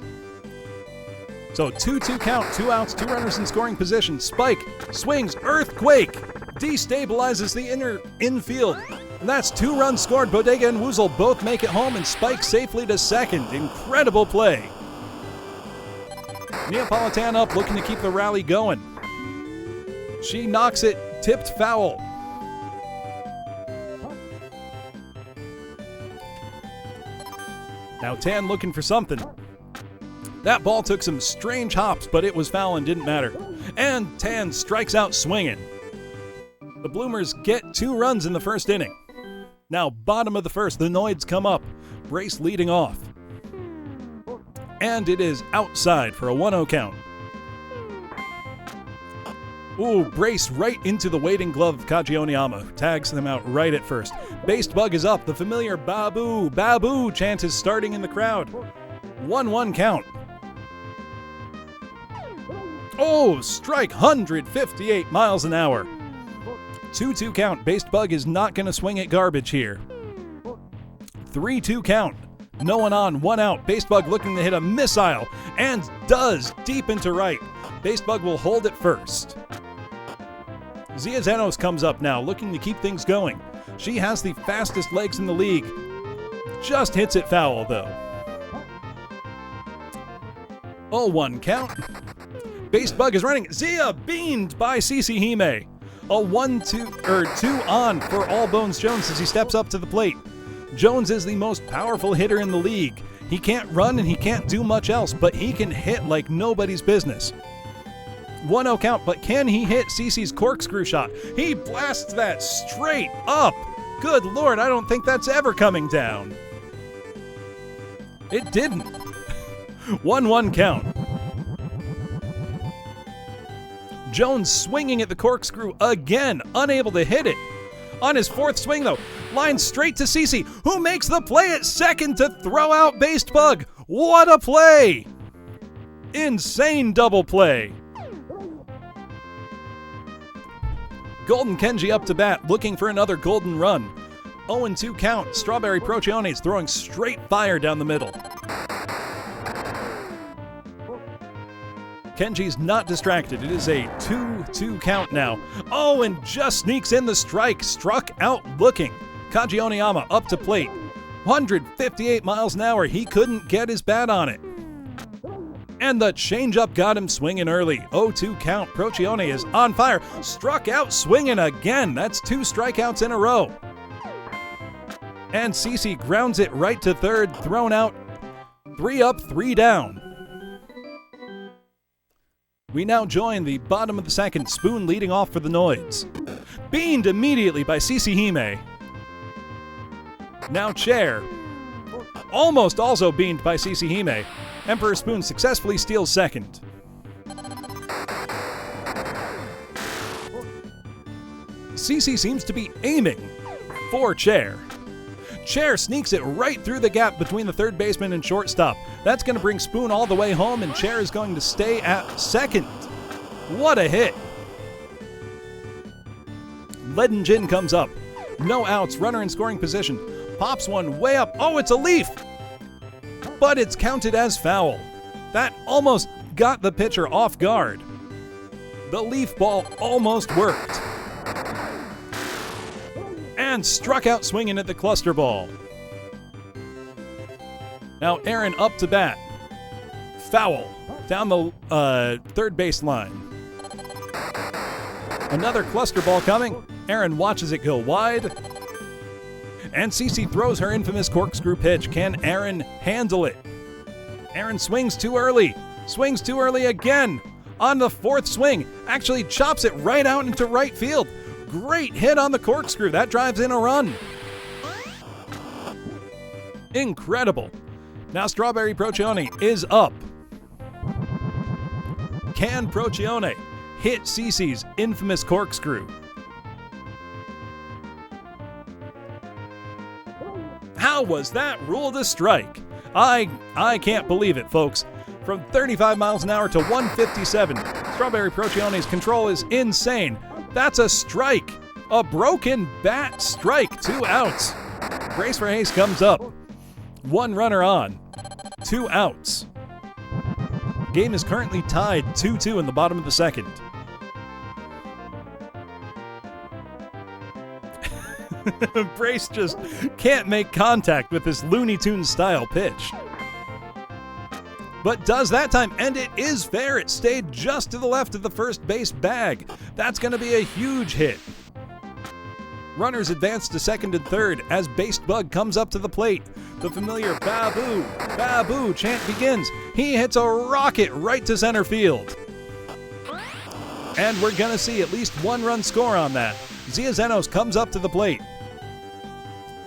So 2-2 count, 2 outs, 2 runners in scoring position. Spike swings, earthquake, destabilizes the infield. And that's 2 runs scored. Bodega and Woozle both make it home, and Spike safely to second. Incredible play. Neapolitan up, looking to keep the rally going. She knocks it, tipped foul. Now Tan looking for something. That ball took some strange hops, but it was foul and didn't matter. And Tan strikes out swinging. The Bloomers get 2 runs in the first inning. Now, bottom of the first, the Noids come up. Brace leading off. And it is outside for a 1-0 count. Ooh, Brace right into the waiting glove of Kajionyama, who tags them out right at first. Based Bug is up. The familiar Babu, Babu chant is starting in the crowd. 1-1 count. Oh, strike 158 miles an hour. 2-2 count. Based Bug is not going to swing at garbage here. 3-2 count. No one on, 1 out. Based Bug looking to hit a missile, and does, deep into right. Based Bug will hold it first. Zia Zenos comes up now, looking to keep things going. She has the fastest legs in the league. Just hits it foul, though. 0-1 count. Based Bug is running. Zia beamed by Cece Hime. A 2 on for Allbones Jones as he steps up to the plate. Jones is the most powerful hitter in the league. He can't run and he can't do much else, but he can hit like nobody's business. 1-0 count, but can he hit CeCe's corkscrew shot? He blasts that straight up. Good Lord, I don't think that's ever coming down. It didn't. 1-1 count. Jones swinging at the corkscrew again, unable to hit it. On his fourth swing, though, line straight to CeCe, who makes the play at second to throw out Based Bug. What a play! Insane double play. Golden Kenji up to bat, looking for another golden run. 0-2 count. Strawberry Prociones throwing straight fire down the middle. Kenji's not distracted. It is a 2-2 count now. Oh, and just sneaks in the strike. Struck out looking. Kaji Oniyama up to plate. 158 miles an hour. He couldn't get his bat on it. And the changeup got him swinging early. 0-2 count. Procione is on fire. Struck out swinging again. That's 2 strikeouts in a row. And CeCe grounds it right to third. Thrown out. 3 up, 3 down. We now join the bottom of the second, Spoon leading off for the Noids. Beamed immediately by CeCe Hime. Now Chair. Almost also beamed by CeCe Hime. Emperor Spoon successfully steals second. CeCe seems to be aiming for Chair. Chair sneaks it right through the gap between the third baseman and shortstop. That's going to bring Spoon all the way home, and Chair is going to stay at second. What a hit. Leaden Jin comes up. No outs, runner in scoring position. Pops one way up. Oh, it's a leaf! But it's counted as foul. That almost got the pitcher off guard. The leaf ball almost worked. And struck out swinging at the cluster ball. Now Aaron up to bat. Foul down the third base line. Another cluster ball coming. Aaron watches it go wide. And CeCe throws her infamous corkscrew pitch. Can Aaron handle it? Aaron swings too early. Swings too early again. On the fourth swing. Actually chops it right out into right field. Great hit on the corkscrew. That drives in a run. Incredible. Now Strawberry Procione is up. Can Procione hit CeCe's infamous corkscrew? How was that ruled a strike? I can't believe it, folks. From 35 miles an hour to 157, Strawberry Procione's control is insane. That's a strike. A broken bat strike. 2 outs. Brace for Hayes comes up. 1 runner on. 2 outs. Game is currently tied 2-2 in the bottom of the second. Brace just can't make contact with this Looney Tunes style pitch. But does that time, and it is fair. It stayed just to the left of the first base bag. That's going to be a huge hit. Runners advance to second and third as Based Bug comes up to the plate. The familiar Babu, Babu chant begins. He hits a rocket right to center field. And we're going to see at least 1 run score on that. Zia Zenos comes up to the plate.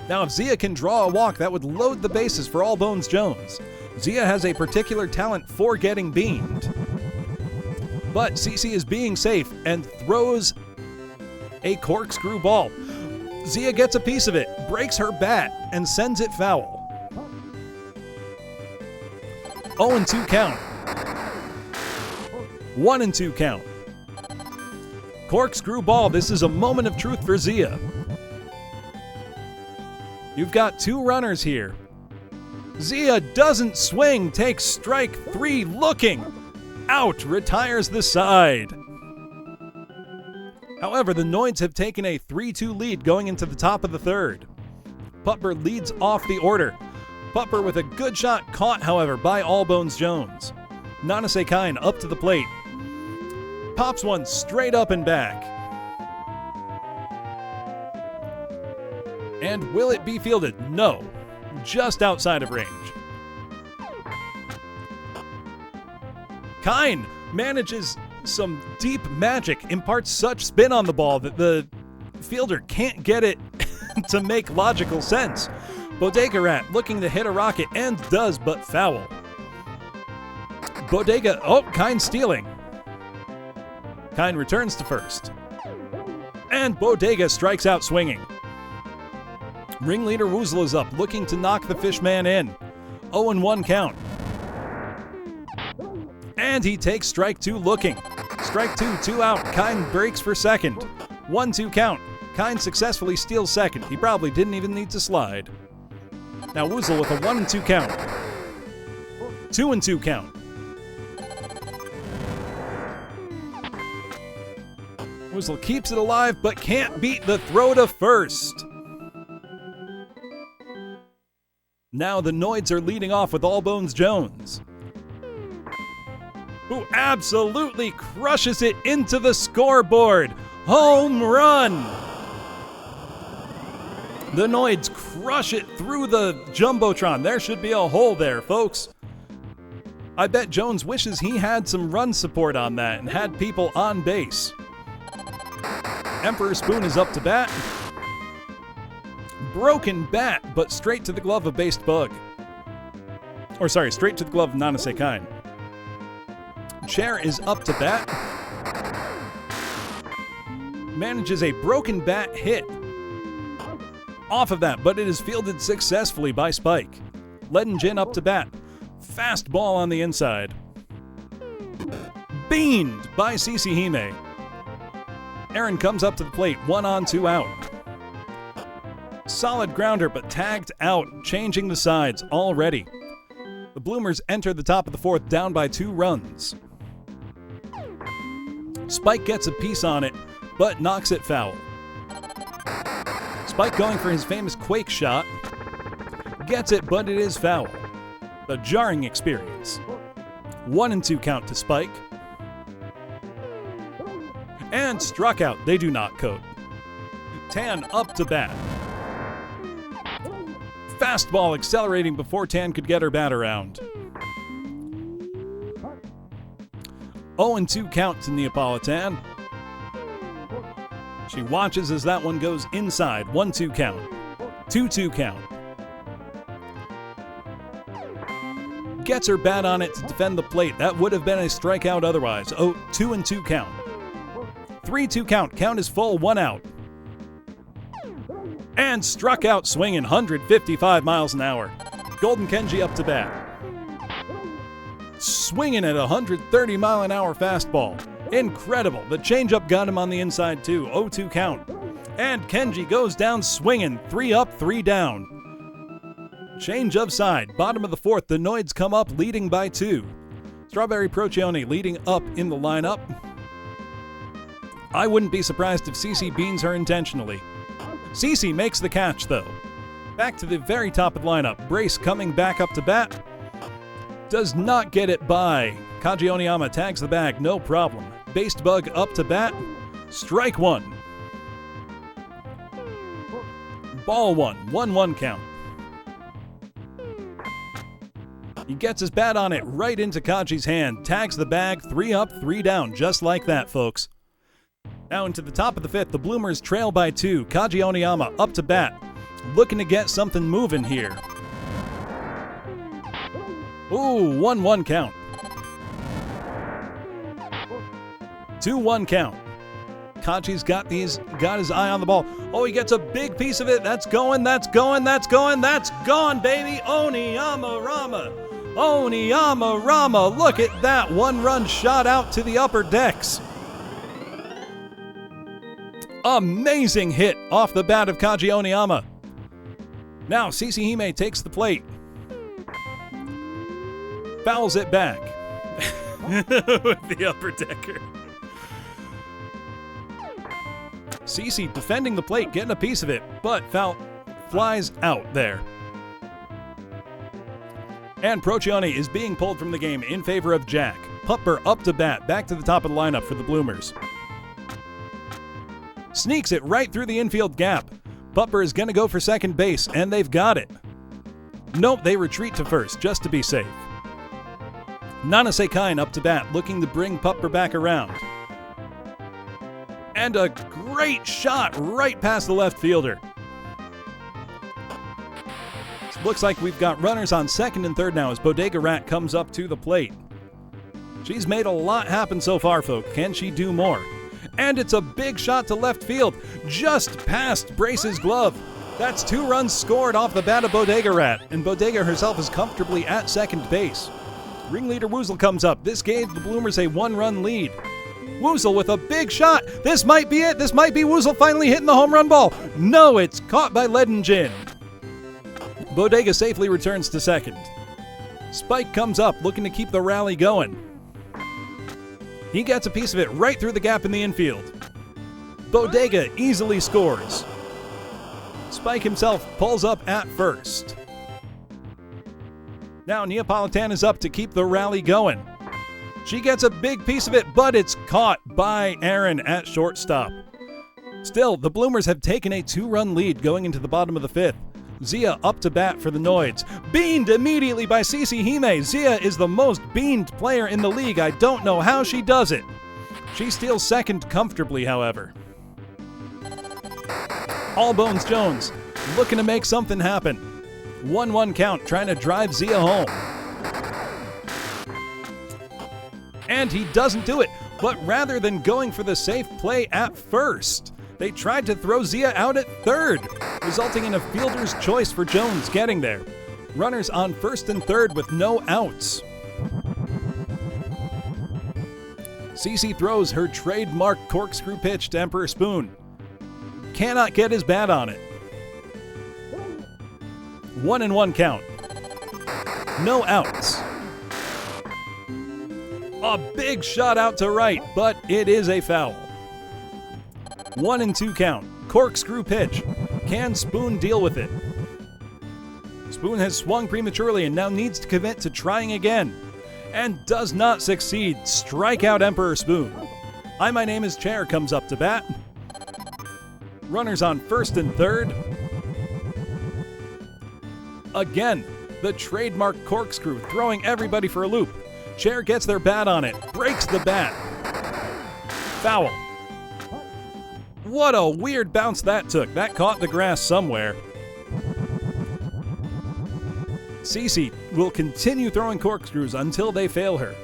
Now, if Zia can draw a walk, that would load the bases for All Bones Jones. Zia has a particular talent for getting beamed. But CeCe is being safe and throws a corkscrew ball. Zia gets a piece of it, breaks her bat, and sends it foul. 0-2 count. 1-2 count. Corkscrew ball. This is a moment of truth for Zia. You've got 2 runners here. Zia doesn't swing, takes strike 3, looking. Out, retires the side. However, the Noids have taken a 3-2 lead going into the top of the third. Putber leads off the order. Putber with a good shot caught, however, by All Bones Jones. Nanase Kine up to the plate. Pops one straight up and back. And will it be fielded? No. Just outside of range. Kine manages some deep magic, imparts such spin on the ball that the fielder can't get it to make logical sense. Bodega Rat looking to hit a rocket and does, but foul. Bodega, Kine stealing. Kine returns to first. And Bodega strikes out swinging. Ringleader Woozle is up, looking to knock the Fishman in. 0-1 count. And he takes strike 2 looking. Strike 2, 2 out. Kine breaks for second. 1-2 count. Kine successfully steals second. He probably didn't even need to slide. Now Woozle with a 1-2 count. 2-2 count. Woozle keeps it alive, but can't beat the throw to first. Now the Noids are leading off with Allbones Jones, who absolutely crushes it into the scoreboard. Home run! The Noids crush it through the Jumbotron. There should be a hole there, folks. I bet Jones wishes he had some run support on that and had people on base. Emperor Spoon is up to bat. Broken bat, but straight to the glove of Based Bug. Or sorry, straight to the glove of Nanase Kine. Chair is up to bat. Manages a broken bat hit off of that, but it is fielded successfully by Spike. Leaden Jin up to bat. Fast ball on the inside. Beamed by CC Hime. Aaron comes up to the plate, 1 on, 2 out. Solid grounder, but tagged out, changing the sides already. The Bloomers enter the top of the 4th down by 2 runs. Spike gets a piece on it, but knocks it foul. Spike going for his famous Quake shot. Gets it, but it is foul. A jarring experience. 1-2 count to Spike. And struck out. They do not coat. Tan up to bat. Fastball accelerating before Tan could get her bat around. 0-2 count to Neapolitan. She watches as that one goes inside. 1-2 count. 2-2 count. Gets her bat on it to defend the plate. That would have been a strikeout otherwise. 2-2 count. 3-2 count. Count is full. 1 out. And struck out swinging 155 miles an hour. Golden Kenji up to bat. Swinging at 130 mile an hour fastball. Incredible. The changeup got him on the inside too. 0-2 count. And Kenji goes down swinging. 3 up, 3 down. Change of side. Bottom of the 4th. The Noids come up leading by 2. Strawberry Procione leading up in the lineup. I wouldn't be surprised if CC beans her intentionally. CC makes the catch though. Back to the very top of the lineup. Brace coming back up to bat. Does not get it by. Kaji Oniyama tags the bag, no problem. Based Bug up to bat. Strike 1. Ball 1. 1-1 count. He gets his bat on it right into Kaji's hand. Tags the bag. 3 up, 3 down. Just like that, folks. Now into the top of the 5th. The Bloomers trail by 2. Kaji Oniyama up to bat. Looking to get something moving here. Ooh, 1-1 count. 2-1 count. Kaji's got his eye on the ball. Oh, he gets a big piece of it. That's going, that's going, that's going, that's gone, baby. Oniyama Rama. Oniyama Rama. Look at that. 1-run shot out to the upper decks. Amazing hit off the bat of Kaji Oniyama. Now CC Hime takes the plate. Fouls it back with the upper decker. CC defending the plate, getting a piece of it, but foul flies out there. And Procione is being pulled from the game in favor of Jack. Pupper up to bat, back to the top of the lineup for the Bloomers. Sneaks it right through the infield gap. Pupper is going to go for second base, and they've got it. Nope, they retreat to first, just to be safe. Nanase Kine up to bat, looking to bring Pupper back around. And a great shot right past the left fielder. Looks like we've got runners on second and third now as Bodega Rat comes up to the plate. She's made a lot happen so far, folks. Can she do more? And it's a big shot to left field, just past Brace's glove. That's 2 runs scored off the bat of Bodega Rat, and Bodega herself is comfortably at second base. Ringleader Woozle comes up. This gave the Bloomers a 1-run lead. Woozle with a big shot. This might be it. This might be Woozle finally hitting the home run ball. No, it's caught by Leaden Gin. Bodega safely returns to second. Spike comes up, looking to keep the rally going. He gets a piece of it right through the gap in the infield. Bodega easily scores. Spike himself pulls up at first. Now Neapolitan is up to keep the rally going. She gets a big piece of it, but it's caught by Aaron at shortstop. Still, the Bloomers have taken a 2-run lead going into the bottom of the 5th. Zia up to bat for the Noids. Beamed immediately by Cici Hime. Zia is the most beamed player in the league. I don't know how she does it. She steals second comfortably, however. Allbones Jones looking to make something happen. 1-1 count, trying to drive Zia home. And he doesn't do it, but rather than going for the safe play at first, they tried to throw Zia out at third, resulting in a fielder's choice for Jones getting there. Runners on first and third with no outs. Cici throws her trademark corkscrew pitch to Emperor Spoon. Cannot get his bat on it. 1-1 count. No outs. A big shot out to right, but it is a foul. 1-2 count. Corkscrew pitch. Can Spoon deal with it? Spoon has swung prematurely and now needs to commit to trying again. And does not succeed. Strikeout Emperor Spoon. My Name is Chair comes up to bat. Runners on first and third. Again, the trademark corkscrew, throwing everybody for a loop. Chair gets their bat on it, breaks the bat. Foul. What a weird bounce that took. That caught the grass somewhere. Cici will continue throwing corkscrews until they fail her.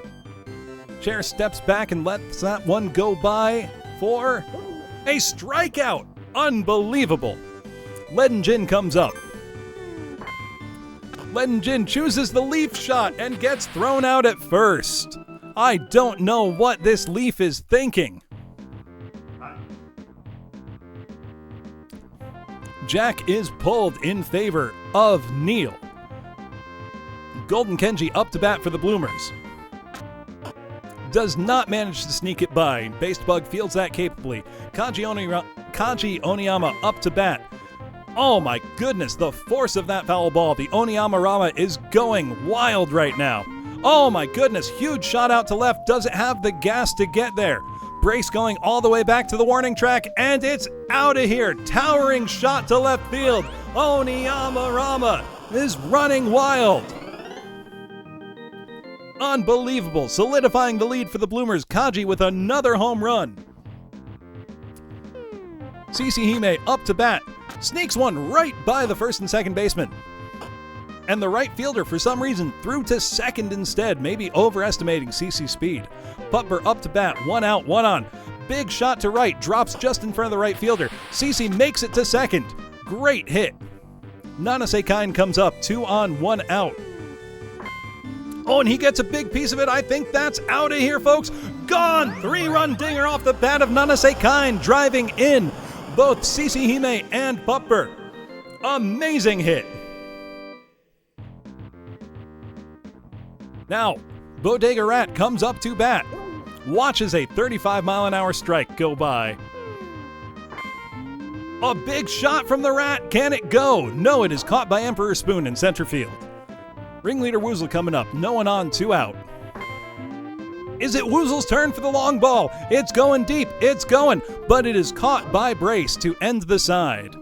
Chair steps back and lets that one go by for a strikeout. Unbelievable. Leaden Gin comes up. Leaden Gin chooses the leaf shot and gets thrown out at first. I don't know what this leaf is thinking. Jack is pulled in favor of Neil. Golden Kenji up to bat for the Bloomers. Does not manage to sneak it by. Based Bug fields that capably. Kaji Oniyama up to bat. Oh my goodness, the force of that foul ball. The Oniyama Rama is going wild right now. Oh my goodness, huge shot out to left. Doesn't have the gas to get there. Brace going all the way back to the warning track, and it's out of here. Towering shot to left field. Oniyama Rama is running wild. Unbelievable, solidifying the lead for the Bloomers. Kaji with another home run. Cici Hime up to bat. Sneaks one right by the first and second baseman. And the right fielder, for some reason, threw to second instead, maybe overestimating Cici's speed. Pupper up to bat, 1 out, 1 on. Big shot to right, drops just in front of the right fielder. Cici makes it to second. Great hit. Nanase Kine comes up, 2 on, 1 out. Oh, and he gets a big piece of it. I think that's out of here, folks. Gone! 3-run dinger off the bat of Nanase Kine, driving in both Cici Hime and Pupper. Amazing hit. Now, Bodega Rat comes up to bat. Watches a 35-mile-an-hour strike go by. A big shot from the Rat. Can it go? No, it is caught by Emperor Spoon in center field. Ringleader Woozle coming up. No one on, 2 out. Is it Woozle's turn for the long ball? It's going deep. It's going. But it is caught by Brace to end the side.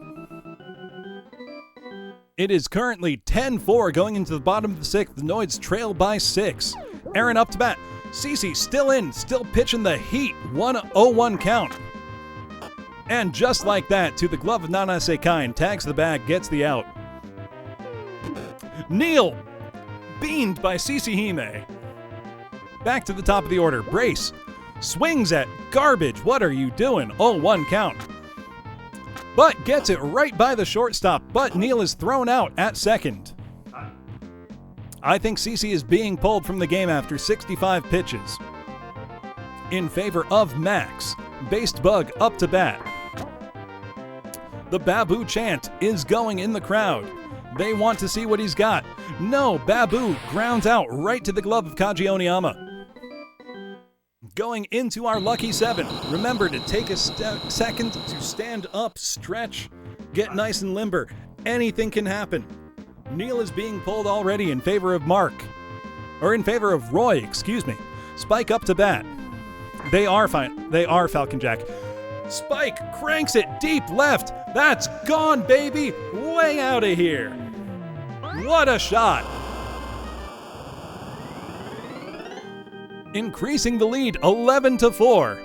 It is currently 10-4 going into the bottom of the 6th. The Noids trail by 6. Aaron up to bat. Cece still in, still pitching the heat. 1-0-1 count. And just like that, to the glove of Nana Sekine, tags the bag, gets the out. Neal, beamed by Cece Hime. Back to the top of the order. Brace swings at garbage. What are you doing? 0-1 count. But gets it right by the shortstop, but Neal is thrown out at second. I think Cece is being pulled from the game after 65 pitches. In favor of Max, Based Bug up to bat. The Babu chant is going in the crowd. They want to see what he's got. No, Babu grounds out right to the glove of Kaji Oniyama. Going into our lucky 7. Remember to take a second to stand up, stretch, get nice and limber. Anything can happen. Neal is being pulled already in favor of Roy, excuse me. Spike up to bat. They are fine. They are Falcon Jack. Spike cranks it deep left. That's gone, baby. Way out of here. What a shot. Increasing the lead 11-4.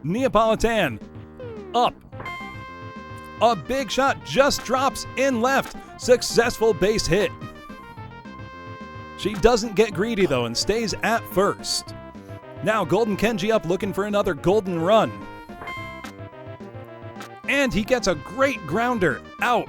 Neapolitan up. A big shot just drops in left. Successful base hit. She doesn't get greedy though and stays at first. Now Golden Kenji up looking for another golden run. And he gets a great grounder out.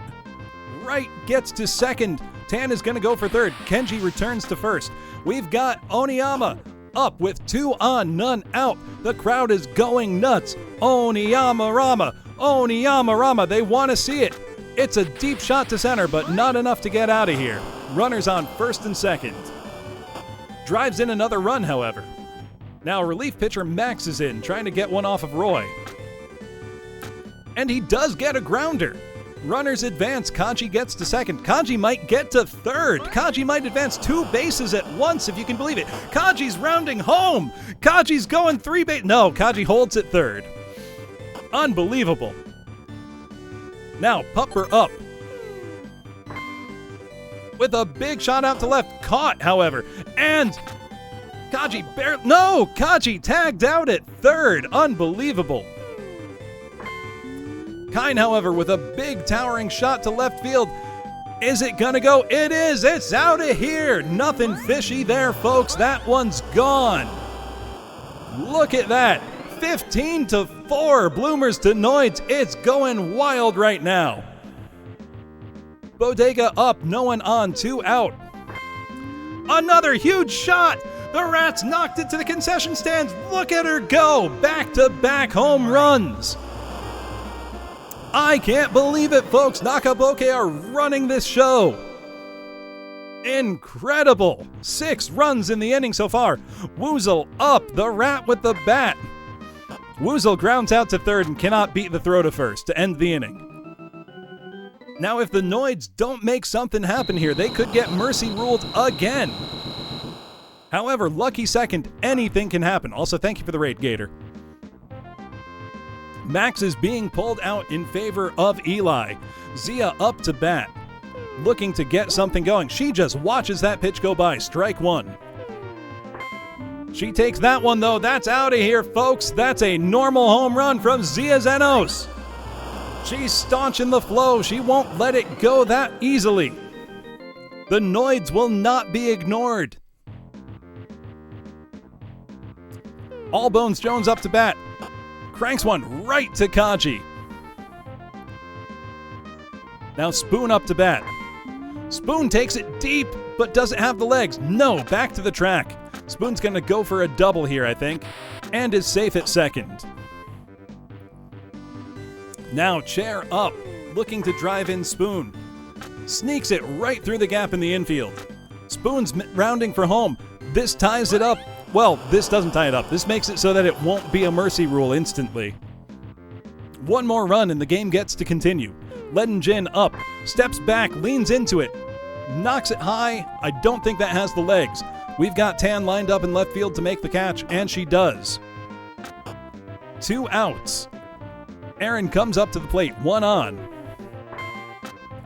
Right gets to second. Tan is going to go for third. Kenji returns to first. We've got Oniyama up with 2 on, none out. The crowd is going nuts. Oniyama Rama. Oniyama Rama. They want to see it. It's a deep shot to center, but not enough to get out of here. Runners on first and second. Drives in another run, however. Now relief pitcher Max is in, trying to get one off of Roy. And he does get a grounder. Runners advance. Kaji gets to second. Kaji might get to third. Kaji might advance 2 bases at once, if you can believe it. Kaji's rounding home. Kaji's going 3 bases. No, Kaji holds at third. Unbelievable. Now Pupper up. With a big shot out to left. Caught, however. And Kaji Kaji tagged out at third. Unbelievable. Kine, however, with a big towering shot to left field. Is it gonna go? It is! It's out of here! Nothing fishy there, folks. That one's gone. Look at that. 15-4. Bloomers to Noids. It's going wild right now. Bodega up. No one on. 2 out. Another huge shot. The Rats knocked it to the concession stands. Look at her go. Back-to-back home runs. I can't believe it, folks. Nakaboke are running this show. Incredible. 6 runs in the inning so far. Woozle up, the Rat with the bat. Woozle grounds out to third and cannot beat the throw to first to end the inning. Now, if the Noids don't make something happen here, they could get mercy ruled again. However, lucky second, anything can happen. Also, thank you for the raid, Gator. Max is being pulled out in favor of Eli. Zia up to bat, looking to get something going. She just watches that pitch go by. Strike 1. She takes that one, though. That's out of here, folks. That's a normal home run from Zia Zenos. She's staunching the flow. She won't let it go that easily. The Noids will not be ignored. Allbones Jones up to bat. Cranks one right to Kaji. Now Spoon up to bat. Spoon takes it deep, but doesn't have the legs. No, back to the track. Spoon's going to go for a double here, I think, and is safe at second. Now Chair up, looking to drive in Spoon. Sneaks it right through the gap in the infield. Spoon's rounding for home. This ties it up. Well, this doesn't tie it up. This makes it so that it won't be a mercy rule instantly. One more run and the game gets to continue. Ledin Jin up, steps back, leans into it, knocks it high. I don't think that has the legs. We've got Tan lined up in left field to make the catch, and she does. 2 outs. Aaron comes up to the plate, 1 on.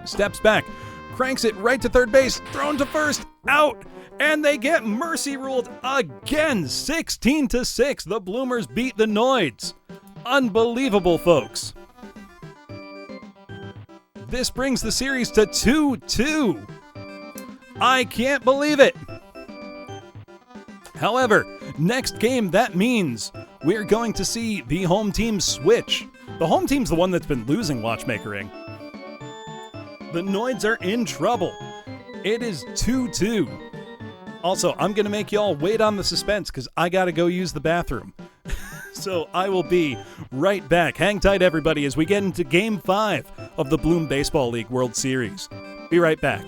Steps back, cranks it right to third base, thrown to first. out, and they get mercy ruled again, 16-6. The Bloomers beat the Noids. Unbelievable, folks. This brings the series to 2-2. I can't believe it. However, next game, that means we're going to see the home team switch. The home team's the one that's been losing watchmakering. The Noids are in trouble. It is 2-2. Also, I'm going to make y'all wait on the suspense because I got to go use the bathroom. So I will be right back. Hang tight, everybody, as we get into Game 5 of the Bloom Baseball League World Series. Be right back.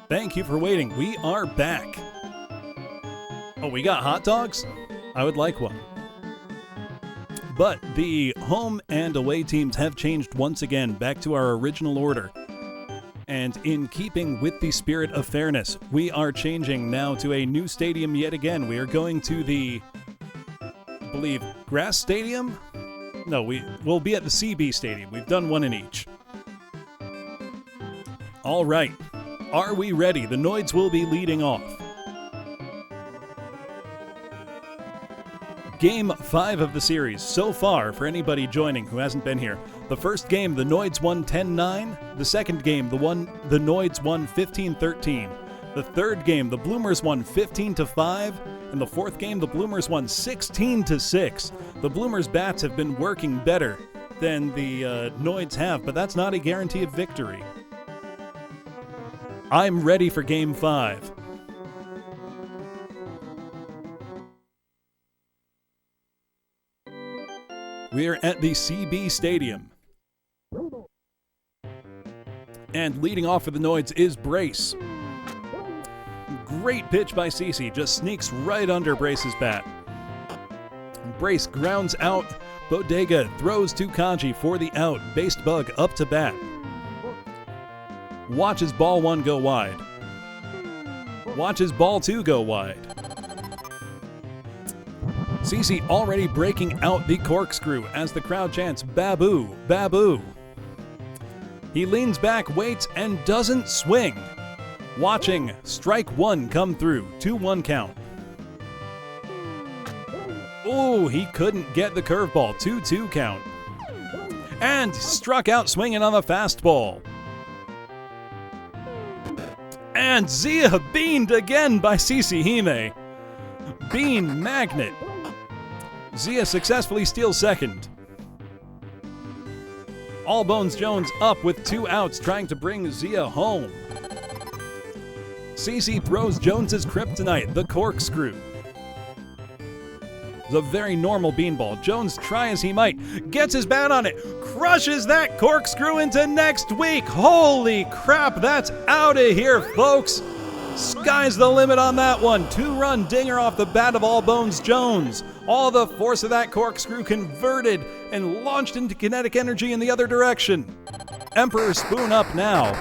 Thank you for waiting. We are back. Oh, we got hot dogs? I would like one. But the home and away teams have changed once again back to our original order. And in keeping with the spirit of fairness, we are changing now to a new stadium yet again. We are going to the, I believe, grass stadium? No, we'll be at the CB stadium. We've done one in each. All right. Are we ready? The Noids will be leading off. Game 5 of the series so far for anybody joining who hasn't been here. The first game, the Noids won 10-9. The second game, the Noids won 15-13. The third game, the Bloomers won 15-5. And the fourth game, the Bloomers won 16-6. The Bloomers' bats have been working better than the Noids have, but that's not a guarantee of victory. I'm ready for Game 5. We're at the CB Stadium. And leading off for the Noids is Brace. Great pitch by CC, just sneaks right under Brace's bat. Brace grounds out. Bodega throws to Kaji for the out. Based Bug up to bat. Watches ball 1 go wide. Watches ball 2 go wide. CC already breaking out the corkscrew as the crowd chants, "Babu, Babu." He leans back, waits, and doesn't swing. Watching strike 1 come through, 2-1 count. Oh, he couldn't get the curveball, 2-2 count. And struck out swinging on the fastball. And Zia beamed again by CC Hime. Bean magnet. Zia successfully steals second. Allbones Jones up with 2 outs, trying to bring Zia home. CC throws Jones's kryptonite, the corkscrew. It's a very normal beanball. Jones, try as he might, gets his bat on it, crushes that corkscrew into next week. Holy crap, that's out of here, folks. Sky's the limit on that one. 2-run dinger off the bat of Allbones Jones. All the force of that corkscrew converted and launched into kinetic energy in the other direction. Emperor Spoon up now.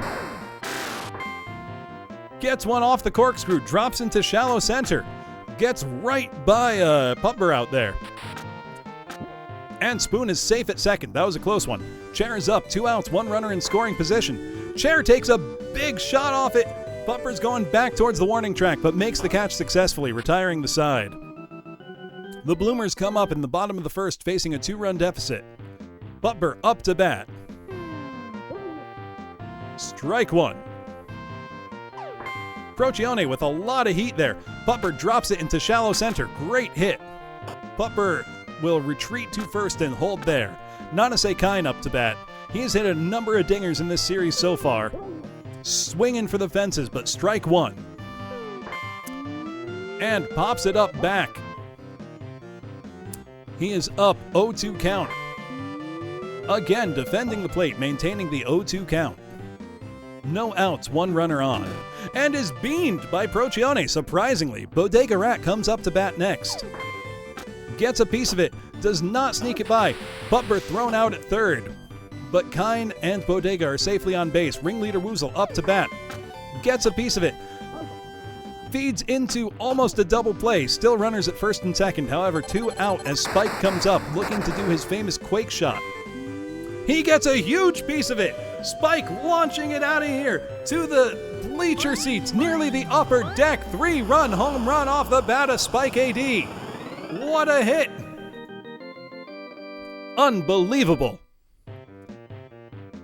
Gets one off the corkscrew, drops into shallow center. Gets right by Pupper out there. And Spoon is safe at second. That was a close one. Chair is up, 2 outs, 1 runner in scoring position. Chair takes a big shot off it. Pupper's going back towards the warning track, but makes the catch successfully, retiring the side. The Bloomers come up in the bottom of the first, facing a 2-run deficit. Pupper up to bat. Strike 1. Procione with a lot of heat there. Pupper drops it into shallow center. Great hit. Pupper will retreat to first and hold there. Nanase Kine up to bat. He has hit a number of dingers in this series so far. Swinging for the fences, but strike 1. And pops it up back. He is up 0-2 count. Again, defending the plate, maintaining the 0-2 count. No outs, 1 runner on. And is beamed by Procione, surprisingly. Bodega Rat comes up to bat next. Gets a piece of it, does not sneak it by. Pupper thrown out at third. But Kine and Bodega are safely on base. Ringleader Woozle up to bat. Gets a piece of it. Feeds into almost a double play. Still runners at first and second. However, 2 out as Spike comes up, looking to do his famous quake shot. He gets a huge piece of it. Spike launching it out of here to the bleacher seats, nearly the upper deck. 3-run home run off the bat of Spike AD. What a hit. Unbelievable.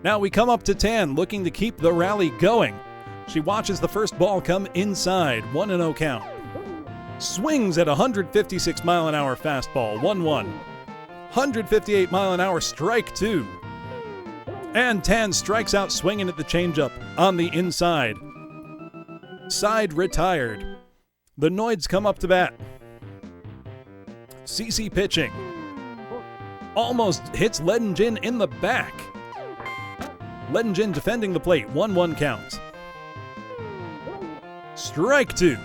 Now we come up to Tan, looking to keep the rally going. She watches the first ball come inside, 1-0 count. Swings at 156 mile an hour fastball, 1-1. 158 mile an hour strike 2. And Tan strikes out swinging at the changeup on the inside. Side retired. The Noids come up to bat. CC pitching. Almost hits Ledingen in the back. Ledingen defending the plate, 1-1 count. Strike 2.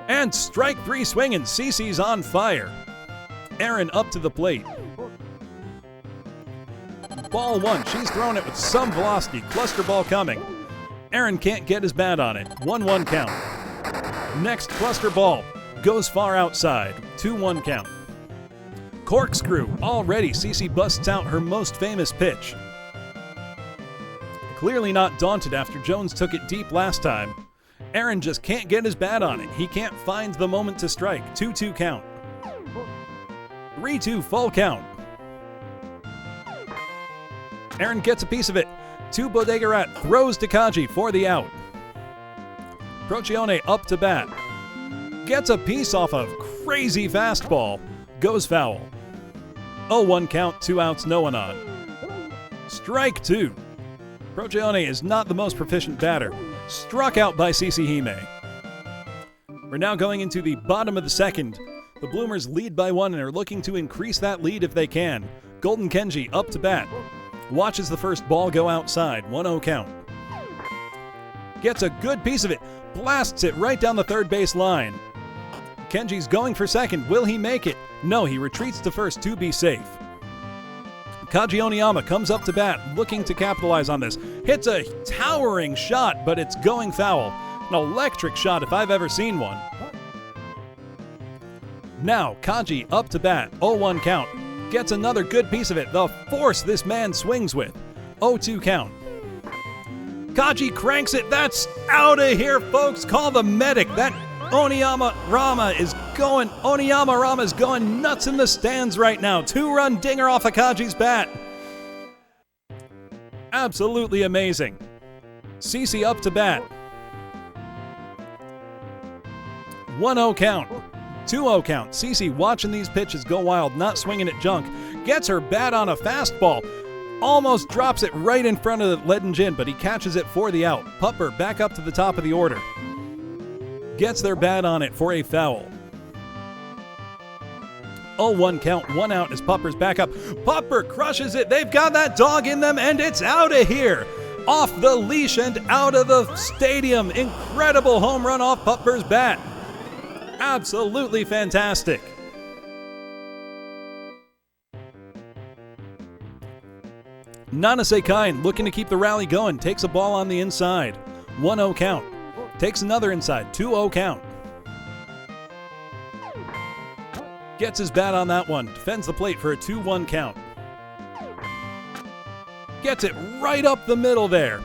And strike 3 swinging. CC's on fire. Aaron up to the plate. Ball 1. She's throwing it with some velocity. Cluster ball coming. Aaron can't get his bat on it. 1-1 count. Next cluster ball goes far outside. 2-1 count. Corkscrew. Already CC busts out her most famous pitch. Clearly not daunted after Jones took it deep last time. Aaron just can't get his bat on it. He can't find the moment to strike. 2-2 count. 3-2 full count. Aaron gets a piece of it. To Bodega Rat, throws to Kaji for the out. Procione up to bat. Gets a piece off of crazy fastball. Goes foul. 0-1 count, 2 outs, no one on. Strike 2. Procione is not the most proficient batter. Struck out by CC Hime. We're now going into the bottom of the second. The Bloomers lead by 1 and are looking to increase that lead if they can. Golden Kenji up to bat. Watches the first ball go outside. 1-0 count. Gets a good piece of it. Blasts it right down the third base line. Kenji's going for second. Will he make it? No, he retreats to first to be safe. Kaji Oniyama comes up to bat, looking to capitalize on this. Hits a towering shot, but it's going foul. An electric shot if I've ever seen one. Now, Kaji up to bat, 0-1 count. Gets another good piece of it. The force this man swings with. 0-2 count. Kaji cranks it. That's out of here, folks. Call the medic. That Oniyama Rama is going nuts in the stands right now. 2-run dinger off of Kaji's bat. Absolutely amazing. CC up to bat. 1-0 count. 2-0 count. CC watching these pitches go wild, not swinging at junk. Gets her bat on a fastball. Almost drops it right in front of Ledden Jin, but he catches it for the out. Pupper back up to the top of the order. Gets their bat on it for a foul. 0-1 count, 1 out as Pupper's back up. Pupper crushes it. They've got that dog in them, and it's out of here. Off the leash and out of the stadium. Incredible home run off Pupper's bat. Absolutely fantastic. Nanase Kine looking to keep the rally going. Takes a ball on the inside. 1-0 count. Takes another inside. 2-0 count. Gets his bat on that one. Defends the plate for a 2-1 count. Gets it right up the middle there.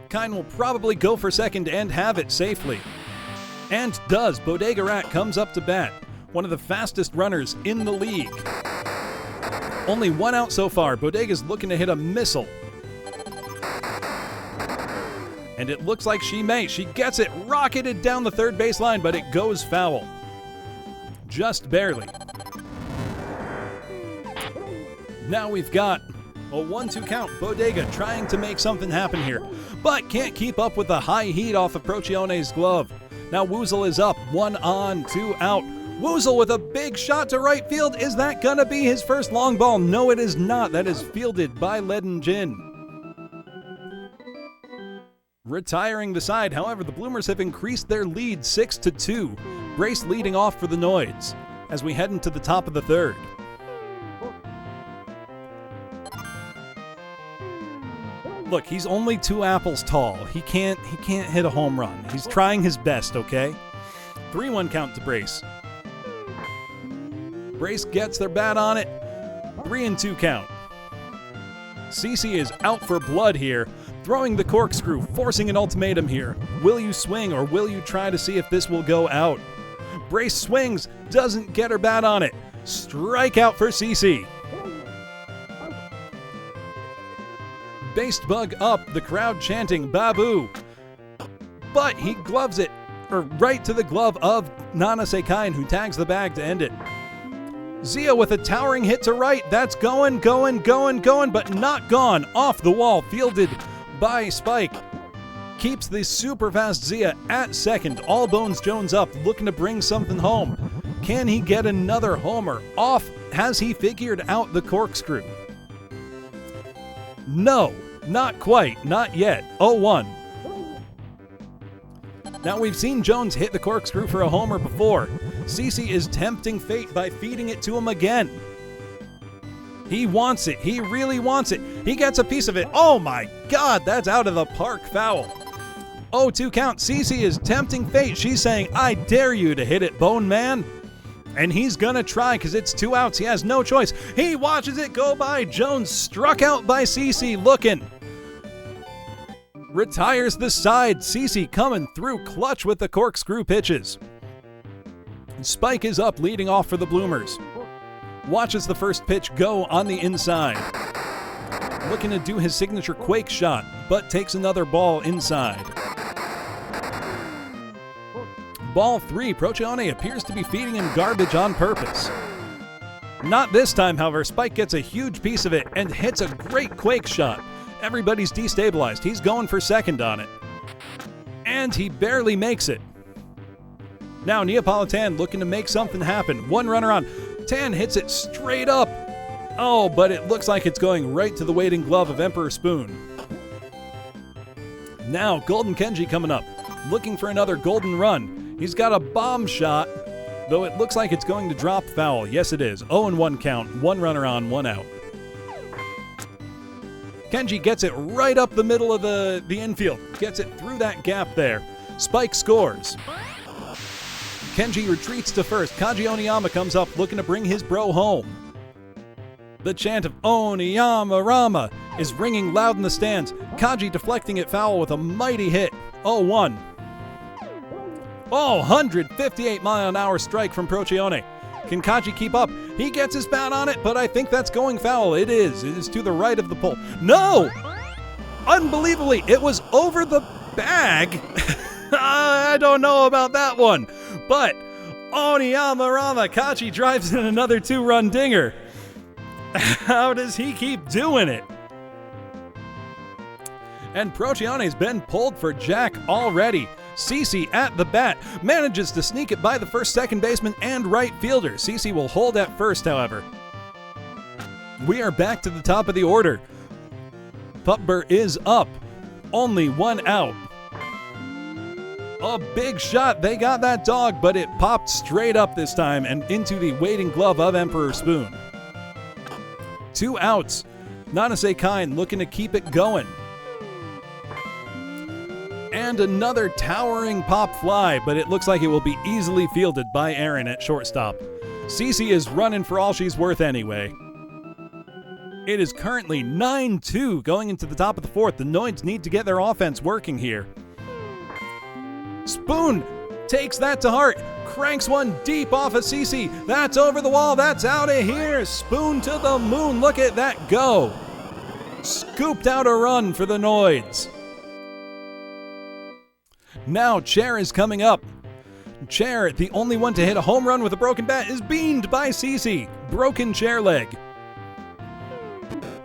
Kine will probably go for second and have it safely. And does. Bodega Rat comes up to bat. One of the fastest runners in the league. Only 1 out so far. Bodega's looking to hit a missile. And it looks like she may. She gets it rocketed down the third baseline, but it goes foul. Just barely. Now we've got a 1-2 count. Bodega trying to make something happen here, but can't keep up with the high heat off of Procione's glove. Now Woozle is up. 1 on, 2 out. Woozle with a big shot to right field. Is that gonna be his first long ball? No, it is not. That is fielded by Ledden Jin. Retiring the side. However, the Bloomers have increased their lead 6-2. Brace leading off for the Noids as we head into the top of the third. Look, he's only 2 apples tall. He can't hit a home run. He's trying his best, okay? 3-1 count to Brace. Brace gets their bat on it. 3-2 count. CC is out for blood here, throwing the corkscrew, forcing an ultimatum here. Will you swing or will you try to see if this will go out? Brace swings, doesn't get her bat on it. Strikeout for CC. Based bug up, the crowd chanting Babu. But he gloves it, or right to the glove of Nanase Kine, who tags the bag to end it. Zia with a towering hit to right. That's going, but not gone. Off the wall, fielded by Spike. Keeps the super fast Zia at second. All Bones Jones up, looking to bring something home. Can he get another homer? Off. Has he figured out the corkscrew? No, not quite, not yet. 0-1. Now we've seen Jones hit the corkscrew for a homer before. CC is tempting fate by feeding it to him again. He wants it. He really wants it. He gets a piece of it. Oh my God, that's out of the park foul. 0-2 count. CC is tempting fate. She's saying, I dare you to hit it, Bone Man. And he's gonna try because it's 2 outs. He has no choice. He watches it go by. Jones struck out by CC looking. Retires the side. CC coming through clutch with the corkscrew pitches. Spike is up leading off for the Bloomers. Watches the first pitch go on the inside. Looking to do his signature quake shot, but takes another ball inside. Ball 3, Procione appears to be feeding him garbage on purpose. Not this time, however. Spike gets a huge piece of it and hits a great quake shot. Everybody's destabilized. He's going for second on it. And he barely makes it. Now Neapolitan looking to make something happen. One runner on. Tan hits it straight up. Oh, but it looks like it's going right to the waiting glove of Emperor Spoon. Now Golden Kenji coming up, looking for another golden run. He's got a bomb shot, though it looks like it's going to drop foul. Yes, it is. 0-1 count. One runner on, one out. Kenji gets it right up the middle of the infield. Gets it through that gap there. Spike scores. Kenji retreats to first. Kaji Oniyama comes up looking to bring his bro home. The chant of Oniyama Rama is ringing loud in the stands. Kaji deflecting it foul with a mighty hit. 0-1. Oh, 158-mile-an-hour strike from Procione. Can Kaji keep up? He gets his bat on it, but I think that's going foul. It is. It is to the right of the pole. No! Unbelievably, it was over the bag. I don't know about that one. But Oniyama Rama, Kaji drives in another 2-run dinger. How does he keep doing it? And Procione's been pulled for Jack already. Cece at the bat manages to sneak it by the first second baseman and right fielder. Cece will hold at first, however. We are back to the top of the order. Pupber is up. Only one out. A big shot. They got that dog, but it popped straight up this time and into the waiting glove of Emperor Spoon. 2 outs. Nanase Kine looking to keep it going. And another towering pop fly, but it looks like it will be easily fielded by Aaron at shortstop. Cece is running for all she's worth anyway. It is currently 9-2 going into the top of the fourth. The Noids need to get their offense working here. Spoon takes that to heart. Cranks one deep off of Cece. That's over the wall. That's out of here. Spoon to the moon. Look at that go. Scooped out a run for the Noids. Now Chair is coming up. Chair, the only one to hit a home run with a broken bat, is beamed by Cece. Broken chair leg.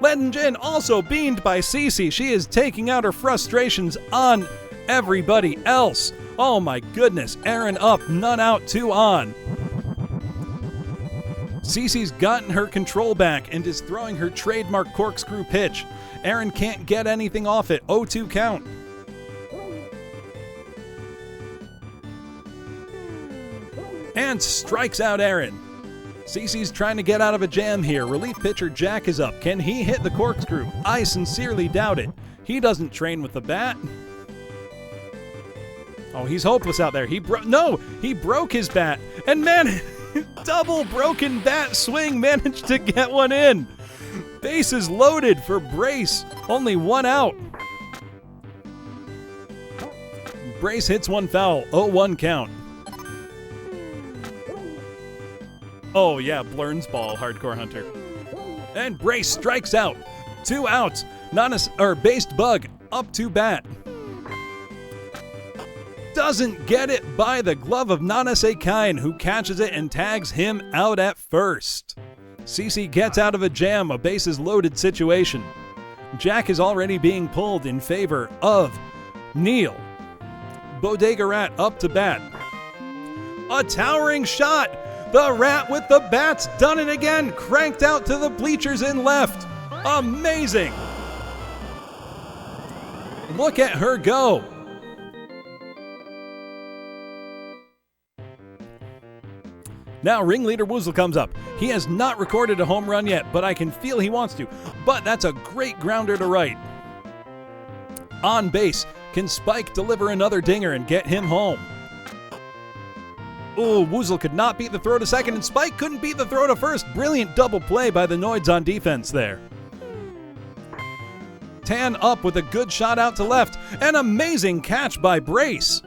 Ledden Jin also beamed by Cece. She is taking out her frustrations on everybody else. Oh my goodness. Aaron up, none out, 2 on. Cece's gotten her control back and is throwing her trademark corkscrew pitch. Aaron can't get anything off it. 0-2 count. And strikes out Aaron. Cece's trying to get out of a jam here. Relief pitcher Jack is up. Can he hit the corkscrew? I sincerely doubt it. He doesn't train with the bat. Oh, he's hopeless out there. He broke his bat. And man, double broken bat swing managed to get one in. Bases loaded for Brace. Only 1 out. Brace hits one foul. 0-1 count. Oh yeah, Blurn's ball, Hardcore Hunter. And Brace strikes out. 2 outs. Based Bug up to bat. Doesn't get it by the glove of Nanase Kine, who catches it and tags him out at first. Cece gets out of a jam, a bases loaded situation. Jack is already being pulled in favor of Neil. Bodega Rat up to bat. A towering shot. The Rat with the bat's done it again. Cranked out to the bleachers in left. Amazing. Look at her go. Now ringleader Woozle comes up. He has not recorded a home run yet, but I can feel he wants to. But that's a great grounder to right. On base, can Spike deliver another dinger and get him home? Ooh, Woozle could not beat the throw to second, and Spike couldn't beat the throw to first. Brilliant double play by the Noids on defense there. Tan up with a good shot out to left. An amazing catch by Brace.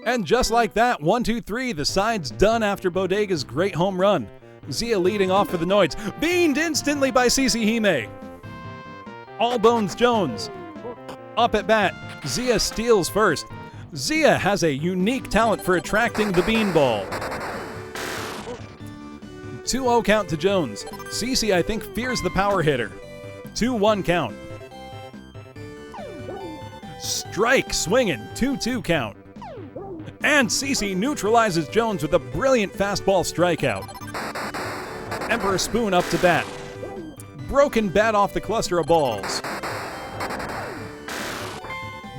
And just like that, 1-2-3, the side's done after Bodega's great home run. Zia leading off for the Noids. Beamed instantly by Cece Hime. All Bones Jones up at bat. Zia steals first. Zia has a unique talent for attracting the beanball. 2-0 count to Jones. Cece, I think, fears the power hitter. 2-1 count. Strike swinging. 2-2 count. And CC neutralizes Jones with a brilliant fastball strikeout. Emperor Spoon up to bat. Broken bat off the cluster of balls.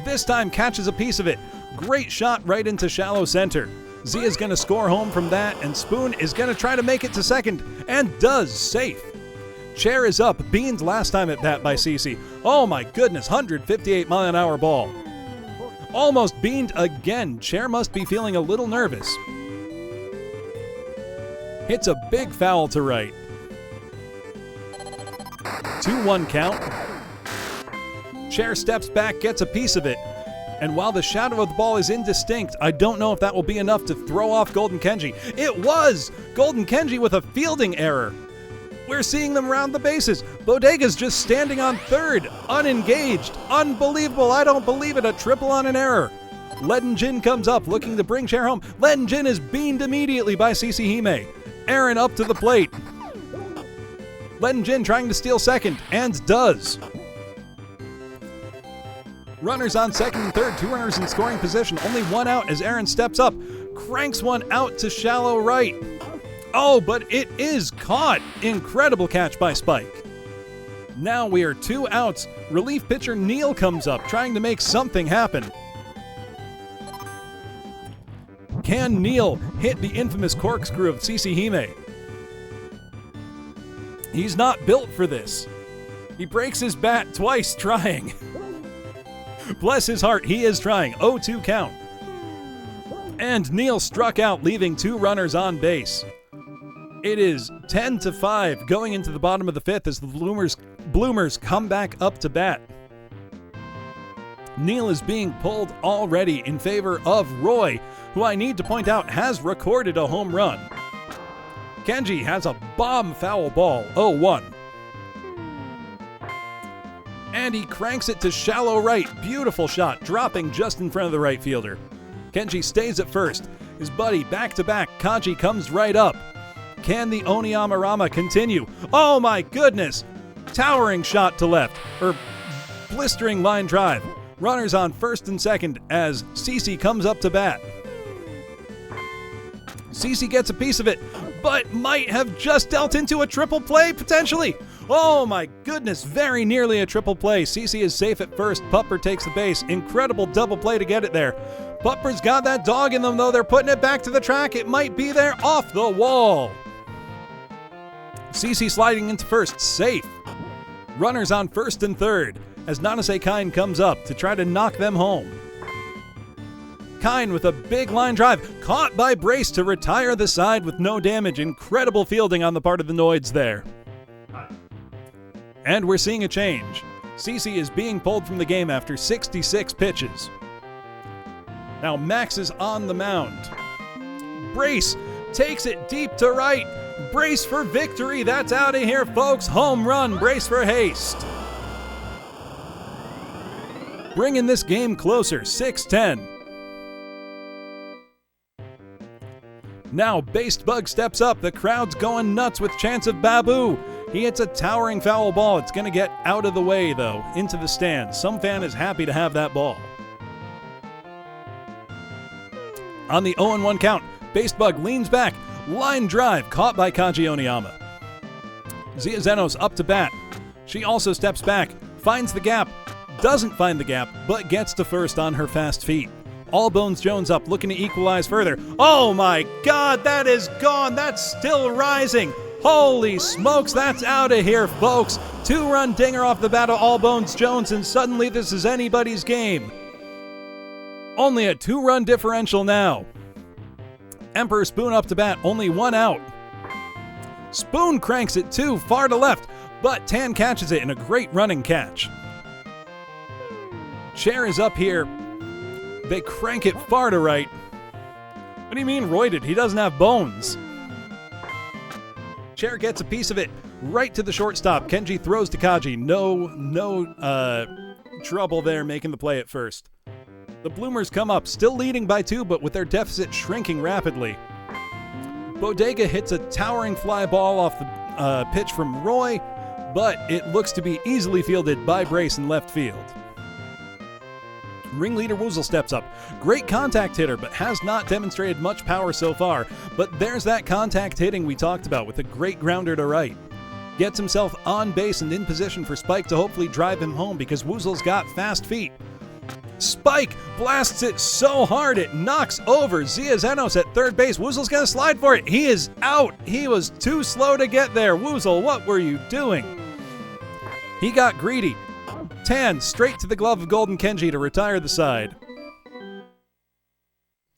This time catches a piece of it. Great shot right into shallow center. Zia's going to score home from that, and Spoon is going to try to make it to second, and does, safe. Chair is up, beamed last time at bat by CC. Oh my goodness, 158-mile-an-hour ball. Almost beamed again. Chair must be feeling a little nervous. Hits a big foul to right. 2-1 count. Chair steps back, gets a piece of it. And while the shadow of the ball is indistinct, I don't know if that will be enough to throw off Golden Kenji. It was! Golden Kenji with a fielding error. We're seeing them round the bases. Bodega's just standing on third, unengaged. Unbelievable, I don't believe it, a triple on an error. Ledden Jin comes up looking to bring Chair home. Ledden Jin is beamed immediately by CC Hime. Aaron up to the plate. Ledden Jin trying to steal second, and does. Runners on second and third, 2 runners in scoring position. Only 1 out as Aaron steps up, cranks one out to shallow right. Oh, but it is caught. Incredible catch by Spike. Now we are 2 outs. Relief pitcher Neil comes up, trying to make something happen. Can Neil hit the infamous corkscrew of CC Hime? He's not built for this. He breaks his bat twice trying. Bless his heart, he is trying. 0-2 count. And Neil struck out, leaving 2 runners on base. It is 10-5 going into the bottom of the 5th as the Bloomers come back up to bat. Neil is being pulled already in favor of Roy, who I need to point out has recorded a home run. Kenji has a bomb foul ball, 0-1. And he cranks it to shallow right. Beautiful shot, dropping just in front of the right fielder. Kenji stays at first. His buddy back-to-back, Kaji comes right up. Can the Oniyama-rama continue? Oh my goodness! Towering shot to left, blistering line drive. Runners on first and second as CC comes up to bat. CC gets a piece of it, but might have just dealt into a triple play potentially. Oh my goodness, very nearly a triple play. CC is safe at first. Pupper takes the base. Incredible double play to get it there. Pupper's got that dog in them though. They're putting it back to the track. It might be there off the wall. CC sliding into first, safe. Runners on first and third as Nanase Kine comes up to try to knock them home. Kine with a big line drive, caught by Brace to retire the side with no damage. Incredible fielding on the part of the Noids there. And we're seeing a change. CC is being pulled from the game after 66 pitches. Now Max is on the mound. Brace takes it deep to right. Brace for victory. That's out of here, folks. Home run. Brace for haste. Bringing this game closer, 6-10. Now Based Bug steps up. The crowd's going nuts with chants of Babu. He hits a towering foul ball. It's going to get out of the way, though, into the stands. Some fan is happy to have that ball. On the 0-1 count, Based Bug leans back. Line drive caught by Kaji Oniyama. Zia Zenos up to bat. She also steps back, finds the gap, doesn't find the gap, but gets to first on her fast feet. Allbones Jones up, looking to equalize further. Oh my God, that is gone. That's still rising. Holy smokes, that's out of here, folks. 2-run dinger off the bat of Allbones Jones, and suddenly this is anybody's game. Only a 2-run differential now. Emperor Spoon up to bat, only 1 out. Spoon cranks it too, far to left, but Tan catches it in a great running catch. Chair is up here. They crank it far to right. What do you mean roided? He doesn't have bones. Chair gets a piece of it right to the shortstop. Kenji throws to Kaji. No trouble there making the play at first. The Bloomers come up, still leading by 2, but with their deficit shrinking rapidly. Bodega hits a towering fly ball off the pitch from Roy, but it looks to be easily fielded by Brace in left field. Ringleader Woozle steps up. Great contact hitter, but has not demonstrated much power so far. But there's that contact hitting we talked about with a great grounder to right. Gets himself on base and in position for Spike to hopefully drive him home because Woozle's got fast feet. Spike blasts it so hard it knocks over Zia Zenos at third base. Woozle's gonna slide for it. He is out. He was too slow to get there. Woozle, what were you doing? He got greedy. Tan straight to the glove of Golden Kenji to retire the side.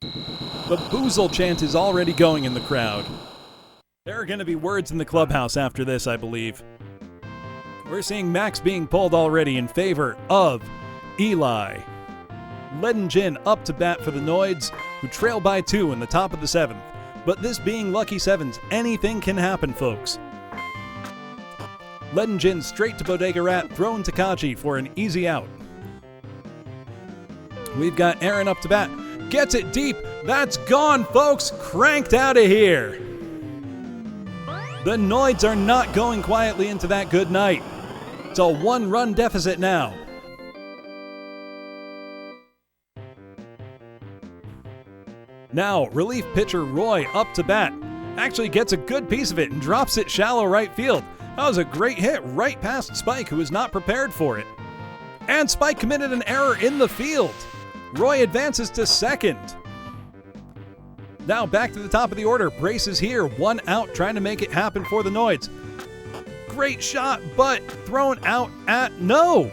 The Boozle chant is already going in the crowd. There are going to be words in the clubhouse after this, I believe. We're seeing Max being pulled already in favor of Eli. Leaden Jin up to bat for the Noids, who trail by 2 in the top of the 7th. But this being Lucky Sevens, anything can happen, folks. Leaden Jin straight to Bodega Rat, thrown to Kaji for an easy out. We've got Aaron up to bat. Gets it deep. That's gone, folks. Cranked out of here. The Noids are not going quietly into that good night. It's a 1-run deficit now. Now, relief pitcher Roy up to bat. Actually gets a good piece of it and drops it shallow right field. That was a great hit right past Spike, who was not prepared for it. And Spike committed an error in the field. Roy advances to second. Now back to the top of the order. Brace is here, 1 out, trying to make it happen for the Noids. Great shot, but thrown out at no.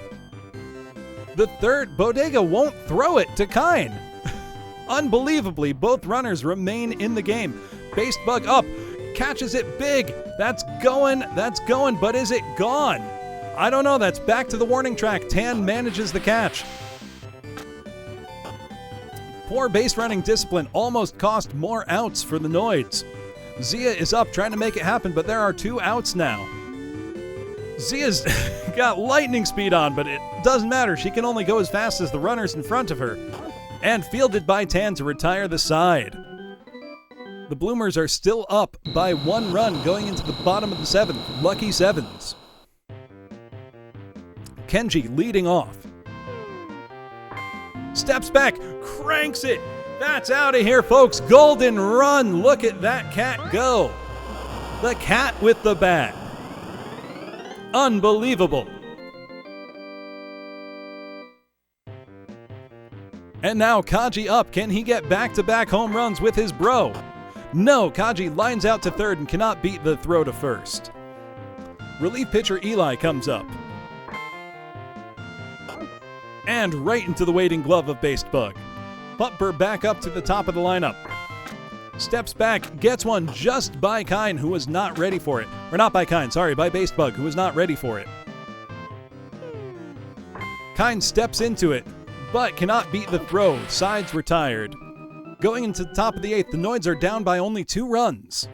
The third, Bodega won't throw it to Kine. Unbelievably, both runners remain in the game. Based Bug up, catches it big. That's going, but is it gone? I don't know, that's back to the warning track. Tan manages the catch. Poor base running discipline almost cost more outs for the Noids. Zia is up trying to make it happen, but there are 2 outs now. Zia's got lightning speed on, but it doesn't matter. She can only go as fast as the runners in front of her. And fielded by Tan to retire the side. The Bloomers are still up by 1 run going into the bottom of the 7th. Lucky Sevens. Kenji leading off. Steps back, cranks it. That's out of here, folks. Golden run. Look at that cat go. The cat with the bat. Unbelievable. And now Kaji up. Can he get back-to-back home runs with his bro? No, Kaji lines out to third and cannot beat the throw to first. Relief pitcher Eli comes up. And right into the waiting glove of Based Bug. Putper back up to the top of the lineup. Steps back, gets one just by Kine, who was not ready for it. Or not by Kine, sorry, by Based Bug, who was not ready for it. Kine steps into it, but cannot beat the throw. Sides retired. Going into the top of the 8th, the Noids are down by only 2 runs.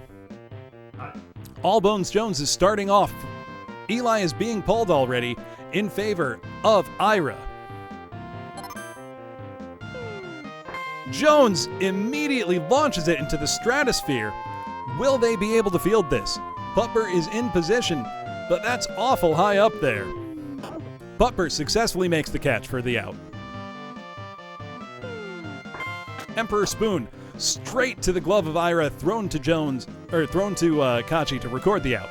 Allbones Jones is starting off. Eli is being pulled already in favor of Ira. Jones immediately launches it into the stratosphere. Will they be able to field this? Putper is in position, but that's awful high up there. Putper successfully makes the catch for the out. Emperor Spoon straight to the glove of Ira, thrown to Kachi to record the out.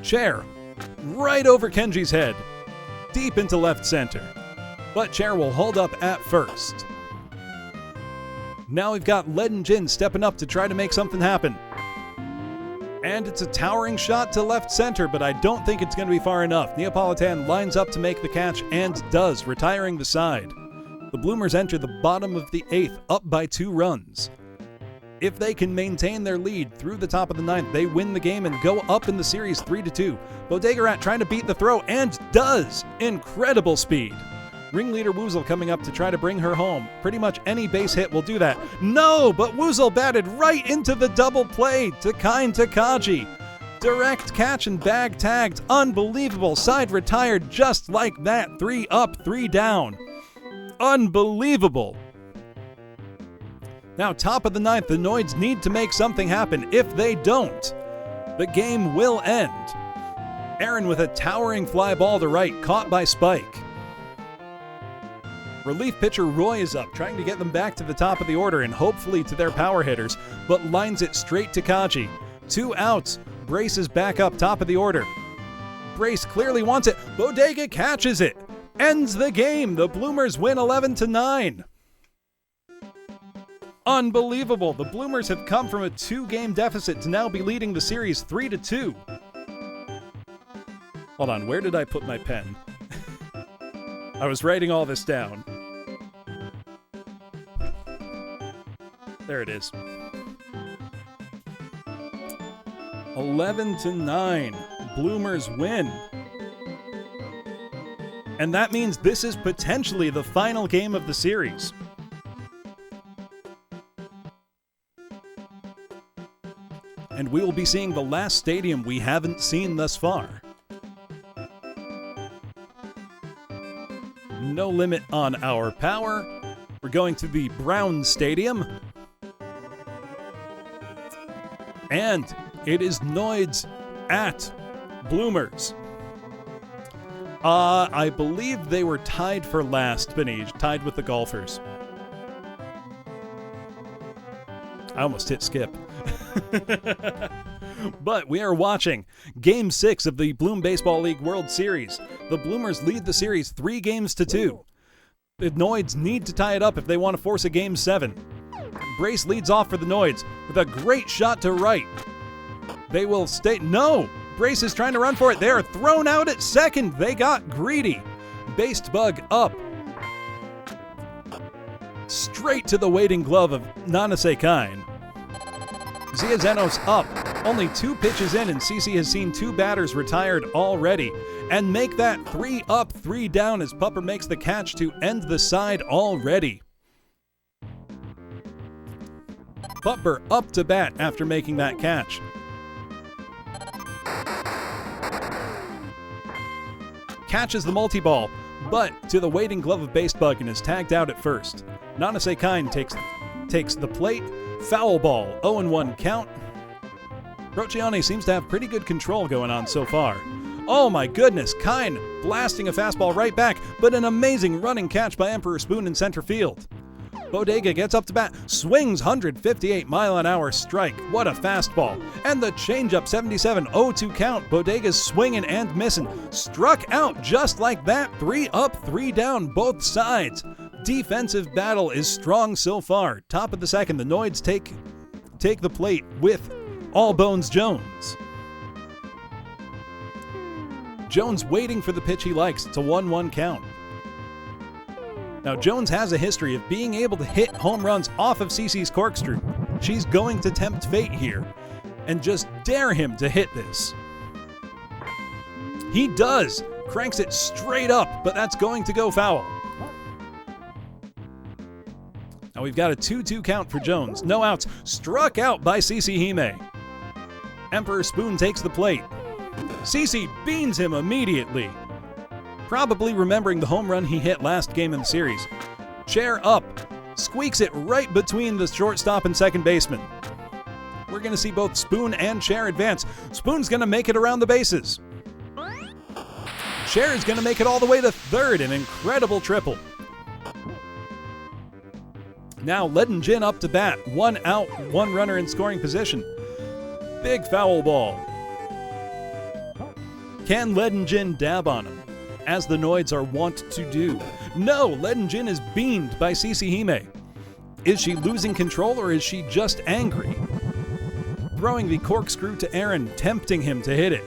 Chair right over Kenji's head, deep into left center. But Chair will hold up at first. Now we've got Leaden Jin stepping up to try to make something happen. And it's a towering shot to left center, but I don't think it's going to be far enough. Neapolitan lines up to make the catch and does, retiring the side. The Bloomers enter the bottom of the 8th, up by 2 runs. If they can maintain their lead through the top of the 9th, they win the game and go up in the series 3-2. Bodega Rat trying to beat the throw and does! Incredible speed. Ringleader Woozle coming up to try to bring her home. Pretty much any base hit will do that. No, but Woozle batted right into the double play to Kine Takagi. Direct catch and bag tagged. Unbelievable. Side retired just like that. 3 up, 3 down. Unbelievable. Now, top of the 9th, the Noids need to make something happen. If they don't, the game will end. Aaron with a towering fly ball to right, caught by Spike. Relief pitcher Roy is up, trying to get them back to the top of the order and hopefully to their power hitters, but lines it straight to Kaji. 2 outs. Brace is back up top of the order. Brace clearly wants it. Bodega catches it. Ends the game. The Bloomers win 11-9. Unbelievable. The Bloomers have come from a 2-game deficit to now be leading the series 3-2. Hold on, where did I put my pen? I was writing all this down. There it is. 11-9. Bloomers win. And that means this is potentially the final game of the series. And we will be seeing the last stadium we haven't seen thus far. No limit on our power. We're going to the Brown Stadium. And it is Noids at Bloomers. I believe they were tied for last, Benij, tied with the Golfers. I almost hit skip. But we are watching Game 6 of the Bloom Baseball League World Series. The Bloomers lead the series 3-2. The Noids need to tie it up if they want to force a Game 7. Brace leads off for the Noids with a great shot to right. They will stay. No! Brace is trying to run for it. They are thrown out at second. They got greedy. Based Bug up. Straight to the waiting glove of Nanase Kine. Zia Zenos up. Only 2 pitches in, and CC has seen 2 batters retired already. And make that 3 up, 3 down as Pupper makes the catch to end the side already. Pupper up to bat after making that catch. Catches the multi-ball, but to the waiting glove of Based Bug and is tagged out at first. Nanase Kine takes the plate. Foul ball, 0-1 count. Procione seems to have pretty good control going on so far. Oh my goodness, Kine blasting a fastball right back, but an amazing running catch by Emperor Spoon in center field. Bodega gets up to bat, swings 158-mile-an-hour strike. What a fastball. And the changeup 77-0-2 count. Bodega's swinging and missing. Struck out just like that. 3 up, 3 down, both sides. Defensive battle is strong so far. Top of the second, the Noids take the plate with All Bones Jones. Jones waiting for the pitch he likes. It's a 1-1 count. Now, Jones has a history of being able to hit home runs off of CC's corkscrew. She's going to tempt fate here and just dare him to hit this. He does. Cranks it straight up, but that's going to go foul. Now we've got a 2-2 count for Jones. No outs. Struck out by CC Hime. Emperor Spoon takes the plate. CC beans him immediately. Probably remembering the home run he hit last game in the series. Chair up. Squeaks it right between the shortstop and second baseman. We're going to see both Spoon and Chair advance. Spoon's going to make it around the bases. Chair is going to make it all the way to third. An incredible triple. Now Leaden Jin up to bat. 1 out, 1 runner in scoring position. Big foul ball. Can Leaden Jin dab on him, as the Noids are wont to do? No, Leaden Jin is beamed by CC Hime. Is she losing control or is she just angry? Throwing the corkscrew to Aaron, tempting him to hit it.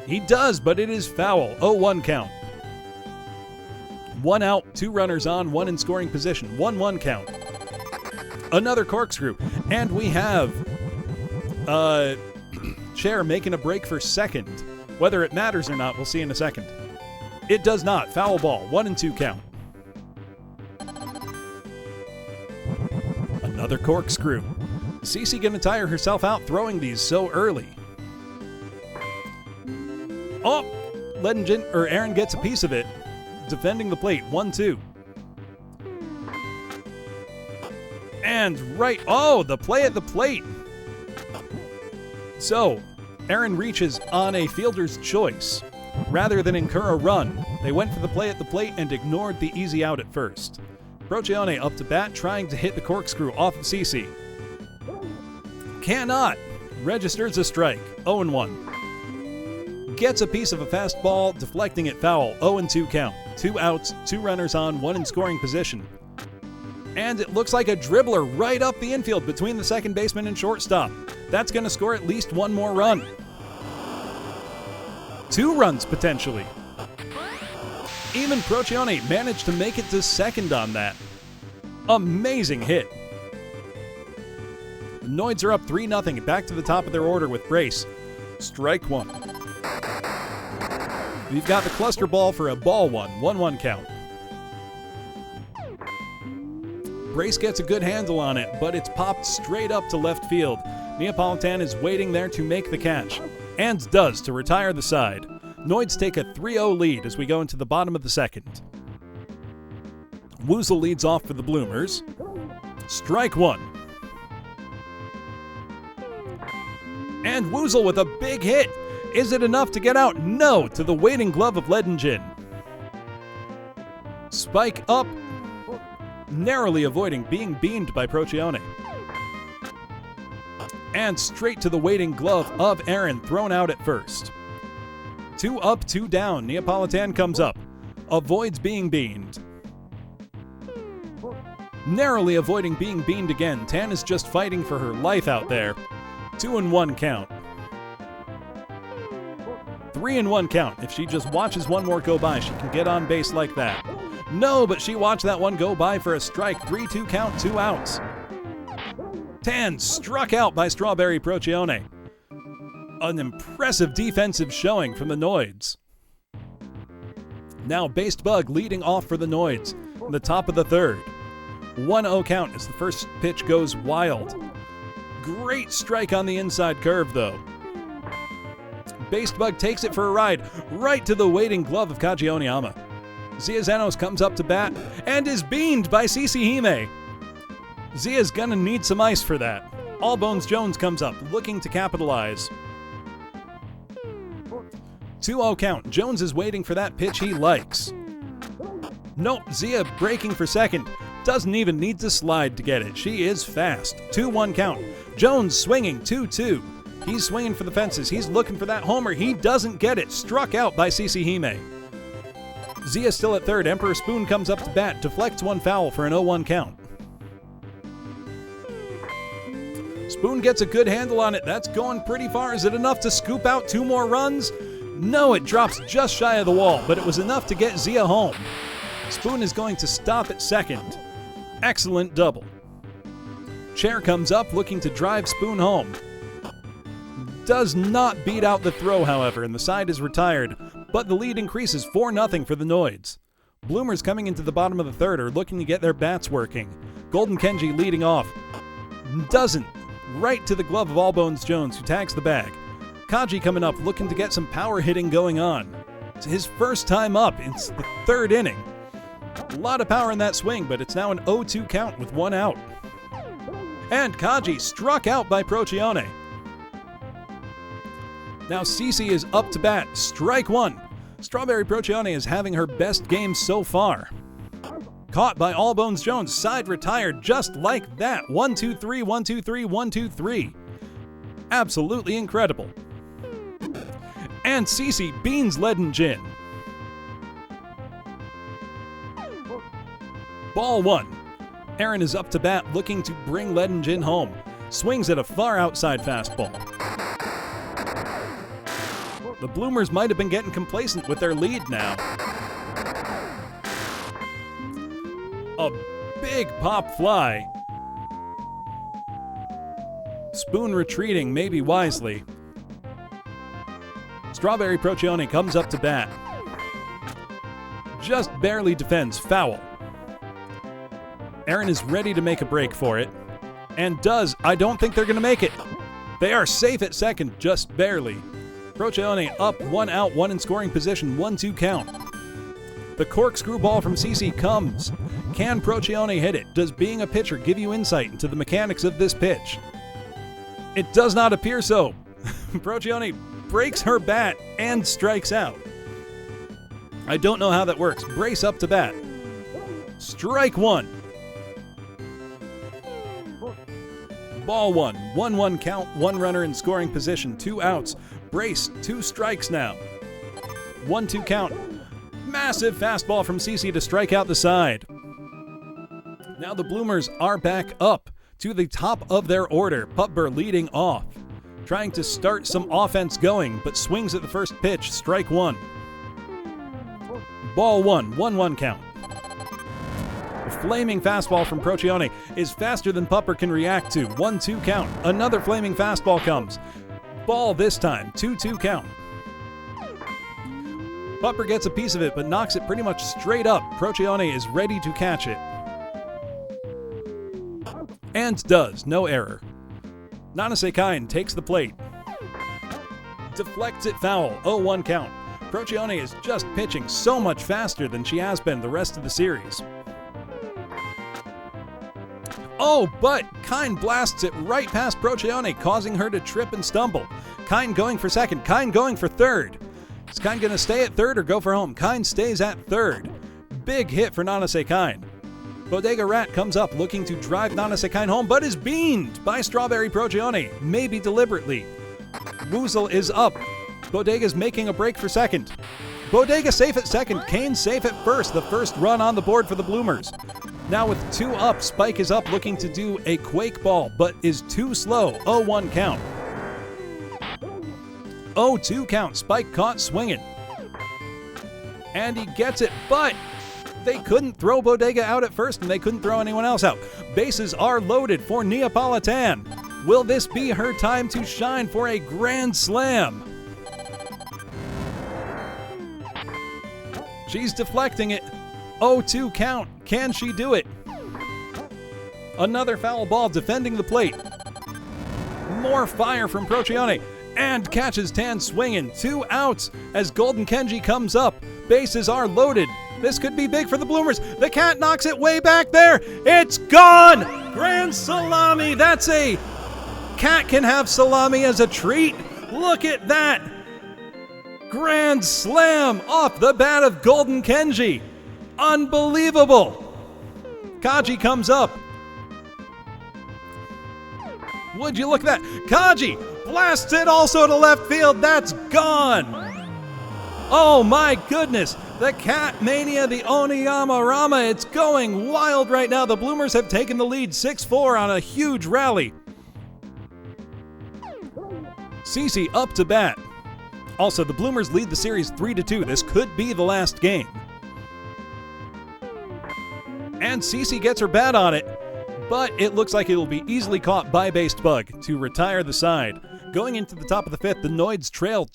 He does, but it is foul. 0-1 count. 1 out, 2 runners on, 1 in scoring position. 1-1 count. Another corkscrew. And we have Chair making a break for second. Whether it matters or not, we'll see in a second. It does not. Foul ball. 1-2 count. Another corkscrew. CC gonna tire herself out throwing these so early. Oh! Aaron gets a piece of it. Defending the plate. 1-2. And right. Oh, the play at the plate. So, Aaron reaches on a fielder's choice rather than incur a run. They went for the play at the plate and ignored the easy out at first. Procyon up to bat, trying to hit the corkscrew off of CC. Cannot. Registers a strike. 0-1. Gets a piece of a fastball, deflecting it foul. 0-2 count. 2 outs, 2 runners on, 1 in scoring position. And it looks like a dribbler right up the infield between the second baseman and shortstop. That's going to score at least 1 more run. 2 runs, potentially. Even Procyon managed to make it to second on that. Amazing hit. The Noids are up 3-0, back to the top of their order with Brace. Strike 1. We've got the cluster ball for a ball 1, 1-1 count. Brace gets a good handle on it, but it's popped straight up to left field. Neapolitan is waiting there to make the catch, and does to retire the side. Noids take a 3-0 lead as we go into the bottom of the second. Woozle leads off for the Bloomers. Strike 1. And Woozle with a big hit. Is it enough to get out? No, to the waiting glove of Ledingen. Spike up, narrowly avoiding being beamed by Procyon. And straight to the waiting glove of Aaron, thrown out at first. 2 up, 2 down. Neapolitan comes up, avoids being beamed. Narrowly avoiding being beamed again. Tan is just fighting for her life out there. 2-1 count. 3-1 count. If she just watches one more go by, she can get on base like that. No, but she watched that one go by for a strike. 3-2 count, 2 outs. Tan struck out by Strawberry Procyon. An impressive defensive showing from the Noids. Now Based Bug leading off for the Noids in the top of the third. 1-0 count as the first pitch goes wild. Great strike on the inside curve, though. Based Bug takes it for a ride right to the waiting glove of Kaji Oniyama. Zia Zanos comes up to bat and is beamed by CC Hime. Zia's gonna need some ice for that. Allbones Jones comes up, looking to capitalize. 2-0 count. Jones is waiting for that pitch he likes. Nope, Zia breaking for second. Doesn't even need to slide to get it. She is fast. 2-1 count. Jones swinging 2-2. He's swinging for the fences. He's looking for that homer. He doesn't get it. Struck out by CC Hime. Zia still at third. Emperor Spoon comes up to bat. Deflects 1 foul for an 0-1 count. Spoon gets a good handle on it. That's going pretty far. Is it enough to scoop out 2 more runs? No, it drops just shy of the wall, but it was enough to get Zia home. Spoon is going to stop at second. Excellent double. Chair comes up looking to drive Spoon home. Does not beat out the throw, however, and the side is retired, but the lead increases 4-0 for the Noids. Bloomers coming into the bottom of the third are looking to get their bats working. Golden Kenji leading off. Doesn't. Right to the glove of Allbones Jones, who tags the bag. Kaji coming up looking to get some power hitting going on. It's his first time up. It's the third inning. A lot of power in that swing, but it's now an 0-2 count with 1 out. And Kaji struck out by Procyon. Now CC is up to bat. Strike 1. Strawberry Procyon is having her best game so far. Caught by Allbones Jones. Side retired just like that. 1-2-3, 1-2-3, 1-2-3. Absolutely incredible. And CC beans Ledingen. Ball 1. Aaron is up to bat looking to bring Ledingen home. Swings at a far outside fastball. The Bloomers might have been getting complacent with their lead now. A big pop fly. Spoon retreating, maybe wisely. Strawberry Procyon comes up to bat. Just barely defends, foul. Aaron is ready to make a break for it. And does. I don't think they're going to make it. They are safe at second, just barely. Procyon up, 1 out, 1 in scoring position, 1-2 count. The corkscrew ball from CC comes. Can Procyon hit it? Does being a pitcher give you insight into the mechanics of this pitch? It does not appear so. Procyon breaks her bat and strikes out. I don't know how that works. Brace up to bat. Strike one. Ball one. 1-1 count, one runner in scoring position, 2 outs. Brace, 2 strikes now. 1-2 count. Massive fastball from CC to strike out the side. Now the Bloomers are back up to the top of their order. Pupper leading off, trying to start some offense going, but swings at the first pitch. Strike one. Ball one. 1-1 count. A flaming fastball from Procchione is faster than Pupper can react to. 1-2 count. Another flaming fastball comes. Ball this time. 2-2 count. Pupper gets a piece of it, but knocks it pretty much straight up. Procchione is ready to catch it. And does. No error. Nanase Kine takes the plate. Deflects it foul. 0-1 count. Procchione is just pitching so much faster than she has been the rest of the series. Oh, but Kine blasts it right past Procchione, causing her to trip and stumble. Kine going for second. Kine going for third. Is Kine going to stay at third or go for home? Kine stays at third. Big hit for Nanase Kine. Bodega Rat comes up looking to drive Nanase Kine home, but is beamed by Strawberry Procchione, maybe deliberately. Woozle is up. Bodega's making a break for second. Bodega safe at second. Kane safe at first. The first run on the board for the Bloomers. Now with 2 up, Spike is up looking to do a quake ball, but is too slow. 0-1 count. 0-2 count. Spike caught swinging. And he gets it, but they couldn't throw Bodega out at first, and they couldn't throw anyone else out. Bases are loaded for Neapolitan. Will this be her time to shine for a grand slam? She's deflecting it. 0-2 count. Can she do it? Another foul ball defending the plate. More fire from Procchione. And catches Tan swinging. 2 outs as Golden Kenji comes up. Bases are loaded. This could be big for the Bloomers. The cat knocks it way back there. It's gone! Grand salami. That's a... Cat can have salami as a treat. Look at that. Grand slam off the bat of Golden Kenji. Unbelievable. Kaji comes up. Would you look at that? Kaji blasts it also to left field. That's gone. Oh my goodness. The Cat Mania, the Oniyama Rama, it's going wild right now. The Bloomers have taken the lead 6-4 on a huge rally. CC up to bat. Also, the Bloomers lead the series 3-2. This could be the last game. And CC gets her bat on it, but it looks like it will be easily caught by Based Bug to retire the side. Going into the top of the 5th, the Noids trail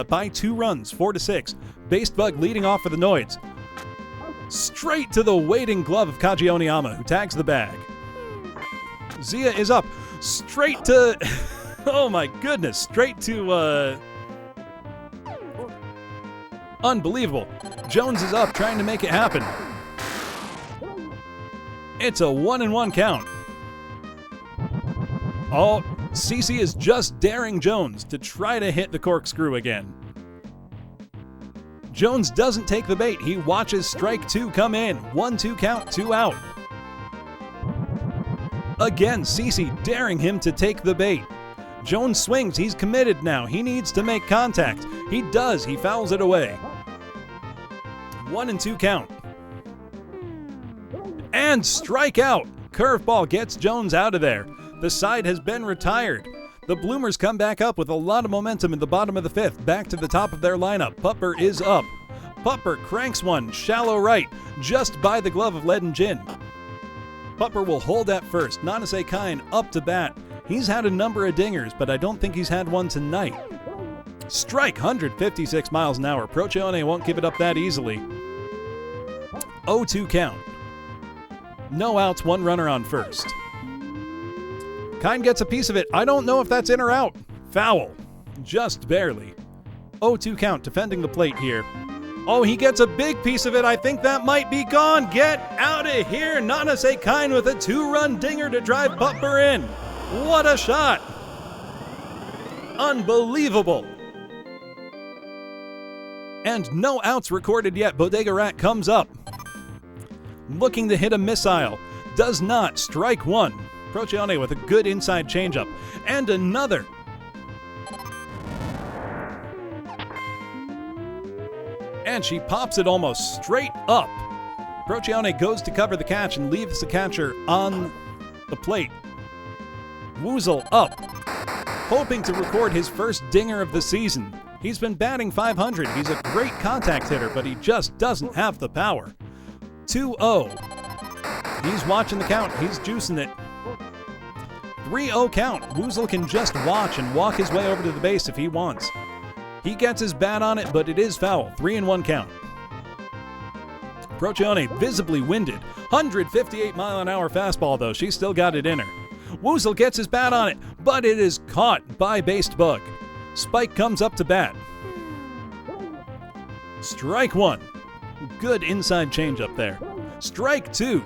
by 2 runs, 4-6. Based Bug leading off for the Noids. Straight to the waiting glove of Kaji Oniyama, who tags the bag. Zia is up. Straight to... oh my goodness. Straight to... Unbelievable. Jones is up, trying to make it happen. It's a 1-1 count. Oh, CC is just daring Jones to try to hit the corkscrew again. Jones doesn't take the bait. He watches strike 2 come in. 1-2 count, 2 out. Again, CC daring him to take the bait. Jones swings. He's committed now. He needs to make contact. He does. He fouls it away. 1-2 count. And strike out. Curveball gets Jones out of there. The side has been retired. The Bloomers come back up with a lot of momentum in the bottom of the 5th. Back to the top of their lineup. Pupper is up. Pupper cranks one, shallow right, just by the glove of Lead and Gin. Pupper will hold at first. Nanase Kine up to bat. He's had a number of dingers, but I don't think he's had one tonight. Strike, 156 miles an hour. Procchione won't give it up that easily. 0-2 count. No outs, 1 runner on first. Kine gets a piece of it. I don't know if that's in or out. Foul. Just barely. 0-2 count, defending the plate here. Oh, he gets a big piece of it. I think that might be gone. Get out of here. Nanase Kine with a 2-run dinger to drive Pupper in. What a shot. Unbelievable. And no outs recorded yet. Bodega Rat comes up, looking to hit a missile. Does not. Strike one. Procione with a good inside changeup. And another. And she pops it almost straight up. Procione goes to cover the catch and leaves the catcher on the plate. Woozle up, hoping to record his first dinger of the season. He's been batting .500. He's a great contact hitter, but he just doesn't have the power. 2-0. He's watching the count. He's juicing it. 3-0 count. Woozle can just watch and walk his way over to the base if he wants. He gets his bat on it, but it is foul. 3-1 count. Procione visibly winded. 158-mile-an-hour fastball, though. She's still got it in her. Woozle gets his bat on it, but it is caught by Based Bug. Spike comes up to bat. Strike one. Good inside changeup there. Strike two.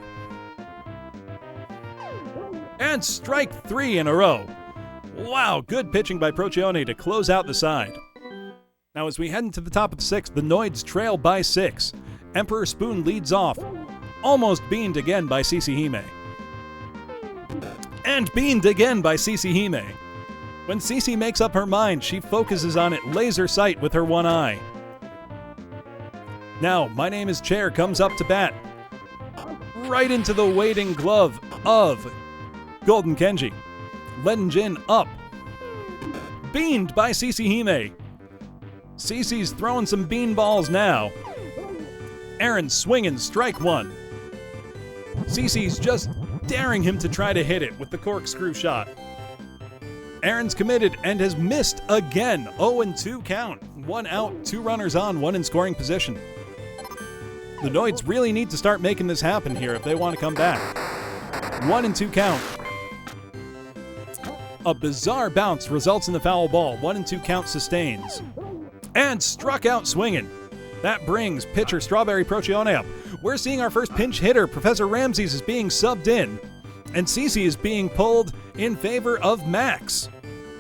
And strike three in a row. Wow, good pitching by Procione to close out the side. Now as we head into the top of the sixth, the Noids trail by 6. Emperor Spoon leads off. Almost beamed again by CC Hime. And beamed again by CC Hime. When CC makes up her mind, she focuses on it laser sight with her one eye. Now, My Name is Chair comes up to bat. Right into the waiting glove of Golden Kenji. Len Jin up. Beamed by CC Hime. CC's throwing some bean balls now. Aaron swinging, strike one. CC's just daring him to try to hit it with the corkscrew shot. Aaron's committed and has missed again. 0-2 count. 1 out, 2 runners on, 1 in scoring position. The Noids really need to start making this happen here if they want to come back. 1-2 count. A bizarre bounce results in the foul ball. 1-2 count sustains. And struck out swinging. That brings pitcher Strawberry Procione up. We're seeing our first pinch hitter. Professor Ramses is being subbed in. And CC is being pulled in favor of Max.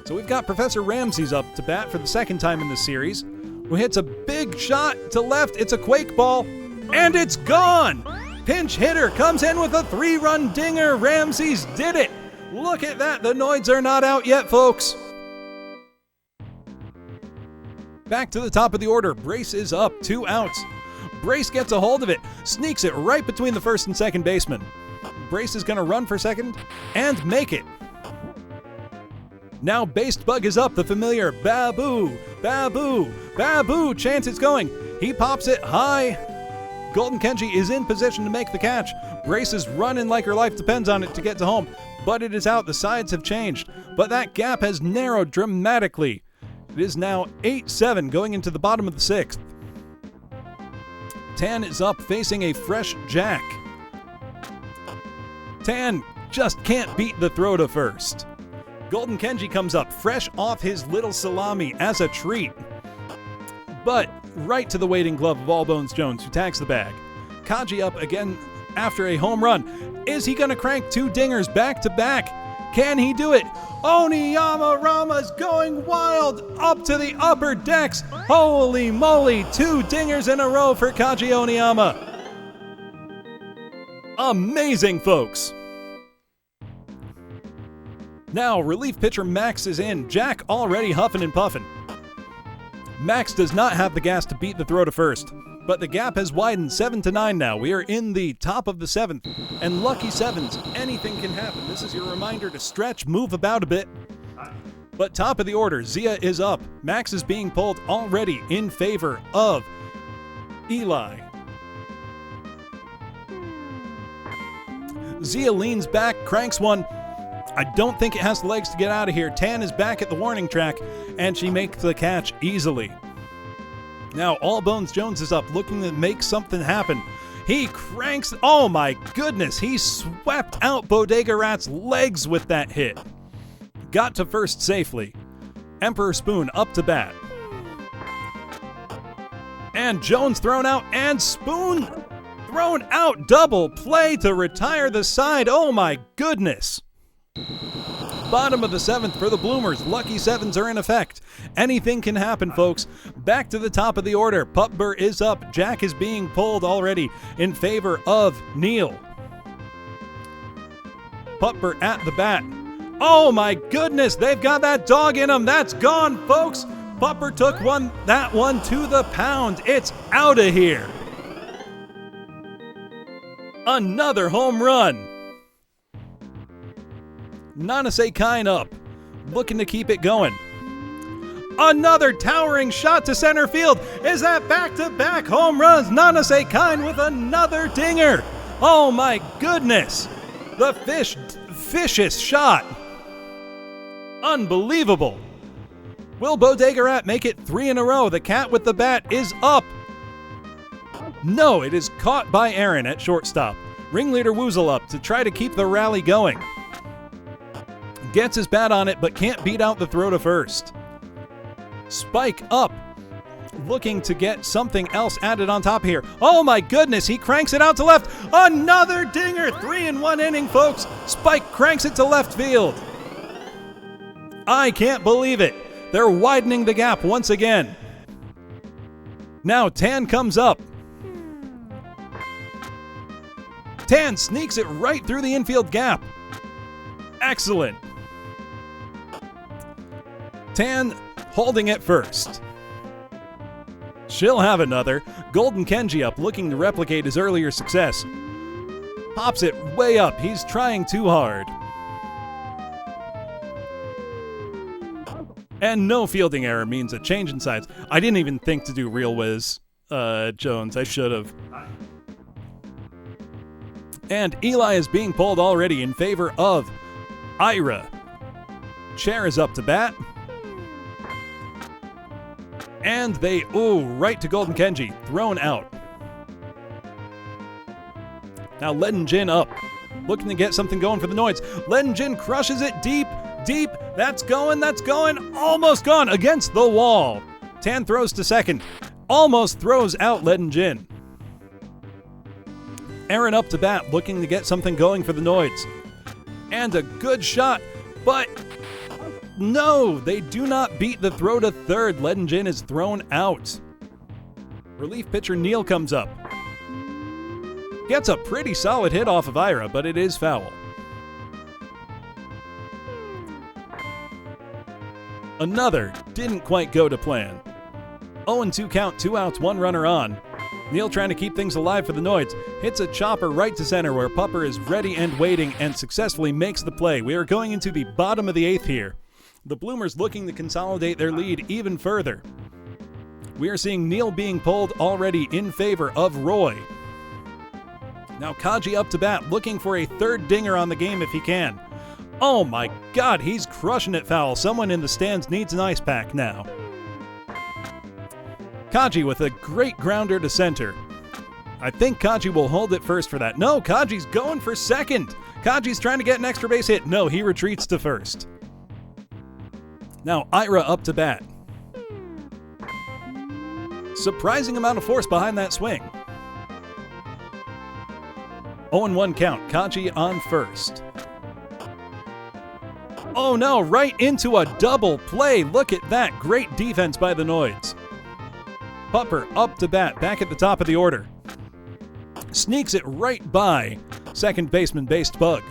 So we've got Professor Ramses up to bat for the second time in this series, who hits a big shot to left. It's a quake ball, and it's gone! Pinch hitter comes in with a 3-run dinger. Ramses did it! Look at that. The Noids are not out yet, folks. Back to the top of the order. Brace is up, 2 outs. Brace gets a hold of it, sneaks it right between the first and second baseman. Brace is going to run for second and make it. Now Based Bug is up, the familiar Babu, Babu, Babu chant is going. He pops it high. Golden Kenji is in position to make the catch. Brace is running like her life depends on it to get to home, but it is out. The sides have changed, but that gap has narrowed dramatically. It is now 8-7 going into the bottom of the sixth. Tan is up facing a fresh Jack. Tan just can't beat the throw to first. Golden Kenji comes up fresh off his little salami as a treat. But right to the waiting glove of All Bones Jones, who tags the bag. Kaji up again after a home run. Is he going to crank 2 dingers back to back? Can he do it? Oniyama Rama's going wild up to the upper decks. Holy moly, 2 dingers in a row for Kaji Oniyama. Amazing, folks. Now, relief pitcher Max is in. Jack already huffing and puffing. Max does not have the gas to beat the throw to first, but the gap has widened 7-9 now. We are in the top of the 7th, and lucky sevens, anything can happen. This is your reminder to stretch, move about a bit. But top of the order, Zia is up. Max is being pulled already in favor of Eli. Zia leans back, cranks one. I don't think it has the legs to get out of here. Tan is back at the warning track, and she makes the catch easily. Now, All Bones Jones is up, looking to make something happen. He cranks, oh my goodness, he swept out Bodega Rat's legs with that hit. Got to first safely. Emperor Spoon up to bat. And Jones thrown out, and Spoon thrown out. Double play to retire the side. Oh my goodness. Bottom of the 7th for the Bloomers. Lucky 7s are in effect. Anything can happen, folks. Back to the top of the order. Pupper is up. Jack is being pulled already in favor of Neil. Pupper at the bat. Oh my goodness, they've got that dog in them. That's gone, folks. Pupper took that one to the pound. It's out of here. Another home run. Nanase Kine up, looking to keep it going. Another towering shot to center field. Is that back-to-back home runs? Nanase Kine with another dinger. Oh my goodness. The fishest shot. Unbelievable. Will Bodegarat make it 3 in a row? The cat with the bat is up. No, it is caught by Aaron at shortstop. Ringleader Woozle up to try to keep the rally going. Gets his bat on it, but can't beat out the throw to first. Spike up, looking to get something else added on top here. Oh my goodness, he cranks it out to left. Another dinger, 3 in 1 inning, folks. Spike cranks it to left field. I can't believe it. They're widening the gap once again. Now Tan comes up. Tan sneaks it right through the infield gap. Excellent. Tan holding it first. She'll have another. Golden Kenji up, looking to replicate his earlier success. Pops it way up. He's trying too hard. And no fielding error means a change in sides. I didn't even think to do Real Whiz, Jones. I should have. And Eli is being pulled already in favor of Ira. Chair is up to bat. And they, right to Golden Kenji. Thrown out. Now Ledin Jin up. Looking to get something going for the Noids. Ledin Jin crushes it deep. That's going. Almost gone against the wall. Tan throws to second. Almost throws out Ledin Jin. Aaron up to bat, looking to get something going for the Noids. And a good shot, but no, they do not beat the throw to third. Ledin Jin is thrown out. Relief pitcher Neil comes up. Gets a pretty solid hit off of Ira, but it is foul. Another didn't quite go to plan. 0-2 count, 2 outs, 1 runner on. Neil trying to keep things alive for the Noids. Hits a chopper right to center where Pupper is ready and waiting and successfully makes the play. We are going into the bottom of the 8th here. The Bloomers looking to consolidate their lead even further. We are seeing Neil being pulled already in favor of Roy. Now Kaji up to bat, looking for a third dinger on the game if he can. Oh my God, he's crushing it foul. Someone in the stands needs an ice pack now. Kaji with a great grounder to center. I think Kaji will hold it first for that. No, Kaji's going for second. Kaji's trying to get an extra base hit. No, he retreats to first. Now Ira up to bat. Surprising amount of force behind that swing. 0-1 count. Kaji on first. Oh no, right into a double play. Look at that. Great defense by the Noids. Pupper up to bat, back at the top of the order. Sneaks it right by second baseman Based Bug.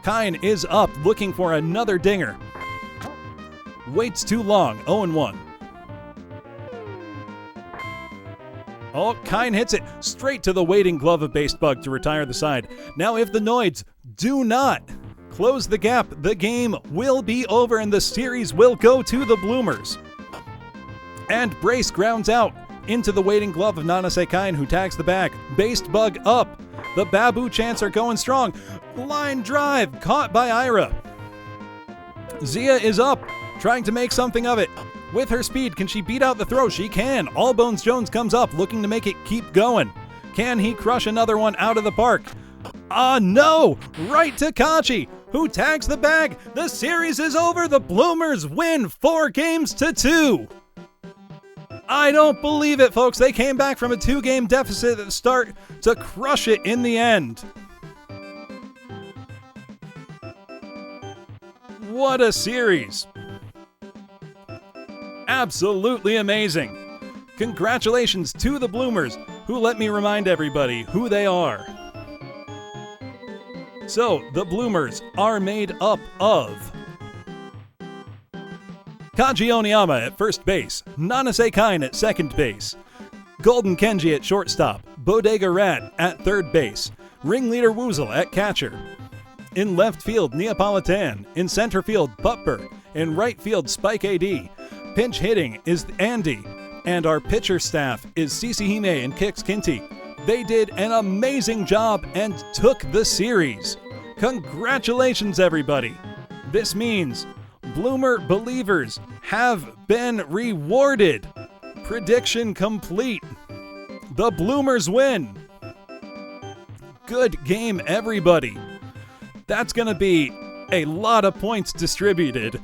Kine is up, looking for another dinger. Waits too long, 0-1. Oh, Kine hits it straight to the waiting glove of Based Bug to retire the side. Now if the Noids do not close the gap, the game will be over and the series will go to the Bloomers. And Brace grounds out into the waiting glove of Nanase Kine, who tags the bag. Based Bug up. The Babu chants are going strong. Line drive caught by Ira. Zia is up, trying to make something of it. With her speed, can she beat out the throw? She can. Allbones Jones comes up, looking to make it keep going. Can he crush another one out of the park? No! Right to Kachi, who tags the bag. The series is over. The Bloomers win 4-2. I don't believe it, folks. They came back from a 2-game deficit at the start to crush it in the end. What a series! Absolutely amazing! Congratulations to the Bloomers, who let me remind everybody who they are. So, the Bloomers are made up of Kaji Oniyama at first base, Nanase Kine at second base, Golden Kenji at shortstop, Bodega Rat at third base, Ringleader Woozle at catcher. In left field, Neapolitan. In center field, Butber. In right field, Spike AD. Pinch hitting is Andy. And our pitcher staff is CC Hime and Kix Kinty. They did an amazing job and took the series. Congratulations, everybody. This means Bloomer believers have been rewarded. Prediction complete. The Bloomers win. Good game, everybody. That's going to be a lot of points distributed.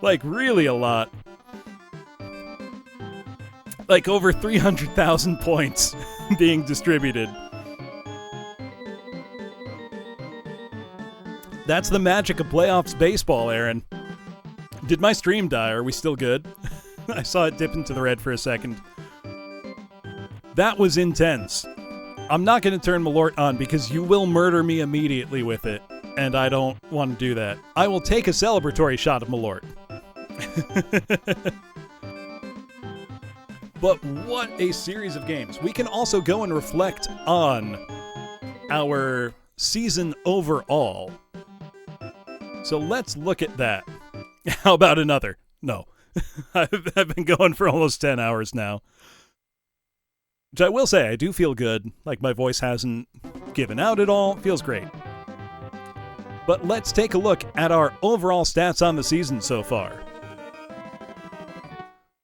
Like, really a lot. Like, over 300,000 points being distributed. That's the magic of playoffs baseball, Aaron. Did my stream die? Are we still good? I saw it dip into the red for a second. That was intense. I'm not going to turn Malort on because you will murder me immediately with it, and I don't want to do that. I will take a celebratory shot of Malort. But what a series of games. We can also go and reflect on our season overall. So let's look at that. How about another? No. I've been going for almost 10 hours now. Which I will say, I do feel good. Like, my voice hasn't given out at all. Feels great. But let's take a look at our overall stats on the season so far.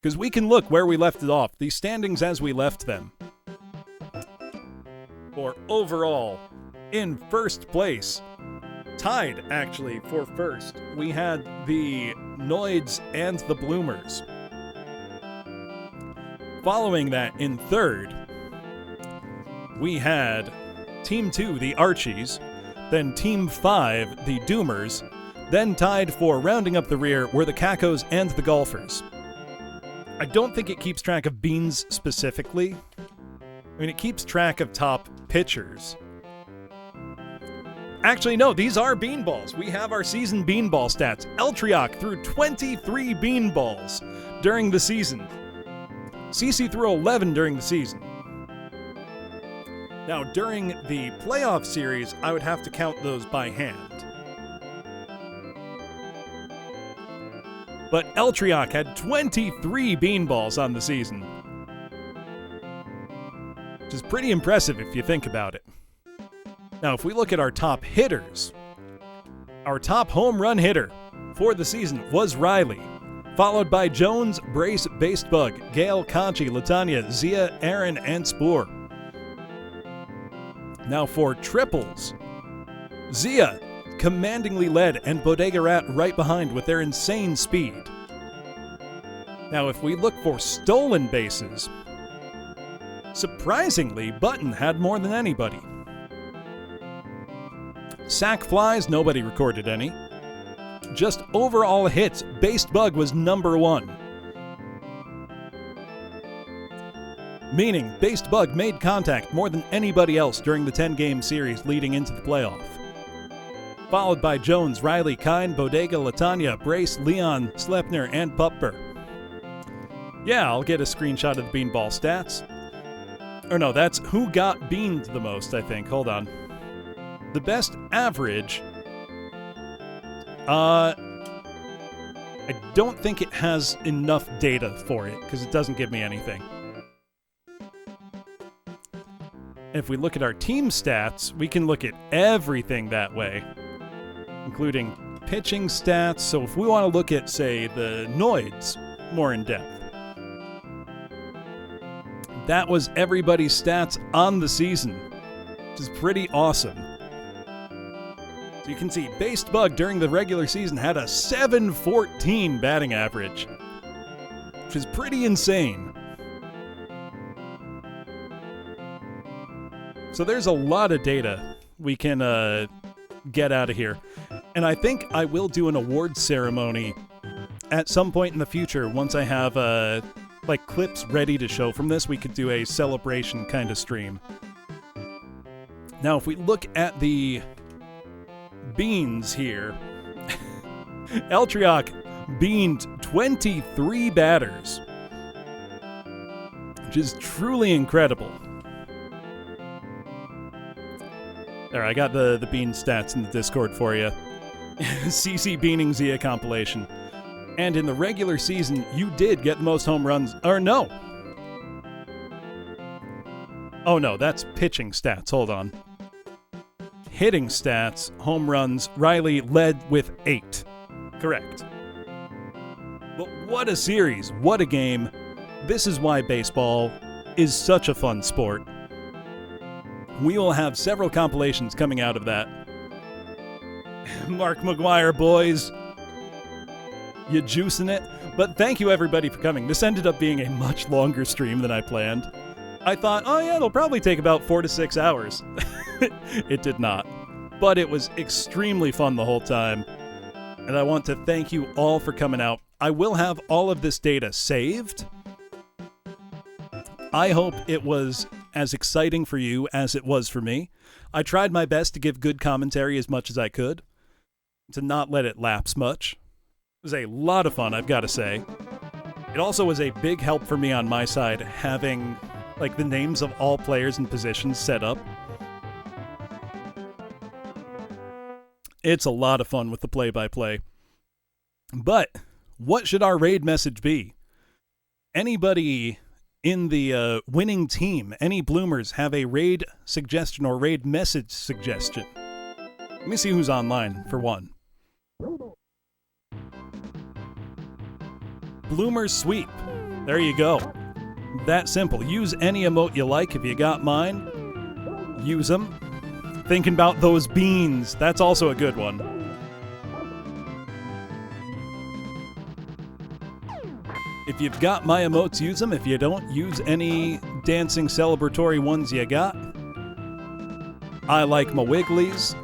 Because we can look where we left it off. The standings as we left them. For overall, in first place, tied actually for first, we had the Noids and the Bloomers. Following that, in third, we had Team 2, the Archies, then Team 5, the Doomers, then tied for rounding up the rear were the Cacos and the Golfers. I don't think it keeps track of beans specifically. I mean, it keeps track of top pitchers. Actually, no, these are beanballs. We have our season beanball stats. Eltriok threw 23 beanballs during the season. CC threw 11 during the season. Now, during the playoff series, I would have to count those by hand. But Eltriok had 23 beanballs on the season. Which is pretty impressive if you think about it. Now, if we look at our top hitters, our top home run hitter for the season was Riley, followed by Jones, Brace, Basebug, Gale, Conchi, Latanya, Zia, Aaron, and Spoor. Now for triples, Zia commandingly led and Bodega Rat right behind with their insane speed. Now if we look for stolen bases, surprisingly, Button had more than anybody. Sack flies, nobody recorded any. Just overall hits, Basebug was number 1. Meaning, Basebug made contact more than anybody else during the 10-game series leading into the playoff. Followed by Jones, Riley, Kine, Bodega, Latanya, Brace, Leon, Slepner, and Pupper. Yeah, I'll get a screenshot of the beanball stats. Or no, that's who got beaned the most, I think. Hold on. The best average... I don't think it has enough data for it, because it doesn't give me anything. If we look at our team stats, we can look at everything that way, including pitching stats. So if we want to look at, say, the Noids more in depth, that was everybody's stats on the season, which is pretty awesome. So you can see Basebug during the regular season had a 714 batting average, which is pretty insane. So there's a lot of data we can get out of here. And I think I will do an awards ceremony at some point in the future. Once I have like clips ready to show from this, we could do a celebration kind of stream. Now, if we look at the beans here, Eltriok beaned 23 batters, which is truly incredible. There, I got the bean stats in the Discord for you. CC Beaning Zia compilation. And in the regular season, you did get the most home runs. Or no. Oh no, that's pitching stats. Hold on. Hitting stats, home runs, Riley led with 8. Correct. But what a series. What a game. This is why baseball is such a fun sport. We will have several compilations coming out of that. Mark McGuire, boys. You juicing it? But thank you, everybody, for coming. This ended up being a much longer stream than I planned. I thought, oh yeah, it'll probably take about 4 to 6 hours. It did not. But it was extremely fun the whole time. And I want to thank you all for coming out. I will have all of this data saved. I hope it was as exciting for you as it was for me. I tried my best to give good commentary as much as I could, to not let it lapse much. It was a lot of fun, I've got to say. It also was a big help for me on my side, having like the names of all players and positions set up. It's a lot of fun with the play-by-play. But what should our raid message be? Anybody in the winning team, any bloomers, have a raid suggestion or raid message suggestion? Let me see who's online, for one. Bloomers Sweep. There you go. That simple. Use any emote you like. If you got mine, use them. Thinking about those beans. That's also a good one. If you've got my emotes, use them. If you don't, use any dancing celebratory ones you got. I like my Wigglies.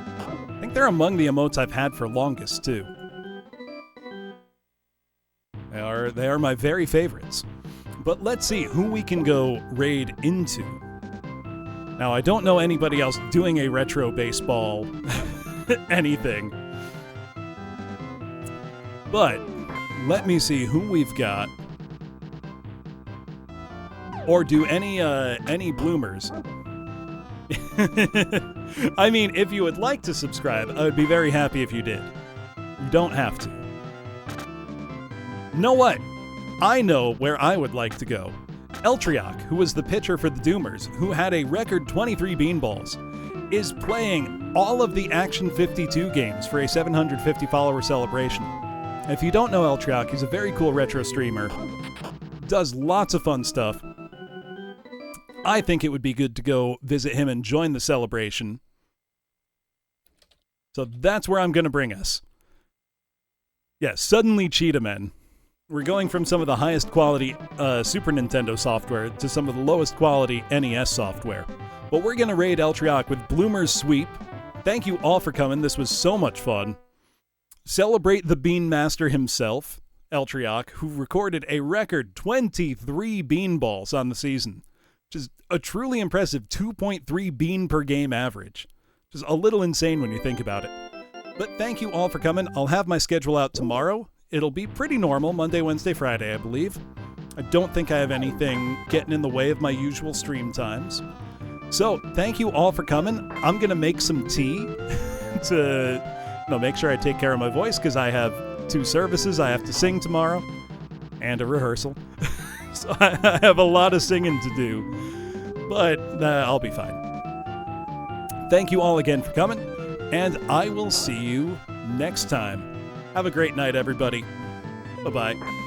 I think they're among the emotes I've had for longest, too. They are my very favorites. But let's see who we can go raid into. Now, I don't know anybody else doing a retro baseball anything. But let me see who we've got. Or do any bloomers. I mean, if you would like to subscribe, I would be very happy if you did. You don't have to. Know what? I know where I would like to go. Eltriok, who was the pitcher for the Doomers, who had a record 23 beanballs, is playing all of the Action 52 games for a 750 follower celebration. If you don't know Eltriok, he's a very cool retro streamer. Does lots of fun stuff. I think it would be good to go visit him and join the celebration. So that's where I'm going to bring us. Yeah, suddenly Cheetah Men. We're going from some of the highest quality Super Nintendo software to some of the lowest quality NES software. But we're going to raid Eltriok with Bloomer's Sweep. Thank you all for coming. This was so much fun. Celebrate the Bean Master himself, Eltriok, who recorded a record 23 beanballs on the season, which is a truly impressive 2.3 bean per game average. Which is a little insane when you think about it. But thank you all for coming. I'll have my schedule out tomorrow. It'll be pretty normal, Monday, Wednesday, Friday, I believe. I don't think I have anything getting in the way of my usual stream times. So, thank you all for coming. I'm going to make some tea to make sure I take care of my voice, because I have 2 services. I have to sing tomorrow and a rehearsal. So I have a lot of singing to do, but I'll be fine. Thank you all again for coming, and I will see you next time. Have a great night, everybody. Bye-bye.